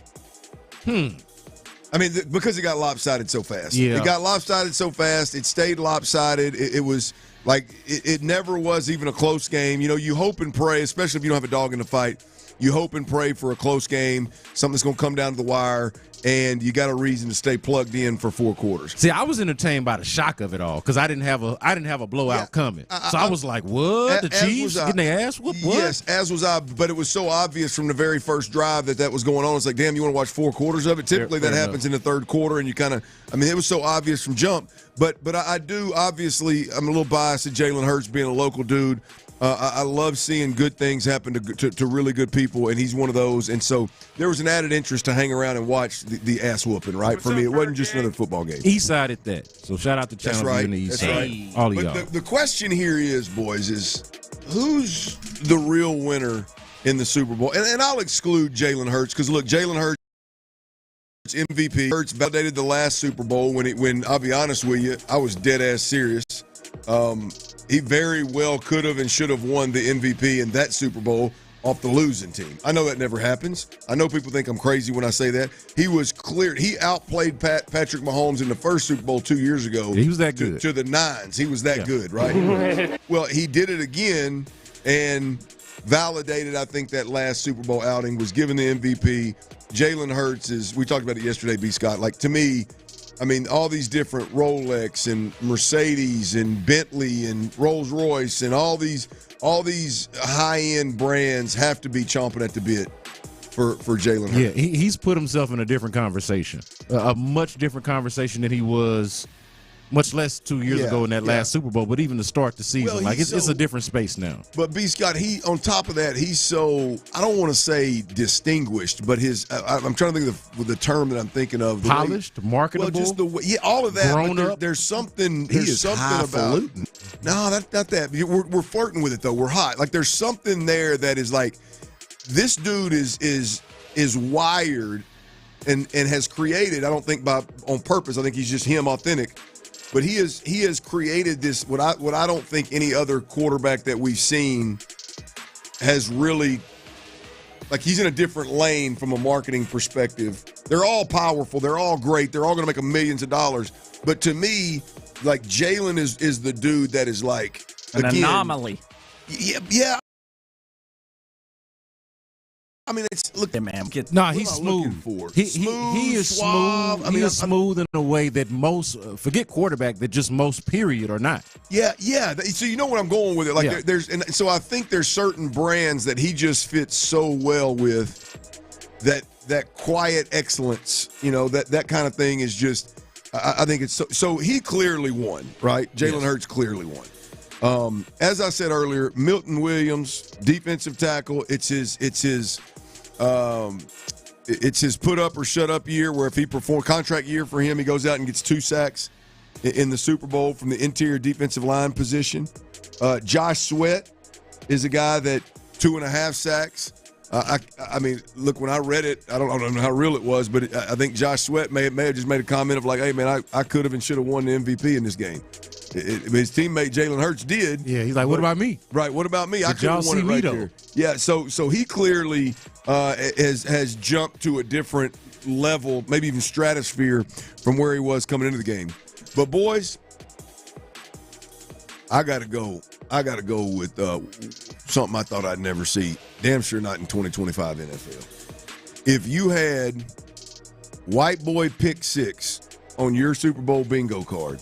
I mean, because it got lopsided so fast. Yeah. It got lopsided so fast. It stayed lopsided. It was like it never was even a close game. You know, you hope and pray, especially if you don't have a dog in the fight, you hope and pray for a close game, something that's going to come down to the wire, and you got a reason to stay plugged in for 4 quarters. See, I was entertained by the shock of it all because I didn't have a blowout coming. So I was like, "What? The Chiefs getting their ass whooped?" What? Yes, as was I. But it was so obvious from the very first drive that was going on. It's like, damn, you want to watch 4 quarters of it? Typically, that happens in the third quarter, and you kind of. I mean, it was so obvious from jump. But I do obviously. I'm a little biased at Jalen Hurts being a local dude. I love seeing good things happen to really good people, and he's one of those. And so there was an added interest to hang around and watch the ass whooping, right? For me, it wasn't just another football game. East side at that. So shout out to Channel That's right. in the East That's side. right. All of but y'all. The question here is, boys, is who's the real winner in the Super Bowl? And I'll exclude Jalen Hurts because, look, Jalen Hurts, MVP. Hurts validated the last Super Bowl when I'll be honest with you, I was dead ass serious. He very well could have and should have won the MVP in that Super Bowl off the losing team. I know that never happens. I know people think I'm crazy when I say that. He was clear. He outplayed Patrick Mahomes in the first Super Bowl 2 years ago. He was that good. To the nines. He was that good, right? Well, he did it again and validated, I think, that last Super Bowl outing, was given the MVP. Jalen Hurts is, we talked about it yesterday, B. Scott, like to me, I mean, all these different Rolex and Mercedes and Bentley and Rolls Royce and all these high-end brands have to be chomping at the bit for Jalen Hurts. Yeah, he's put himself in a different conversation, a much different conversation than he was much less 2 years ago in that last Super Bowl, but even to start the season, it's a different space now. But B. Scott, on top of that, he's so, I don't want to say distinguished, but I'm trying to think of the term that I'm thinking of. Polished, marketable. Well, just the way, all of that. Grown up. There's something about it. No, not that. We're flirting with it, though. We're hot. Like, there's something there that is like, this dude is wired and has created, I don't think on purpose, I think he's just him authentic. But he has created this, what I don't think any other quarterback that we've seen has really, like, he's in a different lane from a marketing perspective. They're all powerful. They're all great. They're all going to make them millions of dollars. But to me, like, Jalen is the dude that is like an anomaly. Yeah. I mean, look at man. He's smooth. He is suave. smooth. He is smooth in a way that most forget quarterback that just most period are not. Yeah. So you know where I'm going with it. Like so I think there's certain brands that he just fits so well with that quiet excellence. You know, that kind of thing is just. I think it's so he clearly won, right? Jalen Hurts clearly won. As I said earlier, Milton Williams, defensive tackle. It's his put up or shut up year, where if he performs, contract year for him, he goes out and gets 2 sacks in the Super Bowl from the interior defensive line position. Josh Sweat is a guy that 2.5 sacks. I mean, look, when I read it, I don't know how real it was, but I think Josh Sweat may have just made a comment of like, hey, man, I could have and should have won the MVP in this game. His teammate Jalen Hurts did. Yeah, he's like, what about me? Right, what about me? I Did y'all couldn't see won it me, right there. Yeah, so he clearly has jumped to a different level, maybe even stratosphere from where he was coming into the game. But boys, I gotta go with something I thought I'd never see. Damn sure not in 2025 NFL. If you had white boy pick 6 on your Super Bowl bingo card,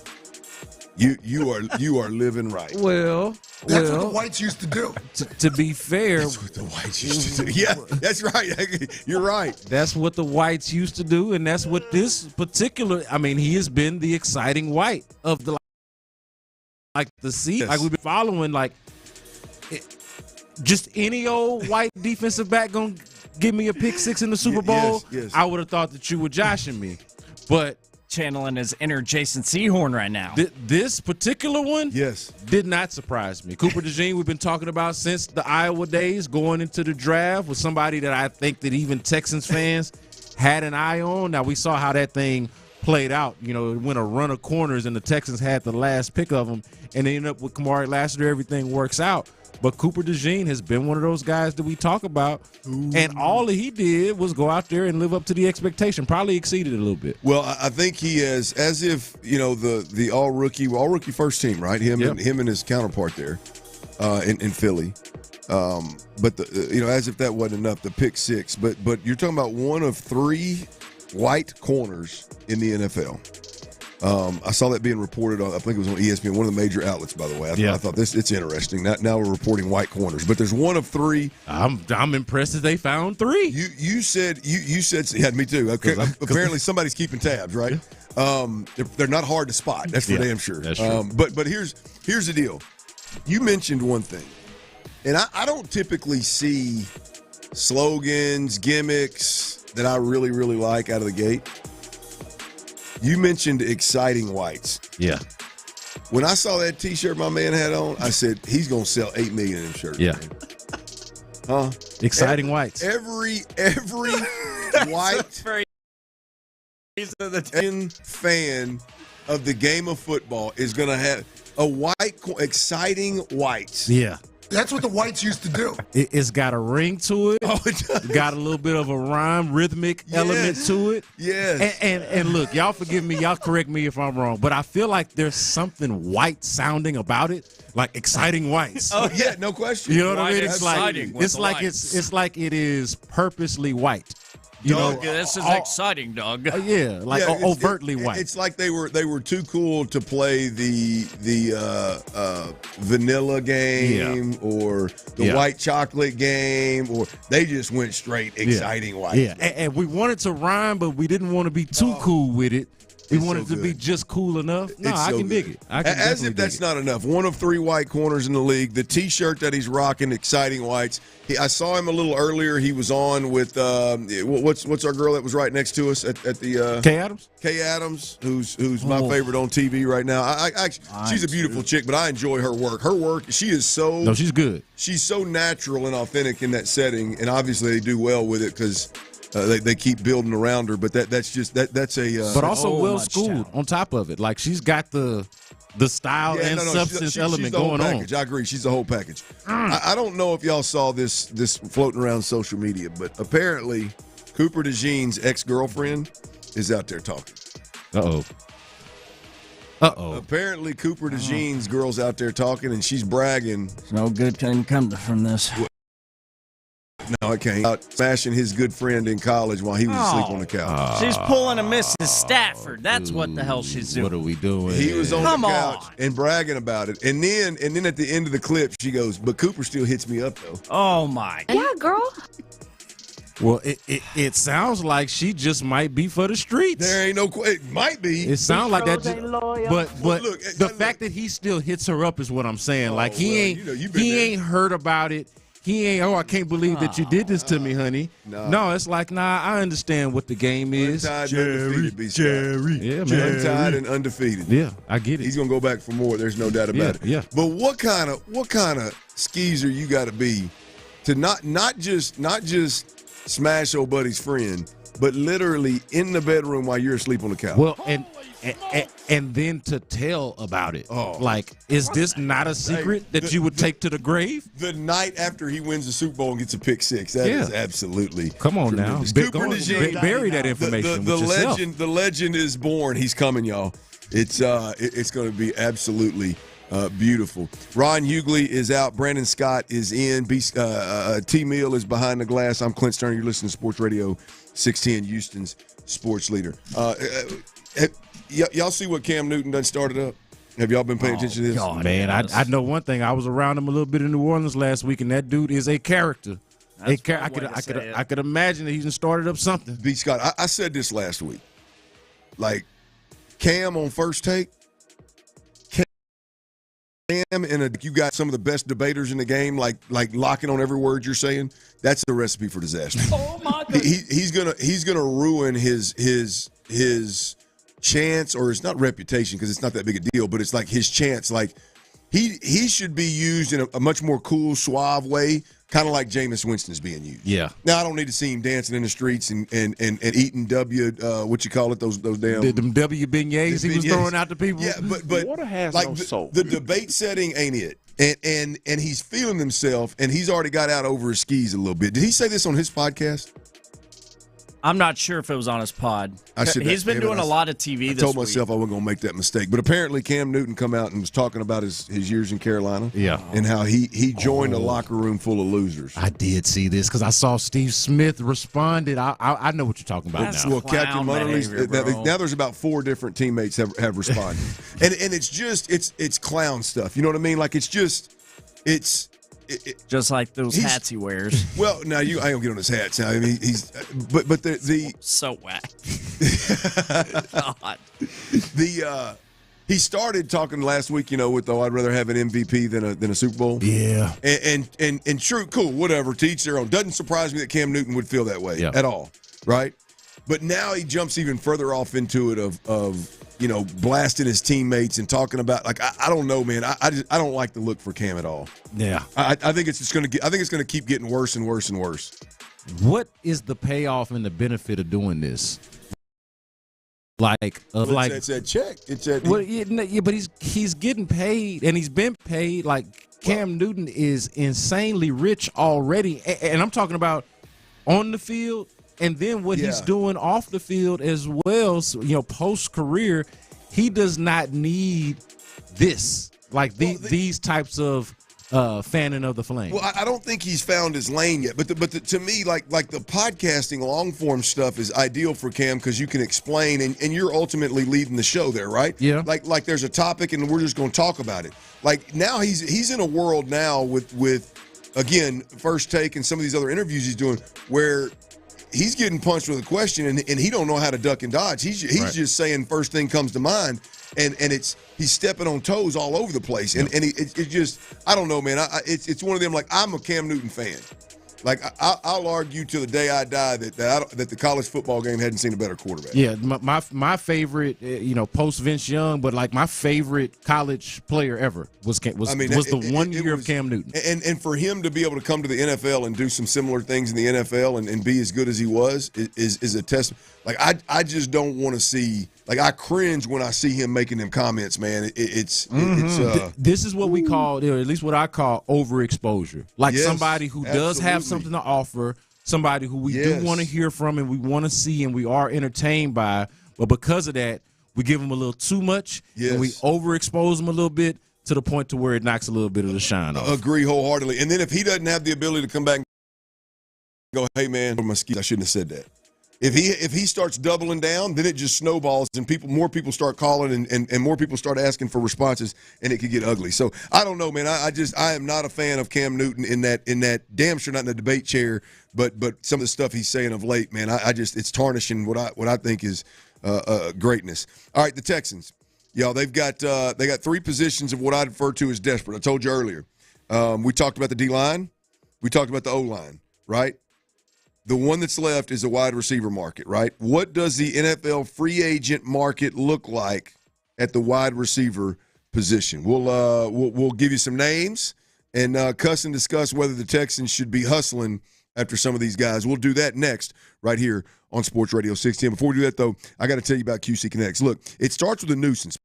you are living right. Well, that's what the whites used to do. To be fair, that's what the whites used to do. Yeah, that's right. You're right. That's what the whites used to do, and that's what this particular. I mean, he has been the exciting white of the season. Yes. Like we've been following, just any old white defensive back gonna give me a pick 6 in the Super Bowl. Yes. I would have thought that you were joshing me, but. Channeling his inner Jason Sehorn right now. This particular one, did not surprise me. Cooper DeJean, we've been talking about since the Iowa days, going into the draft, was somebody that I think that even Texans fans had an eye on. Now, we saw how that thing played out. You know, it went a run of corners, and the Texans had the last pick of them, and they ended up with Kamari Lassiter. Everything works out. But Cooper DeJean has been one of those guys that we talk about, and all he did was go out there and live up to the expectation, probably exceeded it a little bit. Well, I think he has, as if, you know, the all-rookie first team, right? Him and his counterpart there in Philly. But as if that wasn't enough, the pick six. But you're talking about one of 3 white corners in the NFL. I saw that being reported on, I think it was on ESPN, one of the major outlets, by the way. I thought it's interesting. Now we're reporting white corners, but there's one of 3. I'm impressed that they found 3. You said, yeah, me too. Okay. Apparently somebody's keeping tabs, right? They're not hard to spot. That's for damn sure. That's true. But here's the deal. You mentioned one thing, and I don't typically see slogans, gimmicks that I really, really like out of the gate. You mentioned exciting whites. Yeah. When I saw that T-shirt my man had on, I said, he's going to sell 8 million of them shirts. Yeah. Man. Huh? Exciting whites. Every white fan of the game of football is going to have a exciting whites. Yeah. That's what the whites used to do. It's got a ring to it. Oh, it does. Got a little bit of a rhyme, rhythmic element to it. Yes. And look, y'all forgive me, y'all correct me if I'm wrong, but I feel like there's something white sounding about it, like exciting whites. Oh yeah, no question. You know what I mean? It's like it is purposely white. This is exciting, Doug. Overtly white. It's like they were too cool to play the vanilla game or the white chocolate game, or they just went straight exciting white. Yeah, and we wanted to rhyme, but we didn't want to be too cool with it. We wanted to be just cool enough. No, I can dig it. As if that's not enough. One of 3 white corners in the league. The T-shirt that he's rocking, exciting whites. I saw him a little earlier. He was on with what's our girl that was right next to us at the Kay Adams. Kay Adams, who's my favorite on TV right now. She's a beautiful chick, but I enjoy her work. She is so. No, she's good. She's so natural and authentic in that setting, and obviously they do well with it because. They keep building around her, but that's a. But also well schooled on top of it. Like she's got the style and substance element she's the going whole package. on. I agree. She's the whole package. I don't know if y'all saw this floating around social media, but apparently Cooper DeJean's ex-girlfriend is out there talking. Apparently Cooper DeJean's girl's out there talking, and she's bragging. No good can come from this. No, I can't. Smashing his good friend in college while he was asleep on the couch. She's pulling a Mrs. Stafford. That's what the hell she's doing. What are we doing? He was on the couch and bragging about it. And then at the end of the clip, she goes, but Cooper still hits me up, though. Oh, my. Yeah, girl. Well, it sounds like she just might be for the streets. There ain't no it might be. It sounds like that. But look, the fact that he still hits her up is what I'm saying. Like he ain't heard about it. He ain't, I can't believe that you did this to me, honey. No, it's like, nah, I understand what the game is. Jerry. Yeah, man. Untied and undefeated. Yeah, I get it. He's going to go back for more. There's no doubt about it. Yeah. But what kind of skeezer you got to be to not just smash old buddy's friend, but literally in the bedroom while you're asleep on the couch? Well, and then to tell about it. Like, is this not a secret that you would take to the grave? The night after he wins the Super Bowl and gets a pick six. That is absolutely Come on tremendous. now. Cooper DeJean, bury that information the legend is born. He's coming, y'all. It's going to be absolutely beautiful. Ron Hughley is out. Brandon Scott is in. T. Meal is behind the glass. I'm Clint Stoerner. You're listening to Sports Radio 610, Houston's sports leader. Y'all see what Cam Newton done started up? Have y'all been paying attention to this? God, man, I know one thing. I was around him a little bit in New Orleans last week, and that dude is a character. I could imagine that he's started up something. B. Scott, I said this last week. Like, Cam on First Take, you got some of the best debaters in the game, like locking on every word you're saying. That's the recipe for disaster. Oh my goodness. He's gonna ruin his chance, or it's not reputation because it's not that big a deal, but it's like his chance. Like he should be used in a much more cool, suave way, kind of like Jameis Winston's being used. Yeah. Now I don't need to see him dancing in the streets and eating what you call it, those damn them W beignets he was throwing out to people. Yeah, but water has like no soul. The debate setting ain't it. And he's feeling himself, and he's already got out over his skis a little bit. Did he say this on his podcast? I'm not sure if it was on his pod. He's been Damn it, doing a lot of TV I this told week. myself I wasn't going to make that mistake. But apparently Cam Newton come out and was talking about his years in Carolina. Yeah. And how he joined a locker room full of losers. I did see this because I saw Steve Smith responded. I know what you're talking about now. Well, Captain Munnerly's, now there's about 4 different teammates have responded. and it's just, it's clown stuff. You know what I mean? Like, it's just, just like those hats he wears. Well, now I don't get on his hats. I mean, he's but the so whack. God. He started talking last week, with I'd rather have an MVP than a Super Bowl. Yeah. And true, cool, whatever. To each their own. Doesn't surprise me that Cam Newton would feel that way at all, right? But now he jumps even further off into it of blasting his teammates and talking about, like, I don't know, man. I don't like the look for Cam at all. Yeah. I think it's just going to I think it's going to keep getting worse and worse and worse. What is the payoff and the benefit of doing this? It's that check. It's that. But he's getting paid, and he's been paid. Like, Cam Newton is insanely rich already, and I'm talking about on the field. And then what he's doing off the field as well, so, post-career, he does not need this, these types of fanning of the flame. Well, I don't think he's found his lane yet. But to me, like the podcasting long-form stuff is ideal for Cam because you can explain, and you're ultimately leading the show there, right? Yeah. Like there's a topic, and we're just going to talk about it. Like, now he's in a world now with again, First Take and some of these other interviews he's doing where – he's getting punched with a question, and he don't know how to duck and dodge. He's just saying first thing comes to mind, and he's stepping on toes all over the place. And it just, I don't know, man. It's one of them, like, I'm a Cam Newton fan. Like, I'll argue to the day I die that the college football game hadn't seen a better quarterback. Yeah, my favorite, post Vince Young, but like my favorite college player ever was the 1 year of Cam Newton. And for him to be able to come to the NFL and do some similar things in the NFL and be as good as he was is a testament. Like, I just don't want to see. Like, I cringe when I see him making them comments, man. This is what we call, or at least what I call, overexposure. Like, somebody who does have something to offer, somebody who we do want to hear from and we want to see and we are entertained by, but because of that, we give them a little too much and we overexpose them a little bit to the point to where it knocks a little bit of the shine off. Agree wholeheartedly. And then if he doesn't have the ability to come back and go, hey, man, I shouldn't have said that. If he starts doubling down, then it just snowballs and more people start calling and more people start asking for responses, and it could get ugly. So I don't know, man. I am not a fan of Cam Newton in that damn sure not in the debate chair, but some of the stuff he's saying of late, man. It's tarnishing what I think is greatness. All right, the Texans, y'all. They got 3 positions of what I refer to as desperate. I told you earlier. We talked about the D line. We talked about the O line, right? The one that's left is the wide receiver market, right? What does the NFL free agent market look like at the wide receiver position? We'll give you some names and cuss and discuss whether the Texans should be hustling after some of these guys. We'll do that next right here on Sports Radio 610. Before we do that, though, I got to tell you about QC Connects. Look, it starts with a nuisance.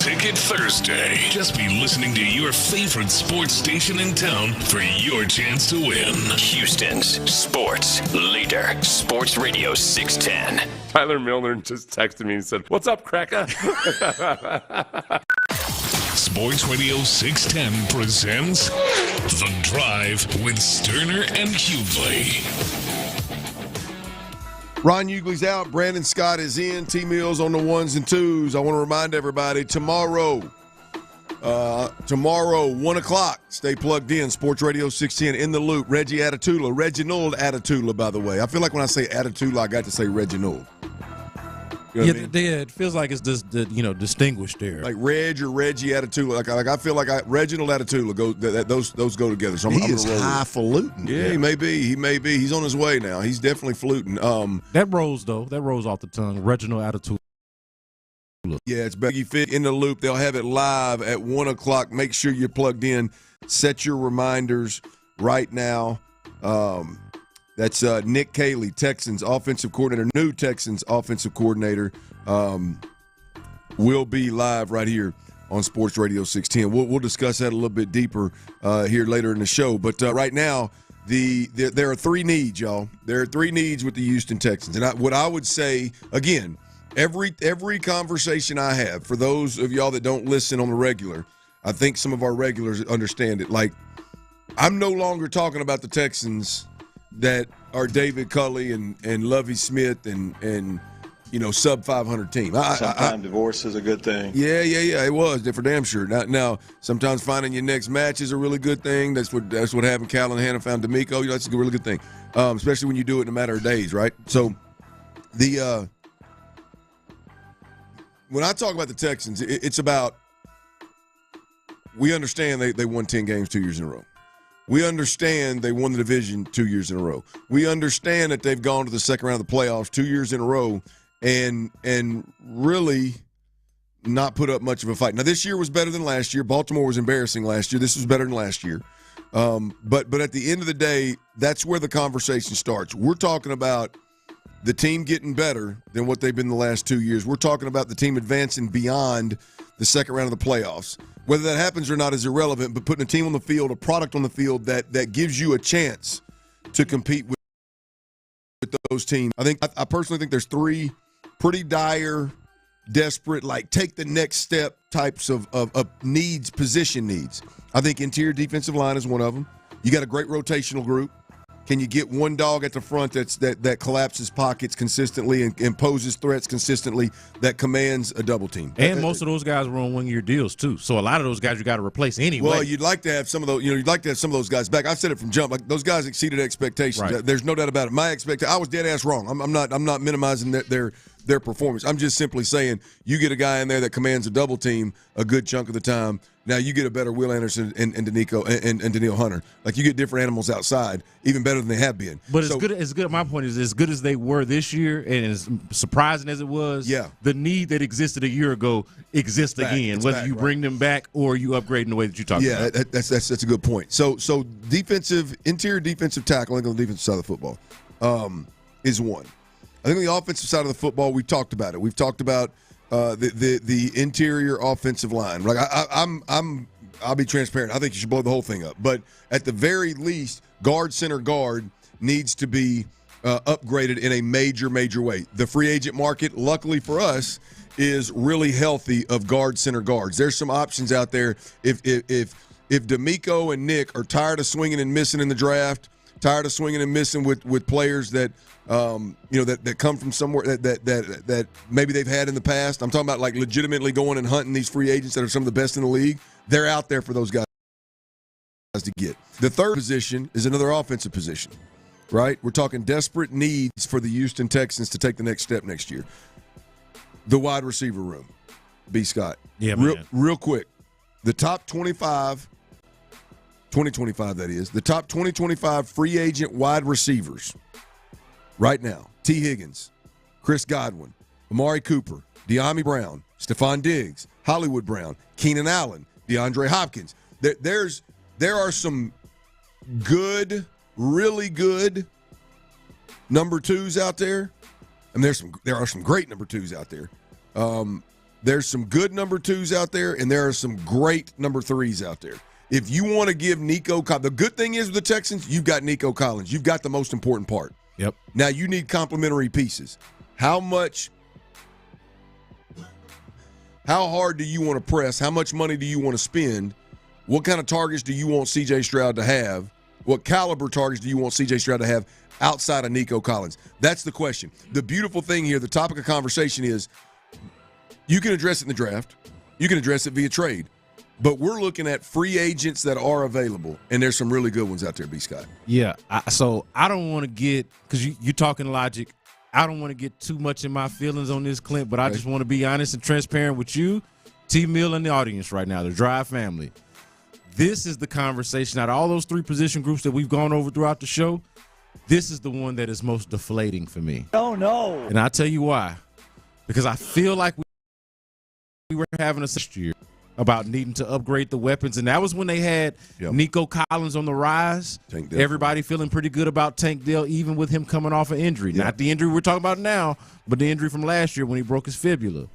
Ticket Thursday. Just be listening to your favorite sports station in town for your chance to win. Houston's sports leader, Sports Radio 610. Tyler Milner just texted me and said, "What's up, cracker?" Sports Radio 610 presents The Drive with Stoerner and Hughley. Ron Hughley's out. Brandon Scott is in. T. Mills on the ones and twos. I want to remind everybody, tomorrow, 1 o'clock, stay plugged in. Sports Radio 610 in the loop. Reginald Attitula, by the way. I feel like when I say Attitula, I got to say Reginald. You know what I mean? It feels like it's just distinguished there. Like Reg or Reggie Attitula. Like I feel like Reginald Attitula those go together. So I'm is highfalutin. Yeah, he may be. He's on his way now. He's definitely fluting. That rolls off the tongue. Reginald Attitula. Yeah, it's Becky Fit in the loop. They'll have it live at 1 o'clock. Make sure you're plugged in. Set your reminders right now. That's Nick Caley, Texans offensive coordinator, new Texans offensive coordinator, will be live right here on Sports Radio 610. We'll discuss that a little bit deeper here later in the show. But right now, there are three needs, y'all. There are three needs with the Houston Texans. And what I would say, again, every conversation I have, for those of y'all that don't listen on the regular, I think some of our regulars understand it. Like, I'm no longer talking about the Texans that are David Culley and Lovie Smith and sub 500 team. Sometimes divorce is a good thing. Yeah, it was for damn sure. Now, sometimes finding your next match is a really good thing. That's what happened. Callahan found D'Amico. That's a really good thing, especially when you do it in a matter of days, right? So when I talk about the Texans, it's about, we understand they won 10 games 2 years in a row. We understand they won the division 2 years in a row. We understand that they've gone to the second round of the playoffs 2 years in a row and really not put up much of a fight. Now, this year was better than last year. Baltimore was embarrassing last year. This was better than last year. But at the end of the day, that's where the conversation starts. We're talking about the team getting better than what they've been the last 2 years. We're talking about the team advancing beyond the second round of the playoffs. Whether that happens or not is irrelevant, but putting a team on the field, a product on the field that gives you a chance to compete with those teams. I personally think there's three pretty dire, desperate, like take the next step types of needs, position needs. I think interior defensive line is one of them. You got a great rotational group. Can you get one dog at the front that collapses pockets consistently and poses threats consistently that commands a double team? And most of those guys were on 1 year deals too. So a lot of those guys you got to replace anyway. Well, you'd like to have some of those. You'd like to have some of those guys back. I've said it from jump. Like those guys exceeded expectations. Right. There's no doubt about it. I was dead ass wrong. I'm not minimizing their performance. I'm just simply saying you get a guy in there that commands a double team a good chunk of the time. Now you get a better Will Anderson and Danico and Daniil Hunter. Like you get different animals outside, even better than they have been. But as good. My point is, as good as they were this year, and as surprising as it was, the need that existed a year ago exists again. Whether you bring them back or you upgrade in the way that you talked about. Yeah, that's a good point. So interior defensive tackle, I think on the defensive side of the football, is one. I think on the offensive side of the football, we've talked about it. We've talked about the interior offensive line. Like I'll be transparent. I think you should blow the whole thing up. But at the very least, center guard needs to be upgraded in a major way. The free agent market, luckily for us, is really healthy of center guards. There's some options out there. If D'Amico and Nick are tired of swinging and missing in the draft, tired of swinging and missing with players that that come from somewhere that maybe they've had in the past. I'm talking about like legitimately going and hunting these free agents that are some of the best in the league. They're out there for those guys to get. The third position is another offensive position, right? We're talking desperate needs for the Houston Texans to take the next step next year. The wide receiver room, B. Scott. Yeah, real quick. The top 25, 2025 that is, the top 2025 free agent wide receivers right now: T. Higgins, Chris Godwin, Amari Cooper, De'Ami Brown, Stephon Diggs, Hollywood Brown, Keenan Allen, DeAndre Hopkins. There are some good, really good number twos out there, and there are some great number twos out there. There's some good number 2s out there, and there are some great number 3s out there. If you want to give Nico Collins, the good thing is with the Texans, you've got Nico Collins. You've got the most important part. Yep. Now you need complementary pieces. How hard do you want to press? How much money do you want to spend? What kind of targets do you want C.J. Stroud to have? What caliber targets do you want C.J. Stroud to have outside of Nico Collins? That's the question. The beautiful thing here, the topic of conversation is you can address it in the draft. You can address it via trade. But we're looking at free agents that are available, and there's some really good ones out there, B. Scott. Yeah, so I don't want to get – because you're talking logic. I don't want to get too much in my feelings on this, Clint, but I just want to be honest and transparent with you, T-Mill, and the audience right now, the Drive family. This is the conversation out of all those 3 position groups that we've gone over throughout the show. This is the one that is most deflating for me. Oh, no. And I'll tell you why. Because I feel like we were having a year about needing to upgrade the weapons, and that was when they had Nico Collins on the rise. Everybody feeling pretty good about Tank Dell, even with him coming off an injury. Not the injury we're talking about now, but the injury from last year when he broke his fibula.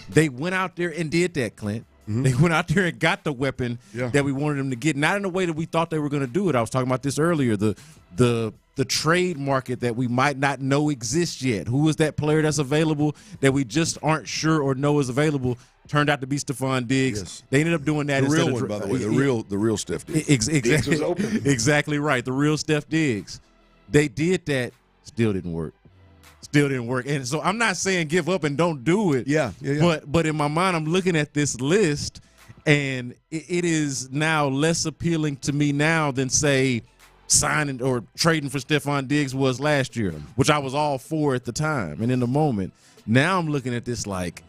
They went out there and did that, Clint. They went out there and got the weapon that we wanted them to get, not in the way that we thought they were going to do it. I was talking about this earlier, the trade market that we might not know exists yet. Who is that player that's available that we just aren't sure or know is available? Turned out to be Stephon Diggs. Yes. They ended up doing that. The real one, by the way, the real Steph Diggs. Exactly, was open. Exactly right. The real Steph Diggs. They did that. Still didn't work. And so I'm not saying give up and don't do it. Yeah. But in my mind, I'm looking at this list, and it is now less appealing to me now than, say, signing or trading for Stephon Diggs was last year, which I was all for at the time and in the moment. Now I'm looking at this like,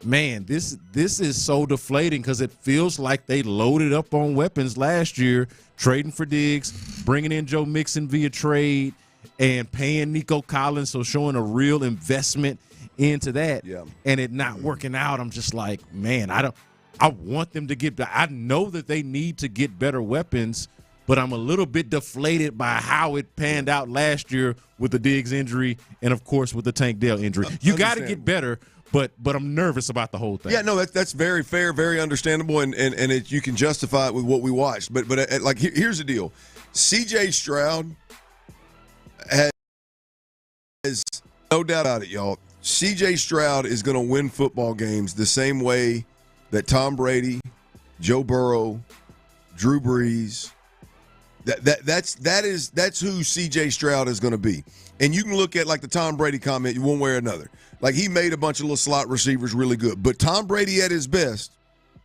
man, this is so deflating because it feels like they loaded up on weapons last year, trading for Diggs, bringing in Joe Mixon via trade, and paying Nico Collins, so showing a real investment into that, and it not working out. I'm just like, man, I want them to get – I know that they need to get better weapons, but I'm a little bit deflated by how it panned out last year with the Diggs injury and, of course, with the Tank Dell injury. You got to get better, but I'm nervous about the whole thing. Yeah, no, that's very fair, very understandable, and you can justify it with what we watched. But like, here's the deal. C.J. Stroud has no doubt about it, y'all. C.J. Stroud is going to win football games the same way that Tom Brady, Joe Burrow, Drew Brees, that's who C.J. Stroud is going to be. And you can look at like the Tom Brady comment one way or another. Like, he made a bunch of little slot receivers really good. But Tom Brady at his best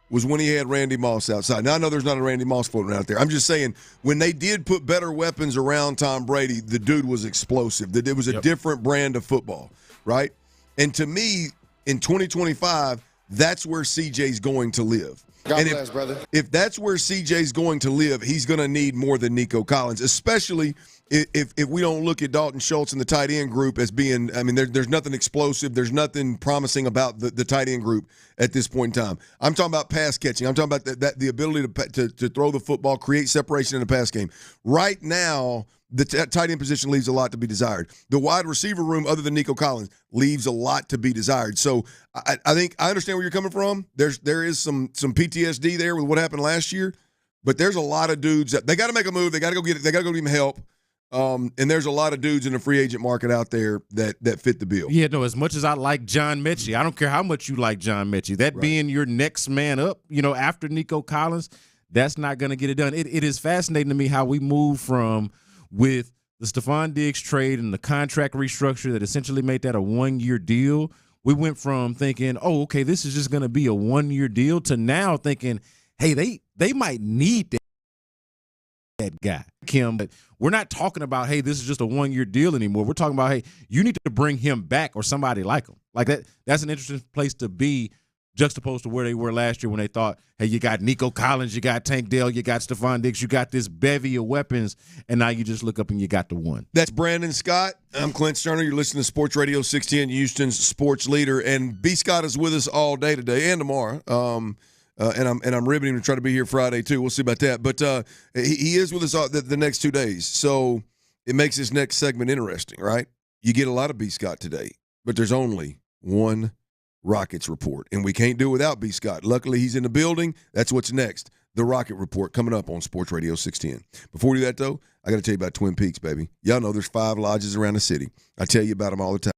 was when he had Randy Moss outside. Now, I know there's not a Randy Moss floating out there. I'm just saying, when they did put better weapons around Tom Brady, the dude was explosive. It was a different brand of football, right? And to me, in 2025, that's where CJ's going to live. God bless, brother. If that's where CJ's going to live, he's going to need more than Nico Collins, especially if we don't look at Dalton Schultz and the tight end group as being, I mean, there's nothing explosive. There's nothing promising about the tight end group at this point in time. I'm talking about pass catching. I'm talking about the ability to throw the football, create separation in the pass game. Right now, the tight end position leaves a lot to be desired. The wide receiver room, other than Nico Collins, leaves a lot to be desired. So I think I understand where you're coming from. There is some PTSD there with what happened last year, but there's a lot of dudes that they got to make a move. They got to go get it. They got to go give him help. And there's a lot of dudes in the free agent market out there that fit the bill. Yeah, no, as much as I like John Mechie, I don't care how much you like John Mechie. That being your next man up, after Nico Collins, that's not going to get it done. It is fascinating to me how we move from with the Stephon Diggs trade and the contract restructure that essentially made that a one-year deal. We went from thinking, oh, okay, this is just going to be a one-year deal to now thinking, hey, they might need that guy, Kim. But we're not talking about, hey, this is just a one-year deal anymore. We're talking about, hey, you need to bring him back or somebody like him. Like that's an interesting place to be, juxtaposed to where they were last year when they thought, hey, you got Nico Collins, you got Tank Dell, you got Stephon Diggs, you got this bevy of weapons, and now you just look up and you got the one. That's Brandon Scott. I'm Clint Stoerner. You're listening to Sports Radio 610, Houston's sports leader. And B. Scott is with us all day today and tomorrow. And I'm ribbing him to try to be here Friday, too. We'll see about that. But he is with us all the next 2 days. So it makes this next segment interesting, right? You get a lot of B. Scott today, but there's only one Rockets Report. And we can't do it without B. Scott. Luckily, he's in the building. That's what's next. The Rocket Report coming up on Sports Radio 610. Before we do that, though, I got to tell you about Twin Peaks, baby. Y'all know there's 5 lodges around the city. I tell you about them all the time.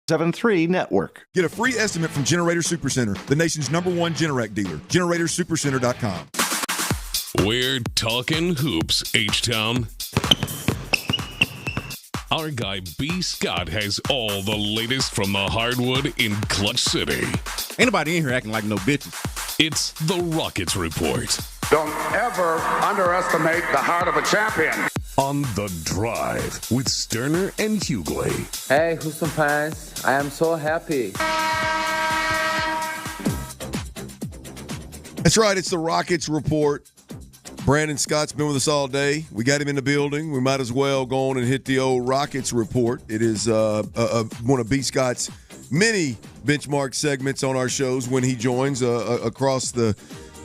73 Network. Get a free estimate from Generator Supercenter, the nation's #1 Generac dealer. GeneratorSupercenter.com. We're talking hoops, H-Town. Our guy B. Scott has all the latest from the hardwood in Clutch City. Ain't nobody in here acting like no bitches. It's the Rockets Report. Don't ever underestimate the heart of a champion. On The Drive with Stoerner and Hughley. Hey, Houston fans, I am so happy. That's right. It's the Rockets Report. Brandon Scott's been with us all day. We got him in the building. We might as well go on and hit the old Rockets Report. It is one of B. Scott's many benchmark segments on our shows when he joins across the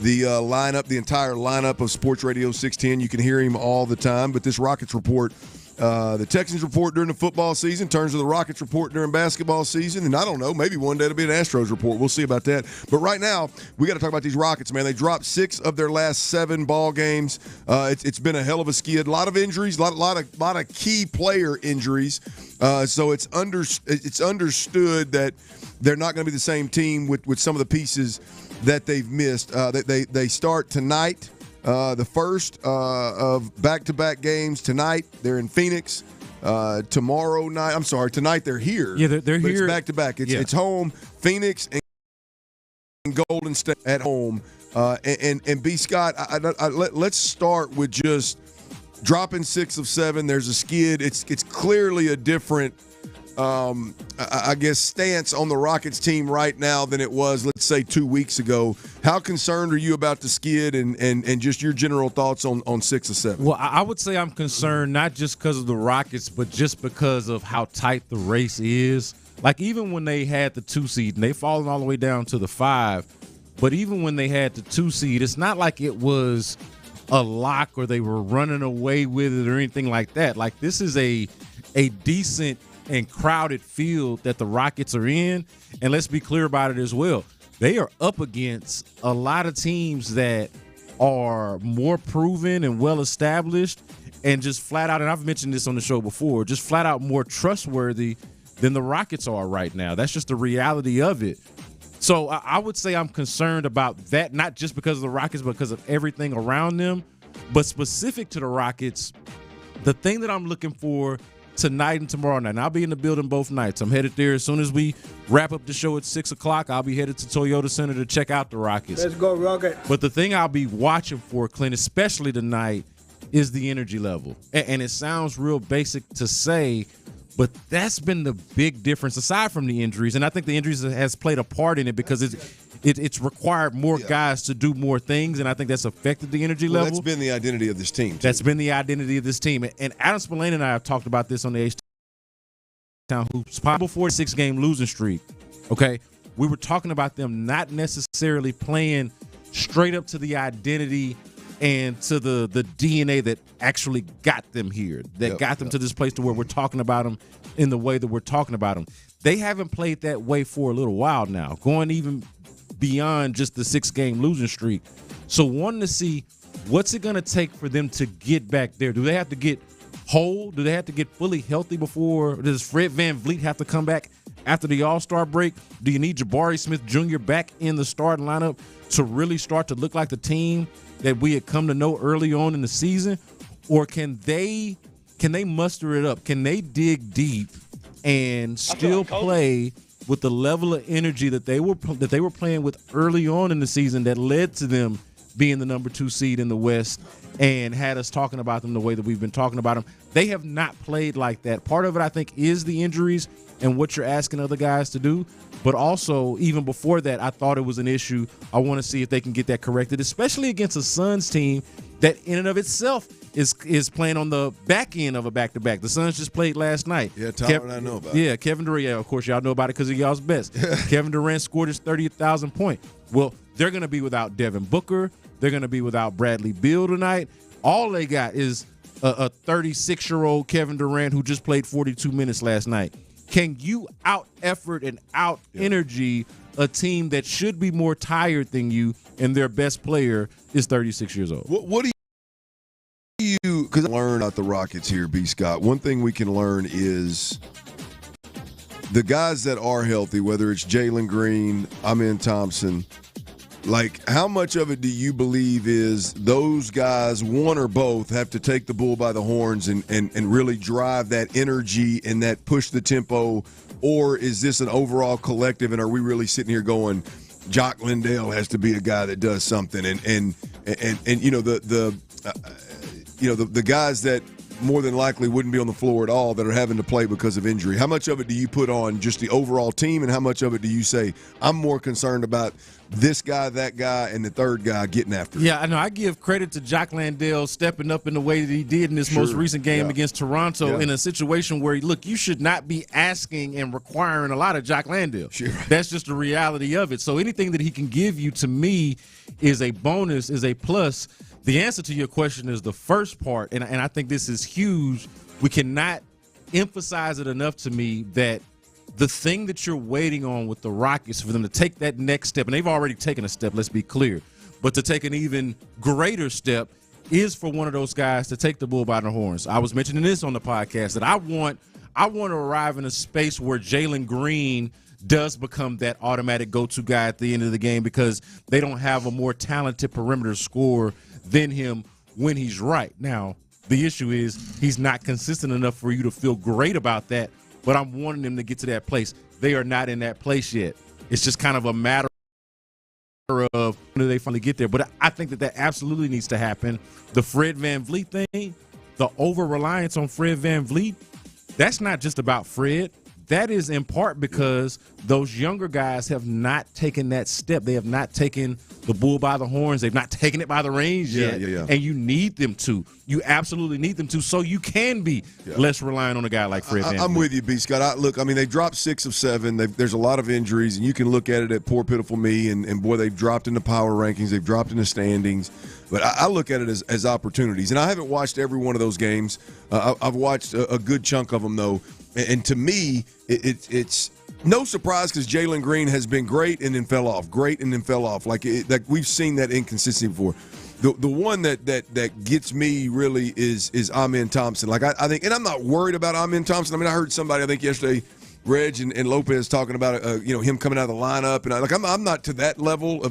lineup, the entire lineup of Sports Radio 610. You can hear him all the time. But this Rockets Report, the Texans report during the football season turns to the Rockets Report during basketball season. And I don't know, maybe one day it'll be an Astros report. We'll see about that. But right now, we got to talk about these Rockets, man. They dropped 6 of their last 7 ball games. It's been a hell of a skid. A lot of injuries, a lot of key player injuries. So it's understood that they're not going to be the same team with some of the pieces that they've missed. They start tonight, the first of back-to-back games. Tonight they're in Phoenix. Tomorrow night, tonight they're here. Yeah, they're here. It's back-to-back. It's home, Phoenix and Golden State at home. And B. Scott, let's start with just dropping 6 of 7. There's a skid. It's clearly a different stance on the Rockets team right now than it was, let's say, 2 weeks ago. How concerned are you about the skid and just your general thoughts on 6 of 7? Well, I would say I'm concerned not just because of the Rockets, but just because of how tight the race is. Like, even when they had the 2 seed, and they've fallen all the way down to the 5, but even when they had the 2 seed, it's not like it was a lock or they were running away with it or anything like that. Like, this is a decent and crowded field that the Rockets are in, and let's be clear about it as well. They are up against a lot of teams that are more proven and well-established and just flat out, and I've mentioned this on the show before, just flat out more trustworthy than the Rockets are right now. That's just the reality of it. So I would say I'm concerned about that, not just because of the Rockets, but because of everything around them. But specific to the Rockets, the thing that I'm looking for tonight and tomorrow night, and I'll be in the building both nights. I'm headed there as soon as we wrap up the show at 6 o'clock. I'll be headed to Toyota Center to check out the Rockets. Let's go, Rockets. But the thing I'll be watching for, Clint, especially tonight, is the energy level. And it sounds real basic to say, but that's been the big difference aside from the injuries. And I think the injuries has played a part in it because it's required more guys to do more things, and I think that's affected the energy level. That's been the identity of this team, too. That's been the identity of this team. And Adam Spillane and I have talked about this on the H-Town Hoops before the 6-game losing streak, okay? We were talking about them not necessarily playing straight up to the identity and to the DNA that actually got them here, that got them to this place to where we're talking about them in the way that we're talking about them. They haven't played that way for a little while now, going even beyond just the 6-game losing streak. So wanting to see what's it going to take for them to get back there. Do they have to get whole? Do they have to get fully healthy before? Does Fred VanVleet have to come back after the All-Star break? Do you need Jabari Smith Jr. back in the starting lineup to really start to look like the team that we had come to know early on in the season? Or can they muster it up? Can they dig deep and still play with the level of energy that they were playing with early on in the season that led to them being the number 2 seed in the West and had us talking about them the way that we've been talking about them? They have not played like that. Part of it, I think, is the injuries and what you're asking other guys to do. But also, even before that, I thought it was an issue. I want to see if they can get that corrected, especially against a Suns team that in and of itself is playing on the back end of a back-to-back. The Suns just played last night. Yeah, Tyler and I know about it. Yeah, Kevin Durant. Yeah, of course, y'all know about it because of y'all's best. Kevin Durant scored his 30,000th point. Well, they're going to be without Devin Booker. They're going to be without Bradley Beal tonight. All they got is a 36-year-old Kevin Durant who just played 42 minutes last night. Can you out-effort and out-energy a team that should be more tired than you and their best player is 36 years old? What do you – because I learned about the Rockets here, B. Scott. One thing we can learn is the guys that are healthy, whether it's Jalen Green, Amen Thompson, like, how much of it do you believe is those guys, one or both, have to take the bull by the horns and really drive that energy and that push the tempo? Or is this an overall collective, and are we really sitting here going, Jock Lindell has to be a guy that does something? And you know, the guys that more than likely wouldn't be on the floor at all that are having to play because of injury. How much of it do you put on just the overall team, and how much of it do you say, I'm more concerned about this guy, that guy, and the third guy getting after it? Yeah, I know. I give credit to Jock Landale stepping up in the way that he did in this most recent game against Toronto in a situation where, look, you should not be asking and requiring a lot of Jock Landale. Sure. That's just the reality of it. So anything that he can give you, to me, is a bonus, is a plus. The answer to your question is the first part, and I think this is huge. We cannot emphasize it enough to me that the thing that you're waiting on with the Rockets for them to take that next step, and they've already taken a step, let's be clear, but to take an even greater step is for one of those guys to take the bull by the horns. I was mentioning this on the podcast that I want to arrive in a space where Jalen Green does become that automatic go-to guy at the end of the game, because they don't have a more talented perimeter scorer than him when he's right. Now, the issue is he's not consistent enough for you to feel great about that, but I'm wanting them to get to that place. They are not in that place yet. It's just kind of a matter of when do they finally get there. But I think that absolutely needs to happen. The Fred VanVleet thing, the over-reliance on Fred VanVleet, that's not just about Fred. That is in part because those younger guys have not taken that step. They have not taken the bull by the horns. They've not taken it by the reins yet. And you need them to. You absolutely need them to, so you can be less reliant on a guy like Fred VanVleet. I'm with you, B. Scott. Look, I mean, they dropped 6 of 7. There's a lot of injuries, and you can look at it at poor, pitiful me, and boy, they've dropped in the power rankings. They've dropped in the standings. But I look at it as opportunities. And I haven't watched every one of those games. I've watched a good chunk of them, though. And to me, it's no surprise because Jalen Green has been great and then fell off, Like we've seen that inconsistency before. The one that gets me really is Amen Thompson. Like I think, and I'm not worried about Amen Thompson. I mean, I heard somebody, I think yesterday, Reg and Lopez talking about him coming out of the lineup, and I'm not to that level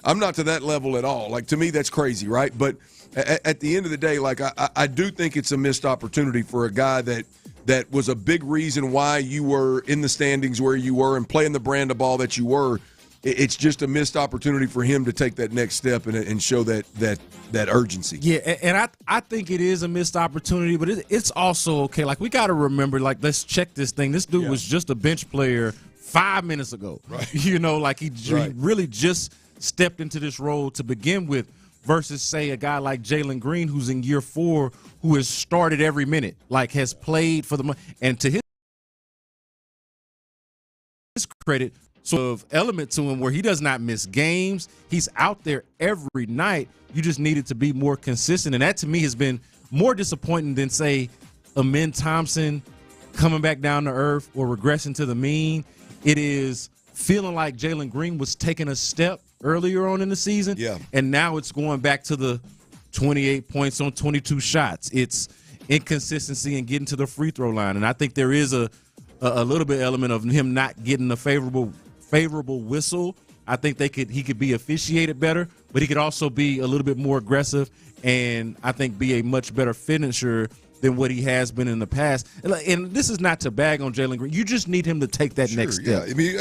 I'm not to that level at all. Like, to me, that's crazy, right? But at the end of the day, like I do think it's a missed opportunity for a guy that was a big reason why you were in the standings where you were and playing the brand of ball that you were. It's just a missed opportunity for him to take that next step and show that urgency. Yeah, and I think it is a missed opportunity, but it's also okay. Like, we got to remember, like, let's check this thing. This dude was just a bench player 5 minutes ago. Right. Like he really just stepped into this role to begin with, versus, say, a guy like Jalen Green, who's in year 4, who has started every minute, like has played for the – and to his credit, sort of element to him where he does not miss games. He's out there every night. You just needed to be more consistent, and that to me has been more disappointing than, say, Amen Thompson coming back down to earth or regressing to the mean. It is feeling like Jalen Green was taking a step earlier on in the season, and now it's going back to the 28 points on 22 shots. It's inconsistency and getting to the free throw line, and I think there is a little bit element of him not getting a favorable whistle. I think he could be officiated better, but he could also be a little bit more aggressive and I think be a much better finisher than what he has been in the past. And this is not to bag on Jalen Green. You just need him to take that next step. Yeah. I mean,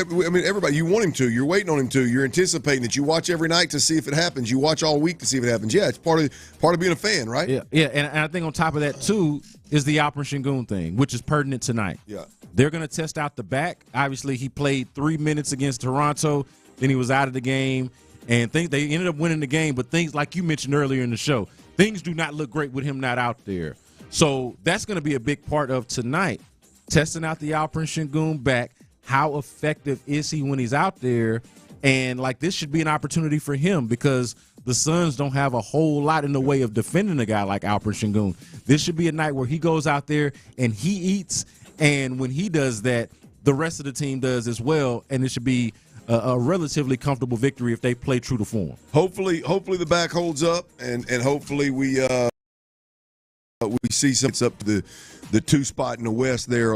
everybody, you want him to. You're waiting on him to. You're anticipating it. You watch every night to see if it happens. You watch all week to see if it happens. Yeah, it's part of being a fan, right? Yeah. And I think on top of that, too, is the Alperen Sengun thing, which is pertinent tonight. Yeah. They're going to test out the back. Obviously, he played 3 minutes against Toronto. Then he was out of the game. And they ended up winning the game. But things, like you mentioned earlier in the show, things do not look great with him not out there. So that's going to be a big part of tonight, testing out the Alperen Sengun back. How effective is he when he's out there? And, like, this should be an opportunity for him because the Suns don't have a whole lot in the way of defending a guy like Alperen Sengun. This should be a night where he goes out there and he eats, and when he does that, the rest of the team does as well, and it should be a relatively comfortable victory if they play true to form. Hopefully the back holds up, and hopefully we see some up to the 2 spot in the West there,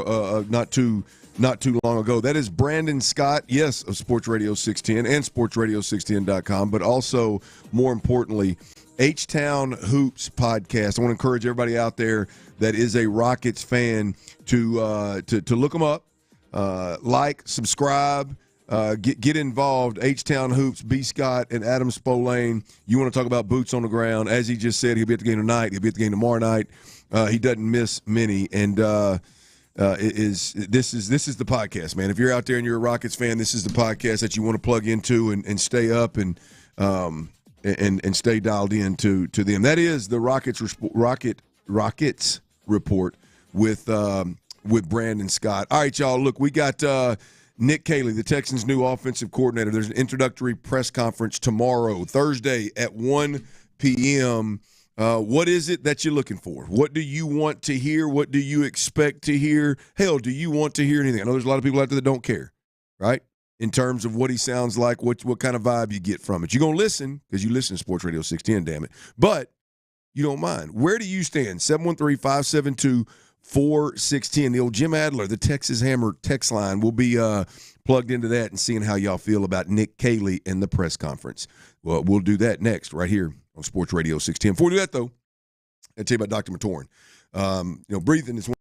not too not too long ago. That is Brandon Scott, yes, of Sports Radio 610 and sportsradio610.com, but also, more importantly, H-Town Hoops podcast. I want to encourage everybody out there that is a Rockets fan to look them up, like, subscribe, get involved. H-Town Hoops, B. Scott and Adam Spolane. You want to talk about boots on the ground? As he just said, he'll be at the game tonight. He'll be at the game tomorrow night. He doesn't miss many, and this is the podcast, man. If you're out there and you're a Rockets fan, this is the podcast that you want to plug into and stay up and stay dialed in to them. That is the Rockets report with Brandon Scott. All right, y'all. Look, we got Nick Caley, the Texans' new offensive coordinator. There's an introductory press conference tomorrow, Thursday at 1 p.m. What is it that you're looking for? What do you want to hear? What do you expect to hear? Hell, do you want to hear anything? I know there's a lot of people out there that don't care, right? In terms of what he sounds like, what kind of vibe you get from it. You're going to listen because you listen to Sports Radio 610, damn it. But you don't mind. Where do you stand? 713-572-4610. The old Jim Adler, the Texas Hammer text line. We'll be plugged into that and seeing how y'all feel about Nick Caley and the press conference. Well, we'll do that next right here on Sports Radio 610. Before we do that, though, I'll tell you about Dr. Matoran. Breathing is one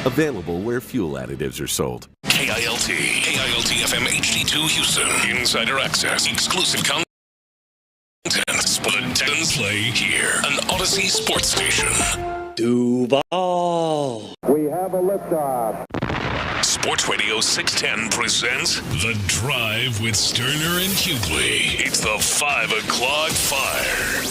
Available where fuel additives are sold. KILT FM HD2 Houston. Insider access. Exclusive content. The Texans play here. An Odyssey sports station. Duval. We have a liftoff. Sports Radio 610 presents The Drive with Stoerner and Hughley. It's the 5 o'clock fire.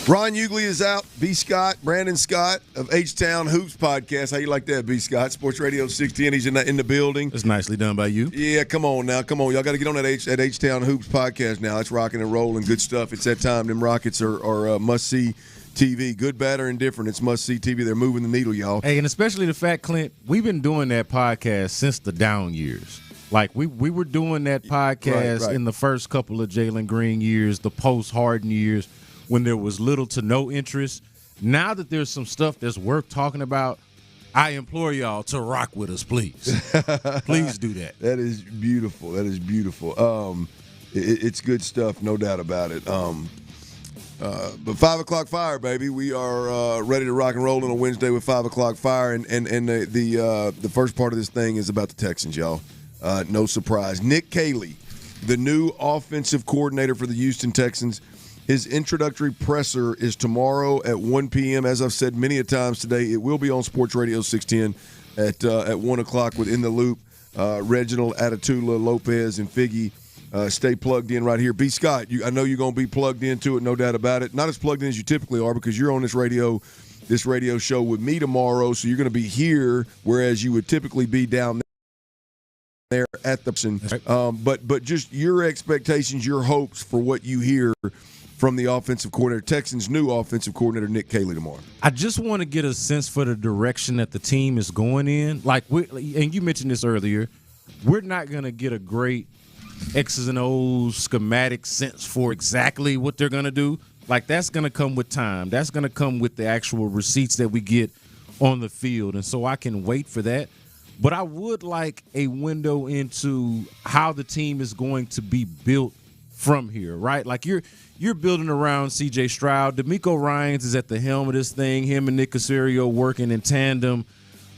Ron Hughley is out. B. Scott, Brandon Scott of H-Town Hoops podcast. How you like that, B. Scott? Sports Radio 610. He's in the building. It's nicely done by you. Yeah, come on now. Come on. Y'all got to get on that H-Town Hoops podcast now. It's rocking and rolling. Good stuff. It's that time. Them Rockets are must-see TV. Good, bad, or indifferent. It's must-see TV. They're moving the needle, y'all. Hey, and especially the fact, Clint, we've been doing that podcast since the down years. Like, we were doing that podcast in the first couple of Jalen Green years, the post-Harden years, when there was little to no interest. Now that there's some stuff that's worth talking about, I implore y'all to rock with us, please. Please do that. That is beautiful. That is beautiful. It's good stuff, no doubt about it. But 5 o'clock fire, baby. We are ready to rock and roll on a Wednesday with 5 o'clock fire, and the first part of this thing is about the Texans, y'all. No surprise. Nick Caley, the new offensive coordinator for the Houston Texans. His introductory presser is tomorrow at 1 p.m. As I've said many a times today, it will be on Sports Radio 610 at 1 o'clock with In the Loop. Reginald, Atatula, Lopez, and Figgy. Stay plugged in right here. B. Scott, I know you're going to be plugged into it, no doubt about it. Not as plugged in as you typically are because you're on this radio show with me tomorrow, so you're going to be here, whereas you would typically be down there at the but just your expectations, your hopes for what you hear from the offensive coordinator, Texans' new offensive coordinator, Nick Caley, tomorrow. I just want to get a sense for the direction that the team is going in. And you mentioned this earlier, we're not going to get a great X's and O's schematic sense for exactly what they're going to do. Like, that's going to come with time. That's going to come with the actual receipts that we get on the field. And so I can wait for that. But I would like a window into how the team is going to be built from here, right? Like, you're building around C.J. Stroud. DeMeco Ryans is at the helm of this thing, him and Nick Caserio working in tandem.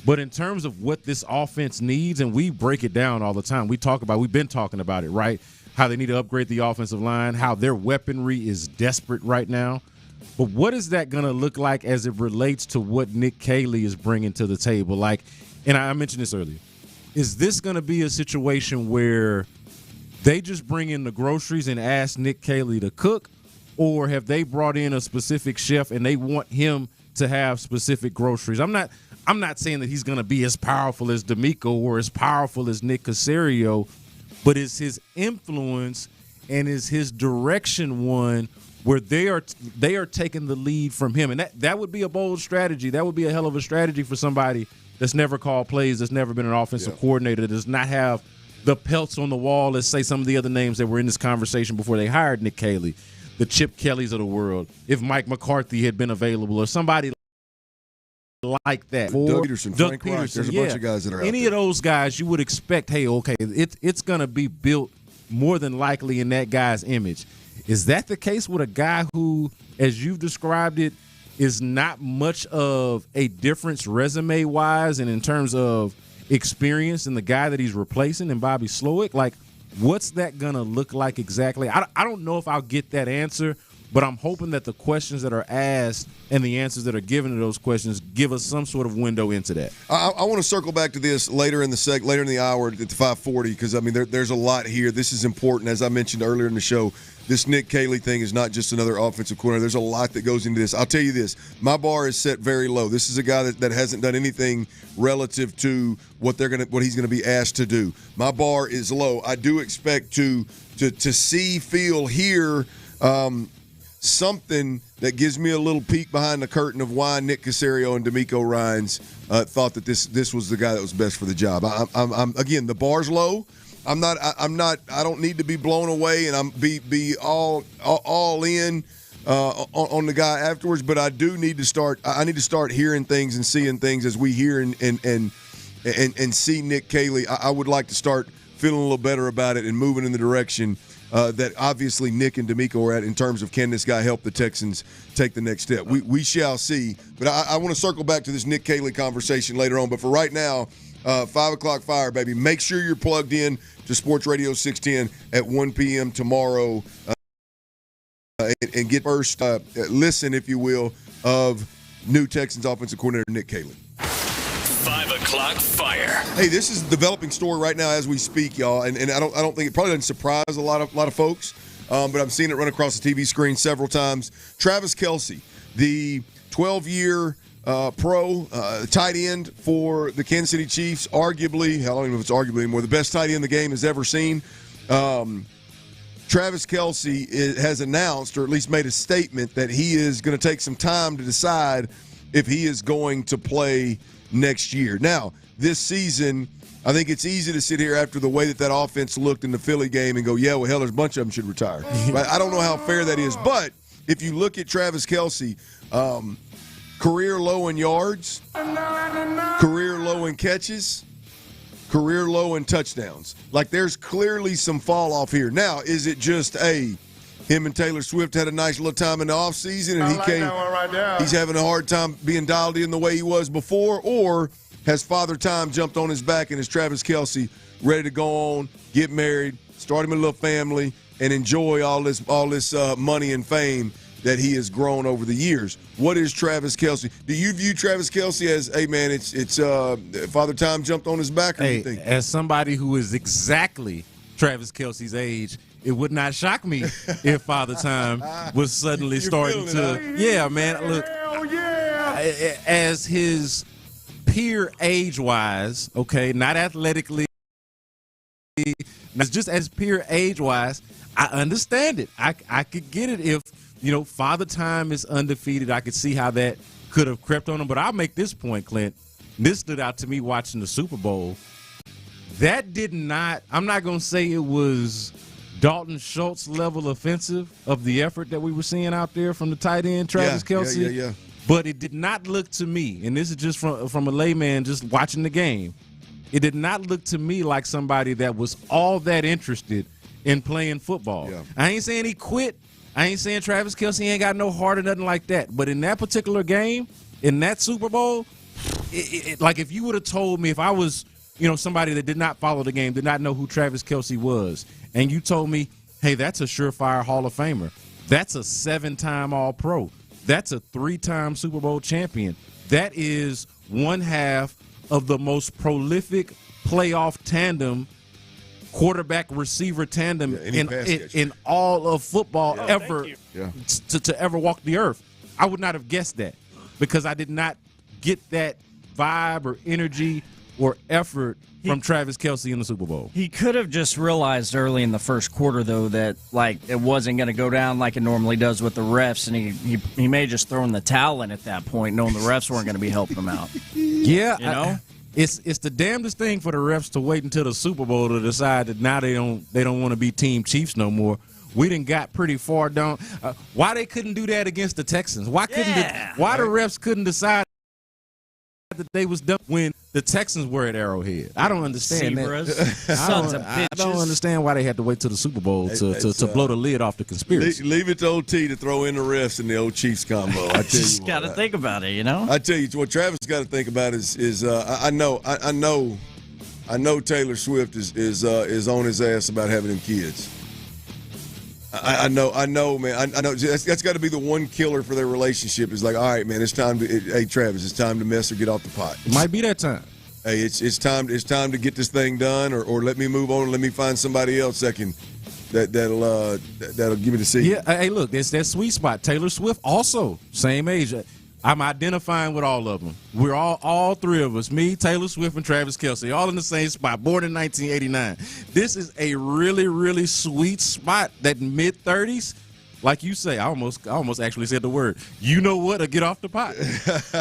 But in terms of what this offense needs, and we break it down all the time, we've been talking about it, right? How they need to upgrade the offensive line, how their weaponry is desperate right now. But what is that going to look like as it relates to what Nick Caley is bringing to the table? Like, and I mentioned this earlier, is this going to be a situation where they just bring in the groceries and ask Nick Caley to cook, or have they brought in a specific chef and they want him to have specific groceries? I'm not saying that he's going to be as powerful as DeMeco or as powerful as Nick Caserio, but is his influence and is his direction one where they are taking the lead from him? And that would be a bold strategy. That would be a hell of a strategy for somebody that's never called plays, that's never been an offensive coordinator, that does not have the pelts on the wall, let's say some of the other names that were in this conversation before they hired Nick Caley, the Chip Kellys of the world, if Mike McCarthy had been available or somebody like that. Doug Peterson, Frank Reich, there's a bunch of guys that are out Any of those guys you would expect, hey, okay, it's going to be built more than likely in that guy's image. Is that the case with a guy who, as you've described it, is not much of a difference resume-wise and in terms of experience in the guy that he's replacing in Bobby Slowick? Like, what's that going to look like exactly? I don't know if I'll get that answer, but I'm hoping that the questions that are asked and the answers that are given to those questions give us some sort of window into that. I want to circle back to this later in the hour at the 5:40 because, I mean, there's a lot here. This is important. As I mentioned earlier in the show, this Nick Caley thing is not just another offensive coordinator. There's a lot that goes into this. I'll tell you this. My bar is set very low. This is a guy that hasn't done anything relative to what he's going to be asked to do. My bar is low. I do expect to see, feel, hear something that gives me a little peek behind the curtain of why Nick Caserio and DeMeco Ryans thought that this was the guy that was best for the job. I'm again, the bar's low. I don't need to be blown away and I'm be all in on the guy afterwards, but I do need to start. I need to start hearing things and seeing things as we hear and see Nick Caley. I would like to start feeling a little better about it and moving in the direction that obviously Nick and D'Amico are at in terms of can this guy help the Texans take the next step. We shall see. But I want to circle back to this Nick Caley conversation later on. But for right now, 5 o'clock fire, baby. Make sure you're plugged in to Sports Radio 610 at 1 p.m. tomorrow and get first listen, if you will, of new Texans offensive coordinator Nick Caley. 5 o'clock fire. Hey, this is a developing story right now as we speak, y'all, and I don't think it probably doesn't surprise a lot of folks, but I'm seeing it run across the TV screen several times. Travis Kelce, the 12-year pro tight end for the Kansas City Chiefs, arguably, I don't even know if it's arguably anymore, the best tight end the game has ever seen. Travis Kelce has announced, or at least made a statement, that he is going to take some time to decide if he is going to play next year. Now, this season, I think it's easy to sit here after the way that offense looked in the Philly game and go, yeah, well, hell, there's a bunch of them should retire. Right? I don't know how fair that is, but if you look at Travis Kelce, career low in yards, career low in catches, career low in touchdowns. Like, there's clearly some fall off here. Now, is it just him and Taylor Swift had a nice little time in the offseason and he's having a hard time being dialed in the way he was before, or has Father Time jumped on his back and is Travis Kelce ready to go on, get married, start him a little family, and enjoy all this money and fame that he has grown over the years? What is Travis Kelce? Do you view Travis Kelce as, hey, man, it's Father Time jumped on his back, or you think? As somebody who is exactly Travis Kelce's age, it would not shock me if Father Time was suddenly starting to. Huh? Yeah, man. Look, as his peer age-wise, okay, not athletically, just as peer age-wise, I understand it. I could get it if, Father Time is undefeated. I could see how that could have crept on him. But I'll make this point, Clint. This stood out to me watching the Super Bowl. That did not, I'm not going to say it was Dalton Schultz level offensive of the effort that we were seeing out there from the tight end, Travis Kelce. Yeah. But it did not look to me, and this is just from a layman just watching the game, it did not look to me like somebody that was all that interested in playing football. Yeah. I ain't saying he quit. I ain't saying Travis Kelce ain't got no heart or nothing like that. But in that particular game, in that Super Bowl, like if you would have told me, if I was somebody that did not follow the game, did not know who Travis Kelce was, and you told me, hey, that's a surefire Hall of Famer. That's a 7-time All-Pro. That's a 3-time Super Bowl champion. That is one half of the most prolific playoff tandem, quarterback-receiver tandem in all of football ever to ever walk the earth. I would not have guessed that because I did not get that vibe or energy or effort from Travis Kelce in the Super Bowl. He could have just realized early in the first quarter, though, that it wasn't going to go down like it normally does with the refs, and he may have just thrown the towel in at that point, knowing the refs weren't going to be helping him out. Yeah, it's the damnedest thing for the refs to wait until the Super Bowl to decide that now they don't want to be Team Chiefs no more. We done got pretty far down. Why they couldn't do that against the Texans? Why the refs couldn't decide that they was done when the Texans were at Arrowhead? I don't understand that. I don't understand why they had to wait till the Super Bowl to blow the lid off the conspiracy. Leave it to OT to throw in the refs in the old Chiefs combo. I tell you, just got to think about it, I tell you what Travis got to think about is I know Taylor Swift is on his ass about having them kids. I know, man. I know that's got to be the one killer for their relationship. Is like, all right, man, it's time to. Hey, Travis, it's time to mess or get off the pot. It might be that time. Hey, it's time to get this thing done, or let me move on and let me find somebody else that'll give me the seat. Yeah. Hey, look, it's that sweet spot. Taylor Swift also same age. I'm identifying with all of them. We're all three of us, me, Taylor Swift, and Travis Kelce, all in the same spot, born in 1989. This is a really, really sweet spot, that mid-30s. Like you say, I almost actually said the word. You know what? To get off the pot.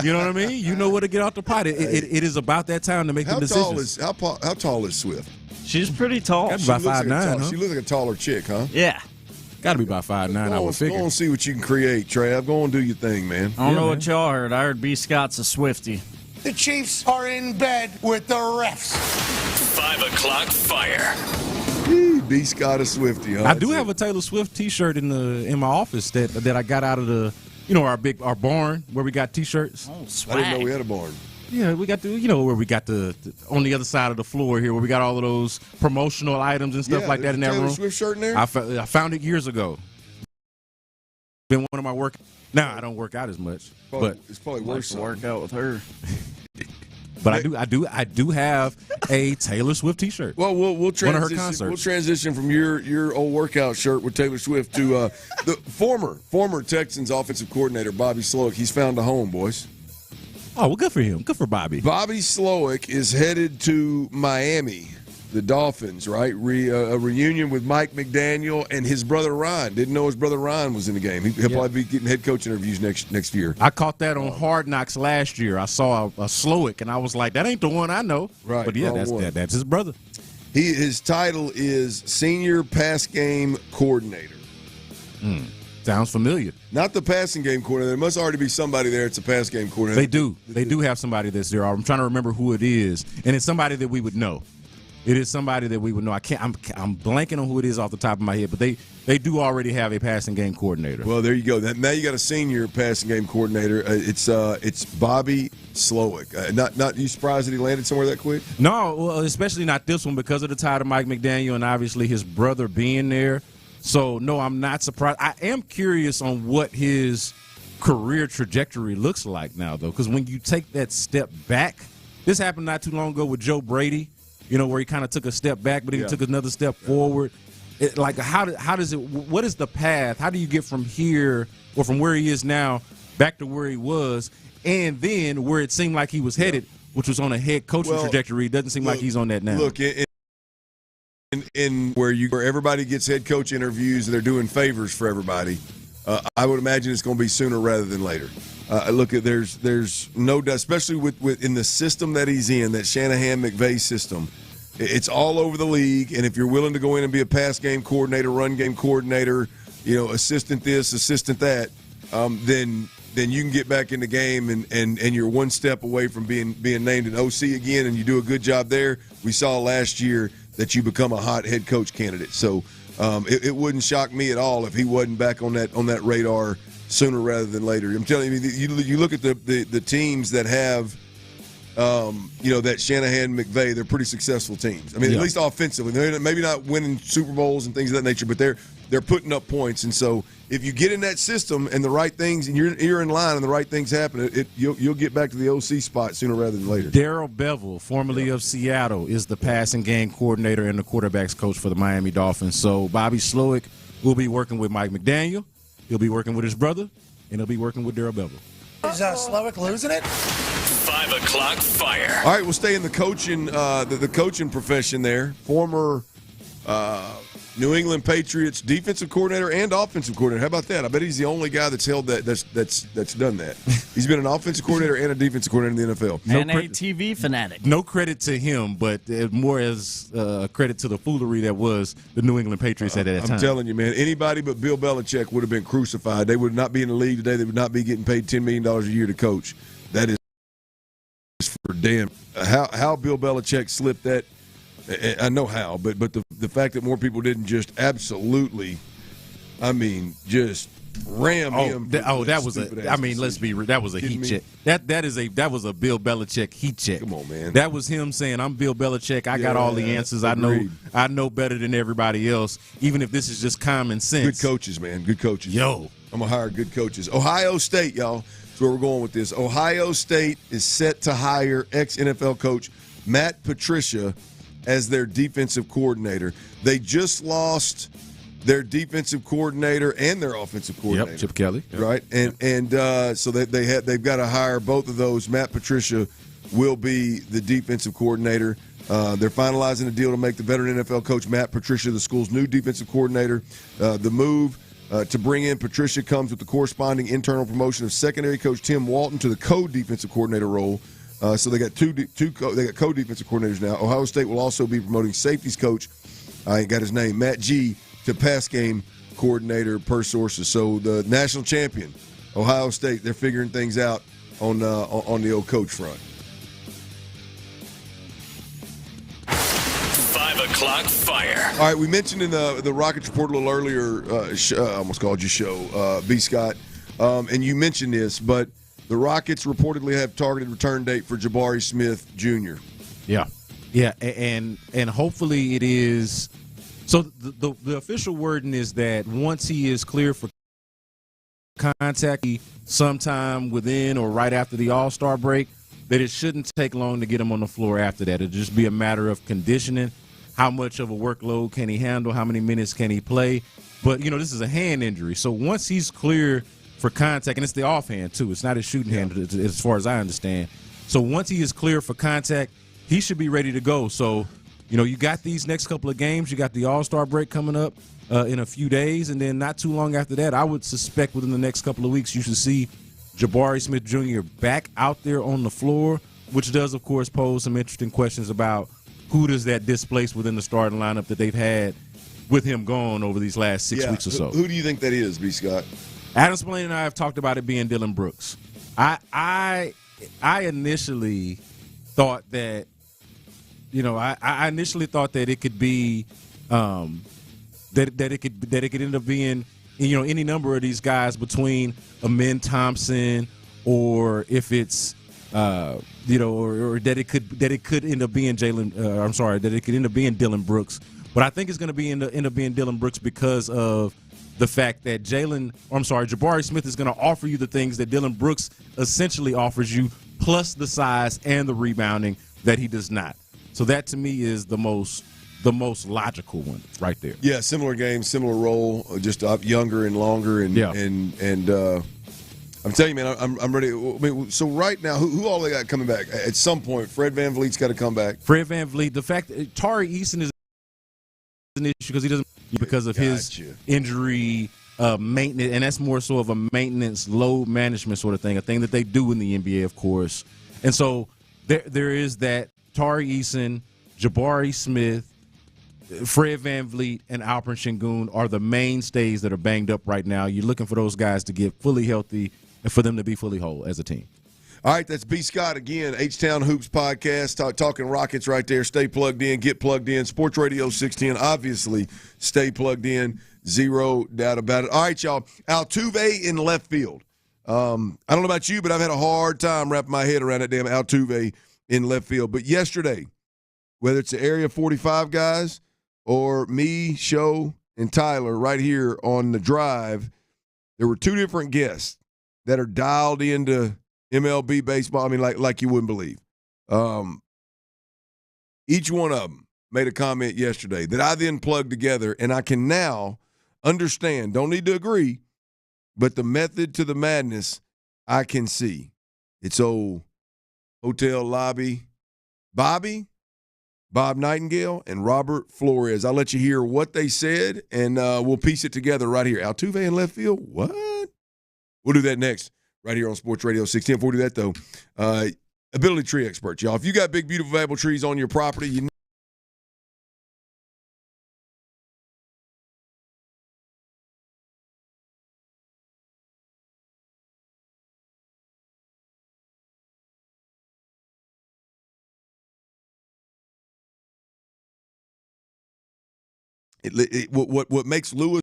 You know what I mean? You know what? To get off the pot. It is about that time to make the decisions. How tall is Swift? She's pretty tall. That's about 5'9", huh? She looks like a taller chick, huh? Yeah. Got to be about 5'9", I would figure. Go and see what you can create, Trav. Go and do your thing, man. I don't know what y'all heard. I heard B. Scott's a Swiftie. The Chiefs are in bed with the refs. 5 o'clock fire. B. Scott a Swiftie. Huh? I do have a Taylor Swift T-shirt in my office that I got out of the our barn where we got T-shirts. Oh, swag. I didn't know we had a barn. Yeah, we got where we got the on the other side of the floor here where we got all of those promotional items and stuff like that in that Taylor room. Swift shirt in there? I found it years ago. Been one of my work. Now I don't work out as much, but it's probably worse to work out with her. But I do have a Taylor Swift T-shirt. Well, we'll transition. One of her concerts. We'll transition from your old workout shirt with Taylor Swift to the former Texans offensive coordinator Bobby Slowick. He's found a home, boys. Oh, well, good for him. Good for Bobby. Bobby Slowick is headed to Miami, the Dolphins, right? A reunion with Mike McDaniel and his brother Ryan. Didn't know his brother Ryan was in the game. He'll probably be getting head coach interviews next year. I caught that on Hard Knocks last year. I saw a Slowick, and I was like, that ain't the one I know. Right. But, yeah, that's his brother. His title is Senior Pass Game Coordinator. Sounds familiar. Not the passing game coordinator. There must already be somebody there. It's a pass game coordinator. They do. They do have somebody that's there. I'm trying to remember who it is, and it's somebody that we would know. It is somebody that we would know. I'm blanking on who it is off the top of my head, but they do already have a passing game coordinator. Well, there you go. Now you got a senior passing game coordinator. It's Bobby Slowick. Not you surprised that he landed somewhere that quick? No, well, especially not this one because of the tie to Mike McDaniel and obviously his brother being there. So no, I'm not surprised. I am curious on what his career trajectory looks like now, though, because when you take that step back, this happened not too long ago with Joe Brady. Where he kind of took a step back, but he took another step forward. How does it? What is the path? How do you get from here or from where he is now back to where he was, and then where it seemed like he was headed, which was on a head coaching trajectory? It doesn't seem like he's on that now. Look, in where everybody gets head coach interviews and they're doing favors for everybody, I would imagine it's going to be sooner rather than later. Look, there's no doubt, especially with in the system that he's in, that Shanahan-McVay system. It's all over the league, and if you're willing to go in and be a pass game coordinator, run game coordinator, assistant this, assistant that, then you can get back in the game, and you're one step away from being named an OC again, and you do a good job there. We saw last year that you become a hot head coach candidate. So it wouldn't shock me at all if he wasn't back on that radar sooner rather than later. I'm telling you, you look at the teams that have that Shanahan-McVay, they're pretty successful teams. I mean, at least offensively. They're maybe not winning Super Bowls and things of that nature, but they're putting up points. And so if you get in that system and the right things, and you're in line and the right things happen, you'll get back to the OC spot sooner rather than later. Darrell Bevel, formerly of Seattle, is the passing game coordinator and the quarterbacks coach for the Miami Dolphins. So Bobby Slowick will be working with Mike McDaniel. He'll be working with his brother, and he'll be working with Darrell Bevel. Is Slowick losing it? 5 o'clock fire. All right, we'll stay in the coaching the coaching profession there. Former New England Patriots defensive coordinator and offensive coordinator. How about that? I bet he's the only guy that's held that's done that. He's been an offensive coordinator and a defensive coordinator in the NFL. And a TV fanatic. No credit to him, but more as credit to the foolery that was the New England Patriots at that time. I'm telling you, man, anybody but Bill Belichick would have been crucified. They would not be in the league today. They would not be getting paid $10 million a year to coach. That is for damn. How Bill Belichick slipped that, I know how, but the fact that more people didn't just absolutely, just ram him. That was let's be real. That was a heat check. That was a Bill Belichick heat check. Come on, man. That was him saying, "I'm Bill Belichick. I got all the answers. Agreed. I know better than everybody else. Even if this is just common sense." Good coaches, man. Good coaches. Yo, I'm gonna hire good coaches. Ohio State, y'all. That's where we're going with this. Ohio State is set to hire ex-NFL coach Matt Patricia as their defensive coordinator. They just lost their defensive coordinator and their offensive coordinator. Chip Kelly. Right? And so they've got to hire both of those. Matt Patricia will be the defensive coordinator. They're finalizing a deal to make the veteran NFL coach Matt Patricia the school's new defensive coordinator. The move to bring in Patricia comes with the corresponding internal promotion of secondary coach Tim Walton to the co-defensive coordinator role. So they got they got co-defensive coordinators now. Ohio State will also be promoting safeties coach. I ain't got his name, Matt G, to pass game coordinator per sources. So the national champion, Ohio State, they're figuring things out on the old coach front. 5 o'clock fire. All right, we mentioned in the Rockets report a little earlier, I almost called you show, B. Scott, and you mentioned this, but the Rockets reportedly have targeted return date for Jabari Smith Jr. Yeah, and hopefully it is. So the official wording is that once he is clear for contact sometime within or right after the All-Star break, that it shouldn't take long to get him on the floor after that. It'll just be a matter of conditioning. How much of a workload can he handle? How many minutes can he play? But, this is a hand injury. So once he's clear for contact, and it's the offhand, too. It's not his shooting hand, as far as I understand. So once he is clear for contact, he should be ready to go. So, you got these next couple of games. You got the All-Star break coming up in a few days, and then not too long after that, I would suspect within the next couple of weeks you should see Jabari Smith Jr. back out there on the floor, which does, of course, pose some interesting questions about who does that displace within the starting lineup that they've had with him gone over these last 6 weeks or so. Who do you think that is, B. Scott? Adam Spillane and I have talked about it being Dylan Brooks. I initially thought that, I initially thought that it could be that it could end up being, any number of these guys between Amin Thompson, or if it's or that it could end up being that it could end up being Dylan Brooks. But I think it's going to end up being Dylan Brooks because of the fact that Jabari Smith is going to offer you the things that Dylan Brooks essentially offers you, plus the size and the rebounding that he does not. So that to me is the most logical one right there. Yeah, similar game, similar role, just younger and longer, and I'm telling you, man, I'm ready. So right now, who all they got coming back? At some point, Fred VanVleet's got to come back. Fred VanVleet. The fact that Tari Eason is an issue because he doesn't his injury maintenance, and that's more so of a maintenance load management sort of thing, a thing that they do in the NBA, of course. And so there is that. Tari Eason, Jabari Smith, Fred VanVleet, and Alperen Sengun are the mainstays that are banged up right now. You're looking for those guys to get fully healthy and for them to be fully whole as a team. All right, that's B. Scott again, H-Town Hoops Podcast, talking Rockets right there. Stay plugged in, get plugged in. Sports Radio 610, obviously, stay plugged in, zero doubt about it. All right, y'all, Altuve in left field. I don't know about you, but I've had a hard time wrapping my head around that damn Altuve in left field. But yesterday, whether it's the Area 45 guys or me, Show, and Tyler right here on the drive, there were two different guests that are dialed into MLB baseball. I mean, like you wouldn't believe. Each one of them made a comment yesterday that I then plugged together, and I can now understand, don't need to agree, but the method to the madness I can see. It's old hotel lobby Bob Nightingale, and Robert Flores. I'll let you hear what they said, and we'll piece it together right here. Altuve in left field? What? We'll do that next right here on Sports Radio 610. Before we do that, though, Ability Tree Experts, y'all. If you got big, beautiful, valuable trees on your property, you what makes Lewis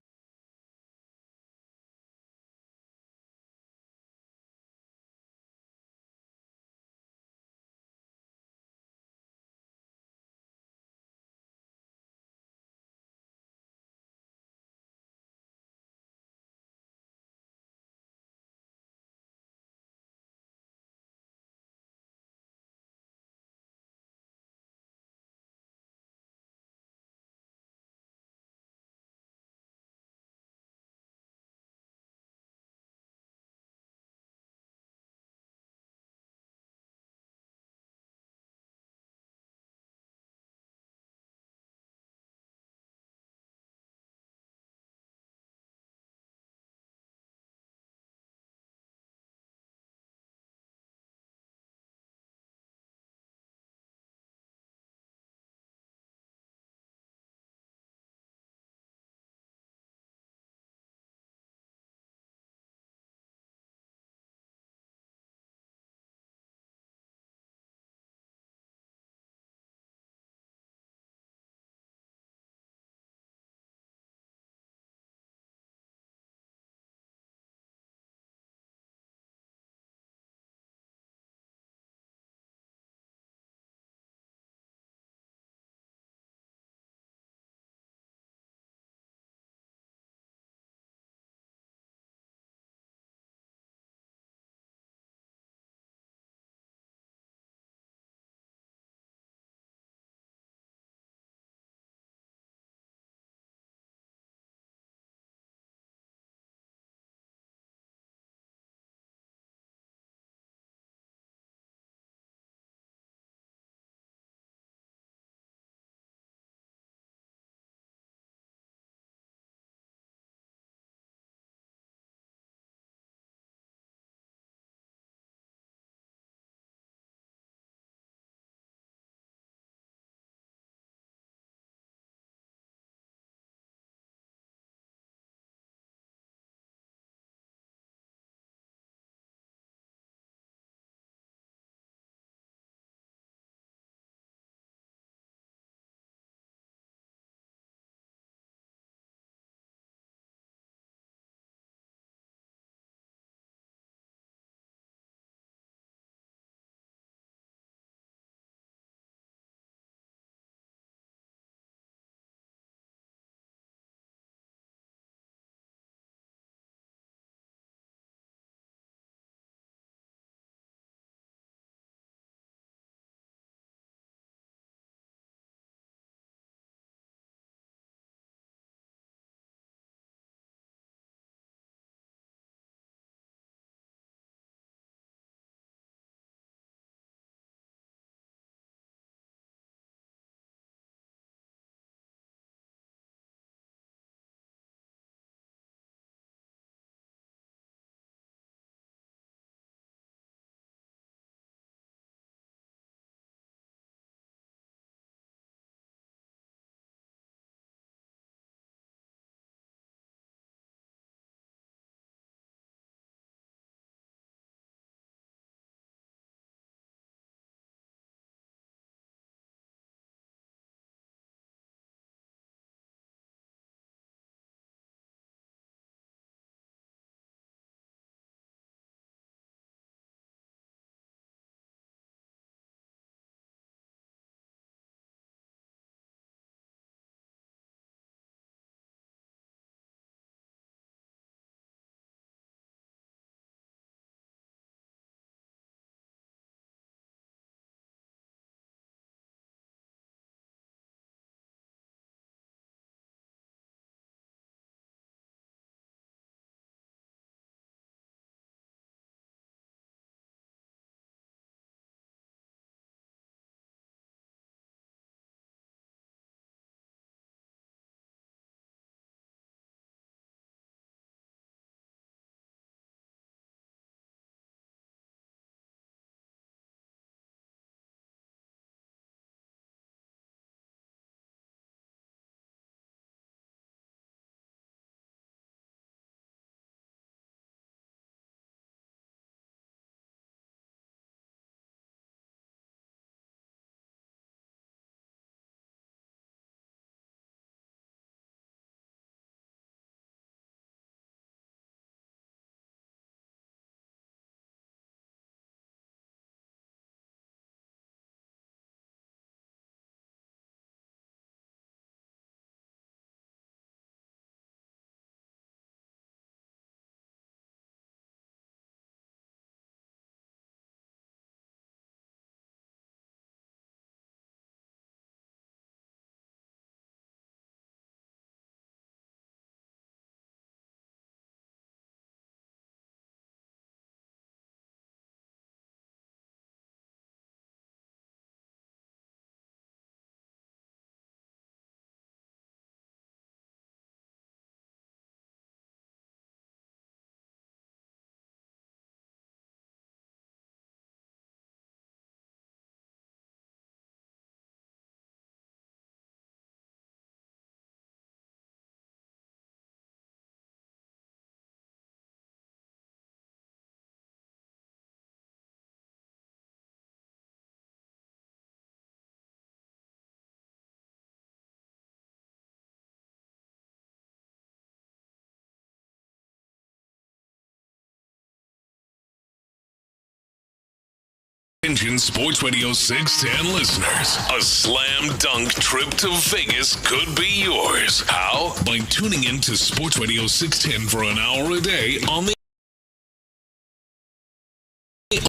Attention Sports Radio 610 listeners. A slam dunk trip to Vegas could be yours. How? By tuning in to Sports Radio 610 for an hour a day on the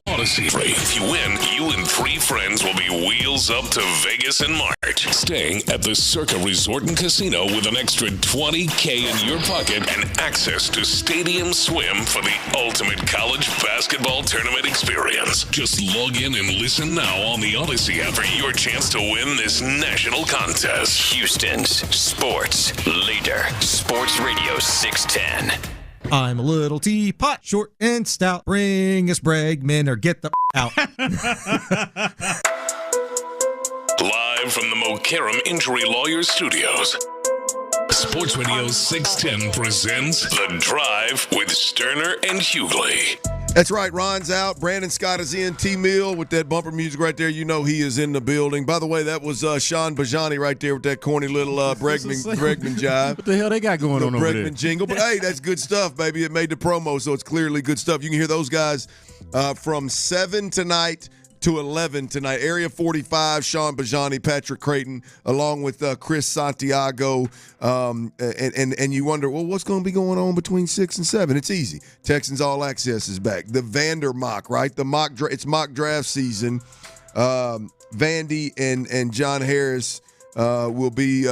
Odyssey. If you win, you and 3 friends will be wheels up to Vegas in March. Staying at the Circa Resort and Casino with an extra $20K in your pocket and access to Stadium Swim for the ultimate college basketball tournament experience. Just log in and listen now on the Odyssey app for your chance to win this national contest. Houston's sports leader, Sports Radio 610. I'm a little teapot, short and stout. Bring us Bregman or get the out. Live from the Mokaram Injury Lawyers Studios, Sports Radio 610 presents The Drive with Stoerner and Hughley. That's right. Ron's out. Brandon Scott is in. T-Mill with that bumper music right there. You know he is in the building. By the way, that was Sean Bijani right there with that corny little Bregman jive. What the hell they got going on over there? Bregman jingle. But, hey, that's good stuff, baby. It made the promo, so it's clearly good stuff. You can hear those guys from 7 tonight to 11 tonight. Area 45, Sean Bijani, Patrick Creighton, along with Chris Santiago. And you wonder, well, what's going to be going on between 6 and 7? It's easy. Texans All Access is back. The Vander mock, right? It's mock draft season. Vandy and John Harris will be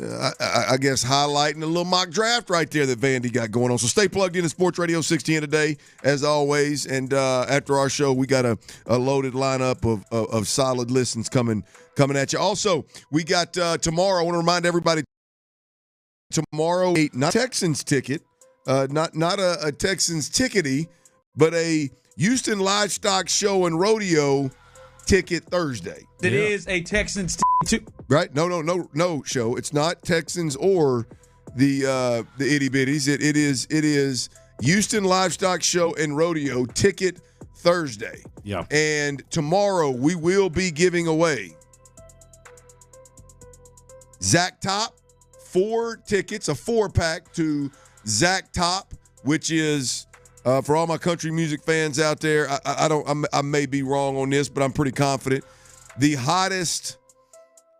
I guess highlighting a little mock draft right there that Vandy got going on. So stay plugged in to Sports Radio 610 today, as always. And after our show, we got a loaded lineup of solid listens coming at you. Also, we got tomorrow. I want to remind everybody, tomorrow, not a Texans ticket, not a Texans tickety, but a Houston Livestock Show and Rodeo ticket Thursday. It is a Texans too. Right? No show. It's not Texans or the itty bitties. It is Houston Livestock Show and Rodeo ticket Thursday. Yeah. And tomorrow we will be giving away Zach Top 4 tickets, a 4-pack to Zach Top, which is for all my country music fans out there. I may be wrong on this, but I'm pretty confident. The hottest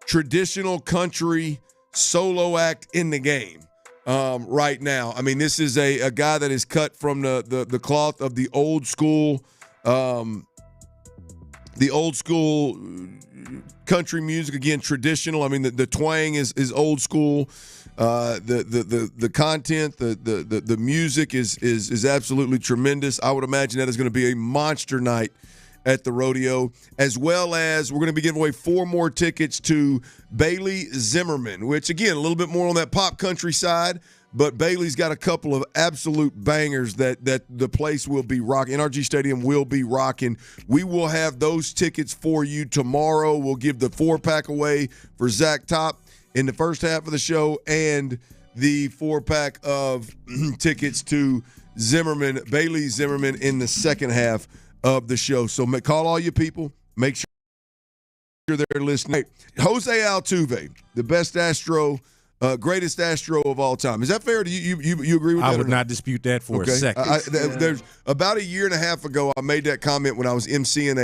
traditional country solo act in the game right now. I mean, this is a guy that is cut from the cloth of the old school country music. Again, traditional. I mean, the twang is old school. The content, the music is absolutely tremendous. I would imagine that is going to be a monster night at the rodeo, as well as we're going to be giving away 4 more tickets to Bailey Zimmerman, which, again, a little bit more on that pop country side, but Bailey's got a couple of absolute bangers that the place will be rocking. NRG Stadium will be rocking. We will have those tickets for you tomorrow. We'll give the 4-pack away for Zach Top in the first half of the show, and the 4-pack of tickets to Bailey Zimmerman in the second half of the show. So call all your people. Make sure they're listening. Hey, Jose Altuve, the best Astro, greatest Astro of all time. Is that fair? Do you agree with that? I would not dispute that for a second. There's about a year and a half ago, I made that comment when I was emceeing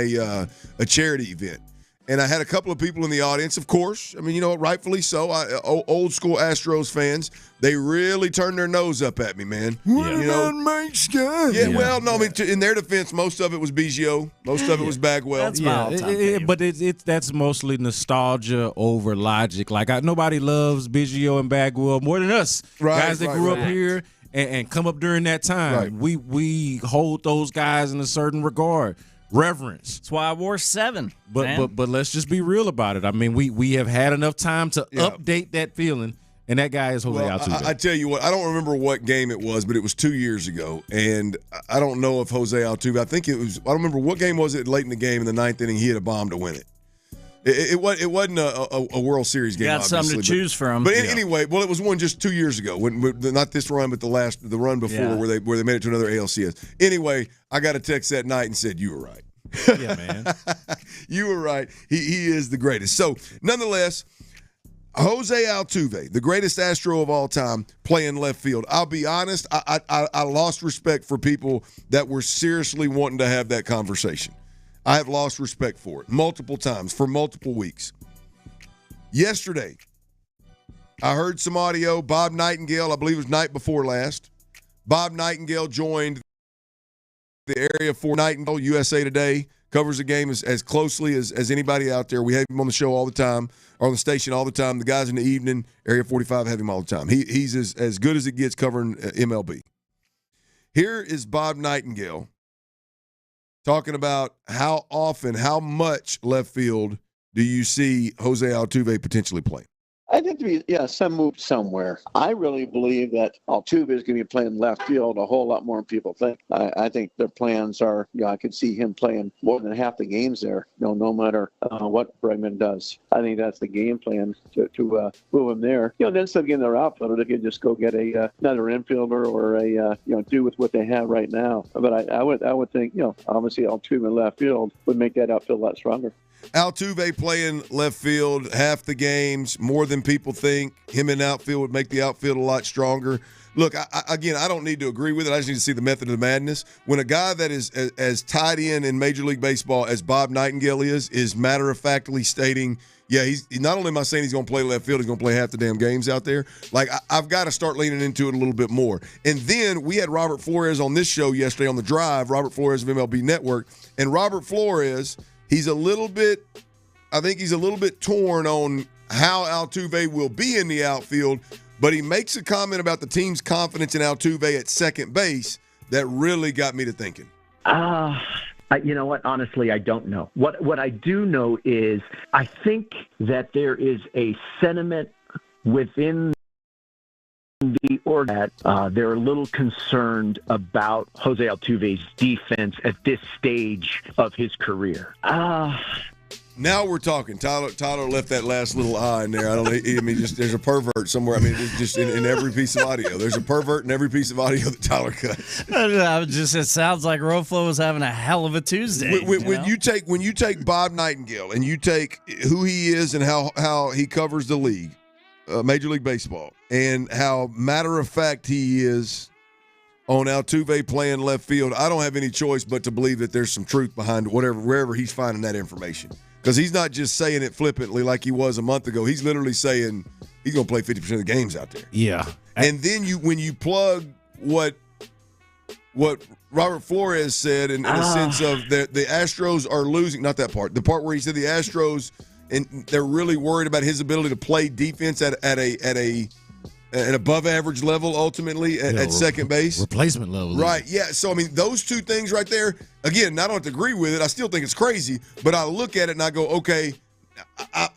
a charity event. And I had a couple of people in the audience, of course. I mean, rightfully so. Old school Astros fans, they really turned their nose up at me, man. What about Mike Scott? Yeah, well, no, I mean, in their defense, most of it was Biggio. Most of it was Bagwell. That's but that's mostly nostalgia over logic. Like, nobody loves Biggio and Bagwell more than us. Guys that grew up here and come up during that time. Right. We hold those guys in a certain regard. Reverence. That's why I wore 7. But let's just be real about it. I mean, we have had enough time to update that feeling, and that guy is Jose Altuve. I tell you what, I don't remember what game it was, but it was 2 years ago, and I don't know if Jose Altuve. I don't remember what game was it late in the game in the 9th inning. He hit a bomb to win it. It wasn't a World Series game. Got something to choose from. But anyway, well, it was one just 2 years ago. Not this run, but the run before where they made it to another ALCS. Anyway, I got a text that night and said, "You were right." Yeah, man. You were right. He is the greatest. So, nonetheless, Jose Altuve, the greatest Astro of all time, playing left field. I'll be honest, I lost respect for people that were seriously wanting to have that conversation. I have lost respect for it multiple times for multiple weeks. Yesterday, I heard some audio. Bob Nightingale, I believe it was night before last. Bob Nightingale joined the Area 4 Nightingale, USA Today, covers the game as closely as anybody out there. We have him on the show all the time, or on the station all the time. The guys in the evening, Area 45, have him all the time. He's as good as it gets covering MLB. Here is Bob Nightingale talking about how often, how much left field do you see Jose Altuve potentially play? I think some move somewhere. I really believe that Altuve is going to be playing left field a whole lot more than people think. I think their plans are, I could see him playing more than half the games there, no matter what Bregman does. I think that's the game plan to move him there. Then instead of getting their outfielder, they could just go get another infielder or do with what they have right now. But I would think, obviously Altuve in left field would make that outfield a lot stronger. Altuve playing left field half the games, more than people think. Him in outfield would make the outfield a lot stronger. Look, I don't need to agree with it. I just need to see the method of the madness. When a guy that is as tied in Major League Baseball as Bob Nightingale is matter-of-factly stating, he's not only am I saying he's going to play left field, he's going to play half the damn games out there. Like, I've got to start leaning into it a little bit more. And then we had Robert Flores on this show yesterday on The Drive, Robert Flores of MLB Network. And Robert Flores, he's a little bit torn on how Altuve will be in the outfield, but he makes a comment about the team's confidence in Altuve at second base that really got me to thinking. You know what? Honestly, I don't know. What I do know is I think that there is a sentiment within the org that they're a little concerned about Jose Altuve's defense at this stage of his career. Now we're talking. Tyler left that last little eye in there. There's a pervert somewhere. It's just in every piece of audio. There's a pervert in every piece of audio that Tyler cuts. It sounds like Roflo was having a hell of a Tuesday. When you take Bob Nightingale and you take who he is and how he covers the league, Major League Baseball, and how matter-of-fact he is on Altuve playing left field, I don't have any choice but to believe that there's some truth behind wherever he's finding that information. Because he's not just saying it flippantly like he was a month ago. He's literally saying he's going to play 50% of the games out there. Yeah. And then when you plug what Robert Flores said in a sense of the Astros are losing, not that part, the part where he said the Astros, and they're really worried about his ability to play defense at an above average level ultimately at second base. Replacement level. Right, yeah. So, those two things right there, again, I don't have to agree with it. I still think it's crazy, but I look at it and I go, okay,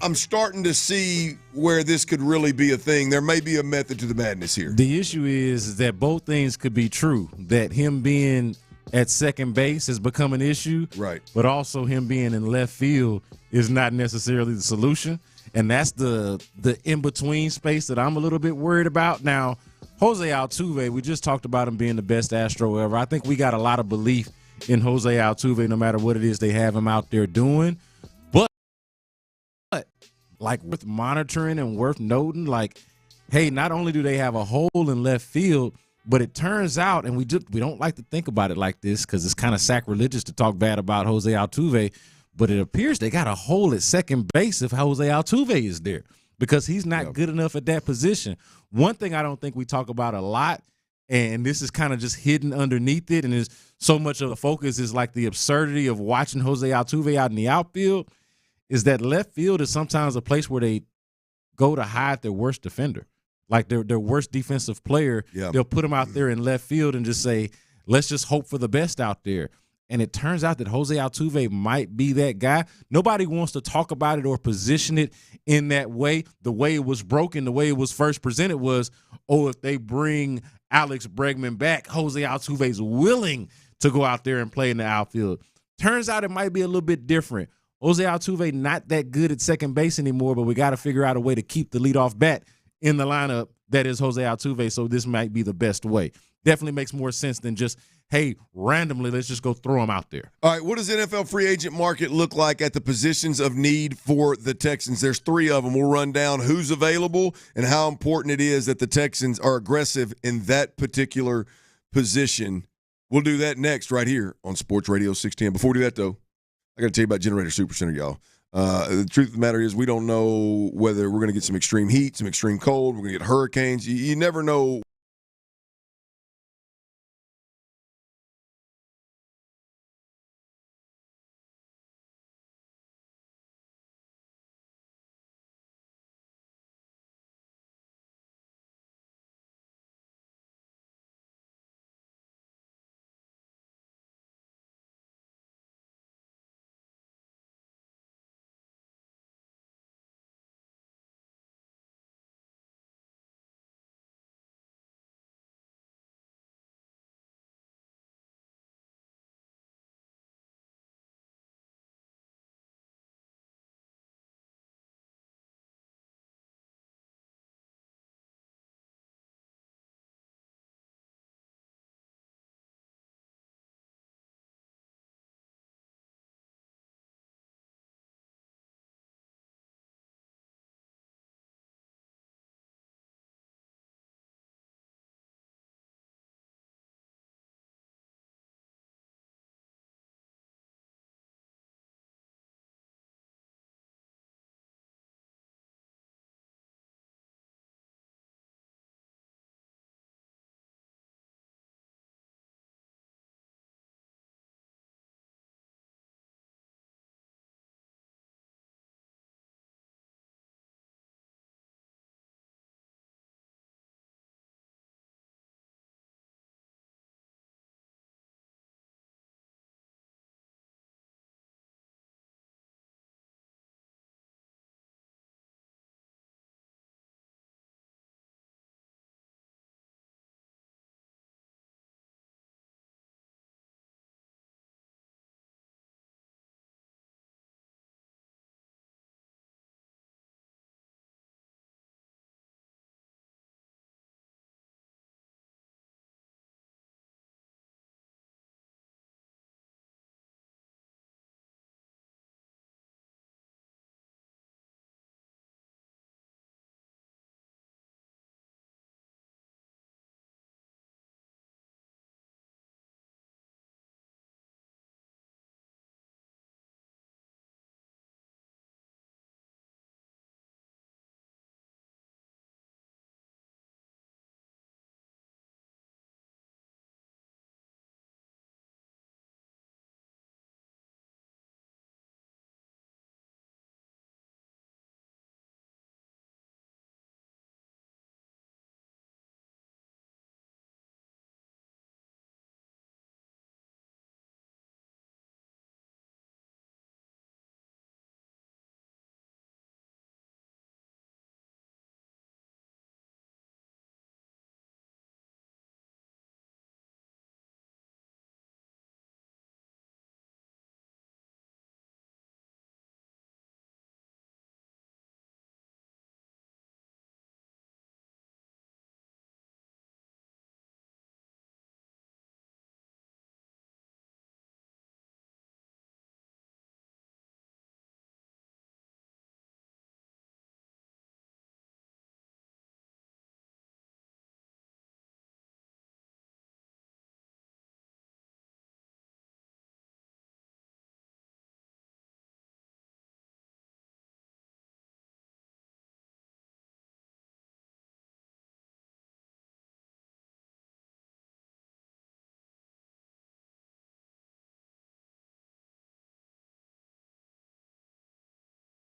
I'm starting to see where this could really be a thing. There may be a method to the madness here. The issue is that both things could be true, that him being at second base has become an issue, right? But also him being in left field is not necessarily the solution. And that's the in-between space that I'm a little bit worried about. Now, Jose Altuve, we just talked about him being the best Astro ever. I think we got a lot of belief in Jose Altuve no matter what it is they have him out there doing. But worth monitoring and worth noting, hey, not only do they have a hole in left field, but it turns out, and we don't like to think about it like this because it's kind of sacrilegious to talk bad about Jose Altuve, but it appears they got a hole at second base if Jose Altuve is there because he's not good enough at that position. One thing I don't think we talk about a lot, and this is kind of just hidden underneath it, and is so much of the focus is like the absurdity of watching Jose Altuve out in the outfield, is that left field is sometimes a place where they go to hide their worst defender, like their worst defensive player. Yeah. They'll put him out there in left field and just say, let's just hope for the best out there. And it turns out that Jose Altuve might be that guy. Nobody wants to talk about it or position it in that way. The way it was broken, the way it was first presented was, if they bring Alex Bregman back, Jose Altuve's willing to go out there and play in the outfield. Turns out it might be a little bit different. Jose Altuve not that good at second base anymore, but we got to figure out a way to keep the leadoff bat in the lineup that is Jose Altuve, so this might be the best way. Definitely makes more sense than just, hey, randomly, let's just go throw him out there. All right, what does NFL free agent market look like at the positions of need for the Texans? There's 3 of them. We'll run down who's available and how important it is that the Texans are aggressive in that particular position. We'll do that next right here on Sports Radio 610. Before we do that, though, I got to tell you about Generator Supercenter, y'all. The truth of the matter is we don't know whether we're going to get some extreme heat, some extreme cold. We're going to get hurricanes. You never know.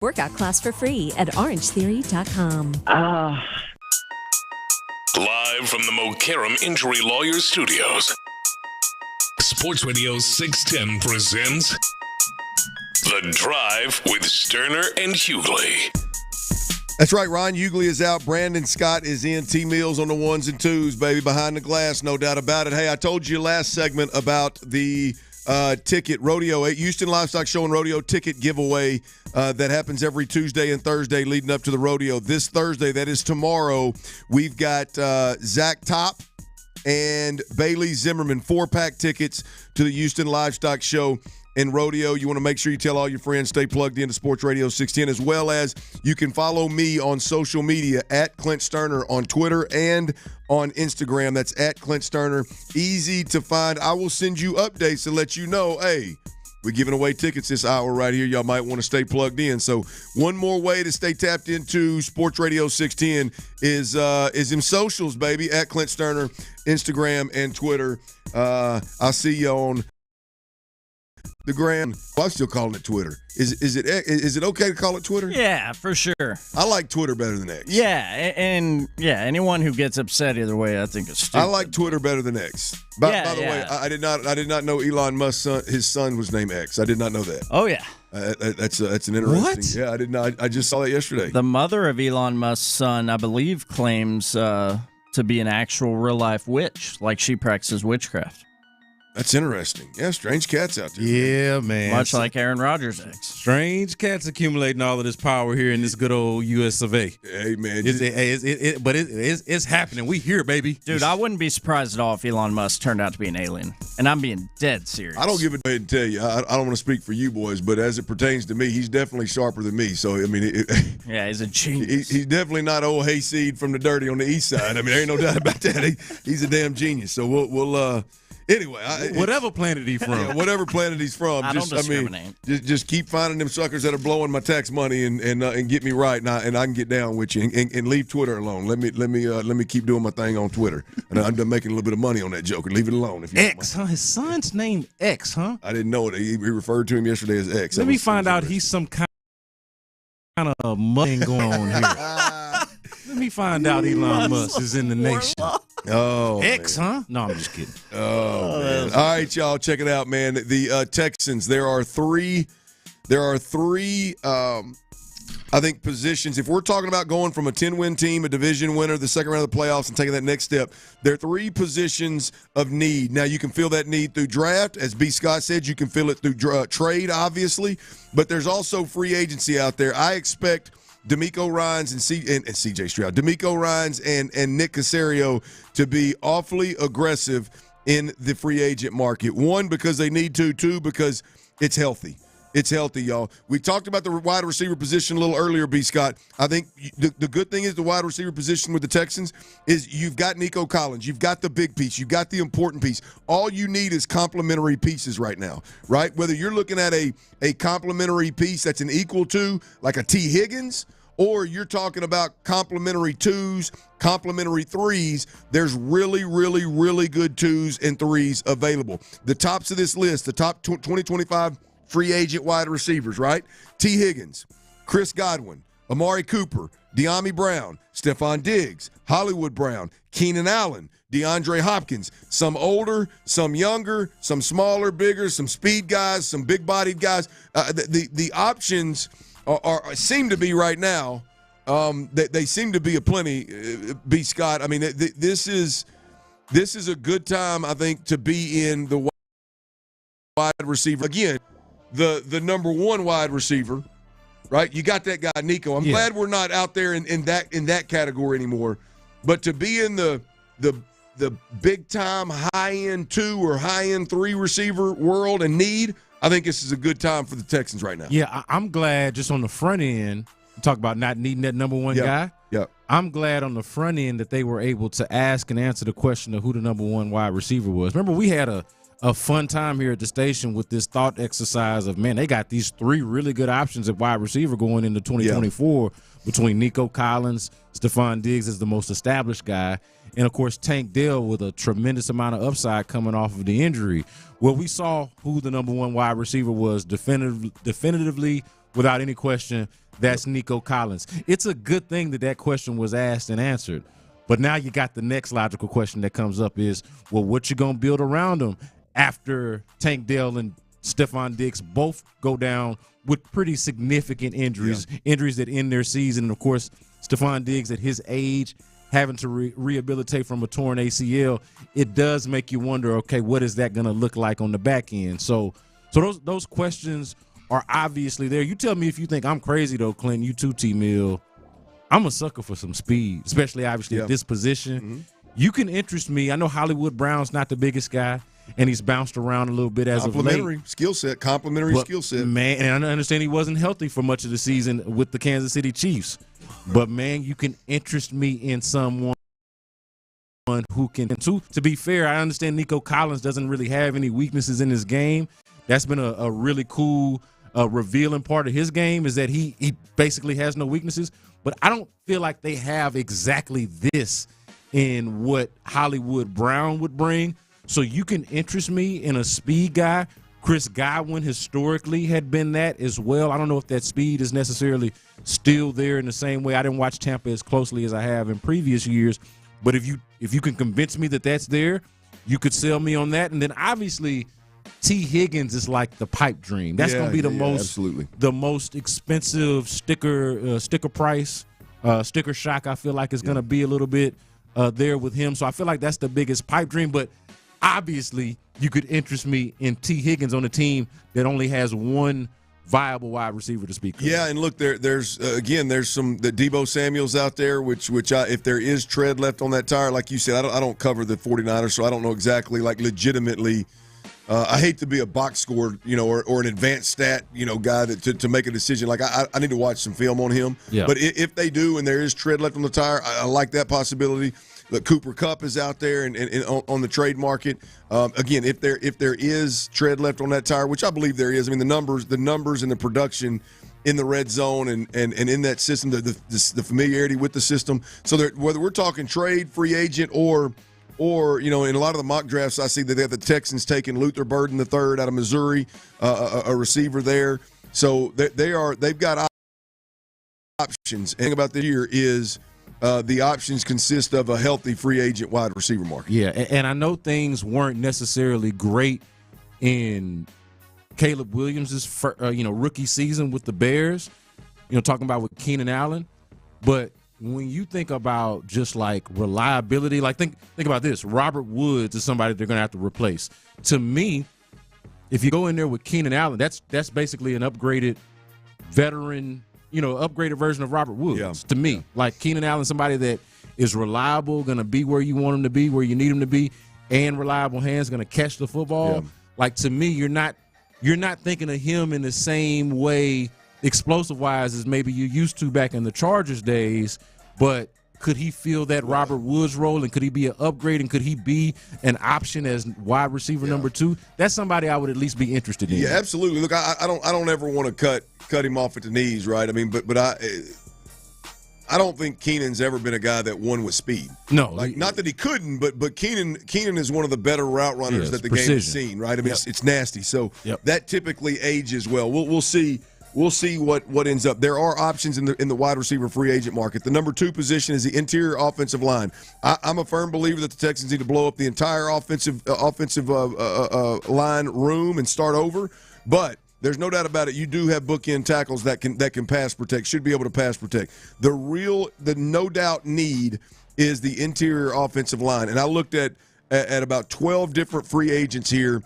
Workout class for free at orangetheory.com. Live from the Mokaram Injury Lawyers Studios, Sports Radio 610 presents The Drive with Stoerner and Hughley. That's right, Ryan Hughley is out. Brandon Scott is in. T-Mills on the ones and twos, baby. Behind the glass, no doubt about it. Hey, I told you last segment about the ticket rodeo, Houston Livestock Show and Rodeo ticket giveaway that happens every Tuesday and Thursday leading up to the rodeo. This Thursday, that is tomorrow, we've got Zach Top and Bailey Zimmerman 4-pack tickets to the Houston Livestock Show and Rodeo. You want to make sure you tell all your friends, stay plugged into Sports Radio 610, as well as you can follow me on social media at Clint Stoerner on Twitter and on Instagram. That's at Clint Stoerner. Easy to find. I will send you updates to let you know, hey, We're giving away tickets this hour right here. Y'all might want to stay plugged in. So one more way to stay tapped into Sports Radio 610 is in socials, baby, at Clint Stoerner, Instagram and Twitter. I'll see you on the gram. Well, I'm still calling it Twitter. Is it okay to call it Twitter? Yeah, for sure. I like Twitter better than X. Yeah, and anyone who gets upset either way, I think is stupid. I like Twitter better than X. By the way, I did not know Elon Musk's his son was named X. I did not know that. Oh yeah. That's an interesting. What? Yeah, I did not. I just saw that yesterday. The mother of Elon Musk's son, I believe, claims to be an actual real life witch, like she practices witchcraft. That's interesting. Yeah, strange cats out there. Yeah, man. Much like Aaron Rodgers' ex. Strange cats accumulating all of this power here in this good old U.S. of A. Hey, man. It's happening. We here, baby. Dude, I wouldn't be surprised at all if Elon Musk turned out to be an alien. And I'm being dead serious. I don't give a damn to tell you. I don't want to speak for you boys, but as it pertains to me, he's definitely sharper than me. So, I mean. Yeah, he's a genius. He's definitely not old hayseed from the dirty on the east side. I mean, there ain't no doubt about that. He's a damn genius. So, we'll anyway, whatever planet he's from, whatever planet he's from, I don't discriminate. Just keep finding them suckers that are blowing my tax money and get me right, and I can get down with you and leave Twitter alone. Let me keep doing my thing on Twitter, and I'm done making a little bit of money on that joker. Leave it alone. If you X, huh? His son's name X, huh? I didn't know it. He referred to him yesterday as X. Let me find out he's some kind of mugging going on here. Let me find out Elon Musk is in the nation. Oh, X, man. huh? No, I'm just kidding. Oh, man. All right, y'all, check it out, man. The Texans. There are three. I think positions. If we're talking about going from a 10-win team, a division winner, the second round of the playoffs, and taking that next step, there are three positions of need. Now, you can fill that need through draft. As B. Scott said, you can fill it through trade, obviously. But there's also free agency out there. I expect D'Amico Ryans and CJ Stroud, D'Amico Ryans and Nick Caserio to be awfully aggressive in the free agent market. One, because they need to. Two, because it's healthy. It's healthy, y'all. We talked about the wide receiver position a little earlier, B. Scott. I think the good thing is the wide receiver position with the Texans is you've got Nico Collins. You've got the big piece. You've got the important piece. All you need is complementary pieces right now, right? Whether you're looking at a complementary piece that's an equal to, like a T. Higgins, or you're talking about complementary twos, complementary threes, there's really, really, really good twos and threes available. The tops of this list, the top 2025 free agent wide receivers, right? T. Higgins, Chris Godwin, Amari Cooper, De'Ami Brown, Stephon Diggs, Hollywood Brown, Keenan Allen, DeAndre Hopkins, some older, some younger, some smaller, bigger, some speed guys, some big-bodied guys. The options seem to be right now. They seem to be aplenty. B. Scott, I mean, this is a good time, I think, to be in the wide receiver. Again, the number one wide receiver, right? You got that guy Nico. I'm glad we're not out there in that category anymore. But to be in the big time high end 2 or high end 3 receiver world and need, I think this is a good time for the Texans right now. Yeah, I'm glad just on the front end, talk about not needing that number one guy. Yeah. I'm glad on the front end that they were able to ask and answer the question of who the number one wide receiver was. Remember, we had a fun time here at the station with this thought exercise of, man, they got these 3 really good options at wide receiver going into 2024 between Nico Collins, Stephon Diggs is the most established guy, and, of course, Tank Dell with a tremendous amount of upside coming off of the injury. Well, we saw who the number one wide receiver was definitively, without any question. That's Nico Collins. It's a good thing that question was asked and answered. But now you got the next logical question that comes up is, well, what you going to build around him after Tank Dell and Stephon Diggs both go down with pretty significant injuries, injuries that end their season. And, of course, Stephon Diggs at his age having to rehabilitate from a torn ACL, it does make you wonder, okay, what is that going to look like on the back end? So those questions are obviously there. You tell me if you think I'm crazy, though, Clint. You too, T-Mill. I'm a sucker for some speed, especially obviously at this position. Mm-hmm. You can interest me. I know Hollywood Brown's not the biggest guy, and he's bounced around a little bit as of late. Complementary skill set. Man, and I understand he wasn't healthy for much of the season with the Kansas City Chiefs. But, man, you can interest me in someone who can. To be fair, I understand Nico Collins doesn't really have any weaknesses in his game That's been a really cool revealing part of his game, is that he basically has no weaknesses. But I don't feel like they have exactly this in what Hollywood Brown would bring. So you can interest me in a speed guy. Chris Godwin historically had been that as well. I don't know if that speed is necessarily still there in the same way. I didn't watch Tampa as closely as I have in previous years. But if you can convince me that that's there, you could sell me on that. And then obviously T. Higgins is like the pipe dream. That's going to be the most expensive sticker price, sticker shock. I feel like is going to be a little bit there with him. So I feel like that's the biggest pipe dream. But obviously, you could interest me in T. Higgins on a team that only has one viable wide receiver to speak of. Yeah, and look, there's some the Deebo Samuels out there, which if there is tread left on that tire, like you said, I don't cover the 49ers, so I don't know exactly, like legitimately. I hate to be a box score, or an advanced stat, guy to make a decision. Like I need to watch some film on him. Yeah. But if they do and there is tread left on the tire, I like that possibility. Look, Cooper Kupp is out there and on the trade market. Again, if there is tread left on that tire, which I believe there is. I mean, the numbers and the production in the red zone and in that system, the familiarity with the system. So whether we're talking trade, free agent, or in a lot of the mock drafts, I see that they have the Texans taking Luther Burden III out of Missouri, a receiver there. So they've got options. And the thing about this year is the options consist of a healthy free agent wide receiver market. Yeah, and I know things weren't necessarily great in Caleb Williams' rookie season with the Bears, talking about with Keenan Allen. But when you think about just like reliability, like think about this. Robert Woods is somebody they're going to have to replace. To me, if you go in there with Keenan Allen, that's basically an upgraded veteran, upgraded version of Robert Woods to me. Like Keenan Allen, somebody that is reliable, going to be where you want him to be, where you need him to be, and reliable hands, going to catch the football. Yeah. Like to me, you're not thinking of him in the same way, explosive-wise, as maybe you used to back in the Chargers days. But could he fill that Robert Woods role, and could he be an upgrade, and could he be an option as wide receiver number 2? That's somebody I would at least be interested in. Yeah, absolutely. Look, I don't ever want to cut him off at the knees, right? I mean, but I don't think Keenan's ever been a guy that won with speed. No, not that he couldn't, but Keenan is one of the better route runners that the game has seen, right? I mean, it's nasty. So that typically ages well. We'll see. We'll see what ends up. There are options in the wide receiver free agent market. The number 2 position is the interior offensive line. I'm a firm believer that the Texans need to blow up the entire offensive line room and start over. But there's no doubt about it. You do have bookend tackles that can pass protect. Should be able to pass protect. The no doubt need is the interior offensive line. And I looked at about 12 different free agents here.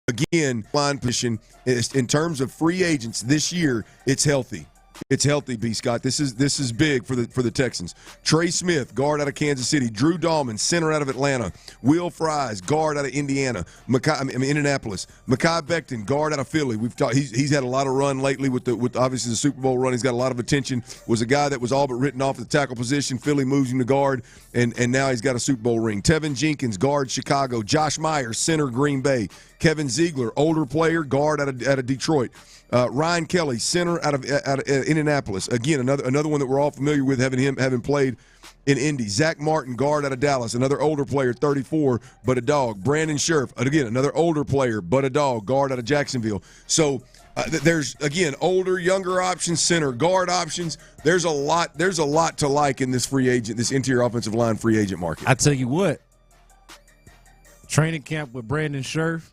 Again, line position in terms of free agents this year, it's healthy. It's healthy, B. Scott. This is big for the Texans. Trey Smith, guard out of Kansas City. Drew Dahlman, center out of Atlanta. Will Fries, guard out of Indianapolis. Mekhi Becton, guard out of Philly. He's had a lot of run lately with obviously the Super Bowl run. He's got a lot of attention. Was a guy that was all but written off at the tackle position. Philly moves him to guard, and now he's got a Super Bowl ring. Tevin Jenkins, guard Chicago. Josh Myers, center Green Bay. Kevin Ziegler, older player, guard out of Detroit. Ryan Kelly, center out of Indianapolis. Again, another one that we're all familiar with, having played in Indy. Zach Martin, guard out of Dallas. Another older player, 34, but a dog. Brandon Scherf, again, another older player, but a dog, guard out of Jacksonville. So there's, again, older, younger options, center, guard options. There's a lot to like in this interior offensive line free agent market. I tell you what, training camp with Brandon Scherf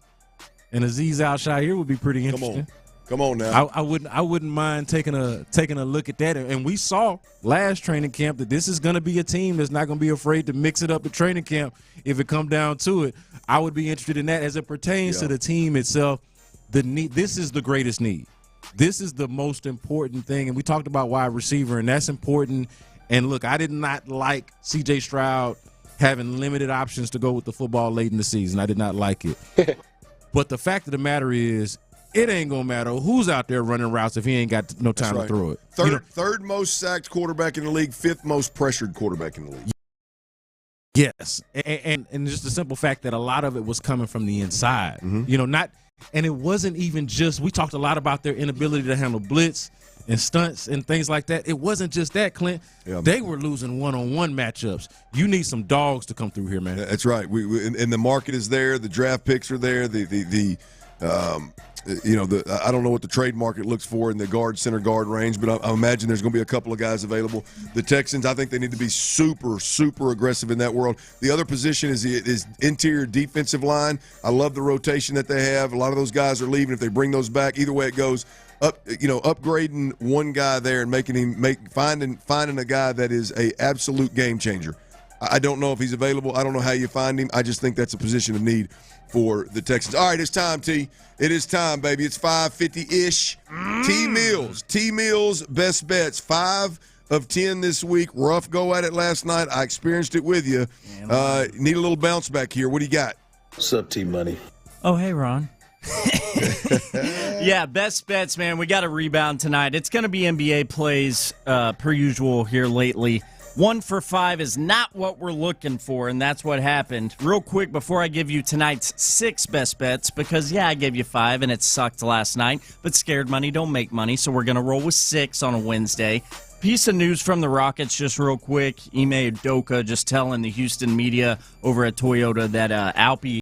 and Azeez Al-Shaair would be pretty interesting. Come on now. I wouldn't mind taking a look at that. And we saw last training camp that this is going to be a team that's not going to be afraid to mix it up at training camp if it come down to it. I would be interested in that as it pertains to the team itself. This is the greatest need. This is the most important thing. And we talked about wide receiver, and that's important. And look, I did not like C.J. Stroud having limited options to go with the football late in the season. I did not like it. But the fact of the matter is, it ain't going to matter who's out there running routes if he ain't got no time to throw it. Third most sacked quarterback in the league, 5th most pressured quarterback in the league. Yes, and just the simple fact that a lot of it was coming from the inside. Mm-hmm. And it wasn't even just, we talked a lot about their inability to handle blitz and stunts and things like that. It wasn't just that, Clint. Yeah. They were losing one-on-one matchups. You need some dogs to come through here, man. That's right. And the market is there. The draft picks are there. I don't know what the trade market looks for in the center guard range, but I imagine there's going to be a couple of guys available. The Texans, I think they need to be super, super aggressive in that world. The other position is interior defensive line. I love the rotation that they have. A lot of those guys are leaving. If they bring those back, either way it goes, upgrading one guy there and finding a guy that is a absolute game changer. I don't know if he's available. I don't know how you find him. I just think that's a position of need for the Texans. All right, it's time, T. It is time, baby. It's 5:50-ish. T-Mills, best bets. 5 of 10 this week. Rough go at it last night. I experienced it with you. Need a little bounce back here. What do you got? What's up, T-Money? Oh, hey, Ron. Yeah, best bets, man. We got a rebound tonight. It's going to be NBA plays per usual here lately. 1 for 5 is not what we're looking for, and that's what happened. Real quick, before I give you tonight's 6 best bets, because, I gave you 5, and it sucked last night, but scared money don't make money, so we're going to roll with 6 on a Wednesday. Piece of news from the Rockets, just real quick. Ime Udoka just telling the Houston media over at Toyota that Alpi